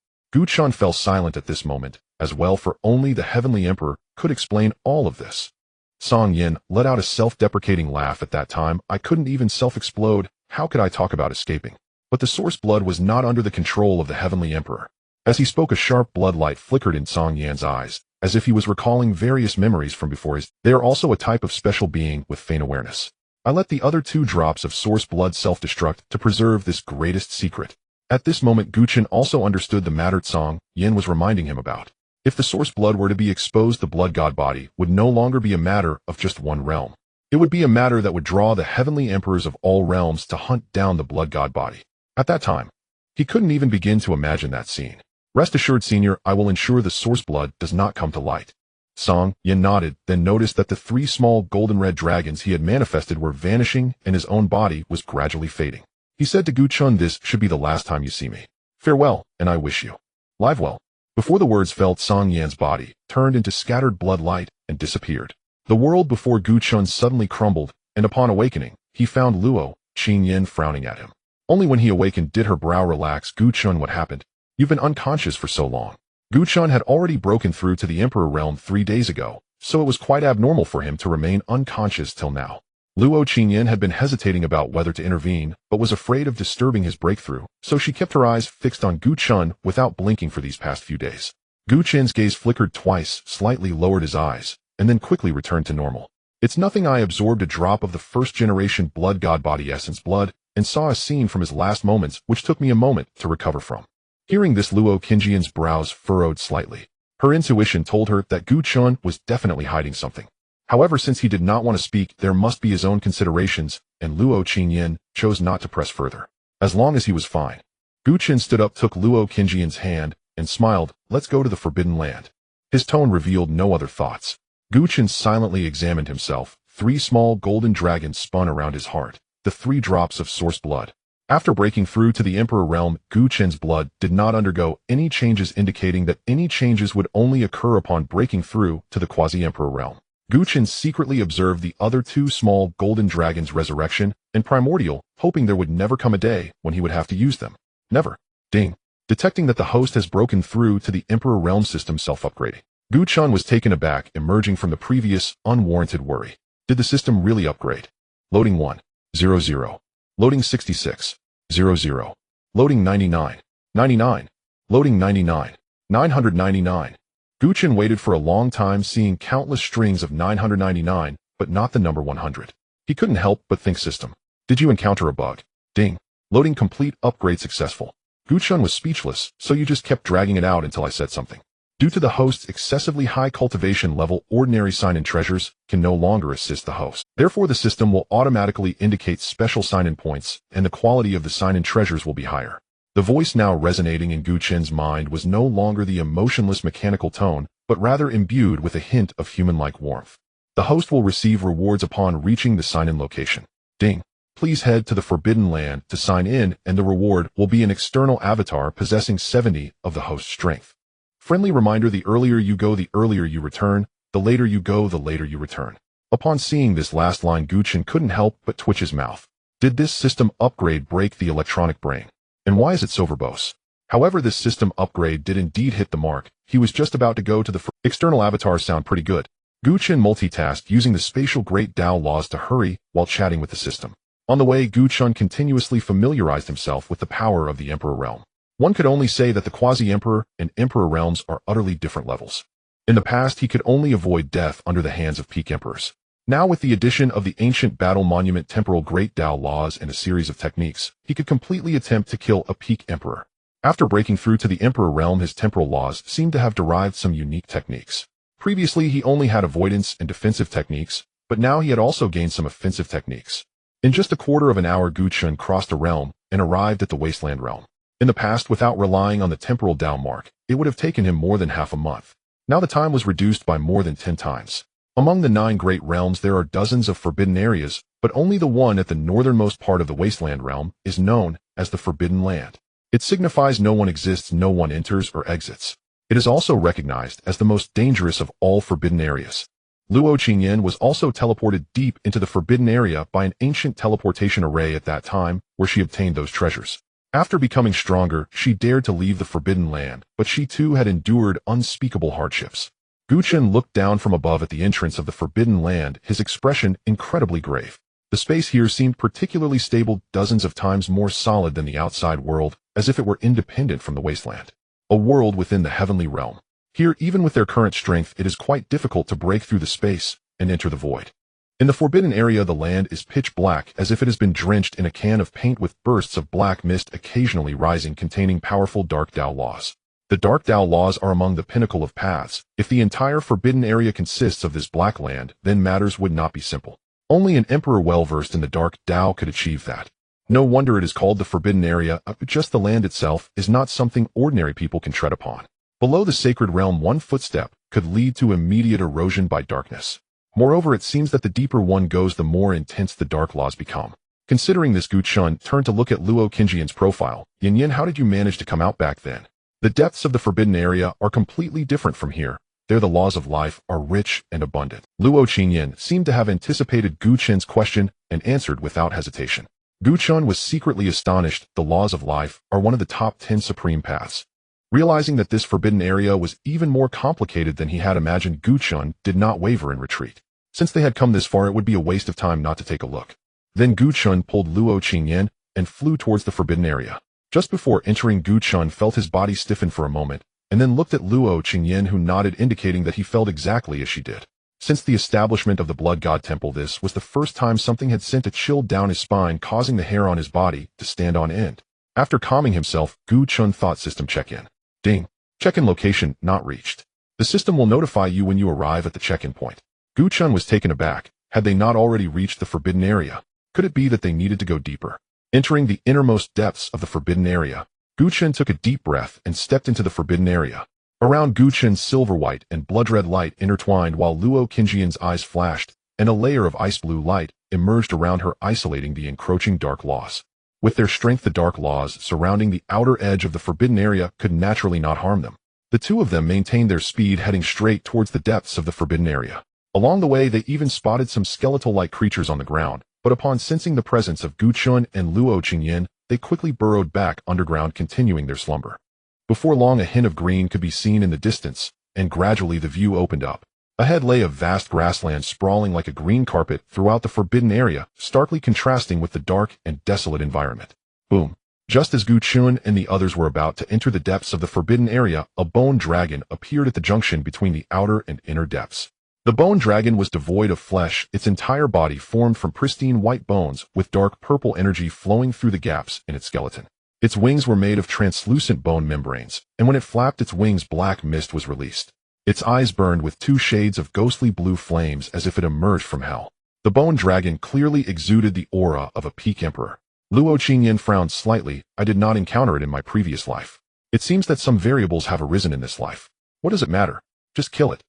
Chen fell silent at this moment, as well, for only the heavenly emperor could explain all of this. Song Yan let out a self-deprecating laugh at that time. I couldn't even self-explode. How could I talk about escaping? But the source blood was not under the control of the heavenly emperor. As he spoke, a sharp blood light flickered in Song Yan's eyes, as if he was recalling various memories from before his. They are also a type of special being with faint awareness. I let the other 2 drops of source blood self-destruct to preserve this greatest secret. At this moment, Chen also understood the matter Song Yan was reminding him about. If the source blood were to be exposed, the blood god body would no longer be a matter of just one realm. It would be a matter that would draw the heavenly emperors of all realms to hunt down the blood god body. At that time, he couldn't even begin to imagine that scene. Rest assured, Senior, I will ensure the source blood does not come to light. Song Yin nodded, then noticed that the 3 small golden-red dragons he had manifested were vanishing and his own body was gradually fading. He said to Gu Chun, this should be the last time you see me. Farewell, and I wish you live well. Before the words fell, Song Yan's body turned into scattered blood light and disappeared. The world before Gu Chun suddenly crumbled, and upon awakening, he found Luo Qingyin frowning at him. Only when he awakened did her brow relax. Gu Chun, what happened? You've been unconscious for so long. Gu Chun had already broken through to the Emperor realm 3 days ago, so it was quite abnormal for him to remain unconscious till now. Luo Qingyin had been hesitating about whether to intervene, but was afraid of disturbing his breakthrough, so she kept her eyes fixed on Gu Chun without blinking for these past few days. Gu Chun's gaze flickered twice, slightly lowered his eyes, and then quickly returned to normal. It's nothing. I absorbed a drop of the first-generation blood god body essence blood, and saw a scene from his last moments which took me a moment to recover from. Hearing this, Luo Qingyi's brows furrowed slightly. Her intuition told her that Gu Chun was definitely hiding something. However, since he did not want to speak, there must be his own considerations, and Luo Qingyin chose not to press further. As long as he was fine. Gu Chun stood up, took Luo Qingyi's hand, and smiled. Let's go to the Forbidden Land. His tone revealed no other thoughts. Gu Chun silently examined himself. 3 small golden dragons spun around his heart, the 3 drops of source blood. After breaking through to the Emperor realm, Gu Chun's blood did not undergo any changes, indicating that any changes would only occur upon breaking through to the quasi-Emperor realm. Gu Chun secretly observed the other 2 small golden dragons' resurrection and primordial, hoping there would never come a day when he would have to use them. Never. Ding. Detecting that the host has broken through to the Emperor realm system self-upgrading. Gu Chun was taken aback, emerging from the previous, unwarranted worry. Did the system really upgrade? Loading 100. Loading 6600. Loading 99. Loading 999. Gu Chun waited for a long time, seeing countless strings of 999, but not the number 100. He couldn't help but think, system, did you encounter a bug? Ding. Loading complete, upgrade successful. Gu Chun was speechless, so you just kept dragging it out until I said something. Due to the host's excessively high cultivation level, ordinary sign-in treasures can no longer assist the host. Therefore, the system will automatically indicate special sign-in points, and the quality of the sign-in treasures will be higher. The voice now resonating in Gu Chun's mind was no longer the emotionless mechanical tone, but rather imbued with a hint of human-like warmth. The host will receive rewards upon reaching the sign-in location. Ding. Please head to the Forbidden Land to sign in, and the reward will be an external avatar possessing 70 of the host's strength. Friendly reminder, the earlier you go, the earlier you return. The later you go, the later you return. Upon seeing this last line, Gu Chun couldn't help but twitch his mouth. Did this system upgrade break the electronic brain? And why is it so verbose? However, this system upgrade did indeed hit the mark. He was just about to go to the external avatar. Sound pretty good. Gu Chun multitasked, using the spatial Great Tao laws to hurry while chatting with the system. On the way, Gu Chun continuously familiarized himself with the power of the Emperor realm. One could only say that the quasi-emperor and emperor realms are utterly different levels. In the past, he could only avoid death under the hands of peak emperors. Now, with the addition of the ancient battle monument temporal Great Tao laws and a series of techniques, he could completely attempt to kill a peak emperor. After breaking through to the emperor realm, his temporal laws seemed to have derived some unique techniques. Previously, he only had avoidance and defensive techniques, but now he had also gained some offensive techniques. In just a quarter of an hour, Gu Chun crossed a realm and arrived at the wasteland realm. In the past, without relying on the temporal Tao mark, it would have taken him more than half a month. Now the time was reduced by more than 10 times. Among the 9 great realms, there are dozens of forbidden areas, but only the one at the northernmost part of the wasteland realm is known as the Forbidden Land. It signifies no one exists, no one enters or exits. It is also recognized as the most dangerous of all forbidden areas. Luo Qingyin was also teleported deep into the forbidden area by an ancient teleportation array at that time, where she obtained those treasures. After becoming stronger, she dared to leave the Forbidden Land, but she too had endured unspeakable hardships. Gu Chun looked down from above at the entrance of the Forbidden Land, his expression incredibly grave. The space here seemed particularly stable, dozens of times more solid than the outside world, as if it were independent from the wasteland. A world within the heavenly realm. Here, even with their current strength, it is quite difficult to break through the space and enter the void. In the forbidden area, the land is pitch black, as if it has been drenched in a can of paint, with bursts of black mist occasionally rising, containing powerful Dark Tao laws. The Dark Tao laws are among the pinnacle of paths. If the entire forbidden area consists of this black land, then matters would not be simple. Only an emperor well-versed in the dark Tao could achieve that. No wonder it is called the Forbidden Area, just the land itself is not something ordinary people can tread upon. Below the sacred realm, one footstep could lead to immediate erosion by darkness. Moreover, it seems that the deeper one goes, the more intense the dark laws become. Considering this, Gu Chun turned to look at Luo Qingjian's profile. Yin Yin, how did you manage to come out back then? The depths of the Forbidden Area are completely different from here. There the laws of life are rich and abundant. Luo Qingyan seemed to have anticipated Gu Chun's question and answered without hesitation. Gu Chun was secretly astonished. The laws of life are one of the top 10 supreme paths. Realizing that this forbidden area was even more complicated than he had imagined, Gu Chun did not waver in retreat. Since they had come this far, it would be a waste of time not to take a look. Then Gu Chun pulled Luo Qingyan and flew towards the forbidden area. Just before entering, Gu Chun felt his body stiffen for a moment, and then looked at Luo Qingyan, who nodded, indicating that he felt exactly as she did. Since the establishment of the Blood God Temple, this was the first time something had sent a chill down his spine, causing the hair on his body to stand on end. After calming himself, Gu Chun thought, system check-in. Ding. Check-in location not reached. The system will notify you when you arrive at the check-in point. Gu Chun was taken aback. Had they not already reached the forbidden area? Could it be that they needed to go deeper? Entering the innermost depths of the forbidden area, Gu Chun took a deep breath and stepped into the forbidden area. Around Gu Chun's silver-white and blood-red light intertwined, while Luo Qingjian's eyes flashed, and a layer of ice-blue light emerged around her, isolating the encroaching dark laws. With their strength, the dark laws surrounding the outer edge of the forbidden area could naturally not harm them. The two of them maintained their speed, heading straight towards the depths of the forbidden area. Along the way, they even spotted some skeletal-like creatures on the ground, but upon sensing the presence of Gu Chun and Luo Qingyan, they quickly burrowed back underground, continuing their slumber. Before long, a hint of green could be seen in the distance, and gradually the view opened up. Ahead lay a vast grassland sprawling like a green carpet throughout the forbidden area, starkly contrasting with the dark and desolate environment. Boom. Just as Gu Chun and the others were about to enter the depths of the forbidden area, a bone dragon appeared at the junction between the outer and inner depths. The bone dragon was devoid of flesh, its entire body formed from pristine white bones, with dark purple energy flowing through the gaps in its skeleton. Its wings were made of translucent bone membranes, and when it flapped its wings, black mist was released. Its eyes burned with 2 shades of ghostly blue flames as if it emerged from hell. The bone dragon clearly exuded the aura of a peak emperor. Luo Qingyan frowned slightly. I did not encounter it in my previous life. It seems that some variables have arisen in this life. What does it matter? Just kill it.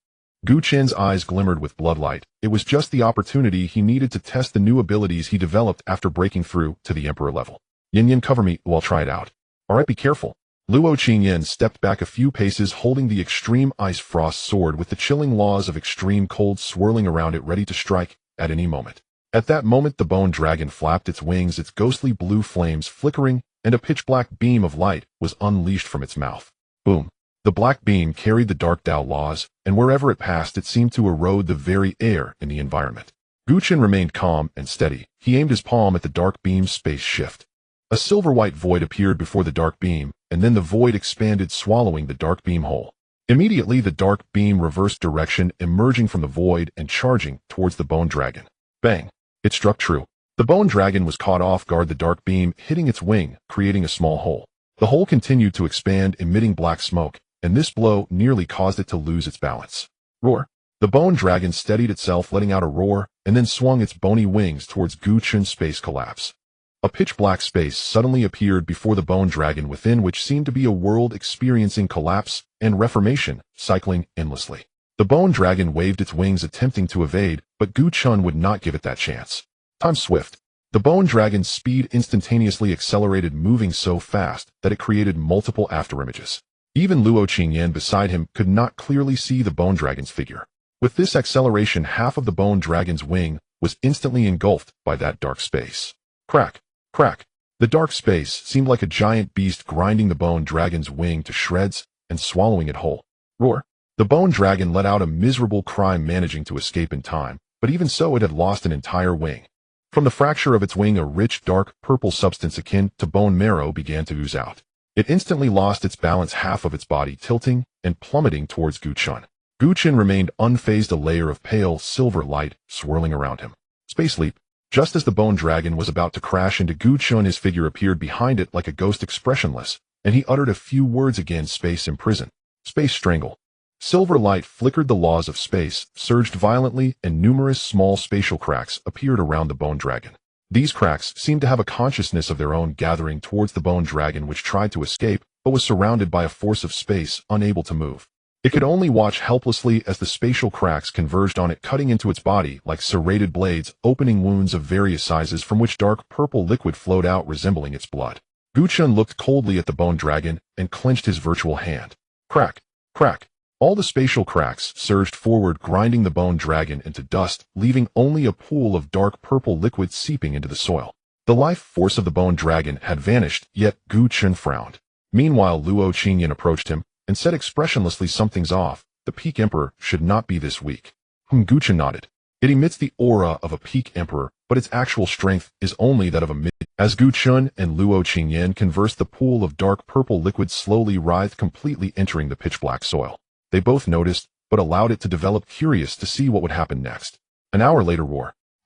Gu Chen's eyes glimmered with bloodlight. It was just the opportunity he needed to test the new abilities he developed after breaking through to the emperor level. Yin Yin, cover me, I'll try it out. Alright, be careful. Luo Qingyan stepped back a few paces, holding the extreme ice frost sword with the chilling laws of extreme cold swirling around it, ready to strike at any moment. At that moment, the bone dragon flapped its wings, its ghostly blue flames flickering, and a pitch-black beam of light was unleashed from its mouth. Boom. The black beam carried the dark Tao laws, and wherever it passed, it seemed to erode the very air in the environment. Gu Chen remained calm and steady. He aimed his palm at the dark beam's space shift. A silver-white void appeared before the dark beam, and then the void expanded, swallowing the dark beam whole. Immediately, the dark beam reversed direction, emerging from the void and charging towards the bone dragon. Bang! It struck true. The bone dragon was caught off guard, the dark beam hitting its wing, creating a small hole. The hole continued to expand, emitting black smoke, and this blow nearly caused it to lose its balance. Roar! The bone dragon steadied itself, letting out a roar, and then swung its bony wings towards Gu Chun's space collapse. A pitch-black space suddenly appeared before the bone dragon, within which seemed to be a world experiencing collapse and reformation, cycling endlessly. The bone dragon waved its wings, attempting to evade, but Gu Chun would not give it that chance. Time swift. The bone dragon's speed instantaneously accelerated, moving so fast that it created multiple afterimages. Even Luo Qingyan beside him could not clearly see the bone dragon's figure. With this acceleration, half of the bone dragon's wing was instantly engulfed by that dark space. Crack! Crack! The dark space seemed like a giant beast grinding the bone dragon's wing to shreds and swallowing it whole. Roar! The bone dragon let out a miserable cry, managing to escape in time, but even so, it had lost an entire wing. From the fracture of its wing, a rich, dark, purple substance akin to bone marrow began to ooze out. It instantly lost its balance, half of its body tilting and plummeting towards Gu Chun. Gu Chun remained unfazed, a layer of pale silver light swirling around him. Space leap. Just as the bone dragon was about to crash into Gu Chun, his figure appeared behind it like a ghost, expressionless, and he uttered a few words again. Space imprison. Space strangle. Silver light flickered the laws of space, surged violently, and numerous small spatial cracks appeared around the bone dragon. These cracks seemed to have a consciousness of their own, gathering towards the bone dragon, which tried to escape, but was surrounded by a force of space, unable to move. It could only watch helplessly as the spatial cracks converged on it, cutting into its body like serrated blades, opening wounds of various sizes from which dark purple liquid flowed out, resembling its blood. Chen looked coldly at the bone dragon and clenched his virtual hand. Crack! Crack! All the spatial cracks surged forward, grinding the bone dragon into dust, leaving only a pool of dark purple liquid seeping into the soil. The life force of the bone dragon had vanished, yet Chen frowned. Meanwhile, Luo Qingyan approached him and said expressionlessly, "Something's off. The peak emperor should not be this weak." Chen nodded. It emits the aura of a peak emperor, but its actual strength is only that of a mid. As Chen and Luo Qingyan conversed, the pool of dark purple liquid slowly writhed, completely entering the pitch-black soil. They both noticed, but allowed it to develop, curious to see what would happen next. An hour later,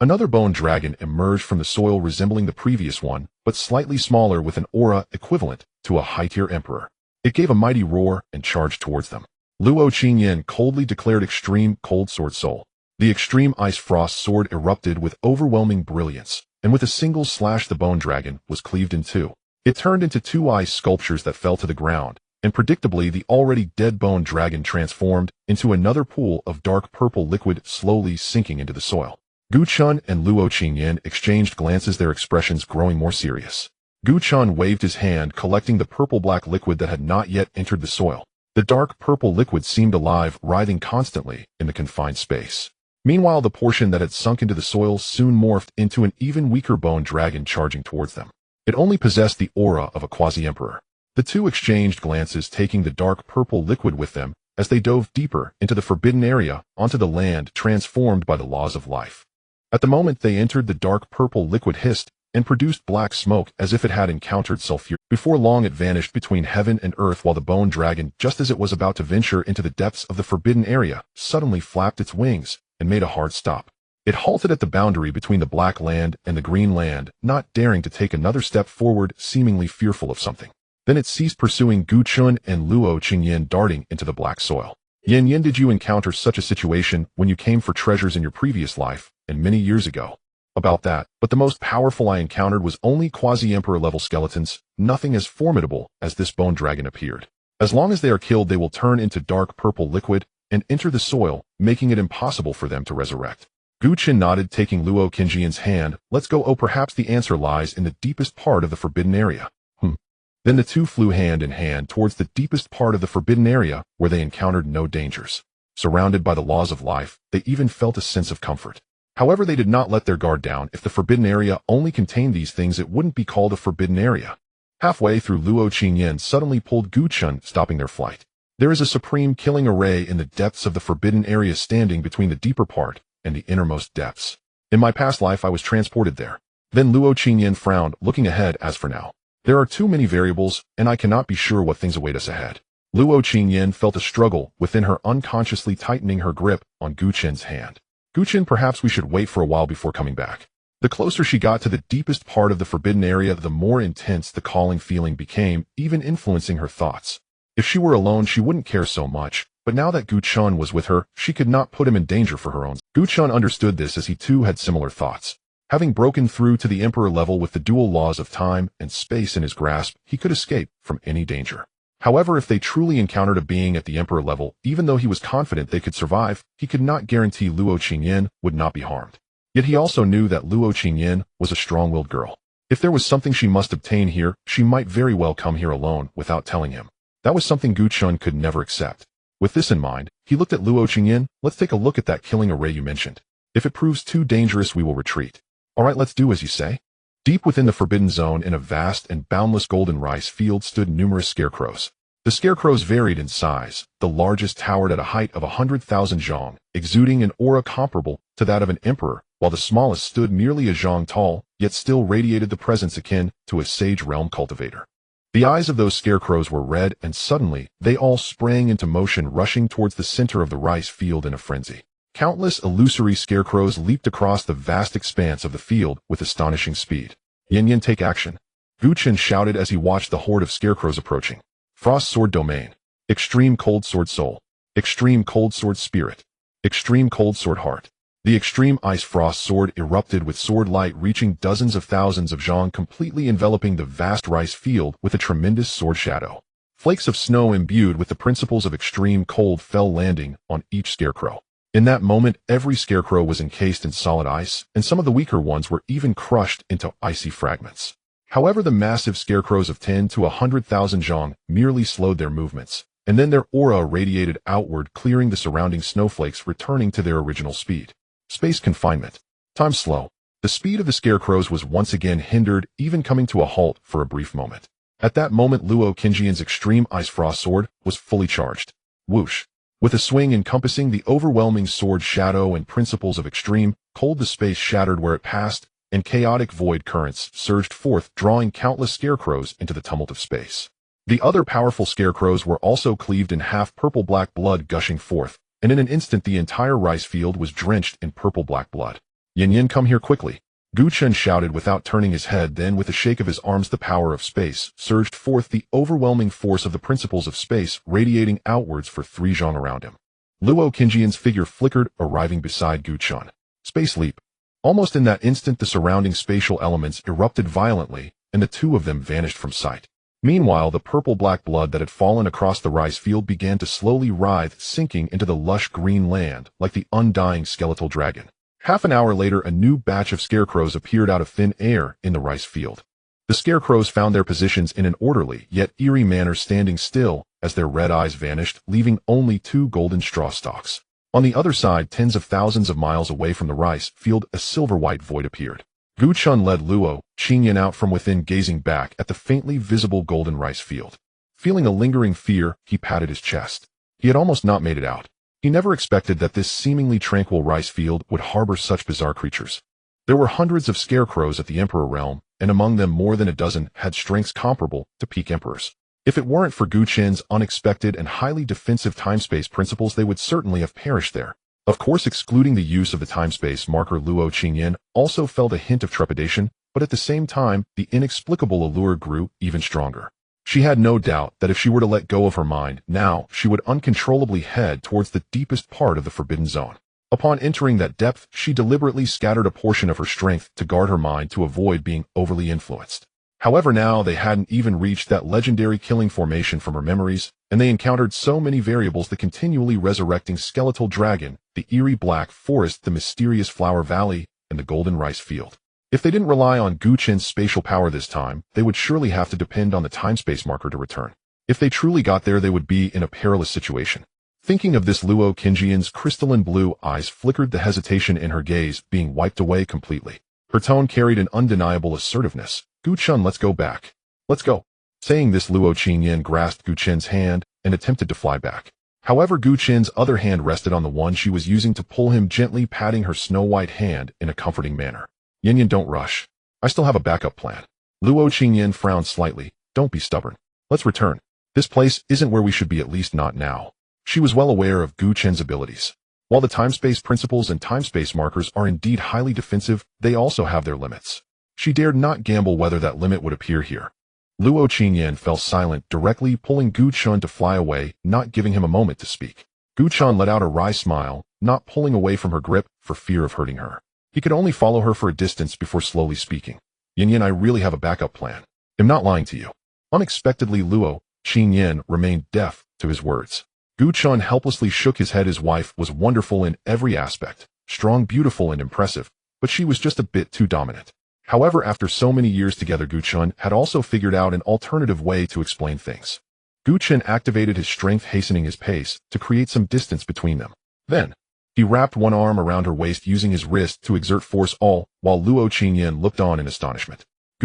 another bone dragon emerged from the soil, resembling the previous one, but slightly smaller, with an aura equivalent to a high-tier emperor. It gave a mighty roar and charged towards them. Luo Qingyan coldly declared, "Extreme Cold Sword Soul." The extreme ice frost sword erupted with overwhelming brilliance, and with a single slash the bone dragon was cleaved in two. It turned into two ice sculptures that fell to the ground, and predictably the already dead bone dragon transformed into another pool of dark purple liquid, slowly sinking into the soil. Chen and Luo Qingyan exchanged glances, their expressions growing more serious. Chen waved his hand, collecting the purple-black liquid that had not yet entered the soil. The dark purple liquid seemed alive, writhing constantly in the confined space. Meanwhile, the portion that had sunk into the soil soon morphed into an even weaker bone dragon, charging towards them. It only possessed the aura of a quasi-emperor. The two exchanged glances, taking the dark purple liquid with them as they dove deeper into the forbidden area, onto the land transformed by the laws of life. At the moment they entered, the dark purple liquid hissed and produced black smoke as if it had encountered sulfur. Before long it vanished between heaven and earth, while the bone dragon, just as it was about to venture into the depths of the forbidden area, suddenly flapped its wings and made a hard stop. It halted at the boundary between the black land and the green land, not daring to take another step forward, seemingly fearful of something. Then it ceased pursuing Chen and Luo Qingyan, darting into the black soil. Yin, did you encounter such a situation when you came for treasures in your previous life, and many years ago? About that, but the most powerful I encountered was only quasi-emperor level skeletons. Nothing as formidable as this bone dragon appeared. As long as they are killed, they will turn into dark purple liquid and enter the soil, making it impossible for them to resurrect. Chen nodded, taking Luo Qingyan's hand. "Let's go. Oh, perhaps the answer lies in the deepest part of the forbidden area." Then the two flew hand in hand towards the deepest part of the forbidden area, where they encountered no dangers. Surrounded by the laws of life, they even felt a sense of comfort. However, they did not let their guard down. If the forbidden area only contained these things, it wouldn't be called a forbidden area. Halfway through, Luo Qingyan suddenly pulled Chen, stopping their flight. There is a supreme killing array in the depths of the forbidden area, standing between the deeper part and the innermost depths. In my past life, I was transported there. Then Luo Qingyan frowned, looking ahead. "As for now, there are too many variables, and I cannot be sure what things await us ahead." Luo Qingyan felt a struggle within her, unconsciously tightening her grip on Chen's hand. "Chen, perhaps we should wait for a while before coming back." The closer she got to the deepest part of the forbidden area, the more intense the calling feeling became, even influencing her thoughts. If she were alone, she wouldn't care so much, but now that Chen was with her, she could not put him in danger for her own. Chen understood this, as he too had similar thoughts. Having broken through to the emperor level with the dual laws of time and space in his grasp, he could escape from any danger. However, if they truly encountered a being at the emperor level, even though he was confident they could survive, he could not guarantee Luo Qingyan would not be harmed. Yet he also knew that Luo Qingyan was a strong-willed girl. If there was something she must obtain here, she might very well come here alone without telling him. That was something Chen could never accept. With this in mind, he looked at Luo Qingyan. "Let's take a look at that killing array you mentioned. If it proves too dangerous, we will retreat." "All right, let's do as you say." Deep within the forbidden zone, in a vast and boundless golden rice field, stood numerous scarecrows. The scarecrows varied in size. The largest towered at a height of 100,000 zhong, exuding an aura comparable to that of an emperor, while the smallest stood merely a zhong tall, yet still radiated the presence akin to a sage realm cultivator. The eyes of those scarecrows were red, and suddenly they all sprang into motion, rushing towards the center of the rice field in a frenzy. Countless illusory scarecrows leaped across the vast expanse of the field with astonishing speed. "Yin, take action!" Chen shouted as he watched the horde of scarecrows approaching. "Frost Sword Domain. Extreme Cold Sword Soul. Extreme Cold Sword Spirit. Extreme Cold Sword Heart. The Extreme Ice Frost Sword erupted with sword light reaching dozens of thousands of zhang, completely enveloping the vast rice field with a tremendous sword shadow. Flakes of snow imbued with the principles of extreme cold fell, landing on each scarecrow. In that moment, every scarecrow was encased in solid ice, and some of the weaker ones were even crushed into icy fragments. However, the massive scarecrows of 10 to 100,000 zhang merely slowed their movements, and then their aura radiated outward, clearing the surrounding snowflakes, returning to their original speed. Space confinement. Time slow. The speed of the scarecrows was once again hindered, even coming to a halt for a brief moment. At that moment, Luo Qingjian's extreme ice frost sword was fully charged. Whoosh. With a swing encompassing the overwhelming sword shadow and principles of extreme cold, the space shattered where it passed, and chaotic void currents surged forth, drawing countless scarecrows into the tumult of space. The other powerful scarecrows were also cleaved in half, purple-black blood gushing forth, and in an instant the entire rice field was drenched in purple-black blood. Yin Yin, come here quickly. Chen shouted without turning his head. Then with a shake of his arms, the power of space surged forth, the overwhelming force of the principles of space radiating outwards for 3 zhang around him. Luo Qingjian's figure flickered, arriving beside Chen. Space leap. Almost in that instant, the surrounding spatial elements erupted violently, and the two of them vanished from sight. Meanwhile, the purple-black blood that had fallen across the rice field began to slowly writhe, sinking into the lush green land like the undying skeletal dragon. Half an hour later, a new batch of scarecrows appeared out of thin air in the rice field. The scarecrows found their positions in an orderly yet eerie manner, standing still as their red eyes vanished, leaving only 2 golden straw stalks. On the other side, tens of thousands of miles away from the rice field, a silver-white void appeared. Chen led Luo Qingjian out from within, gazing back at the faintly visible golden rice field. Feeling a lingering fear, he patted his chest. He had almost not made it out. He never expected that this seemingly tranquil rice field would harbor such bizarre creatures. There were hundreds of scarecrows at the Emperor realm, and among them more than a dozen had strengths comparable to peak emperors. If it weren't for Chen's unexpected and highly defensive time-space principles, they would certainly have perished there. Of course, excluding the use of the time-space marker, Luo Qingjian also felt a hint of trepidation, but at the same time, the inexplicable allure grew even stronger. She had no doubt that if she were to let go of her mind now, she would uncontrollably head towards the deepest part of the forbidden zone. Upon entering that depth, she deliberately scattered a portion of her strength to guard her mind to avoid being overly influenced. However, now they hadn't even reached that legendary killing formation from her memories, and they encountered so many variables: the continually resurrecting skeletal dragon, the eerie black forest, the mysterious flower valley, and the golden rice field. If they didn't rely on Chen's spatial power this time, they would surely have to depend on the time-space marker to return. If they truly got there, they would be in a perilous situation. Thinking of this, Luo Qingjian's crystalline blue eyes flickered, the hesitation in her gaze being wiped away completely. Her tone carried an undeniable assertiveness. Chen, let's go back. Let's go. Saying this, Luo Qingjian grasped Chen's hand and attempted to fly back. However, Chen's other hand rested on the one she was using to pull him, gently patting her snow-white hand in a comforting manner. Yin Yin, don't rush. I still have a backup plan. Luo Qingjian frowned slightly. Don't be stubborn. Let's return. This place isn't where we should be, at least not now. She was well aware of Chen's abilities. While the time-space principles and time-space markers are indeed highly defensive, they also have their limits. She dared not gamble whether that limit would appear here. Luo Qingjian fell silent, directly pulling Chen to fly away, not giving him a moment to speak. Chen let out a wry smile, not pulling away from her grip for fear of hurting her. He could only follow her for a distance before slowly speaking. Yin Yin, I really have a backup plan. I'm not lying to you. Unexpectedly, Luo Qingjian remained deaf to his words. Chen helplessly shook his head. His wife was wonderful in every aspect, strong, beautiful, and impressive, but she was just a bit too dominant. However, after so many years together, Chen had also figured out an alternative way to explain things. Chen activated his strength, hastening his pace to create some distance between them. Then, he wrapped one arm around her waist, using his wrist to exert force, all while Luo Qingjian looked on in astonishment.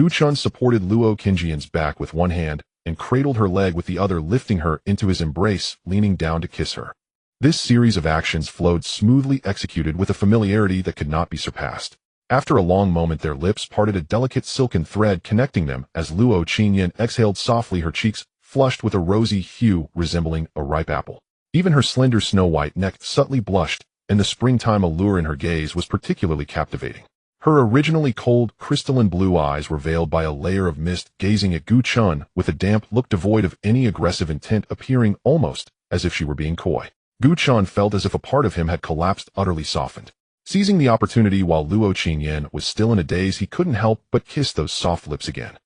Chen supported Luo Qingjian's back with one hand and cradled her leg with the other, lifting her into his embrace, leaning down to kiss her. This series of actions flowed smoothly, executed with a familiarity that could not be surpassed. After a long moment, their lips parted, a delicate silken thread connecting them as Luo Qingjian exhaled softly, her cheeks flushed with a rosy hue resembling a ripe apple. Even her slender snow-white neck subtly blushed, and the springtime allure in her gaze was particularly captivating. Her originally cold, crystalline blue eyes were veiled by a layer of mist, gazing at Chen with a damp look devoid of any aggressive intent, appearing almost as if she were being coy. Gu Chen felt as if a part of him had collapsed, utterly softened. Seizing the opportunity while Luo Qingyan was still in a daze, he couldn't help but kiss those soft lips again.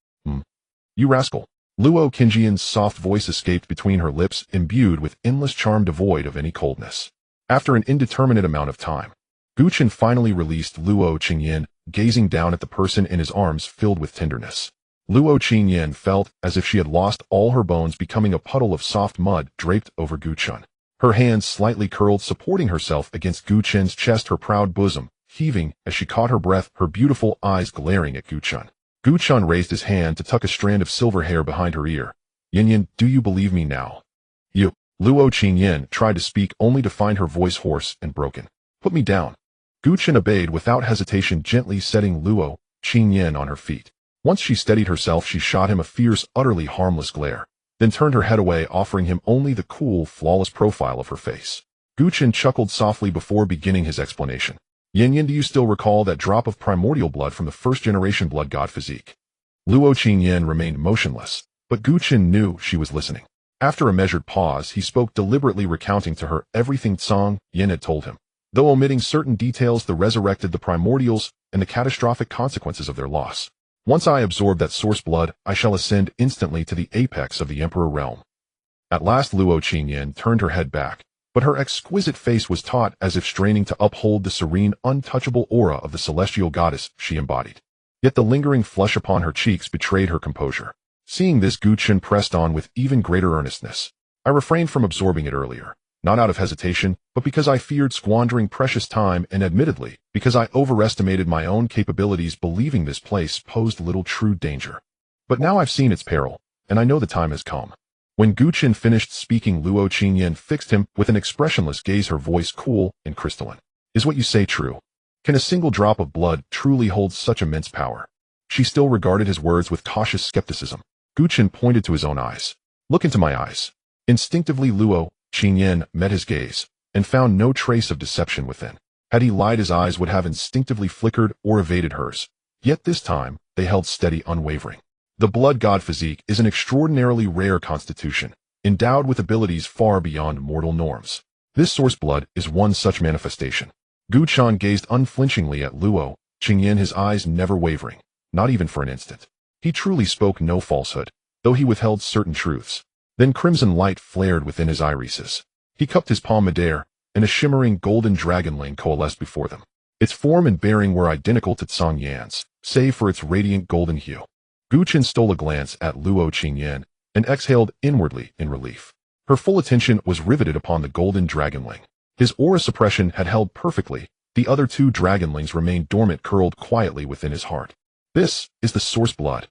You rascal. Luo Qingyan's soft voice escaped between her lips, imbued with endless charm devoid of any coldness. After an indeterminate amount of time, Gu Chen finally released Luo Qingyan, gazing down at the person in his arms filled with tenderness. Luo Qingyan felt as if she had lost all her bones, becoming a puddle of soft mud draped over Gu Chen. Her hands slightly curled, supporting herself against Gu Chen's chest, her proud bosom heaving as she caught her breath, her beautiful eyes glaring at Gu Chen. Gu Chen raised his hand to tuck a strand of silver hair behind her ear. Yin, do you believe me now? You. Luo Qingyan tried to speak only to find her voice hoarse and broken. Put me down. Gu Chen obeyed without hesitation, gently setting Luo Qingyan on her feet. Once she steadied herself, she shot him a fierce, utterly harmless glare, then turned her head away, offering him only the cool, flawless profile of her face. Gu Chen chuckled softly before beginning his explanation. Yin, do you still recall that drop of primordial blood from the first-generation blood god physique? Luo Qingyan remained motionless, but Gu Chen knew she was listening. After a measured pause, he spoke, deliberately recounting to her everything Tsang Yin had told him, though omitting certain details that resurrected the primordials and the catastrophic consequences of their loss. Once I absorb that source blood, I shall ascend instantly to the apex of the Emperor realm. At last Luo Qingyan turned her head back, but her exquisite face was taut, as if straining to uphold the serene, untouchable aura of the celestial goddess she embodied. Yet the lingering flush upon her cheeks betrayed her composure. Seeing this, Gu Chen pressed on with even greater earnestness. I refrained from absorbing it earlier, not out of hesitation, but because I feared squandering precious time, and admittedly, because I overestimated my own capabilities, believing this place posed little true danger. But now I've seen its peril, and I know the time has come. When Gu Chen finished speaking, Luo Qingyan fixed him with an expressionless gaze, her voice cool and crystalline. Is what you say true? Can a single drop of blood truly hold such immense power? She still regarded his words with cautious skepticism. Gu Chen pointed to his own eyes. Look into my eyes. Instinctively, Luo Qingyan met his gaze, and found no trace of deception within. Had he lied, his eyes would have instinctively flickered or evaded hers. Yet this time, they held steady, unwavering. The blood god physique is an extraordinarily rare constitution, endowed with abilities far beyond mortal norms. This source blood is one such manifestation. Gu Chen gazed unflinchingly at Luo Qingyan, his eyes never wavering, not even for an instant. He truly spoke no falsehood, though he withheld certain truths. Then crimson light flared within his irises. He cupped his palm midair, and a shimmering golden dragonling coalesced before them. Its form and bearing were identical to Tsang Yan's, save for its radiant golden hue. Gu Chen stole a glance at Luo Qingyan and exhaled inwardly in relief. Her full attention was riveted upon the golden dragonling. His aura suppression had held perfectly. The other two dragonlings remained dormant, curled quietly within his heart. This is the source blood.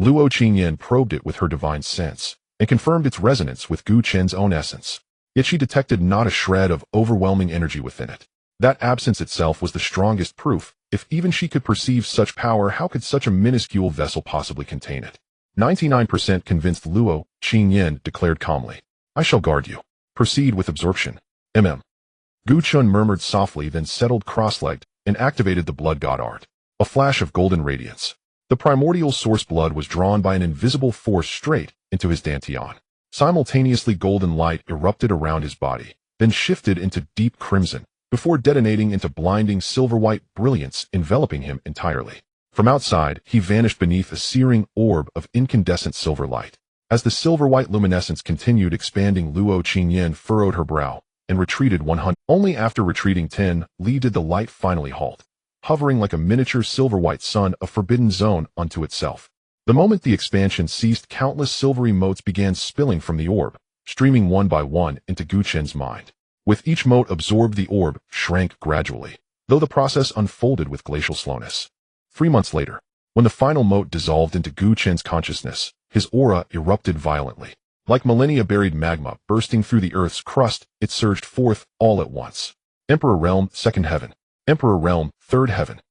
Luo Qingyan probed it with her divine sense, and confirmed its resonance with Gu Chen's own essence. Yet she detected not a shred of overwhelming energy within it. That absence itself was the strongest proof. If even she could perceive such power, how could such a minuscule vessel possibly contain it? 99% convinced, Luo Qingyan declared calmly. I shall guard you. Proceed with absorption. Gu Chen murmured softly, then settled cross-legged and activated the blood god art. A flash of golden radiance. The primordial source blood was drawn by an invisible force straight into his dantian. Simultaneously, golden light erupted around his body, then shifted into deep crimson, before detonating into blinding silver-white brilliance, enveloping him entirely. From outside, he vanished beneath a searing orb of incandescent silver light. As the silver-white luminescence continued expanding, Luo Qingyan furrowed her brow and retreated 100. Only after retreating 10 li did the light finally halt, hovering like a miniature silver-white sun, a forbidden zone unto itself. The moment the expansion ceased, countless silvery motes began spilling from the orb, streaming one by one into Gu Chen's mind. With each mote absorbed, the orb shrank gradually, though the process unfolded with glacial slowness. 3 months later, when the final mote dissolved into Gu Chen's consciousness, his aura erupted violently. Like millennia-buried magma bursting through the earth's crust, it surged forth all at once. Emperor Realm, 2nd Heaven. Emperor Realm, 3rd Heaven.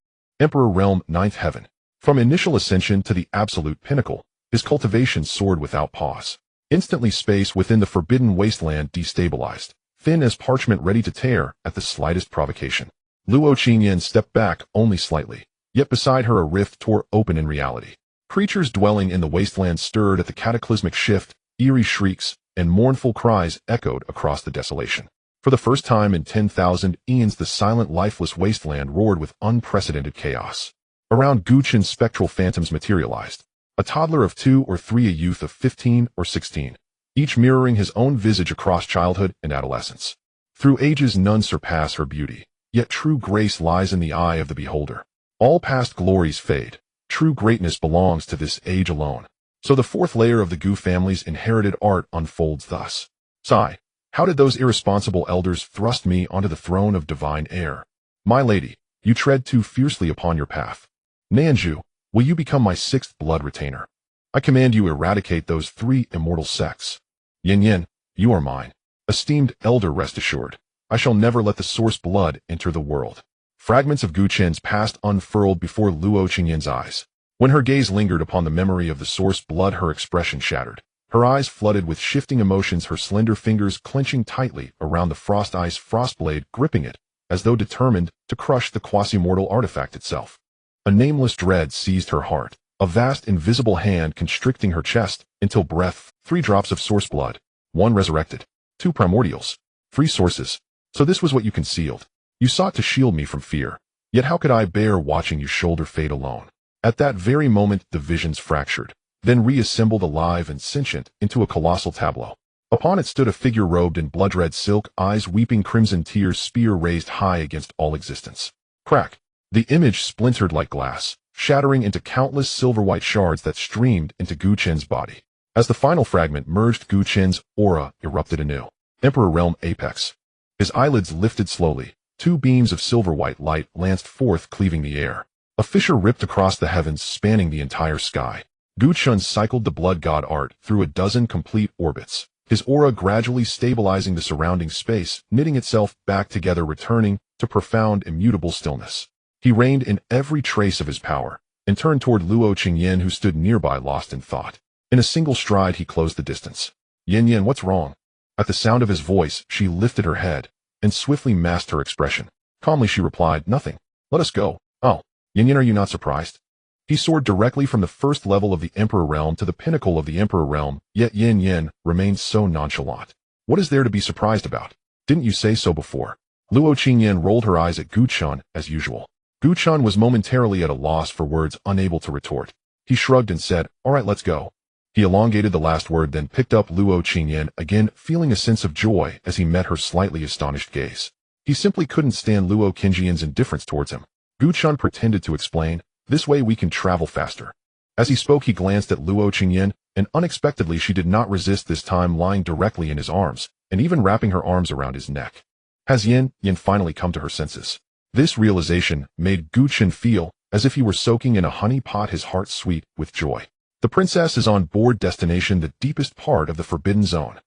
Emperor Realm, 9th Heaven. From initial ascension to the absolute pinnacle, his cultivation soared without pause. Instantly, space within the forbidden wasteland destabilized, thin as parchment, ready to tear at the slightest provocation. Luo Qingyan stepped back only slightly, yet beside her a rift tore open in reality. Creatures dwelling in the wasteland stirred at the cataclysmic shift, eerie shrieks and mournful cries echoed across the desolation. For the first time in 10,000 eons, the silent, lifeless wasteland roared with unprecedented chaos. Around Guchen's spectral phantoms materialized. A toddler of 2 or 3, a youth of 15 or 16, each mirroring his own visage across childhood and adolescence. Through ages none surpass her beauty, yet true grace lies in the eye of the beholder. All past glories fade. True greatness belongs to this age alone. So the fourth layer of the Gu family's inherited art unfolds thus. Sigh. How did those irresponsible elders thrust me onto the throne of divine air? My lady, you tread too fiercely upon your path. Nanju, will you become my 6th blood retainer? I command you eradicate those 3 immortal sects. Yin Yin, you are mine. Esteemed elder, rest assured. I shall never let the source blood enter the world. Fragments of Guchen's past unfurled before Luo Qingyin's eyes. When her gaze lingered upon the memory of the source blood, her expression shattered. Her eyes flooded with shifting emotions, her slender fingers clenching tightly around the frost ice frostblade, gripping it, as though determined to crush the quasi-mortal artifact itself. A nameless dread seized her heart, a vast invisible hand constricting her chest, until breath, 3 drops of source blood, 1 resurrected, 2 primordials, 3 sources. So this was what you concealed. You sought to shield me from fear. Yet how could I bear watching you shoulder fate alone? At that very moment the visions fractured, then reassembled alive and sentient into a colossal tableau. Upon it stood a figure robed in blood-red silk, eyes weeping crimson tears, spear raised high against all existence. Crack! The image splintered like glass, shattering into countless silver-white shards that streamed into Guchen's body. As the final fragment merged, Guchen's aura erupted anew. Emperor Realm Apex. His eyelids lifted slowly. 2 beams of silver-white light lanced forth, cleaving the air. A fissure ripped across the heavens, spanning the entire sky. Guchen cycled the blood god art through a dozen complete orbits, his aura gradually stabilizing the surrounding space, knitting itself back together, returning to profound, immutable stillness. He reined in every trace of his power, and turned toward Luo Qingyin, who stood nearby, lost in thought. In a single stride he closed the distance. Yin Yin, what's wrong? At the sound of his voice, she lifted her head, and swiftly masked her expression. Calmly she replied, nothing. Let us go. Oh, Yin Yin, are you not surprised? He soared directly from the first level of the Emperor Realm to the pinnacle of the Emperor Realm, yet Yin Yin remained so nonchalant. What is there to be surprised about? Didn't you say so before? Luo Qingyin rolled her eyes at Guchen as usual. Guchen was momentarily at a loss for words, unable to retort. He shrugged and said, all right, let's go. He elongated the last word, then picked up Luo Qingyin again, feeling a sense of joy as he met her slightly astonished gaze. He simply couldn't stand Luo Qingyin's indifference towards him. Guchen pretended to explain, this way we can travel faster. As he spoke, he glanced at Luo Qingyin, and unexpectedly she did not resist, this time lying directly in his arms, and even wrapping her arms around his neck. Has Yin Yin finally come to her senses? This realization made Guchen feel as if he were soaking in a honey pot, his heart sweet with joy. The princess is on board, destination the deepest part of the Forbidden Zone.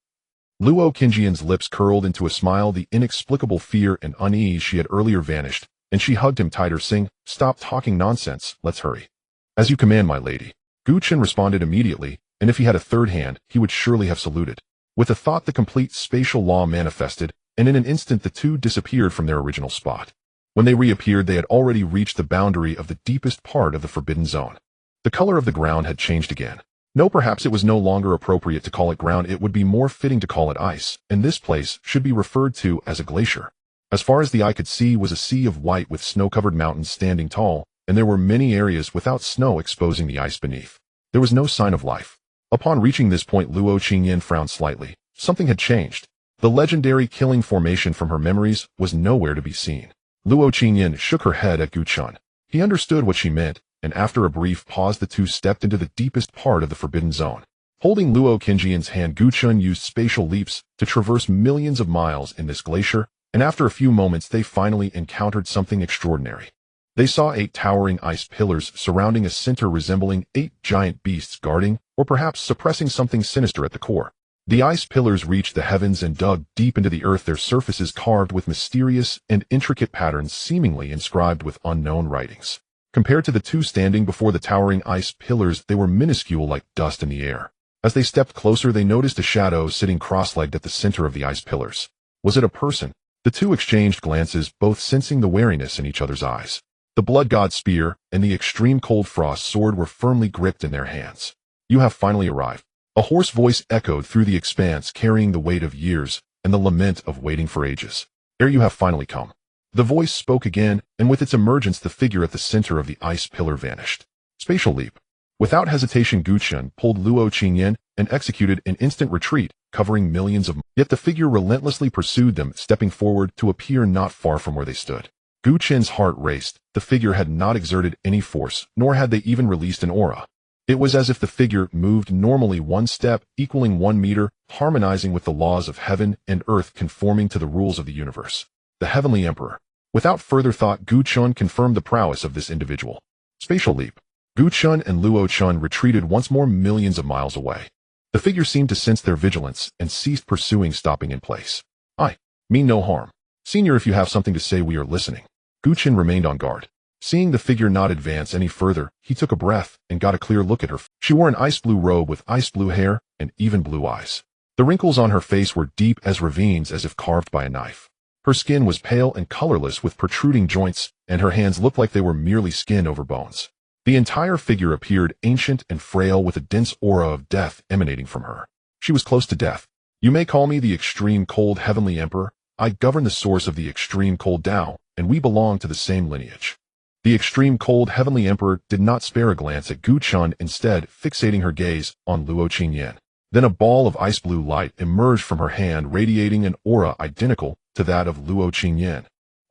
Luo Qingyin's lips curled into a smile, the inexplicable fear and unease she had earlier vanished, and she hugged him tighter, saying, stop talking nonsense, let's hurry. As you command, my lady. Guchen responded immediately, and if he had a third hand, he would surely have saluted. With a thought, the complete spatial law manifested, and in an instant the two disappeared from their original spot. When they reappeared, they had already reached the boundary of the deepest part of the Forbidden Zone. The color of the ground had changed again. No, perhaps it was no longer appropriate to call it ground, it would be more fitting to call it ice, and this place should be referred to as a glacier. As far as the eye could see was a sea of white with snow-covered mountains standing tall, and there were many areas without snow exposing the ice beneath. There was no sign of life. Upon reaching this point, Luo Qingyin frowned slightly. Something had changed. The legendary killing formation from her memories was nowhere to be seen. Luo Qingyin shook her head at Guchen. He understood what she meant, and after a brief pause the two stepped into the deepest part of the Forbidden Zone. Holding Luo Qingyin's hand, Guchen used spatial leaps to traverse millions of miles in this glacier, and after a few moments they finally encountered something extraordinary. They saw 8 towering ice pillars surrounding a center resembling 8 giant beasts guarding, or perhaps suppressing something sinister at the core. The ice pillars reached the heavens and dug deep into the earth, their surfaces carved with mysterious and intricate patterns seemingly inscribed with unknown writings. Compared to the two standing before the towering ice pillars, they were minuscule like dust in the air. As they stepped closer, they noticed a shadow sitting cross-legged at the center of the ice pillars. Was it a person? The two exchanged glances, both sensing the wariness in each other's eyes. The blood god's spear and the extreme cold frost sword were firmly gripped in their hands. You have finally arrived. A hoarse voice echoed through the expanse, carrying the weight of years. and the lament of waiting for ages. Ere you have finally come. The voice spoke again, and with its emergence the figure at the center of the ice pillar vanished. Spatial leap. Without hesitation, Gu Chen pulled Luo Qingyan and executed an instant retreat, covering millions of miles. Yet the figure relentlessly pursued them, stepping forward to appear not far from where they stood. Gu Chen's heart raced. The figure had not exerted any force, nor had they even released an aura. It was as if the figure moved normally, one step equaling 1 meter, harmonizing with the laws of heaven and earth, conforming to the rules of the universe. The Heavenly Emperor. Without further thought, Gu Chen confirmed the prowess of this individual. Spatial leap. Gu Chen and Luo Chen retreated once more millions of miles away. The figure seemed to sense their vigilance and ceased pursuing, stopping in place. I mean no harm. Senior, if you have something to say, we are listening. Gu Chen remained on guard. Seeing the figure not advance any further, he took a breath and got a clear look at her. She wore an ice blue robe with ice blue hair and even blue eyes. The wrinkles on her face were deep as ravines, as if carved by a knife. Her skin was pale and colorless with protruding joints, and her hands looked like they were merely skin over bones. The entire figure appeared ancient and frail, with a dense aura of death emanating from her. She was close to death. You may call me the extreme cold Heavenly Emperor. I govern the source of the extreme cold Tao, and we belong to the same lineage. The extreme cold Heavenly Emperor did not spare a glance at Gu Chen, instead fixating her gaze on Luo Qingyan. Then a ball of ice blue light emerged from her hand, radiating an aura identical to that of Luo Qingyan.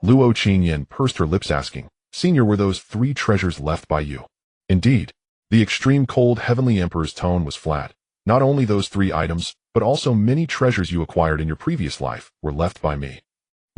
Luo Qingyan pursed her lips, asking, Senior, were those 3 treasures left by you? Indeed. The extreme cold Heavenly Emperor's tone was flat. Not only those 3 items, but also many treasures you acquired in your previous life were left by me.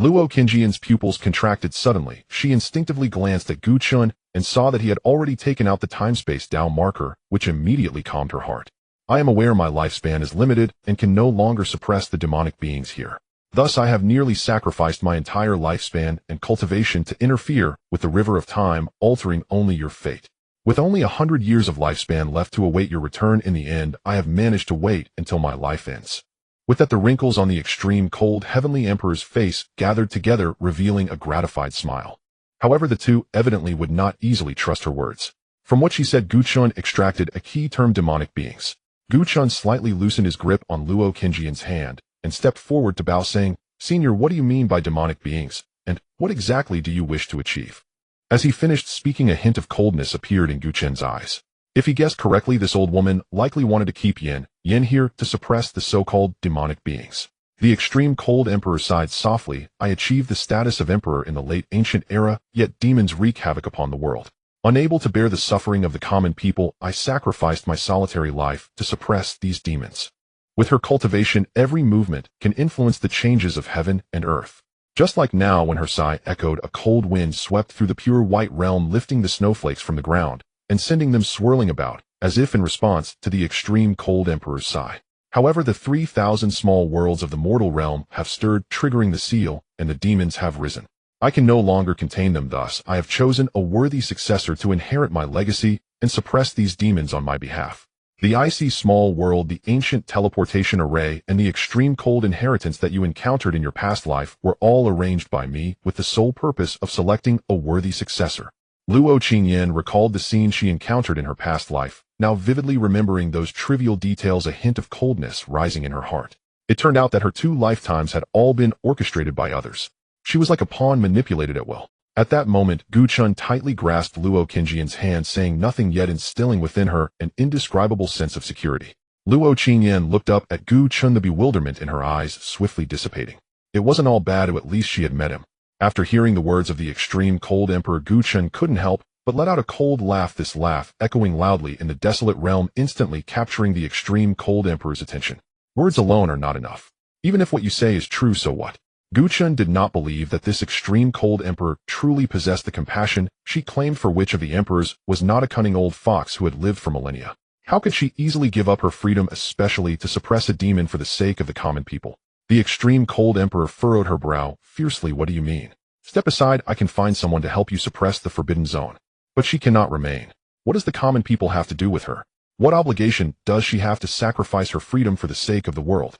Luo Qingyan's pupils contracted suddenly. She instinctively glanced at Gu Chen and saw that he had already taken out the time-space Tao marker, which immediately calmed her heart. I am aware my lifespan is limited and can no longer suppress the demonic beings here. Thus I have nearly sacrificed my entire lifespan and cultivation to interfere with the river of time, altering only your fate. With only 100 years of lifespan left to await your return in the end, I have managed to wait until my life ends. With that, the wrinkles on the extreme cold Heavenly Emperor's face gathered together, revealing a gratified smile. However, the two evidently would not easily trust her words. From what she said, Gu Chen extracted a key term: demonic beings. Gu Chen slightly loosened his grip on Luo Qingyan's hand and stepped forward to bow, saying, Senior, what do you mean by demonic beings, and what exactly do you wish to achieve? As he finished speaking, a hint of coldness appeared in Gu Chen's eyes. If he guessed correctly, this old woman likely wanted to keep Yen here to suppress the so-called demonic beings. The extreme cold Emperor sighed softly. I achieved the status of Emperor in the late ancient era, yet demons wreak havoc upon the world. Unable to bear the suffering of the common people, I sacrificed my solitary life to suppress these demons. With her cultivation, every movement can influence the changes of heaven and earth. Just like now, when her sigh echoed, a cold wind swept through the pure white realm, lifting the snowflakes from the ground and sending them swirling about, as if in response to the extreme cold Emperor's sigh. However, the 3,000 small worlds of the mortal realm have stirred, triggering the seal, and the demons have risen. I can no longer contain them, thus I have chosen a worthy successor to inherit my legacy and suppress these demons on my behalf. The icy small world, the ancient teleportation array, and the extreme cold inheritance that you encountered in your past life were all arranged by me with the sole purpose of selecting a worthy successor. Luo Qingyan recalled the scene she encountered in her past life, now vividly remembering those trivial details, a hint of coldness rising in her heart. It turned out that her 2 lifetimes had all been orchestrated by others. She was like a pawn manipulated at will. At that moment, Gu Chen tightly grasped Luo Qingyan's hand, saying nothing, yet instilling within her an indescribable sense of security. Luo Qingyan looked up at Gu Chen, the bewilderment in her eyes swiftly dissipating. It wasn't all bad, or at least she had met him. After hearing the words of the extreme cold Emperor, Gu Chen couldn't help but let out a cold laugh, this laugh echoing loudly in the desolate realm, instantly capturing the extreme cold Emperor's attention. Words alone are not enough. Even if what you say is true, so what? Gu Chen did not believe that this extreme cold Emperor truly possessed the compassion she claimed, for which of the emperors was not a cunning old fox who had lived for millennia? How could she easily give up her freedom, especially to suppress a demon for the sake of the common people? The extreme cold Emperor furrowed her brow fiercely. What do you mean? Step aside, I can find someone to help you suppress the forbidden zone. But she cannot remain. What does the common people have to do with her? What obligation does she have to sacrifice her freedom for the sake of the world?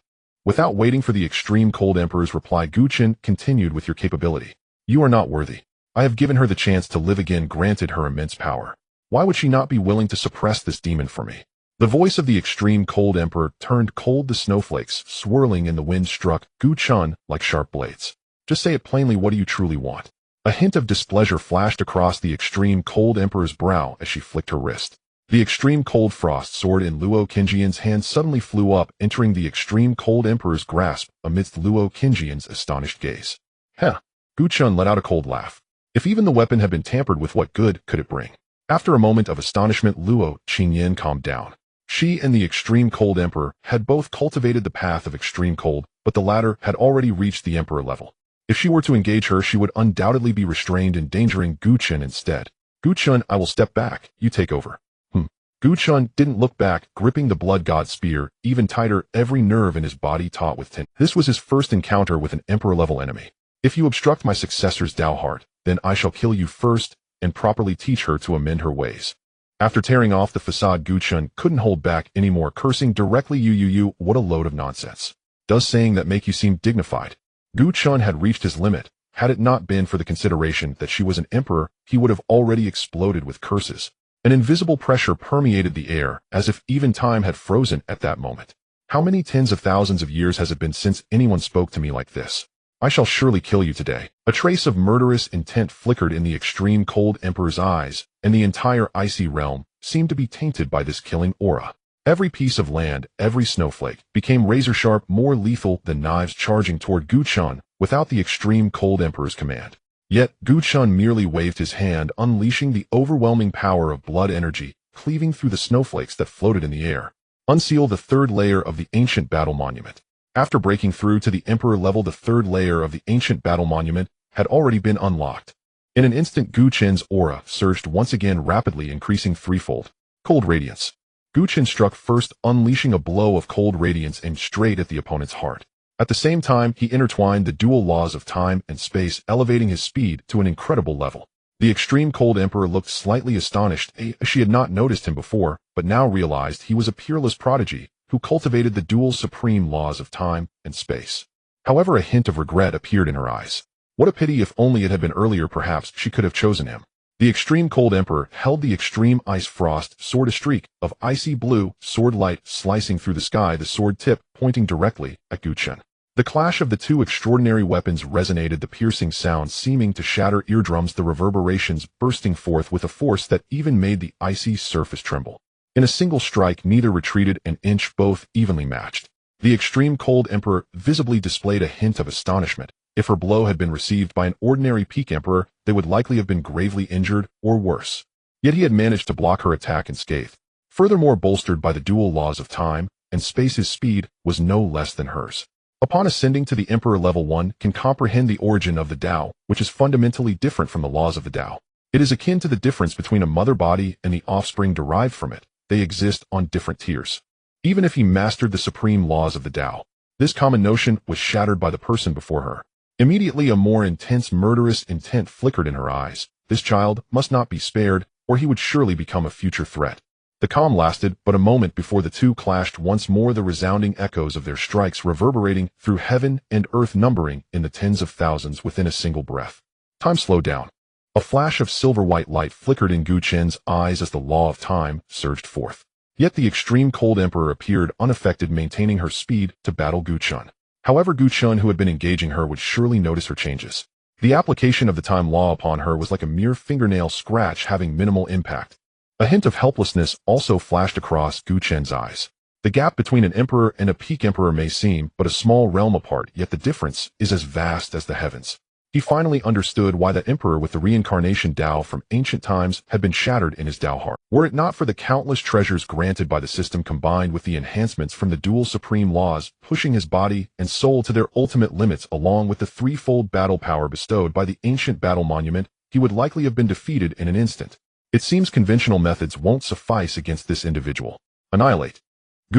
Without waiting for the extreme cold Emperor's reply, Gu Chen continued, with your capability, you are not worthy. I have given her the chance to live again, granted her immense power. Why would she not be willing to suppress this demon for me? The voice of the extreme cold emperor turned cold. The snowflakes, swirling in the wind, struck Chen like sharp blades. Just say it plainly. What do you truly want? A hint of displeasure flashed across the extreme cold emperor's brow as she flicked her wrist. The extreme cold frost sword in Luo Qingjian's hand suddenly flew up, entering the extreme cold emperor's grasp amidst Luo Qingjian's astonished gaze. Heh! Chen let out a cold laugh. If even the weapon had been tampered with, what good could it bring? After a moment of astonishment, Luo Qingyan calmed down. She and the extreme cold emperor had both cultivated the path of extreme cold, but the latter had already reached the emperor level. If she were to engage her, she would undoubtedly be restrained, endangering Chen instead. Chen, I will step back. You take over. Chen didn't look back, gripping the blood god spear even tighter, every nerve in his body taut with tension. This was his first encounter with an emperor-level enemy. If you obstruct my successor's Tao heart, then I shall kill you first and properly teach her to amend her ways. After tearing off the facade, Chen couldn't hold back anymore, cursing directly. You, what a load of nonsense. Does saying that make you seem dignified? Chen had reached his limit. Had it not been for the consideration that she was an emperor, he would have already exploded with curses. An invisible pressure permeated the air, as if even time had frozen at that moment. How many tens of thousands of years has it been since anyone spoke to me like this? I shall surely kill you today. A trace of murderous intent flickered in the extreme cold emperor's eyes, and the entire icy realm seemed to be tainted by this killing aura. Every piece of land, every snowflake, became razor-sharp, more lethal than knives charging toward Chen without the extreme cold emperor's command. Yet, Chen merely waved his hand, unleashing the overwhelming power of blood energy, cleaving through the snowflakes that floated in the air. Unseal the third layer of the ancient battle monument. After breaking through to the emperor level, the third layer of the ancient battle monument had already been unlocked. In an instant, Chen's aura surged once again, rapidly increasing threefold. Cold radiance. Chen struck first, unleashing a blow of cold radiance aimed straight at the opponent's heart. At the same time, he intertwined the dual laws of time and space, elevating his speed to an incredible level. The extreme cold emperor looked slightly astonished. She had not noticed him before, but now realized he was a peerless prodigy who cultivated the dual supreme laws of time and space. However, a hint of regret appeared in her eyes. What a pity! If only it had been earlier, perhaps she could have chosen him. The extreme cold emperor held the extreme ice frost sword, a streak of icy blue sword light slicing through the sky, the sword tip pointing directly at Chen. The clash of the two extraordinary weapons resonated, the piercing sound seeming to shatter eardrums, the reverberations bursting forth with a force that even made the icy surface tremble. In a single strike, neither retreated an inch, both evenly matched. The extreme cold emperor visibly displayed a hint of astonishment. If her blow had been received by an ordinary peak emperor, they would likely have been gravely injured or worse. Yet he had managed to block her attack unscathed. Furthermore, bolstered by the dual laws of time and space, his speed was no less than hers. Upon ascending to the emperor level, one can comprehend the origin of the Tao, which is fundamentally different from the laws of the Tao. It is akin to the difference between a mother body and the offspring derived from it. They exist on different tiers. Even if he mastered the supreme laws of the Tao, this common notion was shattered by the person before her. Immediately, a more intense, murderous intent flickered in her eyes. This child must not be spared, or he would surely become a future threat. The calm lasted but a moment before the two clashed once more, the resounding echoes of their strikes reverberating through heaven and earth, numbering in the tens of thousands within a single breath. Time slowed down. A flash of silver-white light flickered in Chen's eyes as the law of time surged forth. Yet the extreme cold emperor appeared unaffected, maintaining her speed to battle Chen. However, Chen, who had been engaging her, would surely notice her changes. The application of the time law upon her was like a mere fingernail scratch, having minimal impact. A hint of helplessness also flashed across Chen's eyes. The gap between an emperor and a peak emperor may seem but a small realm apart, yet the difference is as vast as the heavens. He finally understood why that emperor with the reincarnation Tao from ancient times had been shattered in his Tao heart. Were it not for the countless treasures granted by the system, combined with the enhancements from the dual supreme laws, pushing his body and soul to their ultimate limits, along with the threefold battle power bestowed by the ancient battle monument, he would likely have been defeated in an instant. It seems conventional methods won't suffice against this individual. Annihilate.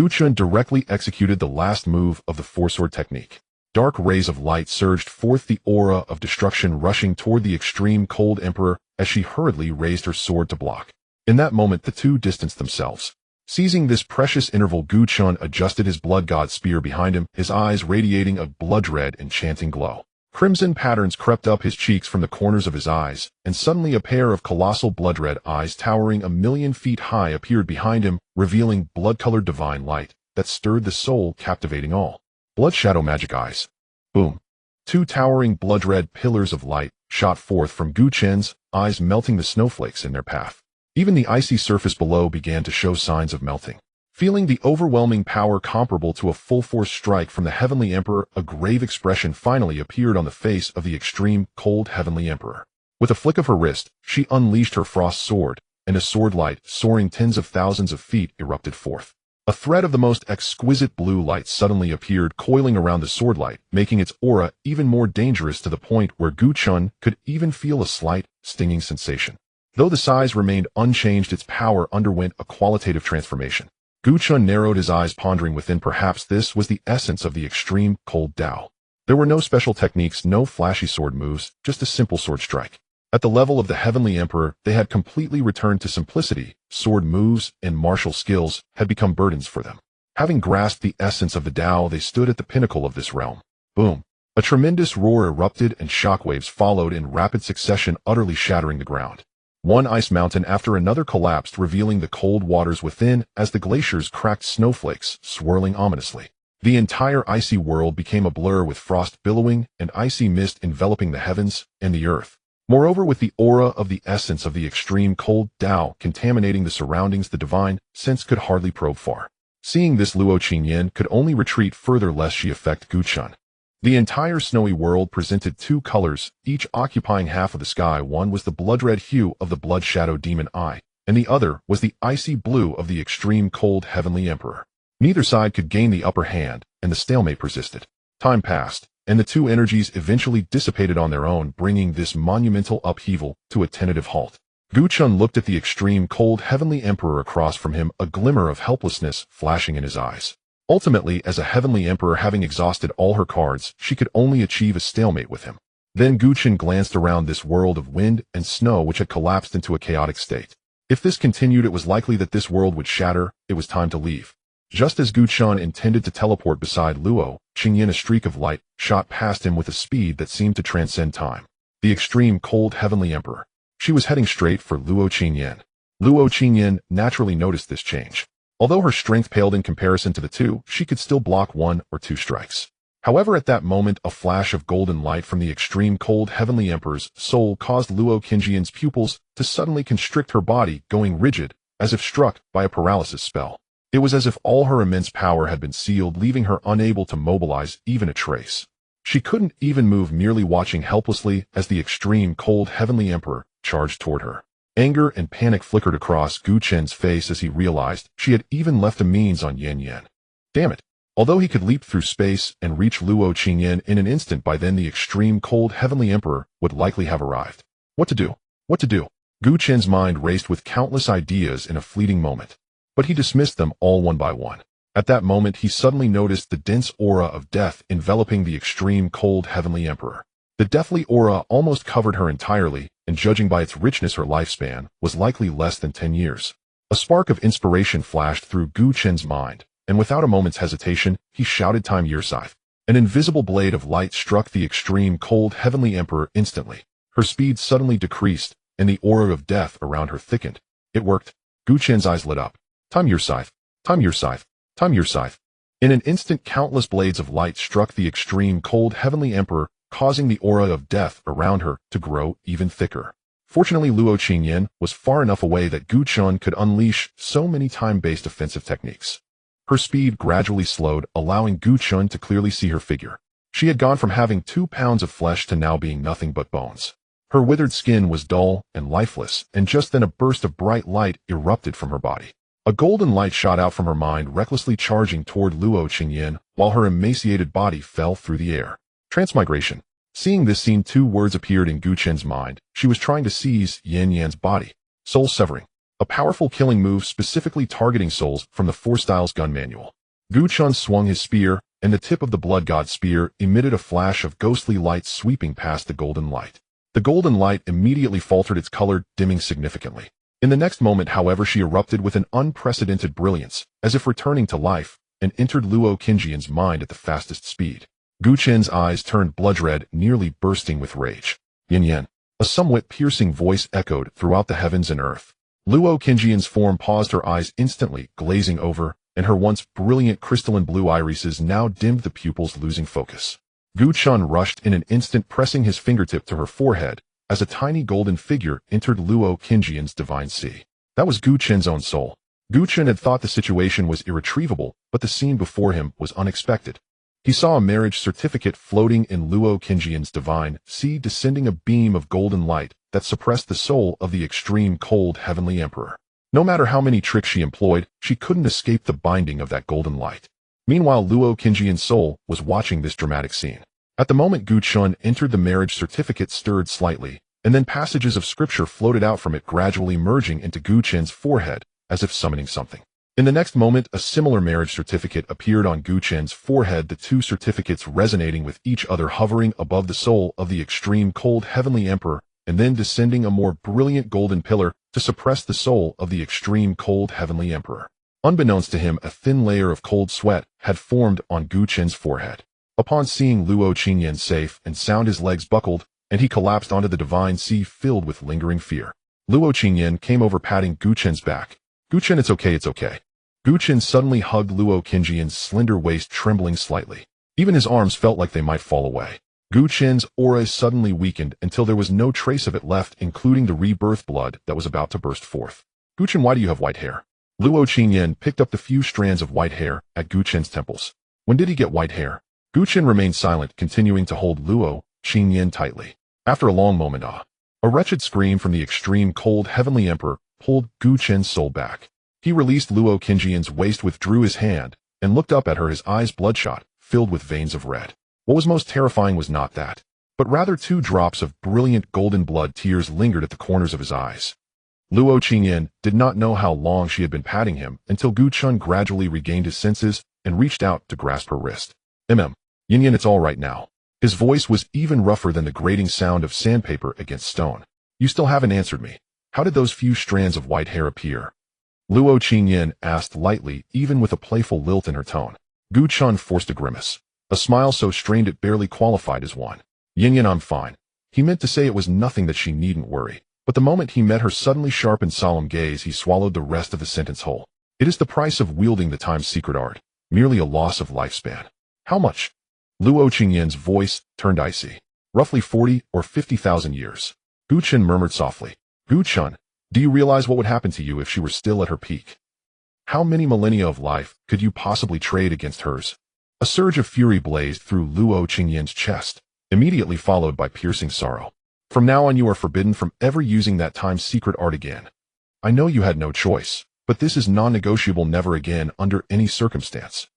Chen directly executed the last move of the four-sword technique. Dark rays of light surged forth, the aura of destruction rushing toward the extreme cold emperor as she hurriedly raised her sword to block. In that moment, the two distanced themselves. Seizing this precious interval, Chen adjusted his blood god spear behind him, his eyes radiating a blood-red enchanting glow. Crimson patterns crept up his cheeks from the corners of his eyes, and suddenly a pair of colossal blood-red eyes towering 1,000,000 feet high appeared behind him, revealing blood-colored divine light that stirred the soul, captivating all. Blood shadow magic eyes. Boom. Two towering blood-red pillars of light shot forth from Gu Chen's eyes, melting the snowflakes in their path. Even the icy surface below began to show signs of melting. Feeling the overwhelming power comparable to a full-force strike from the Heavenly Emperor, a grave expression finally appeared on the face of the extreme, cold Heavenly Emperor. With a flick of her wrist, she unleashed her frost sword, and a sword light, soaring tens of thousands of feet, erupted forth. A thread of the most exquisite blue light suddenly appeared, coiling around the sword light, making its aura even more dangerous to the point where Gu Chen could even feel a slight, stinging sensation. Though the size remained unchanged, its power underwent a qualitative transformation. Gu Chen narrowed his eyes, pondering within. Perhaps this was the essence of the extreme, cold Tao. There were no special techniques, no flashy sword moves, just a simple sword strike. At the level of the Heavenly Emperor, they had completely returned to simplicity. Sword moves and martial skills had become burdens for them. Having grasped the essence of the Tao, they stood at the pinnacle of this realm. Boom! A tremendous roar erupted, and shockwaves followed in rapid succession, utterly shattering the ground. One ice mountain after another collapsed, revealing the cold waters within as the glaciers cracked, snowflakes swirling ominously. The entire icy world became a blur, with frost billowing and icy mist enveloping the heavens and the earth. Moreover, with the aura of the essence of the extreme cold Tao contaminating the surroundings, the divine sense could hardly probe far. Seeing this, Luo Qingyan could only retreat further lest she affect Gu Chen. The entire snowy world presented two colors, each occupying half of the sky. One was the blood-red hue of the blood shadow demon eye, and the other was the icy blue of the extreme cold Heavenly Emperor. Neither side could gain the upper hand, and the stalemate persisted. Time passed, and the two energies eventually dissipated on their own, bringing this monumental upheaval to a tentative halt. Gu Chen looked at the extreme cold Heavenly Emperor across from him, a glimmer of helplessness flashing in his eyes. Ultimately, as a Heavenly Emperor, having exhausted all her cards, she could only achieve a stalemate with him. Then Gu Chen glanced around this world of wind and snow which had collapsed into a chaotic state. If this continued, it was likely that this world would shatter. It was time to leave. Just as Gu Chen intended to teleport beside Luo Qingyan, a streak of light shot past him with a speed that seemed to transcend time. The extreme cold Heavenly Emperor. She was heading straight for Luo Qingyan. Luo Qingyan naturally noticed this change. Although her strength paled in comparison to the two, she could still block one or two strikes. However, at that moment, a flash of golden light from the extreme cold Heavenly Emperor's soul caused Luo Qingyan's pupils to suddenly constrict, her body going rigid, as if struck by a paralysis spell. It was as if all her immense power had been sealed, leaving her unable to mobilize even a trace. She couldn't even move, merely watching helplessly as the extreme cold Heavenly Emperor charged toward her. Anger and panic flickered across Gu Chen's face as he realized she had even left a means on Yan Yan. Damn it! Although he could leap through space and reach Luo Qingyan in an instant, by then the extreme cold Heavenly Emperor would likely have arrived. What to do? What to do? Gu Chen's mind raced with countless ideas in a fleeting moment, but he dismissed them all one by one. At that moment, he suddenly noticed the dense aura of death enveloping the extreme cold Heavenly Emperor. The deathly aura almost covered her entirely, and judging by its richness, her lifespan was likely less than 10 years. A spark of inspiration flashed through Gu Chen's mind, and without a moment's hesitation, he shouted, "Time Year Scythe." An invisible blade of light struck the extreme cold Heavenly Emperor instantly. Her speed suddenly decreased, and the aura of death around her thickened. It worked. Gu Chen's eyes lit up. "Time Year Scythe. Time Year Scythe. Time Year Scythe." In an instant, countless blades of light struck the extreme cold Heavenly Emperor, causing the aura of death around her to grow even thicker. Fortunately, Luo Qingyan was far enough away that Gu Chen could unleash so many time-based offensive techniques. Her speed gradually slowed, allowing Gu Chen to clearly see her figure. She had gone from having 2 pounds of flesh to now being nothing but bones. Her withered skin was dull and lifeless, and just then a burst of bright light erupted from her body. A golden light shot out from her mind, recklessly charging toward Luo Qingyan, while her emaciated body fell through the air. Transmigration. Seeing this scene, 2 words appeared in Gu Chen's mind. She was trying to seize Yan Yan's body. Soul severing. A powerful killing move specifically targeting souls from the 4 Styles gun manual. Gu Chen swung his spear, and the tip of the blood god spear emitted a flash of ghostly light sweeping past the golden light. The golden light immediately faltered, its color dimming significantly. In the next moment, however, she erupted with an unprecedented brilliance, as if returning to life, and entered Luo Qingyan's mind at the fastest speed. Gu Chen's eyes turned blood-red, nearly bursting with rage. Yin Yin. A somewhat piercing voice echoed throughout the heavens and earth. Luo Qingjian's form paused, her eyes instantly glazing over, and her once brilliant crystalline blue irises now dimmed, the pupils losing focus. Gu Chen rushed in an instant, pressing his fingertip to her forehead, as a tiny golden figure entered Luo Qingjian's divine sea. That was Gu Chen's own soul. Gu Chen had thought the situation was irretrievable, but the scene before him was unexpected. He saw a marriage certificate floating in Luo Qingjian's divine sea, descending a beam of golden light that suppressed the soul of the extreme cold heavenly emperor. No matter how many tricks she employed, she couldn't escape the binding of that golden light. Meanwhile, Luo Qingjian's soul was watching this dramatic scene. At the moment Gu Chen entered, the marriage certificate stirred slightly, and then passages of scripture floated out from it, gradually merging into Gu Chen's forehead, as if summoning something. In the next moment, a similar marriage certificate appeared on Gu Chen's forehead, the two certificates resonating with each other, hovering above the soul of the extreme cold heavenly emperor, and then descending a more brilliant golden pillar to suppress the soul of the extreme cold heavenly emperor. Unbeknownst to him, a thin layer of cold sweat had formed on Gu Chen's forehead. Upon seeing Luo Qingyan safe and sound, his legs buckled, and he collapsed onto the divine sea, filled with lingering fear. Luo Qingyan came over, patting Gu Chen's back. Gu Chen, it's okay, it's okay. Gu Chen suddenly hugged Luo Qingjian's slender waist, trembling slightly. Even his arms felt like they might fall away. Gu Chen's aura suddenly weakened until there was no trace of it left, including the rebirth blood that was about to burst forth. Gu Chen, why do you have white hair? Luo Qingyan picked up the few strands of white hair at Gu Chen's temples. When did he get white hair? Gu Chen remained silent, continuing to hold Luo Qingyan tightly. After a long moment, a wretched scream from the extreme cold heavenly emperor pulled Gu Chen's soul back. He released Luo Qingjian's waist, withdrew his hand, and looked up at her, his eyes bloodshot, filled with veins of red. What was most terrifying was not that, but rather 2 drops of brilliant golden blood tears lingered at the corners of his eyes. Luo Qingyan did not know how long she had been patting him until Gu Chen gradually regained his senses and reached out to grasp her wrist. Yin Yin, it's all right now. His voice was even rougher than the grating sound of sandpaper against stone. You still haven't answered me. How did those few strands of white hair appear? Luo Qingyan asked lightly, even with a playful lilt in her tone. Gu Chen forced a grimace. A smile so strained it barely qualified as one. Yin Yin, I'm fine. He meant to say it was nothing, that she needn't worry. But the moment he met her suddenly sharp and solemn gaze, he swallowed the rest of the sentence whole. It is the price of wielding the time's secret art. Merely a loss of lifespan. How much? Luo Qingyan's voice turned icy. Roughly 40 or 50,000 years. Gu Chen murmured softly. Gu Chen, do you realize what would happen to you if she were still at her peak? How many millennia of life could you possibly trade against hers? A surge of fury blazed through Luo Qingyan's chest, immediately followed by piercing sorrow. From now on, you are forbidden from ever using that time's secret art again. I know you had no choice, but this is non-negotiable, never again under any circumstance.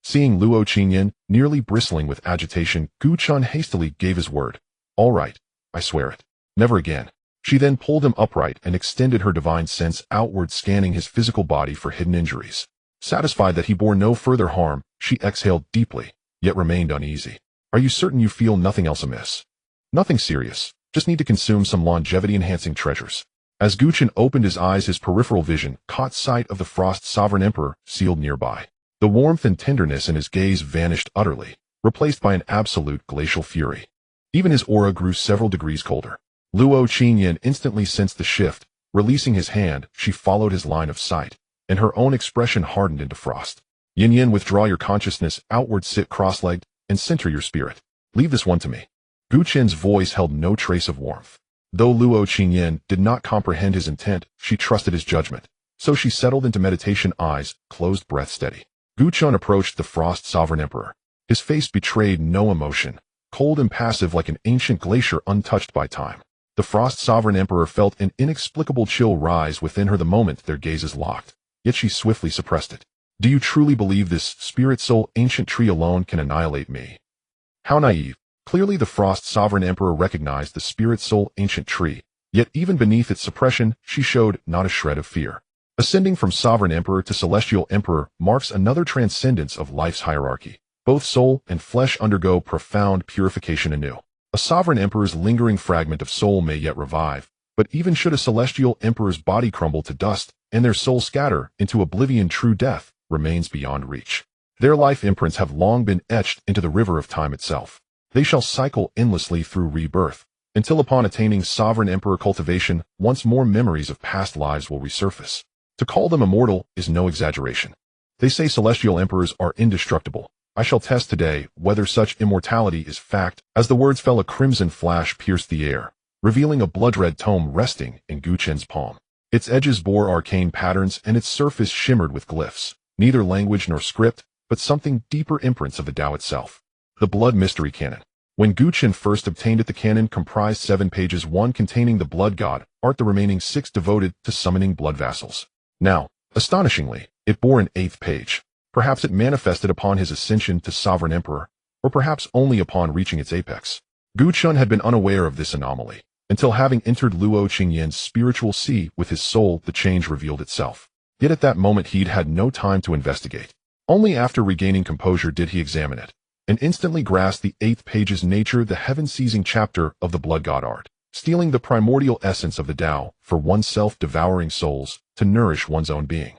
Seeing Luo Qingyan nearly bristling with agitation, Gu Chen hastily gave his word. All right, I swear it. Never again. She then pulled him upright and extended her divine sense outward, scanning his physical body for hidden injuries. Satisfied that he bore no further harm, she exhaled deeply, yet remained uneasy. Are you certain you feel nothing else amiss? Nothing serious. Just need to consume some longevity-enhancing treasures. As Gu Chen opened his eyes, his peripheral vision caught sight of the Frost Sovereign Emperor sealed nearby. The warmth and tenderness in his gaze vanished utterly, replaced by an absolute glacial fury. Even his aura grew several degrees colder. Luo Qingyan instantly sensed the shift. Releasing his hand, she followed his line of sight, and her own expression hardened into frost. Yin Yin, withdraw your consciousness outward, sit cross-legged, and center your spirit. Leave this one to me. Gu Chen's voice held no trace of warmth. Though Luo Qingyan did not comprehend his intent, she trusted his judgment. So she settled into meditation, eyes closed, breath steady. Gu Chen approached the Frost Sovereign Emperor. His face betrayed no emotion, cold and passive like an ancient glacier untouched by time. The Frost Sovereign Emperor felt an inexplicable chill rise within her the moment their gazes locked, yet she swiftly suppressed it. Do you truly believe this spirit soul ancient tree alone can annihilate me? How naive. Clearly the Frost Sovereign Emperor recognized the spirit soul ancient tree, yet even beneath its suppression, she showed not a shred of fear. Ascending from Sovereign Emperor to Celestial Emperor marks another transcendence of life's hierarchy. Both soul and flesh undergo profound purification anew. A Sovereign Emperor's lingering fragment of soul may yet revive, but even should a Celestial Emperor's body crumble to dust and their soul scatter into oblivion, true death remains beyond reach. Their life imprints have long been etched into the river of time itself. They shall cycle endlessly through rebirth, until upon attaining sovereign emperor cultivation, once more memories of past lives will resurface. To call them immortal is no exaggeration. They say celestial emperors are indestructible. I shall test today whether such immortality is fact. As the words fell, a crimson flash pierced the air, revealing a blood-red tome resting in Gu Chen's palm. Its edges bore arcane patterns and its surface shimmered with glyphs, neither language nor script, but something deeper imprints of the Tao itself. The Blood Mystery Canon. When Gu Chen first obtained it, the canon comprised 7 pages, 1 containing the blood god, art the remaining 6 devoted to summoning blood vassals. Now, astonishingly, it bore an 8th page. Perhaps it manifested upon his ascension to sovereign emperor, or perhaps only upon reaching its apex. Gu Chen had been unaware of this anomaly, until having entered Luo Qingyan's spiritual sea with his soul, the change revealed itself. Yet at that moment he'd had no time to investigate. Only after regaining composure did he examine it, and instantly grasped the 8th page's nature, the heaven-seizing chapter of the blood god art, stealing the primordial essence of the Tao for oneself, devouring souls to nourish one's own being.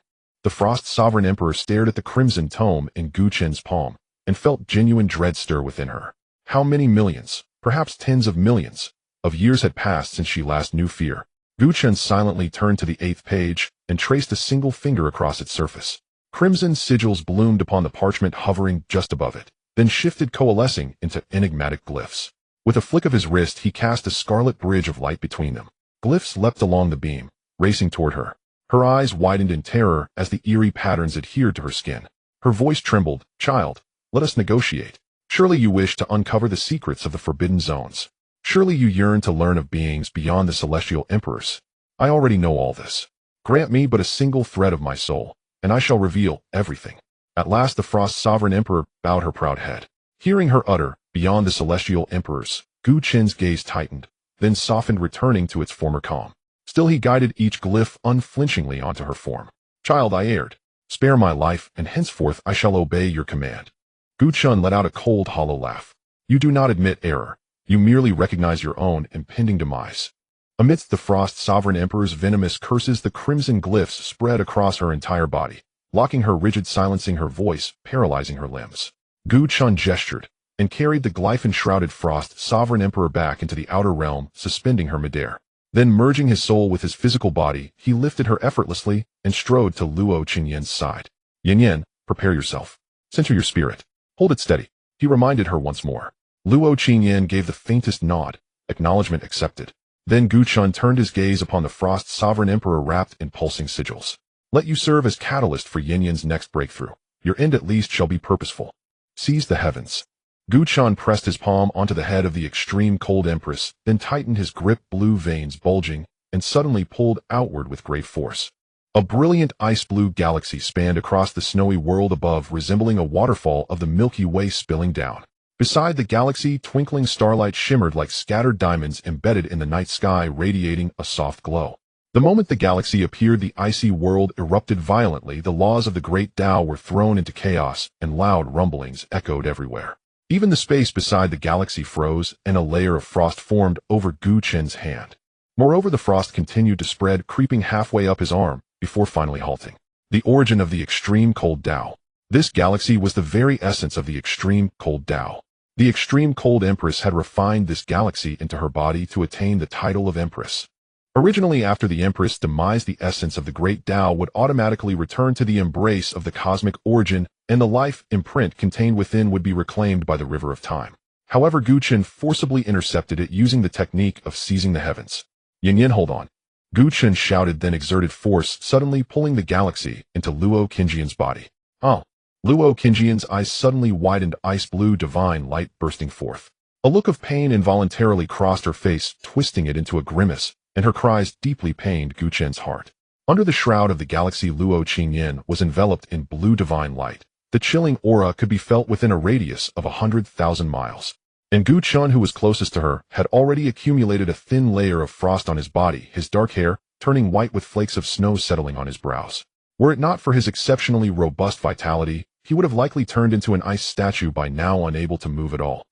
The Frost Sovereign Emperor stared at the crimson tome in Gu Chen's palm and felt genuine dread stir within her. How many millions, perhaps tens of millions, of years had passed since she last knew fear? Gu Chen silently turned to the 8th page and traced a single finger across its surface. Crimson sigils bloomed upon the parchment hovering just above it, then shifted, coalescing into enigmatic glyphs. With a flick of his wrist, he cast a scarlet bridge of light between them. Glyphs leapt along the beam, racing toward her. Her eyes widened in terror as the eerie patterns adhered to her skin. Her voice trembled. "Child, let us negotiate. Surely you wish to uncover the secrets of the forbidden zones. Surely you yearn to learn of beings beyond the celestial emperors. I already know all this. Grant me but a single thread of my soul, and I shall reveal everything." At last the Frost Sovereign Emperor bowed her proud head. Hearing her utter, "Beyond the celestial emperors," Gu Chen's gaze tightened, then softened, returning to its former calm. Still he guided each glyph unflinchingly onto her form. "Child, I erred. Spare my life, and henceforth I shall obey your command." Gu Chen let out a cold, hollow laugh. "You do not admit error. You merely recognize your own impending demise." Amidst the Frost Sovereign Emperor's venomous curses, the crimson glyphs spread across her entire body, locking her rigid, silencing her voice, paralyzing her limbs. Gu Chen gestured, and carried the glyph-enshrouded Frost Sovereign Emperor back into the outer realm, suspending her midair. Then, merging his soul with his physical body, he lifted her effortlessly and strode to Luo Qingyan's side. "Yin Yin, prepare yourself. Center your spirit. Hold it steady," he reminded her once more. Luo Qingyan gave the faintest nod, acknowledgement accepted. Then Gu Chen turned his gaze upon the Frost Sovereign Emperor wrapped in pulsing sigils. "Let you serve as catalyst for Yin Yin's next breakthrough. Your end at least shall be purposeful. Seize the heavens." Gu Chen pressed his palm onto the head of the extreme cold empress, then tightened his grip, blue veins bulging, and suddenly pulled outward with great force. A brilliant ice-blue galaxy spanned across the snowy world above, resembling a waterfall of the Milky Way spilling down. Beside the galaxy, twinkling starlight shimmered like scattered diamonds embedded in the night sky, radiating a soft glow. The moment the galaxy appeared, the icy world erupted violently. The laws of the great Tao were thrown into chaos, and loud rumblings echoed everywhere. Even the space beside the galaxy froze, and a layer of frost formed over Gu Chen's hand. Moreover, the frost continued to spread, creeping halfway up his arm, before finally halting. The origin of the extreme cold Tao. This galaxy was the very essence of the extreme cold Tao. The extreme cold empress had refined this galaxy into her body to attain the title of empress. Originally, after the empress' demise, the essence of the great Tao would automatically return to the embrace of the cosmic origin, and the life imprint contained within would be reclaimed by the river of time. However, Gu Chen forcibly intercepted it using the technique of seizing the heavens. "Yin Yin, hold on." Gu Chen shouted, then exerted force, suddenly pulling the galaxy into Luo Qingyan's body. "Oh!" Luo Qingyan's eyes suddenly widened, ice-blue divine light bursting forth. A look of pain involuntarily crossed her face, twisting it into a grimace, and her cries deeply pained Gu Chen's heart. Under the shroud of the galaxy, Luo Qingyan was enveloped in blue divine light. The chilling aura could be felt within a radius of 100,000 miles. And Gu Chen, who was closest to her, had already accumulated a thin layer of frost on his body, his dark hair turning white with flakes of snow settling on his brows. Were it not for his exceptionally robust vitality, he would have likely turned into an ice statue by now, unable to move at all.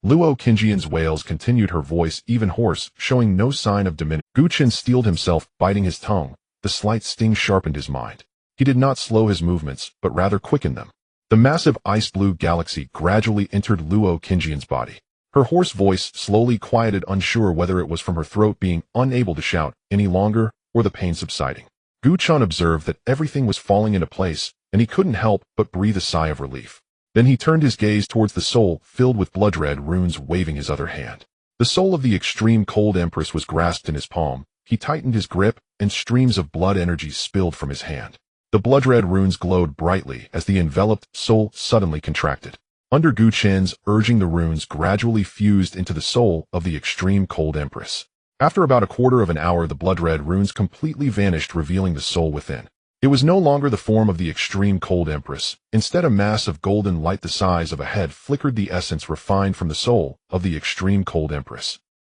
Luo Qingyan's wails continued, her voice even hoarse, showing no sign of diminishing. Gu Chen steeled himself, biting his tongue. The slight sting sharpened his mind. He did not slow his movements, but rather quickened them. The massive ice-blue galaxy gradually entered Luo Qingjian's body. Her hoarse voice slowly quieted, unsure whether it was from her throat being unable to shout any longer or the pain subsiding. Gu Chen observed that everything was falling into place, and he couldn't help but breathe a sigh of relief. Then he turned his gaze towards the soul filled with blood-red runes, waving his other hand. The soul of the extreme cold empress was grasped in his palm. He tightened his grip, and streams of blood energy spilled from his hand. The blood-red runes glowed brightly as the enveloped soul suddenly contracted. Under Gu Chen's urging, the runes gradually fused into the soul of the extreme cold empress. After about a quarter of an hour, the blood-red runes completely vanished, revealing the soul within. It was no longer the form of the extreme cold empress. Instead, a mass of golden light the size of a head flickered, the essence refined from the soul of the extreme cold empress.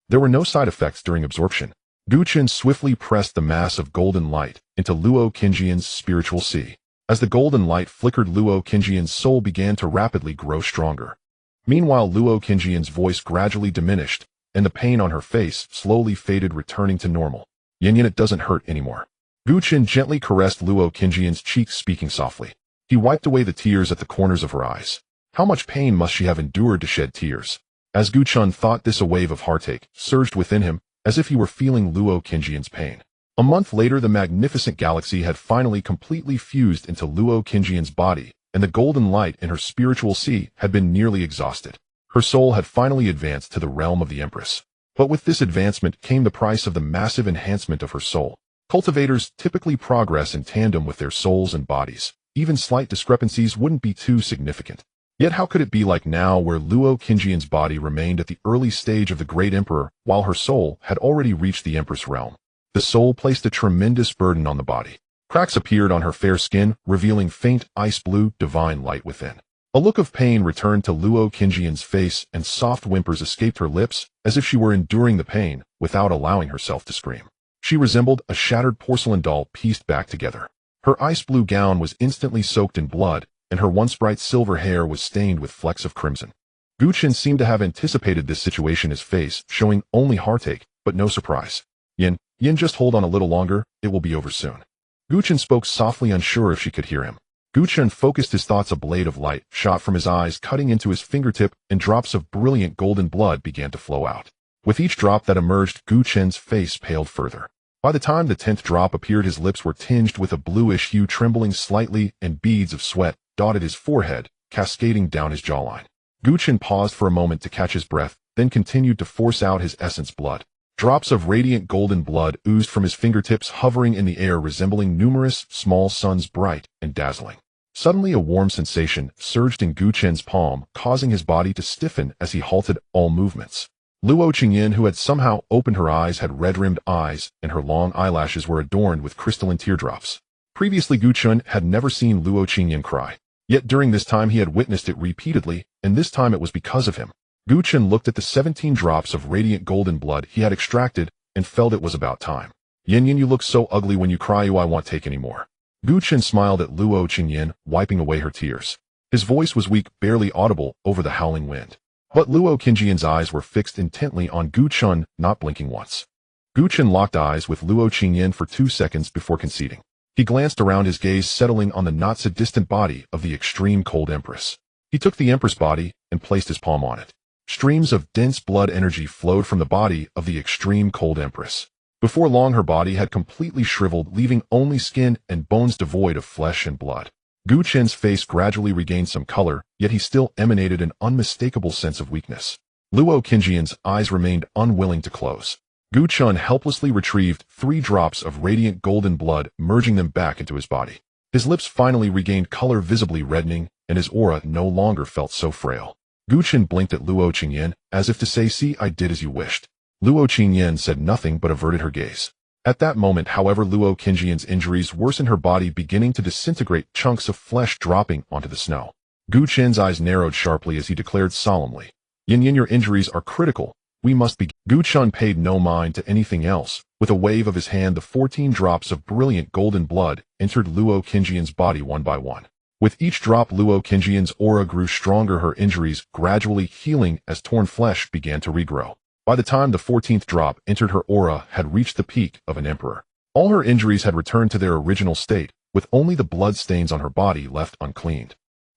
There were no side effects during absorption. Gu Chen swiftly pressed the mass of golden light into Luo Qingjian's spiritual sea. As the golden light flickered, Luo Qingjian's soul began to rapidly grow stronger. Meanwhile, Luo Qingjian's voice gradually diminished, and the pain on her face slowly faded, returning to normal. Yin, it doesn't hurt anymore. Gu Chen gently caressed Luo Qingjian's cheeks, speaking softly. He wiped away the tears at the corners of her eyes. How much pain must she have endured to shed tears? As Gu Chen thought this, a wave of heartache surged within him, as if he were feeling Luo Qingjian's pain. A month later, the magnificent galaxy had finally completely fused into Luo Qingjian's body, and the golden light in her spiritual sea had been nearly exhausted. Her soul had finally advanced to the realm of the Empress. But with this advancement came the price of the massive enhancement of her soul. Cultivators typically progress in tandem with their souls and bodies. Even slight discrepancies wouldn't be too significant. Yet how could it be like now, where Luo Qingjian's body remained at the early stage of the Great Emperor, while her soul had already reached the Empress realm? The soul placed a tremendous burden on the body. Cracks appeared on her fair skin, revealing faint ice-blue divine light within. A look of pain returned to Luo Qingjian's face, and soft whimpers escaped her lips, as if she were enduring the pain without allowing herself to scream. She resembled a shattered porcelain doll pieced back together. Her ice-blue gown was instantly soaked in blood, and her once bright silver hair was stained with flecks of crimson. Gu Chen seemed to have anticipated this situation, his face showing only heartache, but no surprise. Yin, just hold on a little longer, it will be over soon. Gu Chen spoke softly, unsure if she could hear him. Gu Chen focused his thoughts. A blade of light shot from his eyes, cutting into his fingertip, and drops of brilliant golden blood began to flow out. With each drop that emerged, Gu Chen's face paled further. By the time the 10th drop appeared, his lips were tinged with a bluish hue, trembling slightly, and beads of sweat dotted his forehead, cascading down his jawline. Gu Chen paused for a moment to catch his breath, then continued to force out his essence blood. Drops of radiant golden blood oozed from his fingertips, hovering in the air, resembling numerous small suns, bright and dazzling. Suddenly, a warm sensation surged in Gu Chen's palm, causing his body to stiffen as he halted all movements. Luo Qingyan, who had somehow opened her eyes, had red-rimmed eyes, and her long eyelashes were adorned with crystalline teardrops. Previously, Gu Chen had never seen Luo Qingyan cry. Yet during this time he had witnessed it repeatedly, and this time it was because of him. Gu Chen looked at the 17 drops of radiant golden blood he had extracted and felt it was about time. Yin, you look so ugly when you cry. I won't take any more. Gu Chen smiled at Luo Qingyan, wiping away her tears. His voice was weak, barely audible over the howling wind. But Luo Qingjian's eyes were fixed intently on Gu Chen, not blinking once. Gu Chen locked eyes with Luo Qingyan for 2 seconds before conceding. He glanced around, his gaze settling on the not-so-distant body of the extreme cold empress. He took the empress body and placed his palm on it. Streams of dense blood energy flowed from the body of the extreme cold empress. Before long, her body had completely shriveled, leaving only skin and bones devoid of flesh and blood. Gu Chen's face gradually regained some color, yet he still emanated an unmistakable sense of weakness. Luo Qingjian's eyes remained unwilling to close. Gu Chen helplessly retrieved 3 drops of radiant golden blood, merging them back into his body. His lips finally regained color, visibly reddening, and his aura no longer felt so frail. Gu Chen blinked at Luo Qingyan, as if to say, "See, I did as you wished." Luo Qingyan said nothing but averted her gaze. At that moment, however, Luo Qingjian's injuries worsened, her body beginning to disintegrate, chunks of flesh dropping onto the snow. Gu Chen's eyes narrowed sharply as he declared solemnly, Yin, your injuries are critical. We must begin. Gu Chen paid no mind to anything else. With a wave of his hand, the 14 drops of brilliant golden blood entered Luo Qingjian's body one by one. With each drop, Luo Qingjian's aura grew stronger, her injuries gradually healing as torn flesh began to regrow. By the time the 14th drop entered, her aura had reached the peak of an emperor. All her injuries had returned to their original state, with only the blood stains on her body left uncleaned.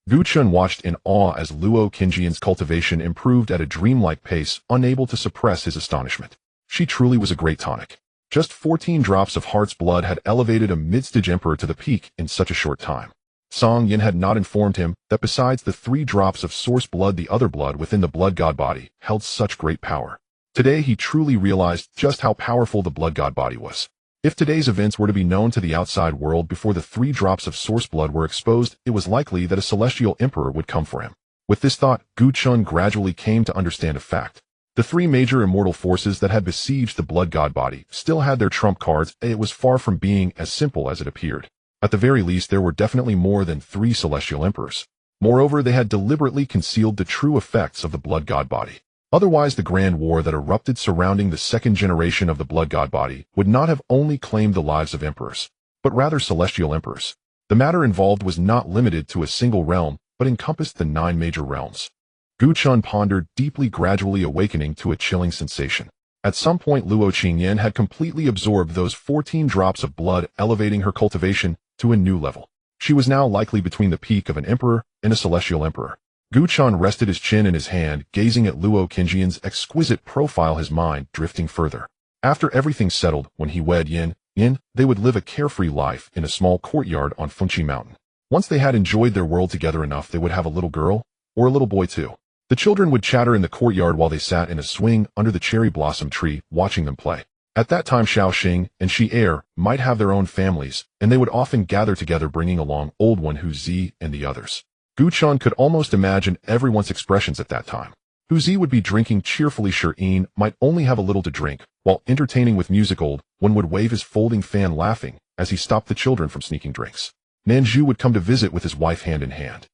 Gu Chen watched in awe as Luo Qingjian's cultivation improved at a dreamlike pace, unable to suppress his astonishment. She truly was a great tonic. Just 14 drops of heart's blood had elevated a mid-stage emperor to the peak in such a short time. Song Yin had not informed him that besides the 3 drops of source blood, the other blood within the blood god body held such great power. Today he truly realized just how powerful the blood god body was. If today's events were to be known to the outside world before the 3 drops of source blood were exposed, it was likely that a celestial emperor would come for him. With this thought, Gu Chen gradually came to understand a fact. The 3 major immortal forces that had besieged the blood god body still had their trump cards, and it was far from being as simple as it appeared. At the very least, there were definitely more than 3 celestial emperors. Moreover, they had deliberately concealed the true effects of the blood god body. Otherwise, the grand war that erupted surrounding the second generation of the blood god body would not have only claimed the lives of emperors, but rather celestial emperors. The matter involved was not limited to a single realm, but encompassed the 9 major realms. Gu Chen pondered deeply, gradually awakening to a chilling sensation. At some point, Luo Qingyan had completely absorbed those 14 drops of blood, elevating her cultivation to a new level. She was now likely between the peak of an emperor and a celestial emperor. Gu Chen rested his chin in his hand, gazing at Luo Qingjian's exquisite profile, his mind drifting further. After everything settled, when he wed Yin, they would live a carefree life in a small courtyard on Funqi Mountain. Once they had enjoyed their world together enough, they would have a little girl, or a little boy too. The children would chatter in the courtyard while they sat in a swing under the cherry blossom tree, watching them play. At that time, Xiao Xing and Shi Er might have their own families, and they would often gather together, bringing along Old One Hu Zi and the others. Gu Chen could almost imagine everyone's expressions at that time. Hu Zi would be drinking cheerfully. Shi might only have a little to drink, while entertaining with music. Old One would wave his folding fan, laughing as he stopped the children from sneaking drinks. Nanju would come to visit with his wife, hand in hand.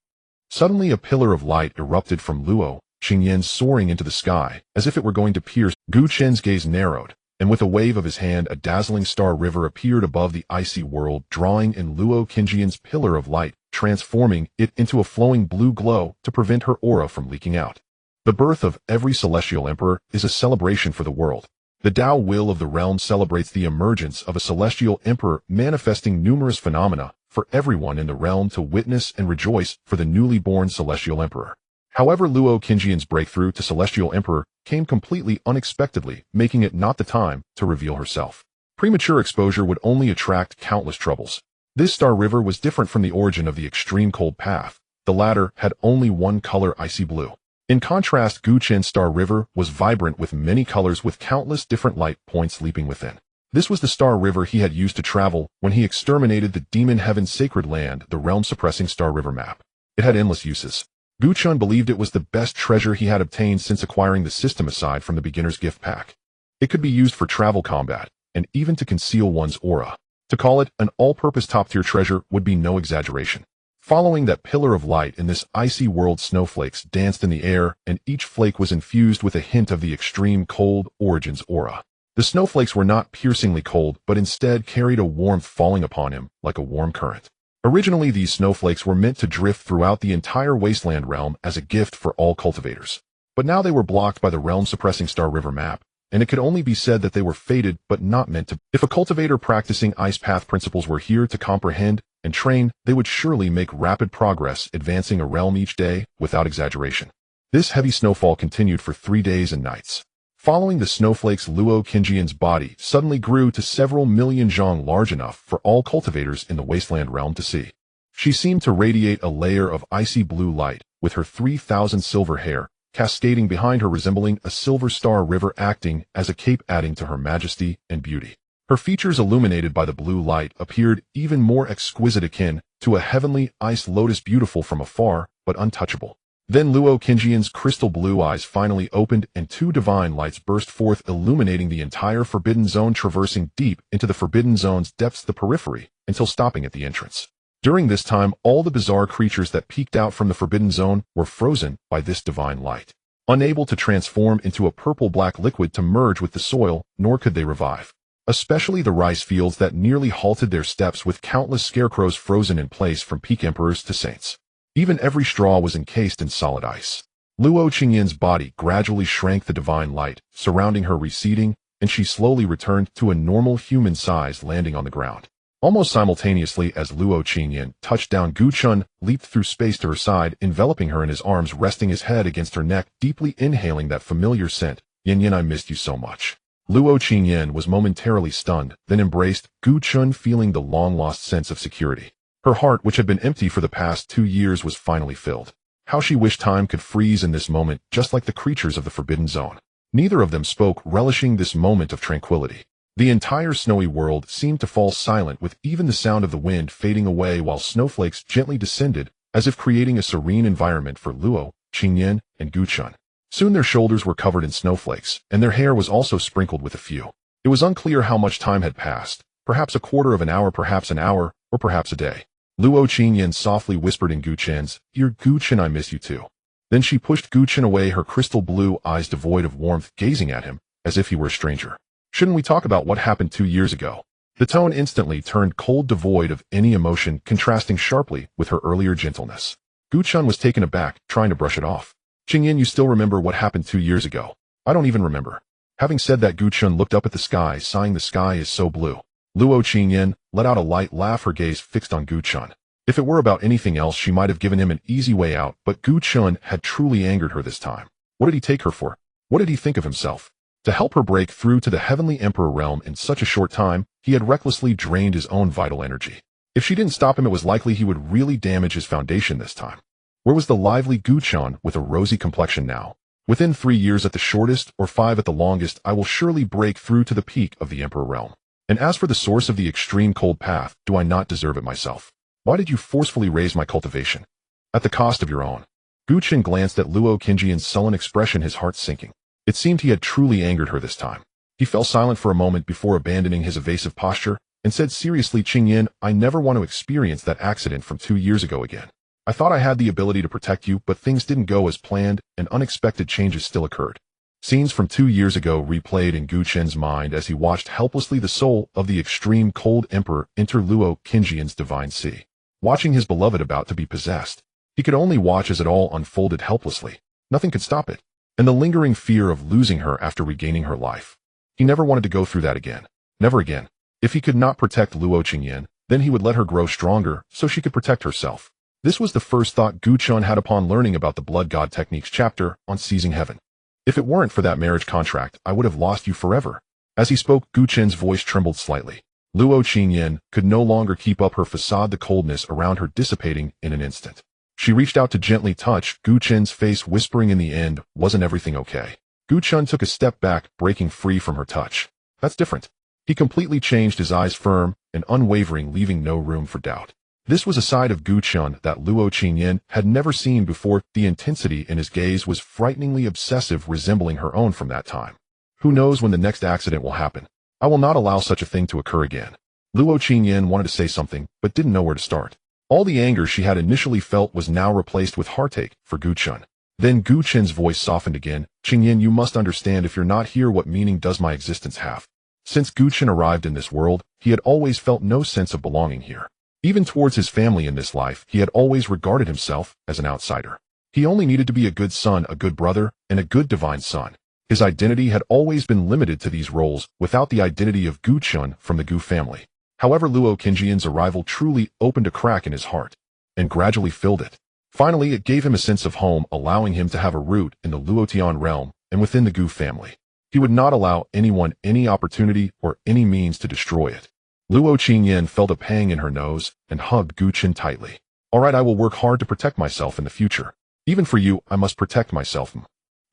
Suddenly, a pillar of light erupted from Luo Qingyan, soaring into the sky, as if it were going to pierce. Gu Chen's gaze narrowed, and with a wave of his hand, a dazzling star river appeared above the icy world, drawing in Luo Qingjian's pillar of light, transforming it into a flowing blue glow to prevent her aura from leaking out. The birth of every celestial emperor is a celebration for the world. The Tao will of the realm celebrates the emergence of a celestial emperor, manifesting numerous phenomena for everyone in the realm to witness and rejoice for the newly born celestial emperor. However, Luo Qingjian's breakthrough to celestial emperor came completely unexpectedly, making it not the time to reveal herself. Premature exposure would only attract countless troubles. This star river was different from the origin of the extreme cold path. The latter had only one color, icy blue. In contrast, Gu Chen's star river was vibrant with many colors, with countless different light points leaping within. This was the star river he had used to travel when he exterminated the demon heaven sacred land, the realm-suppressing star river map. It had endless uses. Gu Chen believed it was the best treasure he had obtained since acquiring the system aside from the beginner's gift pack. It could be used for travel, combat, and even to conceal one's aura. To call it an all-purpose top-tier treasure would be no exaggeration. Following that pillar of light in this icy world, snowflakes danced in the air, and each flake was infused with a hint of the extreme cold origins aura. The snowflakes were not piercingly cold, but instead carried a warmth, falling upon him like a warm current. Originally, these snowflakes were meant to drift throughout the entire wasteland realm as a gift for all cultivators. But now they were blocked by the realm-suppressing star river map, and it could only be said that they were fated but not meant to. If a cultivator practicing ice path principles were here to comprehend and train, they would surely make rapid progress, advancing a realm each day without exaggeration. This heavy snowfall continued for 3 days and nights. Following the snowflakes, Luo Qingjian's body suddenly grew to several million zhang, large enough for all cultivators in the wasteland realm to see. She seemed to radiate a layer of icy blue light, with her 3,000 silver hair cascading behind her, resembling a silver star river, acting as a cape, adding to her majesty and beauty. Her features, illuminated by the blue light, appeared even more exquisite, akin to a heavenly ice lotus, beautiful from afar but untouchable. Then Luo Qingjian's crystal blue eyes finally opened, and 2 divine lights burst forth, illuminating the entire forbidden zone, traversing deep into the forbidden zone's depths, the periphery, until stopping at the entrance. During this time, all the bizarre creatures that peeked out from the forbidden zone were frozen by this divine light, unable to transform into a purple-black liquid to merge with the soil, nor could they revive. Especially the rice fields that nearly halted their steps, with countless scarecrows frozen in place from peak emperors to saints. Even every straw was encased in solid ice. Luo Qingyan's body gradually shrank, the divine light surrounding her receding, and she slowly returned to a normal human size, landing on the ground. Almost simultaneously as Luo Qingyan touched down, Gu Chun leaped through space to her side, enveloping her in his arms, resting his head against her neck, deeply inhaling that familiar scent. Yin Yin, I missed you so much. Luo Qingyan was momentarily stunned, then embraced Gu Chun, feeling the long-lost sense of security. Her heart, which had been empty for the past 2 years, was finally filled. How she wished time could freeze in this moment, just like the creatures of the Forbidden Zone. Neither of them spoke, relishing this moment of tranquility. The entire snowy world seemed to fall silent, with even the sound of the wind fading away while snowflakes gently descended, as if creating a serene environment for Luo, Qingyan, and Gu Chun. Soon their shoulders were covered in snowflakes, and their hair was also sprinkled with a few. It was unclear how much time had passed, perhaps a quarter of an hour, perhaps an hour, or perhaps a day. Luo Qingyan softly whispered in Gu Chen's ear, Gu Chen, I miss you too. Then she pushed Gu Chen away, her crystal blue eyes devoid of warmth, gazing at him, as if he were a stranger. Shouldn't we talk about what happened 2 years ago? The tone instantly turned cold, devoid of any emotion, contrasting sharply with her earlier gentleness. Gu Chun was taken aback, trying to brush it off. Qingyan, you still remember what happened 2 years ago? I don't even remember. Having said that, Gu Chun looked up at the sky, sighing, the sky is so blue. Luo Qingyan let out a light laugh, her gaze fixed on Gu Chun. If it were about anything else, she might have given him an easy way out, but Gu Chun had truly angered her this time. What did he take her for? What did he think of himself? To help her break through to the Heavenly Emperor realm in such a short time, he had recklessly drained his own vital energy. If she didn't stop him, it was likely he would really damage his foundation this time. Where was the lively Gu Chun with a rosy complexion now? Within 3 years at the shortest, or 5 at the longest, I will surely break through to the peak of the Emperor realm. And as for the source of the extreme cold path, do I not deserve it myself? Why did you forcefully raise my cultivation? At the cost of your own. Gu Chen glanced at Luo Qingyan's sullen expression, his heart sinking. It seemed he had truly angered her this time. He fell silent for a moment before abandoning his evasive posture, and said seriously, Qingyan, I never want to experience that accident from 2 years ago again. I thought I had the ability to protect you, but things didn't go as planned, and unexpected changes still occurred. Scenes from 2 years ago replayed in Gu Chen's mind as he watched helplessly the soul of the extreme cold emperor enter Luo Qingyan's divine sea. Watching his beloved about to be possessed, he could only watch as it all unfolded helplessly. Nothing could stop it. And the lingering fear of losing her after regaining her life. He never wanted to go through that again. Never again. If he could not protect Luo Qingyan, then he would let her grow stronger so she could protect herself. This was the first thought Gu Chun had upon learning about the Blood God Techniques chapter on Seizing Heaven. If it weren't for that marriage contract, I would have lost you forever. As he spoke, Gu Chen's voice trembled slightly. Luo Qingyan could no longer keep up her facade, the coldness around her dissipating in an instant. She reached out to gently touch Gu Chen's face, whispering in the end, wasn't everything okay? Gu Chun took a step back, breaking free from her touch. That's different. He completely changed, his eyes firm and unwavering, leaving no room for doubt. This was a side of Gu Chun that Luo Qingyan had never seen before. The intensity in his gaze was frighteningly obsessive, resembling her own from that time. Who knows when the next accident will happen? I will not allow such a thing to occur again. Luo Qingyan wanted to say something, but didn't know where to start. All the anger she had initially felt was now replaced with heartache for Gu Chun. Then Gu Chen's voice softened again. Qingyan, you must understand, if you're not here, what meaning does my existence have? Since Gu Chen arrived in this world, he had always felt no sense of belonging here. Even towards his family in this life, he had always regarded himself as an outsider. He only needed to be a good son, a good brother, and a good divine son. His identity had always been limited to these roles, without the identity of Gu Chun from the Gu family. However, Luo Qingyan's arrival truly opened a crack in his heart, and gradually filled it. Finally, it gave him a sense of home, allowing him to have a root in the Luotian realm and within the Gu family. He would not allow anyone any opportunity or any means to destroy it. Luo Qingyan felt a pang in her nose and hugged Gu Chen tightly. All right, I will work hard to protect myself in the future. Even for you, I must protect myself.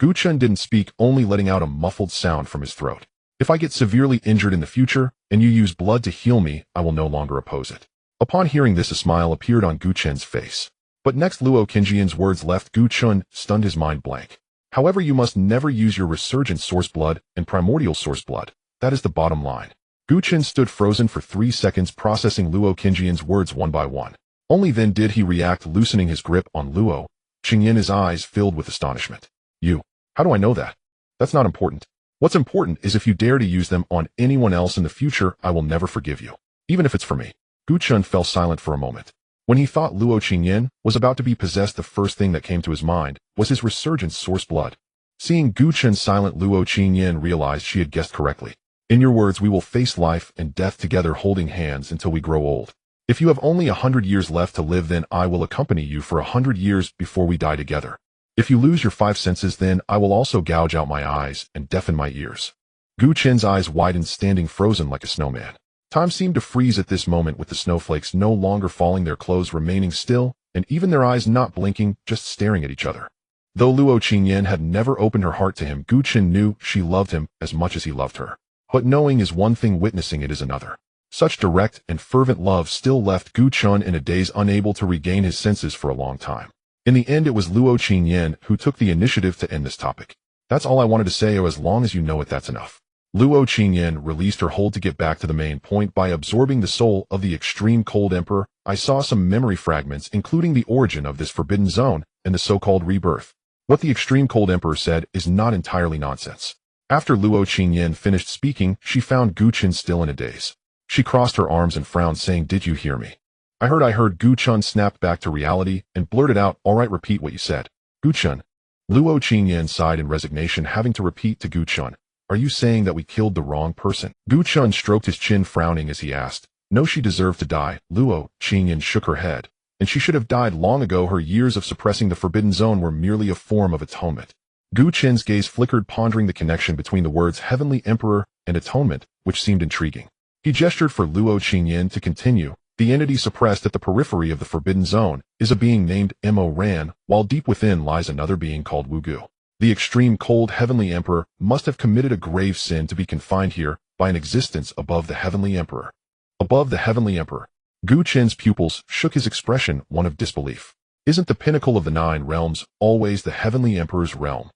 Gu Chen didn't speak, only letting out a muffled sound from his throat. If I get severely injured in the future, and you use blood to heal me, I will no longer oppose it. Upon hearing this, a smile appeared on Gu Chen's face. But next, Luo Qingyan's words left Gu Chun, stunned, his mind blank. However, you must never use your resurgent source blood and primordial source blood. That is the bottom line. Gu Chen stood frozen for 3 seconds, processing Luo Qingyan's words one by one. Only then did he react, loosening his grip on Luo Qingyan, his eyes filled with astonishment. You? How do I know that? That's not important. What's important is if you dare to use them on anyone else in the future, I will never forgive you. Even if it's for me. Gu Chun fell silent for a moment. When he thought Luo Qingyan was about to be possessed, the first thing that came to his mind was his resurgent source blood. Seeing Gu Chen silent, Luo Qingyan realized she had guessed correctly. In your words, we will face life and death together holding hands until we grow old. If you have only 100 years left to live, then I will accompany you for 100 years before we die together. If you lose your 5 senses, then I will also gouge out my eyes and deafen my ears. Gu Chen's eyes widened, standing frozen like a snowman. Time seemed to freeze at this moment, with the snowflakes no longer falling, their clothes remaining still, and even their eyes not blinking, just staring at each other. Though Luo Qingyan had never opened her heart to him, Gu Chen knew she loved him as much as he loved her. But knowing is one thing, witnessing it is another. Such direct and fervent love still left Gu Chen in a daze, unable to regain his senses for a long time. In the end, it was Luo Qingyan who took the initiative to end this topic. That's all I wanted to say, or as long as you know it, that's enough. Luo Qingyan released her hold to get back to the main point by absorbing the soul of the extreme cold emperor. I saw some memory fragments, including the origin of this forbidden zone and the so-called rebirth. What the extreme cold emperor said is not entirely nonsense. After Luo Qingyan finished speaking, she found Gu Chen still in a daze. She crossed her arms and frowned, saying, "Did you hear me?" I heard. Gu Chen snapped back to reality and blurted out, "All right, repeat what you said." Gu Chen. Luo Qingyan sighed in resignation, having to repeat to Gu Chen, "Are you saying that we killed the wrong person?" Gu Chen stroked his chin, frowning as he asked. "No, she deserved to die." Luo Qingyan shook her head. "And she should have died long ago. Her years of suppressing the forbidden zone were merely a form of atonement." Gu Chen's gaze flickered, pondering the connection between the words Heavenly Emperor and atonement, which seemed intriguing. He gestured for Luo Qingyan to continue. "The entity suppressed at the periphery of the forbidden zone is a being named Mo Ran, while deep within lies another being called Wu Gu. The extreme cold Heavenly Emperor must have committed a grave sin to be confined here by an existence above the Heavenly Emperor." Above the Heavenly Emperor. Gu Chen's pupils shook, his expression one of disbelief. Isn't the pinnacle of the 9 realms always the Heavenly Emperor's realm?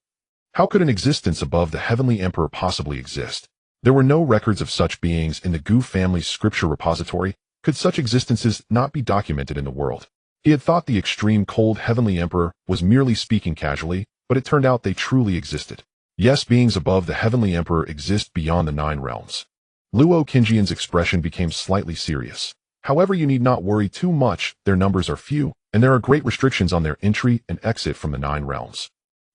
How could an existence above the Heavenly Emperor possibly exist? There were no records of such beings in the Gu family's scripture repository. Could such existences not be documented in the world? He had thought the extreme cold Heavenly Emperor was merely speaking casually, but it turned out they truly existed. Yes, beings above the Heavenly Emperor exist beyond the 9 realms. Luo Qingyan's expression became slightly serious. However, you need not worry too much. Their numbers are few, and there are great restrictions on their entry and exit from the 9 realms.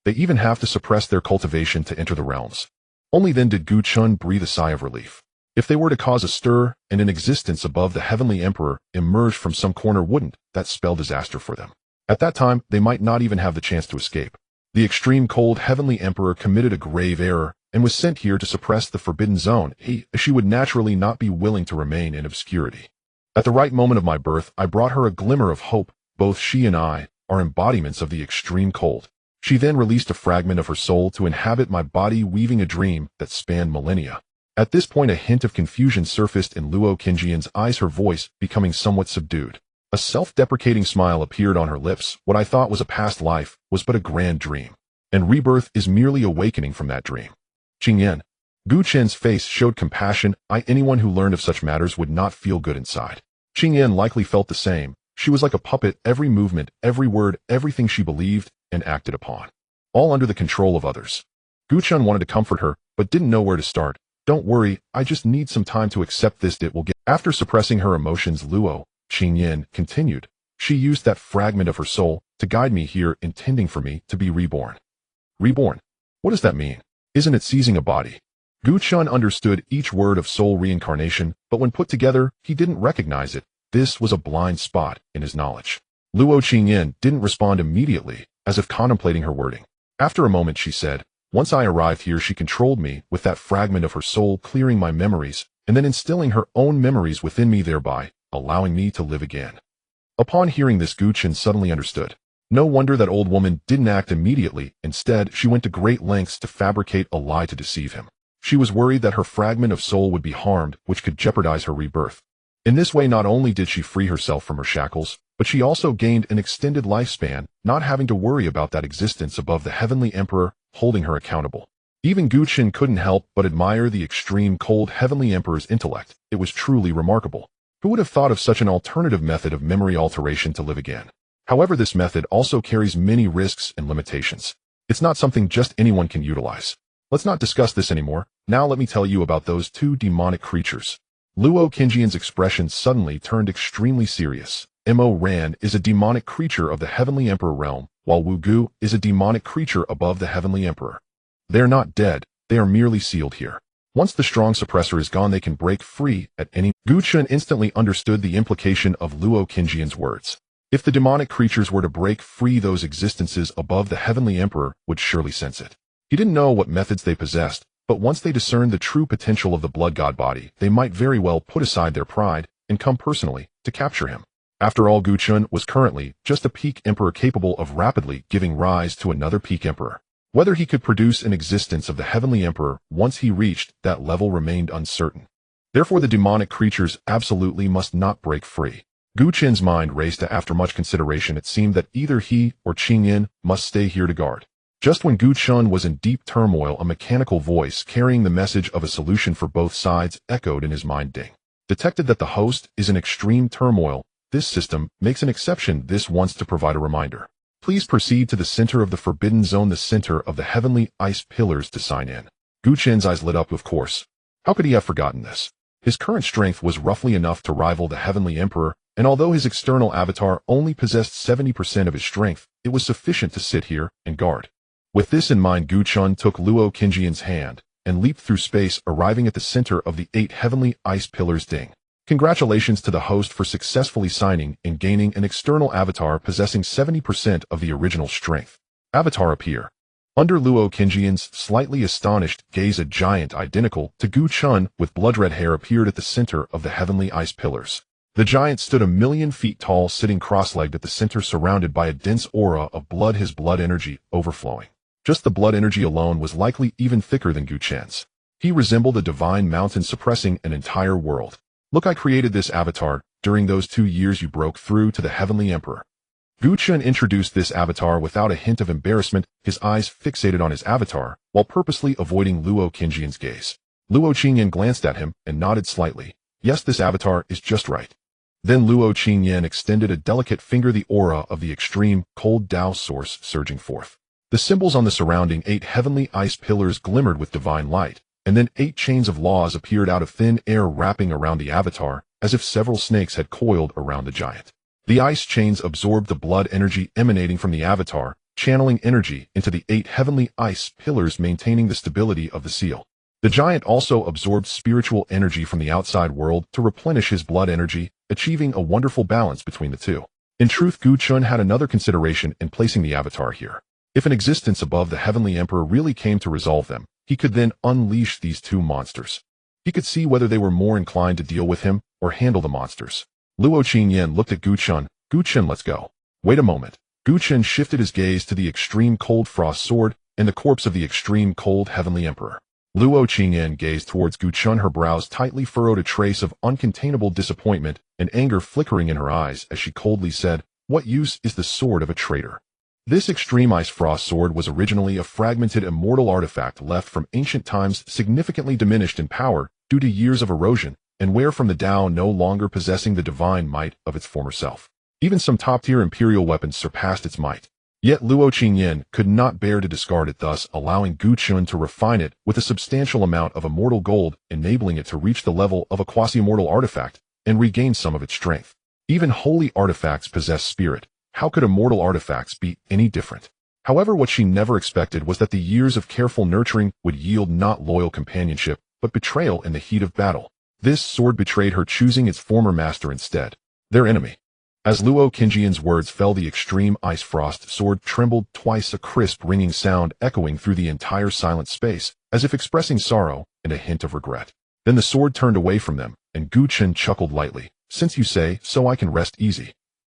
They even have to suppress their cultivation to enter the realms. Only then did Gu Chen breathe a sigh of relief. If they were to cause a stir and an existence above the Heavenly Emperor emerged from some corner, wouldn't that spell disaster for them? At that time, they might not even have the chance to escape. The extreme cold Heavenly Emperor committed a grave error and was sent here to suppress the forbidden zone. She would naturally not be willing to remain in obscurity. At the right moment of my birth, I brought her a glimmer of hope. Both she and I are embodiments of the extreme cold. She then released a fragment of her soul to inhabit my body, weaving a dream that spanned millennia. At this point, a hint of confusion surfaced in Luo Qingyan's eyes, her voice becoming somewhat subdued. A self-deprecating smile appeared on her lips. What I thought was a past life was but a grand dream, and rebirth is merely awakening from that dream. Qingyan. Gu Chen's face showed compassion. Anyone who learned of such matters would not feel good inside. Qingyan likely felt the same. She was like a puppet, every movement, every word, everything she believed and acted upon, all under the control of others. Gu Chen wanted to comfort her, but didn't know where to start. "Don't worry, I just need some time to accept this. It will get." After suppressing her emotions, Luo Qingyan continued. "She used that fragment of her soul to guide me here, intending for me to be reborn." Reborn? What does that mean? Isn't it seizing a body? Gu Chen understood each word of soul reincarnation, but when put together, he didn't recognize it. This was a blind spot in his knowledge. Luo Qingyan didn't respond immediately, as if contemplating her wording. After a moment, she said, "Once I arrived here, she controlled me with that fragment of her soul, clearing my memories, and then instilling her own memories within me, thereby allowing me to live again." Upon hearing this, Gu Chen suddenly understood. No wonder that old woman didn't act immediately. Instead, she went to great lengths to fabricate a lie to deceive him. She was worried that her fragment of soul would be harmed, which could jeopardize her rebirth. In this way, not only did she free herself from her shackles, but she also gained an extended lifespan, not having to worry about that existence above the Heavenly Emperor holding her accountable. Even Gu Chen couldn't help but admire the extreme cold Heavenly Emperor's intellect. It was truly remarkable. Who would have thought of such an alternative method of memory alteration to live again? However, this method also carries many risks and limitations. It's not something just anyone can utilize. Let's not discuss this anymore. Now let me tell you about those 2 demonic creatures. Luo Qingyan's expression suddenly turned extremely serious. Mo Ran is a demonic creature of the Heavenly Emperor realm, while Wu Gu is a demonic creature above the Heavenly Emperor. They are not dead, they are merely sealed here. Once the strong suppressor is gone, they can break free at any. Gu Chen instantly understood the implication of Luo Qingjian's words. If the demonic creatures were to break free, those existences above the Heavenly Emperor would surely sense it. He didn't know what methods they possessed, but once they discerned the true potential of the blood god body, they might very well put aside their pride and come personally to capture him. After all, Gu Chen was currently just a peak emperor capable of rapidly giving rise to another peak emperor. Whether he could produce an existence of the Heavenly Emperor once he reached that level remained uncertain. Therefore, the demonic creatures absolutely must not break free. Gu Chen's mind raced. After much consideration, it seemed that either he or Qing Yin must stay here to guard. Just when Gu Chen was in deep turmoil, a mechanical voice carrying the message of a solution for both sides echoed in his mind. Ding. Detected that the host is in extreme turmoil. This system makes an exception. This wants to provide a reminder. Please proceed to the center of the Forbidden Zone, the center of the Heavenly Ice Pillars, to sign in. Gu Chen's eyes lit up. Of course. How could he have forgotten this? His current strength was roughly enough to rival the Heavenly Emperor, and although his external avatar only possessed 70% of his strength, it was sufficient to sit here and guard. With this in mind, Gu Chen took Luo Qingjian's hand and leaped through space, arriving at the center of the 8 Heavenly Ice Pillars. Ding. Congratulations to the host for successfully signing and gaining an external avatar possessing 70% of the original strength. Avatar appear. Under Luo Qingjian's slightly astonished gaze, a giant identical to Gu Chen with blood-red hair appeared at the center of the Heavenly Ice Pillars. The giant stood 1,000,000 feet tall, sitting cross-legged at the center, surrounded by a dense aura of blood, his blood energy overflowing. Just the blood energy alone was likely even thicker than Gu Chen's. He resembled a divine mountain suppressing an entire world. Look, I created this avatar. During those 2 years you broke through to the Heavenly Emperor. Gu Chen introduced this avatar without a hint of embarrassment, his eyes fixated on his avatar, while purposely avoiding Luo Qingjian's gaze. Luo Qingyan glanced at him and nodded slightly. Yes, this avatar is just right. Then Luo Qingyan extended a delicate finger, the aura of the extreme, cold Tao source surging forth. The symbols on the surrounding 8 Heavenly Ice Pillars glimmered with divine light, and then 8 chains of laws appeared out of thin air, wrapping around the avatar, as if several snakes had coiled around the giant. The ice chains absorbed the blood energy emanating from the avatar, channeling energy into the 8 Heavenly Ice Pillars, maintaining the stability of the seal. The giant also absorbed spiritual energy from the outside world to replenish his blood energy, achieving a wonderful balance between the two. In truth, Gu Chen had another consideration in placing the avatar here. If an existence above the Heavenly Emperor really came to resolve them, he could then unleash these 2 monsters. He could see whether they were more inclined to deal with him or handle the monsters. Luo Qingyan looked at Gu Chen. Gu Chen, let's go. Wait a moment. Gu Chen shifted his gaze to the extreme cold frost sword and the corpse of the extreme cold Heavenly Emperor. Luo Qingyan gazed towards Gu Chen, her brows tightly furrowed, a trace of uncontainable disappointment and anger flickering in her eyes as she coldly said, "What use is the sword of a traitor?" This extreme ice frost sword was originally a fragmented immortal artifact left from ancient times, significantly diminished in power due to years of erosion and wear from the Tao, no longer possessing the divine might of its former self. Even some top-tier imperial weapons surpassed its might. Yet Luo Qingyan could not bear to discard it, thus allowing Gu Chen to refine it with a substantial amount of immortal gold, enabling it to reach the level of a quasi-immortal artifact and regain some of its strength. Even holy artifacts possess spirit. How could immortal artifacts be any different? However, what she never expected was that the years of careful nurturing would yield not loyal companionship, but betrayal in the heat of battle. This sword betrayed her, choosing its former master instead, their enemy. As Luo Qingjian's words fell, the extreme ice frost sword trembled twice, a crisp ringing sound echoing through the entire silent space, as if expressing sorrow and a hint of regret. Then the sword turned away from them, and Gu Chen chuckled lightly. "Since you say so, I can rest easy."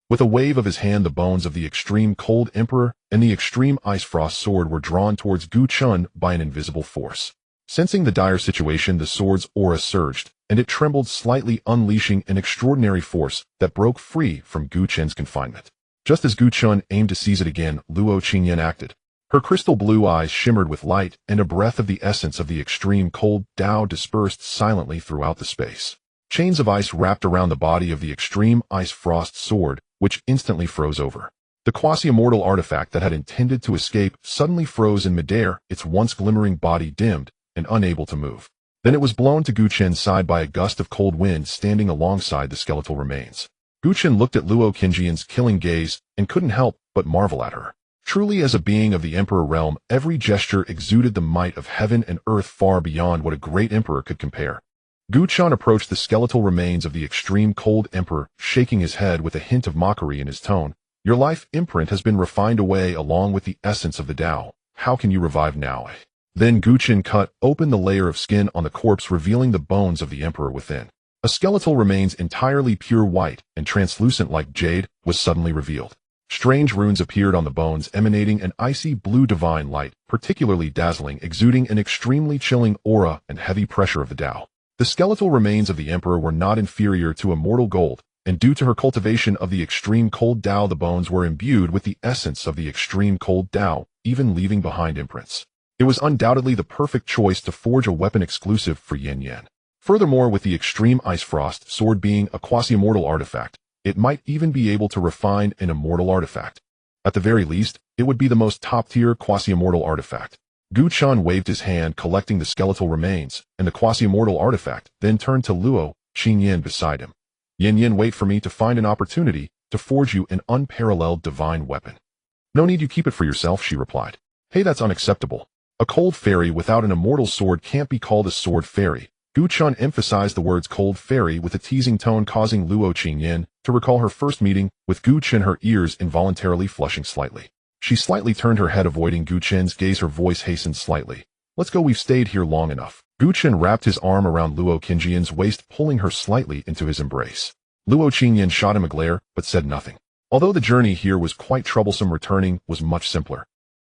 With a wave of his hand, the bones of the extreme cold emperor and the extreme ice frost sword were drawn towards Gu Chen by an invisible force. Sensing the dire situation, the sword's aura surged, and it trembled slightly, unleashing an extraordinary force that broke free from Gu Chen's confinement. Just as Gu Chen aimed to seize it again, Luo Qingyan acted. Her crystal blue eyes shimmered with light, and a breath of the essence of the extreme cold Tao dispersed silently throughout the space. Chains of ice wrapped around the body of the extreme ice frost sword, which instantly froze over. The quasi-immortal artifact that had intended to escape suddenly froze in midair, its once glimmering body dimmed and unable to move. Then it was blown to Gu Chen's side by a gust of cold wind, standing alongside the skeletal remains. Gu Chen looked at Luo Qingjian's killing gaze and couldn't help but marvel at her. Truly, as a being of the Emperor realm, every gesture exuded the might of heaven and earth far beyond what a great emperor could compare. Gu Chen approached the skeletal remains of the extreme cold emperor, shaking his head with a hint of mockery in his tone. Your life imprint has been refined away along with the essence of the Tao. How can you revive now? Then Gu Chen cut open the layer of skin on the corpse, revealing the bones of the emperor within. A skeletal remains entirely pure white and translucent like jade was suddenly revealed. Strange runes appeared on the bones, emanating an icy blue divine light, particularly dazzling, exuding an extremely chilling aura and heavy pressure of the Tao. The skeletal remains of the emperor were not inferior to immortal gold, and due to her cultivation of the extreme cold Tao, the bones were imbued with the essence of the extreme cold Tao, even leaving behind imprints. It was undoubtedly the perfect choice to forge a weapon exclusive for Yin Yan. Furthermore, with the extreme ice frost sword being a quasi-immortal artifact, it might even be able to refine an immortal artifact. At the very least, it would be the most top-tier quasi-immortal artifact. Gu Chen waved his hand, collecting the skeletal remains and the quasi-immortal artifact, then turned to Luo Qingyan beside him. Yin Yin, wait for me to find an opportunity to forge you an unparalleled divine weapon. No need you keep it for yourself, she replied. Hey, that's unacceptable. A cold fairy without an immortal sword can't be called a sword fairy. Gu Chen emphasized the words cold fairy with a teasing tone, causing Luo Qingyan to recall her first meeting with Gu Chen, her ears involuntarily flushing slightly. She slightly turned her head, avoiding Gu Chen's gaze. Her voice hastened slightly. Let's go, we've stayed here long enough. Gu Chen wrapped his arm around Luo Qingyan's waist, pulling her slightly into his embrace. Luo Qingyan shot him a glare, but said nothing. Although the journey here was quite troublesome, returning was much simpler.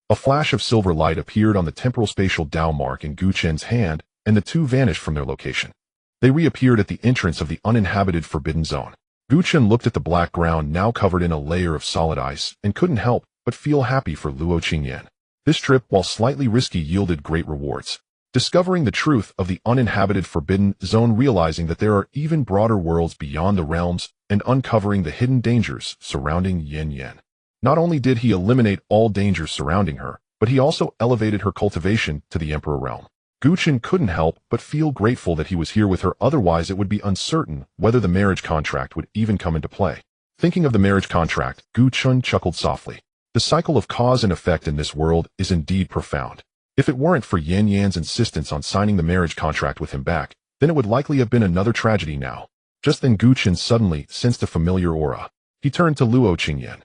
A flash of silver light appeared on the temporal spatial Tao mark in Gu Chen's hand, and the two vanished from their location. They reappeared at the entrance of the uninhabited forbidden zone. Gu Chen looked at the black ground now covered in a layer of solid ice and couldn't help but feel happy for Luo Qingyan. This trip, while slightly risky, yielded great rewards. Discovering the truth of the uninhabited forbidden zone, realizing that there are even broader worlds beyond the realms, and uncovering the hidden dangers surrounding Yin Yan. Not only did he eliminate all dangers surrounding her, but he also elevated her cultivation to the Emperor realm. Gu Chen couldn't help but feel grateful that he was here with her, otherwise it would be uncertain whether the marriage contract would even come into play. Thinking of the marriage contract, Gu Chen chuckled softly. The cycle of cause and effect in this world is indeed profound. If it weren't for Yin Yan's insistence on signing the marriage contract with him back, then it would likely have been another tragedy now. Just then Gu Chen suddenly sensed a familiar aura. He turned to Luo Qingyan.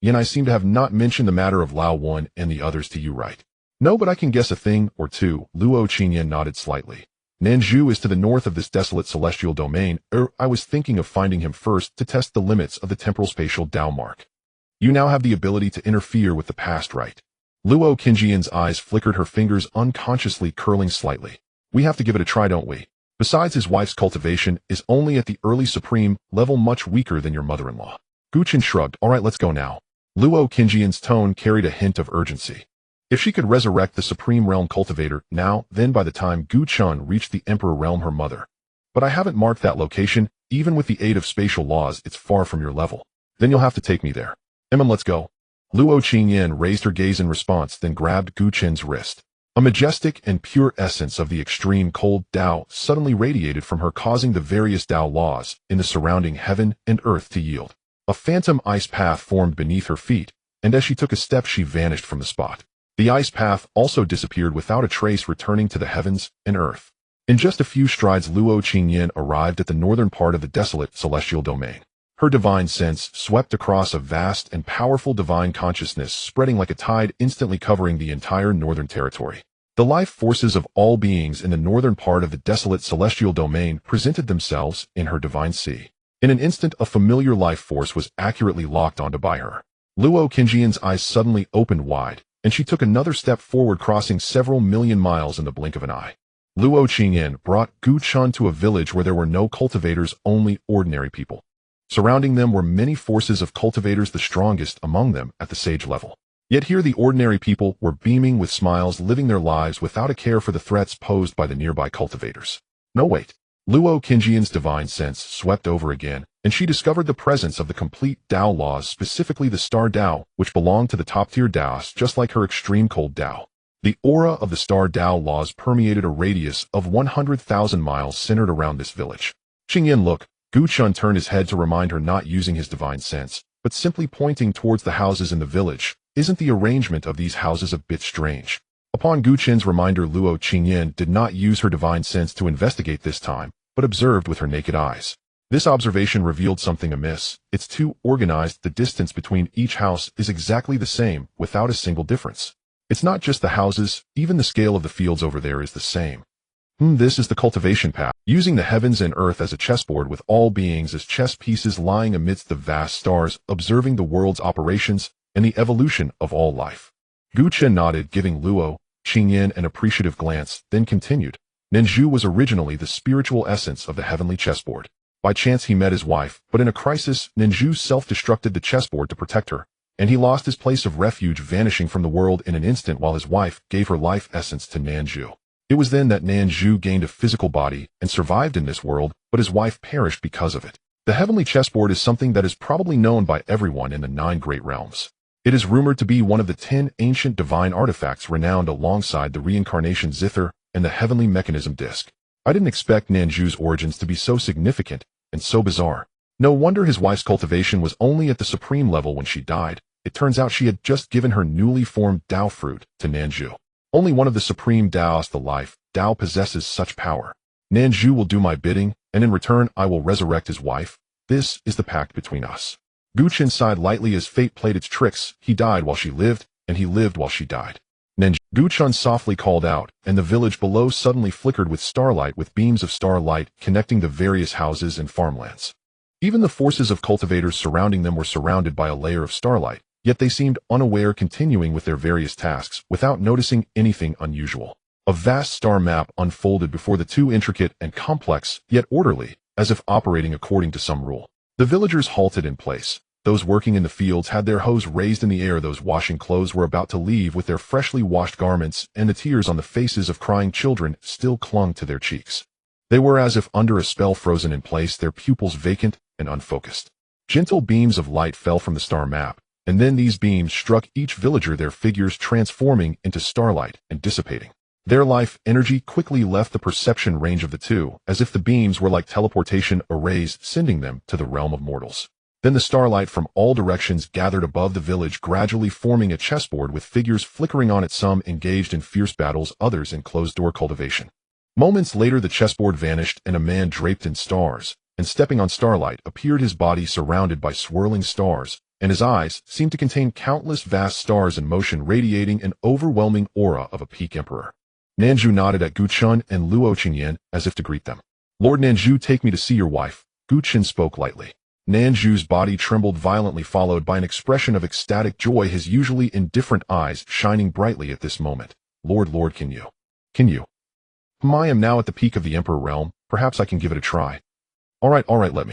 Yin, I seem to have not mentioned the matter of Lao Wan and the others to you, right? No, but I can guess a thing or two. Luo Qingyan nodded slightly. Nanzhu is to the north of this desolate celestial domain. I was thinking of finding him first to test the limits of the temporal spatial Tao mark. You now have the ability to interfere with the past, right? Luo Qingyan's eyes flickered, her fingers unconsciously curling slightly. We have to give it a try, don't we? Besides, his wife's cultivation is only at the early supreme level, much weaker than your mother-in-law. Gu Chen shrugged. All right, let's go now. Luo Qingyan's tone carried a hint of urgency. If she could resurrect the Supreme Realm Cultivator now, then by the time Gu Chen reached the Emperor Realm, her mother. But I haven't marked that location. Even with the aid of spatial laws, it's far from your level. Then you'll have to take me there. Let's go. Luo Qingyan raised her gaze in response, then grabbed Gu Chen's wrist. A majestic and pure essence of the extreme cold Tao suddenly radiated from her, causing the various Tao laws in the surrounding heaven and earth to yield. A phantom ice path formed beneath her feet, and as she took a step, she vanished from the spot. The ice path also disappeared without a trace, returning to the heavens and earth. In just a few strides, Luo Qingyan arrived at the northern part of the desolate celestial domain. Her divine sense swept across a vast and powerful divine consciousness, spreading like a tide, instantly covering the entire northern territory. The life forces of all beings in the northern part of the desolate celestial domain presented themselves in her divine sea. In an instant, a familiar life force was accurately locked onto by her. Luo Qingyan's eyes suddenly opened wide, and she took another step forward, crossing several million miles in the blink of an eye. Luo Qingyan brought Gu Chen to a village where there were no cultivators, only ordinary people. Surrounding them were many forces of cultivators, the strongest among them at the sage level. Yet here the ordinary people were beaming with smiles, living their lives without a care for the threats posed by the nearby cultivators. No, wait. Luo Qingyan's divine sense swept over again, and she discovered the presence of the complete Tao laws, specifically the Star Tao, which belonged to the top-tier Taoists, just like her extreme cold Tao. The aura of the Star Tao laws permeated a radius of 100,000 miles centered around this village. Qingyan, look. Gu Chen turned his head to remind her, not using his divine sense, but simply pointing towards the houses in the village. isn't the arrangement of these houses a bit strange? Upon Gu Chen's reminder, Luo Qingyan did not use her divine sense to investigate this time, but observed with her naked eyes. This observation revealed something amiss. It's too organized. The distance between each house is exactly the same, without a single difference. It's not just the houses, even the scale of the fields over there is the same. This is the cultivation path, using the heavens and earth as a chessboard with all beings as chess pieces lying amidst the vast stars, observing the world's operations and the evolution of all life. Gu Chen nodded, giving Luo Qingyan an appreciative glance, then continued. Nanzhu was originally the spiritual essence of the heavenly chessboard. By chance he met his wife, but in a crisis, Nanzhu self-destructed the chessboard to protect her, and he lost his place of refuge, vanishing from the world in an instant while his wife gave her life essence to Nanzhu. It was then that Nanzhu gained a physical body and survived in this world, but his wife perished because of it. The heavenly chessboard is something that is probably known by everyone in the 9 great realms. It is rumored to be one of the 10 ancient divine artifacts renowned alongside the reincarnation zither and the heavenly mechanism disc. I didn't expect Nanzhu's origins to be so significant and so bizarre. No wonder his wife's cultivation was only at the supreme level when she died. It turns out she had just given her newly formed Dao fruit to Nanzhu. Only one of the supreme Daos, the life Dao, possesses such power. Nanzhu will do my bidding, and in return I will resurrect his wife. This is the pact between us. Gu Chen sighed lightly as fate played its tricks. He died while she lived, and he lived while she died. Gu Chen softly called out, and the village below suddenly flickered with starlight, with beams of starlight connecting the various houses and farmlands. Even the forces of cultivators surrounding them were surrounded by a layer of starlight, yet they seemed unaware, continuing with their various tasks without noticing anything unusual. A vast star map unfolded before the two, intricate and complex, yet orderly, as if operating according to some rule. The villagers halted in place. Those working in the fields had their hoes raised in the air. Those washing clothes were about to leave with their freshly washed garments, and the tears on the faces of crying children still clung to their cheeks. They were as if under a spell, frozen in place, their pupils vacant and unfocused. Gentle beams of light fell from the star map, and then these beams struck each villager, their figures transforming into starlight and dissipating. Their life energy quickly left the perception range of the two, as if the beams were like teleportation arrays, sending them to the realm of mortals. Then the starlight from all directions gathered above the village, gradually forming a chessboard with figures flickering on it, some engaged in fierce battles, others in closed-door cultivation. Moments later the chessboard vanished, and a man draped in stars and stepping on starlight appeared, his body surrounded by swirling stars, and his eyes seemed to contain countless vast stars in motion, radiating an overwhelming aura of a peak emperor. Nanzhu nodded at Gu Chen and Luo Qingyan as if to greet them. "Lord Nanzhu, take me to see your wife." Gu Chen spoke lightly. Nanzhu's body trembled violently, followed by an expression of ecstatic joy, his usually indifferent eyes shining brightly at this moment. Lord, can you? I am now at the peak of the Emperor realm. Perhaps I can give it a try." All right, let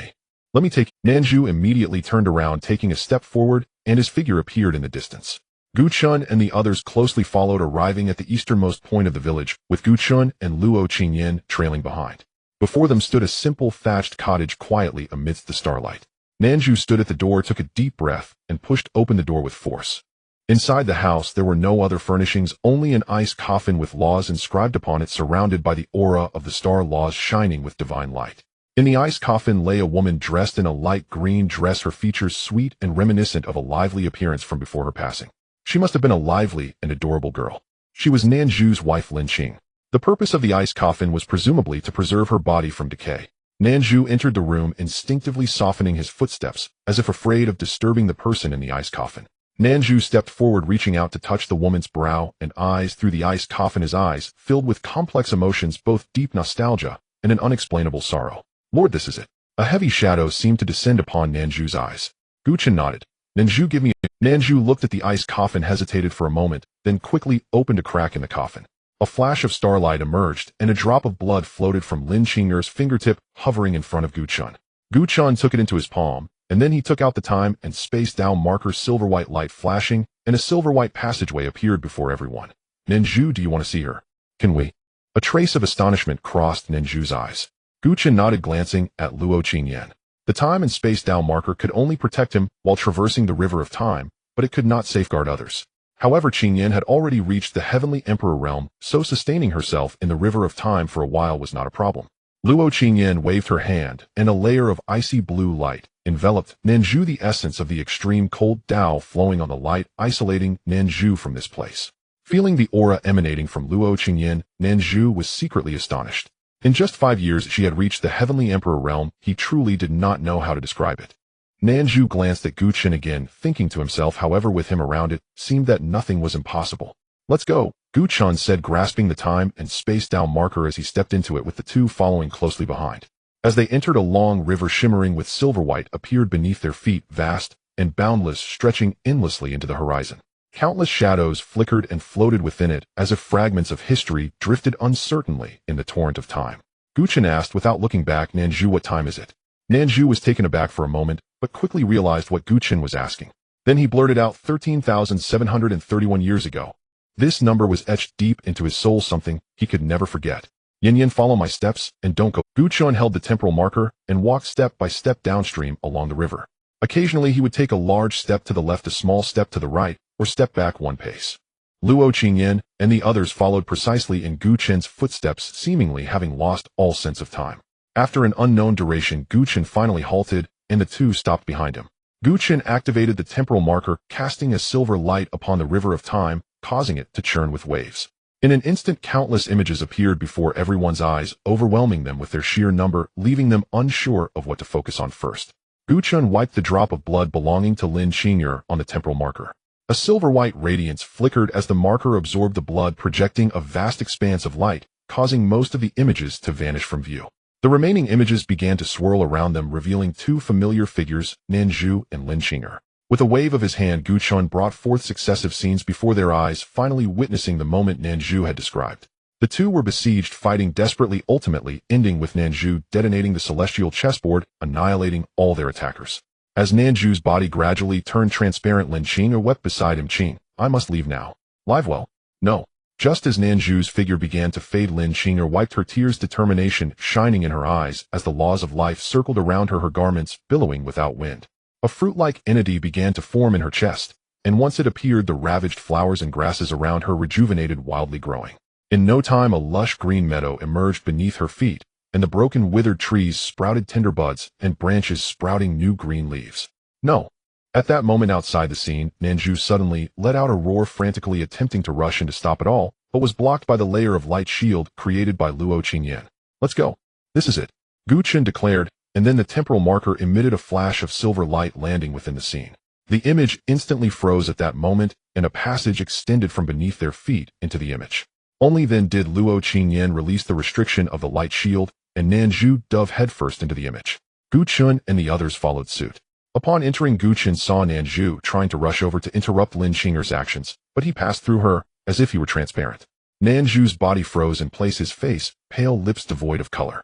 me take. Nanzhu immediately turned around, taking a step forward, and his figure appeared in the distance. Gu Chen and the others closely followed, arriving at the easternmost point of the village, with Gu Chen and Luo Qingyan trailing behind. Before them stood a simple thatched cottage quietly amidst the starlight. Nanzhu stood at the door, took a deep breath, and pushed open the door with force. Inside the house there were no other furnishings, only an ice coffin with laws inscribed upon it, surrounded by the aura of the star laws shining with divine light. In the ice coffin lay a woman dressed in a light green dress, her features sweet and reminiscent of a lively appearance from before her passing. She must have been a lively and adorable girl. She was Nanzhu's wife, Lin Qing. The purpose of the ice coffin was presumably to preserve her body from decay. Nanzhu entered the room, instinctively softening his footsteps, as if afraid of disturbing the person in the ice coffin. Nanzhu stepped forward, reaching out to touch the woman's brow and eyes through the ice coffin, his eyes filled with complex emotions, both deep nostalgia and an unexplainable sorrow. "Lord, this is it." A heavy shadow seemed to descend upon Nanzhu's eyes. Gu Chen nodded. "Nanzhu, give me a..." Nanzhu looked at the ice coffin, hesitated for a moment, then quickly opened a crack in the coffin. A flash of starlight emerged, and a drop of blood floated from Lin Qing's fingertip, hovering in front of Gu Chen. Gu Chen took it into his palm, and then he took out the time and space down marker, silver-white light flashing, and a silver-white passageway appeared before everyone. "Nanzhu, do you want to see her? Can we?" A trace of astonishment crossed Nanzhu's eyes. Gu Chen nodded, glancing at Luo Qingyan. The time and space down marker could only protect him while traversing the river of time, but it could not safeguard others. However, Qingyan had already reached the heavenly emperor realm, so sustaining herself in the river of time for a while was not a problem. Luo Qingyan waved her hand, and a layer of icy blue light enveloped Nanzhu, the essence of the extreme cold Tao flowing on the light, isolating Nanzhu from this place. Feeling the aura emanating from Luo Qingyan, Nanzhu was secretly astonished. In just 5 years she had reached the Heavenly Emperor realm. He truly did not know how to describe it. Nanzhu glanced at Gu Chen again, thinking to himself, however, with him around it, seemed that nothing was impossible. Let's go, Gu Chen said, grasping the time and space Tao marker as he stepped into it, with the two following closely behind. As they entered, a long river shimmering with silver white appeared beneath their feet, vast and boundless, stretching endlessly into the horizon. Countless shadows flickered and floated within it, as if fragments of history drifted uncertainly in the torrent of time. Gu Chen asked without looking back, Nanzhu, what time is it? Nanzhu was taken aback for a moment, but quickly realized what Gu Chen was asking. Then he blurted out, 13,731 years ago. This number was etched deep into his soul, something he could never forget. Yin Yin, follow my steps, and don't go. Gu Chen held the temporal marker and walked step by step downstream along the river. Occasionally he would take a large step to the left, a small step to the right, or step back one pace. Luo Qingyan and the others followed precisely in Gu Chen's footsteps, seemingly having lost all sense of time. After an unknown duration, Gu Chen finally halted, and the two stopped behind him. Gu Chen activated the temporal marker, casting a silver light upon the river of time, causing it to churn with waves. In an instant, countless images appeared before everyone's eyes, overwhelming them with their sheer number, leaving them unsure of what to focus on first. Gu Chen wiped the drop of blood belonging to Lin Qing'er on the temporal marker. A silver-white radiance flickered as the marker absorbed the blood, projecting a vast expanse of light, causing most of the images to vanish from view. The remaining images began to swirl around them, revealing two familiar figures, Nanzhu and Lin Qing'er. With a wave of his hand, Gu Chen brought forth successive scenes before their eyes, finally witnessing the moment Nanzhu had described. The two were besieged, fighting desperately, ultimately ending with Nanzhu detonating the celestial chessboard, annihilating all their attackers. As Nanzhu's body gradually turned transparent, Lin Qing'er wept beside him. Qing, I must leave now. Live well. No. Just as Nanzhu's figure began to fade, Lin Qing'er wiped her tears, determination shining in her eyes as the laws of life circled around her, her garments billowing without wind. A fruit-like entity began to form in her chest, and once it appeared, the ravaged flowers and grasses around her rejuvenated, wildly growing. In no time, a lush green meadow emerged beneath her feet, and the broken, withered trees sprouted tender buds and branches, sprouting new green leaves. No. At that moment outside the scene, Nanzhu suddenly let out a roar, frantically attempting to rush in to stop it all, but was blocked by the layer of light shield created by Luo Qingyan. Let's go. This is it, Gu Chen declared, and then the temporal marker emitted a flash of silver light, landing within the scene. The image instantly froze at that moment, and a passage extended from beneath their feet into the image. Only then did Luo Qingyan release the restriction of the light shield, and Nanzhu dove headfirst into the image. Gu Chen and the others followed suit. Upon entering, Gu Chen saw Nanzhu trying to rush over to interrupt Lin Qing'er's actions, but he passed through her, as if he were transparent. Nanzhu's body froze in place, his face, pale lips devoid of color.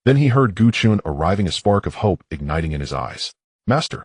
Then he heard Gu Chen arriving, a spark of hope igniting in his eyes. Master,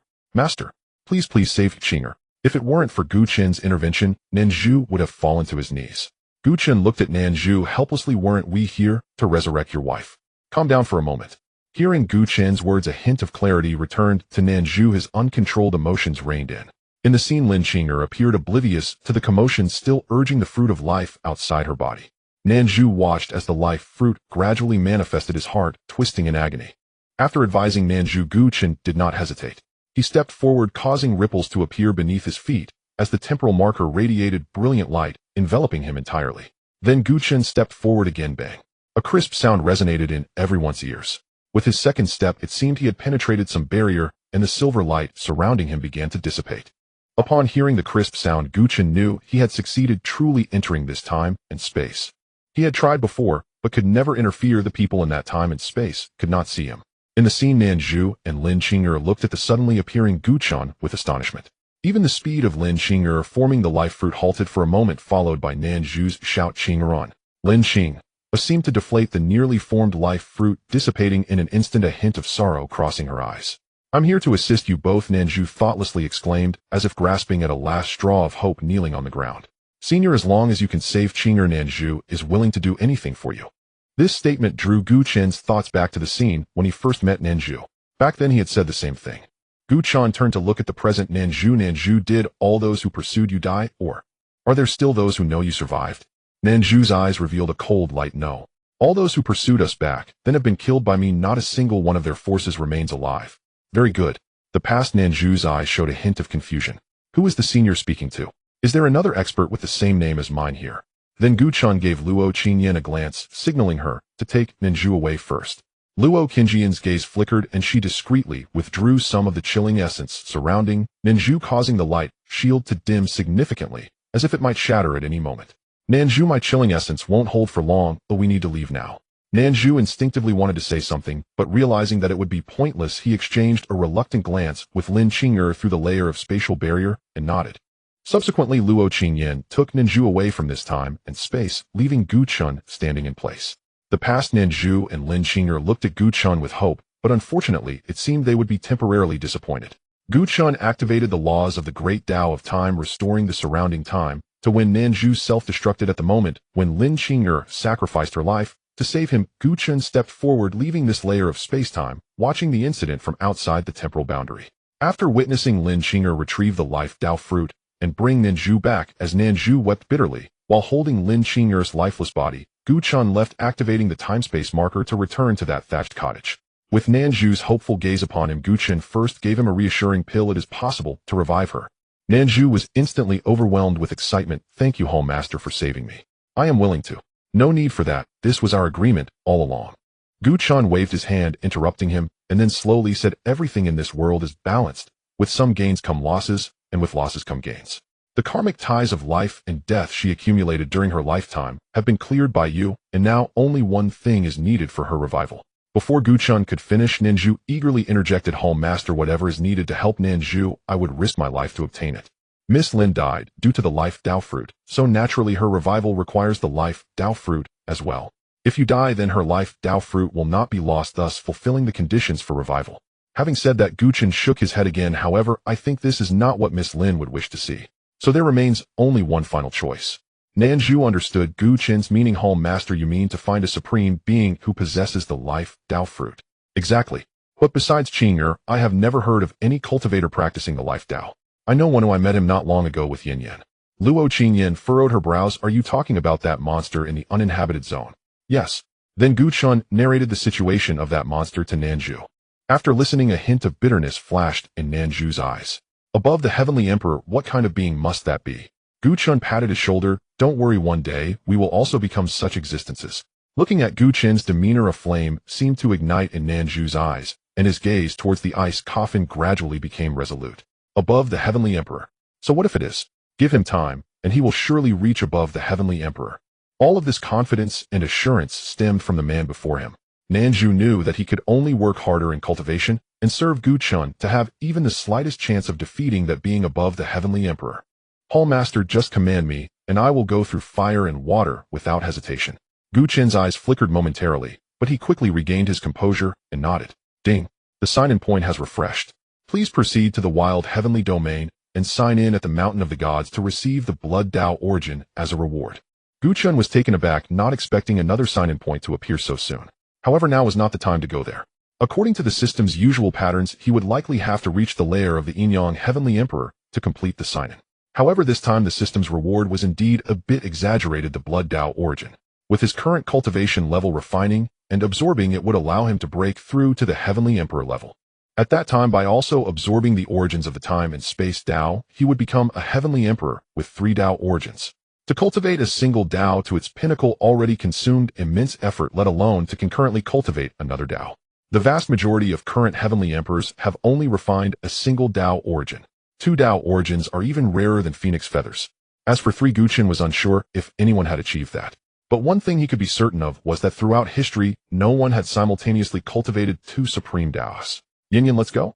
please save Qing'er. If it weren't for Gu Chen's intervention, Nanzhu would have fallen to his knees. Gu Chen looked at Nanzhu helplessly. Weren't we here to resurrect your wife? Calm down for a moment. Hearing Gu Chen's words, a hint of clarity returned to Nanzhu. His uncontrolled emotions reined in. In the scene, Lin Qing'er appeared oblivious to the commotion, still urging the fruit of life outside her body. Nanzhu watched as the life fruit gradually manifested, his heart twisting in agony. After advising Nanzhu, Gu Chen did not hesitate. He stepped forward, causing ripples to appear beneath his feet, as the temporal marker radiated brilliant light, enveloping him entirely. Then Gu Chen stepped forward again. Bang. A crisp sound resonated in everyone's ears. With his second step, it seemed he had penetrated some barrier, and the silver light surrounding him began to dissipate. Upon hearing the crisp sound, Gu Chen knew he had succeeded, truly entering this time and space. He had tried before, but could never interfere. The people in that time and space could not see him. In the scene, Nanzhu and Lin Qing'er looked at the suddenly appearing Gu Chen with astonishment. Even the speed of Lin Qing'er forming the life fruit halted for a moment, followed by Nanzhu's shout, Qing'er on. Lin Qing seemed to deflate the nearly formed life fruit, dissipating in an instant, a hint of sorrow crossing her eyes. I'm here to assist you both, Nanzhu thoughtlessly exclaimed, as if grasping at a last straw of hope, kneeling on the ground. Senior, as long as you can save Qing'er, Nanzhu is willing to do anything for you. This statement drew Gu Chen's thoughts back to the scene when he first met Nanzhu. Back then he had said the same thing. Gu Chen turned to look at the present Nanzhu. Nanzhu, did all those who pursued you die, or are there still those who know you survived? Nanzhu's eyes revealed a cold light. No. All those who pursued us back, then have been killed by me. Not a single one of their forces remains alive. Very good. The past Nanju's eyes showed a hint of confusion. Who is the senior speaking to? Is there another expert with the same name as mine here? Then Gu Chun gave Luo Qingyan a glance, signaling her to take Nanju away first. Luo Qingyan's gaze flickered and she discreetly withdrew some of the chilling essence surrounding Nanju, causing the light shield to dim significantly, as if it might shatter at any moment. Nanju, my chilling essence won't hold for long, but we need to leave now. Nanju instinctively wanted to say something, but realizing that it would be pointless, he exchanged a reluctant glance with Lin Qing'er through the layer of spatial barrier and nodded. Subsequently, Luo Qingyan took Nanju away from this time and space, leaving Gu Chun standing in place. The past Nanju and Lin Qing'er looked at Gu Chun with hope, but unfortunately, it seemed they would be temporarily disappointed. Gu Chun activated the laws of the Great Tao of Time, restoring the surrounding time, to when Nanju self-destructed at the moment when Lin Qing'er sacrificed her life. To save him, Gu Chun stepped forward, leaving this layer of space-time, watching the incident from outside the temporal boundary. After witnessing Lin Qing'er retrieve the life Tao fruit and bring Nanju back, as Nanju wept bitterly, while holding Lin Qing'er's lifeless body, Gu Chun left, activating the time-space marker to return to that thatched cottage. With Nanju's hopeful gaze upon him, Gu Chun first gave him a reassuring pill. It is possible to revive her. Nanju was instantly overwhelmed with excitement. Thank you, Home Master, for saving me. I am willing to. No need for that. This was our agreement all along. Gu Chun waved his hand, interrupting him, and then slowly said, everything in this world is balanced. With some gains come losses, and with losses come gains. The karmic ties of life and death she accumulated during her lifetime have been cleared by you, and now only one thing is needed for her revival. Before Gu Chun could finish, Nanju eagerly interjected, Home Master, whatever is needed to help Nanju, I would risk my life to obtain it. Miss Lin died due to the life Tao fruit, so naturally her revival requires the life Tao fruit as well. If you die, then her life Tao fruit will not be lost, thus fulfilling the conditions for revival. Having said that, Gu Chun shook his head again. However, I think this is not what Miss Lin would wish to see. So there remains only one final choice. Nanju understood Gu Chun's meaning. Home Master, you mean to find a supreme being who possesses the life Tao fruit? Exactly. But besides Qing'er, I have never heard of any cultivator practicing the life Tao. I know one who I met him not long ago with Yin Yan. Luo Qingyan furrowed her brows. Are you talking about that monster in the uninhabited zone? Yes. Then Gu Chun narrated the situation of that monster to Nanju. After listening, a hint of bitterness flashed in Nanju's eyes. Above the Heavenly Emperor, what kind of being must that be? Gu Chun patted his shoulder. Don't worry, one day we will also become such existences. Looking at Gu Chun's demeanor, a flame seemed to ignite in Nanju's eyes, and his gaze towards the ice coffin gradually became resolute. Above the Heavenly Emperor. So what if it is? Give him time, and he will surely reach above the Heavenly Emperor. All of this confidence and assurance stemmed from the man before him. Nanju knew that he could only work harder in cultivation and serve Gu Chun to have even the slightest chance of defeating that being above the Heavenly Emperor. Hall Master, just command me, and I will go through fire and water without hesitation. Gu Chun's eyes flickered momentarily, but he quickly regained his composure and nodded. Ding. The sign-in point has refreshed. Please proceed to the wild heavenly domain and sign in at the Mountain of the Gods to receive the Blood Tao origin as a reward. Gu Chun was taken aback, not expecting another sign-in point to appear so soon. However, now was not the time to go there. According to the system's usual patterns, he would likely have to reach the lair of the Yin-Yang Heavenly Emperor to complete the sign-in. However, this time the system's reward was indeed a bit exaggerated. The Blood Tao origin. With his current cultivation level, refining and absorbing it would allow him to break through to the Heavenly Emperor level. At that time, by also absorbing the origins of the time and space Tao, he would become a Heavenly Emperor with 3 Tao origins. To cultivate a single Tao to its pinnacle already consumed immense effort, let alone to concurrently cultivate another Tao. The vast majority of current Heavenly Emperors have only refined a single Tao origin. 2 Tao origins are even rarer than phoenix feathers. As for 3, Gu Chun was unsure if anyone had achieved that. But one thing he could be certain of was that throughout history, no one had simultaneously cultivated 2 supreme Taos. Yin Yan, let's go?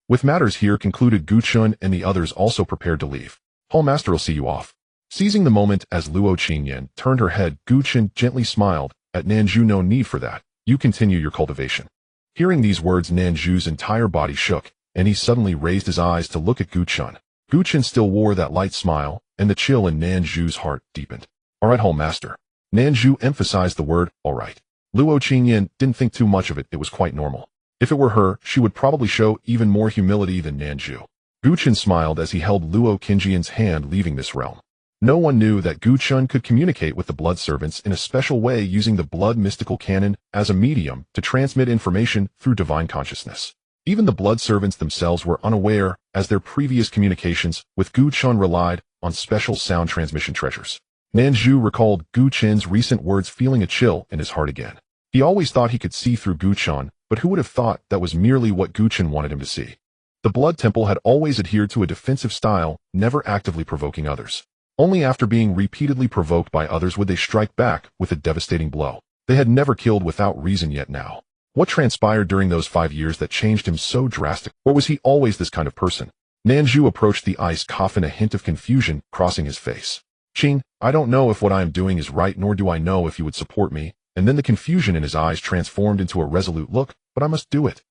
With matters here concluded, Gu Chun and the others also prepared to leave. Hall Master will see you off. Seizing the moment as Luo Qingyan turned her head, Gu Chun gently smiled at Nanju. No need for that. You continue your cultivation. Hearing these words, Nanju's entire body shook, and he suddenly raised his eyes to look at Gu Chun. Gu Chun still wore that light smile, and the chill in Nanju's heart deepened. All right, Hall Master. Nanju emphasized the word, all right. Luo Qingyan didn't think too much of it. It was quite normal. If it were her, she would probably show even more humility than Nanju. Gu Chun smiled as he held Luo Qingyan's hand, leaving this realm. No one knew that Gu Chun could communicate with the blood servants in a special way using the blood mystical canon as a medium to transmit information through divine consciousness. Even the blood servants themselves were unaware, as their previous communications with Gu Chun relied on special sound transmission treasures. Nanzhu recalled Gu Chen's recent words, feeling a chill in his heart again. He always thought he could see through Gu Chun, but who would have thought that was merely what Gu Chen wanted him to see? The Blood Temple had always adhered to a defensive style, never actively provoking others. Only after being repeatedly provoked by others would they strike back with a devastating blow. They had never killed without reason yet now. What transpired during those 5 years that changed him so drastically? Or was he always this kind of person? Nanzhu approached the ice coffin, a hint of confusion crossing his face. Qing, I don't know if what I am doing is right, nor do I know if you would support me. And then the confusion in his eyes transformed into a resolute look, but I must do it.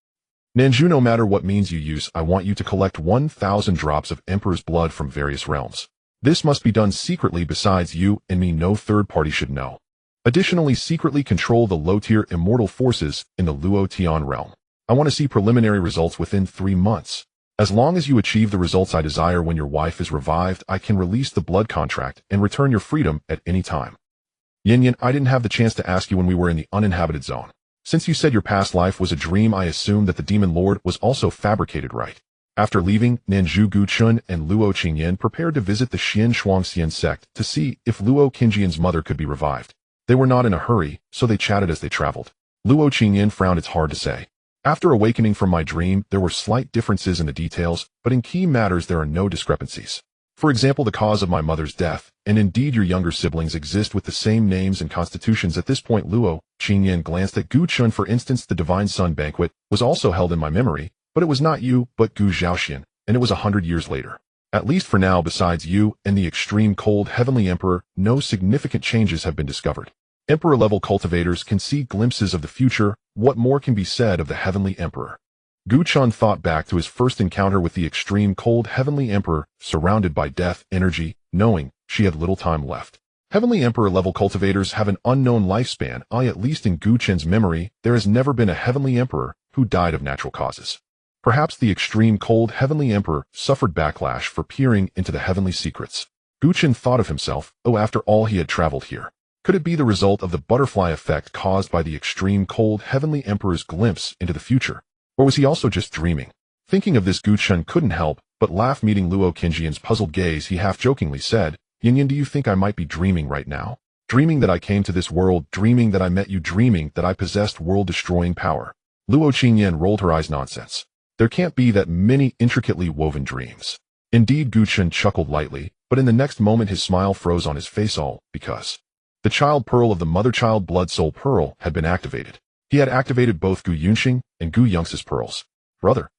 Nanzhu, no matter what means you use, I want you to collect 1,000 drops of Emperor's blood from various realms. This must be done secretly. Besides you and me, no third party should know. Additionally, secretly control the low-tier immortal forces in the Luo-Tian realm. I want to see preliminary results within 3 months. As long as you achieve the results I desire when your wife is revived, I can release the blood contract and return your freedom at any time. Yin, I didn't have the chance to ask you when we were in the uninhabited zone. Since you said your past life was a dream, I assumed that the Demon Lord was also fabricated, right? After leaving, Nanzhu, Gu Chun and Luo Qingyan prepared to visit the Xian Shuangxian sect to see if Luo Qingyan's mother could be revived. They were not in a hurry, so they chatted as they traveled. Luo Qingyan frowned. It's hard to say. After awakening from my dream, there were slight differences in the details, but in key matters there are no discrepancies. For example, the cause of my mother's death, and indeed your younger siblings exist with the same names and constitutions. At this point, Luo Qingyan glanced at Gu Chun. For instance, the Divine Sun banquet was also held in my memory, but it was not you, but Gu Zhaoxian, and it was 100 years later. At least for now, besides you and the extreme cold Heavenly Emperor, no significant changes have been discovered. Emperor-level cultivators can see glimpses of the future. What more can be said of the Heavenly Emperor? Gu Chun thought back to his first encounter with the extreme cold Heavenly Emperor, surrounded by death energy, knowing she had little time left. Heavenly Emperor-level cultivators have an unknown lifespan. At least in Gu Chen's memory, there has never been a Heavenly Emperor who died of natural causes. Perhaps the extreme cold Heavenly Emperor suffered backlash for peering into the heavenly secrets. Gu Chen thought of himself, after all he had traveled here. Could it be the result of the butterfly effect caused by the extreme cold Heavenly Emperor's glimpse into the future? Or was he also just dreaming? Thinking of this, Gu Chen couldn't help but laugh. Meeting Luo Qingyan's puzzled gaze, he half-jokingly said, Yin, do you think I might be dreaming right now? Dreaming that I came to this world, dreaming that I met you, dreaming that I possessed world-destroying power. Luo Qingyan rolled her eyes. Nonsense. There can't be that many intricately woven dreams. Indeed, Gu Chen chuckled lightly, but in the next moment his smile froze on his face, all because the child pearl of the mother-child blood soul pearl had been activated. He had activated both Gu Yunxing and Gu Yongx's pearls. Brother,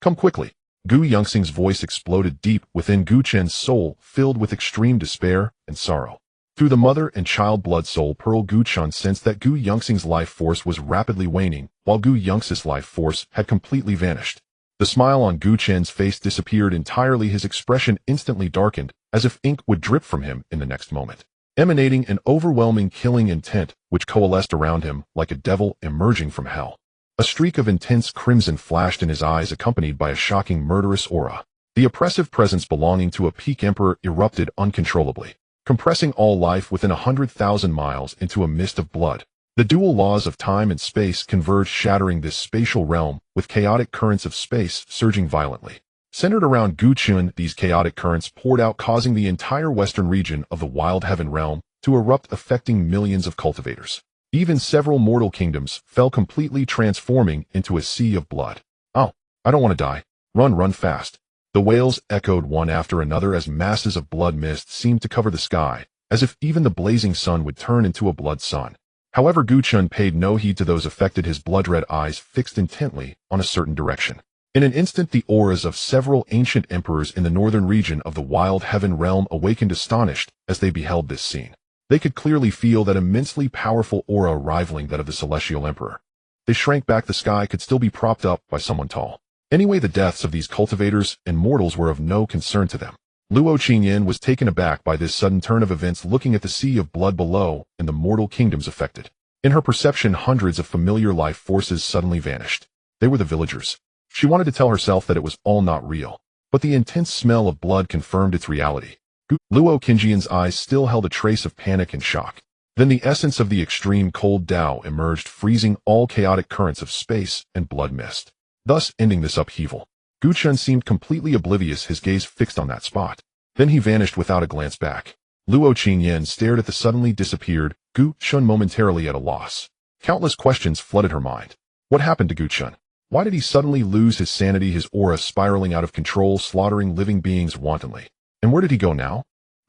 come quickly. Gu Yongxing's voice exploded deep within Gu Chen's soul, filled with extreme despair and sorrow. Through the mother and child blood soul pearl, Gu Chen sensed that Gu Yongxing's life force was rapidly waning, while Gu Yongx's life force had completely vanished. The smile on Gu Chen's face disappeared entirely. His expression instantly darkened, as if ink would drip from him in the next moment, emanating an overwhelming killing intent which coalesced around him like a devil emerging from hell. A streak of intense crimson flashed in his eyes, accompanied by a shocking murderous aura. The oppressive presence belonging to a peak emperor erupted uncontrollably, compressing all life within 100,000 miles into a mist of blood. The dual laws of time and space converged, shattering this spatial realm, with chaotic currents of space surging violently. Centered around Gu Chun, these chaotic currents poured out, causing the entire western region of the Wild Heaven Realm to erupt, affecting millions of cultivators. Even several mortal kingdoms fell, completely transforming into a sea of blood. Oh, I don't want to die. Run fast. The wails echoed one after another as masses of blood mist seemed to cover the sky, as if even the blazing sun would turn into a blood sun. However, Gu Chun paid no heed to those affected, his blood-red eyes fixed intently on a certain direction. In an instant, the auras of several ancient emperors in the northern region of the Wild Heaven Realm awakened, astonished as they beheld this scene. They could clearly feel that immensely powerful aura rivaling that of the celestial emperor. They shrank back. The sky could still be propped up by someone tall. Anyway, the deaths of these cultivators and mortals were of no concern to them. Luo Qingyan was taken aback by this sudden turn of events, looking at the sea of blood below and the mortal kingdoms affected. In her perception, hundreds of familiar life forces suddenly vanished. They were the villagers. She wanted to tell herself that it was all not real, but the intense smell of blood confirmed its reality. Luo Qingjian's eyes still held a trace of panic and shock. Then the essence of the extreme cold Tao emerged, freezing all chaotic currents of space and blood mist, thus ending this upheaval. Gu Chen seemed completely oblivious, his gaze fixed on that spot. Then he vanished without a glance back. Luo Qingyan stared at the suddenly disappeared Gu Chen, momentarily at a loss. Countless questions flooded her mind. What happened to Gu Chen? Why did he suddenly lose his sanity, his aura spiraling out of control, slaughtering living beings wantonly? And where did he go now?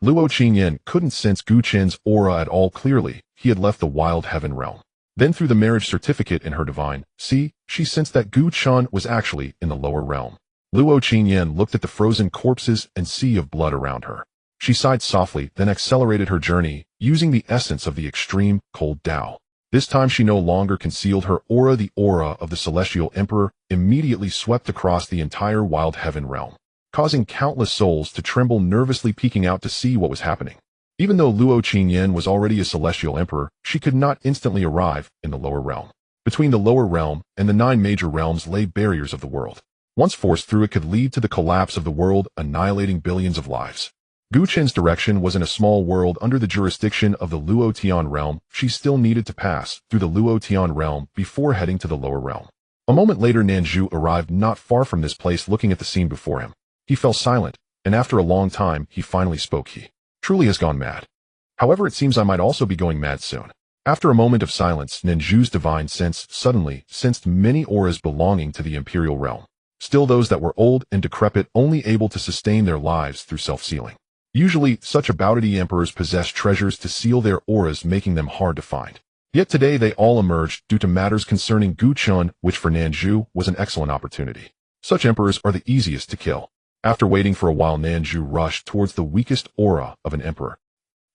Luo Qingyan couldn't sense Gu Chen's aura at all clearly. He had left the wild heaven realm. Then through the marriage certificate in her divine, she sensed that Gu Chen was actually in the lower realm. Luo Qingyan looked at the frozen corpses and sea of blood around her. She sighed softly, then accelerated her journey, using the essence of the extreme cold Tao. This time she no longer concealed her aura. The aura of the celestial emperor immediately swept across the entire wild heaven realm, causing countless souls to tremble, nervously peeking out to see what was happening. Even though Luo Qingyan was already a celestial emperor, she could not instantly arrive in the lower realm. Between the lower realm and the 9 major realms lay barriers of the world. Once forced through, it could lead to the collapse of the world, annihilating billions of lives. Gu Chen's direction was in a small world under the jurisdiction of the Luo Tian realm. She still needed to pass through the Luo Tian realm before heading to the lower realm. A moment later, Nanju arrived not far from this place. Looking at the scene before him, he fell silent, and after a long time, he finally spoke. He truly has gone mad. However, it seems I might also be going mad soon. After a moment of silence, Nanju's divine sense suddenly sensed many auras belonging to the imperial realm. Still, those that were old and decrepit, only able to sustain their lives through self-sealing. Usually, such Aboutity emperors possess treasures to seal their auras, making them hard to find. Yet today they all emerged due to matters concerning Gu Chen, which for Nanju was an excellent opportunity. Such emperors are the easiest to kill. After waiting for a while, Nanju rushed towards the weakest aura of an emperor.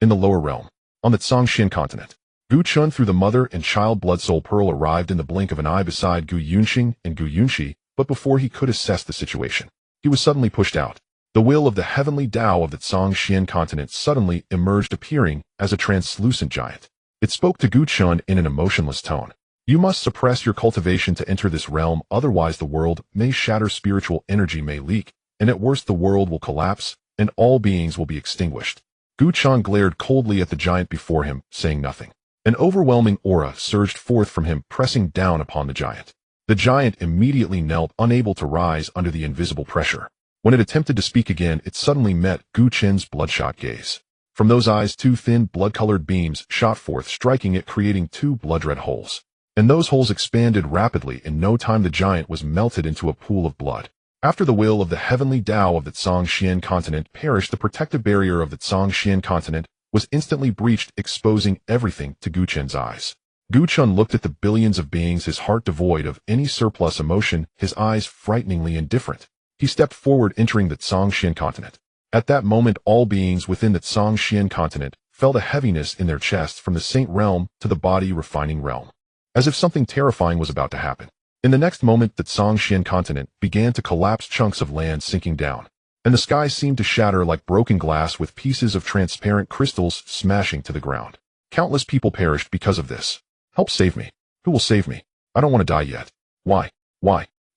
In the lower realm, on the Zhongxian continent, Gu Chen, through the mother and child blood soul pearl, arrived in the blink of an eye beside Gu Yunxing and Gu Yunxi, but before he could assess the situation, he was suddenly pushed out. The will of the heavenly Tao of the Zhongxian continent suddenly emerged, appearing as a translucent giant. It spoke to Gu Chen in an emotionless tone. You must suppress your cultivation to enter this realm, otherwise the world may shatter, spiritual energy may leak, and at worst the world will collapse, and all beings will be extinguished. Gu Chen glared coldly at the giant before him, saying nothing. An overwhelming aura surged forth from him, pressing down upon the giant. The giant immediately knelt, unable to rise under the invisible pressure. When it attempted to speak again, it suddenly met Gu Chen's bloodshot gaze. From those eyes, 2 thin, blood-colored beams shot forth, striking it, creating 2 blood-red holes. And those holes expanded rapidly. In no time, the giant was melted into a pool of blood. After the will of the heavenly Tao of the Zhongxian continent perished, the protective barrier of the Zhongxian continent was instantly breached, exposing everything to Gu Chen's eyes. Gu Chen looked at the billions of beings, his heart devoid of any surplus emotion, his eyes frighteningly indifferent. He stepped forward, entering the Zhongxian continent. At that moment, all beings within the Zhongxian continent felt a heaviness in their chests, from the saint realm to the body refining realm, as if something terrifying was about to happen. In the next moment, the Zhongxian continent began to collapse, chunks of land sinking down, and the sky seemed to shatter like broken glass, with pieces of transparent crystals smashing to the ground. Countless people perished because of this. Help save me. Who will save me? I don't want to die yet. Why?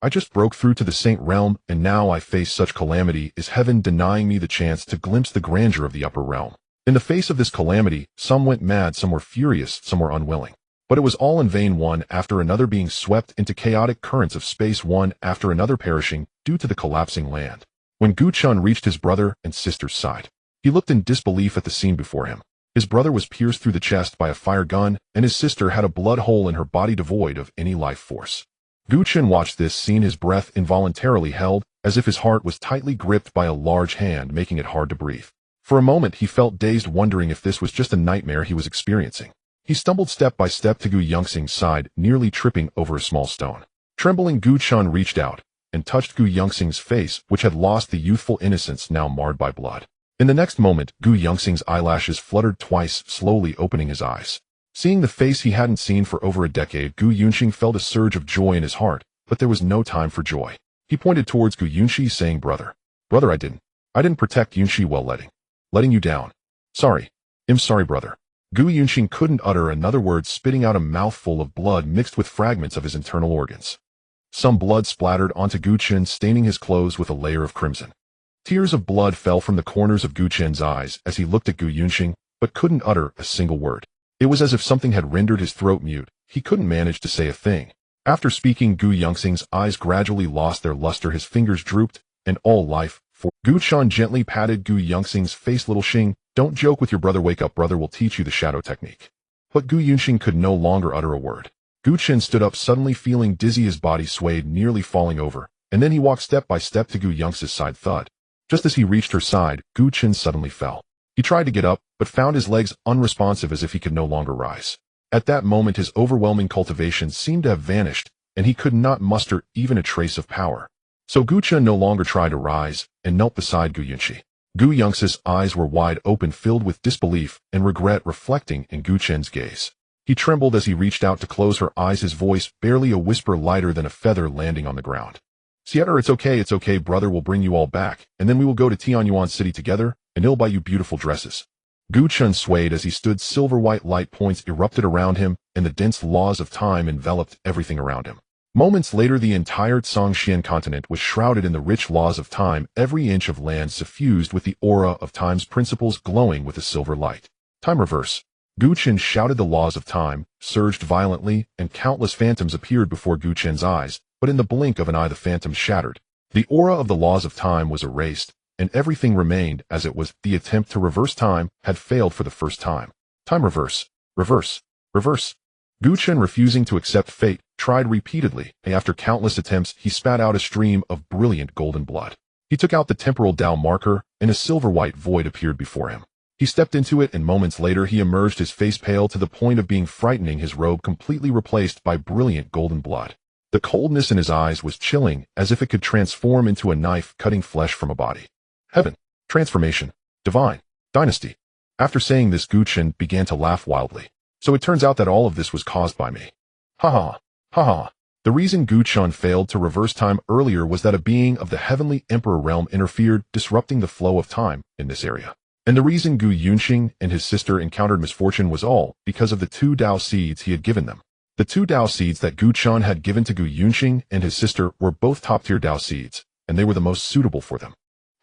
I just broke through to the saint realm, and now I face such calamity. Is heaven denying me the chance to glimpse the grandeur of the upper realm? In the face of this calamity, some went mad, some were furious, some were unwilling. But it was all in vain, one after another being swept into chaotic currents of space, one after another perishing due to the collapsing land. When Gu Chen reached his brother and sister's side, he looked in disbelief at the scene before him. His brother was pierced through the chest by a fire gun, and his sister had a blood hole in her body devoid of any life force. Gu Chen watched this scene, his breath involuntarily held, as if his heart was tightly gripped by a large hand, making it hard to breathe. For a moment he felt dazed, wondering if this was just a nightmare he was experiencing. He stumbled step by step to Gu Yunxing's side, nearly tripping over a small stone. Trembling, Gu Chen reached out and touched Gu Yunxing's face, which had lost the youthful innocence now marred by blood. In the next moment, Gu Yunxing's eyelashes fluttered twice, slowly opening his eyes. Seeing the face he hadn't seen for over a decade, Gu Yunxing felt a surge of joy in his heart, but there was no time for joy. He pointed towards Gu Yunxi, saying, Brother, I didn't protect Yunxi well, letting you down. I'm sorry, brother. Gu Yunxing couldn't utter another word, spitting out a mouthful of blood mixed with fragments of his internal organs. Some blood splattered onto Gu Chen, staining his clothes with a layer of crimson. Tears of blood fell from the corners of Gu Chen's eyes as he looked at Gu Yunxing, but couldn't utter a single word. It was as if something had rendered his throat mute. He couldn't manage to say a thing. After speaking, Gu Yunxing's eyes gradually lost their luster, his fingers drooped, and all life for Gu Chen gently patted Gu Yunxing's face. Little Xing, don't joke with your brother. Wake up, brother will teach you the shadow technique. But Gu Yunxing could no longer utter a word. Gu Chen stood up, suddenly feeling dizzy. His body swayed, nearly falling over, and then he walked step by step to Gu Yunxing's side. Thud. Just as he reached her side, Gu Chen suddenly fell. He tried to get up, but found his legs unresponsive, as if he could no longer rise. At that moment his overwhelming cultivation seemed to have vanished, and he could not muster even a trace of power. So Gu Chen no longer tried to rise, and knelt beside Gu Yunxi. Gu Yunxi's eyes were wide open, filled with disbelief and regret reflecting in Gu Chen's gaze. He trembled as he reached out to close her eyes, his voice barely a whisper, lighter than a feather landing on the ground. Sierra, it's okay, brother will bring you all back, and then we will go to Tianyuan City together, and he'll buy you beautiful dresses. Gu Chen swayed as he stood. Silver-white light points erupted around him, and the dense laws of time enveloped everything around him. Moments later, the entire Zhongxian continent was shrouded in the rich laws of time, every inch of land suffused with the aura of time's principles, glowing with a silver light. Time reverse. Gu Chen shouted. The laws of time surged violently, and countless phantoms appeared before Gu Chen's eyes, but in the blink of an eye the phantoms shattered. The aura of the laws of time was erased, and everything remained as it was. The attempt to reverse time had failed for the first time. Time reverse. Reverse. Reverse. Gu Chen, refusing to accept fate, tried repeatedly, and after countless attempts he spat out a stream of brilliant golden blood. He took out the temporal Tao marker, and a silver-white void appeared before him. He stepped into it, and moments later he emerged, his face pale to the point of being frightening, his robe completely replaced by brilliant golden blood. The coldness in his eyes was chilling, as if it could transform into a knife cutting flesh from a body. Heaven. Transformation. Divine. Dynasty. After saying this, Gu Chen began to laugh wildly. So it turns out that all of this was caused by me. Ha ha. Ha ha. The reason Gu Chen failed to reverse time earlier was that a being of the Heavenly Emperor realm interfered, disrupting the flow of time in this area. And the reason Gu Yunxing and his sister encountered misfortune was all because of the 2 Tao seeds he had given them. The 2 Tao seeds that Gu Chen had given to Gu Yunxing and his sister were both top-tier Tao seeds, and they were the most suitable for them.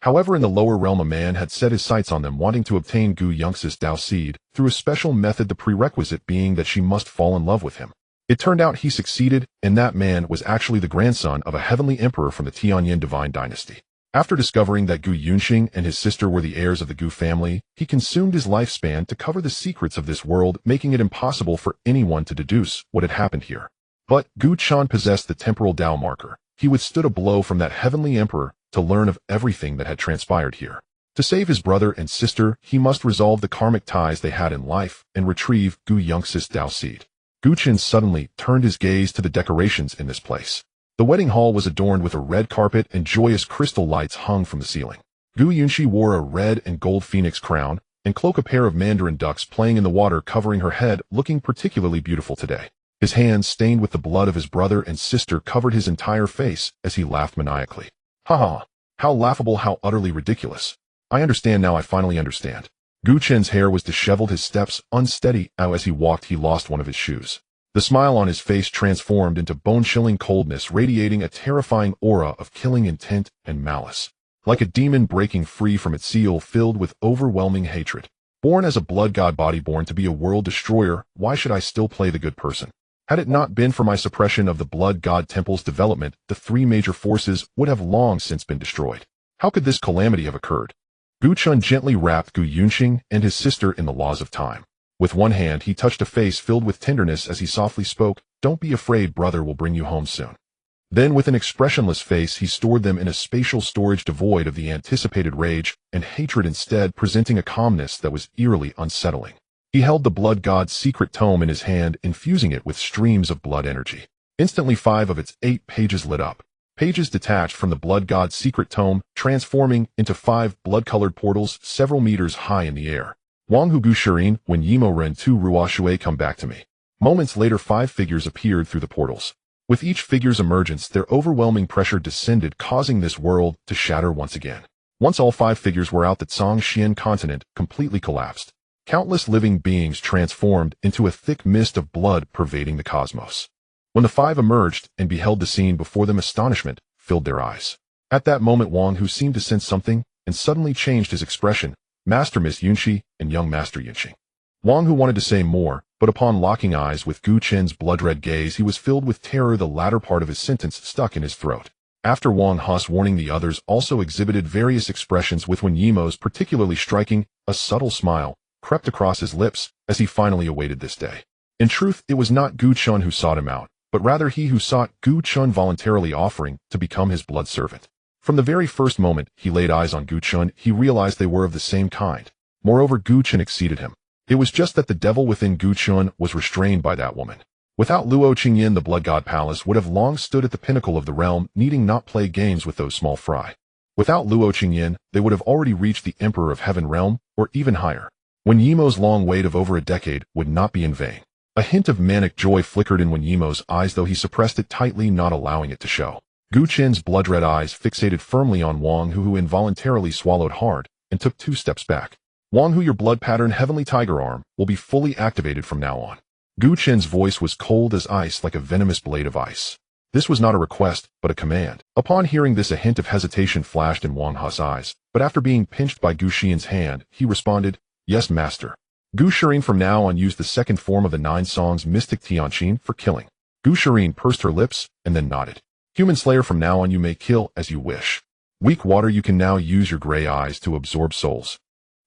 However, in the lower realm, a man had set his sights on them, wanting to obtain Gu Yunxi's Tao seed through a special method, the prerequisite being that she must fall in love with him. It turned out he succeeded, and that man was actually the grandson of a heavenly emperor from the Tianyin divine dynasty. After discovering that Gu Yunxing and his sister were the heirs of the Gu family, he consumed his lifespan to cover the secrets of this world, making it impossible for anyone to deduce what had happened here. But Gu Chen possessed the temporal Tao marker. He withstood a blow from that heavenly emperor to learn of everything that had transpired here. To save his brother and sister, he must resolve the karmic ties they had in life and retrieve Gu Yunxi's Tao seed. Gu Chen suddenly turned his gaze to the decorations in this place. The wedding hall was adorned with a red carpet, and joyous crystal lights hung from the ceiling. Gu Yunxi wore a red and gold phoenix crown and cloak, a pair of mandarin ducks playing in the water covering her head, looking particularly beautiful today. His hands, stained with the blood of his brother and sister, covered his entire face as he laughed maniacally. Ha ha! How laughable, how utterly ridiculous. I understand now, I finally understand. Gu Chen's hair was disheveled, his steps unsteady. As he walked, he lost one of his shoes. The smile on his face transformed into bone-chilling coldness, radiating a terrifying aura of killing intent and malice. Like a demon breaking free from its seal, filled with overwhelming hatred. Born as a blood god, body born to be a world destroyer, why should I still play the good person? Had it not been for my suppression of the blood god temple's development, the 3 major forces would have long since been destroyed. How could this calamity have occurred? Gu Chen gently wrapped Gu Yunxing and his sister in the laws of time. With one hand he touched a face filled with tenderness as he softly spoke, "Don't be afraid, brother will bring you home soon." Then with an expressionless face he stored them in a spatial storage devoid of the anticipated rage and hatred, instead presenting a calmness that was eerily unsettling. He held the blood god's secret tome in his hand, infusing it with streams of blood energy. Instantly 5 of its 8 pages lit up. Pages detached from the blood god's secret tome, transforming into 5 blood-colored portals several meters high in the air. Wang Hu Gu Shirin, when Yimo Ren Tu Ruo Shui, come back to me. Moments later 5 figures appeared through the portals. With each figure's emergence, their overwhelming pressure descended, causing this world to shatter once again. Once all 5 figures were out, the Zhongxian continent completely collapsed. Countless living beings transformed into a thick mist of blood pervading the cosmos. When the 5 emerged and beheld the scene before them, astonishment filled their eyes. At that moment Wang Hu seemed to sense something. and suddenly changed his expression. Master Miss Yunxi and young Master Yunxi. Wang Hu wanted to say more, but upon locking eyes with Gu Chen's blood-red gaze, he was filled with terror. The latter part of his sentence stuck in his throat. After Wang Hu's warning, the others also exhibited various expressions, with Wen Yimo's particularly striking. A subtle smile crept across his lips as he finally awaited this day. In truth, it was not Gu Chun who sought him out, but rather he who sought Gu Chun, voluntarily offering to become his blood servant. From the very first moment he laid eyes on Gu Chun, he realized they were of the same kind. Moreover, Gu Chun exceeded him. It was just that the devil within Gu Chun was restrained by that woman. Without Luo Qingyan, the Blood God Palace would have long stood at the pinnacle of the realm, needing not play games with those small fry. Without Luo Qingyan, they would have already reached the Emperor of Heaven Realm, or even higher. Wen Yimo's long wait of over a decade would not be in vain. A hint of manic joy flickered in Wen Yimo's eyes, though he suppressed it tightly, not allowing it to show. Gu Chen's blood-red eyes fixated firmly on Wang Hu, who involuntarily swallowed hard and took 2 steps back. Wang Hu, your blood pattern Heavenly Tiger Arm will be fully activated from now on. Gu Chen's voice was cold as ice, like a venomous blade of ice. This was not a request, but a command. Upon hearing this, a hint of hesitation flashed in Wang Hu's eyes, but after being pinched by Gu Xian's hand, he responded, "Yes, master." Gu Shirin from now on used the second form of the 9 songs Mystic Tianqin for killing. Gu Shirin pursed her lips and then nodded. Human Slayer, from now on you may kill as you wish. Weak Water, you can now use your gray eyes to absorb souls.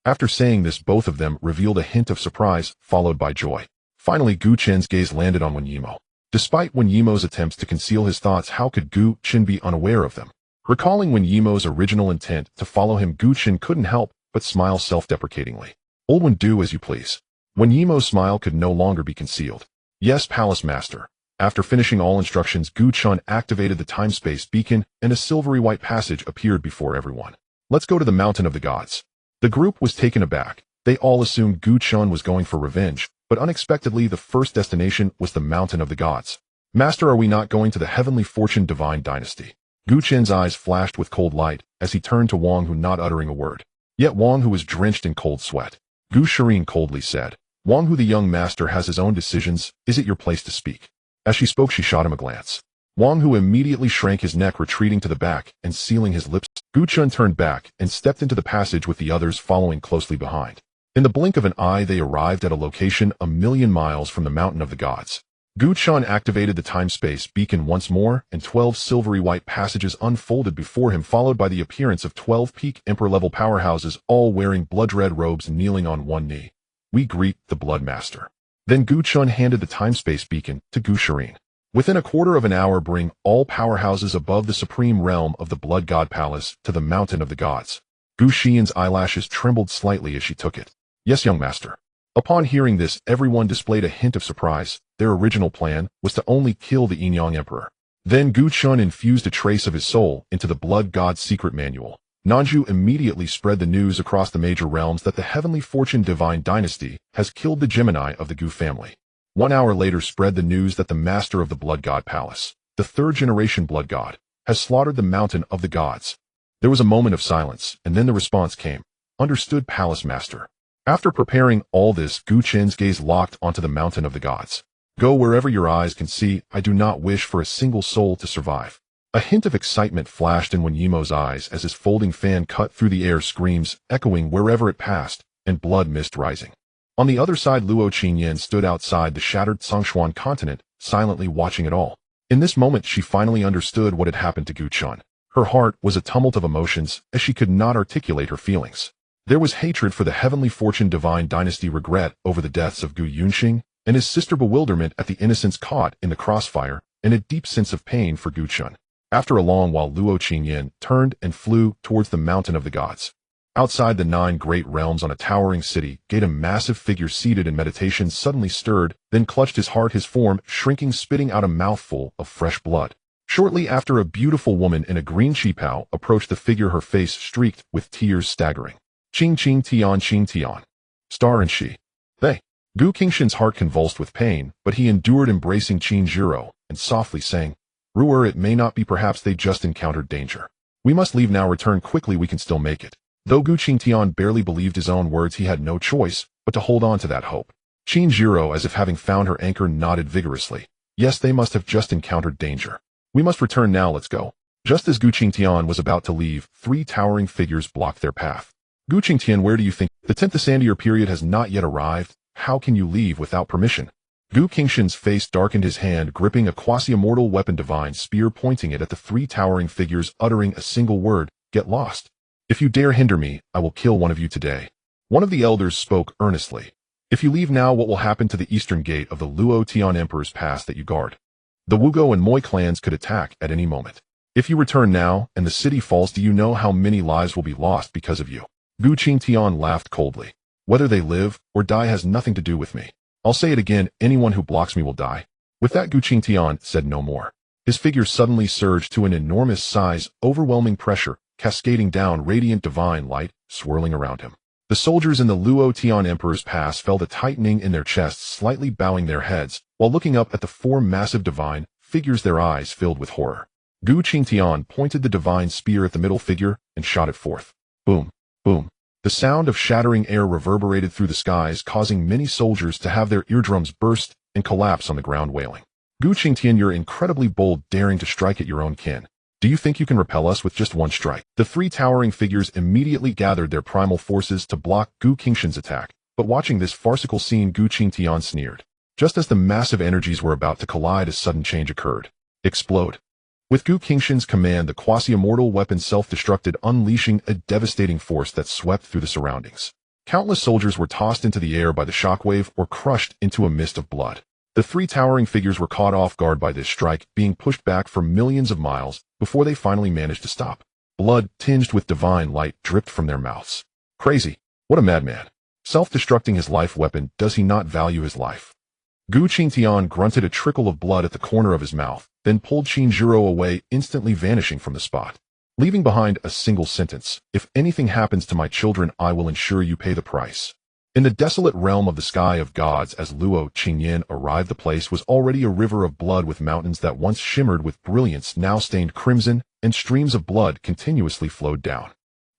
After saying this, both of them revealed a hint of surprise, followed by joy. Finally, Gu Chen's gaze landed on Wen Yimo. Despite Wen Yimo's attempts to conceal his thoughts, how could Gu Chen be unaware of them? Recalling Wen Yimo's original intent to follow him, Gu Chen couldn't help but smile self-deprecatingly. Old one, do as you please. Wen Yimo's smile could no longer be concealed. Yes, Palace Master. After finishing all instructions, Gu Chun activated the time-space beacon, and a silvery white passage appeared before everyone. Let's go to the Mountain of the Gods. The group was taken aback. They all assumed Gu Chun was going for revenge, but unexpectedly the first destination was the Mountain of the Gods. Master, are we not going to the Heavenly Fortune Divine Dynasty? Gu Chen's eyes flashed with cold light as he turned to Wang Hu, not uttering a word. Yet Wang Hu was drenched in cold sweat. Gu Shirin coldly said, "Wang Hu, the young master has his own decisions. Is it your place to speak?" As she spoke, she shot him a glance. Wang Hu immediately shrank his neck, retreating to the back and sealing his lips. Gu Chun turned back and stepped into the passage, with the others following closely behind. In the blink of an eye, they arrived at a location 1,000,000 miles from the Mountain of the Gods. Gu Chun activated the time-space beacon once more, and 12 silvery white passages unfolded before him, followed by the appearance of 12 peak emperor-level powerhouses, all wearing blood-red robes, kneeling on one knee. "We greet the Blood Master." Then Gu Chun handed the time-space beacon to Gu Shirin. Within a quarter of an hour, bring all powerhouses above the supreme realm of the Blood God Palace to the Mountain of the Gods. Gu Xian's eyelashes trembled slightly as she took it. "Yes, young master." Upon hearing this, everyone displayed a hint of surprise. Their original plan was to only kill the Yinyang Emperor. Then Gu Chun infused a trace of his soul into the Blood God's secret manual. Nanju immediately spread the news across the major realms that the Heavenly Fortune Divine Dynasty has killed the Gemini of the Gu family. 1 hour later spread the news that the Master of the Blood God Palace, the 3rd-generation Blood God, has slaughtered the Mountain of the Gods. There was a moment of silence, and then the response came. "Understood, Palace Master." After preparing all this, Gu Chen's gaze locked onto the Mountain of the Gods. "Go wherever your eyes can see. I do not wish for a single soul to survive." A hint of excitement flashed in Wen Yimo's eyes as his folding fan cut through the air, screams echoing wherever it passed, and blood mist rising. On the other side, Luo Qingyan stood outside the shattered Songshuan continent, silently watching it all. In this moment, she finally understood what had happened to Gu Chun. Her heart was a tumult of emotions, as she could not articulate her feelings. There was hatred for the Heavenly Fortune Divine Dynasty, regret over the deaths of Gu Yunxing and his sister, bewilderment at the innocents caught in the crossfire, and a deep sense of pain for Gu Chun. After a long while, Luo Qingyan turned and flew towards the Mountain of the Gods. Outside the 9 great realms, on a towering city gate, a massive figure seated in meditation suddenly stirred, then clutched his heart, his form shrinking, spitting out a mouthful of fresh blood. Shortly after, a beautiful woman in a green qipao approached the figure, her face streaked with tears, staggering. "Qing Qing Tian. Star and she. They." Gu Qingshan's heart convulsed with pain, but he endured, embracing Qin Zhiro and softly saying, "Ruer, it may not be, perhaps they just encountered danger. We must leave now, return quickly, we can still make it." Though Gu Qingtian barely believed his own words, he had no choice but to hold on to that hope. Qin Zhiro, as if having found her anchor, nodded vigorously. "Yes, they must have just encountered danger. We must return now, let's go." Just as Gu Qingtian was about to leave, three towering figures blocked their path. Gu Qingtian, where do you think? The 10th Ascendier period has not yet arrived. How can you leave without permission? Gu Qingshan's face darkened, his hand gripping a quasi-immortal weapon, divine spear, pointing it at the three towering figures, uttering a single word: get lost. If you dare hinder me, I will kill one of you today. One of the elders spoke earnestly. If you leave now, what will happen to the eastern gate of the Luo Tian Emperor's Pass that you guard? The Wugo and Moi clans could attack at any moment. If you return now, and the city falls, do you know how many lives will be lost because of you? Gu Qingtian laughed coldly. Whether they live or die has nothing to do with me. I'll say it again, anyone who blocks me will die. With that, Gu Qingtian said no more. His figure suddenly surged to an enormous size, overwhelming pressure, cascading down radiant divine light, swirling around him. The soldiers in the Luo Tian Emperor's Pass felt a tightening in their chests, slightly bowing their heads, while looking up at the four massive divine figures, their eyes filled with horror. Gu Qingtian pointed the divine spear at the middle figure and shot it forth. Boom, boom. The sound of shattering air reverberated through the skies, causing many soldiers to have their eardrums burst and collapse on the ground, wailing. Gu Qingtian, you're incredibly bold, daring to strike at your own kin. Do you think you can repel us with just one strike? The three towering figures immediately gathered their primal forces to block Gu Qingshan's attack, but watching this farcical scene, Gu Qingtian sneered. Just as the massive energies were about to collide, a sudden change occurred. Explode. With Gu Qingshan's command, the quasi-immortal weapon self-destructed, unleashing a devastating force that swept through the surroundings. Countless soldiers were tossed into the air by the shockwave or crushed into a mist of blood. The three towering figures were caught off guard by this strike, being pushed back for millions of miles before they finally managed to stop. Blood, tinged with divine light, dripped from their mouths. Crazy. What a madman. Self-destructing his life weapon, does he not value his life? Gu Qingtian grunted, a trickle of blood at the corner of his mouth, then pulled Qin Zhiro away, instantly vanishing from the spot, leaving behind a single sentence: if anything happens to my children, I will ensure you pay the price. In the desolate realm of the sky of gods, as Luo Qingyan arrived, the place was already a river of blood, with mountains that once shimmered with brilliance now stained crimson, and streams of blood continuously flowed down.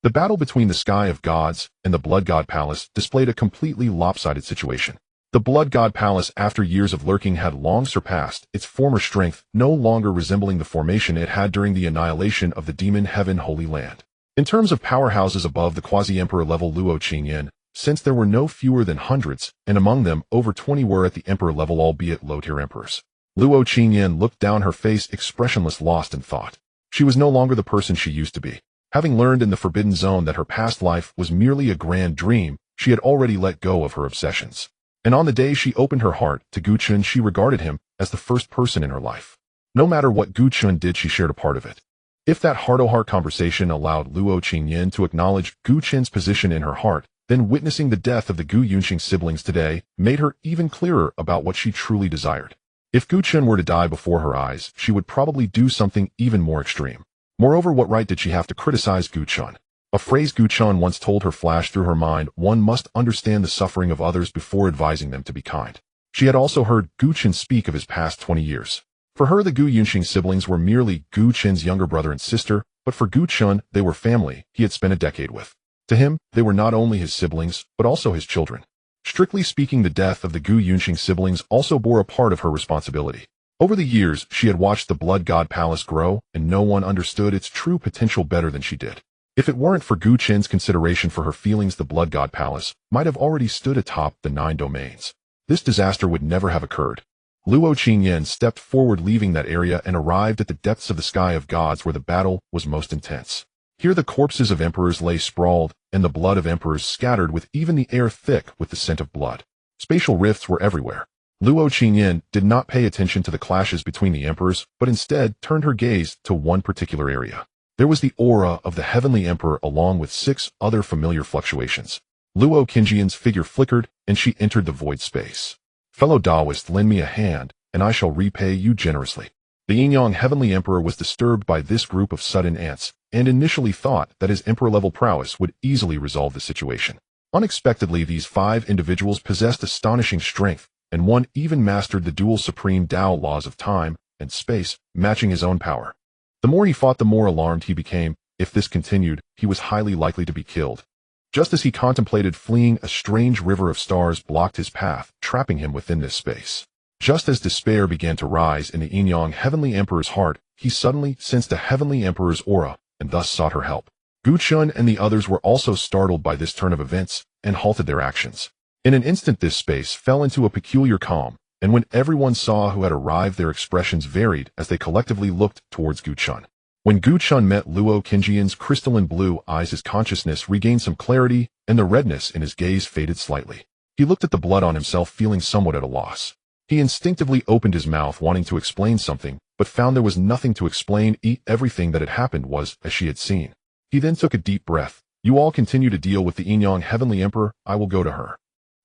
The battle between the sky of gods and the Blood God Palace displayed a completely lopsided situation. The Blood God Palace, after years of lurking, had long surpassed its former strength, no longer resembling the formation it had during the annihilation of the Demon Heaven Holy Land. In terms of powerhouses above the quasi-emperor level, Luo Qingyan, since there were no fewer than hundreds, and among them over 20 were at the emperor level, albeit low-tier emperors. Luo Qingyan looked down, her face expressionless, lost in thought. She was no longer the person she used to be. Having learned in the Forbidden Zone that her past life was merely a grand dream, she had already let go of her obsessions. And on the day she opened her heart to Gu Chen, she regarded him as the first person in her life. No matter what Gu Chen did, she shared a part of it. If that heart-to-heart conversation allowed Luo Qingyan to acknowledge Gu Chen's position in her heart, then witnessing the death of the Gu Yunxing siblings today made her even clearer about what she truly desired. If Gu Chen were to die before her eyes, she would probably do something even more extreme. Moreover, what right did she have to criticize Gu Chen? A phrase Gu Chen once told her flashed through her mind: one must understand the suffering of others before advising them to be kind. She had also heard Gu Chen speak of his past 20 years. For her, the Gu Yunxing siblings were merely Gu Chen's younger brother and sister, but for Gu Chen, they were family he had spent a decade with. To him, they were not only his siblings, but also his children. Strictly speaking, the death of the Gu Yunxing siblings also bore a part of her responsibility. Over the years, she had watched the Blood God Palace grow, and no one understood its true potential better than she did. If it weren't for Gu Chen's consideration for her feelings, the Blood God Palace might have already stood atop the 9 domains. This disaster would never have occurred. Luo Qingyan stepped forward, leaving that area, and arrived at the depths of the sky of gods, where the battle was most intense. Here the corpses of emperors lay sprawled, and the blood of emperors scattered, with even the air thick with the scent of blood. Spatial rifts were everywhere. Luo Qingyan did not pay attention to the clashes between the emperors, but instead turned her gaze to one particular area. There was the aura of the Heavenly Emperor, along with 6 other familiar fluctuations. Luo Qingyan's figure flickered, and she entered the void space. Fellow Taoist, lend me a hand, and I shall repay you generously. The Yin-Yang Heavenly Emperor was disturbed by this group of sudden ants, and initially thought that his emperor-level prowess would easily resolve the situation. Unexpectedly, these 5 individuals possessed astonishing strength, and one even mastered the dual supreme Tao laws of time and space, matching his own power. The more he fought, the more alarmed he became. If this continued, he was highly likely to be killed. Just as he contemplated fleeing, a strange river of stars blocked his path, trapping him within this space. Just as despair began to rise in the Yin-Yang Heavenly Emperor's heart, he suddenly sensed a heavenly emperor's aura, and thus sought her help. Gu Chen and the others were also startled by this turn of events, and halted their actions. In an instant this space fell into a peculiar calm, and when everyone saw who had arrived their expressions varied as they collectively looked towards Gu Chen. When Gu Chen met Luo Qingjian's crystalline blue eyes, his consciousness regained some clarity, and the redness in his gaze faded slightly. He looked at the blood on himself, feeling somewhat at a loss. He instinctively opened his mouth, wanting to explain something, but found there was nothing to explain. Everything that had happened was as she had seen. He then took a deep breath. You all continue to deal with the Yinyang Heavenly Emperor, I will go to her.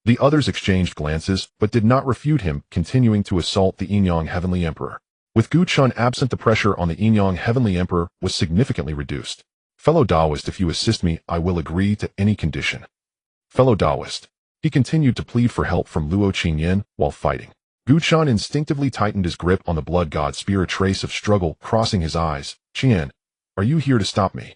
The others exchanged glances, but did not refute him, continuing to assault the Yinyang Heavenly Emperor. With Gu Chen absent, the pressure on the Yinyang Heavenly Emperor was significantly reduced. Fellow Taoist, if you assist me, I will agree to any condition. Fellow Taoist. He continued to plead for help from Luo Qingyan while fighting. Gu Chen instinctively tightened his grip on the blood god spear, a trace of struggle crossing his eyes. Qian, are you here to stop me?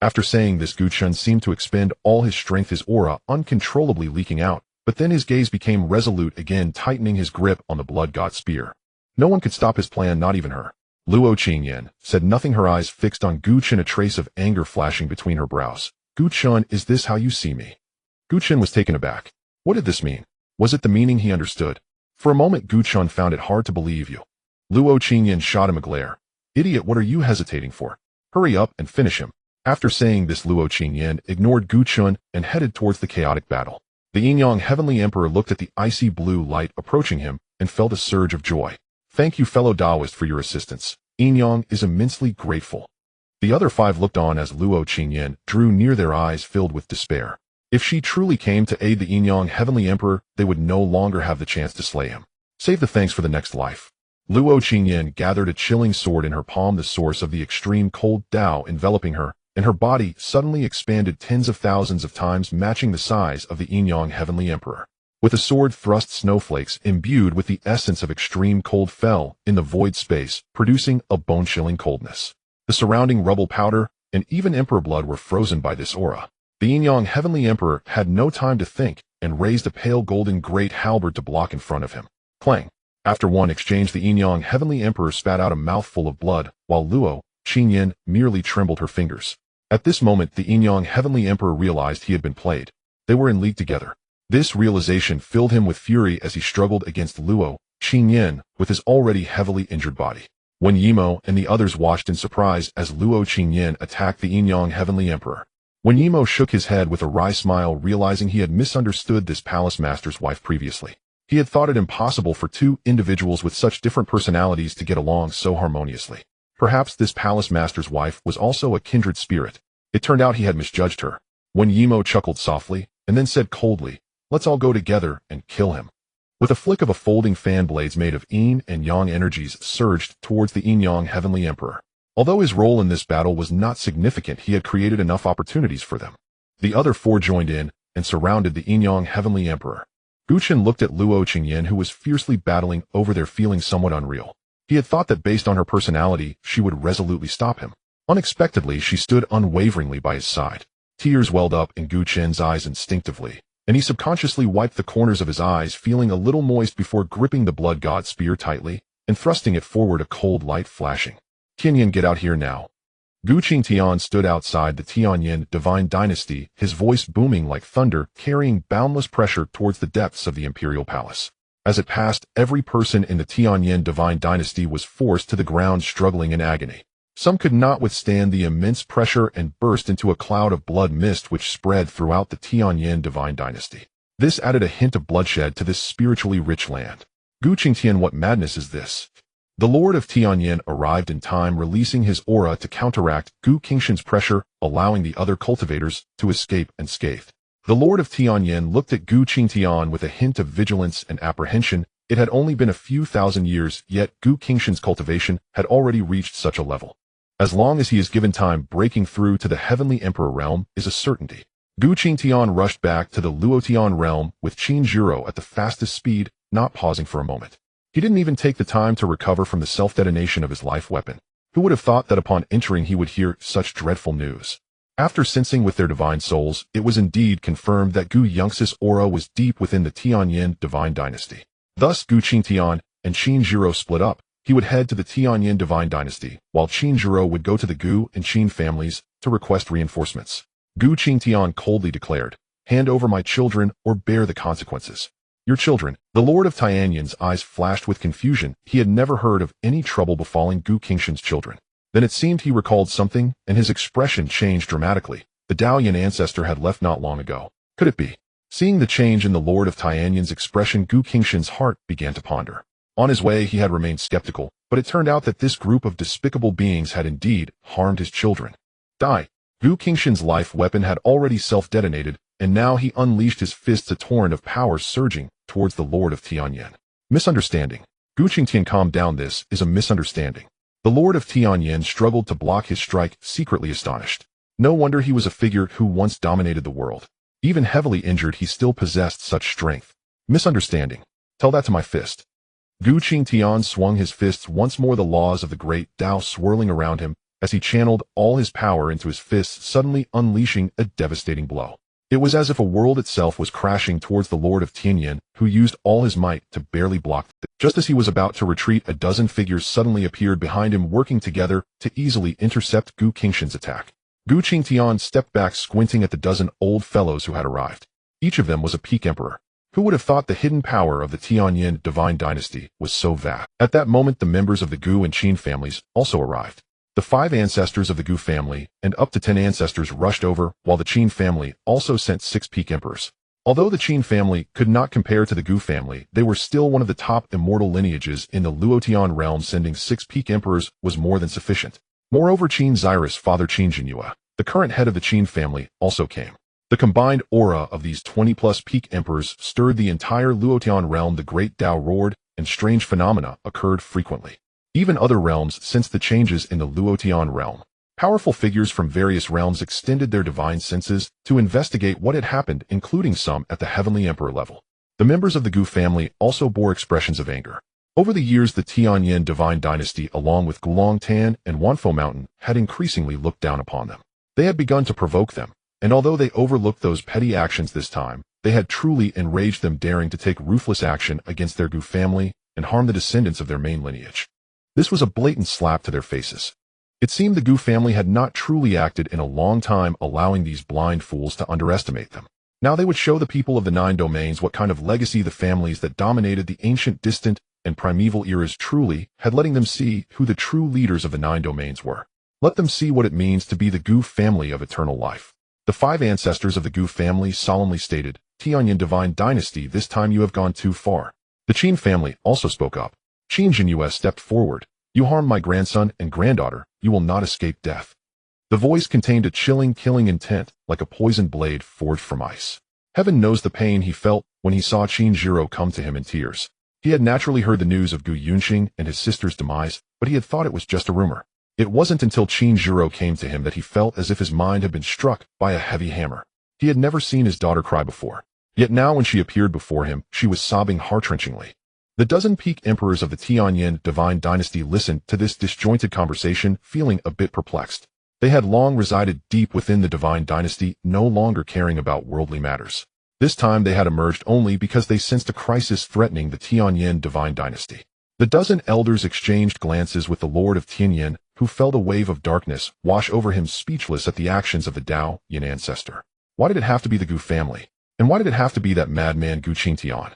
After saying this, Gu Chen seemed to expend all his strength, his aura uncontrollably leaking out, but then his gaze became resolute again, tightening his grip on the blood god spear. No one could stop his plan, not even her. Luo Qingyan said nothing, her eyes fixed on Gu Chen, a trace of anger flashing between her brows. Gu Chen, is this how you see me? Gu Chen was taken aback. What did this mean? Was it the meaning he understood? For a moment Gu Chen found it hard to believe. You. Luo Qingyan shot him a glare. Idiot, what are you hesitating for? Hurry up and finish him. After saying this, Luo Qingyan ignored Gu Chen and headed towards the chaotic battle. The Yinyang Heavenly Emperor looked at the icy blue light approaching him and felt a surge of joy. Thank you, fellow Taoist, for your assistance. Yinyang is immensely grateful. The other five looked on as Luo Qingyan drew near, their eyes filled with despair. If she truly came to aid the Yinyang Heavenly Emperor, they would no longer have the chance to slay him. Save the thanks for the next life. Luo Qingyan gathered a chilling sword in her palm, the source of the extreme cold Tao enveloping her, and her body suddenly expanded tens of thousands of times, matching the size of the Yinyang Heavenly Emperor. With a sword thrust, snowflakes imbued with the essence of extreme cold fell in the void space, producing a bone-chilling coldness. The surrounding rubble, powder, and even emperor blood were frozen by this aura. The Yinyang Heavenly Emperor had no time to think and raised a pale golden great halberd to block in front of him. Clang! After one exchange, the Yinyang Heavenly Emperor spat out a mouthful of blood, while Luo Qingyan merely trembled her fingers. At this moment, the Yinyang Heavenly Emperor realized he had been played. They were in league together. This realization filled him with fury as he struggled against Luo Qingyan with his already heavily injured body. When Yimo and the others watched in surprise as Luo Qingyan attacked the Yinyang Heavenly Emperor. When Yimo shook his head with a wry smile, realizing he had misunderstood this palace master's wife previously. He had thought it impossible for two individuals with such different personalities to get along so harmoniously. Perhaps this palace master's wife was also a kindred spirit. It turned out he had misjudged her. When Yimo chuckled softly, and then said coldly, "Let's all go together and kill him." With a flick of a folding fan, blades made of yin and yang energies surged towards the Yinyang Heavenly Emperor. Although his role in this battle was not significant, he had created enough opportunities for them. The other four joined in and surrounded the Yinyang Heavenly Emperor. Gu Chen looked at Luo Qingyan, who was fiercely battling over their, feeling somewhat unreal. He had thought that based on her personality, she would resolutely stop him. Unexpectedly, she stood unwaveringly by his side. Tears welled up in Gu Chen's eyes instinctively, and he subconsciously wiped the corners of his eyes, feeling a little moist before gripping the blood god spear tightly and thrusting it forward, a cold light flashing. Qingyan, get out here now. Gu Qingtian stood outside the Tianyin divine dynasty, his voice booming like thunder, carrying boundless pressure towards the depths of the imperial palace. As it passed, every person in the Tianyin divine dynasty was forced to the ground, struggling in agony. Some could not withstand the immense pressure and burst into a cloud of blood mist which spread throughout the Tianyin divine dynasty. This added a hint of bloodshed to this spiritually rich land. Gu Qingtian, what madness is this? The Lord of Tianyin arrived in time, releasing his aura to counteract Gu Qingtian's pressure, allowing the other cultivators to escape unscathed. The Lord of Tianyin looked at Gu Qingtian with a hint of vigilance and apprehension. It had only been a few thousand years, yet Gu Qingtian's cultivation had already reached such a level. As long as he is given time, breaking through to the Heavenly Emperor realm is a certainty. Gu Qingtian rushed back to the Luotian realm with Qin Zhiro at the fastest speed, not pausing for a moment. He didn't even take the time to recover from the self-detonation of his life weapon. Who would have thought that upon entering he would hear such dreadful news? After sensing with their divine souls, it was indeed confirmed that Gu Yongxi's aura was deep within the Tianyin divine dynasty. Thus Gu Qingtian and Qin Zhiro split up, He would head to the Tianyin Divine Dynasty, while Qin Zhiro would go to the Gu and Qin families to request reinforcements. Gu Qingtian coldly declared, "Hand over my children or bear the consequences." Your children. The Lord of Tianyin's eyes flashed with confusion. He had never heard of any trouble befalling Gu Qingshan's children. Then it seemed he recalled something, and his expression changed dramatically. The Daoyan ancestor had left not long ago. Could it be? Seeing the change in the Lord of Tianyin's expression, Gu Qingshan's heart began to ponder. On his way, he had remained skeptical, but it turned out that this group of despicable beings had indeed harmed his children. Die. Gu Qingshan's life weapon had already self-detonated, and now he unleashed his fists, a torrent of power surging towards the Lord of Tianyin. Misunderstanding. Gu Qingtian, calm down. This is a misunderstanding. The Lord of Tianyin struggled to block his strike, secretly astonished. No wonder he was a figure who once dominated the world. Even heavily injured, he still possessed such strength. Misunderstanding. Tell that to my fist. Gu Qingtian swung his fists once more, the laws of the great Tao swirling around him as he channeled all his power into his fists, suddenly unleashing a devastating blow. It was as if a world itself was crashing towards the Lord of Tianyin, who used all his might to barely block it. Just as he was about to retreat, a dozen figures suddenly appeared behind him, working together to easily intercept Gu Qingshan's attack. Gu Qingtian stepped back, squinting at the dozen old fellows who had arrived. Each of them was a peak emperor. Who would have thought the hidden power of the Tianyin Divine Dynasty was so vast? At that moment, the members of the Gu and Qin families also arrived. The 5 ancestors of the Gu family and up to 10 ancestors rushed over, while the Qin family also sent 6 peak emperors. Although the Qin family could not compare to the Gu family, they were still one of the top immortal lineages in the Luotian realm. Sending 6 peak emperors was more than sufficient. Moreover, Qin Zyrus' father Qin Jinhua, the current head of the Qin family, also came. The combined aura of these 20-plus peak emperors stirred the entire Luotian realm. The great Tao roared, and strange phenomena occurred frequently. Even other realms sensed the changes in the Luotian realm. Powerful figures from various realms extended their divine senses to investigate what had happened, including some at the Heavenly Emperor level. The members of the Gu family also bore expressions of anger. Over the years, the Tianyin Divine Dynasty, along with Gulongtan and Wanfo Mountain, had increasingly looked down upon them. They had begun to provoke them, and although they overlooked those petty actions this time, they had truly enraged them, daring to take ruthless action against their Gu family and harm the descendants of their main lineage. This was a blatant slap to their faces. It seemed the Gu family had not truly acted in a long time, allowing these blind fools to underestimate them. Now they would show the people of the 9 domains what kind of legacy the families that dominated the ancient, distant, and primeval eras truly had, letting them see who the true leaders of the 9 domains were. Let them see what it means to be the Gu family of eternal life. The 5 ancestors of the Gu family solemnly stated, "Tianyin Divine Dynasty, this time you have gone too far." The Qin family also spoke up. Qin Jinhua stepped forward. "You harmed my grandson and granddaughter. You will not escape death." The voice contained a chilling, killing intent, like a poisoned blade forged from ice. Heaven knows the pain he felt when he saw Qin Zhiro come to him in tears. He had naturally heard the news of Gu Yunxing and his sister's demise, but he had thought it was just a rumor. It wasn't until Qin Zhiro came to him that he felt as if his mind had been struck by a heavy hammer. He had never seen his daughter cry before. Yet now when she appeared before him, she was sobbing heart-wrenchingly. The dozen peak emperors of the Tianyin Divine Dynasty listened to this disjointed conversation, feeling a bit perplexed. They had long resided deep within the Divine Dynasty, no longer caring about worldly matters. This time they had emerged only because they sensed a crisis threatening the Tianyin Divine Dynasty. The dozen elders exchanged glances with the Lord of Tianyin, who felt a wave of darkness wash over him, speechless at the actions of the Dao Yin ancestor. Why did it have to be the Gu family? And why did it have to be that madman Gu Qingtian?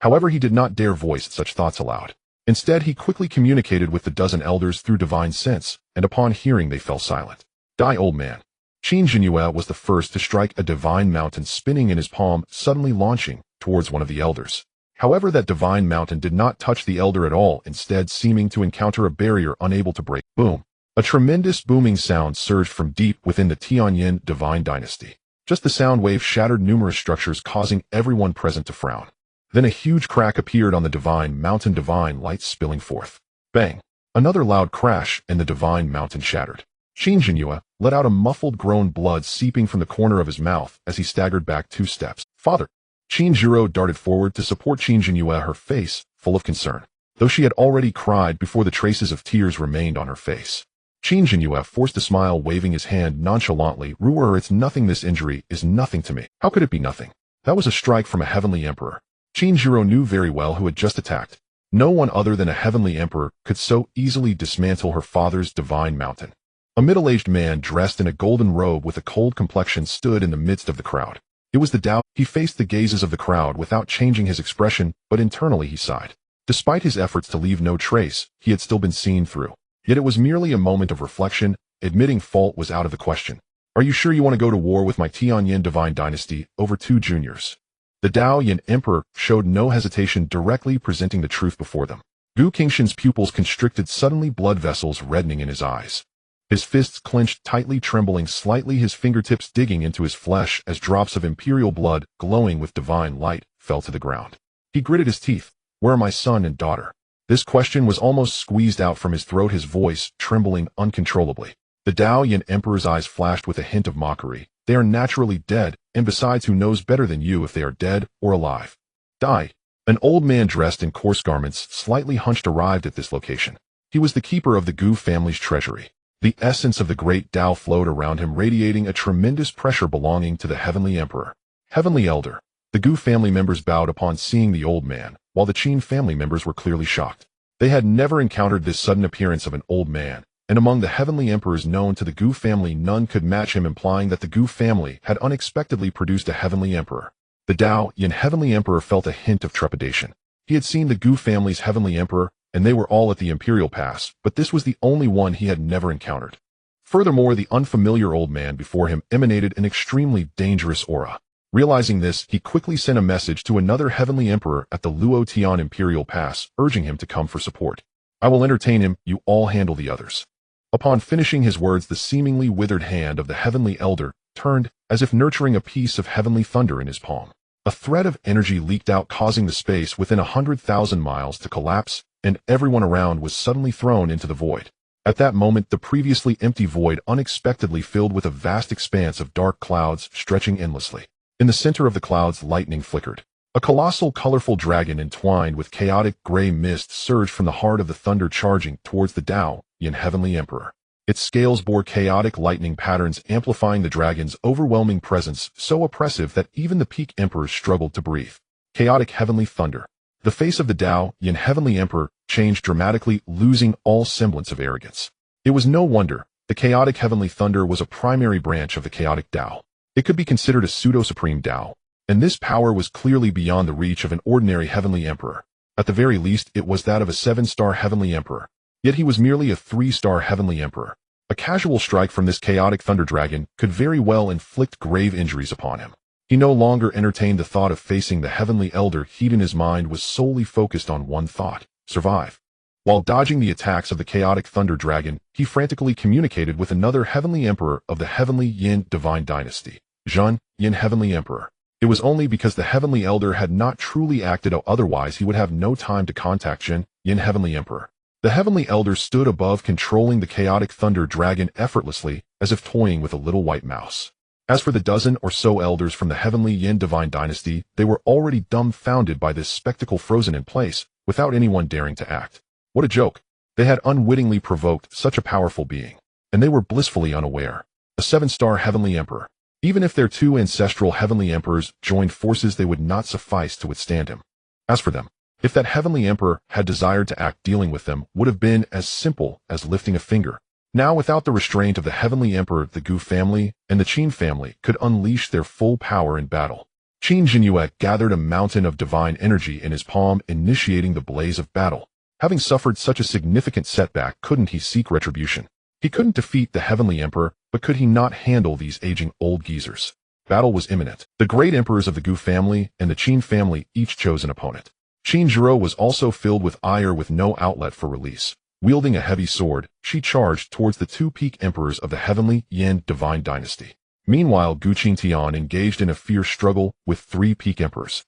However, he did not dare voice such thoughts aloud. Instead, he quickly communicated with the dozen elders through divine sense, and upon hearing they fell silent. "Die, old man." Qin Jinhua was the first to strike, a divine mountain spinning in his palm, suddenly launching towards one of the elders. However, that divine mountain did not touch the elder at all, instead seeming to encounter a barrier unable to break. Boom! A tremendous booming sound surged from deep within the Tianyin Divine Dynasty. Just the sound wave shattered numerous structures, causing everyone present to frown. Then a huge crack appeared on the divine mountain, divine light spilling forth. Bang! Another loud crash, and the divine mountain shattered. Qin Jinhua let out a muffled groan, blood seeping from the corner of his mouth as he staggered back 2 steps. "Father!" Qin Zhiro darted forward to support Qin Jinhua, her face full of concern, though she had already cried before the traces of tears remained on her face. Qin Jinhua forced a smile, waving his hand nonchalantly. "Ruer, it's nothing. This injury is nothing to me." How could it be nothing? That was a strike from a heavenly emperor. Qin Zhiro knew very well who had just attacked. No one other than a heavenly emperor could so easily dismantle her father's divine mountain. A middle-aged man dressed in a golden robe with a cold complexion stood in the midst of the crowd. It was the Tao. He faced the gazes of the crowd without changing his expression, but internally he sighed. Despite his efforts to leave no trace, he had still been seen through. Yet it was merely a moment of reflection. Admitting fault was out of the question. Are you sure you want to go to war with my Tianyin divine dynasty over 2 juniors? The Dao Yin emperor showed no hesitation, directly presenting the truth before them. Gu Qingshan's pupils constricted, suddenly blood vessels reddening in his eyes. His fists clenched tightly, trembling slightly, his fingertips digging into his flesh as drops of imperial blood, glowing with divine light, fell to the ground. He gritted his teeth. Where are my son and daughter? This question was almost squeezed out from his throat, his voice trembling uncontrollably. The Dao Yin emperor's eyes flashed with a hint of mockery. They are naturally dead, and besides, who knows better than you if they are dead or alive? Die. An old man dressed in coarse garments, slightly hunched, arrived at this location. He was the keeper of the Gu family's treasury. The essence of the great Tao flowed around him, radiating a tremendous pressure belonging to the Heavenly Emperor. Heavenly Elder. The Gu family members bowed upon seeing the old man, while the Chen family members were clearly shocked. They had never encountered this sudden appearance of an old man, and among the Heavenly Emperors known to the Gu family, none could match him, implying that the Gu family had unexpectedly produced a Heavenly Emperor. The Dao Yin Heavenly Emperor felt a hint of trepidation. He had seen the Gu family's Heavenly Emperor, and they were all at the Imperial Pass, but this was the only one he had never encountered. Furthermore, the unfamiliar old man before him emanated an extremely dangerous aura. Realizing this, he quickly sent a message to another Heavenly Emperor at the Luotian Imperial Pass, urging him to come for support. I will entertain him, you all handle the others. Upon finishing his words, the seemingly withered hand of the Heavenly Elder turned, as if nurturing a piece of heavenly thunder in his palm. A thread of energy leaked out, causing the space within 100,000 miles to collapse, and everyone around was suddenly thrown into the void. At that moment, the previously empty void unexpectedly filled with a vast expanse of dark clouds stretching endlessly. In the center of the clouds, lightning flickered. A colossal, colorful dragon entwined with chaotic gray mist surged from the heart of the thunder, charging towards the Dao Yin Heavenly Emperor. Its scales bore chaotic lightning patterns, amplifying the dragon's overwhelming presence, so oppressive that even the peak emperors struggled to breathe. Chaotic heavenly thunder. The face of the Dao Yin Heavenly Emperor changed dramatically, losing all semblance of arrogance. It was no wonder. The chaotic heavenly thunder was a primary branch of the chaotic Dao. It could be considered a pseudo-supreme Dao, and this power was clearly beyond the reach of an ordinary heavenly emperor. At the very least, it was that of a 7-star heavenly emperor. Yet he was merely a 3-star heavenly emperor. A casual strike from this chaotic thunder dragon could very well inflict grave injuries upon him. He no longer entertained the thought of facing the Heavenly Elder. Heat in his mind was solely focused on one thought: survive. While dodging the attacks of the chaotic thunder dragon, he frantically communicated with another Heavenly Emperor of the Heavenly Yin Divine Dynasty, Chen Yin Heavenly Emperor. It was only because the Heavenly Elder had not truly acted, otherwise he would have no time to contact Chen Yin Heavenly Emperor. The Heavenly Elder stood above, controlling the chaotic thunder dragon effortlessly, as if toying with a little white mouse. As for the dozen or so elders from the Heavenly Yin Divine Dynasty, they were already dumbfounded by this spectacle, frozen in place, without anyone daring to act. What a joke! They had unwittingly provoked such a powerful being, and they were blissfully unaware. A 7-star Heavenly Emperor. Even if their 2 ancestral Heavenly Emperors joined forces, they would not suffice to withstand him. As for them, if that Heavenly Emperor had desired to act, dealing with them would have been as simple as lifting a finger. Now, without the restraint of the Heavenly Emperor, the Gu family and the Qin family could unleash their full power in battle. Qin Jinyue gathered a mountain of divine energy in his palm, initiating the blaze of battle. Having suffered such a significant setback, couldn't he seek retribution? He couldn't defeat the Heavenly Emperor, but could he not handle these aging old geezers? Battle was imminent. The great emperors of the Gu family and the Qin family each chose an opponent. Qin Zhiro was also filled with ire, with no outlet for release. Wielding a heavy sword, she charged towards the 2 peak emperors of the Heavenly Yin Divine Dynasty. Meanwhile, Gu Qingtian engaged in a fierce struggle with 3 peak emperors.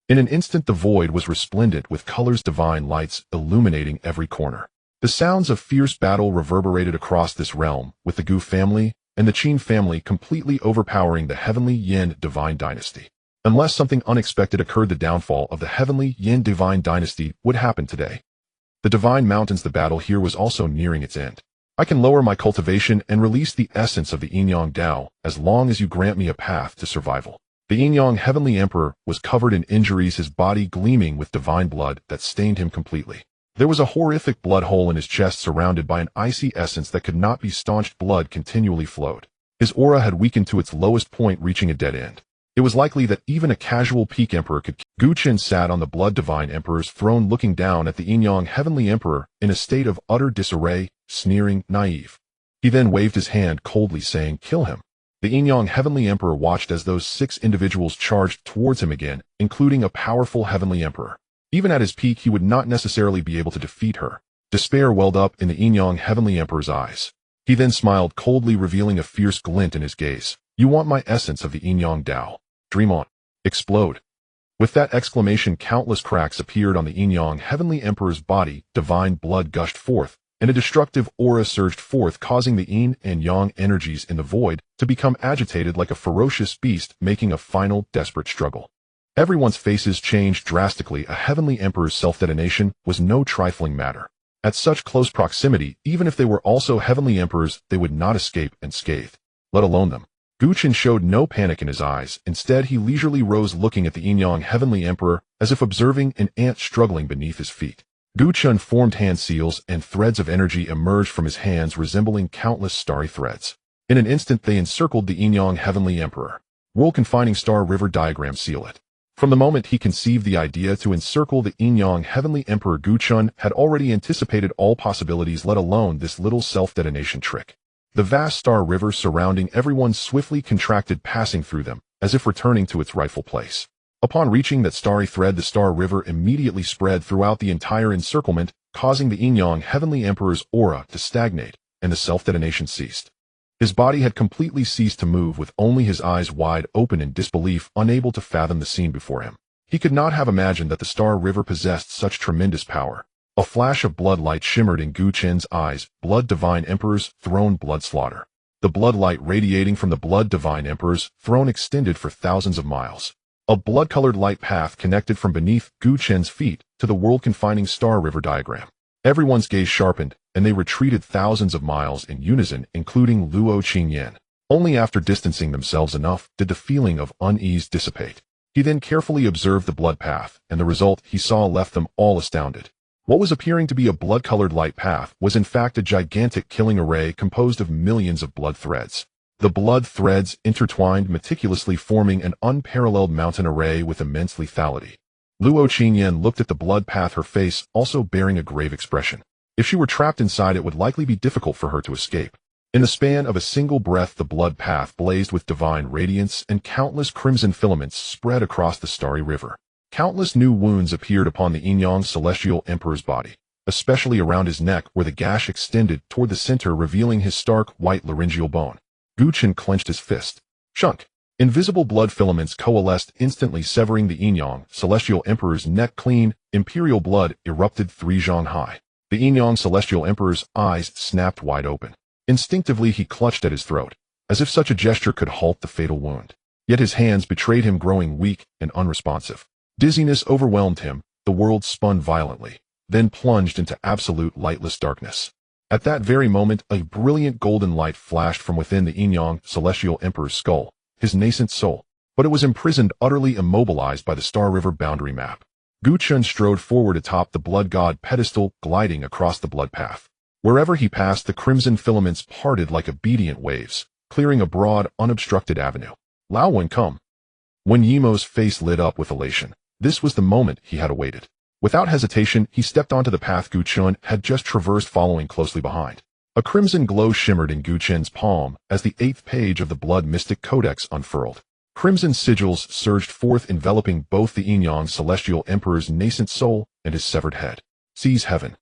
In an instant, the void was resplendent with colors, divine lights illuminating every corner. The sounds of fierce battle reverberated across this realm, with the Gu family and the Qin family completely overpowering the Heavenly Yin Divine Dynasty. Unless something unexpected occurred, the downfall of the Heavenly Yin Divine Dynasty would happen today. The Divine Mountains. The battle here was also nearing its end. I can lower my cultivation and release the essence of the Yin Yang Dao, as long as you grant me a path to survival. The yin-yang heavenly emperor was covered in injuries, his body gleaming with divine blood that stained him completely. There was a horrific blood hole in his chest surrounded by an icy essence that could not be staunched. Blood continually flowed. His aura had weakened to its lowest point, reaching a dead end. It was likely that even a casual peak emperor could. Chen sat on the blood divine emperor's throne, looking down at the yin-yang heavenly emperor in a state of utter disarray, sneering, naive. He then waved his hand coldly, saying, "Kill him." The yin-yang heavenly emperor watched as those 6 individuals charged towards him again, including a powerful heavenly emperor. Even at his peak, he would not necessarily be able to defeat her. Despair welled up in the yin-yang heavenly emperor's eyes. He then smiled coldly, revealing a fierce glint in his gaze. "You want my essence of the yin-yang Tao? Dream on. Explode." With that exclamation, countless cracks appeared on the yin-yang heavenly emperor's body, divine blood gushed forth, and a destructive aura surged forth, causing the yin and yang energies in the void to become agitated like a ferocious beast making a final desperate struggle. Everyone's faces changed drastically. A heavenly emperor's self-detonation was no trifling matter. At such close proximity, even if they were also heavenly emperors, they would not escape unscathed, let alone them. Chen showed no panic in his eyes. Instead, he leisurely rose, looking at the yin-yang heavenly emperor as if observing an ant struggling beneath his feet. Chen formed hand seals, and threads of energy emerged from his hands, resembling countless starry threads. In an instant, they encircled the yin-yang heavenly emperor. World-confining star river diagram, seal it. From the moment he conceived the idea to encircle the yin-yang heavenly emperor, Chen had already anticipated all possibilities, let alone this little self-detonation trick. The vast star river surrounding everyone swiftly contracted, passing through them, as if returning to its rightful place. Upon reaching that starry thread, the star river immediately spread throughout the entire encirclement, causing the yin-yang heavenly emperor's aura to stagnate, and the self-detonation ceased. His body had completely ceased to move, with only his eyes wide open in disbelief, unable to fathom the scene before him. He could not have imagined that the star river possessed such tremendous power. A flash of blood light shimmered in Chen's eyes. Blood divine emperor's throne, blood slaughter. The blood light radiating from the blood divine emperor's throne extended for thousands of miles. A blood-colored light path connected from beneath Chen's feet to the world-confining star river diagram. Everyone's gaze sharpened, and they retreated thousands of miles in unison, including Luo Qingyan. Only after distancing themselves enough did the feeling of unease dissipate. He then carefully observed the blood path, and the result he saw left them all astounded. What was appearing to be a blood-colored light path was in fact a gigantic killing array composed of millions of blood threads. The blood threads intertwined meticulously, forming an unparalleled mountain array with immense lethality. Luo Qingyan looked at the blood path, her face also bearing a grave expression. If she were trapped inside, it would likely be difficult for her to escape. In the span of a single breath, the blood path blazed with divine radiance, and countless crimson filaments spread across the starry river. Countless new wounds appeared upon the yin-yang celestial emperor's body, especially around his neck, where the gash extended toward the center, revealing his stark white laryngeal bone. Chen clenched his fist. Chunk! Invisible blood filaments coalesced, instantly severing the yin-yang celestial emperor's neck clean. Imperial blood erupted 3 zhang high. The yin-yang celestial emperor's eyes snapped wide open. Instinctively, he clutched at his throat, as if such a gesture could halt the fatal wound. Yet his hands betrayed him, growing weak and unresponsive. Dizziness overwhelmed him. The world spun violently, then plunged into absolute lightless darkness. At that very moment, a brilliant golden light flashed from within the yin-yang celestial emperor's skull, his nascent soul, but it was imprisoned, utterly immobilized by the Star River boundary map. Chen strode forward atop the blood god pedestal, gliding across the blood path. Wherever he passed, the crimson filaments parted like obedient waves, clearing a broad, unobstructed avenue. Lao Wen, come. When Yimo's face lit up with elation. This was the moment he had awaited. Without hesitation, he stepped onto the path Chen had just traversed, following closely behind. A crimson glow shimmered in Chen's palm as the 8th page of the Blood Mystic Codex unfurled. Crimson sigils surged forth, enveloping both the yin-yang celestial emperor's nascent soul and his severed head. Sees heaven.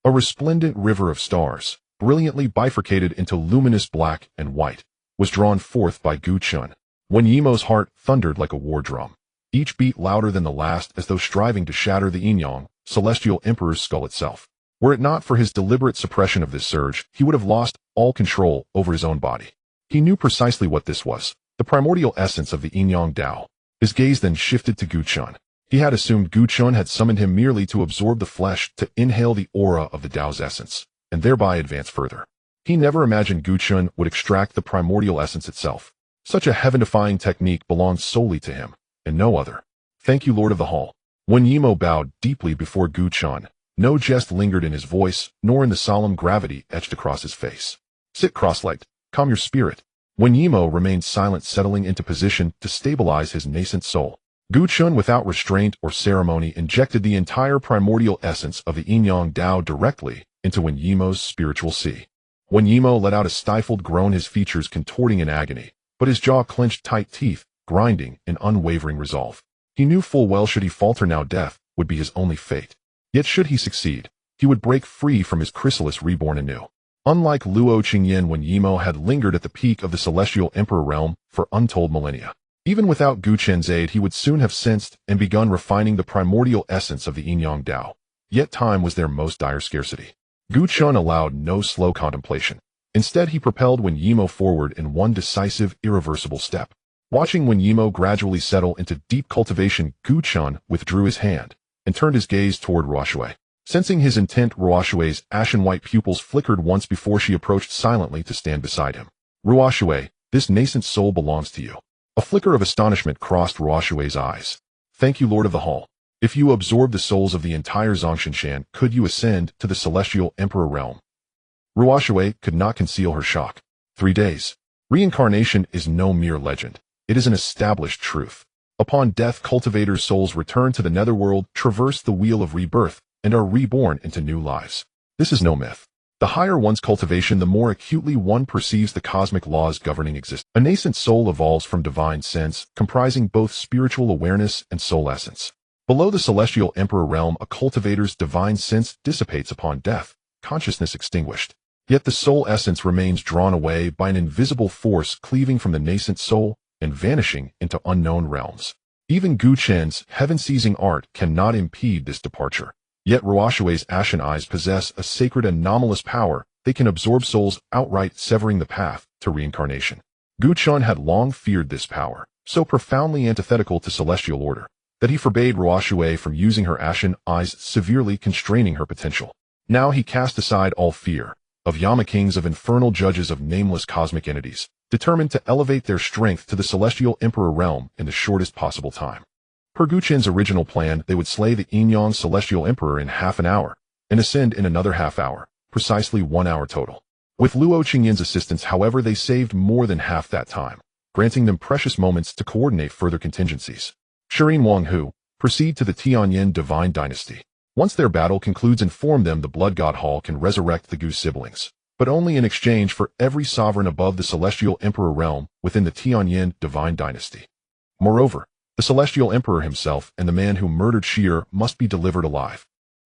A resplendent river of stars, brilliantly bifurcated into luminous black and white, was drawn forth by Chen. When Yimo's heart thundered like a war drum, each beat louder than the last, as though striving to shatter the yin-yang celestial emperor's skull itself. Were it not for his deliberate suppression of this surge, he would have lost all control over his own body. He knew precisely what this was, the primordial essence of the yin-yang Tao. His gaze then shifted to Chen. He had assumed Chen had summoned him merely to absorb the flesh, to inhale the aura of the Tao's essence, and thereby advance further. He never imagined Chen would extract the primordial essence itself. Such a heaven-defying technique belonged solely to him, and no other. Thank you, Lord of the Hall. When Yimo bowed deeply before Gu Chen, no jest lingered in his voice, nor in the solemn gravity etched across his face. Sit cross-legged, calm your spirit. When Yimo remained silent, settling into position to stabilize his nascent soul, Gu Chen, without restraint or ceremony, injected the entire primordial essence of the Yin-Yang Tao directly into Wen Yimo's spiritual sea. When Yimo let out a stifled groan, his features contorting in agony, but his jaw clenched tight, teeth grinding in unwavering resolve. He knew full well, should he falter now, death would be his only fate. Yet should he succeed, he would break free from his chrysalis, reborn anew. Unlike Luo Qingyan, when Yimo had lingered at the peak of the Celestial Emperor realm for untold millennia, even without Gu Chen's aid, he would soon have sensed and begun refining the primordial essence of the Yin-Yang Tao. Yet time was their most dire scarcity. Gu Chen allowed no slow contemplation. Instead, he propelled Wen Yimo forward in one decisive, irreversible step. Watching Wen Yimo gradually settle into deep cultivation, Gu Chen withdrew his hand and turned his gaze toward Ruoshui. Sensing his intent, Ruoshui's ashen-white pupils flickered once before she approached silently to stand beside him. Ruoshui, this nascent soul belongs to you. A flicker of astonishment crossed Ruoshui's eyes. Thank you, Lord of the Hall. If you absorb the souls of the entire Zhongshan, could you ascend to the Celestial Emperor realm? Ruoshui could not conceal her shock. 3 days. Reincarnation is no mere legend. It is an established truth. Upon death, cultivators' souls return to the netherworld, traverse the wheel of rebirth, and are reborn into new lives. This is no myth. The higher one's cultivation, the more acutely one perceives the cosmic laws governing existence. A nascent soul evolves from divine sense, comprising both spiritual awareness and soul essence. Below the Celestial Emperor realm, a cultivator's divine sense dissipates upon death, consciousness extinguished. Yet the soul essence remains drawn away by an invisible force, cleaving from the nascent soul and vanishing into unknown realms. Even Gu Chen's heaven-seizing art cannot impede this departure. Yet Ruoshui's ashen eyes possess a sacred anomalous power. They can absorb souls outright, severing the path to reincarnation. Gu Chen had long feared this power, so profoundly antithetical to celestial order, that he forbade Ruoshui from using her ashen eyes, severely constraining her potential. Now he cast aside all fear of Yama kings, of infernal judges, of nameless cosmic entities, determined to elevate their strength to the Celestial Emperor realm in the shortest possible time. Per Gu Chen's original plan, they would slay the Yin-Yang Celestial Emperor in half an hour, and ascend in another half hour, precisely 1 hour total. With Luo Qingyan's assistance, however, they saved more than half that time, granting them precious moments to coordinate further contingencies. Shirin Wang Hu, proceed to the Tianyin Divine Dynasty. Once their battle concludes, inform them the Blood God Hall can resurrect the Gu siblings, but only in exchange for every sovereign above the Celestial Emperor realm within the Tianyin Divine Dynasty. Moreover, the Celestial Emperor himself and the man who murdered Shi'er must be delivered alive.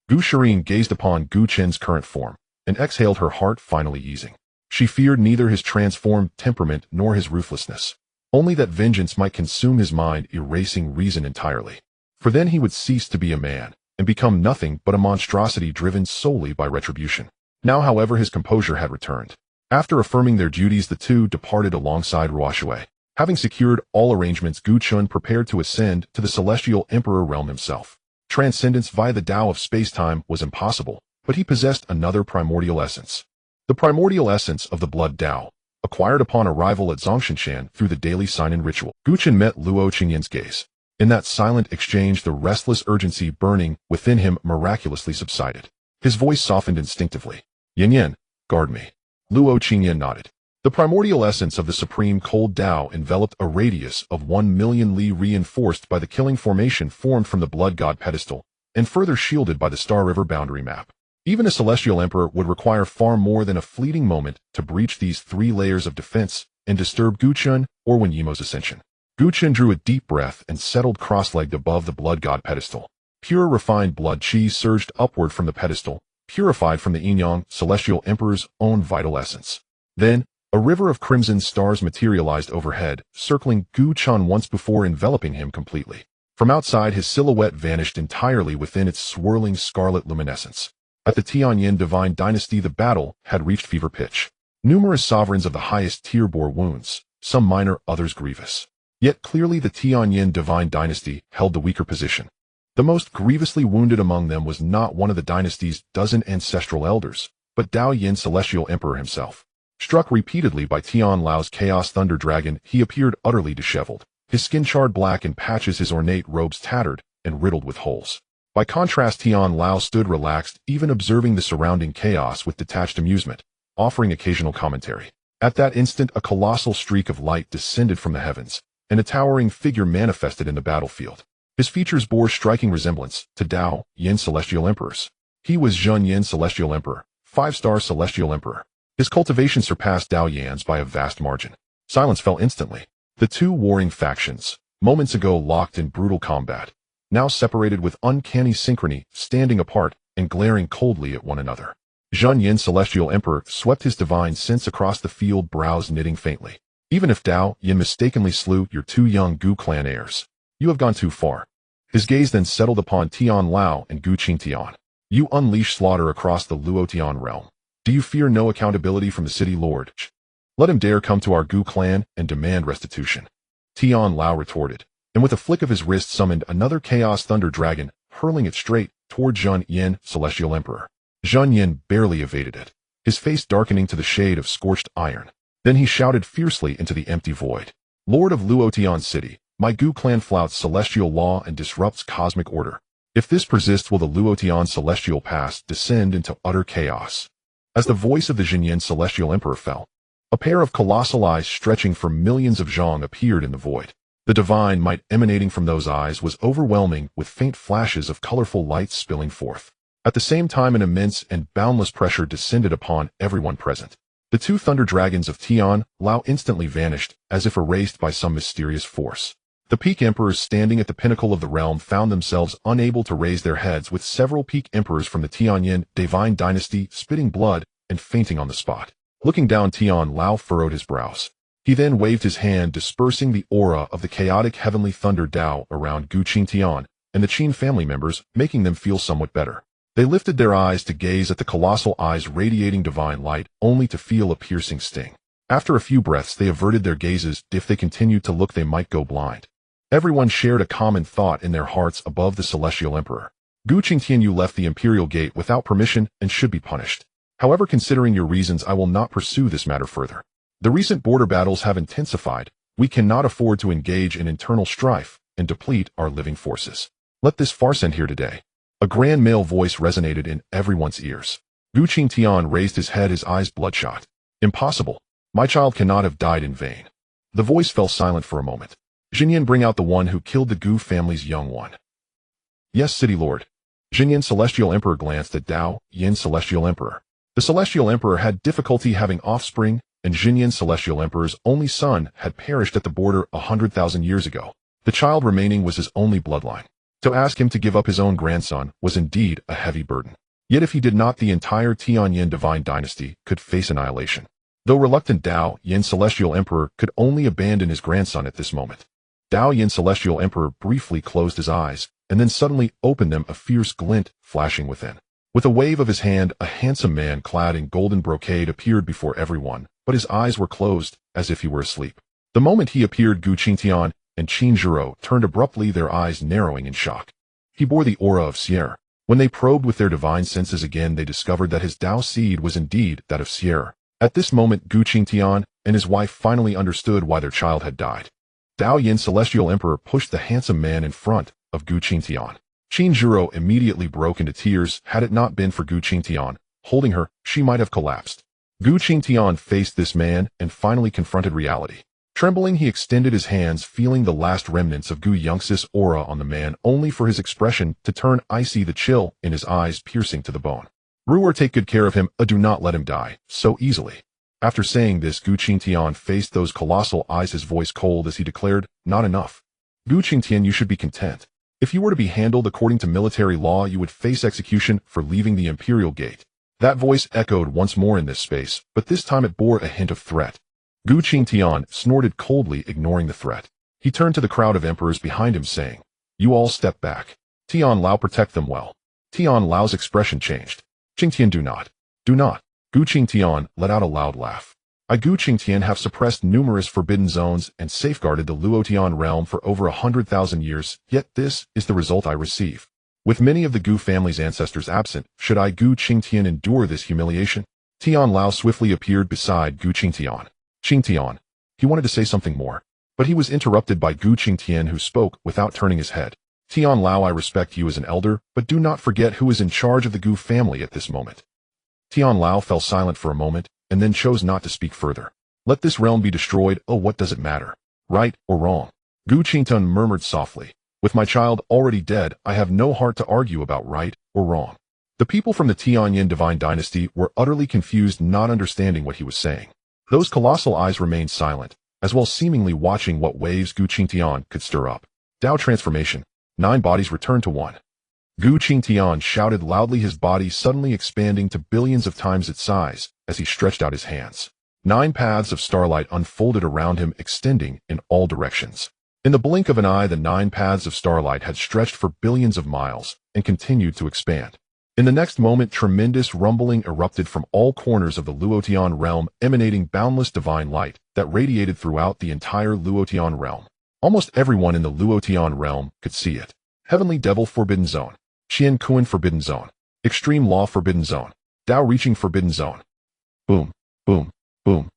Gu Shirin gazed upon Gu Chen's current form and exhaled, her heart finally easing. She feared neither his transformed temperament nor his ruthlessness, only that vengeance might consume his mind, erasing reason entirely. For then he would cease to be a man and become nothing but a monstrosity driven solely by retribution. Now, however, his composure had returned. After affirming their duties, the two departed alongside Ruoshui. Having secured all arrangements, Gu Chen prepared to ascend to the Celestial Emperor realm himself. Transcendence via the Tao of space-time was impossible, but he possessed another primordial essence. The primordial essence of the Blood Tao, acquired upon arrival at Zhongshan through the daily sign-in ritual. Gu Chen met Luo Qingyan's gaze. In that silent exchange, the restless urgency burning within him miraculously subsided. His voice softened instinctively. Yin Yin, guard me. Luo Qingyan nodded. The primordial essence of the supreme cold Tao enveloped a radius of 1,000,000 li, reinforced by the killing formation formed from the Blood God pedestal, and further shielded by the Star River boundary map. Even a celestial emperor would require far more than a fleeting moment to breach these 3 layers of defense and disturb Gu Chen or Wen Yimo's ascension. Gu Chen drew a deep breath and settled cross-legged above the Blood God pedestal. Pure refined blood chi surged upward from the pedestal, purified from the Yin-Yang Celestial Emperor's own vital essence. Then, a river of crimson stars materialized overhead, circling Gu Chen once before enveloping him completely. From outside, his silhouette vanished entirely within its swirling scarlet luminescence. At the Tianyin Divine Dynasty, the battle had reached fever pitch. Numerous sovereigns of the highest tier bore wounds, some minor, others grievous. Yet clearly the Tianyin Divine Dynasty held the weaker position. The most grievously wounded among them was not one of the dynasty's dozen ancestral elders, but Dao Yin Celestial Emperor himself. Struck repeatedly by Tian Lao's Chaos Thunder Dragon, he appeared utterly disheveled, his skin charred black in patches, his ornate robes tattered and riddled with holes. By contrast, Tian Lao stood relaxed, even observing the surrounding chaos with detached amusement, offering occasional commentary. At that instant, a colossal streak of light descended from the heavens, and a towering figure manifested in the battlefield. His features bore striking resemblance to Dao Yin Celestial Emperor's. He was Zhen Yin Celestial Emperor, 5-star Celestial Emperor. His cultivation surpassed Dao Yan's by a vast margin. Silence fell instantly. The two warring factions, moments ago locked in brutal combat, now separated with uncanny synchrony, standing apart and glaring coldly at one another. Zhen Yin Celestial Emperor swept his divine sense across the field, brows knitting faintly. Even if Dao Yin mistakenly slew your two young Gu clan heirs, you have gone too far. His gaze then settled upon Tian Lao and Gu Qingtian. You unleash slaughter across the Luotian realm. Do you fear no accountability from the city lord? Let him dare come to our Gu clan and demand restitution. Tian Lao retorted, and with a flick of his wrist summoned another Chaos Thunder Dragon, hurling it straight toward Zhen Yin Celestial Emperor. Zhen Yin barely evaded it, his face darkening to the shade of scorched iron. Then he shouted fiercely into the empty void. Lord of Luotian City, my Gu clan flouts celestial law and disrupts cosmic order. If this persists, will the Luotian celestial past descend into utter chaos? As the voice of the Zhen Yin Celestial Emperor fell, a pair of colossal eyes stretching for millions of zhang appeared in the void. The divine might emanating from those eyes was overwhelming, with faint flashes of colorful light spilling forth. At the same time, an immense and boundless pressure descended upon everyone present. The two thunder dragons of Tian Lao instantly vanished, as if erased by some mysterious force. The peak emperors standing at the pinnacle of the realm found themselves unable to raise their heads, with several peak emperors from the Tianyin divine dynasty spitting blood and fainting on the spot. Looking down, Tian Lao furrowed his brows. He then waved his hand, dispersing the aura of the chaotic heavenly thunder Dao around Gu Qingtian and the Qin family members, making them feel somewhat better. They lifted their eyes to gaze at the colossal eyes radiating divine light, only to feel a piercing sting. After a few breaths, they averted their gazes. If they continued to look, they might go blind. Everyone shared a common thought in their hearts above the Celestial Emperor. Gu Qingtian, you left the Imperial Gate without permission and should be punished. However, considering your reasons, I will not pursue this matter further. The recent border battles have intensified. We cannot afford to engage in internal strife and deplete our living forces. Let this farce end here today. A grand male voice resonated in everyone's ears. Gu Qingtian raised his head, his eyes bloodshot. Impossible. My child cannot have died in vain. The voice fell silent for a moment. Zhen Yin, bring out the one who killed the Gu family's young one. Yes, City Lord. Zhen Yin Celestial Emperor glanced at Dao Yin Celestial Emperor. The Celestial Emperor had difficulty having offspring, and Zhen Yin Celestial Emperor's only son had perished at the border 100,000 years ago. The child remaining was his only bloodline. To ask him to give up his own grandson was indeed a heavy burden. Yet if he did not, the entire Tianyin divine dynasty could face annihilation. Though reluctant, Dao Yin Celestial Emperor could only abandon his grandson at this moment. Dao Yin Celestial Emperor briefly closed his eyes, and then suddenly opened them, a fierce glint flashing within. With a wave of his hand, a handsome man clad in golden brocade appeared before everyone, but his eyes were closed, as if he were asleep. The moment he appeared, Gu Qingtian and Qin Zhiro turned abruptly, their eyes narrowing in shock. He bore the aura of Sierra. When they probed with their divine senses again, they discovered that his Dao seed was indeed that of Sierra. At this moment, Gu Qingtian and his wife finally understood why their child had died. Dao Yin Celestial Emperor pushed the handsome man in front of Gu Qingtian. Qin Zhiro immediately broke into tears. Had it not been for Gu Qingtian holding her, she might have collapsed. Gu Qingtian faced this man and finally confronted reality. Trembling, he extended his hands, feeling the last remnants of Gu Yongxi's aura on the man, only for his expression to turn icy, the chill in his eyes piercing to the bone. Ruer, take good care of him. Do not let him die so easily. After saying this, Gu Qingtian faced those colossal eyes, his voice cold as he declared, not enough. Gu Qingtian, you should be content. If you were to be handled according to military law, you would face execution for leaving the Imperial Gate. That voice echoed once more in this space, but this time it bore a hint of threat. Gu Qingtian snorted coldly, ignoring the threat. He turned to the crowd of emperors behind him, saying, you all step back. Tian Lao, protect them well. Tian Lao's expression changed. Qingtian, do not. Do not. Gu Qingtian let out a loud laugh. I, Gu Qingtian, have suppressed numerous forbidden zones and safeguarded the Luotian realm for over 100,000 years, yet this is the result I receive. With many of the Gu family's ancestors absent, should I, Gu Qingtian, endure this humiliation? Tian Lao swiftly appeared beside Gu Qingtian. Qingtian. He wanted to say something more, but he was interrupted by Gu Qingtian, who spoke without turning his head. Tian Lao, I respect you as an elder, but do not forget who is in charge of the Gu family at this moment. Tian Lao fell silent for a moment, and then chose not to speak further. Let this realm be destroyed, oh what does it matter? Right or wrong? Gu Qingtian murmured softly. With my child already dead, I have no heart to argue about right or wrong. The people from the Tianyin divine dynasty were utterly confused, not understanding what he was saying. Those colossal eyes remained silent, as well seemingly watching what waves Gu Qingtian could stir up. Dao transformation. 9 bodies returned to 1. Gu Qingtian shouted loudly, his body suddenly expanding to billions of times its size as he stretched out his hands. 9 paths of starlight unfolded around him, extending in all directions. In the blink of an eye, the 9 paths of starlight had stretched for billions of miles and continued to expand. In the next moment, tremendous rumbling erupted from all corners of the Luotian realm, emanating boundless divine light that radiated throughout the entire Luotian realm. Almost everyone in the Luotian realm could see it. Heavenly Devil Forbidden Zone. Qian Kuan Forbidden Zone. Extreme Law Forbidden Zone. Dao Reaching Forbidden Zone. Boom, boom, boom.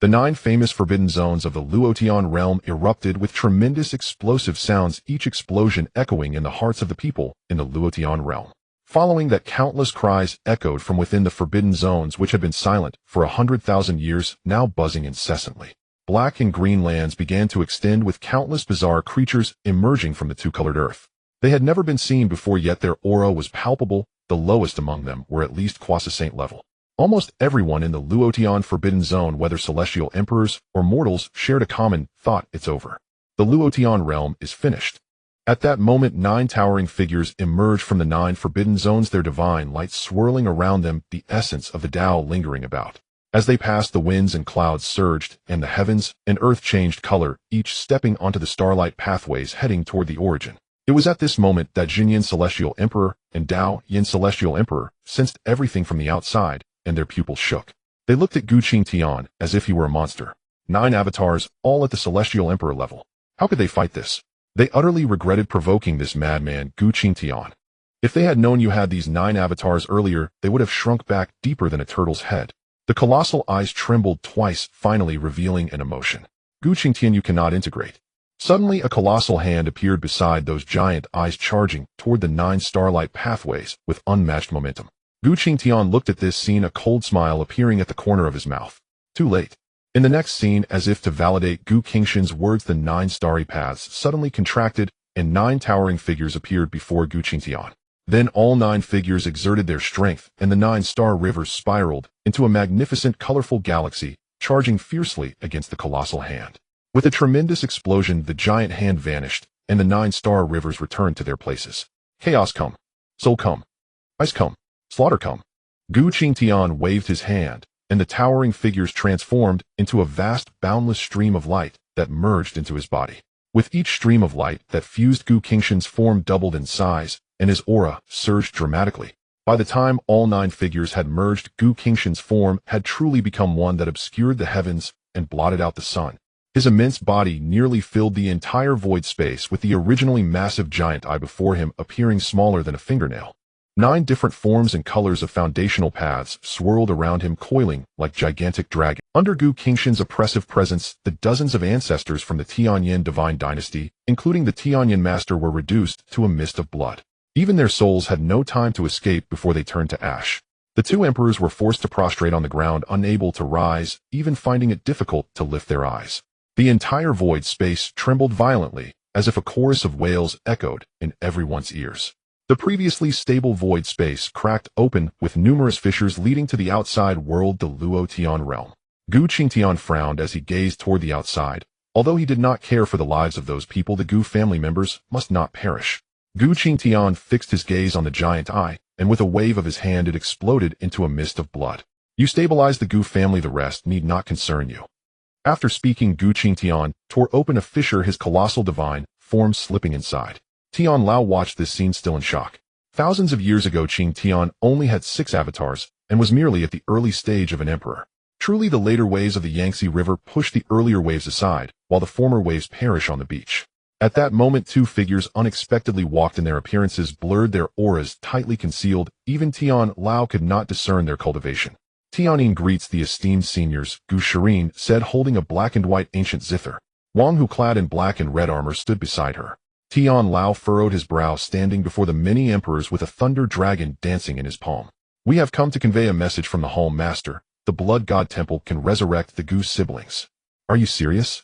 The 9 famous forbidden zones of the Luotian realm erupted with tremendous explosive sounds, each explosion echoing in the hearts of the people in the Luotian realm. Following that, countless cries echoed from within the forbidden zones, which had been silent for 100,000 years, now buzzing incessantly. Black and green lands began to extend, with countless bizarre creatures emerging from the 2-colored earth. They had never been seen before, yet their aura was palpable. The lowest among them were at least Quasi-Saint level. Almost everyone in the Luotian forbidden zone, whether celestial emperors or mortals, shared a common thought: it's over. The Luotian realm is finished. At that moment, 9 towering figures emerged from the 9 forbidden zones, their divine light swirling around them, the essence of the Tao lingering about. As they passed, the winds and clouds surged, and the heavens and earth changed color, each stepping onto the starlight pathways heading toward the origin. It was at this moment that Jinyin Celestial Emperor and Dao Yin Celestial Emperor sensed everything from the outside, and their pupils shook. They looked at Gu Qingtian as if he were a monster. 9 avatars, all at the Celestial Emperor level. How could they fight this? They utterly regretted provoking this madman, Gu Qingtian. If they had known you had these 9 avatars earlier, they would have shrunk back deeper than a turtle's head. The colossal eyes trembled twice, finally revealing an emotion. Gu Qingtian, you cannot integrate. Suddenly, a colossal hand appeared beside those giant eyes, charging toward the 9 starlight pathways with unmatched momentum. Gu Qingtian looked at this scene, a cold smile appearing at the corner of his mouth. Too late. In the next scene, as if to validate Gu Qingshan's words, the 9 starry paths suddenly contracted, and 9 towering figures appeared before Gu Qingtian. Then all 9 figures exerted their strength, and the 9 star rivers spiraled into a magnificent, colorful galaxy, charging fiercely against the colossal hand. With a tremendous explosion, the giant hand vanished, and the 9 star rivers returned to their places. Chaos come. Soul come. Ice come. Slaughter come. Gu Qingtian waved his hand, and the towering figures transformed into a vast, boundless stream of light that merged into his body. With each stream of light that fused, Gu Qingshan's form doubled in size, and his aura surged dramatically. By the time all 9 figures had merged, Gu Qingshan's form had truly become one that obscured the heavens and blotted out the sun. His immense body nearly filled the entire void space, with the originally massive giant eye before him appearing smaller than a fingernail. 9 different forms and colors of foundational paths swirled around him, coiling like gigantic dragons. Under Gu Qingshan's oppressive presence, the dozens of ancestors from the Tianyin divine dynasty, including the Tianyin master, were reduced to a mist of blood. Even their souls had no time to escape before they turned to ash. The 2 emperors were forced to prostrate on the ground, unable to rise, even finding it difficult to lift their eyes. The entire void space trembled violently, as if a chorus of wails echoed in everyone's ears. The previously stable void space cracked open, with numerous fissures leading to the outside world, the Luotian realm. Gu Qingtian frowned as he gazed toward the outside. Although he did not care for the lives of those people, the Gu family members must not perish. Gu Qingtian fixed his gaze on the giant eye, and with a wave of his hand it exploded into a mist of blood. You stabilize the Gu family, the rest need not concern you. After speaking, Gu Qingtian tore open a fissure, his colossal divine form slipping inside. Tian Lao watched this scene, still in shock. Thousands of years ago, Qingtian only had 6 avatars, and was merely at the early stage of an emperor. Truly, the later waves of the Yangtze River push the earlier waves aside, while the former waves perish on the beach. At that moment, 2 figures unexpectedly walked, and their appearances blurred, their auras tightly concealed. Even Tian Lao could not discern their cultivation. Tianyin greets the esteemed seniors, Gu Shirin said, holding a black and white ancient zither. Wang, who clad in black and red armor, stood beside her. Tian Lao furrowed his brow, standing before the many emperors with a thunder dragon dancing in his palm. We have come to convey a message from the Home Master. The Blood God Temple can resurrect the Gu siblings. Are you serious?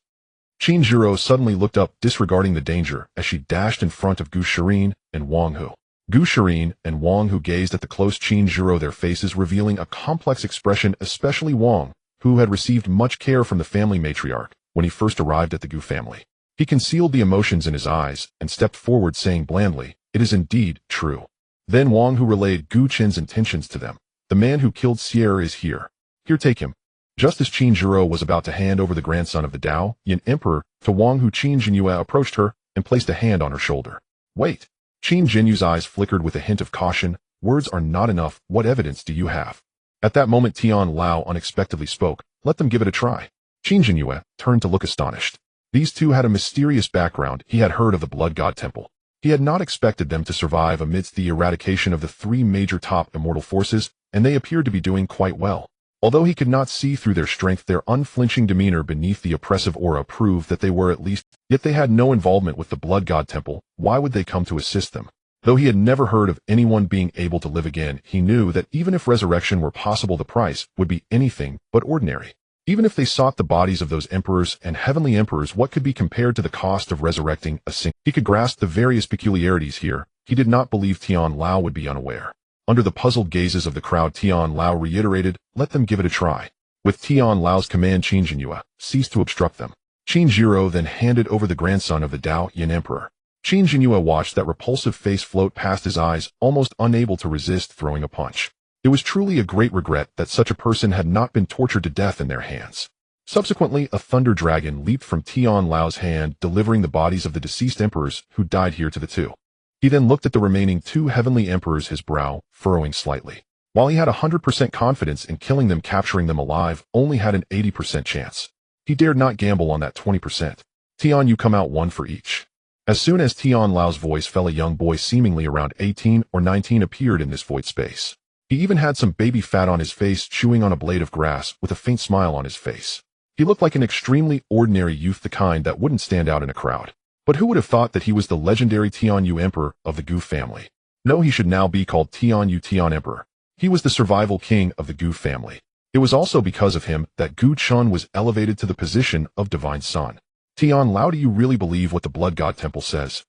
Qin Zhiro suddenly looked up, disregarding the danger, as she dashed in front of Gu Shirin and Wang Hu. Gu Shirin and Wang Hu gazed at the close Qin Zhiro, their faces revealing a complex expression, especially Wang, who had received much care from the family matriarch when he first arrived at the Gu family. He concealed the emotions in his eyes and stepped forward, saying blandly, "It is indeed true." Then Wang Hu relayed Gu Qin's intentions to them. "The man who killed Sierra is here. Here, take him." Just as Qin Zhiro was about to hand over the grandson of the Dao Yin Emperor to Wang Hu, Qin Jinyue approached her and placed a hand on her shoulder. "Wait." Qin Jinyue's eyes flickered with a hint of caution. "Words are not enough. What evidence do you have?" At that moment, Tian Lao unexpectedly spoke. "Let them give it a try." Qin Jinyue turned to look astonished. These two had a mysterious background. He had heard of the Blood God Temple. He had not expected them to survive amidst the eradication of the three major top immortal forces, and they appeared to be doing quite well. Although he could not see through their strength, their unflinching demeanor beneath the oppressive aura proved that they were at least, yet they had no involvement with the Blood God Temple. Why would they come to assist them? Though he had never heard of anyone being able to live again, he knew that even if resurrection were possible, the price would be anything but ordinary. Even if they sought the bodies of those emperors and heavenly emperors, what could be compared to the cost of resurrecting a single? He could grasp the various peculiarities here. He did not believe Tian Lao would be unaware. Under the puzzled gazes of the crowd, Tian Lao reiterated, "Let them give it a try." With Tian Lao's command, Qin Jinyue ceased to obstruct them. Qin Zhiro then handed over the grandson of the Dao Yin Emperor. Qin Jinyue watched that repulsive face float past his eyes, almost unable to resist throwing a punch. It was truly a great regret that such a person had not been tortured to death in their hands. Subsequently, a thunder dragon leaped from Tian Lao's hand, delivering the bodies of the deceased emperors who died here to the two. He then looked at the remaining two heavenly emperors, his brow furrowing slightly. While he had 100% confidence in killing them, capturing them alive only had an 80% chance. He dared not gamble on that 20%. "Tian, you come out one for each." As soon as Tian Lao's voice fell, a young boy seemingly around 18 or 19 appeared in this void space. He even had some baby fat on his face, chewing on a blade of grass with a faint smile on his face. He looked like an extremely ordinary youth, the kind that wouldn't stand out in a crowd. But who would have thought that he was the legendary Tianyu Emperor of the Gu family? No, he should now be called Tianyu Tian Emperor. He was the survival king of the Gu family. It was also because of him that Gu Chen was elevated to the position of divine son. "Tian Lao, do you really believe what the Blood God Temple says?"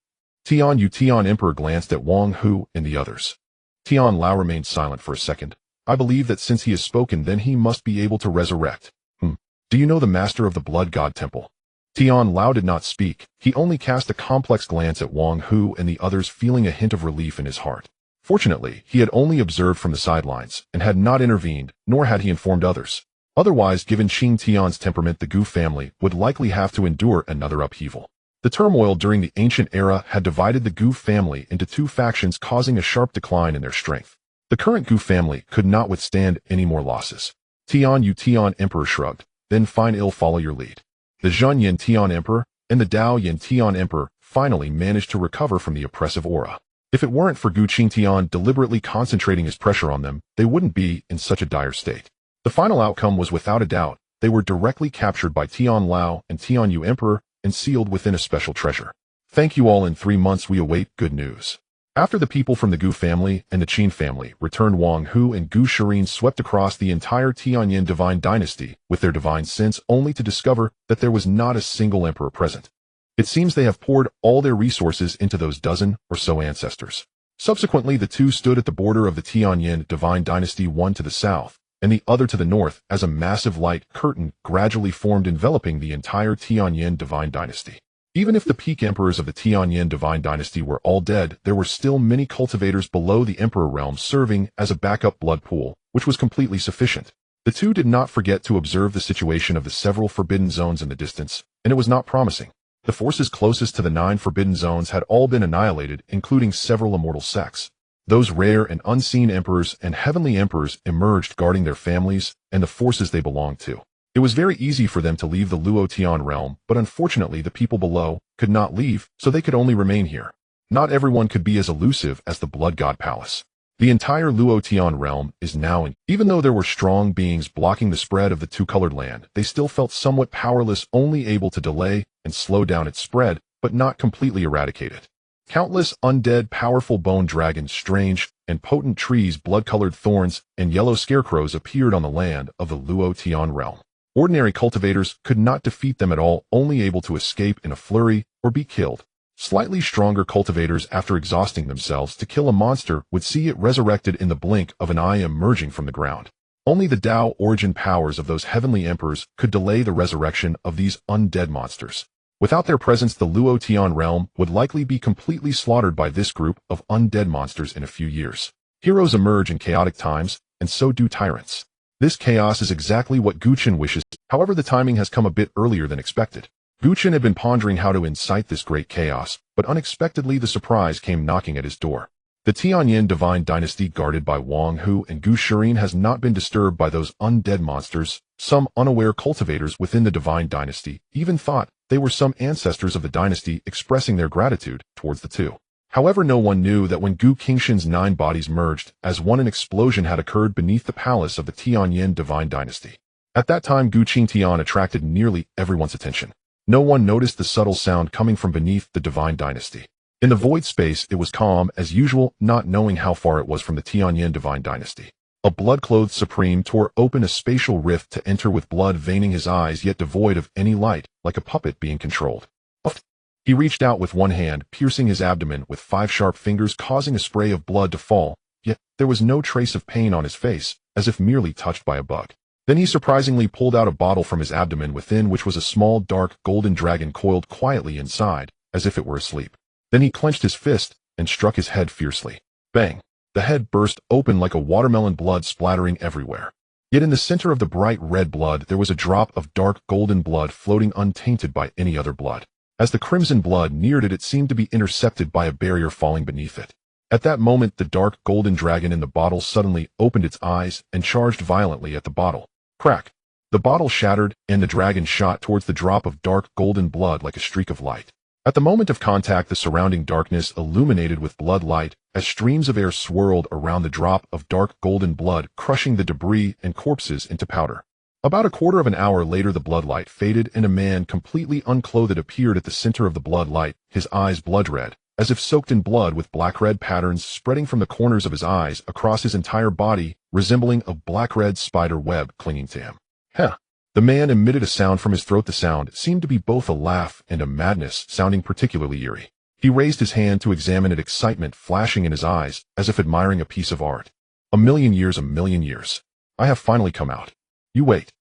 Tianyu Tian Emperor glanced at Wang Hu and the others. Tian Lao remained silent for a second. "I believe that since he has spoken, then he must be able to resurrect." "Do you know the master of the Blood God Temple?" Tian Lao did not speak. He only cast a complex glance at Wang Hu and the others, feeling a hint of relief in his heart. Fortunately, he had only observed from the sidelines and had not intervened, nor had he informed others. Otherwise, given Qin Tian's temperament, the Gu family would likely have to endure another upheaval. The turmoil during the ancient era had divided the Gu family into two factions, causing a sharp decline in their strength. The current Gu family could not withstand any more losses. Tianyu Tian Emperor shrugged. "Then fine, I'll follow your lead." The Zhen Yin Tian Emperor and the Dao Yin Tian Emperor finally managed to recover from the oppressive aura. If it weren't for Gu Qingtian deliberately concentrating his pressure on them, they wouldn't be in such a dire state. The final outcome was without a doubt. They were directly captured by Tian Lao and Tianyu Emperor and sealed within a special treasure. "Thank you all. In 3 months we await good news." After the people from the Gu family and the Qin family returned, Wang Hu and Gu Shirin swept across the entire Tianyin divine dynasty with their divine sense, only to discover that there was not a single emperor present. It seems they have poured all their resources into those dozen or so ancestors. Subsequently, the two stood at the border of the Tianyin divine dynasty, one to the south and the other to the north, as a massive light curtain gradually formed, enveloping the entire Tianyin divine dynasty. Even if the peak emperors of the Tianyin divine dynasty were all dead, there were still many cultivators below the emperor realm serving as a backup blood pool, which was completely sufficient. The two did not forget to observe the situation of the several forbidden zones in the distance, and it was not promising. The forces closest to the 9 forbidden zones had all been annihilated, including several immortal sects. Those rare and unseen emperors and heavenly emperors emerged, guarding their families and the forces they belonged to. It was very easy for them to leave the Luotian realm, but unfortunately the people below could not leave, so they could only remain here. Not everyone could be as elusive as the Blood God Palace. The entire Luotian realm is now in. Even though there were strong beings blocking the spread of the two-colored land, they still felt somewhat powerless, only able to delay and slow down its spread, but not completely eradicate it. Countless undead, powerful bone dragons, strange and potent trees, blood-colored thorns, and yellow scarecrows appeared on the land of the Luotian realm. Ordinary cultivators could not defeat them at all, only able to escape in a flurry or be killed. Slightly stronger cultivators, after exhausting themselves to kill a monster, would see it resurrected in the blink of an eye emerging from the ground. Only the Tao origin powers of those heavenly emperors could delay the resurrection of these undead monsters. Without their presence, the Luotian realm would likely be completely slaughtered by this group of undead monsters in a few years. Heroes emerge in chaotic times, and so do tyrants. This chaos is exactly what Chen wishes. However, the timing has come a bit earlier than expected. Chen had been pondering how to incite this great chaos, but unexpectedly the surprise came knocking at his door. The Tianyin divine dynasty, guarded by Wang Hu and Gu Shirin, has not been disturbed by those undead monsters. Some unaware cultivators within the divine dynasty even thought they were some ancestors of the dynasty expressing their gratitude towards the two. However, no one knew that when Gu Qingshan's 9 bodies merged as one, an explosion had occurred beneath the palace of the Tianyin divine dynasty. At that time, Gu Qingtian attracted nearly everyone's attention. No one noticed the subtle sound coming from beneath the divine dynasty. In the void space, it was calm as usual, not knowing how far it was from the Tianyin divine dynasty. A blood-clothed supreme tore open a spatial rift to enter, with blood veining his eyes, yet devoid of any light, like a puppet being controlled. He reached out with one hand, piercing his abdomen with 5 sharp fingers, causing a spray of blood to fall, yet there was no trace of pain on his face, as if merely touched by a bug. Then he surprisingly pulled out a bottle from his abdomen, within which was a small, dark, golden dragon coiled quietly inside, as if it were asleep. Then he clenched his fist and struck his head fiercely. Bang! The head burst open like a watermelon, blood splattering everywhere. Yet in the center of the bright red blood there was a drop of dark golden blood floating untainted by any other blood. As the crimson blood neared it, it seemed to be intercepted by a barrier falling beneath it. At that moment, the dark golden dragon in the bottle suddenly opened its eyes and charged violently at the bottle. Crack! The bottle shattered, and the dragon shot towards the drop of dark golden blood like a streak of light. At the moment of contact, the surrounding darkness illuminated with blood light as streams of air swirled around the drop of dark golden blood, crushing the debris and corpses into powder. About a quarter of an hour later, the blood light faded and a man completely unclothed appeared at the center of the blood light, his eyes blood red, as if soaked in blood, with black-red patterns spreading from the corners of his eyes across his entire body, resembling a black-red spider web clinging to him. Heh! The man emitted a sound from his throat. The sound seemed to be both a laugh and a madness, sounding particularly eerie. He raised his hand to examine it, excitement flashing in his eyes, as if admiring a piece of art. A million years. I have finally come out. You wait.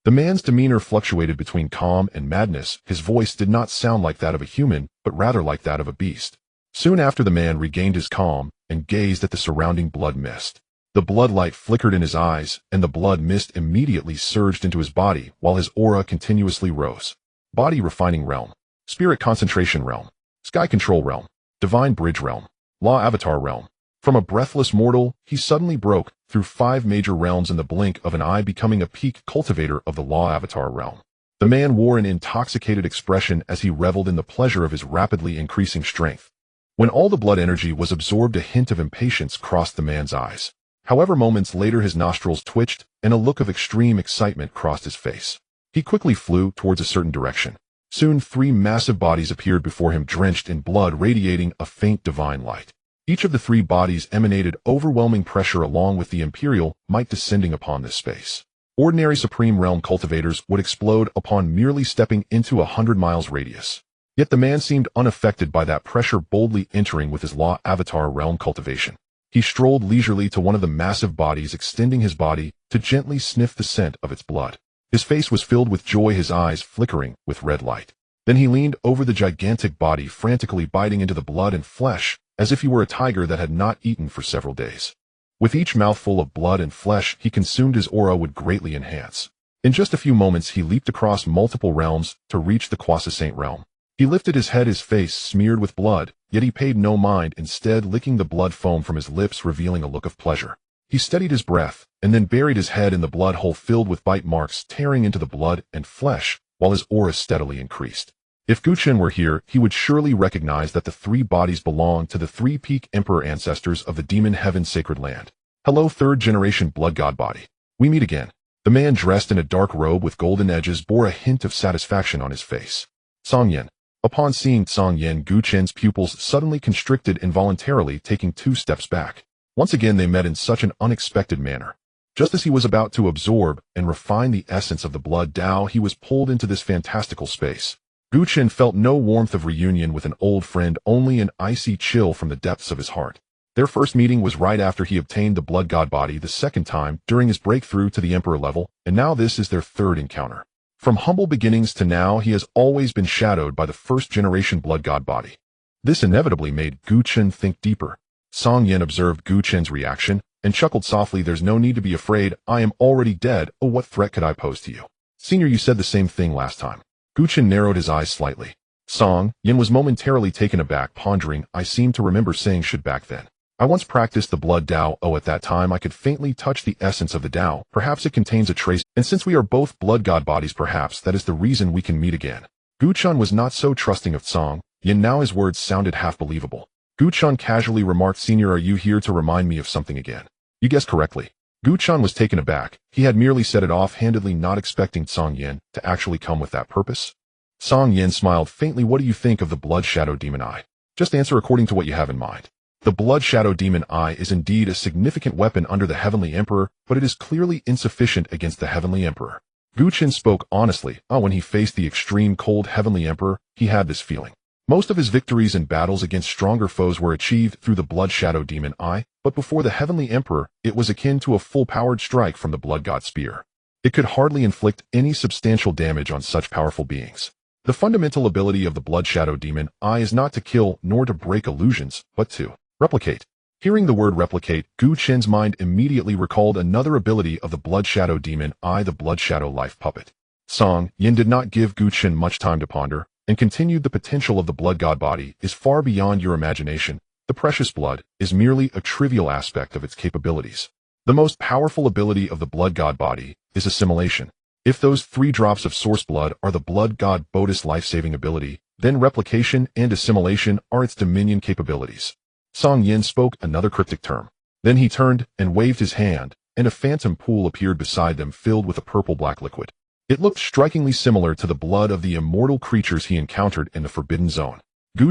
The man's demeanor fluctuated between calm and madness. His voice did not sound like that of a human, but rather like that of a beast. Soon after, the man regained his calm and gazed at the surrounding blood mist. The blood light flickered in his eyes, and the blood mist immediately surged into his body, while his aura continuously rose. Body refining realm, spirit concentration realm, sky control realm, divine bridge realm, law avatar realm. From a breathless mortal, he suddenly broke through 5 major realms in the blink of an eye, becoming a peak cultivator of the law avatar realm. The man wore an intoxicated expression as he reveled in the pleasure of his rapidly increasing strength. When all the blood energy was absorbed, a hint of impatience crossed the man's eyes. However, moments later his nostrils twitched, and a look of extreme excitement crossed his face. He quickly flew towards a certain direction. Soon 3 massive bodies appeared before him, drenched in blood, radiating a faint divine light. Each of the 3 bodies emanated overwhelming pressure, along with the imperial might descending upon this space. Ordinary supreme realm cultivators would explode upon merely stepping into 100 miles radius. Yet the man seemed unaffected by that pressure, boldly entering with his law avatar realm cultivation. He strolled leisurely to one of the massive bodies, extending his body to gently sniff the scent of its blood. His face was filled with joy, his eyes flickering with red light. Then he leaned over the gigantic body, frantically biting into the blood and flesh, as if he were a tiger that had not eaten for several days. With each mouthful of blood and flesh he consumed, his aura would greatly enhance. In just a few moments he leaped across multiple realms to reach the Quasi-Saint realm. He lifted his head, his face smeared with blood, yet he paid no mind, instead licking the blood foam from his lips, revealing a look of pleasure. He steadied his breath, and then buried his head in the blood hole, filled with bite marks tearing into the blood and flesh, while his aura steadily increased. If Chen were here, he would surely recognize that the three bodies belong to the three peak emperor ancestors of the demon heaven sacred land. Hello, third-generation blood god body. We meet again. The man dressed in a dark robe with golden edges bore a hint of satisfaction on his face. Song Yin. Upon seeing Song Yin, Chen's pupils suddenly constricted involuntarily, taking 2 steps back. Once again they met in such an unexpected manner. Just as he was about to absorb and refine the essence of the blood Tao, he was pulled into this fantastical space. Chen felt no warmth of reunion with an old friend, only an icy chill from the depths of his heart. Their first meeting was right after he obtained the blood god body the second time during his breakthrough to the emperor level, and now this is their third encounter. From humble beginnings to now, he has always been shadowed by the first-generation blood god body. This inevitably made Chen think deeper. Song Yin observed Chen's reaction and chuckled softly. There's no need to be afraid. I am already dead. Oh, what threat could I pose to you? Senior, you said the same thing last time. Chen narrowed his eyes slightly. Song Yin was momentarily taken aback, pondering. I seem to remember saying should back then. I once practiced the blood Tao. Oh, at that time I could faintly touch the essence of the Tao. Perhaps it contains a trace, and since we are both blood god bodies, perhaps that is the reason we can meet again. Chen was not so trusting of Song Yin now. His words sounded half believable. Chen casually remarked, Senior, are you here to remind me of something again? You guessed correctly. Chen was taken aback. He had merely said it offhandedly, not expecting Song Yin to actually come with that purpose. Song Yin smiled faintly. What do you think of the blood shadow demon eye? Just answer according to what you have in mind. The blood shadow demon eye is indeed a significant weapon under the heavenly emperor, but it is clearly insufficient against the heavenly emperor. Chen spoke honestly. When he faced the extreme cold heavenly emperor, he had this feeling. Most of his victories in battles against stronger foes were achieved through the blood shadow demon eye, but before the heavenly emperor, it was akin to a full-powered strike from the blood god spear. It could hardly inflict any substantial damage on such powerful beings. The fundamental ability of the blood shadow demon eye is not to kill nor to break illusions, but to replicate. Hearing the word replicate, Chen's mind immediately recalled another ability of the blood shadow demon eye, the blood shadow life puppet. Song Yin did not give Chen much time to ponder, and continued. The potential of the blood god body is far beyond your imagination. The precious blood is merely a trivial aspect of its capabilities. The most powerful ability of the blood god body is assimilation. If those 3 drops of source blood are the blood god Bodhi's life-saving ability, then replication and assimilation are its dominion capabilities. Song Yin spoke another cryptic term. Then he turned and waved his hand, and a phantom pool appeared beside them, filled with a purple-black liquid. It looked strikingly similar to the blood of the immortal creatures he encountered in the Forbidden Zone.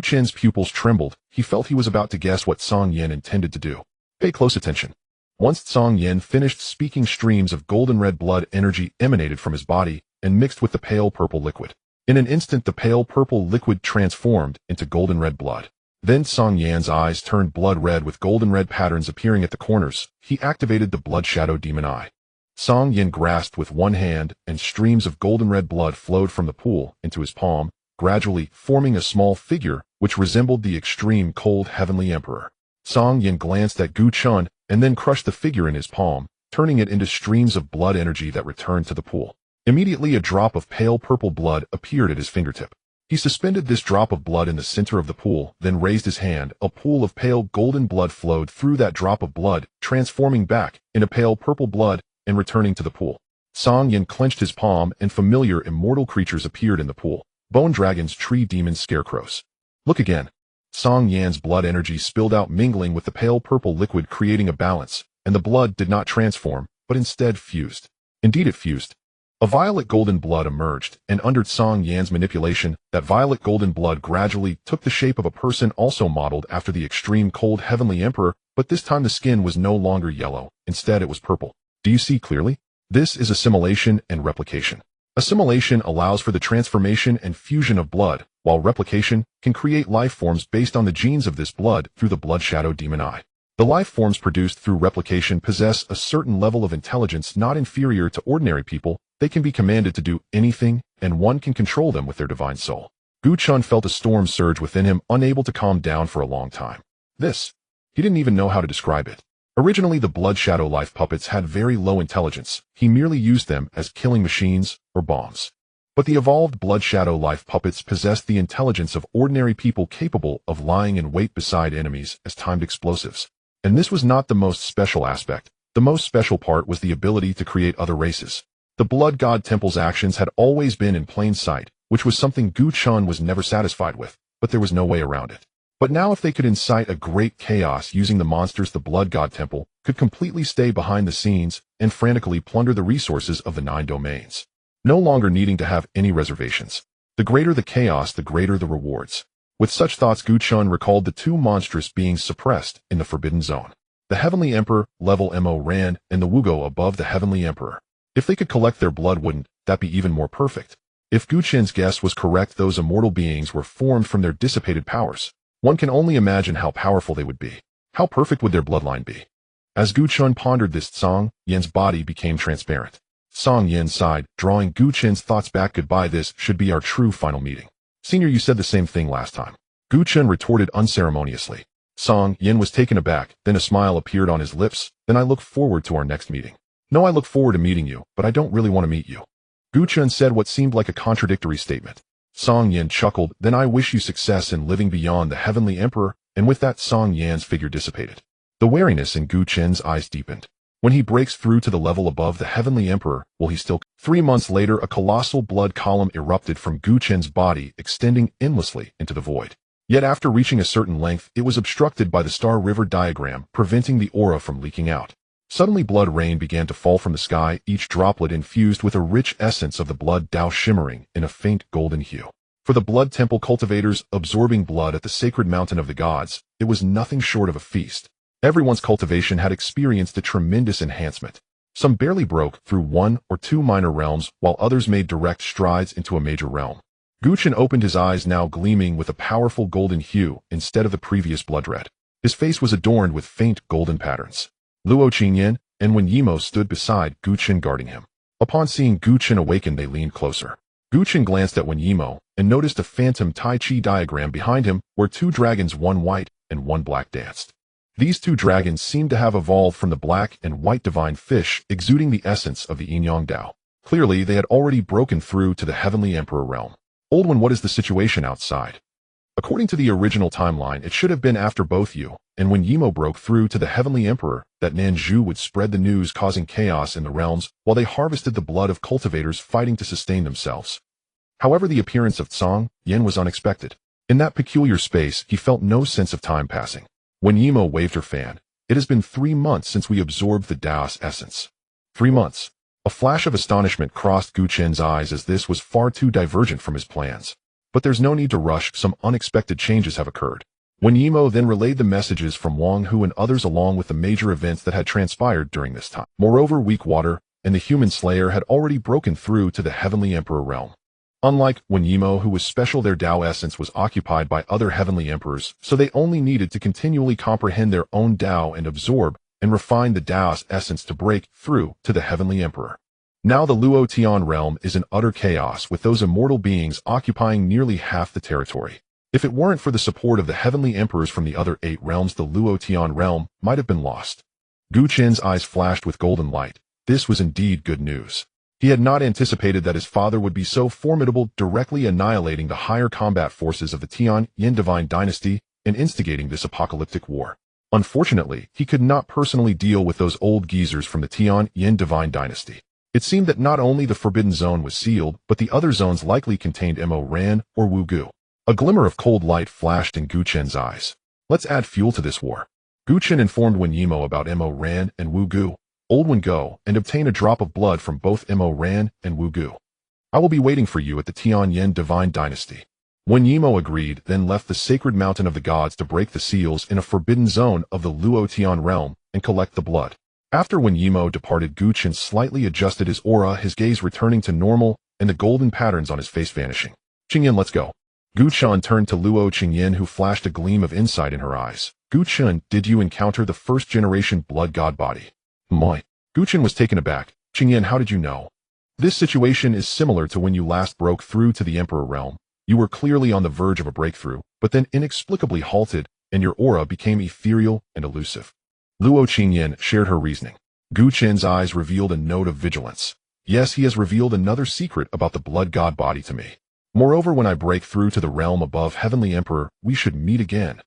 Chen's pupils trembled. He felt he was about to guess what Song Yin intended to do. Pay close attention. Once Song Yin finished speaking, streams of golden red blood energy emanated from his body and mixed with the pale purple liquid. In an instant, the pale purple liquid transformed into golden red blood. Then Song Yin's eyes turned blood red with golden red patterns appearing at the corners. He activated the blood shadow demon eye. Song Yin grasped with one hand, and streams of golden red blood flowed from the pool into his palm, gradually forming a small figure which resembled the extreme cold heavenly emperor. Song Yin glanced at Chen and then crushed the figure in his palm, turning it into streams of blood energy that returned to the pool. Immediately a drop of pale purple blood appeared at his fingertip. He suspended this drop of blood in the center of the pool, then raised his hand. A pool of pale golden blood flowed through that drop of blood, transforming back into pale purple blood and returning to the pool. Song Yin clenched his palm, and familiar immortal creatures appeared in the pool. Bone dragons, tree demons, scarecrows. Look again. Song Yin's blood energy spilled out, mingling with the pale purple liquid, creating a balance, and the blood did not transform, but instead fused. Indeed, it fused. A violet golden blood emerged, and under Song Yin's manipulation, that violet golden blood gradually took the shape of a person, also modeled after the extreme cold heavenly emperor, but this time the skin was no longer yellow, instead it was purple. Do you see clearly? This is assimilation and replication. Assimilation allows for the transformation and fusion of blood, while replication can create life forms based on the genes of this blood through the blood shadow demon eye. The life forms produced through replication possess a certain level of intelligence not inferior to ordinary people. They can be commanded to do anything, and one can control them with their divine soul. Chen felt a storm surge within him, unable to calm down for a long time. He didn't even know how to describe it. Originally, the blood shadow life puppets had very low intelligence. He merely used them as killing machines or bombs. But the evolved blood shadow life puppets possessed the intelligence of ordinary people, capable of lying in wait beside enemies as timed explosives. And this was not the most special aspect. The most special part was the ability to create other races. The blood god temple's actions had always been in plain sight, which was something Gu Chen was never satisfied with, but there was no way around it. But now if they could incite a great chaos using the monsters, the Blood God Temple could completely stay behind the scenes and frantically plunder the resources of the 9 domains, no longer needing to have any reservations. The greater the chaos, the greater the rewards. With such thoughts, Gu Chen recalled the 2 monstrous beings suppressed in the Forbidden Zone. The Heavenly Emperor, level Mo Ran, and the Wugo above the Heavenly Emperor. If they could collect their blood, wouldn't that be even more perfect? If Gu Chen's guess was correct, those immortal beings were formed from their dissipated powers. One can only imagine how powerful they would be. How perfect would their bloodline be? As Gu Chen pondered this, Song Yan's body became transparent. Song Yan sighed, drawing Gu Chen's thoughts back. Goodbye, this should be our true final meeting. Senior, you said the same thing last time. Gu Chen retorted unceremoniously. Song Yan was taken aback, then a smile appeared on his lips. Then I look forward to our next meeting. No, I look forward to meeting you, but I don't really want to meet you. Gu Chen said what seemed like a contradictory statement. Song Yan chuckled, then I wish you success in living beyond the Heavenly Emperor, and with that Song Yan's figure dissipated. The wariness in Gu Chen's eyes deepened. When he breaks through to the level above the Heavenly Emperor, will he still? 3 months later, a colossal blood column erupted from Gu Chen's body, extending endlessly into the void. Yet after reaching a certain length, it was obstructed by the Star River diagram, preventing the aura from leaking out. Suddenly blood rain began to fall from the sky, each droplet infused with a rich essence of the blood Tao, shimmering in a faint golden hue. For the blood temple cultivators absorbing blood at the sacred mountain of the gods, it was nothing short of a feast. Everyone's cultivation had experienced a tremendous enhancement. Some barely broke through 1 or 2 minor realms, while others made direct strides into a major realm. Gu Chen opened his eyes, now gleaming with a powerful golden hue instead of the previous blood red. His face was adorned with faint golden patterns. Luo Qingyan and Wen Yimo stood beside Gu Chen, guarding him. Upon seeing Gu Chen awaken, they leaned closer. Gu Chen glanced at Wen Yimo and noticed a phantom Tai Chi diagram behind him where 2 dragons, one white and one black, danced. These 2 dragons seemed to have evolved from the black and white divine fish, exuding the essence of the Yin-Yang Tao. Clearly, they had already broken through to the Heavenly Emperor realm. Old One, what is the situation outside? According to the original timeline, it should have been after both you and when Yimo broke through to the Heavenly Emperor that Nanzhu would spread the news, causing chaos in the realms while they harvested the blood of cultivators fighting to sustain themselves. However, the appearance of Song Yan was unexpected. In that peculiar space, he felt no sense of time passing. When Yimo waved her fan, it has been 3 months since we absorbed the Tao's essence. 3 months. A flash of astonishment crossed Gu Chen's eyes, as this was far too divergent from his plans. But there's no need to rush, some unexpected changes have occurred. When Yimo then relayed the messages from Wang Hu and others along with the major events that had transpired during this time. Moreover, Weak Water and the Human Slayer had already broken through to the Heavenly Emperor realm. Unlike Wen Yimo, who was special, their Tao essence was occupied by other Heavenly Emperors, so they only needed to continually comprehend their own Tao and absorb and refine the Tao's essence to break through to the Heavenly Emperor. Now the Luo Tian realm is in utter chaos, with those immortal beings occupying nearly half the territory. If it weren't for the support of the Heavenly Emperors from the other 8 realms, the Luo Tian realm might have been lost. Gu Chen's eyes flashed with golden light. This was indeed good news. He had not anticipated that his father would be so formidable, directly annihilating the higher combat forces of the Tian Yin Divine Dynasty and instigating this apocalyptic war. Unfortunately, he could not personally deal with those old geezers from the Tian Yin Divine Dynasty. It seemed that not only the Forbidden Zone was sealed, but the other zones likely contained Mo Ran or Wu Gu. A glimmer of cold light flashed in Gu Chen's eyes. Let's add fuel to this war. Gu Chen informed Wen Yimo about Mo Ran and Wu Gu. Old One, go and obtain a drop of blood from both Mo Ran and Wu Gu. I will be waiting for you at the Tian Yin Divine Dynasty. Wen Yimo agreed, then left the sacred mountain of the gods to break the seals in a forbidden zone of the Luo Tian realm and collect the blood. After Wen Yimo departed, Gu Chen slightly adjusted his aura, his gaze returning to normal and the golden patterns on his face vanishing. Qingyan, let's go. Gu Chen turned to Luo Qingyan, who flashed a gleam of insight in her eyes. Gu Chen, did you encounter the first-generation blood god body? Moi. Gu Chen was taken aback. Qingyan, how did you know? This situation is similar to when you last broke through to the Emperor realm. You were clearly on the verge of a breakthrough, but then inexplicably halted, and your aura became ethereal and elusive. Luo Qingyan shared her reasoning. Gu Chen's eyes revealed a note of vigilance. Yes, he has revealed another secret about the blood god body to me. Moreover, when I break through to the realm above Heavenly Emperor, we should meet again.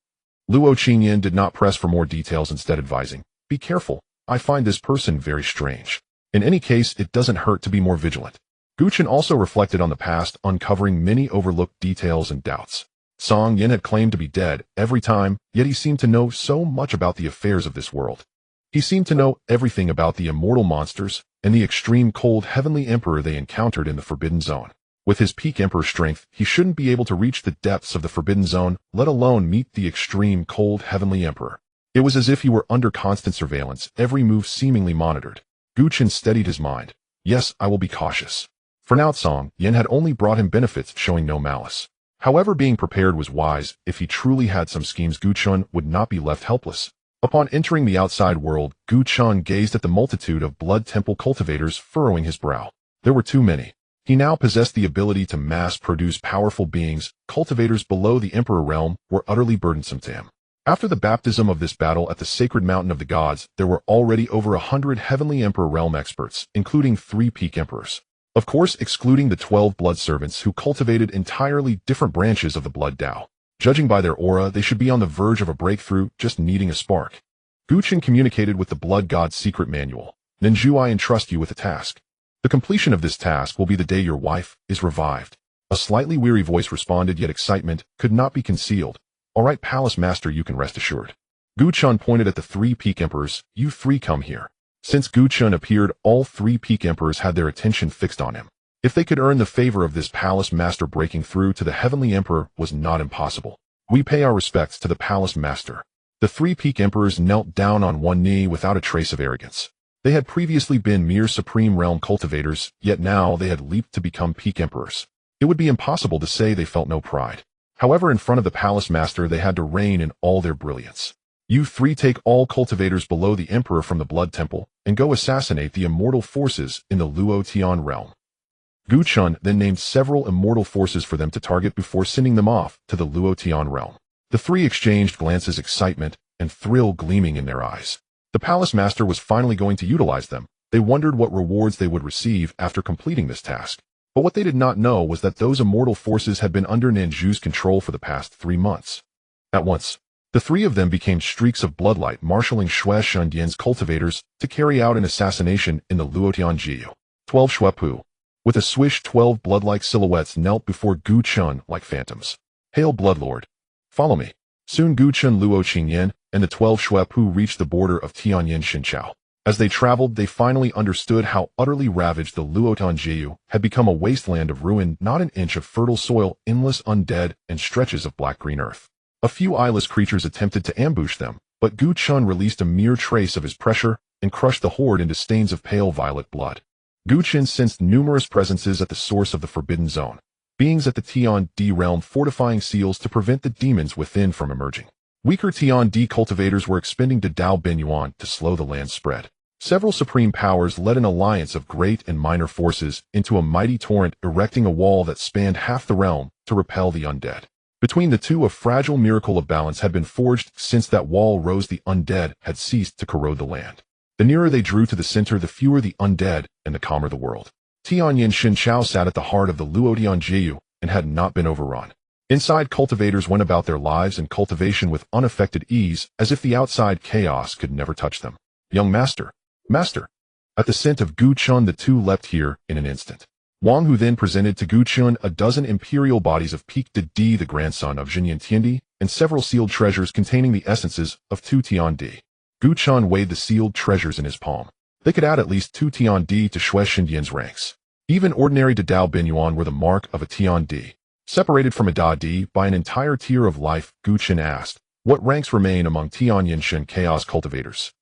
Luo Qingyan did not press for more details, instead advising, be careful. I find this person very strange. In any case, it doesn't hurt to be more vigilant. Gu Chen also reflected on the past, uncovering many overlooked details and doubts. Song Yin had claimed to be dead every time, yet he seemed to know so much about the affairs of this world. He seemed to know everything about the immortal monsters and the extreme cold heavenly emperor they encountered in the Forbidden Zone. With his peak emperor strength, he shouldn't be able to reach the depths of the Forbidden Zone, let alone meet the extreme cold heavenly emperor. It was as if he were under constant surveillance, every move seemingly monitored. Gu Chen steadied his mind. Yes, I will be cautious. For now, Song Yin had only brought him benefits, showing no malice. However, being prepared was wise. If he truly had some schemes, Gu Chen would not be left helpless. Upon entering the outside world, Gu Chen gazed at the multitude of blood temple cultivators, furrowing his brow. There were too many. He now possessed the ability to mass-produce powerful beings. Cultivators below the Emperor realm were utterly burdensome to him. After the baptism of this battle at the sacred mountain of the gods, there were already over 100 heavenly Emperor realm experts, including 3 peak emperors. Of course, excluding the 12 blood servants who cultivated entirely different branches of the blood Tao. Judging by their aura, they should be on the verge of a breakthrough, just needing a spark. Gu Chen communicated with the blood god's secret manual. Ninju, I entrust you with a task. The completion of this task will be the day your wife is revived. A slightly weary voice responded, yet excitement could not be concealed. All right, Palace Master, you can rest assured. Gu Chen pointed at the 3 peak emperors. You 3 come here. Since Gu Chen appeared, all 3 peak emperors had their attention fixed on him. If they could earn the favor of this Palace Master, breaking through to the Heavenly Emperor was not impossible. We pay our respects to the Palace Master. The 3 peak emperors knelt down on one knee without a trace of arrogance. They had previously been mere Supreme Realm cultivators, yet now they had leaped to become peak emperors. It would be impossible to say they felt no pride. However, in front of the Palace Master, they had to reign in all their brilliance. You 3 take all cultivators below the Emperor from the Blood Temple and go assassinate the immortal forces in the Luotian realm. Gu Chen then named several immortal forces for them to target before sending them off to the Luotian realm. The 3 exchanged glances, excitement and thrill gleaming in their eyes. The Palace Master was finally going to utilize them. They wondered what rewards they would receive after completing this task. But what they did not know was that those immortal forces had been under Ninju's control for the past 3 months. At once, the 3 of them became streaks of bloodlight, marshalling Shui Shundian's cultivators to carry out an assassination in the Luotian Jiu. 12 Shuepu. With a swish, 12 blood-like silhouettes knelt before Gu Chen like phantoms. Hail, Bloodlord! Follow me. Soon Gu Chen, Luo Qingyan, and the 12 Shuepu reached the border of Tianyin Xinchao. As they traveled, they finally understood how utterly ravaged the Luotian Jiu had become a wasteland of ruin, not an inch of fertile soil, endless undead, and stretches of black-green earth. A few eyeless creatures attempted to ambush them, but Gu Chen released a mere trace of his pressure and crushed the horde into stains of pale violet blood. Gu Chen sensed numerous presences at the source of the Forbidden Zone, beings at the Tian D realm fortifying seals to prevent the demons within from emerging. Weaker Tian D cultivators were expending Dao Benyuan to slow the land spread. Several supreme powers led an alliance of great and minor forces into a mighty torrent, erecting a wall that spanned half the realm to repel the undead. Between the two, a fragile miracle of balance had been forged. Since that wall rose, the undead had ceased to corrode the land. The nearer they drew to the center, the fewer the undead and the calmer the world. Tianyin Xinchao sat at the heart of the Luotian Jiu and had not been overrun. Inside, cultivators went about their lives and cultivation with unaffected ease, as if the outside chaos could never touch them. Young master! Master! At the scent of Gu Chen, the 2 leapt here in an instant. Wang Hu then presented to Gu Chen a dozen imperial bodies of Peak Di, the grandson of Jinyan Tiandi, and several sealed treasures containing the essences of 2 Tian Di. Gu Chen weighed the sealed treasures in his palm. They could add at least 2 Tian Di to Shui Xindian's ranks. Even ordinary Dao Benyuan were the mark of a Tian Di. Separated from a Da Di by an entire tier of life, Gu Chen asked, what ranks remain among Tianyin Shen chaos cultivators?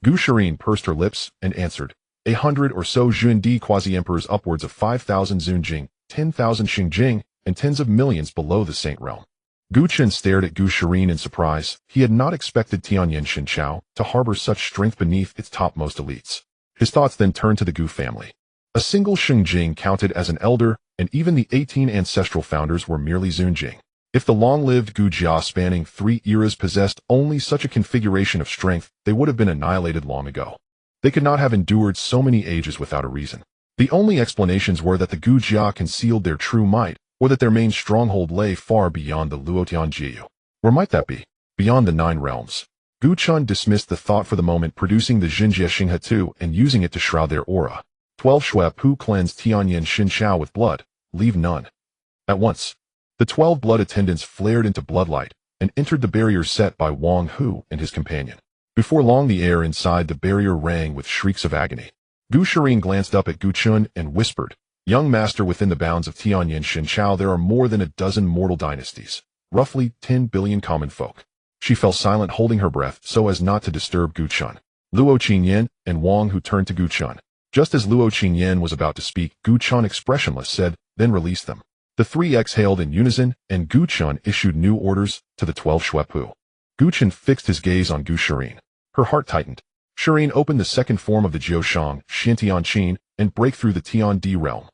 Gu Shirin pursed her lips and answered, 100 or so Jun Di quasi-emperors, upwards of 5,000 Zunjing, 10,000 Xingjing, and tens of millions below the Saint Realm. Gu Chen stared at Gu Shirin in surprise. He had not expected Tianyin Xinchao to harbor such strength beneath its topmost elites. His thoughts then turned to the Gu family. A single Xingjing counted as an elder, and even the 18 ancestral founders were merely Zunjing. If the long-lived Gu Jia spanning 3 eras possessed only such a configuration of strength, they would have been annihilated long ago. They could not have endured so many ages without a reason. The only explanations were that the Gu Jia concealed their true might, or that their main stronghold lay far beyond the Luotian Jiu. Where might that be? Beyond the 9 realms. Gu Chen dismissed the thought for the moment, producing the Jinjie Xinghatu and using it to shroud their aura. 12 Shuep who cleanse Tianyan Xinxiao with blood, leave none. At once, the 12 blood attendants flared into bloodlight and entered the barrier set by Wang Hu and his companion. Before long the air inside the barrier rang with shrieks of agony. Gu Shirin glanced up at Gu Chun and whispered, "Young master, within the bounds of Tianyan Xinxiao there are more than a dozen mortal dynasties, roughly 10 billion common folk." She fell silent, holding her breath so as not to disturb Gu Chun. Luo Qingyan and Wang Hu turned to Gu Chun. Just as Luo Qingyan was about to speak, Gu Chun, expressionless, said, "Then release them." The three exhaled in unison, and Gu Chun issued new orders to the 12 Shuepu. Gu Chun fixed his gaze on Gu Shirin. Her heart tightened. Shirin opened the second form of the Jiushang, Xiantian Qin, and break through the Tian Di realm.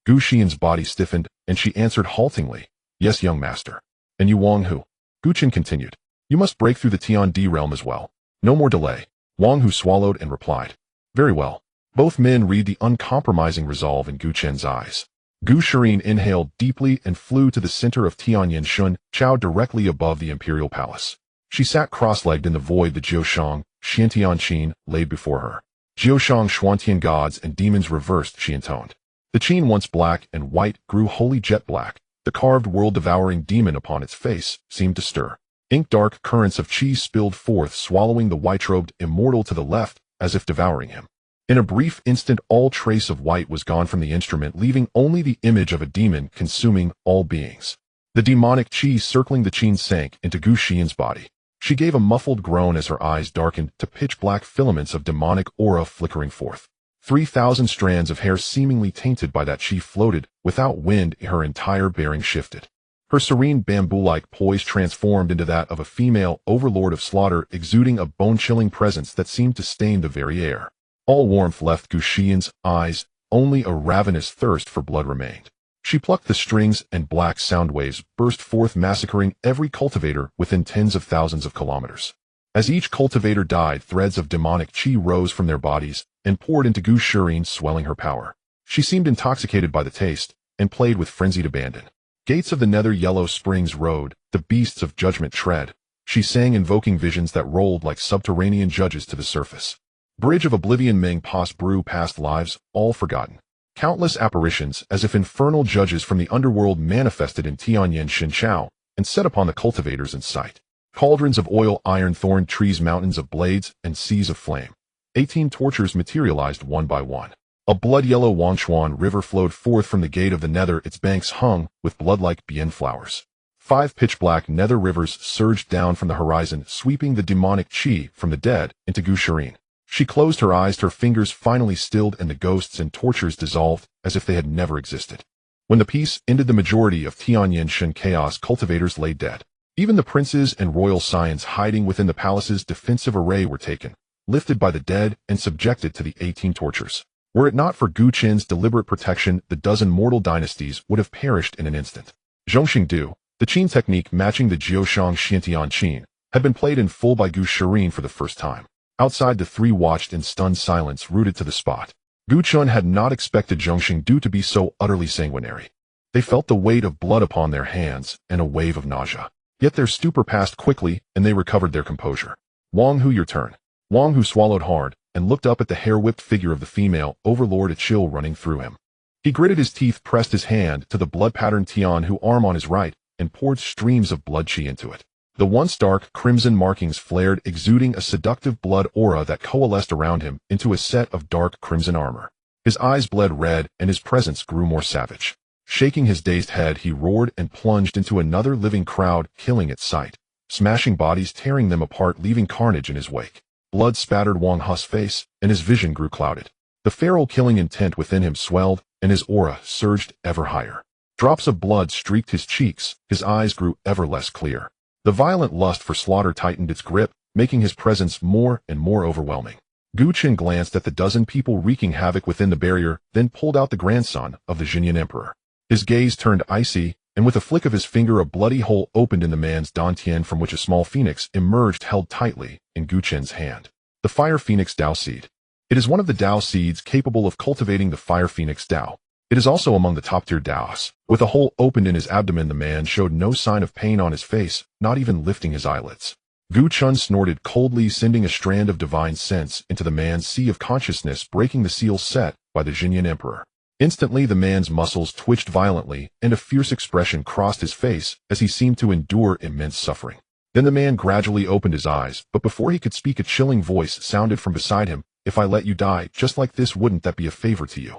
Gu Xian's body stiffened, and she answered haltingly, "Yes, young master." "And you, Wang Hu?" Gu Chun continued. "You must break through the Tian Di realm as well. No more delay." Wang Hu swallowed and replied, "Very well." Both men read the uncompromising resolve in Gu Chen's eyes. Gu Shirin inhaled deeply and flew to the center of Tianyan Xinxiao directly above the imperial palace. She sat cross-legged in the void. The Jiushang, Xiantian Qin, laid before her. "Jiushang Xuantian gods and demons reversed," she intoned. The Qin, once black and white, grew wholly jet black. The carved world-devouring demon upon its face seemed to stir. Ink-dark currents of qi spilled forth, swallowing the white-robed immortal to the left as if devouring him. In a brief instant all trace of white was gone from the instrument, leaving only the image of a demon consuming all beings. The demonic qi circling the Qin sank into Gu Xian's body. She gave a muffled groan as her eyes darkened to pitch-black filaments of demonic aura flickering forth. 3,000 strands of hair seemingly tainted by that qi floated. Without wind, her entire bearing shifted. Her serene bamboo-like poise transformed into that of a female overlord of slaughter, exuding a bone-chilling presence that seemed to stain the very air. All warmth left Gu Xian's eyes, only a ravenous thirst for blood remained. She plucked the strings, and black sound waves burst forth, massacring every cultivator within tens of thousands of kilometers. As each cultivator died, threads of demonic qi rose from their bodies and poured into Gu Shirin, swelling her power. She seemed intoxicated by the taste, and played with frenzied abandon. Gates of the nether yellow springs rode, the beasts of judgment tread. She sang, invoking visions that rolled like subterranean judges to the surface. Bridge of oblivion, Meng Pas brew past lives, all forgotten. Countless apparitions, as if infernal judges from the underworld, manifested in Tianyan Xinxiao and set upon the cultivators in sight. Cauldrons of oil, iron thorn trees, mountains of blades, and seas of flame. 18 tortures materialized one by one. A blood-yellow Wangshuan river flowed forth from the gate of the nether, its banks hung with blood-like bien flowers. 5 pitch-black nether rivers surged down from the horizon, sweeping the demonic qi from the dead into Gu Shirin. She closed her eyes, her fingers finally stilled, and the ghosts and tortures dissolved as if they had never existed. When the peace ended, the majority of Tianyan Shen chaos cultivators lay dead. Even the princes and royal scions hiding within the palace's defensive array were taken, lifted by the dead, and subjected to the 18 tortures. Were it not for Gu Chen's deliberate protection, the dozen mortal dynasties would have perished in an instant. Zhongxingdu, the Qin technique matching the Jiushang Xiantian Qin, had been played in full by Gu Shirin for the first time. Outside, the three watched in stunned silence, rooted to the spot. Gu Chun had not expected Zhongxingdu to be so utterly sanguinary. They felt the weight of blood upon their hands and a wave of nausea. Yet their stupor passed quickly, and they recovered their composure. "Wang Hu, your turn." Wang Hu swallowed hard and looked up at the hair-whipped figure of the female overlord, a chill running through him. He gritted his teeth, pressed his hand to the blood-patterned Tian Hu arm on his right, and poured streams of blood qi into it. The once dark crimson markings flared, exuding a seductive blood aura that coalesced around him into a set of dark crimson armor. His eyes bled red, and his presence grew more savage. Shaking his dazed head, he roared and plunged into another living crowd, killing at sight, smashing bodies, tearing them apart, leaving carnage in his wake. Blood spattered Wang Hu's face, and his vision grew clouded. The feral killing intent within him swelled, and his aura surged ever higher. Drops of blood streaked his cheeks, his eyes grew ever less clear. The violent lust for slaughter tightened its grip, making his presence more and more overwhelming. Gu Chen glanced at the dozen people wreaking havoc within the barrier, then pulled out the grandson of the Jinyan Emperor. His gaze turned icy, and with a flick of his finger a bloody hole opened in the man's dantian, from which a small phoenix emerged, held tightly in Gu Chen's hand. The Fire Phoenix Dao Seed. It is one of the Dao seeds capable of cultivating the Fire Phoenix Dao. It is also among the top-tier Daos. With a hole opened in his abdomen, the man showed no sign of pain on his face, not even lifting his eyelids. Gu Chun snorted coldly, sending a strand of divine sense into the man's sea of consciousness, breaking the seal set by the Jinyan Emperor. Instantly the man's muscles twitched violently, and a fierce expression crossed his face as he seemed to endure immense suffering. Then the man gradually opened his eyes, but before he could speak a chilling voice sounded from beside him. "If I let you die just like this, wouldn't that be a favor to you?"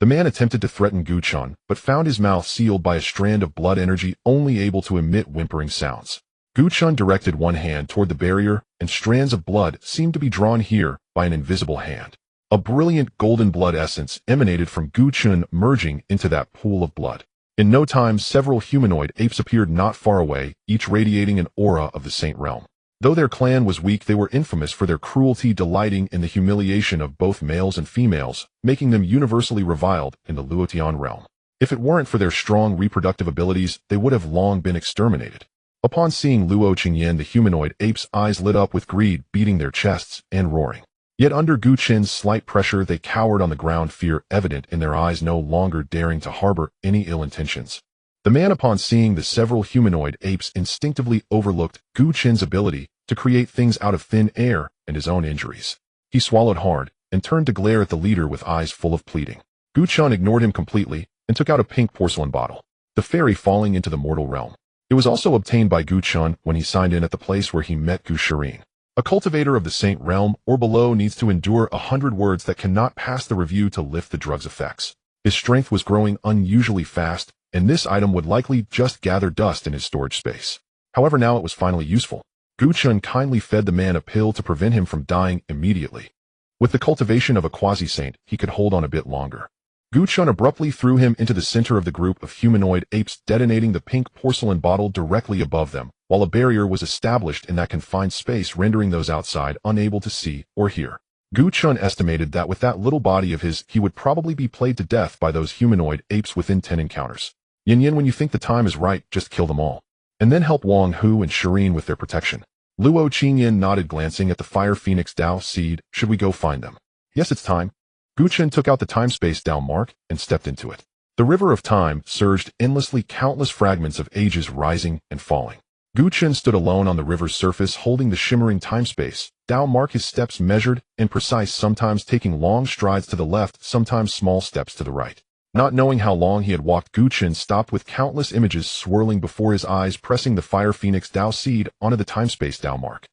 The man attempted to threaten Gu Chen, but found his mouth sealed by a strand of blood energy only able to emit whimpering sounds. Gu Chen directed one hand toward the barrier, and strands of blood seemed to be drawn here by an invisible hand. A brilliant golden blood essence emanated from Gu Chen, merging into that pool of blood. In no time, several humanoid apes appeared not far away, each radiating an aura of the Saint Realm. Though their clan was weak, they were infamous for their cruelty, delighting in the humiliation of both males and females, making them universally reviled in the Luotian realm. If it weren't for their strong reproductive abilities, they would have long been exterminated. Upon seeing Luo Qingyan, the humanoid apes' eyes lit up with greed, beating their chests and roaring. Yet under Gu Chen's slight pressure, they cowered on the ground, fear evident in their eyes, no longer daring to harbor any ill intentions. The man, upon seeing the several humanoid apes, instinctively overlooked Gu Chen's ability to create things out of thin air and his own injuries. He swallowed hard and turned to glare at the leader with eyes full of pleading. Gu Chen ignored him completely and took out a pink porcelain bottle, the fairy falling into the mortal realm. It was also obtained by Gu Chen when he signed in at the place where he met Gu Shirin. A cultivator of the Saint Realm or below needs to endure 100 words that cannot pass the review to lift the drug's effects. His strength was growing unusually fast, and this item would likely just gather dust in his storage space. However, now it was finally useful. Gu Chen kindly fed the man a pill to prevent him from dying immediately. With the cultivation of a quasi-saint, he could hold on a bit longer. Gu Chen abruptly threw him into the center of the group of humanoid apes, detonating the pink porcelain bottle directly above them, while a barrier was established in that confined space, rendering those outside unable to see or hear. Gu Chen estimated that with that little body of his, he would probably be played to death by those humanoid apes within 10 encounters. Yin, when you think the time is right, just kill them all. And then help Wang Hu and Shirin with their protection. Luo Qingyan nodded, glancing at the Fire Phoenix Dao seed. Should we go find them? Yes, it's time. Gu Chen took out the time-space Dao mark and stepped into it. The river of time surged endlessly, countless fragments of ages rising and falling. Gu Chen stood alone on the river's surface, holding the shimmering time-space Dao mark, his steps measured and precise, sometimes taking long strides to the left, sometimes small steps to the right. Not knowing how long he had walked, Gu Chen stopped with countless images swirling before his eyes, pressing the Fire Phoenix Dao seed onto the time-space Dao mark.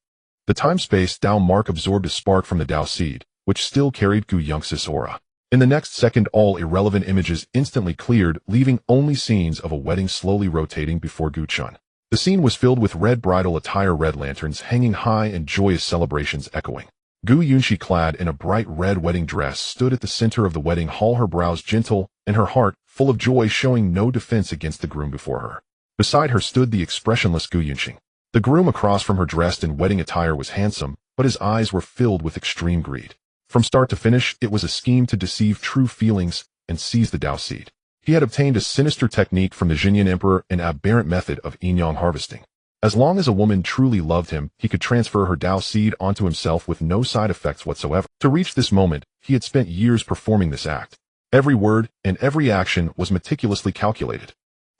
The time-space Dao mark absorbed a spark from the Dao seed, which still carried Gu Yongxis' aura. In the next second, all irrelevant images instantly cleared, leaving only scenes of a wedding slowly rotating before Gu Chen. The scene was filled with red bridal attire, red lanterns hanging high, and joyous celebrations echoing. Gu Yunxi, clad in a bright red wedding dress, stood at the center of the wedding hall, her brows gentle and her heart full of joy, showing no defense against the groom before her. Beside her stood the expressionless Gu Yunxi. The groom across from her, dressed in wedding attire, was handsome, but his eyes were filled with extreme greed. From start to finish, it was a scheme to deceive true feelings and seize the Dao seed. He had obtained a sinister technique from the Jinyan Emperor, an aberrant method of yin-yang harvesting. As long as a woman truly loved him, he could transfer her Dao seed onto himself with no side effects whatsoever. To reach this moment, he had spent years performing this act. Every word and every action was meticulously calculated.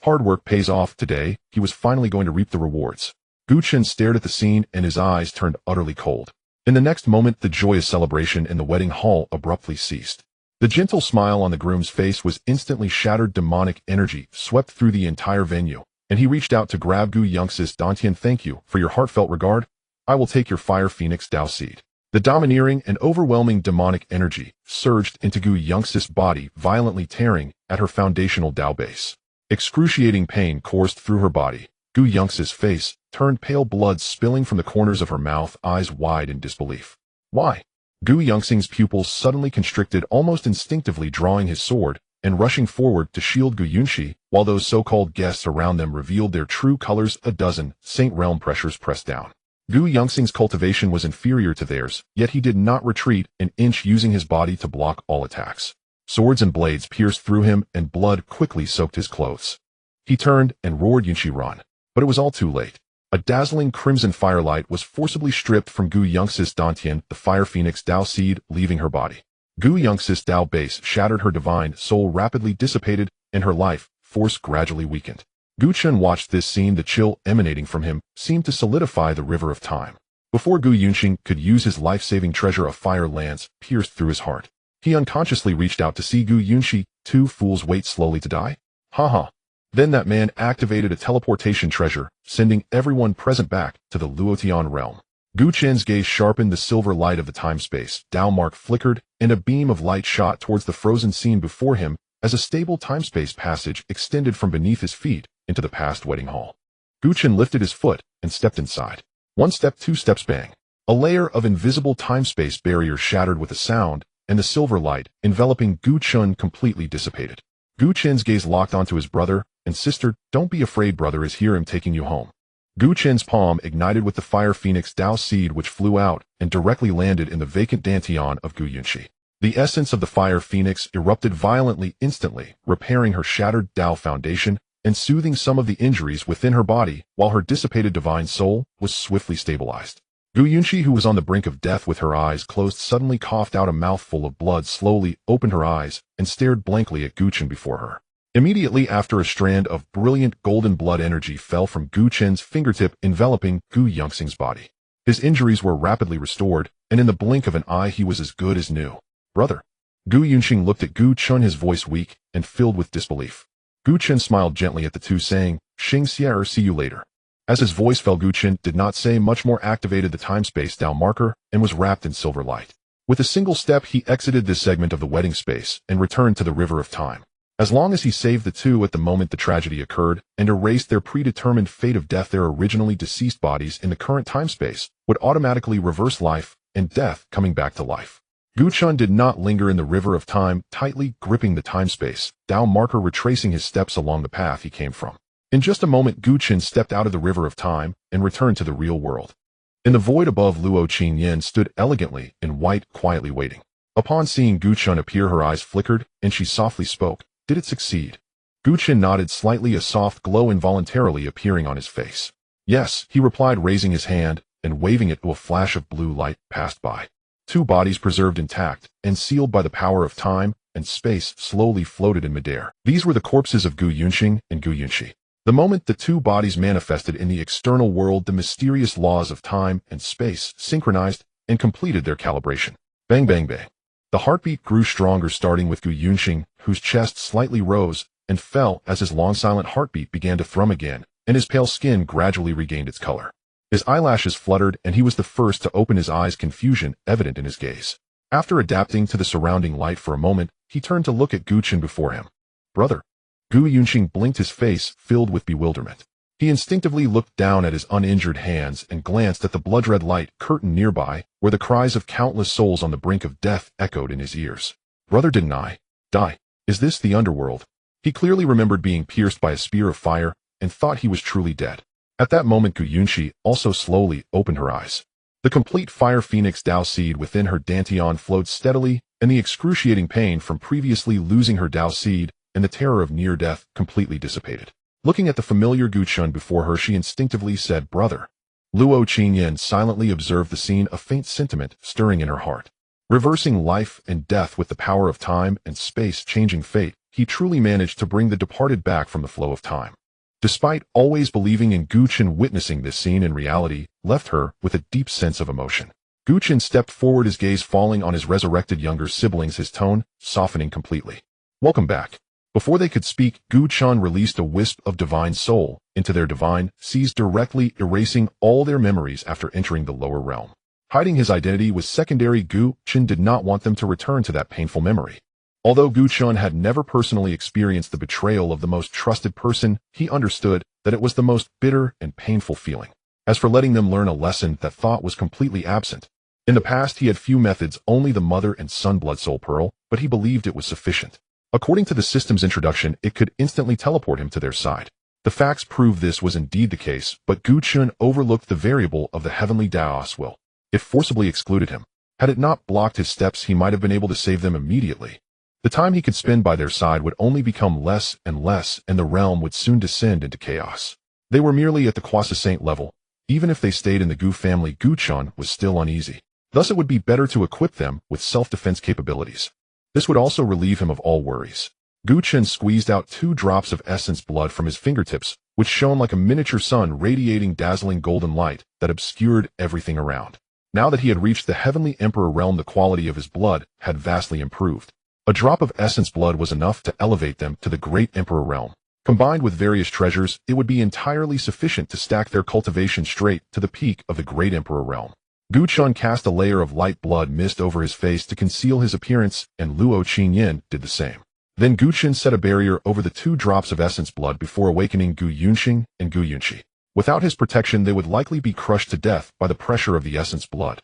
Hard work pays off. Today, he was finally going to reap the rewards. Gu Chen stared at the scene, and his eyes turned utterly cold. In the next moment, the joyous celebration in the wedding hall abruptly ceased. The gentle smile on the groom's face was instantly shattered. Demonic energy swept through the entire venue, and he reached out to grab Gu Yongxis. Dantian, thank you for your heartfelt regard. I will take your Fire Phoenix Dao seed. The domineering and overwhelming demonic energy surged into Gu Yongxis' body, violently tearing at her foundational Dao base. Excruciating pain coursed through her body. Gu Yongxis' face turned pale, blood spilling from the corners of her mouth, eyes wide in disbelief. Why? Gu Yongxing's pupils suddenly constricted, almost instinctively drawing his sword and rushing forward to shield Gu Yunxi, while those so-called guests around them revealed their true colors. A dozen Saint Realm pressures pressed down. Gu Yongxing's cultivation was inferior to theirs, yet he did not retreat an inch, using his body to block all attacks. Swords and blades pierced through him, and blood quickly soaked his clothes. He turned and roared, Yunxi, run. But it was all too late. A dazzling crimson firelight was forcibly stripped from Gu Yongxis' Dantian, the Fire Phoenix Dao seed, leaving her body. Gu Yongxis' Dao base shattered, her divine soul rapidly dissipated, and her life force gradually weakened. Gu Chen watched this scene. The chill emanating from him seemed to solidify the river of time. Before Gu Yunxing could use his life-saving treasure, a fire lance pierced through his heart. He unconsciously reached out to see Gu Yunxi. Two fools wait slowly to die? Haha. Then that man activated a teleportation treasure, sending everyone present back to the Luotian realm. Gu Chen's gaze sharpened. The silver light of the time-space Dao mark flickered, and a beam of light shot towards the frozen scene before him as a stable time-space passage extended from beneath his feet into the past wedding hall. Gu Chen lifted his foot and stepped inside. One step, two steps, bang. A layer of invisible time-space barrier shattered with a sound, and the silver light enveloping Gu Chen completely dissipated. Gu Chen's gaze locked onto his brother and sister. Don't be afraid, brother is here. I'm taking you home. Gu Chen's palm ignited with the fire phoenix Dao seed, which flew out and directly landed in the vacant dantian of Gu Yunxi. The essence of the fire phoenix erupted violently instantly, repairing her shattered Dao foundation and soothing some of the injuries within her body, while her dissipated divine soul was swiftly stabilized. Gu Yunxi, who was on the brink of death with her eyes closed, suddenly coughed out a mouthful of blood, slowly opened her eyes, and stared blankly at Gu Chen before her. Immediately after, a strand of brilliant golden blood energy fell from Gu Chen's fingertip, enveloping Gu Yunxing's body. His injuries were rapidly restored, and in the blink of an eye he was as good as new. Brother. Gu Yunxing looked at Gu Chen, his voice weak and filled with disbelief. Gu Chen smiled gently at the two, saying, Xing Xie, see you later. As his voice fell, Gu Chen did not say much more, activated the time-space Dao marker, and was wrapped in silver light. With a single step, he exited this segment of the wedding space and returned to the river of time. As long as he saved the two at the moment the tragedy occurred and erased their predetermined fate of death, their originally deceased bodies in the current time-space would automatically reverse life and death, coming back to life. Gu Chen did not linger in the river of time, tightly gripping the time-space Dao marker, retracing his steps along the path he came from. In just a moment, Gu Chen stepped out of the river of time and returned to the real world. In the void above, Luo Qingyan stood elegantly in white, quietly waiting. Upon seeing Gu Chen appear, her eyes flickered, and she softly spoke, Did it succeed? Gu Chen nodded slightly, a soft glow involuntarily appearing on his face. Yes, he replied, raising his hand and waving it. A flash of blue light passed by. Two bodies preserved intact and sealed by the power of time and space slowly floated in midair. These were the corpses of Gu Yunxing and Gu Yunxi. The moment the two bodies manifested in the external world, the mysterious laws of time and space synchronized and completed their calibration. Bang, bang, bang. The heartbeat grew stronger, starting with Gu Yunxing, whose chest slightly rose and fell as his long silent heartbeat began to thrum again, and his pale skin gradually regained its color. His eyelashes fluttered, and he was the first to open his eyes, confusion evident in his gaze. After adapting to the surrounding light for a moment, he turned to look at Gu Chen before him. Brother. Gu Yunxing blinked, his face filled with bewilderment. He instinctively looked down at his uninjured hands and glanced at the blood-red light curtain nearby, where the cries of countless souls on the brink of death echoed in his ears. Brother, didn't I die? Is this the underworld? He clearly remembered being pierced by a spear of fire and thought he was truly dead. At that moment, Gu Yunxi also slowly opened her eyes. The complete fire phoenix Dao seed within her dantian flowed steadily, and the excruciating pain from previously losing her Dao seed and the terror of near death completely dissipated. Looking at the familiar Gu Chen before her, she instinctively said, Brother. Luo Qingyan silently observed the scene, a faint sentiment stirring in her heart. Reversing life and death with the power of time and space, changing fate, he truly managed to bring the departed back from the flow of time. Despite always believing in Gu Chen, witnessing this scene in reality left her with a deep sense of emotion. Gu Chen stepped forward, his gaze falling on his resurrected younger siblings, his tone softening completely. Welcome back. Before they could speak, Gu Chen released a wisp of divine soul into their divine seas, directly erasing all their memories after entering the lower realm. Hiding his identity was secondary. Gu Chen did not want them to return to that painful memory. Although Gu Chen had never personally experienced the betrayal of the most trusted person, he understood that it was the most bitter and painful feeling. As for letting them learn a lesson, that thought was completely absent. In the past, he had few methods, only the mother and son blood soul pearl, but he believed it was sufficient. According to the system's introduction, it could instantly teleport him to their side. The facts prove this was indeed the case, but Gu Chen overlooked the variable of the heavenly Daos will. It forcibly excluded him. Had it not blocked his steps, he might have been able to save them immediately. The time he could spend by their side would only become less and less, and the realm would soon descend into chaos. They were merely at the Croissant level. Even if they stayed in the Gu family, Gu Chen was still uneasy. Thus it would be better to equip them with self-defense capabilities. This would also relieve him of all worries. Gu Chen squeezed out 2 drops of essence blood from his fingertips, which shone like a miniature sun, radiating dazzling golden light that obscured everything around. Now that he had reached the Heavenly Emperor realm, the quality of his blood had vastly improved. A drop of essence blood was enough to elevate them to the Great Emperor realm. Combined with various treasures, it would be entirely sufficient to stack their cultivation straight to the peak of the Great Emperor realm. Gu Chen cast a layer of light blood mist over his face to conceal his appearance, and Luo Qingyan did the same. Then Gu Chen set a barrier over the 2 drops of essence blood before awakening Gu Yunxing and Gu Yunqi. Without his protection, they would likely be crushed to death by the pressure of the essence blood.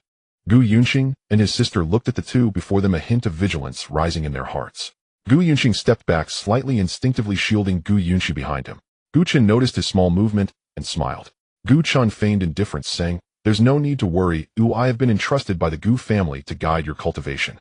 Gu Yunxing and his sister looked at the two, before them a hint of vigilance rising in their hearts. Gu Yunxing stepped back slightly, instinctively shielding Gu Yunqi behind him. Gu Chen noticed his small movement and smiled. Gu Chen feigned indifference, saying, "There's no need to worry, I have been entrusted by the Gu family to guide your cultivation."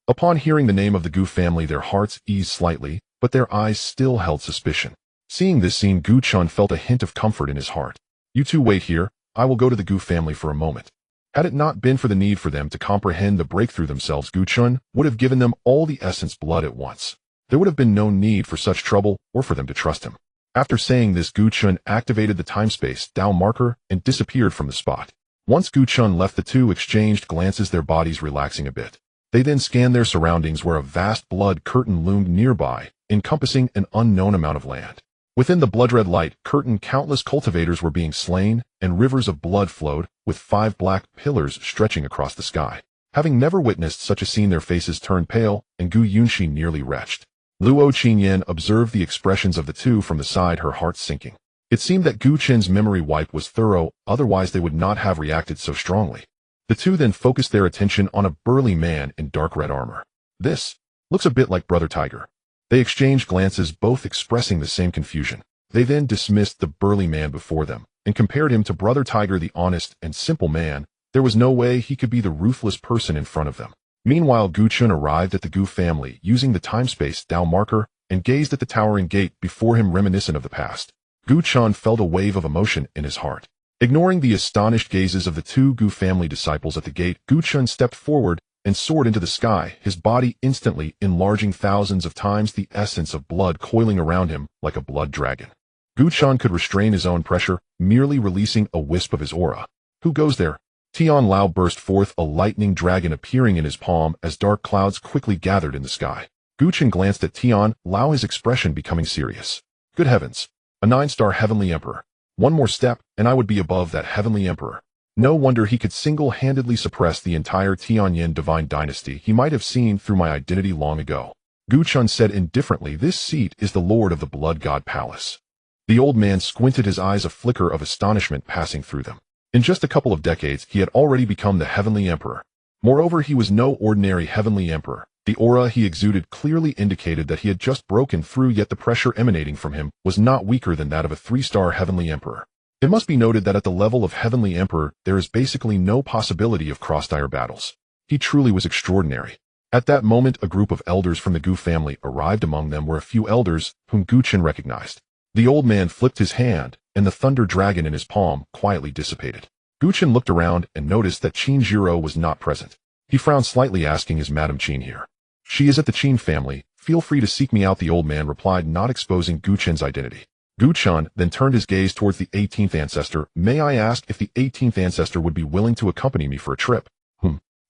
Upon hearing the name of the Gu family, their hearts eased slightly, but their eyes still held suspicion. Seeing this scene, Gu Chen felt a hint of comfort in his heart. "You two wait here, I will go to the Gu family for a moment." Had it not been for the need for them to comprehend the breakthrough themselves, Gu Chen would have given them all the essence blood at once. There would have been no need for such trouble or for them to trust him. After saying this, Gu Chen activated the time-space Dao marker and disappeared from the spot. Once Gu Chen left, the two exchanged glances, their bodies relaxing a bit. They then scanned their surroundings, where a vast blood curtain loomed nearby, encompassing an unknown amount of land. Within the blood-red light curtain, countless cultivators were being slain, and rivers of blood flowed, with 5 black pillars stretching across the sky. Having never witnessed such a scene, their faces turned pale, and Gu Yunxi nearly retched. Luo Qingyan observed the expressions of the two from the side, her heart sinking. It seemed that Gu Chen's memory wipe was thorough, otherwise they would not have reacted so strongly. The two then focused their attention on a burly man in dark red armor. "This looks a bit like Brother Tiger." They exchanged glances, both expressing the same confusion. They then dismissed the burly man before them, and compared him to Brother Tiger, the honest and simple man. There was no way he could be the ruthless person in front of them. Meanwhile, Gu Chen arrived at the Gu family using the time-space Dao marker and gazed at the towering gate before him, reminiscent of the past. Gu Chen felt a wave of emotion in his heart. Ignoring the astonished gazes of the 2 Gu family disciples at the gate, Gu Chen stepped forward and soared into the sky, his body instantly enlarging thousands of times, the essence of blood coiling around him like a blood dragon. Gu Chen could restrain his own pressure, merely releasing a wisp of his aura. "Who goes there?" Tian Lao burst forth, a lightning dragon appearing in his palm as dark clouds quickly gathered in the sky. Gu Chen glanced at Tian Lao, his expression becoming serious. "Good heavens! A 9-star Heavenly Emperor. One more step, and I would be above that Heavenly Emperor." No wonder he could single-handedly suppress the entire Tianyin divine dynasty. He might have seen through my identity long ago. Gu Chen said indifferently, "This seat is the Lord of the Blood God Palace." The old man squinted, his eyes, a flicker of astonishment passing through them. In just a couple of decades, he had already become the Heavenly Emperor. Moreover, he was no ordinary Heavenly Emperor. The aura he exuded clearly indicated that he had just broken through, yet the pressure emanating from him was not weaker than that of a 3-star Heavenly Emperor. It must be noted that at the level of Heavenly Emperor, there is basically no possibility of cross-tier battles. He truly was extraordinary. At that moment, a group of elders from the Gu family arrived. Among them were a few elders whom Gu Chen recognized. The old man flipped his hand, and the thunder dragon in his palm quietly dissipated. Gu Chen looked around and noticed that Qin Jiro was not present. He frowned slightly, asking, "Is Madame Qin here?" "She is at the Qin family. Feel free to seek me out," the old man replied, not exposing Gu Chen's identity. Gu Chen then turned his gaze towards the 18th ancestor. "May I ask if the 18th ancestor would be willing to accompany me for a trip?"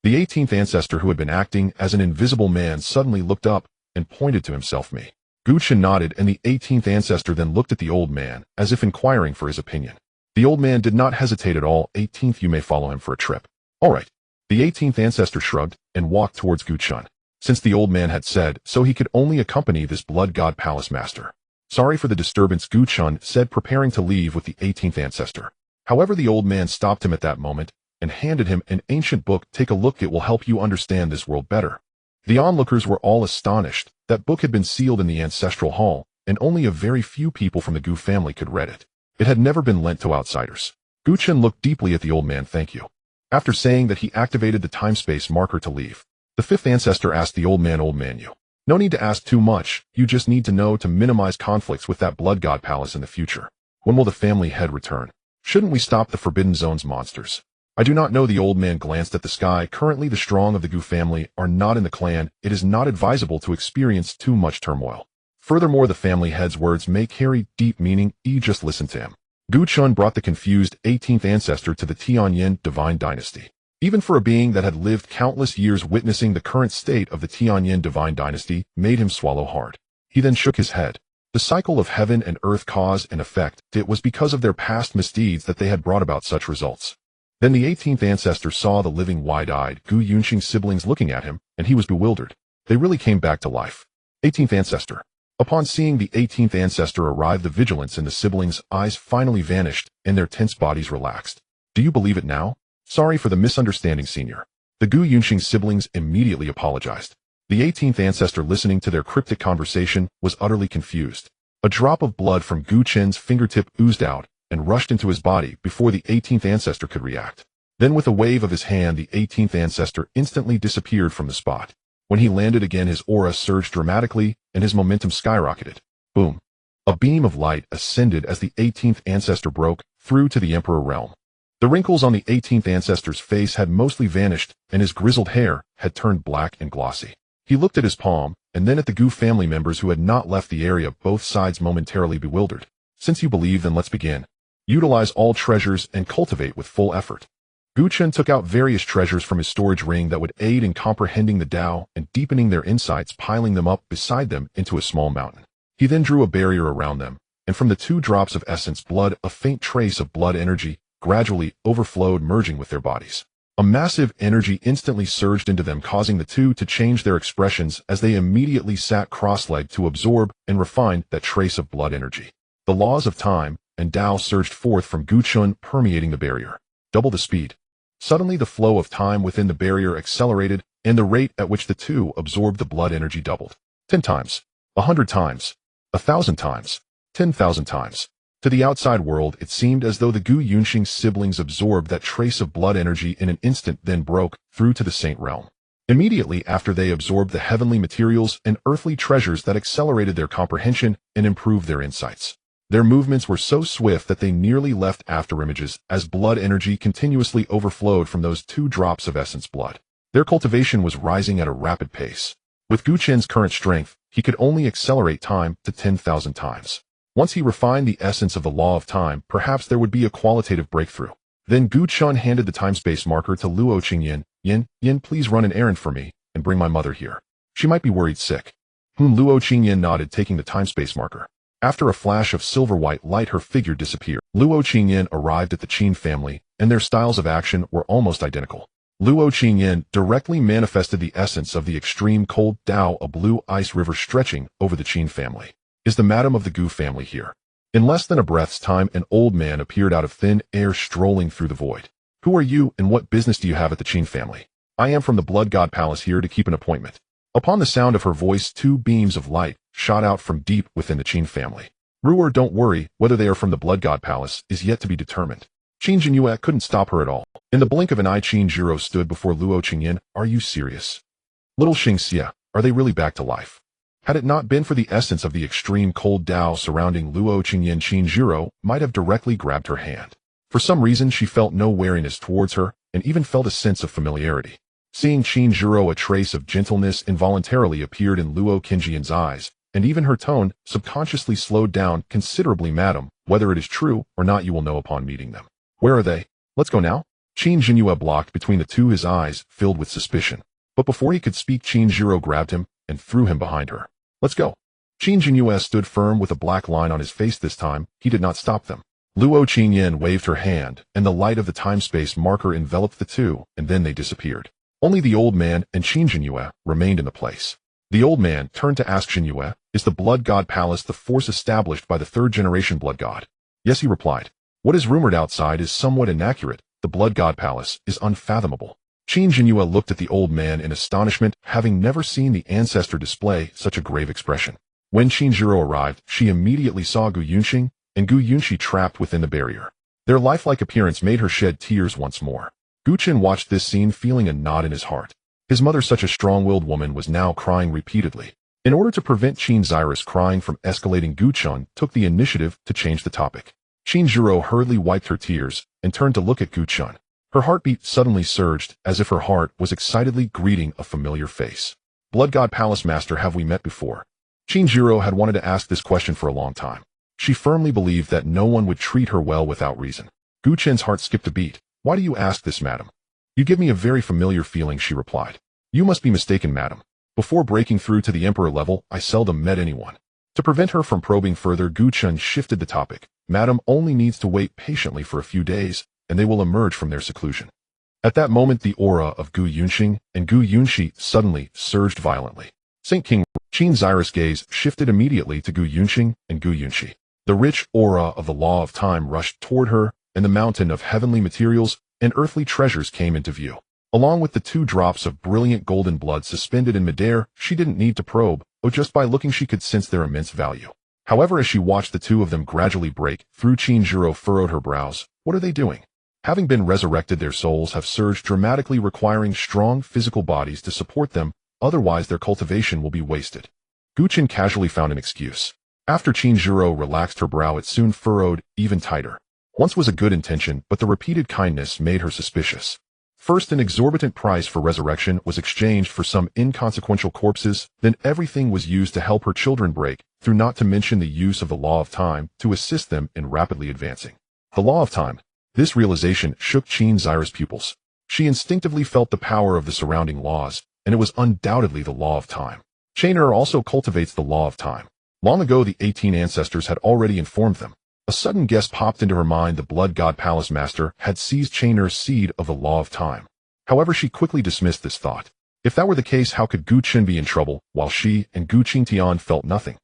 The 18th ancestor, who had been acting as an invisible man, suddenly looked up and pointed to himself. "Me." Gu Chen nodded, and the 18th ancestor then looked at the old man, as if inquiring for his opinion. The old man did not hesitate at all. "18th, you may follow him for a trip." "All right." The 18th ancestor shrugged and walked towards Gu Chen. Since the old man had said so, he could only accompany this blood god palace master. "Sorry for the disturbance," Gu Chen said, preparing to leave with the 18th ancestor. However, the old man stopped him at that moment and handed him an ancient book. "Take a look, it will help you understand this world better." The onlookers were all astonished. That book had been sealed in the ancestral hall, and only a very few people from the Gu family could read it. It had never been lent to outsiders. Gu Chen looked deeply at the old man. "Thank you." After saying that, he activated the time-space marker to leave. The 5th ancestor asked the old man, "You no need to ask too much. You just need to know to minimize conflicts with that blood god palace in the future. When will the family head return? Shouldn't we stop the Forbidden Zone's monsters?" "I do not know." The old man glanced at the sky. "Currently, the strong of the Gu family are not in the clan. It is not advisable to experience too much turmoil. Furthermore, the family head's words may carry deep meaning. Just listen to him." Gu Chen brought the confused 18th ancestor to the Tianyin divine dynasty. Even for a being that had lived countless years witnessing the current state of the Tianyin divine dynasty made him swallow hard. He then shook his head. The cycle of heaven and earth cause and effect, it was because of their past misdeeds that they had brought about such results. Then the 18th ancestor saw the living wide-eyed Gu Yunxing siblings looking at him, and he was bewildered. They really came back to life. 18th ancestor. Upon seeing the 18th ancestor arrive, the vigilance in the siblings' eyes finally vanished, and their tense bodies relaxed. Do you believe it now? Sorry for the misunderstanding, senior. The Gu Yunxing siblings immediately apologized. The 18th ancestor, listening to their cryptic conversation, was utterly confused. A drop of blood from Gu Chen's fingertip oozed out and rushed into his body before the 18th ancestor could react. Then with a wave of his hand, the 18th ancestor instantly disappeared from the spot. When he landed again, his aura surged dramatically and his momentum skyrocketed. Boom. A beam of light ascended as the 18th ancestor broke through to the Emperor realm. The wrinkles on the 18th ancestor's face had mostly vanished, and his grizzled hair had turned black and glossy. He looked at his palm, and then at the Gu family members who had not left the area, both sides momentarily bewildered. Since you believe, then let's begin. Utilize all treasures and cultivate with full effort. Gu Chen took out various treasures from his storage ring that would aid in comprehending the Tao and deepening their insights, piling them up beside them into a small mountain. He then drew a barrier around them, and from the 2 drops of essence blood, a faint trace of blood energy gradually overflowed, merging with their bodies. A massive energy instantly surged into them, causing the 2 to change their expressions as they immediately sat cross-legged to absorb and refine that trace of blood energy. The laws of time and Tao surged forth from Gu Chen, permeating the barrier. Double the speed. Suddenly the flow of time within the barrier accelerated, and the rate at which the 2 absorbed the blood energy doubled. 10 times. 100 times. 1,000 times. 10,000 times. To the outside world, it seemed as though the Gu Yunxing siblings absorbed that trace of blood energy in an instant, then broke through to the Saint realm. Immediately after, they absorbed the heavenly materials and earthly treasures that accelerated their comprehension and improved their insights. Their movements were so swift that they nearly left afterimages as blood energy continuously overflowed from those 2 drops of essence blood. Their cultivation was rising at a rapid pace. With Gu Chen's current strength, he could only accelerate time to 10,000 times. Once he refined the essence of the law of time, perhaps there would be a qualitative breakthrough. Then Gu Chen handed the time-space marker to Luo Qingyan. Yin, please run an errand for me and bring my mother here. She might be worried sick. Luo Qingyan nodded, taking the time-space marker. After a flash of silver-white light, her figure disappeared. Luo Qingyan arrived at the Qin family, and their styles of action were almost identical. Luo Qingyan directly manifested the essence of the extreme cold Tao, a blue ice river stretching over the Qin family. Is the madam of the Gu family here? In less than a breath's time, an old man appeared out of thin air, strolling through the void. Who are you, and what business do you have at the Qin family? I am from the Blood God Palace, here to keep an appointment. Upon the sound of her voice, 2 beams of light shot out from deep within the Qin family. Ruer, don't worry, whether they are from the Blood God Palace is yet to be determined. Qin Jinyue couldn't stop her at all. In the blink of an eye, Qin Jiro stood before Luo Qingyan. Are you serious? Little Xingxia, are they really back to life? Had it not been for the essence of the extreme cold Tao surrounding Luo Qingyan, Qin Jiro might have directly grabbed her hand. For some reason, she felt no wariness towards her, and even felt a sense of familiarity. Seeing Qin Jiro, a trace of gentleness involuntarily appeared in Luo Qingyan's eyes, and even her tone subconsciously slowed down considerably. Madam, whether it is true or not, you will know upon meeting them. Where are they? Let's go now. Qin Jinyue blocked between the 2, his eyes filled with suspicion. But before he could speak, Qin Jiro grabbed him and threw him behind her. Let's go. Qin Jinyue stood firm with a black line on his face. This time, he did not stop them. Luo Qingyan waved her hand, and the light of the time-space marker enveloped the 2, and then they disappeared. Only the old man and Qin Jinyue remained in the place. The old man turned to ask Jinyue, is the Blood God Palace the force established by the 3rd-generation Blood God? Yes, he replied. What is rumored outside is somewhat inaccurate. The Blood God Palace is unfathomable. Qin Jinyue looked at the old man in astonishment, having never seen the ancestor display such a grave expression. When Qin Jiro arrived, she immediately saw Gu Yunxing and Gu Yunxi trapped within the barrier. Their lifelike appearance made her shed tears once more. Gu Chen watched this scene, feeling a knot in his heart. His mother, such a strong-willed woman, was now crying repeatedly. In order to prevent Qin Zyrus crying from escalating, Gu Chen took the initiative to change the topic. Qin Jiro hurriedly wiped her tears and turned to look at Gu Chen. Her heartbeat suddenly surged, as if her heart was excitedly greeting a familiar face. Blood God Palace Master, have we met before? Qin Jiro had wanted to ask this question for a long time. She firmly believed that no one would treat her well without reason. Gu Chen's heart skipped a beat. Why do you ask this, madam? You give me a very familiar feeling, she replied. You must be mistaken, madam. Before breaking through to the emperor level, I seldom met anyone. To prevent her from probing further, Chen shifted the topic. Madam only needs to wait patiently for a few days, and they will emerge from their seclusion. At that moment, the aura of Gu Yunxing and Gu Yunxi suddenly surged violently. Saint King Chen Zyrus' gaze shifted immediately to Gu Yunxing and Gu Yunxi. The rich aura of the law of time rushed toward her, and the mountain of heavenly materials and earthly treasures came into view. Along with the 2 drops of brilliant golden blood suspended in midair, she didn't need to probe, just by looking she could sense their immense value. However, as she watched the 2 of them gradually break through, Qin Zhiro furrowed her brows. What are they doing? Having been resurrected, their souls have surged dramatically, requiring strong physical bodies to support them, otherwise their cultivation will be wasted. Gu Chen casually found an excuse. After Qin Zhiro relaxed her brow, it soon furrowed even tighter. Once was a good intention, but the repeated kindness made her suspicious. First, an exorbitant price for resurrection was exchanged for some inconsequential corpses, then everything was used to help her children break through, not to mention the use of the law of time to assist them in rapidly advancing. The law of time. This realization shook Chen Zyrus' pupils. She instinctively felt the power of the surrounding laws, and it was undoubtedly the law of time. Chainer also cultivates the law of time. Long ago, the 18 ancestors had already informed them. A sudden guess popped into her mind. The blood god palace master had seized Chainer's seed of the law of time. However, she quickly dismissed this thought. If that were the case, how could Gu Chen be in trouble, while she and Gu Qingtian felt nothing?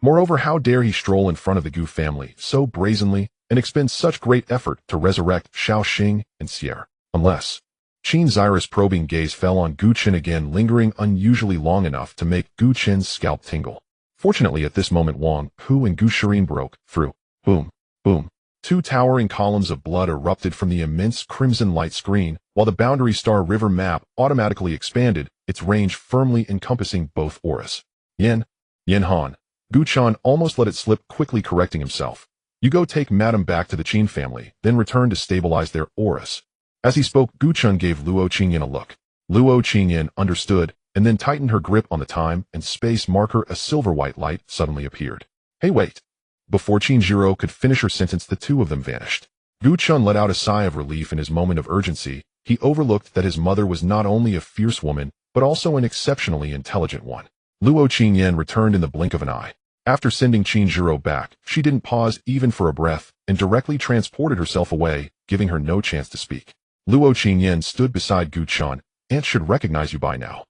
Moreover, how dare he stroll in front of the Gu family so brazenly and expend such great effort to resurrect Xiao Xing and Sierra? Unless... Chen Zyrus' probing gaze fell on Gu Chen again, lingering unusually long enough to make Gu Chen's scalp tingle. Fortunately, at this moment, Wang Hu and Gu Shirin broke through. Boom, boom. 2 towering columns of blood erupted from the immense crimson light screen, while the Boundary Star River map automatically expanded, its range firmly encompassing both auras. Yin Han. Gu Chen almost let it slip, quickly correcting himself. You go take Madam back to the Qin family, then return to stabilize their auras. As he spoke, Gu Chen gave Luo Qingyan a look. Luo Qingyan understood, and then tightened her grip on the time and space marker. A silver-white light suddenly appeared. Hey, wait. Before Qin Zhiro could finish her sentence, the 2 of them vanished. Gu Chen let out a sigh of relief in his moment of urgency. He overlooked that his mother was not only a fierce woman, but also an exceptionally intelligent one. Luo Qingyan returned in the blink of an eye. After sending Qin Zhiro back, she didn't pause even for a breath, and directly transported herself away, giving her no chance to speak. Luo Qingyan stood beside Gu Chen. Aunt should recognize you by now.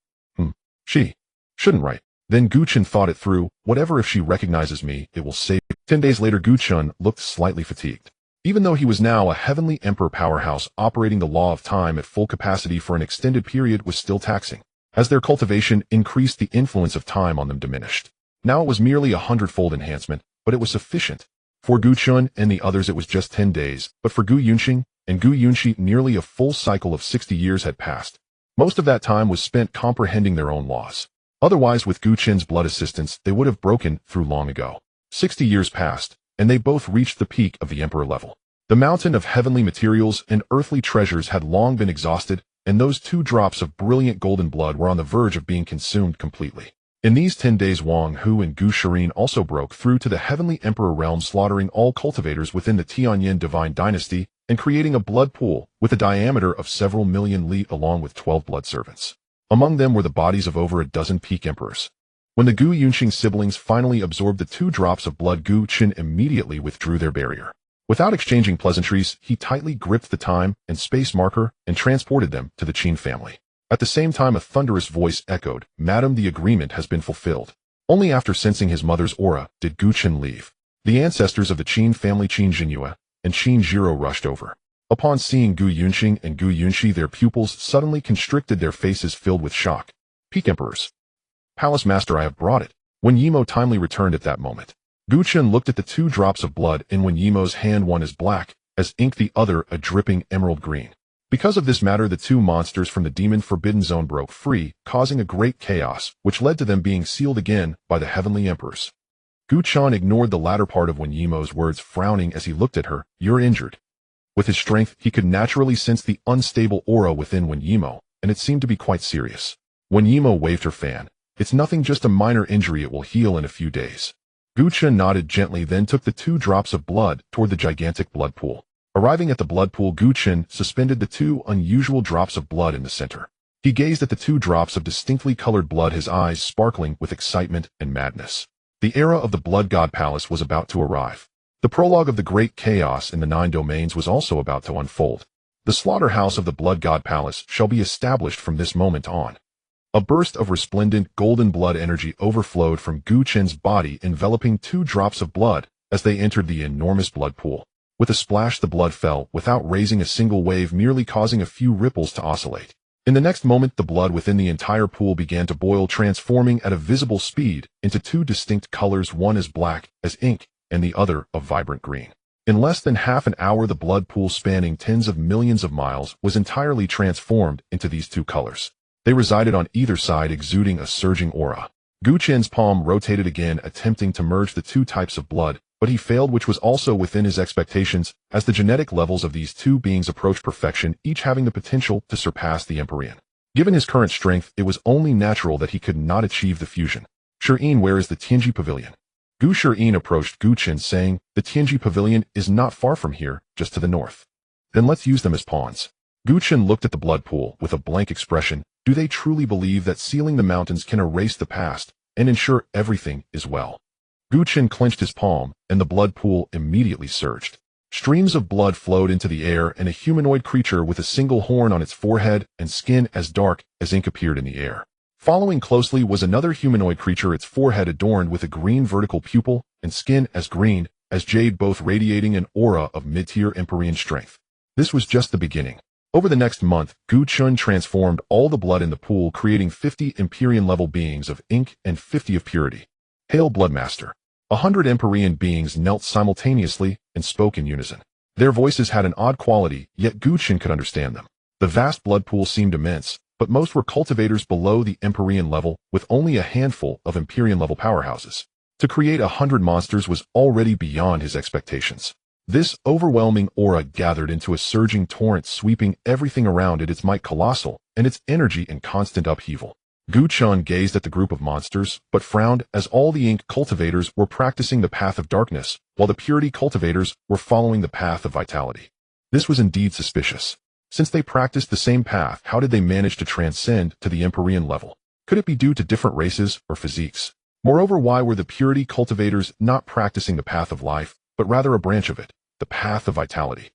She shouldn't, right? Then Gu Chen thought it through. Whatever, if she recognizes me, it will save. 10 days later, Gu Chen looked slightly fatigued. Even though he was now a heavenly emperor powerhouse, operating the law of time at full capacity for an extended period was still taxing. As their cultivation increased, the influence of time on them diminished. Now it was merely a 100-fold enhancement, but it was sufficient. For Gu Chen and the others it was just 10 days, but for Gu Yunxing and Gu Yunxi nearly a full cycle of 60 years had passed. Most of that time was spent comprehending their own laws. Otherwise, with Gu Chen's blood assistance, they would have broken through long ago. 60 years passed, and they both reached the peak of the emperor level. The mountain of heavenly materials and earthly treasures had long been exhausted, and those 2 drops of brilliant golden blood were on the verge of being consumed completely. In these 10 days, Wang Hu and Gu Shirin also broke through to the heavenly emperor realm, slaughtering all cultivators within the Tianyin divine dynasty and creating a blood pool with a diameter of several million li, along with 12 blood servants. Among them were the bodies of over a dozen peak emperors. When the Gu Yunxing siblings finally absorbed the 2 drops of blood, Gu Chen immediately withdrew their barrier. Without exchanging pleasantries, he tightly gripped the time and space marker and transported them to the Qin family. At the same time, a thunderous voice echoed, "Madam, the agreement has been fulfilled." Only after sensing his mother's aura did Gu Chen leave. The ancestors of the Qin family, Qin Jinyue and Qin Zhiro, rushed over. Upon seeing Gu Yunxing and Gu Yunxi, their pupils suddenly constricted, their faces filled with shock. Peak emperors. Palace master, I have brought it. When Yimo timely returned at that moment. Gu Chen looked at the 2 drops of blood in when Yimo's hand, one is black as ink, the other a dripping emerald green. Because of this matter, the 2 monsters from the demon forbidden zone broke free, causing a great chaos, which led to them being sealed again by the heavenly emperors. Gu Chen ignored the latter part of Wen Yimo's words, frowning as he looked at her. You're injured. With his strength, he could naturally sense the unstable aura within Wen Yimo, and it seemed to be quite serious. Wen Yimo waved her fan. It's nothing, just a minor injury, it will heal in a few days. Gu Chen nodded gently, then took the 2 drops of blood toward the gigantic blood pool. Arriving at the blood pool, Chen suspended the two unusual drops of blood in the center. He gazed at the two drops of distinctly colored blood, his eyes sparkling with excitement and madness. The era of the Blood God Palace was about to arrive. The prologue of the great chaos in the 9 domains was also about to unfold. The slaughterhouse of the Blood God Palace shall be established from this moment on. A burst of resplendent golden blood energy overflowed from Chen's body, enveloping 2 drops of blood as they entered the enormous blood pool. With a splash, the blood fell without raising a single wave, merely causing a few ripples to oscillate. In the next moment, the blood within the entire pool began to boil, transforming at a visible speed into 2 distinct colors, one as black as ink and the other a vibrant green. In less than half an hour, the blood pool, spanning tens of millions of miles, was entirely transformed into these 2 colors. They resided on either side, exuding a surging aura. Chen's palm rotated again, attempting to merge the 2 types of blood, but he failed, which was also within his expectations, as the genetic levels of these 2 beings approached perfection, each having the potential to surpass the Empyrean. Given his current strength, it was only natural that he could not achieve the fusion. Chen, where is the Tianji Pavilion? Chen approached Chen, saying, the Tianji Pavilion is not far from here, just to the north. Then let's use them as pawns. Chen looked at the blood pool with a blank expression. Do they truly believe that sealing the mountains can erase the past and ensure everything is well? Chen clenched his palm, and the blood pool immediately surged. Streams of blood flowed into the air, and a humanoid creature with a single horn on its forehead and skin as dark as ink appeared in the air. Following closely was another humanoid creature, its forehead adorned with a green vertical pupil and skin as green as jade, both radiating an aura of mid-tier Empyrean strength. This was just the beginning. Over the next month, Chen transformed all the blood in the pool, creating 50 Empyrean-level beings of ink and 50 of purity. Hail, Bloodmaster! 100 Empyrean beings knelt simultaneously and spoke in unison. Their voices had an odd quality, yet Chen could understand them. The vast blood pool seemed immense, but most were cultivators below the Empyrean level, with only a handful of Empyrean-level powerhouses. To create 100 monsters was already beyond his expectations. This overwhelming aura gathered into a surging torrent, sweeping everything around it, its might colossal, and its energy in constant upheaval. Chen gazed at the group of monsters, but frowned, as all the ink cultivators were practicing the path of darkness, while the purity cultivators were following the path of vitality. This was indeed suspicious. Since they practiced the same path, how did they manage to transcend to the Empyrean level? Could it be due to different races or physiques? Moreover, why were the purity cultivators not practicing the path of life, but rather a branch of it, the path of vitality?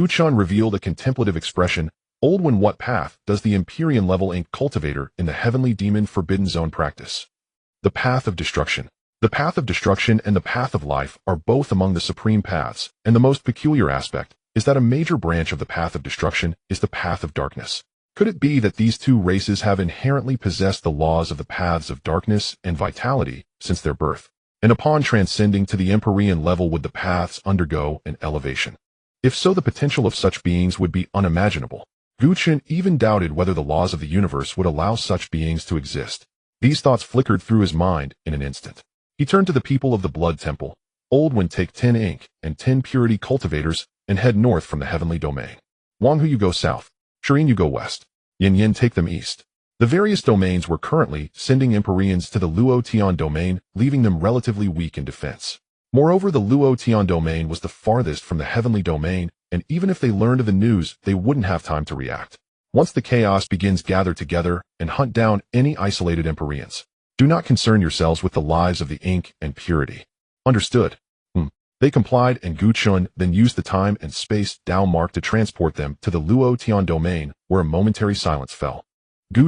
Chen revealed a contemplative expression. Old one, what path does the Empyrean level ink cultivator in the heavenly demon forbidden zone practice? The path of destruction. The path of destruction and the path of life are both among the supreme paths, and the most peculiar aspect is that a major branch of the path of destruction is the path of darkness. Could it be that these 2 races have inherently possessed the laws of the paths of darkness and vitality since their birth? And upon transcending to the Empyrean level, would the paths undergo an elevation? If so, the potential of such beings would be unimaginable. Chen even doubted whether the laws of the universe would allow such beings to exist. These thoughts flickered through his mind in an instant. He turned to the people of the Blood Temple. Old one, take 10 ink and 10 purity cultivators and head north from the heavenly domain. Wang Hu, you go south. Chen, you go west. Yin, take them east. The various domains were currently sending Empyreans to the Luo-Tian domain, leaving them relatively weak in defense. Moreover, the Luo-Tian domain was the farthest from the heavenly domain, and even if they learned of the news, they wouldn't have time to react. Once the chaos begins, gather together and hunt down any isolated Empyreans. Do not concern yourselves with the lives of the ink and purity. Understood? They complied, and Chen then used the time and space down mark to transport them to the Luo-Tian domain, where a momentary silence fell.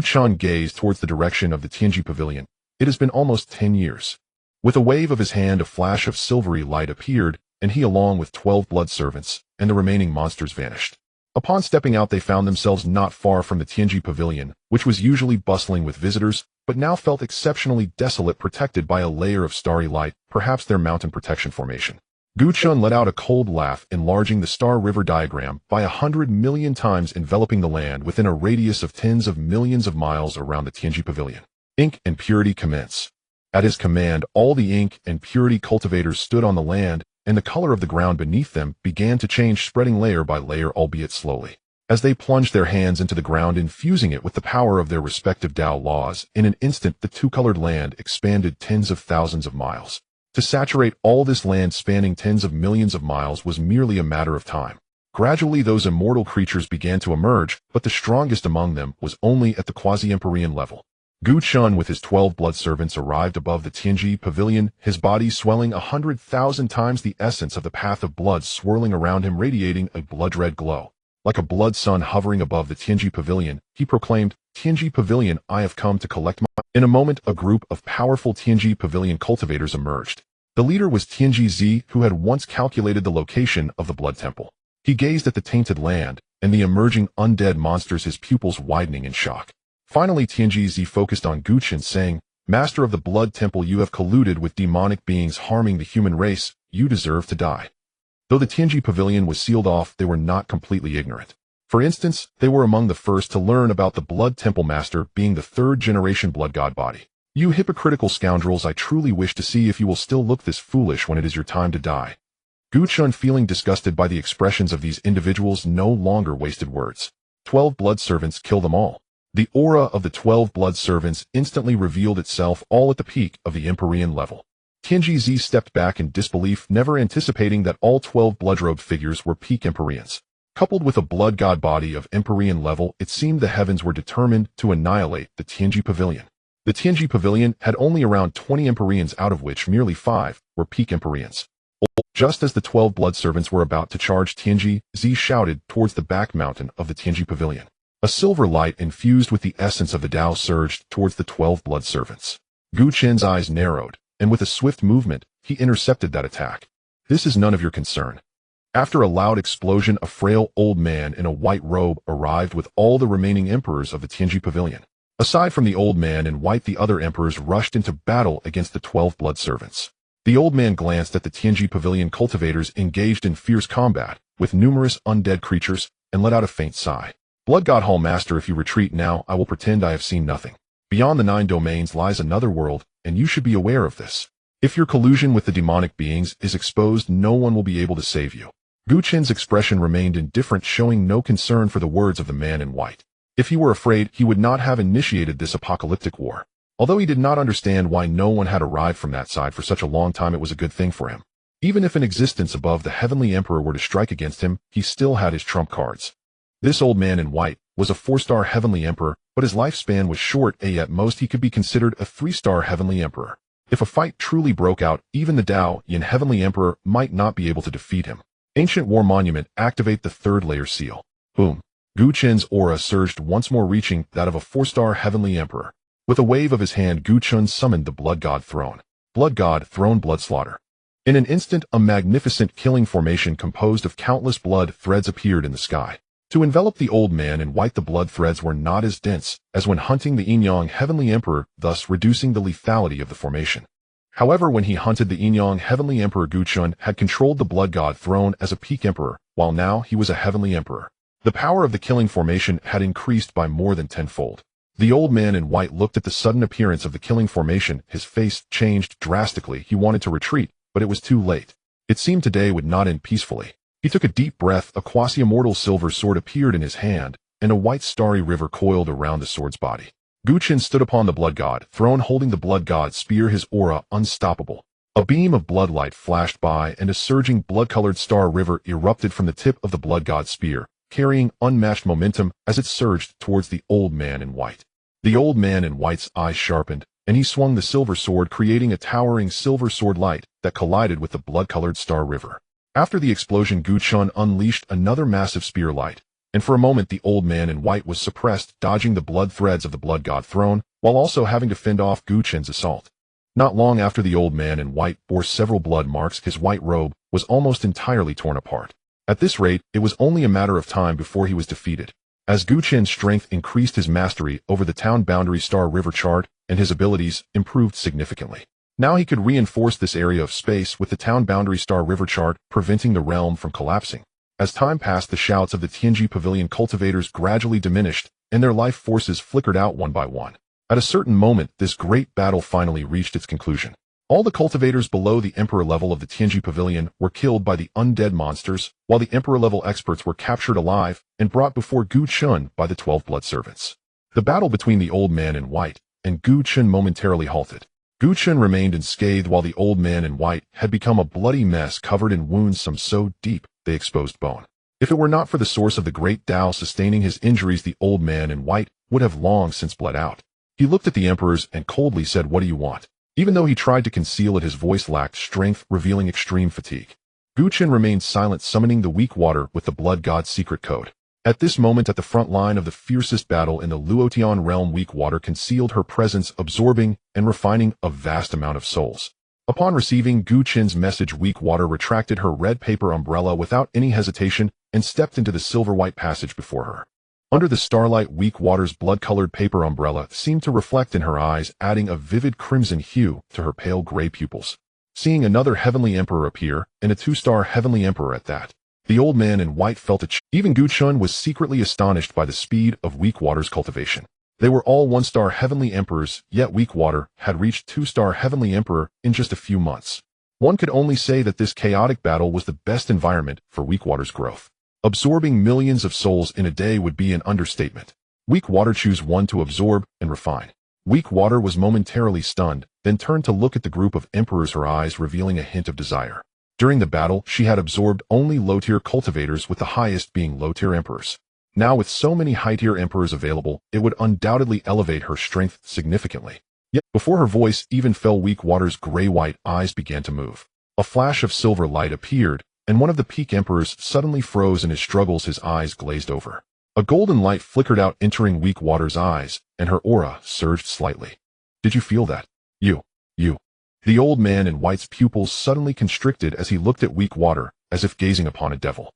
Chen gazed towards the direction of the Tianji Pavilion. It has been almost 10 years. With a wave of his hand, a flash of silvery light appeared, and he, along with 12 blood servants and the remaining monsters, vanished. Upon stepping out, they found themselves not far from the Tianji Pavilion, which was usually bustling with visitors, but now felt exceptionally desolate, protected by a layer of starry light, perhaps their mountain protection formation. Chen let out a cold laugh, enlarging the Star River diagram by 100 million times, enveloping the land within a radius of tens of millions of miles around the Tianji Pavilion. Ink and purity commence. At his command, all the ink and purity cultivators stood on the land, and the color of the ground beneath them began to change, spreading layer by layer, albeit slowly. As they plunged their hands into the ground, infusing it with the power of their respective Tao laws, in an instant the 2-colored land expanded tens of thousands of miles. To saturate all this land spanning tens of millions of miles was merely a matter of time. Gradually those immortal creatures began to emerge, but the strongest among them was only at the quasi-Empyrean level. Gu Chen with his 12 blood servants arrived above the Tianji pavilion, his body swelling 100,000 times the essence of the path of blood swirling around him, radiating a blood-red glow. Like a blood sun hovering above the Tianji pavilion, he proclaimed, "Tianji pavilion, I have come to collect my..." In a moment, a group of powerful Tianji pavilion cultivators emerged. The leader was Tianji Zi, who had once calculated the location of the blood temple. He gazed at the tainted land and the emerging undead monsters, his pupils widening in shock. Finally, Tianji Zi focused on Gu Chen, saying, "Master of the blood temple, you have colluded with demonic beings harming the human race. You deserve to die." Though the Tianji pavilion was sealed off, they were not completely ignorant. For instance, they were among the first to learn about the blood temple master being the third-generation blood god body. "You hypocritical scoundrels, I truly wish to see if you will still look this foolish when it is your time to die." Gu Chen, feeling disgusted by the expressions of these individuals, no longer wasted words. 12 blood servants, kill them all. The aura of the 12 blood servants instantly revealed itself, all at the peak of the Empyrean level. Tianji Zi stepped back in disbelief, never anticipating that all 12 blood-robed figures were peak Empyreans. Coupled with a blood god body of Empyrean level, it seemed the heavens were determined to annihilate the Tianji pavilion. The Tianji pavilion had only around 20 Empyreans, out of which merely 5 were peak Empyreans. Just as the 12 blood servants were about to charge, Tianji Zi shouted towards the back mountain of the Tianji pavilion. A silver light infused with the essence of the Tao surged towards the 12 blood servants. Gu Chen's eyes narrowed, and with a swift movement, he intercepted that attack. "This is none of your concern." After a loud explosion, a frail old man in a white robe arrived with all the remaining emperors of the Tianji pavilion. Aside from the old man in white, the other emperors rushed into battle against the 12 blood servants. The old man glanced at the Tianji pavilion cultivators engaged in fierce combat with numerous undead creatures and let out a faint sigh. "Blood God Hall Master, if you retreat now, I will pretend I have seen nothing. Beyond the 9 domains lies another world, and you should be aware of this. If your collusion with the demonic beings is exposed, no one will be able to save you." Gu Chen's expression remained indifferent, showing no concern for the words of the man in white. If he were afraid, he would not have initiated this apocalyptic war. Although he did not understand why no one had arrived from that side for such a long time, it was a good thing for him. Even if an existence above the Heavenly Emperor were to strike against him, he still had his trump cards. This old man in white was a 4-star Heavenly Emperor, but his lifespan was short, at most he could be considered a 3-star Heavenly Emperor. If a fight truly broke out, even the Tao Yin Heavenly Emperor might not be able to defeat him. Ancient War Monument, activate the 3rd layer seal. Boom. Gu Chen's aura surged once more, reaching that of a 4-star Heavenly Emperor. With a wave of his hand, Gu Chen summoned the Blood God Throne. Blood God Throne, blood slaughter. In an instant, a magnificent killing formation composed of countless blood threads appeared in the sky. To envelop the old man in white, the blood threads were not as dense as when hunting the Yin-Yang Heavenly Emperor, thus reducing the lethality of the formation. However, when he hunted the Yin-Yang Heavenly Emperor, Gu Chen had controlled the Blood God Throne as a peak emperor, while now he was a Heavenly Emperor. The power of the killing formation had increased by more than tenfold. The old man in white looked at the sudden appearance of the killing formation. His face changed drastically. He wanted to retreat, but it was too late. It seemed today would not end peacefully. He took a deep breath, a quasi-immortal silver sword appeared in his hand, and a white starry river coiled around the sword's body. Gu Chen stood upon the Blood God Throne holding the Blood God Spear, his aura unstoppable. A beam of blood light flashed by, and a surging blood-colored star river erupted from the tip of the Blood God Spear, carrying unmatched momentum as it surged towards the old man in white. The old man in white's eyes sharpened, and he swung the silver sword, creating a towering silver sword light that collided with the blood-colored star river. After the explosion, Gu Chen unleashed another massive spear light, and for a moment the old man in white was suppressed, dodging the blood threads of the Blood God Throne, while also having to fend off Gu Chen's assault. Not long after, the old man in white bore several blood marks. His white robe was almost entirely torn apart. At this rate, it was only a matter of time before he was defeated. As Gu Chen's strength increased, his mastery over the town boundary star river chart and his abilities improved significantly. Now he could reinforce this area of space with the town boundary star river chart, preventing the realm from collapsing. As time passed, the shouts of the Tianji pavilion cultivators gradually diminished, and their life forces flickered out one by one. At a certain moment, this great battle finally reached its conclusion. All the cultivators below the emperor level of the Tianji pavilion were killed by the undead monsters, while the emperor level experts were captured alive and brought before Gu Chen by the 12 blood servants. The battle between the old man in white and Gu Chen momentarily halted. Gu Chen remained unscathed, while the old man in white had become a bloody mess covered in wounds, some so deep they exposed bone. If it were not for the source of the great Tao sustaining his injuries, the old man in white would have long since bled out. He looked at the emperors and coldly said, "What do you want?" Even though he tried to conceal it, his voice lacked strength, revealing extreme fatigue. Chen remained silent, summoning the weak water with the blood god's secret code. At this moment, at the front line of the fiercest battle in the Luotian realm, weak water concealed her presence, absorbing and refining a vast amount of souls. Upon receiving Chen's message, weak water retracted her red paper umbrella without any hesitation and stepped into the silver-white passage before her. Under the starlight, weak water's blood-colored paper umbrella seemed to reflect in her eyes, adding a vivid crimson hue to her pale gray pupils. Seeing another heavenly emperor appear, and a 2-star heavenly emperor at that, the old man in white felt even Chen was secretly astonished by the speed of weak water's cultivation. They were all 1-star heavenly emperors, yet weak water had reached 2-star heavenly emperor in just a few months. One could only say that this chaotic battle was the best environment for weak water's growth. Absorbing millions of souls in a day would be an understatement. Weak water chose one to absorb and refine. Weak water was momentarily stunned, then turned to look at the group of emperors, her eyes revealing a hint of desire. During the battle, she had absorbed only low-tier cultivators, with the highest being low-tier emperors. Now, with so many high-tier emperors available, it would undoubtedly elevate her strength significantly. Yet, before her voice even fell, weak water's gray-white eyes began to move. A flash of silver light appeared, and one of the peak emperors suddenly froze in his struggles, his eyes glazed over. A golden light flickered out, entering weak water's eyes, and her aura surged slightly. "Did you feel that? You. The old man in white's pupils suddenly constricted as he looked at weak water, as if gazing upon a devil.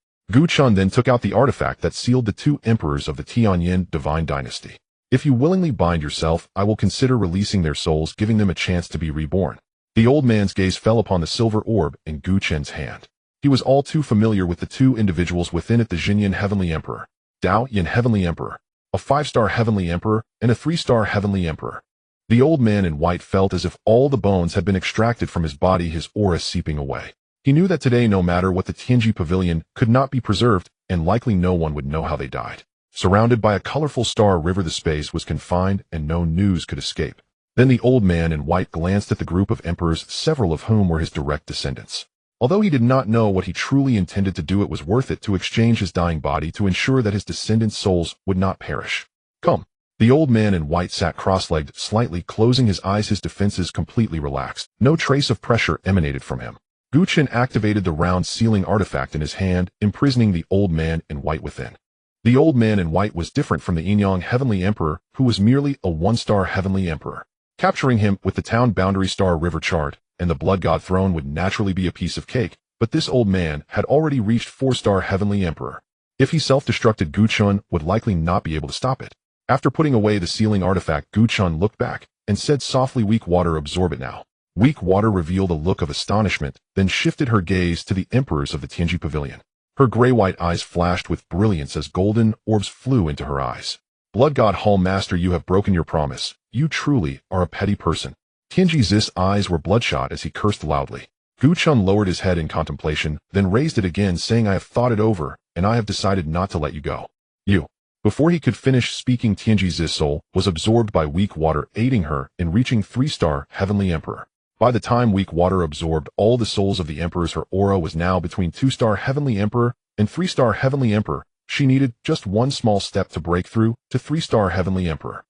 Chen then took out the artifact that sealed the 2 emperors of the Tianyin divine dynasty. "If you willingly bind yourself, I will consider releasing their souls, giving them a chance to be reborn." The old man's gaze fell upon the silver orb in Chen's hand. He was all too familiar with the 2 individuals within it, the Jinyin Heavenly Emperor, Dao Yin Heavenly Emperor, a 5-star Heavenly Emperor, and a 3-star Heavenly Emperor. The old man in white felt as if all the bones had been extracted from his body, his aura seeping away. He knew that today, no matter what, the Tianji Pavilion could not be preserved, and likely no one would know how they died. Surrounded by a colorful star river, the space was confined and no news could escape. Then the old man in white glanced at the group of emperors, several of whom were his direct descendants. Although he did not know what he truly intended to do, it was worth it to exchange his dying body to ensure that his descendants' souls would not perish. "Come." The old man in white sat cross-legged, slightly closing his eyes, his defenses completely relaxed. No trace of pressure emanated from him. Chen activated the round sealing artifact in his hand, imprisoning the old man in white within. The old man in white was different from the Inyang Heavenly Emperor, who was merely a 1-star Heavenly Emperor. Capturing him with the town boundary star river chart and the blood god throne would naturally be a piece of cake, but this old man had already reached 4-star Heavenly Emperor. If he self-destructed, Chen would likely not be able to stop it. After putting away the sealing artifact, Chen looked back and said softly, "Weak water, absorb it now." Weak water revealed a look of astonishment, then shifted her gaze to the emperors of the Tianji Pavilion. Her gray-white eyes flashed with brilliance as golden orbs flew into her eyes. "Blood god Hall Master, you have broken your promise. You truly are a petty person." Tianji Zis' eyes were bloodshot as he cursed loudly. Chen lowered his head in contemplation, then raised it again, saying, "I have thought it over, and I have decided not to let you go. You." Before he could finish speaking, Tianji Zis' soul was absorbed by weak water, aiding her in reaching 3-star Heavenly Emperor. By the time weak water absorbed all the souls of the emperors, her aura was now between 2-star Heavenly Emperor and 3-star Heavenly Emperor. She needed just one small step to break through to 3-star Heavenly Emperor.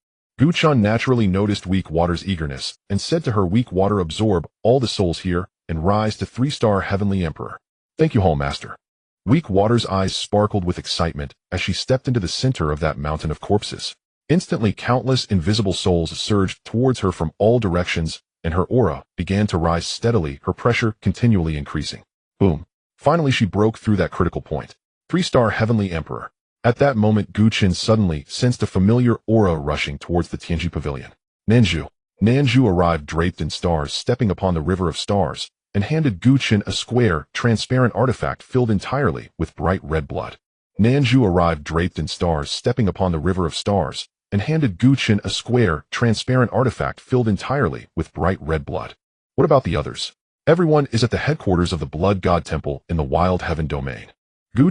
Chen naturally noticed weak water's eagerness and said to her, "Weak water, absorb all the souls here and rise to 3-star Heavenly Emperor." "Thank you, Hall Master." Weak water's eyes sparkled with excitement as she stepped into the center of that mountain of corpses. Instantly, countless invisible souls surged towards her from all directions, and her aura began to rise steadily, her pressure continually increasing. Boom. Finally, she broke through that critical point. 3-star Heavenly Emperor. At that moment, Chen suddenly sensed a familiar aura rushing towards the Tianji Pavilion. Nanju arrived draped in stars, stepping upon the river of stars, and handed Chen a square, transparent artifact filled entirely with bright red blood. Nanju arrived draped in stars, stepping upon the river of stars, and handed Chen a square, transparent artifact filled entirely with bright red blood. What about the others? Everyone is at the headquarters of the Blood God Temple in the Wild Heaven Domain.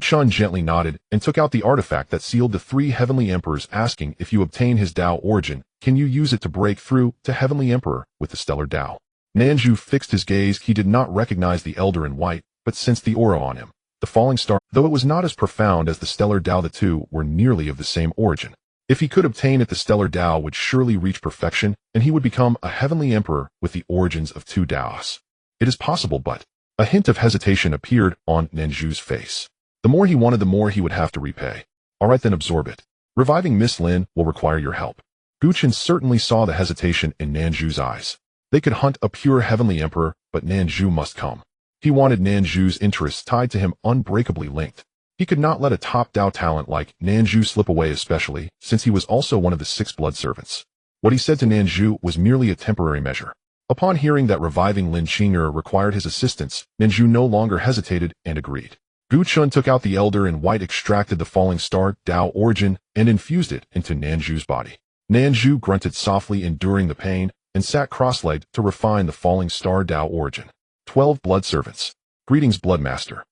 Chen gently nodded and took out the artifact that sealed the 3 Heavenly Emperors, asking, "If you obtain his Tao origin, can you use it to break through to Heavenly Emperor with the stellar Tao?" Nanju fixed his gaze. He did not recognize the elder in white, but sensed the aura on him. The falling star, though it was not as profound as the stellar Tao, the two were nearly of the same origin. If he could obtain it, the stellar Tao would surely reach perfection, and he would become a heavenly emperor with the origins of two Taos. It is possible, but a hint of hesitation appeared on Nanju's face. The more he wanted, the more he would have to repay. All right, then absorb it. Reviving Miss Lin will require your help. Gu Chen certainly saw the hesitation in Nanju's eyes. They could hunt a pure heavenly emperor, but Nanju must come. He wanted Nanju's interests tied to him unbreakably linked. He could not let a top Tao talent like Nanju slip away, especially since he was also one of the 6 blood servants. What he said to Nanju was merely a temporary measure. Upon hearing that reviving Lin Qing'er required his assistance, Nanju no longer hesitated and agreed. Gu Chun took out the Elder in White, extracted the falling star Tao origin, and infused it into Nanju's body. Nanju grunted softly, enduring the pain, and sat cross-legged to refine the falling star Tao origin. 12 blood servants. Greetings, Bloodmaster.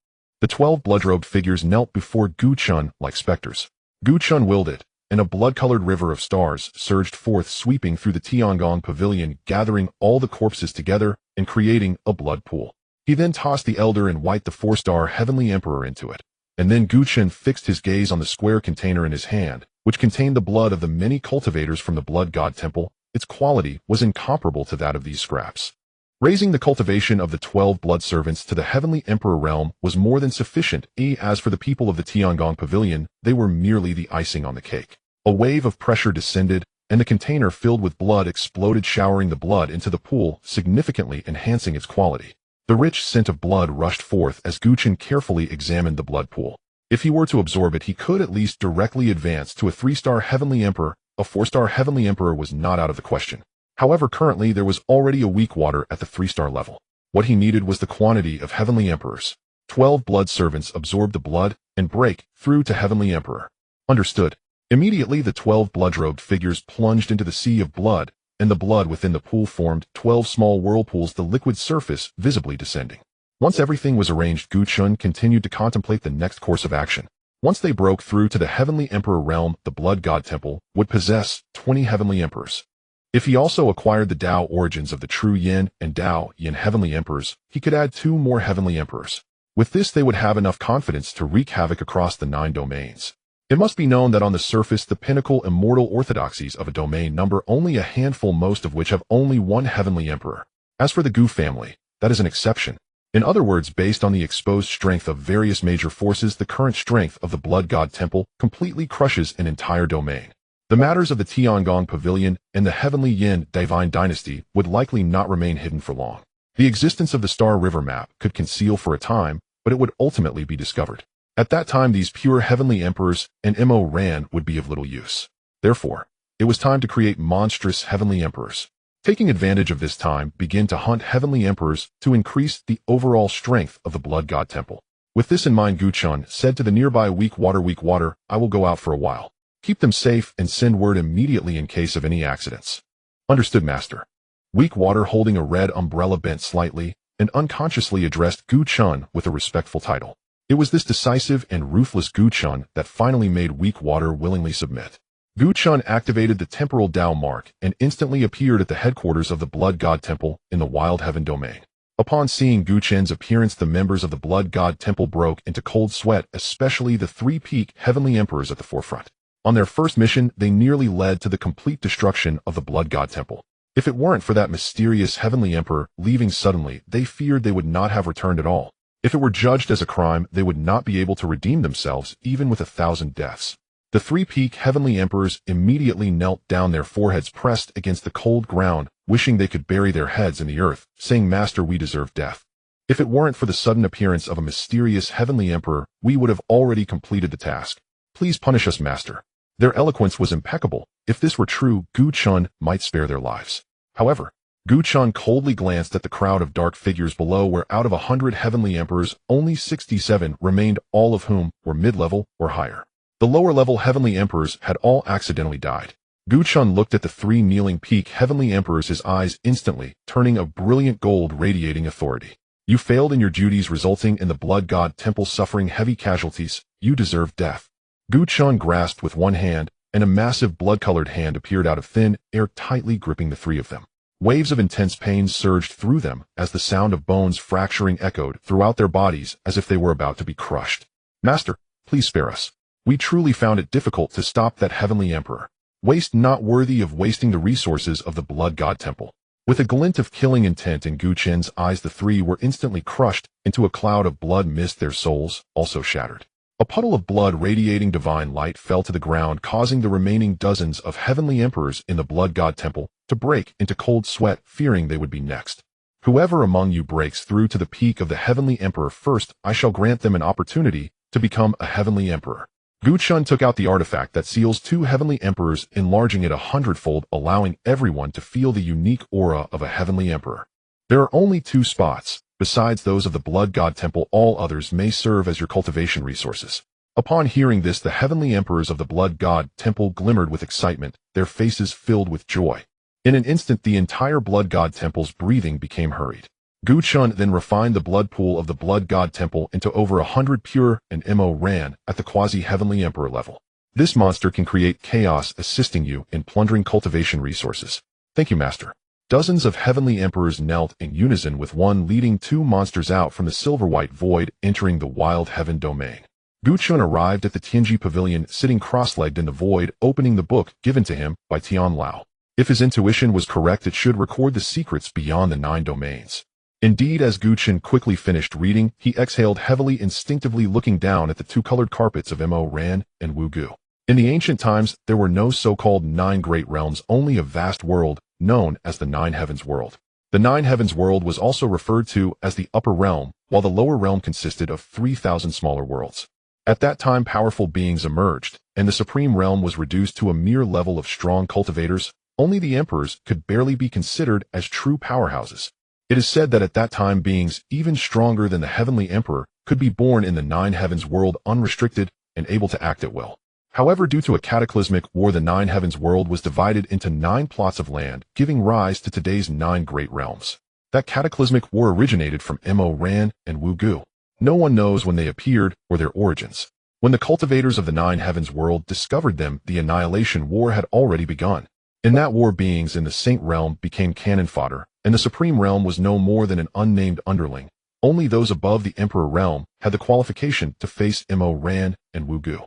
The 12 blood-robed figures knelt before Gu Chun like specters. Gu Chun willed it, and a blood-colored river of stars surged forth, sweeping through the Tiangong pavilion, gathering all the corpses together and creating a blood pool. He then tossed the Elder in White, the 4-star heavenly emperor, into it. And then Gu Chun fixed his gaze on the square container in his hand, which contained the blood of the many cultivators from the Blood God Temple. Its quality was incomparable to that of these scraps. Raising the cultivation of the 12 blood servants to the heavenly emperor realm was more than sufficient. As for the people of the Tiangong pavilion, they were merely the icing on the cake. A wave of pressure descended, and the container filled with blood exploded, showering the blood into the pool, significantly enhancing its quality. The rich scent of blood rushed forth as Gu Chen carefully examined the blood pool. If he were to absorb it, he could at least directly advance to a 3-star heavenly emperor. A 4-star heavenly emperor was not out of the question. However, currently there was already a weak water at the 3-star level. What he needed was the quantity of heavenly emperors. 12 blood servants absorbed the blood and break through to heavenly emperor. Understood. Immediately the 12 blood-robed figures plunged into the sea of blood, and the blood within the pool formed 12 small whirlpools, the liquid surface visibly descending. Once everything was arranged, Gu Chun continued to contemplate the next course of action. Once they broke through to the heavenly emperor realm, the Blood God Temple would possess 20 heavenly emperors. If he also acquired the Tao origins of the true Yin and Tao Yin heavenly emperors, he could add 2 more heavenly emperors. With this, they would have enough confidence to wreak havoc across the 9 domains. It must be known that on the surface, the pinnacle immortal orthodoxies of a domain number only a handful, most of which have only 1 heavenly emperor. As for the Gu family, that is an exception. In other words, based on the exposed strength of various major forces, the current strength of the Blood God Temple completely crushes an entire domain. The matters of the Tiangong Pavilion and the Heavenly Yin Divine Dynasty would likely not remain hidden for long. The existence of the Star River map could conceal for a time, but it would ultimately be discovered. At that time, these pure heavenly emperors and Mo Ran would be of little use. Therefore, it was time to create monstrous heavenly emperors. Taking advantage of this time, begin to hunt heavenly emperors to increase the overall strength of the Blood God Temple. With this in mind, Gu Chun said to the nearby Weak Water, I will go out for a while. Keep them safe and send word immediately in case of any accidents. Understood, Master. Weak Water, holding a red umbrella, bent slightly and unconsciously addressed Gu Chun with a respectful title. It was this decisive and ruthless Gu Chun that finally made Weak Water willingly submit. Gu Chun activated the temporal Tao mark and instantly appeared at the headquarters of the Blood God Temple in the Wild Heaven domain. Upon seeing Gu Chen's appearance, the members of the Blood God Temple broke into cold sweat, especially the 3 peak heavenly emperors at the forefront. On their first mission, they nearly led to the complete destruction of the Blood God Temple. If it weren't for that mysterious heavenly emperor leaving suddenly, they feared they would not have returned at all. If it were judged as a crime, they would not be able to redeem themselves, even with 1,000 deaths. The 3 peak heavenly emperors immediately knelt down, their foreheads pressed against the cold ground, wishing they could bury their heads in the earth, saying, Master, we deserve death. If it weren't for the sudden appearance of a mysterious heavenly emperor, we would have already completed the task. Please punish us, Master. Their eloquence was impeccable. If this were true, Gu Chun might spare their lives. However, Gu Chun coldly glanced at the crowd of dark figures below, where out of 100 heavenly emperors, only 67 remained, all of whom were mid-level or higher. The lower-level heavenly emperors had all accidentally died. Gu Chun looked at the 3 kneeling peak heavenly emperors, his eyes instantly turning a brilliant gold, radiating authority. You failed in your duties, resulting in the Blood God Temple suffering heavy casualties. You deserve death. Gu Chun grasped with one hand, and a massive blood-colored hand appeared out of thin air, tightly gripping the 3 of them. Waves of intense pain surged through them as the sound of bones fracturing echoed throughout their bodies as if they were about to be crushed. Master, please spare us. We truly found it difficult to stop that heavenly emperor. Waste not worthy of wasting the resources of the blood god temple. With a glint of killing intent in Gu Chen's eyes, the three were instantly crushed into a cloud of blood mist, their souls also shattered. A puddle of blood radiating divine light fell to the ground, causing the remaining dozens of heavenly emperors in the blood god temple to break into cold sweat, fearing they would be next. Whoever among you breaks through to the peak of the heavenly emperor first, I shall grant them an opportunity to become a heavenly emperor. Gu Chen took out the artifact that seals 2 heavenly emperors, enlarging it 100-fold, allowing everyone to feel the unique aura of a heavenly emperor. There are only 2 spots. Besides those of the blood god temple, all others may serve as your cultivation resources. Upon hearing this, the heavenly emperors of the blood god temple glimmered with excitement, their faces filled with joy. In an instant, the entire blood god temple's breathing became hurried. Gu Chen then refined the blood pool of the blood god temple into over 100 pure and ran at the quasi-heavenly emperor level. This monster can create chaos, assisting you in plundering cultivation resources. Thank you, Master. Dozens of heavenly emperors knelt in unison with one, leading 2 monsters out from the silver-white void, entering the wild heaven domain. Gu Chen arrived at the Tianji pavilion, sitting cross-legged in the void, opening the book given to him by Tian Lao. If his intuition was correct, it should record the secrets beyond the 9 domains. Indeed, as Gu Chen quickly finished reading, he exhaled heavily, instinctively looking down at the 2 colored carpets of Ran and Wu Gu. In the ancient times, there were no so-called 9 great realms, only a vast world known as the 9 heavens world. The 9 heavens world was also referred to as the upper realm, while the lower realm consisted of 3,000 smaller worlds. At that time, powerful beings emerged, and the supreme realm was reduced to a mere level of strong cultivators. Only the emperors could barely be considered as true powerhouses. It is said that at that time, beings even stronger than the heavenly emperor could be born in the 9 heavens world unrestricted and able to act at will. However, due to a cataclysmic war, the 9 heavens world was divided into 9 plots of land, giving rise to today's 9 great realms. That cataclysmic war originated from Ran and Wu Gu. No one knows when they appeared or their origins. When the cultivators of the 9 heavens world discovered them, the annihilation war had already begun. In that war, beings in the Saint realm became cannon fodder, and the supreme realm was no more than an unnamed underling. Only those above the emperor realm had the qualification to face Ran and Wu Gu.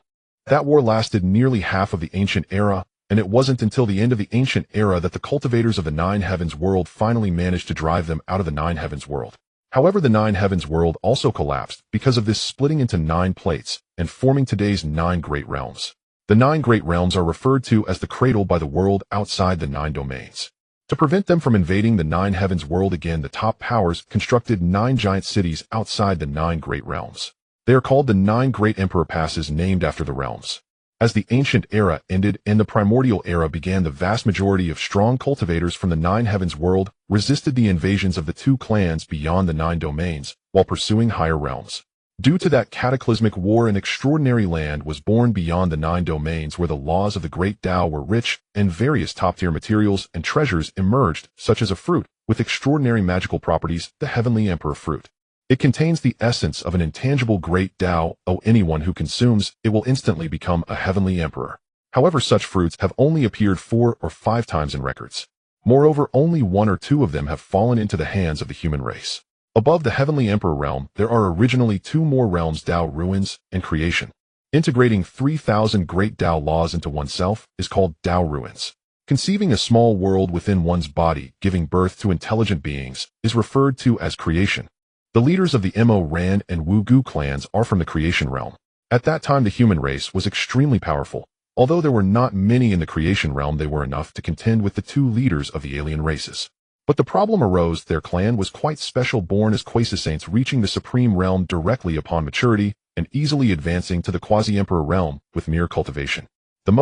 That war lasted nearly half of the ancient era, and it wasn't until the end of the ancient era that the cultivators of the 9 heavens world finally managed to drive them out of the 9 heavens world. However, the 9 heavens world also collapsed because of this, splitting into 9 plates and forming today's 9 great realms. The 9 great realms are referred to as the cradle by the world outside the 9 domains. To prevent them from invading the 9 heavens world again, the top powers constructed 9 giant cities outside the 9 great realms. They are called the 9 great emperor passes, named after the realms. As the ancient era ended and the primordial era began, the vast majority of strong cultivators from the 9 heavens world resisted the invasions of the 2 clans beyond the 9 domains while pursuing higher realms. Due to that cataclysmic war, an extraordinary land was born beyond the 9 domains where the laws of the great Tao were rich, and various top-tier materials and treasures emerged, such as a fruit with extraordinary magical properties, the heavenly emperor fruit. It contains the essence of an intangible great Tao. Anyone who consumes it will instantly become a heavenly emperor. However, such fruits have only appeared 4 or 5 times in records. Moreover, only 1 or 2 of them have fallen into the hands of the human race. Above the heavenly emperor realm, there are originally 2 more realms, Tao ruins and creation. Integrating 3,000 great Tao laws into oneself is called Tao ruins. Conceiving a small world within one's body, giving birth to intelligent beings, is referred to as creation. The leaders of the Ran and Wu Gu clans are from the creation realm. At that time, the human race was extremely powerful. Although there were not many in the creation realm, they were enough to contend with the 2 leaders of the alien races. But the problem arose: their clan was quite special, born as quasi-saints, reaching the supreme realm directly upon maturity and easily advancing to the quasi-emperor realm with mere cultivation. The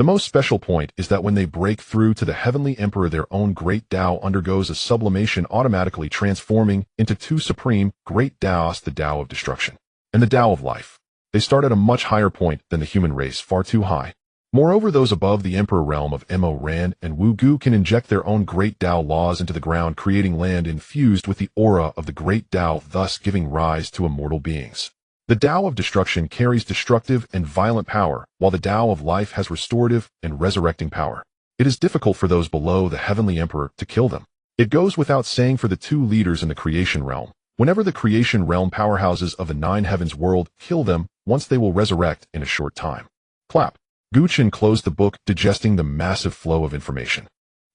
most special point is that when they break through to the heavenly emperor, their own great Tao undergoes a sublimation, automatically transforming into 2 supreme great Taos, the Tao of destruction and the Tao of life. They start at a much higher point than the human race, far too high. Moreover, those above the emperor realm of Ran and Wu Gu can inject their own great Tao laws into the ground, creating land infused with the aura of the great Tao, thus giving rise to immortal beings. The Tao of destruction carries destructive and violent power, while the Tao of life has restorative and resurrecting power. it is difficult for those below the Heavenly Emperor to kill them. It goes without saying for the two leaders in the creation realm. Whenever the creation realm powerhouses of the nine heavens world kill them, once they will resurrect in a short time. Clap. Chen closed the book, digesting the massive flow of information.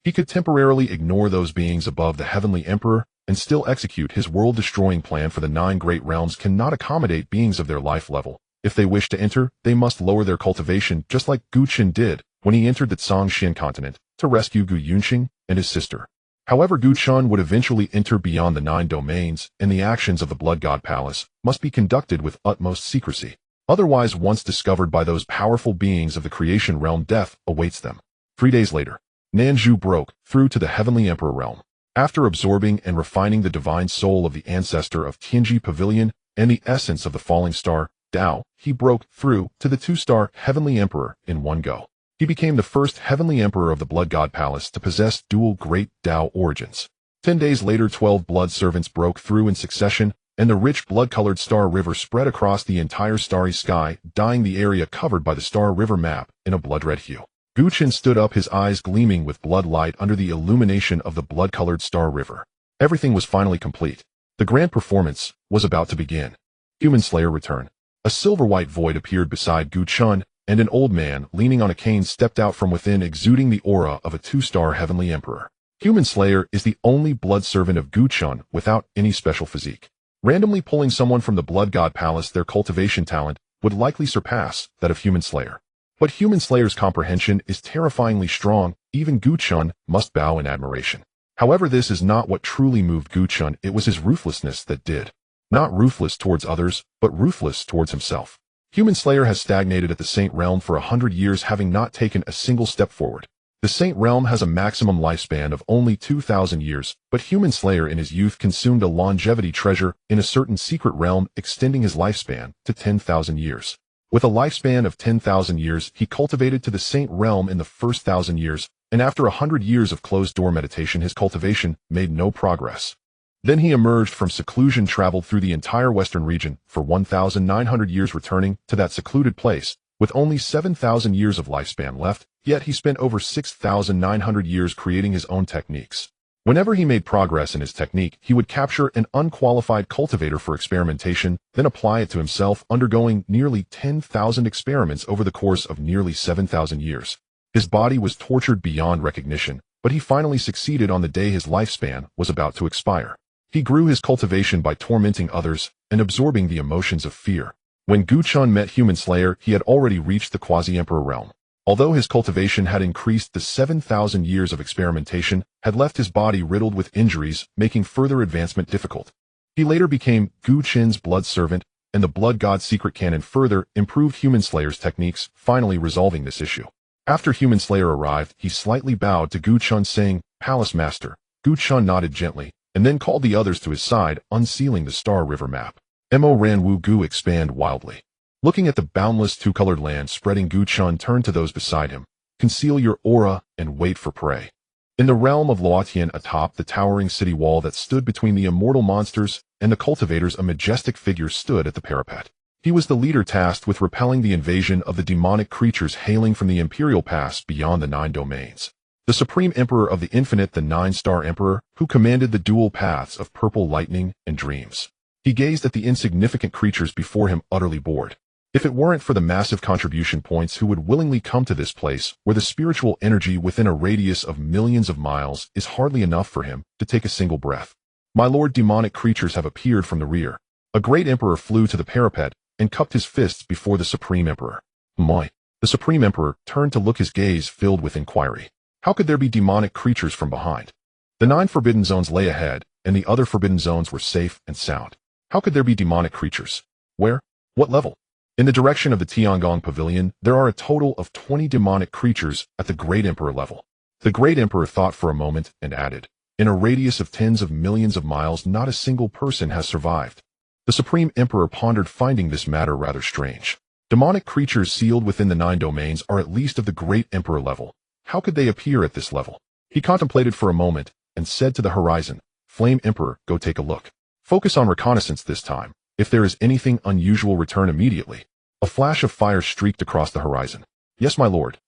He could temporarily ignore those beings above the Heavenly Emperor and still execute his world-destroying plan, for the nine great realms cannot accommodate beings of their life level. If they wish to enter, they must lower their cultivation, just like Chen did when he entered the Zhongxian continent to rescue Gu Yunxing and his sister. However, Chen would eventually enter beyond the nine domains, and the actions of the Blood God Palace must be conducted with utmost secrecy. Otherwise, once discovered by those powerful beings of the creation realm, death awaits them. 3 days later, Nanzhu broke through to the Heavenly Emperor realm. After absorbing and refining the divine soul of the ancestor of Tianji Pavilion and the essence of the falling star, Dao, he broke through to the two-star Heavenly Emperor in one go. He became the first Heavenly Emperor of the Blood God Palace to possess dual great Dao origins. 10 days later, 12 blood servants broke through in succession, and the rich blood-colored Star River spread across the entire starry sky, dyeing the area covered by the Star River map in a blood-red hue. Chen stood up, his eyes gleaming with blood light under the illumination of the blood-colored Star River. Everything was finally complete. The grand performance was about to begin. Human Slayer returned. A silver-white void appeared beside Chen, and an old man, leaning on a cane, stepped out from within, exuding the aura of a two-star Heavenly Emperor. Human Slayer is the only blood servant of Chen without any special physique. Randomly pulling someone from the Blood God Palace, their cultivation talent would likely surpass that of Human Slayer. But Human Slayer's comprehension is terrifyingly strong. Even Chen must bow in admiration. However, this is not what truly moved Chen. It was his ruthlessness that did. Not ruthless towards others, but ruthless towards himself. Human Slayer has stagnated at the Saint Realm for 100 years, having not taken a single step forward. The Saint Realm has a maximum lifespan of only 2,000 years, but Human Slayer in his youth consumed a longevity treasure in a certain secret realm, extending his lifespan to 10,000 years. With a lifespan of 10,000 years, he cultivated to the Saint Realm in the first 1,000 years, and after 100 years of closed-door meditation, his cultivation made no progress. Then he emerged from seclusion, traveled through the entire western region for 1,900 years, returning to that secluded place with only 7,000 years of lifespan left, yet he spent over 6,900 years creating his own techniques. Whenever he made progress in his technique, he would capture an unqualified cultivator for experimentation, then apply it to himself, undergoing nearly 10,000 experiments over the course of nearly 7,000 years. His body was tortured beyond recognition, but he finally succeeded on the day his lifespan was about to expire. He grew his cultivation by tormenting others and absorbing the emotions of fear. When Chen met Human Slayer, he had already reached the Quasi-Emperor realm. Although his cultivation had increased, the 7,000 years of experimentation had left his body riddled with injuries, making further advancement difficult. He later became Chen's blood servant, and the Blood God secret canon further improved Human Slayer's techniques, finally resolving this issue. After Human Slayer arrived, he slightly bowed to Chen, saying, "Palace Master." Chen nodded gently, and then called the others to his side, unsealing the Star River map. Mo ran Wu Gu expand wildly. Looking at the boundless two-colored land spreading, Chen turned to those beside him. "Conceal your aura and wait for prey." In the realm of Luotian, atop the towering city wall that stood between the immortal monsters and the cultivators, a majestic figure stood at the parapet. He was the leader tasked with repelling the invasion of the demonic creatures hailing from the Imperial Pass beyond the 9 domains. The Supreme Emperor of the Infinite, the 9-star Emperor, who commanded the dual paths of purple lightning and dreams. He gazed at the insignificant creatures before him, utterly bored. If it weren't for the massive contribution points, who would willingly come to this place where the spiritual energy within a radius of millions of miles is hardly enough for him to take a single breath? "My lord, demonic creatures have appeared from the rear." A great emperor flew to the parapet and cupped his fists before the Supreme Emperor. "My." The Supreme Emperor turned to look, his gaze filled with inquiry. How could there be demonic creatures from behind? The 9 forbidden zones lay ahead, and the other forbidden zones were safe and sound. How could there be demonic creatures? Where? What level? In the direction of the Tiangong Pavilion, there are a total of 20 demonic creatures at the Great Emperor level. The Great Emperor thought for a moment and added, "In a radius of tens of millions of miles, not a single person has survived." The Supreme Emperor pondered, finding this matter rather strange. Demonic creatures sealed within the 9 domains are at least of the Great Emperor level. How could they appear at this level? He contemplated for a moment and said to the horizon, "Flame Emperor, go take a look. Focus on reconnaissance this time. If there is anything unusual, return immediately." A flash of fire streaked across the horizon. "Yes, my lord."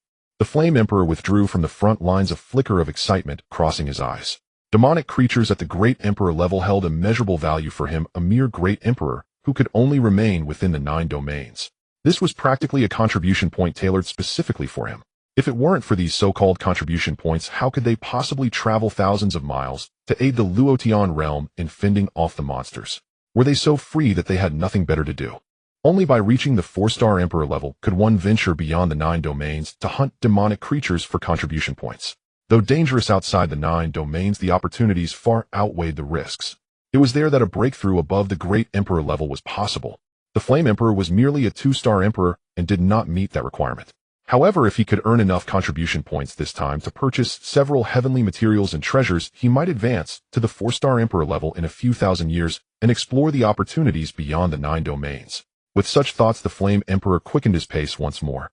The Flame Emperor withdrew from the front lines, a flicker of excitement crossing his eyes. Demonic creatures at the Great Emperor level held immeasurable value for him, a mere Great Emperor who could only remain within the 9 domains. This was practically a contribution point tailored specifically for him. If it weren't for these so-called contribution points, how could they possibly travel thousands of miles to aid the Luotian realm in fending off the monsters? Were they so free that they had nothing better to do? Only by reaching the 4-star Emperor level could one venture beyond the 9 domains to hunt demonic creatures for contribution points. Though dangerous outside the 9 domains, the opportunities far outweighed the risks. It was there that a breakthrough above the Great Emperor level was possible. The Flame Emperor was merely a 2-star Emperor and did not meet that requirement. However, if he could earn enough contribution points this time to purchase several heavenly materials and treasures, he might advance to the 4-star Emperor level in a few thousand years and explore the opportunities beyond the 9 domains. With such thoughts, the Flame Emperor quickened his pace once more.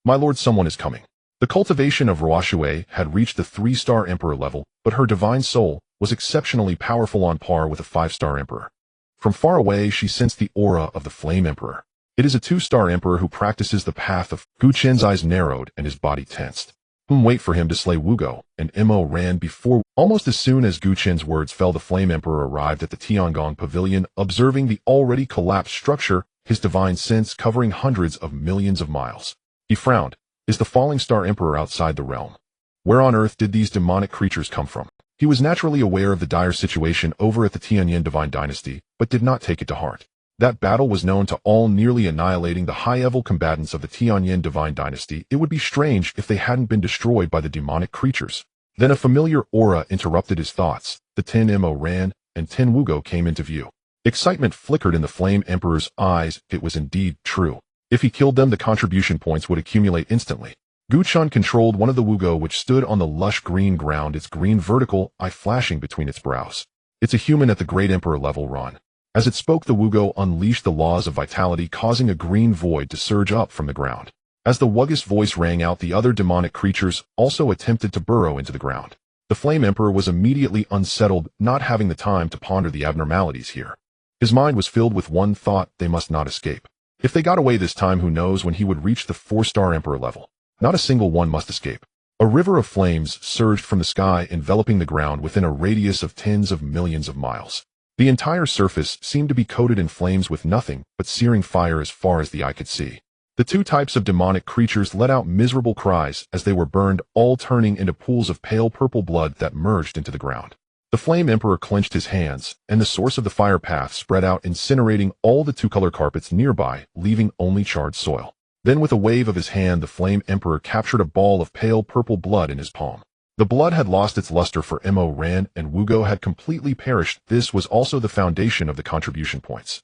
My lord, someone is coming. The cultivation of Roashue had reached the 3-star Emperor level, but her divine soul was exceptionally powerful, on par with a 5-star Emperor. From far away, she sensed the aura of the Flame Emperor. It is a 2-star Emperor who practices the path of. Gu Chen's eyes narrowed and his body tensed. Wait for him to slay Wugo, and Mo ran before. Almost as soon as Gu Chen's words fell, the Flame Emperor arrived at the Tiangong Pavilion, observing the already collapsed structure, his divine sense covering hundreds of millions of miles. He frowned. Is the falling star Emperor outside the realm? Where on earth did these demonic creatures come from? He was naturally aware of the dire situation over at the Tianyin Divine Dynasty, but did not take it to heart. That battle was known to all, nearly annihilating the high-level combatants of the Tianyin Divine Dynasty. It would be strange if they hadn't been destroyed by the demonic creatures. Then a familiar aura interrupted his thoughts. The 10 Mo ran, and 10 Wugo came into view. Excitement flickered in the Flame Emperor's eyes. It was indeed true. If he killed them, the contribution points would accumulate instantly. Gu Chen controlled one of the Wugo, which stood on the lush green ground, its green vertical eye flashing between its brows. It's a human at the Great Emperor level, Ron. As it spoke, the Wugo unleashed the laws of vitality, causing a green void to surge up from the ground. As the Wuggus voice rang out, the other demonic creatures also attempted to burrow into the ground. The Flame Emperor was immediately unsettled, not having the time to ponder the abnormalities here. His mind was filled with one thought: they must not escape. If they got away this time, who knows when he would reach the 4-star Emperor level. Not a single one must escape. A river of flames surged from the sky, enveloping the ground within a radius of tens of millions of miles. The entire surface seemed to be coated in flames, with nothing but searing fire as far as the eye could see. The 2 types of demonic creatures let out miserable cries as they were burned, all turning into pools of pale purple blood that merged into the ground. The Flame Emperor clenched his hands, and the source of the fire path spread out, incinerating all the 2-color carpets nearby, leaving only charred soil. Then, with a wave of his hand, the Flame Emperor captured a ball of pale purple blood in his palm. The blood had lost its luster, for Mo Ran and Wugo had completely perished. This was also the foundation of the contribution points.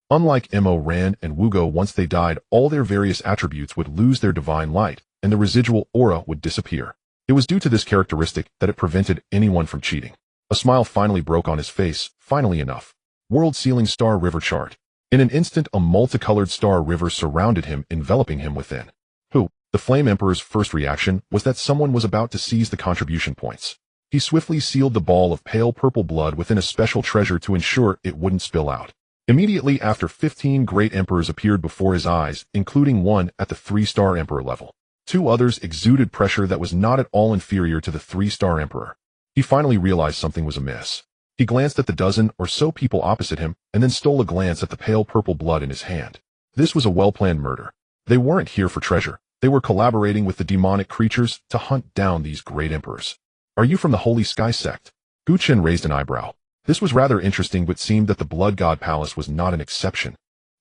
Unlike Mo Ran and Wugo, once they died, all their various attributes would lose their divine light, and the residual aura would disappear. It was due to this characteristic that it prevented anyone from cheating. A smile finally broke on his face. Finally enough. World Sealing Star River Chart. In an instant, a multicolored star river surrounded him, enveloping him within. Who? The Flame Emperor's first reaction was that someone was about to seize the contribution points. He swiftly sealed the ball of pale purple blood within a special treasure to ensure it wouldn't spill out. Immediately after, 15 Great Emperors appeared before his eyes, including one at the 3-star Emperor level. 2 others exuded pressure that was not at all inferior to the 3-star Emperor. He finally realized something was amiss. He glanced at the dozen or so people opposite him, and then stole a glance at the pale purple blood in his hand. This was a well-planned murder. They weren't here for treasure. They were collaborating with the demonic creatures to hunt down these Great Emperors. Are you from the Holy Sky Sect? Gu Chen raised an eyebrow. This was rather interesting, but seemed that the Blood God Palace was not an exception.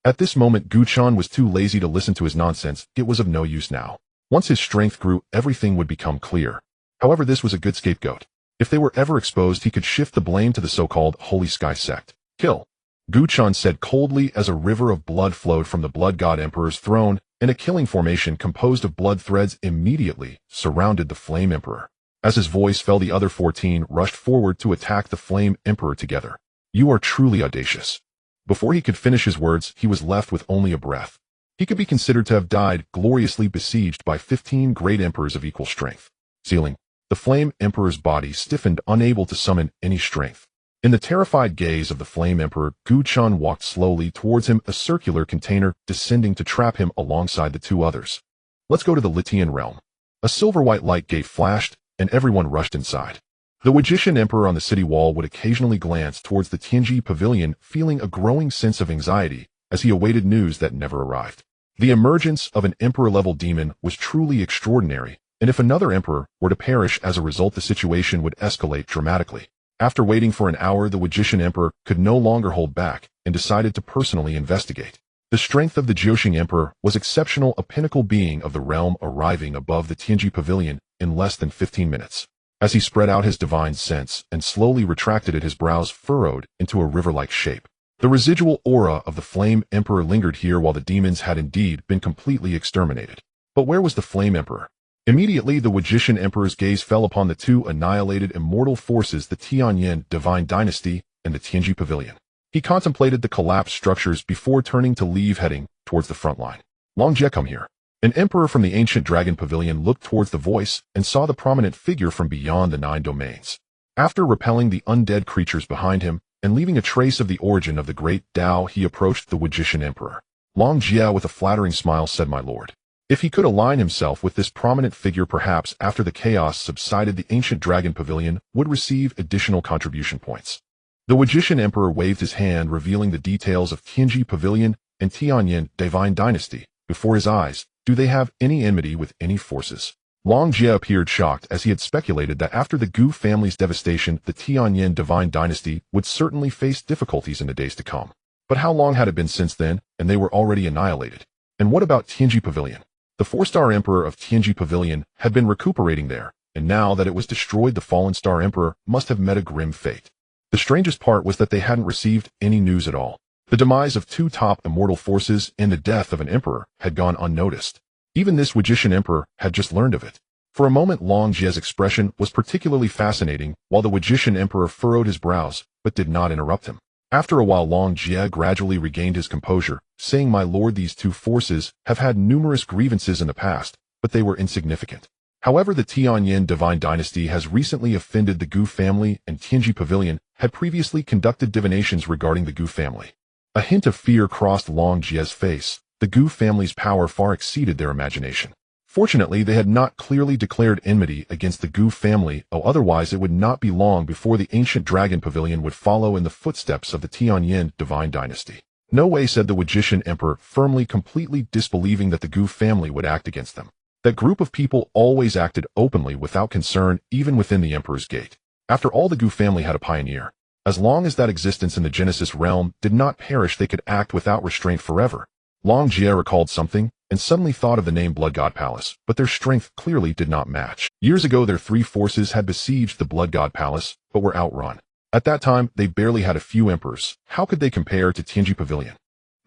At this moment, Gu Chen was too lazy to listen to his nonsense. It was of no use now. Once his strength grew, everything would become clear. However, this was a good scapegoat. If they were ever exposed, he could shift the blame to the so-called Holy Sky Sect. Kill. Gu Chen said coldly as a river of blood flowed from the Blood God Emperor's throne, and a killing formation composed of blood threads immediately surrounded the Flame Emperor. As his voice fell, the other 14 rushed forward to attack the Flame Emperor together. You are truly audacious. Before he could finish his words, he was left with only a breath. He could be considered to have died gloriously besieged by 15 Great Emperors of equal strength. Sealing. The Flame Emperor's body stiffened, unable to summon any strength. In the terrified gaze of the Flame Emperor, Gu Chen walked slowly towards him, a circular container descending to trap him alongside the 2 others. Let's go to the Litian realm. A silver-white light gate flashed, and everyone rushed inside. The Magician Emperor on the city wall would occasionally glance towards the Tianji Pavilion, feeling a growing sense of anxiety as he awaited news that never arrived. The emergence of an emperor-level demon was truly extraordinary, and if another emperor were to perish as a result, the situation would escalate dramatically. After waiting for an hour, the Magician Emperor could no longer hold back and decided to personally investigate. The strength of the Jiuxing Emperor was exceptional, a pinnacle being of the realm arriving above the Tianji Pavilion in less than 15 minutes. As he spread out his divine sense and slowly retracted it, his brows furrowed into a river-like shape. The residual aura of the Flame Emperor lingered here while the demons had indeed been completely exterminated. But where was the Flame Emperor? Immediately, the Magician Emperor's gaze fell upon the two annihilated immortal forces, the Tianyin Divine Dynasty and the Tianji Pavilion. He contemplated the collapsed structures before turning to leave, heading towards the front line. Long Jie, come here. An emperor from the ancient dragon pavilion looked towards the voice and saw the prominent figure from beyond the 9 domains. After repelling the undead creatures behind him and leaving a trace of the origin of the great Tao, he approached the Magician Emperor. Long Jie, with a flattering smile, said, "My lord." If he could align himself with this prominent figure, perhaps after the chaos subsided, the ancient dragon pavilion would receive additional contribution points. The Magician Emperor waved his hand, revealing the details of Tianji Pavilion and Tianyin Divine Dynasty before his eyes. Do they have any enmity with any forces? Long Jie appeared shocked, as he had speculated that after the Gu family's devastation, the Tianyin Divine Dynasty would certainly face difficulties in the days to come. But how long had it been since then, and they were already annihilated? And what about Tianji Pavilion? The 4-star Emperor of Tianji Pavilion had been recuperating there, and now that it was destroyed, the fallen star Emperor must have met a grim fate. The strangest part was that they hadn't received any news at all. The demise of 2 top immortal forces and the death of an emperor had gone unnoticed. Even this Magician Emperor had just learned of it. For a moment, Long Jie's expression was particularly fascinating, while the Magician Emperor furrowed his brows, but did not interrupt him. After a while, Long Jie gradually regained his composure, saying, "My lord, these 2 forces have had numerous grievances in the past, but they were insignificant. However, the Tianyin Divine Dynasty has recently offended the Gu family, and Tianji Pavilion had previously conducted divinations regarding the Gu family." A hint of fear crossed Long Jie's face. The Gu family's power far exceeded their imagination. Fortunately, they had not clearly declared enmity against the Gu family, or otherwise it would not be long before the ancient dragon pavilion would follow in the footsteps of the Tianyin Divine Dynasty. "No way," said the Magician Emperor, firmly, completely disbelieving that the Gu family would act against them. That group of people always acted openly without concern, even within the Emperor's gate. After all, the Gu family had a pioneer. As long as that existence in the Genesis realm did not perish, they could act without restraint forever. Long Jie recalled something, and suddenly thought of the name Blood God Palace, but their strength clearly did not match. Years ago, their 3 forces had besieged the Blood God Palace, but were outrun. At that time, they barely had a few emperors. How could they compare to Tianji Pavilion?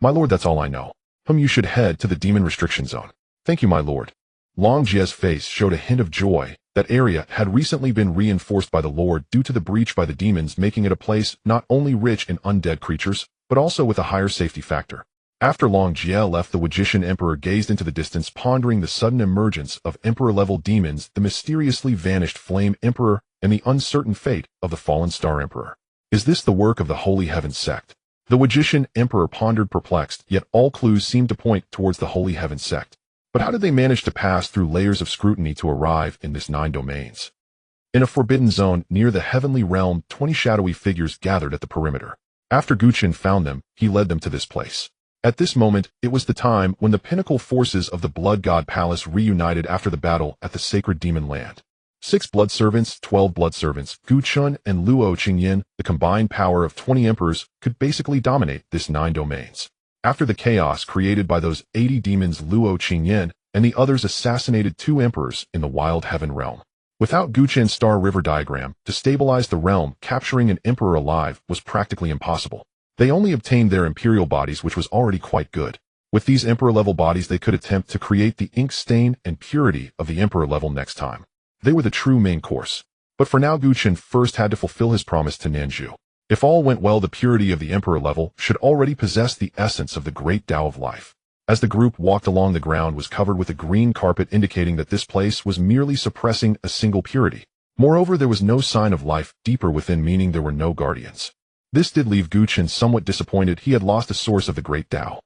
"My lord, that's all I know." You should head to the Demon Restriction Zone." "Thank you, my lord." Long Jie's face showed a hint of joy. That area had recently been reinforced by the Lord due to the breach by the demons, making it a place not only rich in undead creatures, but also with a higher safety factor. After Long Jie left, the Magician Emperor gazed into the distance, pondering the sudden emergence of Emperor-level demons, the mysteriously vanished Flame Emperor, and the uncertain fate of the fallen Star Emperor. Is this the work of the Holy Heaven sect? The Magician Emperor pondered, perplexed, yet all clues seemed to point towards the Holy Heaven sect. But how did they manage to pass through layers of scrutiny to arrive in this 9 domains? In a forbidden zone near the heavenly realm, 20 shadowy figures gathered at the perimeter. After Chen found them, he led them to this place. At this moment, it was the time when the pinnacle forces of the Blood God Palace reunited after the battle at the sacred demon land. 6 blood servants, 12 blood servants, Chen and Luo Qingyin, the combined power of 20 emperors, could basically dominate this 9 domains. After the chaos created by those 80 demons, Luo Qingyin and the others assassinated 2 emperors in the Wild Heaven Realm. Without Chen's Star River diagram to stabilize the realm, capturing an emperor alive was practically impossible. They only obtained their imperial bodies, which was already quite good. With these emperor-level bodies, they could attempt to create the ink stain and purity of the emperor level next time. They were the true main course. But for now, Chen first had to fulfill his promise to Nanju. If all went well, the purity of the emperor level should already possess the essence of the great Tao of life. As the group walked along, the ground was covered with a green carpet, indicating that this place was merely suppressing a single purity. Moreover, there was no sign of life deeper within, meaning there were no guardians. This did leave Chen somewhat disappointed. He had lost a source of the great Tao.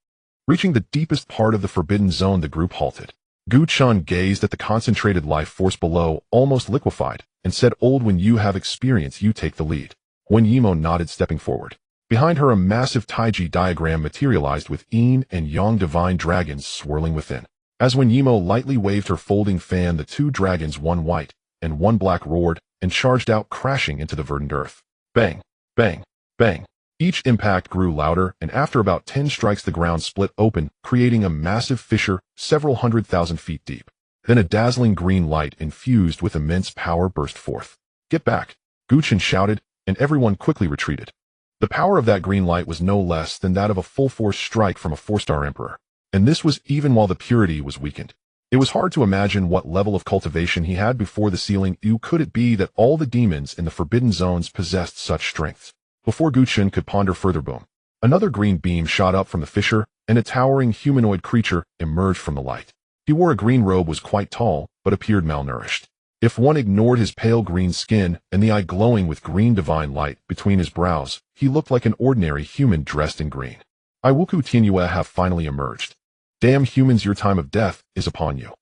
Reaching the deepest part of the forbidden zone, the group halted. Gu Chun gazed at the concentrated life force below, almost liquefied, and said, "Old, when you have experience, you take the lead." Wen Yimo nodded, stepping forward. Behind her, a massive Taiji diagram materialized with yin and yang divine dragons swirling within. As Wen Yimo lightly waved her folding fan, the two dragons, one white and one black, roared and charged out, crashing into the verdant earth. Bang! Bang! Bang! Each impact grew louder, and after about 10 strikes the ground split open, creating a massive fissure several 100,000 feet deep. Then a dazzling green light infused with immense power burst forth. "Get back!" Gu Chun shouted, and everyone quickly retreated. The power of that green light was no less than that of a full-force strike from a 4-star emperor. And this was even while the purity was weakened. It was hard to imagine what level of cultivation he had before the sealing. Could it be that all the demons in the forbidden zones possessed such strengths? Before Gu Chun could ponder further, boom. Another green beam shot up from the fissure, and a towering humanoid creature emerged from the light. He wore a green robe, was quite tall, but appeared malnourished. If one ignored his pale green skin and the eye glowing with green divine light between his brows, he looked like an ordinary human dressed in green. Iwuku Tianyue have finally emerged. Damn humans, your time of death is upon you.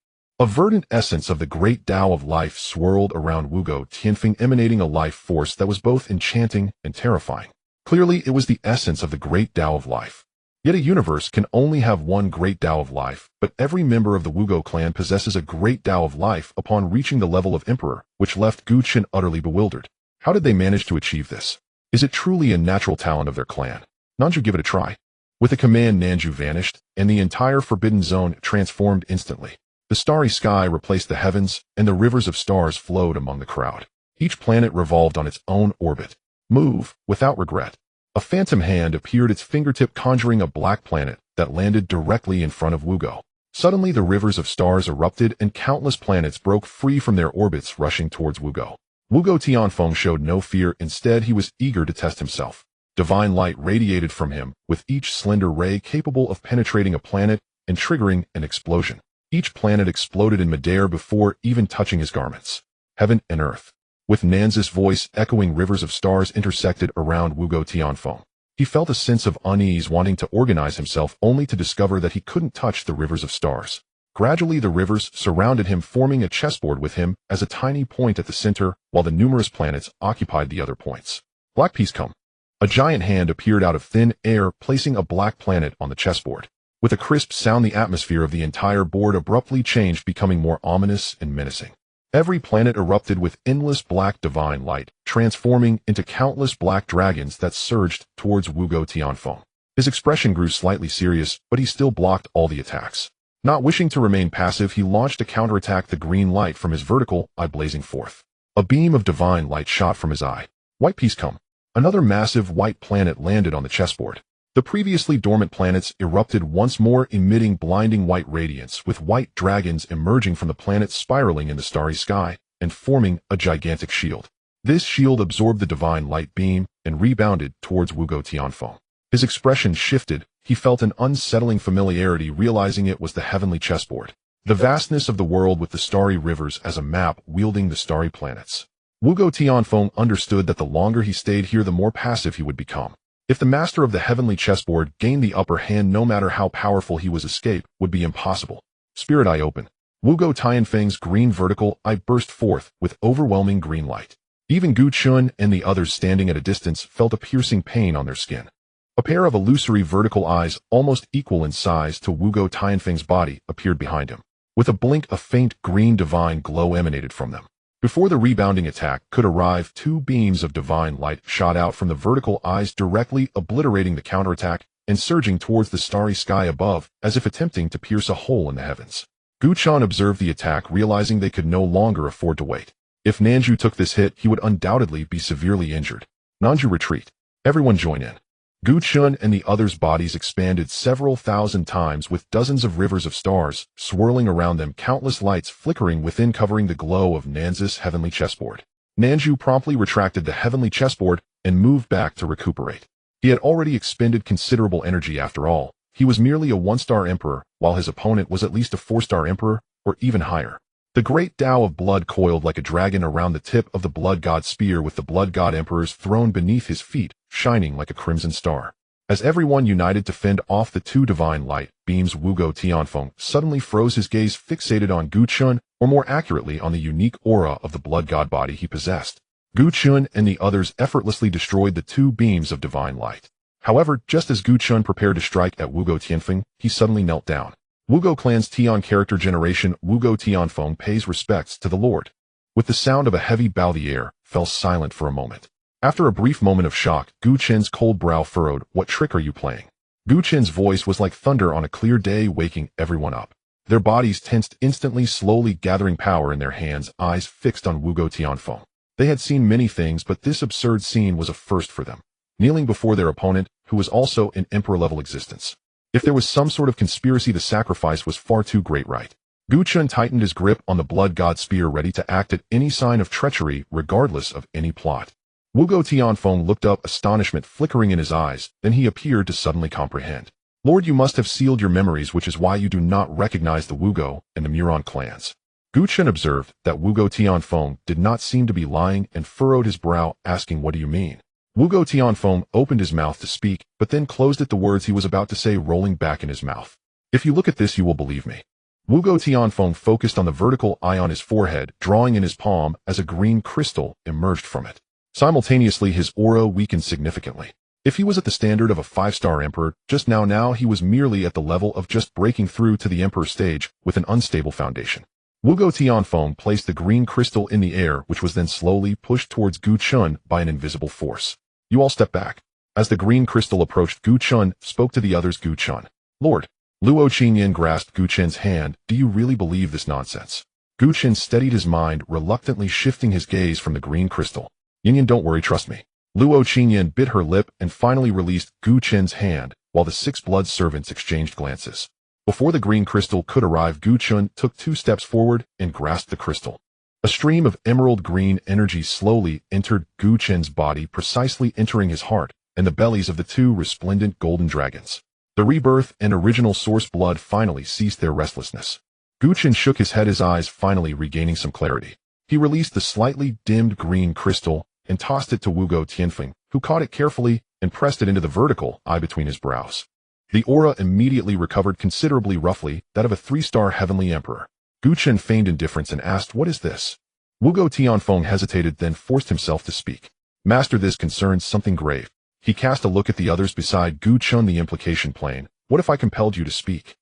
A verdant essence of the great Tao of life swirled around Wugo Tianfeng, emanating a life force that was both enchanting and terrifying. Clearly, it was the essence of the great Tao of life. Yet a universe can only have one great Tao of life, but every member of the Wugo clan possesses a great Tao of life upon reaching the level of emperor, which left Gu Chun utterly bewildered. How did they manage to achieve this? Is it truly a natural talent of their clan? Nanju, give it a try. With a command, Nanju vanished, and the entire forbidden zone transformed instantly. The starry sky replaced the heavens, and the rivers of stars flowed among the crowd. Each planet revolved on its own orbit. Move, without regret. A phantom hand appeared, its fingertip conjuring a black planet that landed directly in front of Wugo. Suddenly, the rivers of stars erupted, and countless planets broke free from their orbits, rushing towards Wugo. Wugo Tianfeng showed no fear. Instead, he was eager to test himself. Divine light radiated from him, with each slender ray capable of penetrating a planet and triggering an explosion. Each planet exploded in midair before even touching his garments. Heaven and earth. With Nanza's voice echoing, rivers of stars intersected around Wugo Tianfeng. He felt a sense of unease, wanting to organize himself, only to discover that he couldn't touch the rivers of stars. Gradually, the rivers surrounded him, forming a chessboard with him as a tiny point at the center, while the numerous planets occupied the other points. Black piece, come. A giant hand appeared out of thin air, placing a black planet on the chessboard. With a crisp sound, the atmosphere of the entire board abruptly changed, becoming more ominous and menacing. Every planet erupted with endless black divine light, transforming into countless black dragons that surged towards Wugo Tianfeng. His expression grew slightly serious, but he still blocked all the attacks. Not wishing to remain passive, he launched a counterattack, the green light from his vertical eye blazing forth. A beam of divine light shot from his eye. White piece, come. Another massive white planet landed on the chessboard. The previously dormant planets erupted once more, emitting blinding white radiance, with white dragons emerging from the planet, spiraling in the starry sky and forming a gigantic shield. This shield absorbed the divine light beam and rebounded towards Wugo Tianfeng. His expression shifted. He felt an unsettling familiarity, realizing it was the heavenly chessboard. The vastness of the world with the starry rivers as a map wielding the starry planets. Wugo Tianfeng understood that the longer he stayed here, the more passive he would become. If the master of the heavenly chessboard gained the upper hand, no matter how powerful he was, escape would be impossible. Spirit eye open. Wugo Tianfeng's green vertical eye burst forth with overwhelming green light. Even Gu Chun and the others standing at a distance felt a piercing pain on their skin. A pair of illusory vertical eyes, almost equal in size to Wugo Tianfeng's body, appeared behind him. With a blink, a faint green divine glow emanated from them. Before the rebounding attack could arrive, two beams of divine light shot out from the vertical eyes, directly obliterating the counterattack and surging towards the starry sky above, as if attempting to pierce a hole in the heavens. Gu Chun observed the attack, realizing they could no longer afford to wait. If Nanju took this hit, he would undoubtedly be severely injured. Nanju, retreat. Everyone join in. Gu Chun and the others' bodies expanded several thousand times, with dozens of rivers of stars swirling around them, countless lights flickering within, covering the glow of Nanza's heavenly chessboard. Nanju promptly retracted the heavenly chessboard and moved back to recuperate. He had already expended considerable energy. After all, he was merely a 1-star emperor, while his opponent was at least a 4-star emperor, or even higher. The great Tao of blood coiled like a dragon around the tip of the blood god spear, with the blood god emperor's throne beneath his feet, shining like a crimson star. As everyone united to fend off the two divine light beams, Wugo Tianfeng suddenly froze, his gaze fixated on Gu Chun, or more accurately on the unique aura of the blood god body he possessed. Gu Chun and the others effortlessly destroyed the two beams of divine light. However, just as Gu Chun prepared to strike at Wugo Tianfeng, he suddenly knelt down. Wugo clan's Tian character generation. Wugo Tianfeng pays respects to the Lord. With the sound of a heavy bow, the air fell silent for a moment. After a brief moment of shock, Gu Chen's cold brow furrowed. What trick are you playing? Gu Chen's voice was like thunder on a clear day, waking everyone up. Their bodies tensed instantly, slowly gathering power in their hands, eyes fixed on Wugo Tianfeng. They had seen many things, but this absurd scene was a first for them. Kneeling before their opponent, who was also an emperor-level existence. If there was some sort of conspiracy, the sacrifice was far too great, right? Gu Chun tightened his grip on the blood god spear, ready to act at any sign of treachery, regardless of any plot. Wugo Tianfeng looked up, astonishment flickering in his eyes, then he appeared to suddenly comprehend. Lord, you must have sealed your memories, which is why you do not recognize the Wugo and the Muron clans. Gu Chun observed that Wugo Tianfeng did not seem to be lying and furrowed his brow, asking, what do you mean? Wugo Tianfeng opened his mouth to speak, but then closed it, the words he was about to say rolling back in his mouth. If you look at this, you will believe me. Wugo Tianfeng focused on the vertical eye on his forehead, drawing in his palm as a green crystal emerged from it. Simultaneously, his aura weakened significantly. If he was at the standard of a 5-star emperor, just now he was merely at the level of just breaking through to the emperor stage with an unstable foundation. Wugo Tianfeng placed the green crystal in the air, which was then slowly pushed towards Gu Chun by an invisible force. You all step back. As the green crystal approached, Gu Chun spoke to the others. Gu Chun. Lord. Luo Qingyan grasped Gu Chen's hand. Do you really believe this nonsense? Gu Chen steadied his mind, reluctantly shifting his gaze from the green crystal. Yinyan, don't worry, trust me. Luo Qingyan bit her lip and finally released Gu Chen's hand, while the 6 blood servants exchanged glances. Before the green crystal could arrive, Gu Chun took 2 steps forward and grasped the crystal. A stream of emerald green energy slowly entered Gu Chen's body, precisely entering his heart and the bellies of the 2 resplendent golden dragons. The rebirth and original source blood finally ceased their restlessness. Gu Chen shook his head, his eyes finally regaining some clarity. He released the slightly dimmed green crystal and tossed it to Wugo Tianfeng, who caught it carefully and pressed it into the vertical eye between his brows. The aura immediately recovered considerably, roughly that of a 3-star heavenly emperor. Gu Chen feigned indifference and asked, what is this? Wugo Tianfeng hesitated, then forced himself to speak. Master, this concerns something grave. He cast a look at the others beside Gu Chun, the implication plain. What if I compelled you to speak?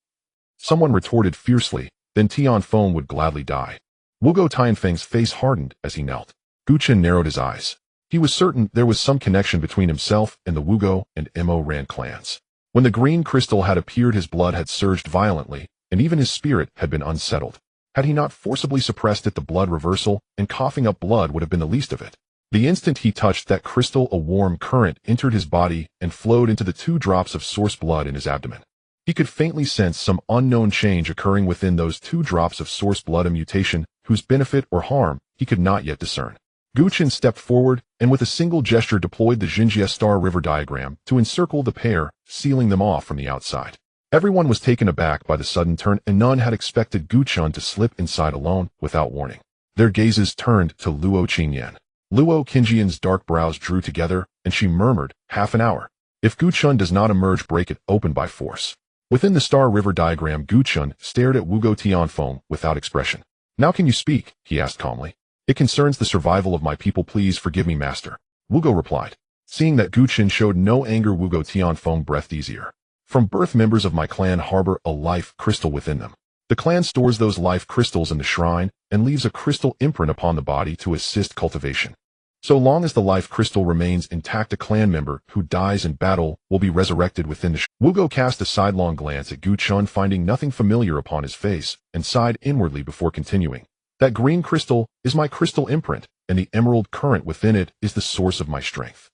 Someone retorted fiercely, then Tianfeng would gladly die. Wugo Tianfeng's face hardened as he knelt. Gu Chen narrowed his eyes. He was certain there was some connection between himself and the Wugo and Mo Ran clans. When the green crystal had appeared, his blood had surged violently, and even his spirit had been unsettled. Had he not forcibly suppressed it, the blood reversal and coughing up blood would have been the least of it. The instant he touched that crystal, a warm current entered his body and flowed into the 2 drops of source blood in his abdomen. He could faintly sense some unknown change occurring within those 2 drops of source blood, a mutation whose benefit or harm he could not yet discern. Gu Chen stepped forward and with a single gesture deployed the Jinjia Star River diagram to encircle the pair, sealing them off from the outside. Everyone was taken aback by the sudden turn, and none had expected Gu Chun to slip inside alone without warning. Their gazes turned to Luo Qingyan. Luo Qingyan's dark brows drew together, and she murmured, half an hour. If Gu Chun does not emerge, break it open by force. Within the Star River diagram, Gu Chun stared at Wugo Tianfeng without expression. Now can you speak? He asked calmly. It concerns the survival of my people. Please forgive me, master. Wugo replied. Seeing that Gu Chen showed no anger, Wugo Tianfeng breathed easier. From birth, members of my clan harbor a life crystal within them. The clan stores those life crystals in the shrine and leaves a crystal imprint upon the body to assist cultivation. So long as the life crystal remains intact, a clan member who dies in battle will be resurrected within the shrine. Wugo cast a sidelong glance at Gu Chun, finding nothing familiar upon his face, and sighed inwardly before continuing. That green crystal is my crystal imprint, and the emerald current within it is the source of my strength.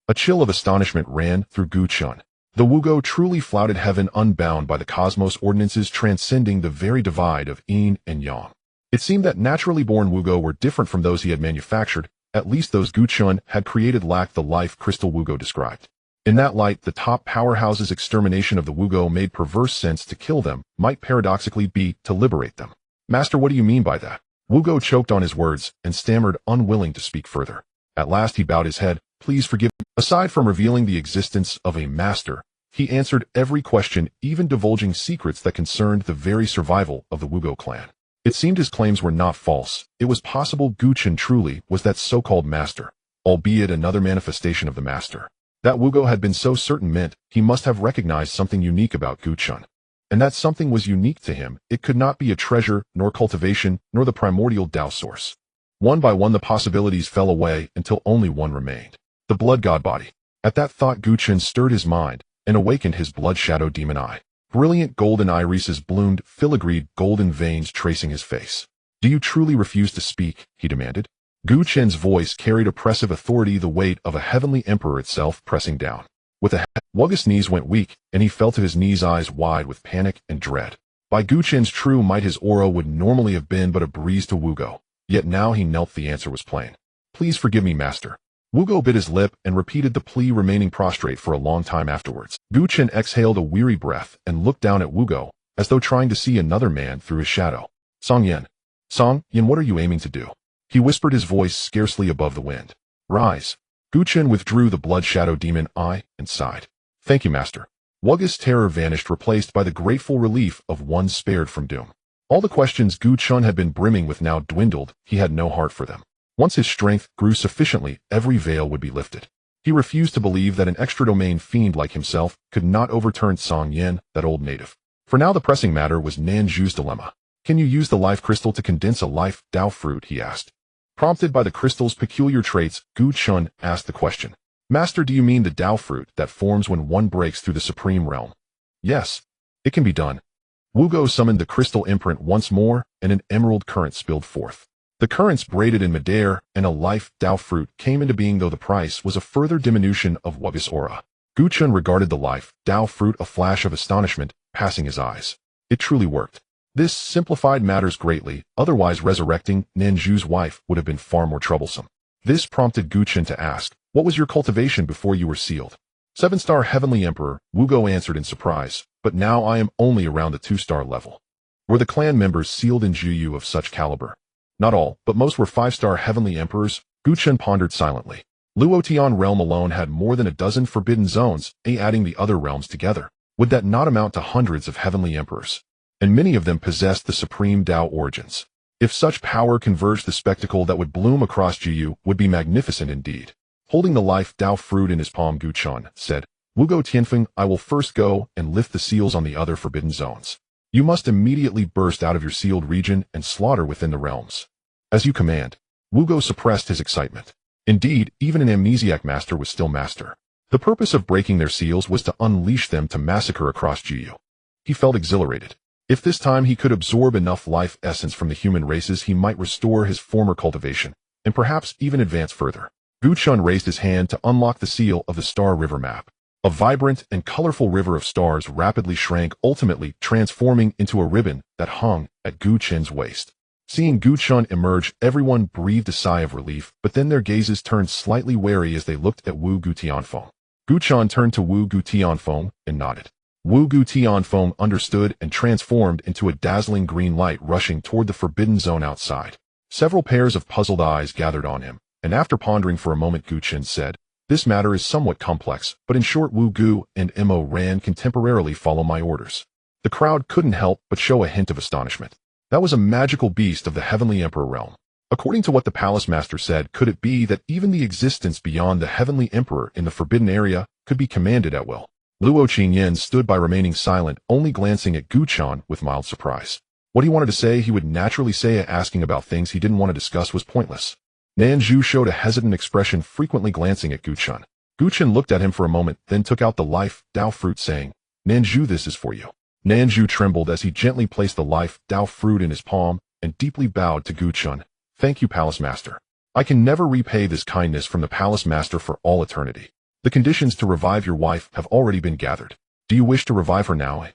A chill of astonishment ran through Gu Chun. The Wugo truly flouted heaven, unbound by the cosmos ordinances transcending the very divide of yin and yang. It seemed that naturally born Wugo were different from those he had manufactured, at least those Gu Chun had created lacked the life crystal Wugo described. In that light, the top powerhouse's extermination of the Wugo made perverse sense. To kill them might paradoxically be to liberate them. Master, what do you mean by that? Wugo choked on his words and stammered, unwilling to speak further. At last he bowed his head, Please forgive me. Aside from revealing the existence of a master, he answered every question, even divulging secrets that concerned the very survival of the Wugo clan. It seemed his claims were not false. It was possible Chen truly was that so-called master, albeit another manifestation of the master. That Wugo had been so certain meant he must have recognized something unique about Chen. And that something was unique to him. It could not be a treasure, nor cultivation, nor the primordial Tao source. One by one the possibilities fell away until only one remained. The blood god body. At that thought Chen stirred his mind and awakened his blood shadow demon eye. Brilliant golden irises bloomed, filigreed golden veins tracing his face. Do you truly refuse to speak? He demanded. Chen's voice carried oppressive authority, the weight of a heavenly emperor itself pressing down. With a Wugo's knees went weak, and he fell to his knees, eyes wide with panic and dread. By Chen's true might his aura would normally have been but a breeze to Wugo, yet now he knelt. The answer was plain. Please forgive me, master. Wugo bit his lip and repeated the plea, remaining prostrate for a long time afterwards. Chen exhaled a weary breath and looked down at Wugo, as though trying to see another man through his shadow. Song Yin, what are you aiming to do? He whispered, his voice scarcely above the wind. Rise. Chen withdrew the blood shadow demon eye and sighed. Thank you, master. Wugo's terror vanished, replaced by the grateful relief of one spared from doom. All the questions Chen had been brimming with now dwindled. He had no heart for them. Once his strength grew sufficiently, every veil would be lifted. He refused to believe that an extra-domain fiend like himself could not overturn Song Yin, that old native. For now the pressing matter was Nanju's dilemma. Can you use the life crystal to condense a life Tao fruit? He asked. Prompted by the crystal's peculiar traits, Chen asked the question. Master, do you mean the Tao fruit that forms when one breaks through the supreme realm? Yes, it can be done. Wugo summoned the crystal imprint once more, and an emerald current spilled forth. The currents braided in midair, and a life Tao fruit came into being, though the price was a further diminution of Wugo's aura. Chen regarded the life Tao fruit, a flash of astonishment passing his eyes. It truly worked. This simplified matters greatly, otherwise resurrecting Nanju's wife would have been far more troublesome. This prompted Chen to ask, what was your cultivation before you were sealed? 7-star Heavenly Emperor, Wugo answered in surprise, but now I am only around the 2-star level. Were the clan members sealed in Juyu of such caliber? Not all, but most were 5-star Heavenly Emperors. Chen pondered silently. Luotian realm alone had more than a dozen forbidden zones, adding the other realms together. Would that not amount to hundreds of Heavenly Emperors? And many of them possessed the supreme Tao origins. If such power converged, the spectacle that would bloom across Juyu would be magnificent indeed. Holding the life Tao fruit in his palm, Chen said, Wugo Tianfeng, I will first go and lift the seals on the other forbidden zones. You must immediately burst out of your sealed region and slaughter within the realms. As you command. Wugo suppressed his excitement. Indeed, even an amnesiac master was still master. The purpose of breaking their seals was to unleash them to massacre across Juyu. He felt exhilarated. If this time he could absorb enough life essence from the human races, he might restore his former cultivation, and perhaps even advance further. Chen raised his hand to unlock the seal of the Star River map. A vibrant and colorful river of stars rapidly shrank, ultimately transforming into a ribbon that hung at Chen's waist. Seeing Chen emerge, everyone breathed a sigh of relief, but then their gazes turned slightly wary as they looked at Wu Tianfeng. Chen turned to Wu Tianfeng and nodded. Wu Tianfeng understood and transformed into a dazzling green light rushing toward the forbidden zone outside. Several pairs of puzzled eyes gathered on him, and after pondering for a moment, Chen said, this matter is somewhat complex, but in short, Wu Gu and Mo Ran can temporarily follow my orders. The crowd couldn't help but show a hint of astonishment. That was a magical beast of the Heavenly Emperor realm. According to what the Palace Master said, could it be that even the existence beyond the Heavenly Emperor in the forbidden area could be commanded at will? Luo Qingyan stood by, remaining silent, only glancing at Chen with mild surprise. What he wanted to say he would naturally say, asking about things he didn't want to discuss was pointless. Nanju showed a hesitant expression, frequently glancing at Chen. Chen looked at him for a moment, then took out the life Tao fruit, saying, Nanju, this is for you. Nanju trembled as he gently placed the life Tao fruit in his palm and deeply bowed to Chen. Thank you, Palace Master. I can never repay this kindness from the Palace Master for all eternity. The conditions to revive your wife have already been gathered. Do you wish to revive her now?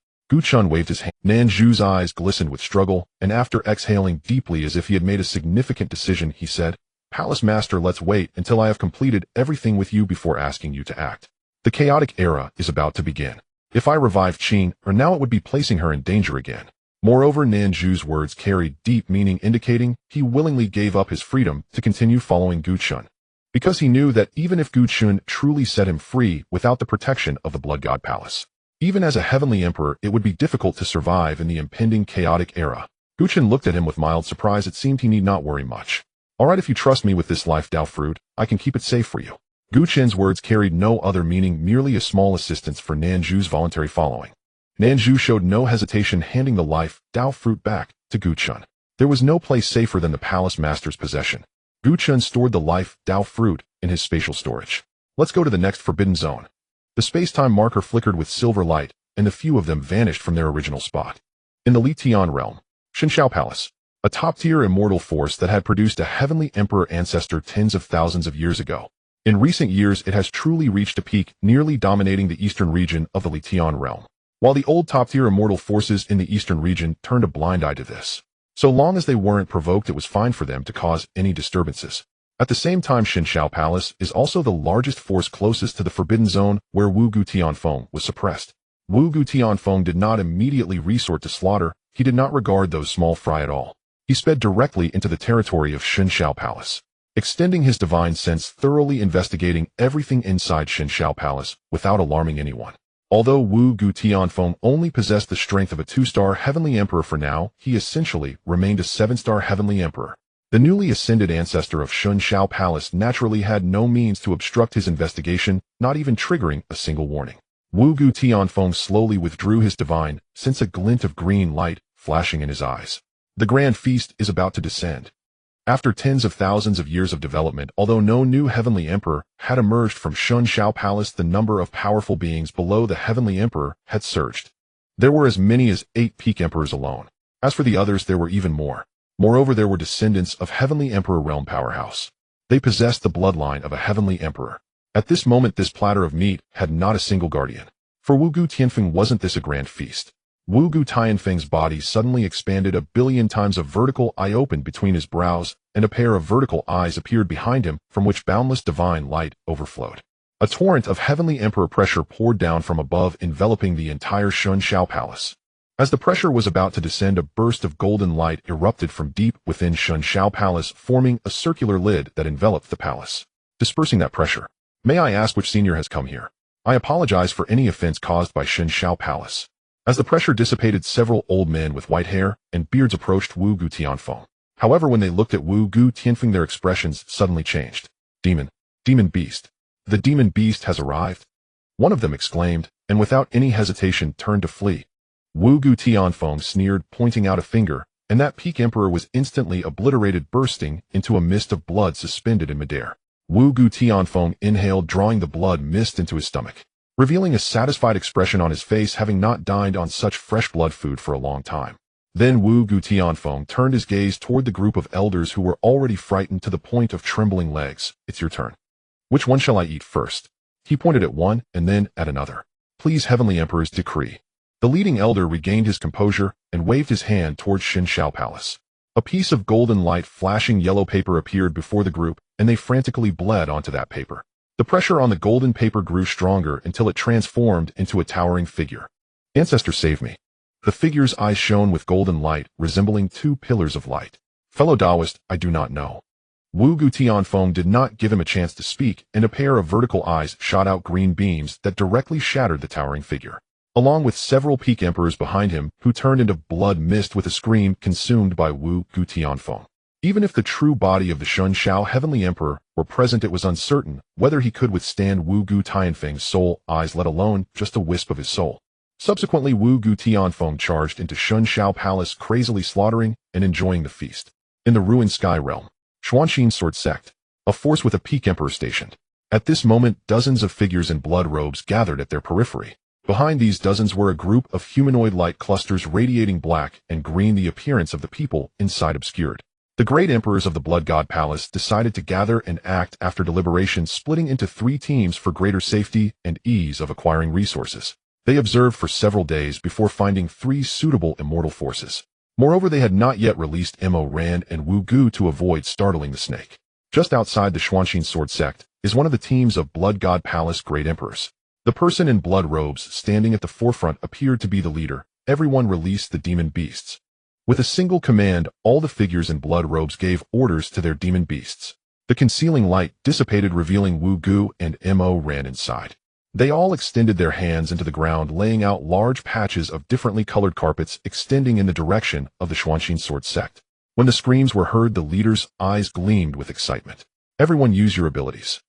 Chen waved his hand. Nanju's eyes glistened with struggle, and after exhaling deeply as if he had made a significant decision, he said, Palace Master, let's wait until I have completed everything with you before asking you to act. The chaotic era is about to begin. If I revive Qing, or now, it would be placing her in danger again. Moreover, Nanju's words carried deep meaning, indicating he willingly gave up his freedom to continue following Chen. because he knew that even if Gu Chun truly set him free without the protection of the Blood God Palace, even as a heavenly emperor, it would be difficult to survive in the impending chaotic era. Gu Chun looked at him with mild surprise. It seemed he need not worry much. All right, if you trust me with this life Dao fruit, I can keep it safe for you. Gu Chen's words carried no other meaning, merely a small assistance for Nanzhu's voluntary following. Nanzhu showed no hesitation, handing the life Dao fruit back to Gu Chun. There was no place safer than the palace master's possession. Gu Chun stored the life Dao fruit in his spatial storage. Let's go to the next forbidden zone. The space-time marker flickered with silver light, and the few of them vanished from their original spot. In the Li Tian realm, Shenxiao Palace, a top-tier immortal force that had produced a heavenly emperor ancestor tens of thousands of years ago. In recent years, it has truly reached a peak, nearly dominating the eastern region of the Li Tian realm. While the old top-tier immortal forces in the eastern region turned a blind eye to this. So long as they weren't provoked, it was fine for them to cause any disturbances. At the same time, Shenxiao Palace is also the largest force closest to the Forbidden Zone, where Wu Gu Tianfeng was suppressed. Wu Gu Tianfeng did not immediately resort to slaughter. He did not regard those small fry at all. He sped directly into the territory of Shenxiao Palace, extending his divine sense, thoroughly investigating everything inside Shenxiao Palace without alarming anyone. Although Wu Gu Tianfeng only possessed the strength of a 2-star heavenly emperor for now, he essentially remained a 7-star heavenly emperor. The newly ascended ancestor of Shenxiao Palace naturally had no means to obstruct his investigation, not even triggering a single warning. Wu Gu Tianfeng slowly withdrew his divine sense, a glint of green light flashing in his eyes. The grand feast is about to descend. After tens of thousands of years of development, although no new heavenly emperor had emerged from Shenxiao Palace, the number of powerful beings below the heavenly emperor had surged. There were as many as 8 peak emperors alone. As for the others, there were even more. Moreover, there were descendants of heavenly emperor realm powerhouse. They possessed the bloodline of a heavenly emperor. At this moment, this platter of meat had not a single guardian. For Wu Gu Tianfeng, wasn't this a grand feast? Wu Gu Tianfeng's body suddenly expanded 1 billion times. A vertical eye opened between his brows, and a pair of vertical eyes appeared behind him, from which boundless divine light overflowed. A torrent of heavenly emperor pressure poured down from above, enveloping the entire Shenxiao Palace. As the pressure was about to descend, a burst of golden light erupted from deep within Shenxiao Palace, forming a circular lid that enveloped the palace, dispersing that pressure. May I ask which senior has come here? I apologize for any offense caused by Shenxiao Palace. As the pressure dissipated, several old men with white hair and beards approached Wu Gu Tianfeng. However, when they looked at Wu Gu Tianfeng, their expressions suddenly changed. Demon beast. The demon beast has arrived. One of them exclaimed, and without any hesitation turned to flee. Wu Gu Tianfeng sneered, pointing out a finger, and that peak emperor was instantly obliterated, bursting into a mist of blood suspended in midair. Wu Gu Tianfeng inhaled, drawing the blood mist into his stomach, revealing a satisfied expression on his face, having not dined on such fresh blood food for a long time. Then Wu Gu Tianfeng turned his gaze toward the group of elders who were already frightened to the point of trembling legs. It's your turn. Which one shall I eat first? He pointed at one and then at another. Please, Heavenly Emperor's decree. The leading elder regained his composure and waved his hand towards Shenxiao Palace. A piece of golden light flashing yellow paper appeared before the group, and they frantically bled onto that paper. The pressure on the golden paper grew stronger until it transformed into a towering figure. Ancestor, save me. The figure's eyes shone with golden light, resembling 2 pillars of light. Fellow Taoist, I do not know. Wu Gu Tianfeng did not give him a chance to speak, and a pair of vertical eyes shot out green beams that directly shattered the towering figure, along with several peak emperors behind him, who turned into blood mist with a scream, consumed by Wu Gu Tianfeng. Even if the true body of the Shenxiao Heavenly Emperor were present, it was uncertain whether he could withstand Wu Gu Tianfeng's soul eyes, let alone just a wisp of his soul. Subsequently, Wu Gu Tianfeng charged into Shenxiao Palace, crazily slaughtering and enjoying the feast. In the ruined sky realm, Xuanxin Sword Sect, a force with a peak emperor stationed. At this moment, dozens of figures in blood robes gathered at their periphery. Behind these dozens were a group of humanoid light clusters radiating black and green, the appearance of the people inside obscured. The great emperors of the Blood God Palace decided to gather and act after deliberation, splitting into 3 teams for greater safety and ease of acquiring resources. They observed for several days before finding 3 suitable immortal forces. Moreover, they had not yet released Mo Ran and Wu Gu to avoid startling the snake. Just outside the Xuanxin Sword Sect is one of the teams of Blood God Palace great emperors. The person in blood robes standing at the forefront appeared to be the leader. Everyone released the demon beasts. With a single command, all the figures in blood robes gave orders to their demon beasts. The concealing light dissipated, revealing Wu Gu and Mo Ran inside. They all extended their hands into the ground, laying out large patches of differently colored carpets extending in the direction of the Xuanxin sword sect. When the screams were heard, the leader's eyes gleamed with excitement. Everyone use your abilities.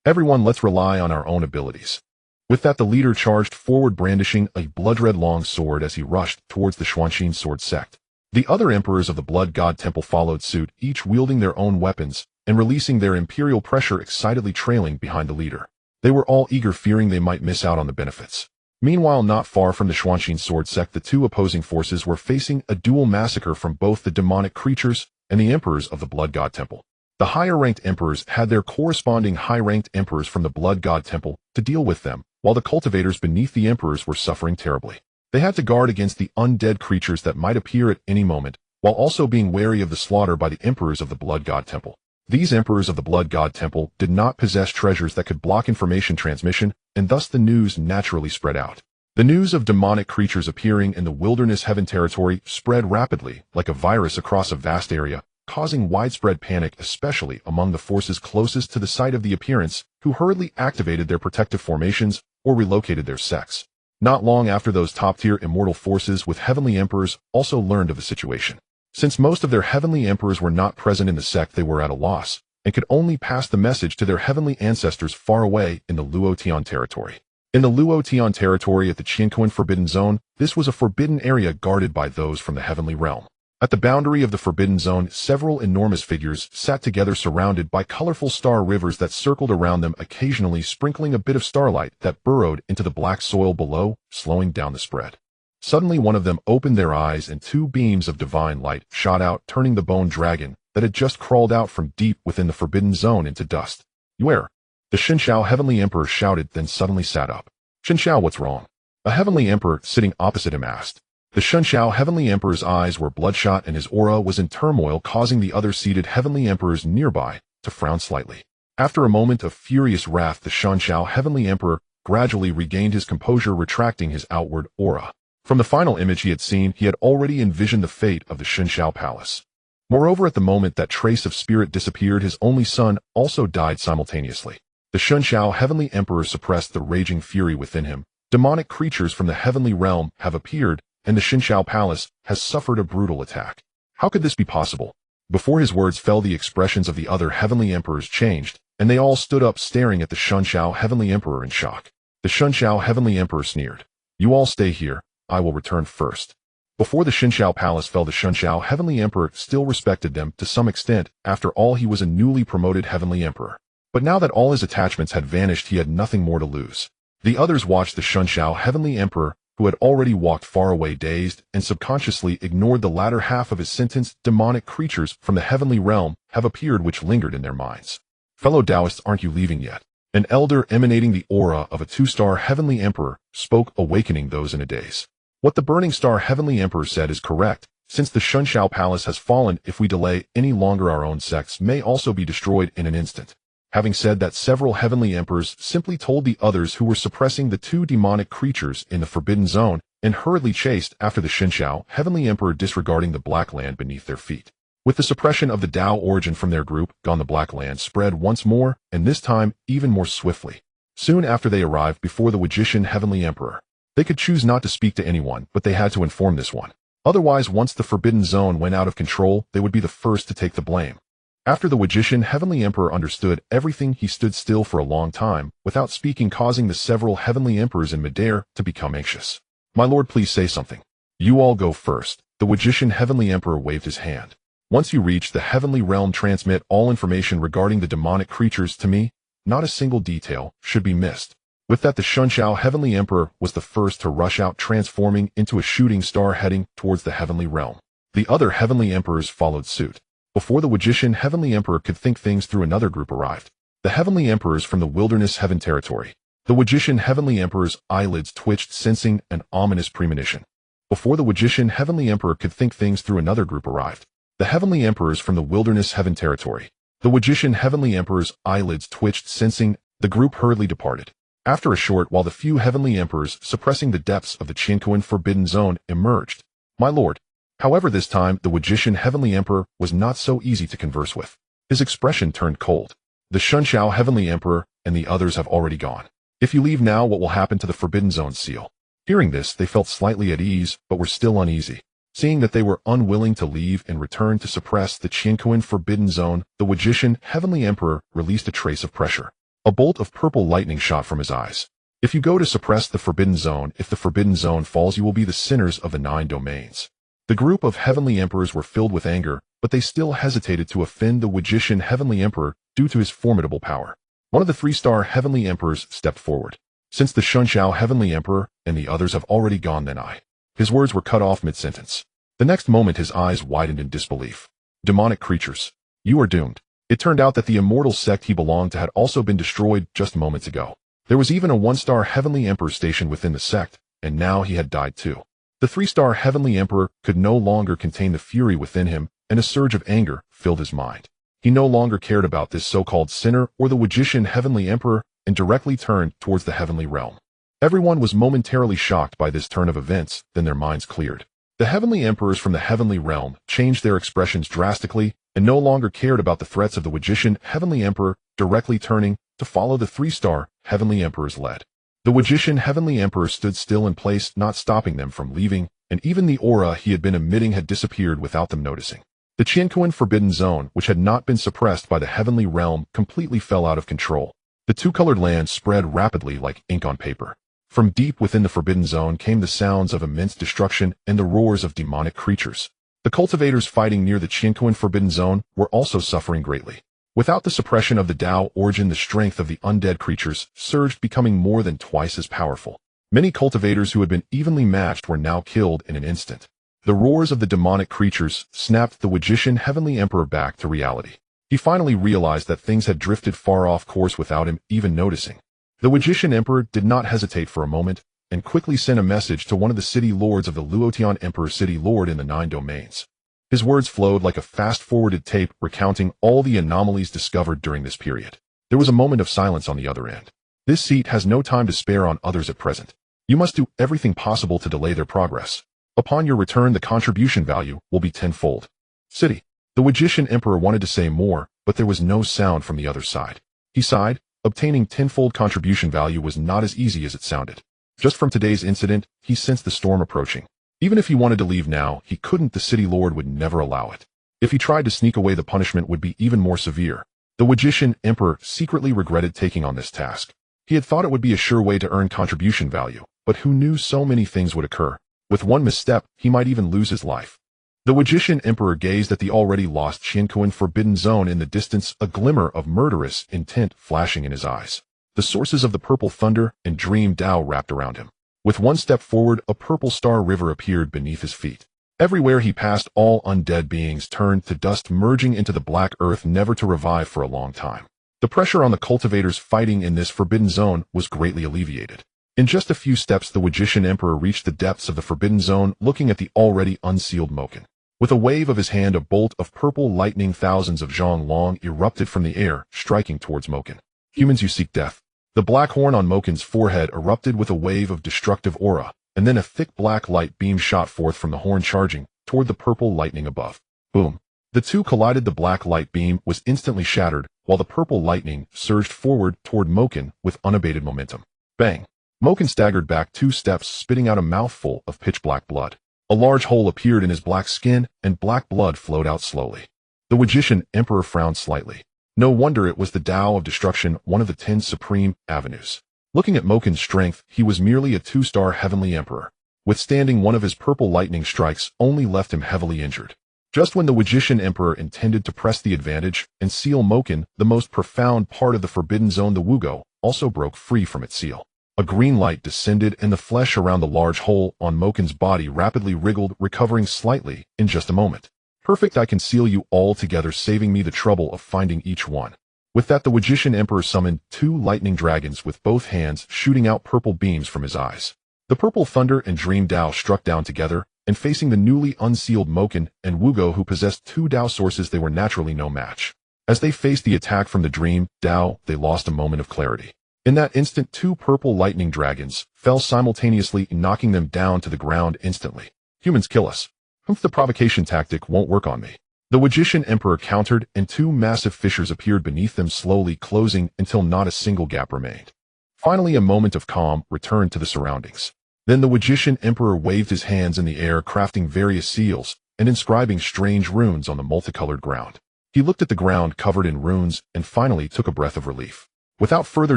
Everyone, let's rely on our own abilities. With that, the leader charged forward, brandishing a blood-red long sword as he rushed towards the Xuanxin sword sect. The other emperors of the Blood God Temple followed suit, each wielding their own weapons and releasing their imperial pressure, excitedly trailing behind the leader. They were all eager, fearing they might miss out on the benefits. Meanwhile, not far from the Xuanxin sword sect, the two opposing forces were facing a dual massacre from both the demonic creatures and the emperors of the Blood God Temple. The higher-ranked emperors had their corresponding high-ranked emperors from the Blood God Temple to deal with them, while the cultivators beneath the emperors were suffering terribly. They had to guard against the undead creatures that might appear at any moment, while also being wary of the slaughter by the emperors of the Blood God Temple. These emperors of the Blood God Temple did not possess treasures that could block information transmission, and thus the news naturally spread out. The news of demonic creatures appearing in the Wilderness Heaven territory spread rapidly, like a virus across a vast area, causing widespread panic, especially among the forces closest to the site of the appearance, who hurriedly activated their protective formations or relocated their sects. Not long after, those top-tier immortal forces with heavenly emperors also learned of the situation. Since most of their heavenly emperors were not present in the sect, they were at a loss, and could only pass the message to their heavenly ancestors far away in the Luotian territory. In the Luotian territory at the Qianquan Forbidden Zone, this was a forbidden area guarded by those from the heavenly realm. At the boundary of the Forbidden Zone, several enormous figures sat together, surrounded by colorful star rivers that circled around them, occasionally sprinkling a bit of starlight that burrowed into the black soil below, slowing down the spread. Suddenly, one of them opened their eyes and two beams of divine light shot out, turning the bone dragon that had just crawled out from deep within the Forbidden Zone into dust. "Where?" The Shenxiao Heavenly Emperor shouted, then suddenly sat up. "Shenxiao, what's wrong?" A Heavenly Emperor sitting opposite him asked. The Shenxiao Heavenly Emperor's eyes were bloodshot and his aura was in turmoil, causing the other seated Heavenly Emperors nearby to frown slightly. After a moment of furious wrath, the Shenxiao Heavenly Emperor gradually regained his composure, retracting his outward aura. From the final image he had seen, he had already envisioned the fate of the Shenxiao Palace. Moreover, at the moment that trace of spirit disappeared, his only son also died simultaneously. The Shenxiao Heavenly Emperor suppressed the raging fury within him. Demonic creatures from the heavenly realm have appeared, and the Shenxiao Palace has suffered a brutal attack. How could this be possible? Before his words fell, the expressions of the other heavenly emperors changed, and they all stood up, staring at the Shenxiao Heavenly Emperor in shock. The Shenxiao Heavenly Emperor sneered. "You all stay here. I will return first." Before the Shenxiao Palace fell, the Shenxiao Heavenly Emperor still respected them to some extent. After all, he was a newly promoted Heavenly Emperor. But now that all his attachments had vanished, he had nothing more to lose. The others watched the Shenxiao Heavenly Emperor, who had already walked far away, dazed, and subconsciously ignored the latter half of his sentence. Demonic creatures from the heavenly realm have appeared, which lingered in their minds. "Fellow Taoists, aren't you leaving yet?" An elder emanating the aura of a two-star heavenly emperor spoke, awakening those in a daze. What the Burning Star Heavenly Emperor said is correct. Since the Shenxiao Palace has fallen, if we delay any longer, our own sects may also be destroyed in an instant. Having said that, several heavenly emperors simply told the others, who were suppressing the two demonic creatures in the Forbidden Zone, and hurriedly chased after the Shenxiao Heavenly Emperor, disregarding the black land beneath their feet. With the suppression of the Tao origin from their group gone, the black land spread once more, and this time even more swiftly. Soon after they arrived before the Wajishan Heavenly Emperor. They could choose not to speak to anyone, but they had to inform this one. Otherwise, once the Forbidden Zone went out of control, they would be the first to take the blame. After the Wajishan Heavenly Emperor understood everything, he stood still for a long time, without speaking, causing the several Heavenly Emperors in midair to become anxious. "My lord, please say something." "You all go first." The Wajishan Heavenly Emperor waved his hand. "Once you reach the heavenly realm, transmit all information regarding the demonic creatures to me. Not a single detail should be missed." With that, the Shenxiao Heavenly Emperor was the first to rush out, transforming into a shooting star heading towards the heavenly realm. The other heavenly emperors followed suit. Before the Wajishan Heavenly Emperor could think things through, another group arrived. The heavenly emperors from the Wilderness Heaven territory. The Wajishan Heavenly Emperor's eyelids twitched, sensing an ominous premonition. Before the Wajishan Heavenly Emperor could think things through, another group arrived. The heavenly emperors from the Wilderness Heaven territory. The Wajishan Heavenly Emperor's eyelids twitched, sensing the group hurriedly departed. After a short while, the few heavenly emperors suppressing the depths of the Qianquan Forbidden Zone emerged. "My lord." However, this time, the Wajishan Heavenly Emperor was not so easy to converse with. His expression turned cold. The Shunshao Heavenly Emperor and the others have already gone. If you leave now, what will happen to the Forbidden Zone seal? Hearing this, they felt slightly at ease, but were still uneasy. Seeing that they were unwilling to leave and return to suppress the Qianquan Forbidden Zone, the Magician Heavenly Emperor released a trace of pressure. A bolt of purple lightning shot from his eyes. If you go to suppress the Forbidden Zone, if the Forbidden Zone falls, you will be the sinners of the 9 domains. The group of Heavenly Emperors were filled with anger, but they still hesitated to offend the Magician Heavenly Emperor due to his formidable power. One of the 3-star Heavenly Emperors stepped forward. Since the Shunshao Heavenly Emperor and the others have already gone, then I. His words were cut off mid-sentence. The next moment his eyes widened in disbelief. Demonic creatures. You are doomed. It turned out that the immortal sect he belonged to had also been destroyed just moments ago. There was even a 1-star Heavenly Emperor stationed within the sect, and now he had died too. The 3-star Heavenly Emperor could no longer contain the fury within him, and a surge of anger filled his mind. He no longer cared about this so-called sinner or the Magician Heavenly Emperor and directly turned towards the Heavenly Realm. Everyone was momentarily shocked by this turn of events, then their minds cleared. The Heavenly Emperors from the Heavenly Realm changed their expressions drastically and no longer cared about the threats of the Magician Heavenly Emperor, directly turning to follow the 3-star Heavenly Emperor's lead. The Magician Heavenly Emperor stood still in place, not stopping them from leaving, and even the aura he had been emitting had disappeared without them noticing. The Qianquan Forbidden Zone, which had not been suppressed by the Heavenly Realm, completely fell out of control. The 2-colored land spread rapidly like ink on paper. From deep within the Forbidden Zone came the sounds of immense destruction and the roars of demonic creatures. The cultivators fighting near the Qianquan Forbidden Zone were also suffering greatly. Without the suppression of the Tao origin, the strength of the undead creatures surged, becoming more than twice as powerful. Many cultivators who had been evenly matched were now killed in an instant. The roars of the demonic creatures snapped the Magician Heavenly Emperor back to reality. He finally realized that things had drifted far off course without him even noticing. The Magician Emperor did not hesitate for a moment and quickly sent a message to one of the city lords of the Luotian Emperor, city lord in the 9 domains. His words flowed like a fast-forwarded tape recounting all the anomalies discovered during this period. There was a moment of silence on the other end. This seat has no time to spare on others at present. You must do everything possible to delay their progress. Upon your return, the contribution value will be tenfold. City. The Magician Emperor wanted to say more, but there was no sound from the other side. He sighed. Obtaining tenfold contribution value was not as easy as it sounded. Just from today's incident, he sensed the storm approaching. Even if he wanted to leave now, he couldn't. The city lord would never allow it. If he tried to sneak away, the punishment would be even more severe. The Magician Emperor secretly regretted taking on this task. He had thought it would be a sure way to earn contribution value, but who knew so many things would occur. With one misstep, he might even lose his life. The Magician Emperor gazed at the already lost Qianquan Forbidden Zone in the distance, a glimmer of murderous intent flashing in his eyes. The sources of the purple thunder and dream Tao wrapped around him. With one step forward, a purple star river appeared beneath his feet. Everywhere he passed, all undead beings turned to dust, merging into the black earth, never to revive for a long time. The pressure on the cultivators fighting in this Forbidden Zone was greatly alleviated. In just a few steps, the Magician Emperor reached the depths of the Forbidden Zone, looking at the already unsealed Moken. With a wave of his hand, a bolt of purple lightning, thousands of Zhonglong erupted from the air, striking towards Moken. Humans, you seek death. The black horn on Moken's forehead erupted with a wave of destructive aura, and then a thick black light beam shot forth from the horn, charging toward the purple lightning above. Boom. The two collided. The black light beam was instantly shattered, while the purple lightning surged forward toward Moken with unabated momentum. Bang. Moken staggered back 2 steps, spitting out a mouthful of pitch-black blood. A large hole appeared in his black skin, and black blood flowed out slowly. The Magician Emperor frowned slightly. No wonder, it was the Tao of Destruction, one of the 10 supreme avenues. Looking at Moken's strength, he was merely a 2-star Heavenly Emperor. Withstanding one of his purple lightning strikes only left him heavily injured. Just when the Magician Emperor intended to press the advantage and seal Moken, the most profound part of the Forbidden Zone, the Wugo, also broke free from its seal. A green light descended, and the flesh around the large hole on Moken's body rapidly wriggled, recovering slightly in just a moment. Perfect, I can seal you all together, saving me the trouble of finding each one. With that, the Magician Emperor summoned 2 lightning dragons with both hands, shooting out purple beams from his eyes. The purple thunder and dream Tao struck down together, and facing the newly unsealed Moken and Wugo, who possessed 2 Tao sources, they were naturally no match. As they faced the attack from the dream Tao, they lost a moment of clarity. In that instant, 2 purple lightning dragons fell simultaneously, knocking them down to the ground instantly. Humans, kill us. The provocation tactic won't work on me. The Magician Emperor countered, and two massive fissures appeared beneath them, slowly closing until not a single gap remained. Finally, a moment of calm returned to the surroundings. Then the Magician Emperor waved his hands in the air, crafting various seals and inscribing strange runes on the multicolored ground. He looked at the ground covered in runes and finally took a breath of relief. Without further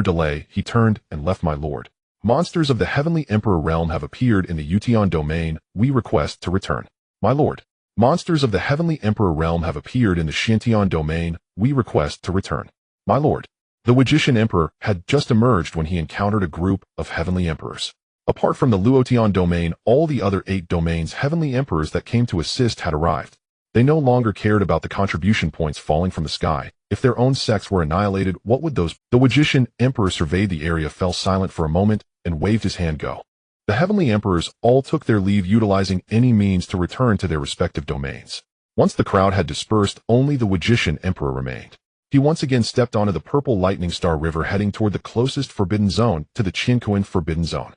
delay, he turned and left. My lord, monsters of the Heavenly Emperor realm have appeared in the Ution domain. We request to return. My lord, monsters of the Heavenly Emperor realm have appeared in the Shintian domain. We request to return. My lord. The Magician Emperor had just emerged when he encountered a group of Heavenly Emperors. Apart from the Luotian domain, all the other 8 domains Heavenly Emperors that came to assist had arrived. They no longer cared about the contribution points falling from the sky. If their own sects were annihilated, what would those? The Magician Emperor surveyed the area, fell silent for a moment, and waved his hand. Go. The Heavenly Emperors all took their leave, utilizing any means to return to their respective domains. Once the crowd had dispersed, only the Magician Emperor remained. He once again stepped onto the purple lightning star river, heading toward the closest forbidden zone, to the Qinkuan forbidden zone.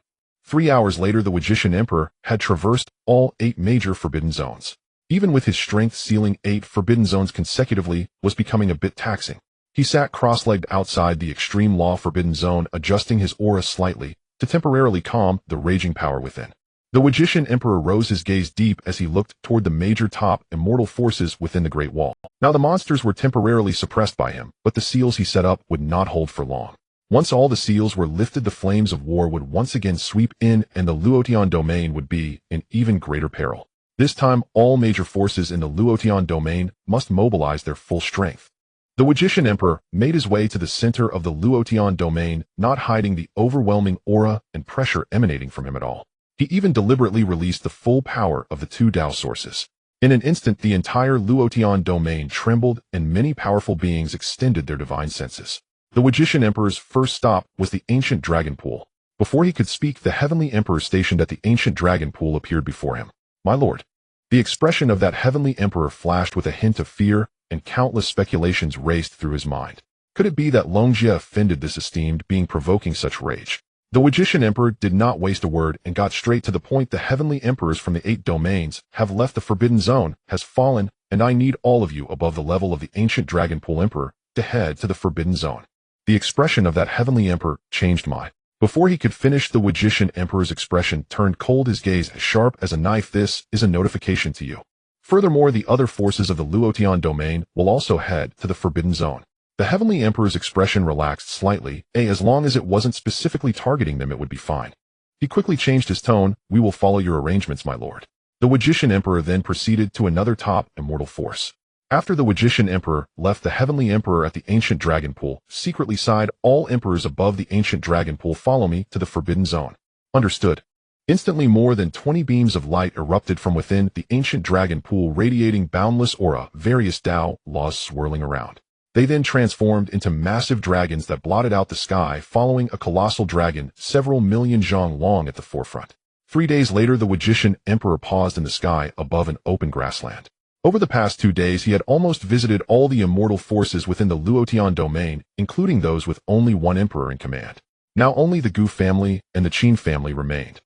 3 hours later, the Magician Emperor had traversed all 8 major forbidden zones. Even with his strength, sealing 8 forbidden zones consecutively was becoming a bit taxing. He sat cross-legged outside the extreme law forbidden zone, adjusting his aura slightly to temporarily calm the raging power within. The Magician Emperor rose his gaze deep as he looked toward the major top immortal forces within the Great Wall. Now the monsters were temporarily suppressed by him, but the seals he set up would not hold for long. Once all the seals were lifted, the flames of war would once again sweep in, and the Luotian domain would be in even greater peril. This time, all major forces in the Luotian domain must mobilize their full strength. The Magician Emperor made his way to the center of the Luotian domain, not hiding the overwhelming aura and pressure emanating from him at all. He even deliberately released the full power of the 2 Tao sources. In an instant, the entire Luotian domain trembled, and many powerful beings extended their divine senses. The Magician Emperor's first stop was the ancient dragon pool. Before he could speak, the Heavenly Emperor stationed at the ancient dragon pool appeared before him. My lord. The expression of that Heavenly Emperor flashed with a hint of fear, and countless speculations raced through his mind. Could it be that Longjia offended this esteemed being, provoking such rage? The Magician Emperor did not waste a word and got straight to the point. The Heavenly Emperors from the 8 domains have left the Forbidden Zone, has fallen, and I need all of you above the level of the ancient dragon pool Emperor to head to the Forbidden Zone. The expression of that Heavenly Emperor changed my. Before he could finish, the Magician Emperor's expression turned cold, his gaze as sharp as a knife. This is a notification to you. Furthermore, the other forces of the Luotian domain will also head to the Forbidden Zone. The Heavenly Emperor's expression relaxed slightly. As long as it wasn't specifically targeting them, it would be fine. He quickly changed his tone. We will follow your arrangements, my lord. The Magician Emperor then proceeded to another top immortal force. After the Magician Emperor left the Heavenly Emperor at the ancient dragon pool, secretly sighed, all emperors above the ancient dragon pool follow me to the Forbidden Zone. Understood. Instantly, more than 20 beams of light erupted from within the ancient dragon pool, radiating boundless aura, various Tao laws swirling around. They then transformed into massive dragons that blotted out the sky, following a colossal dragon several million zhang long at the forefront. 3 days later, the Magician Emperor paused in the sky above an open grassland. Over the past 2 days, he had almost visited all the immortal forces within the Luotian domain, including those with only 1 emperor in command. Now only the Gu family and the Qin family remained.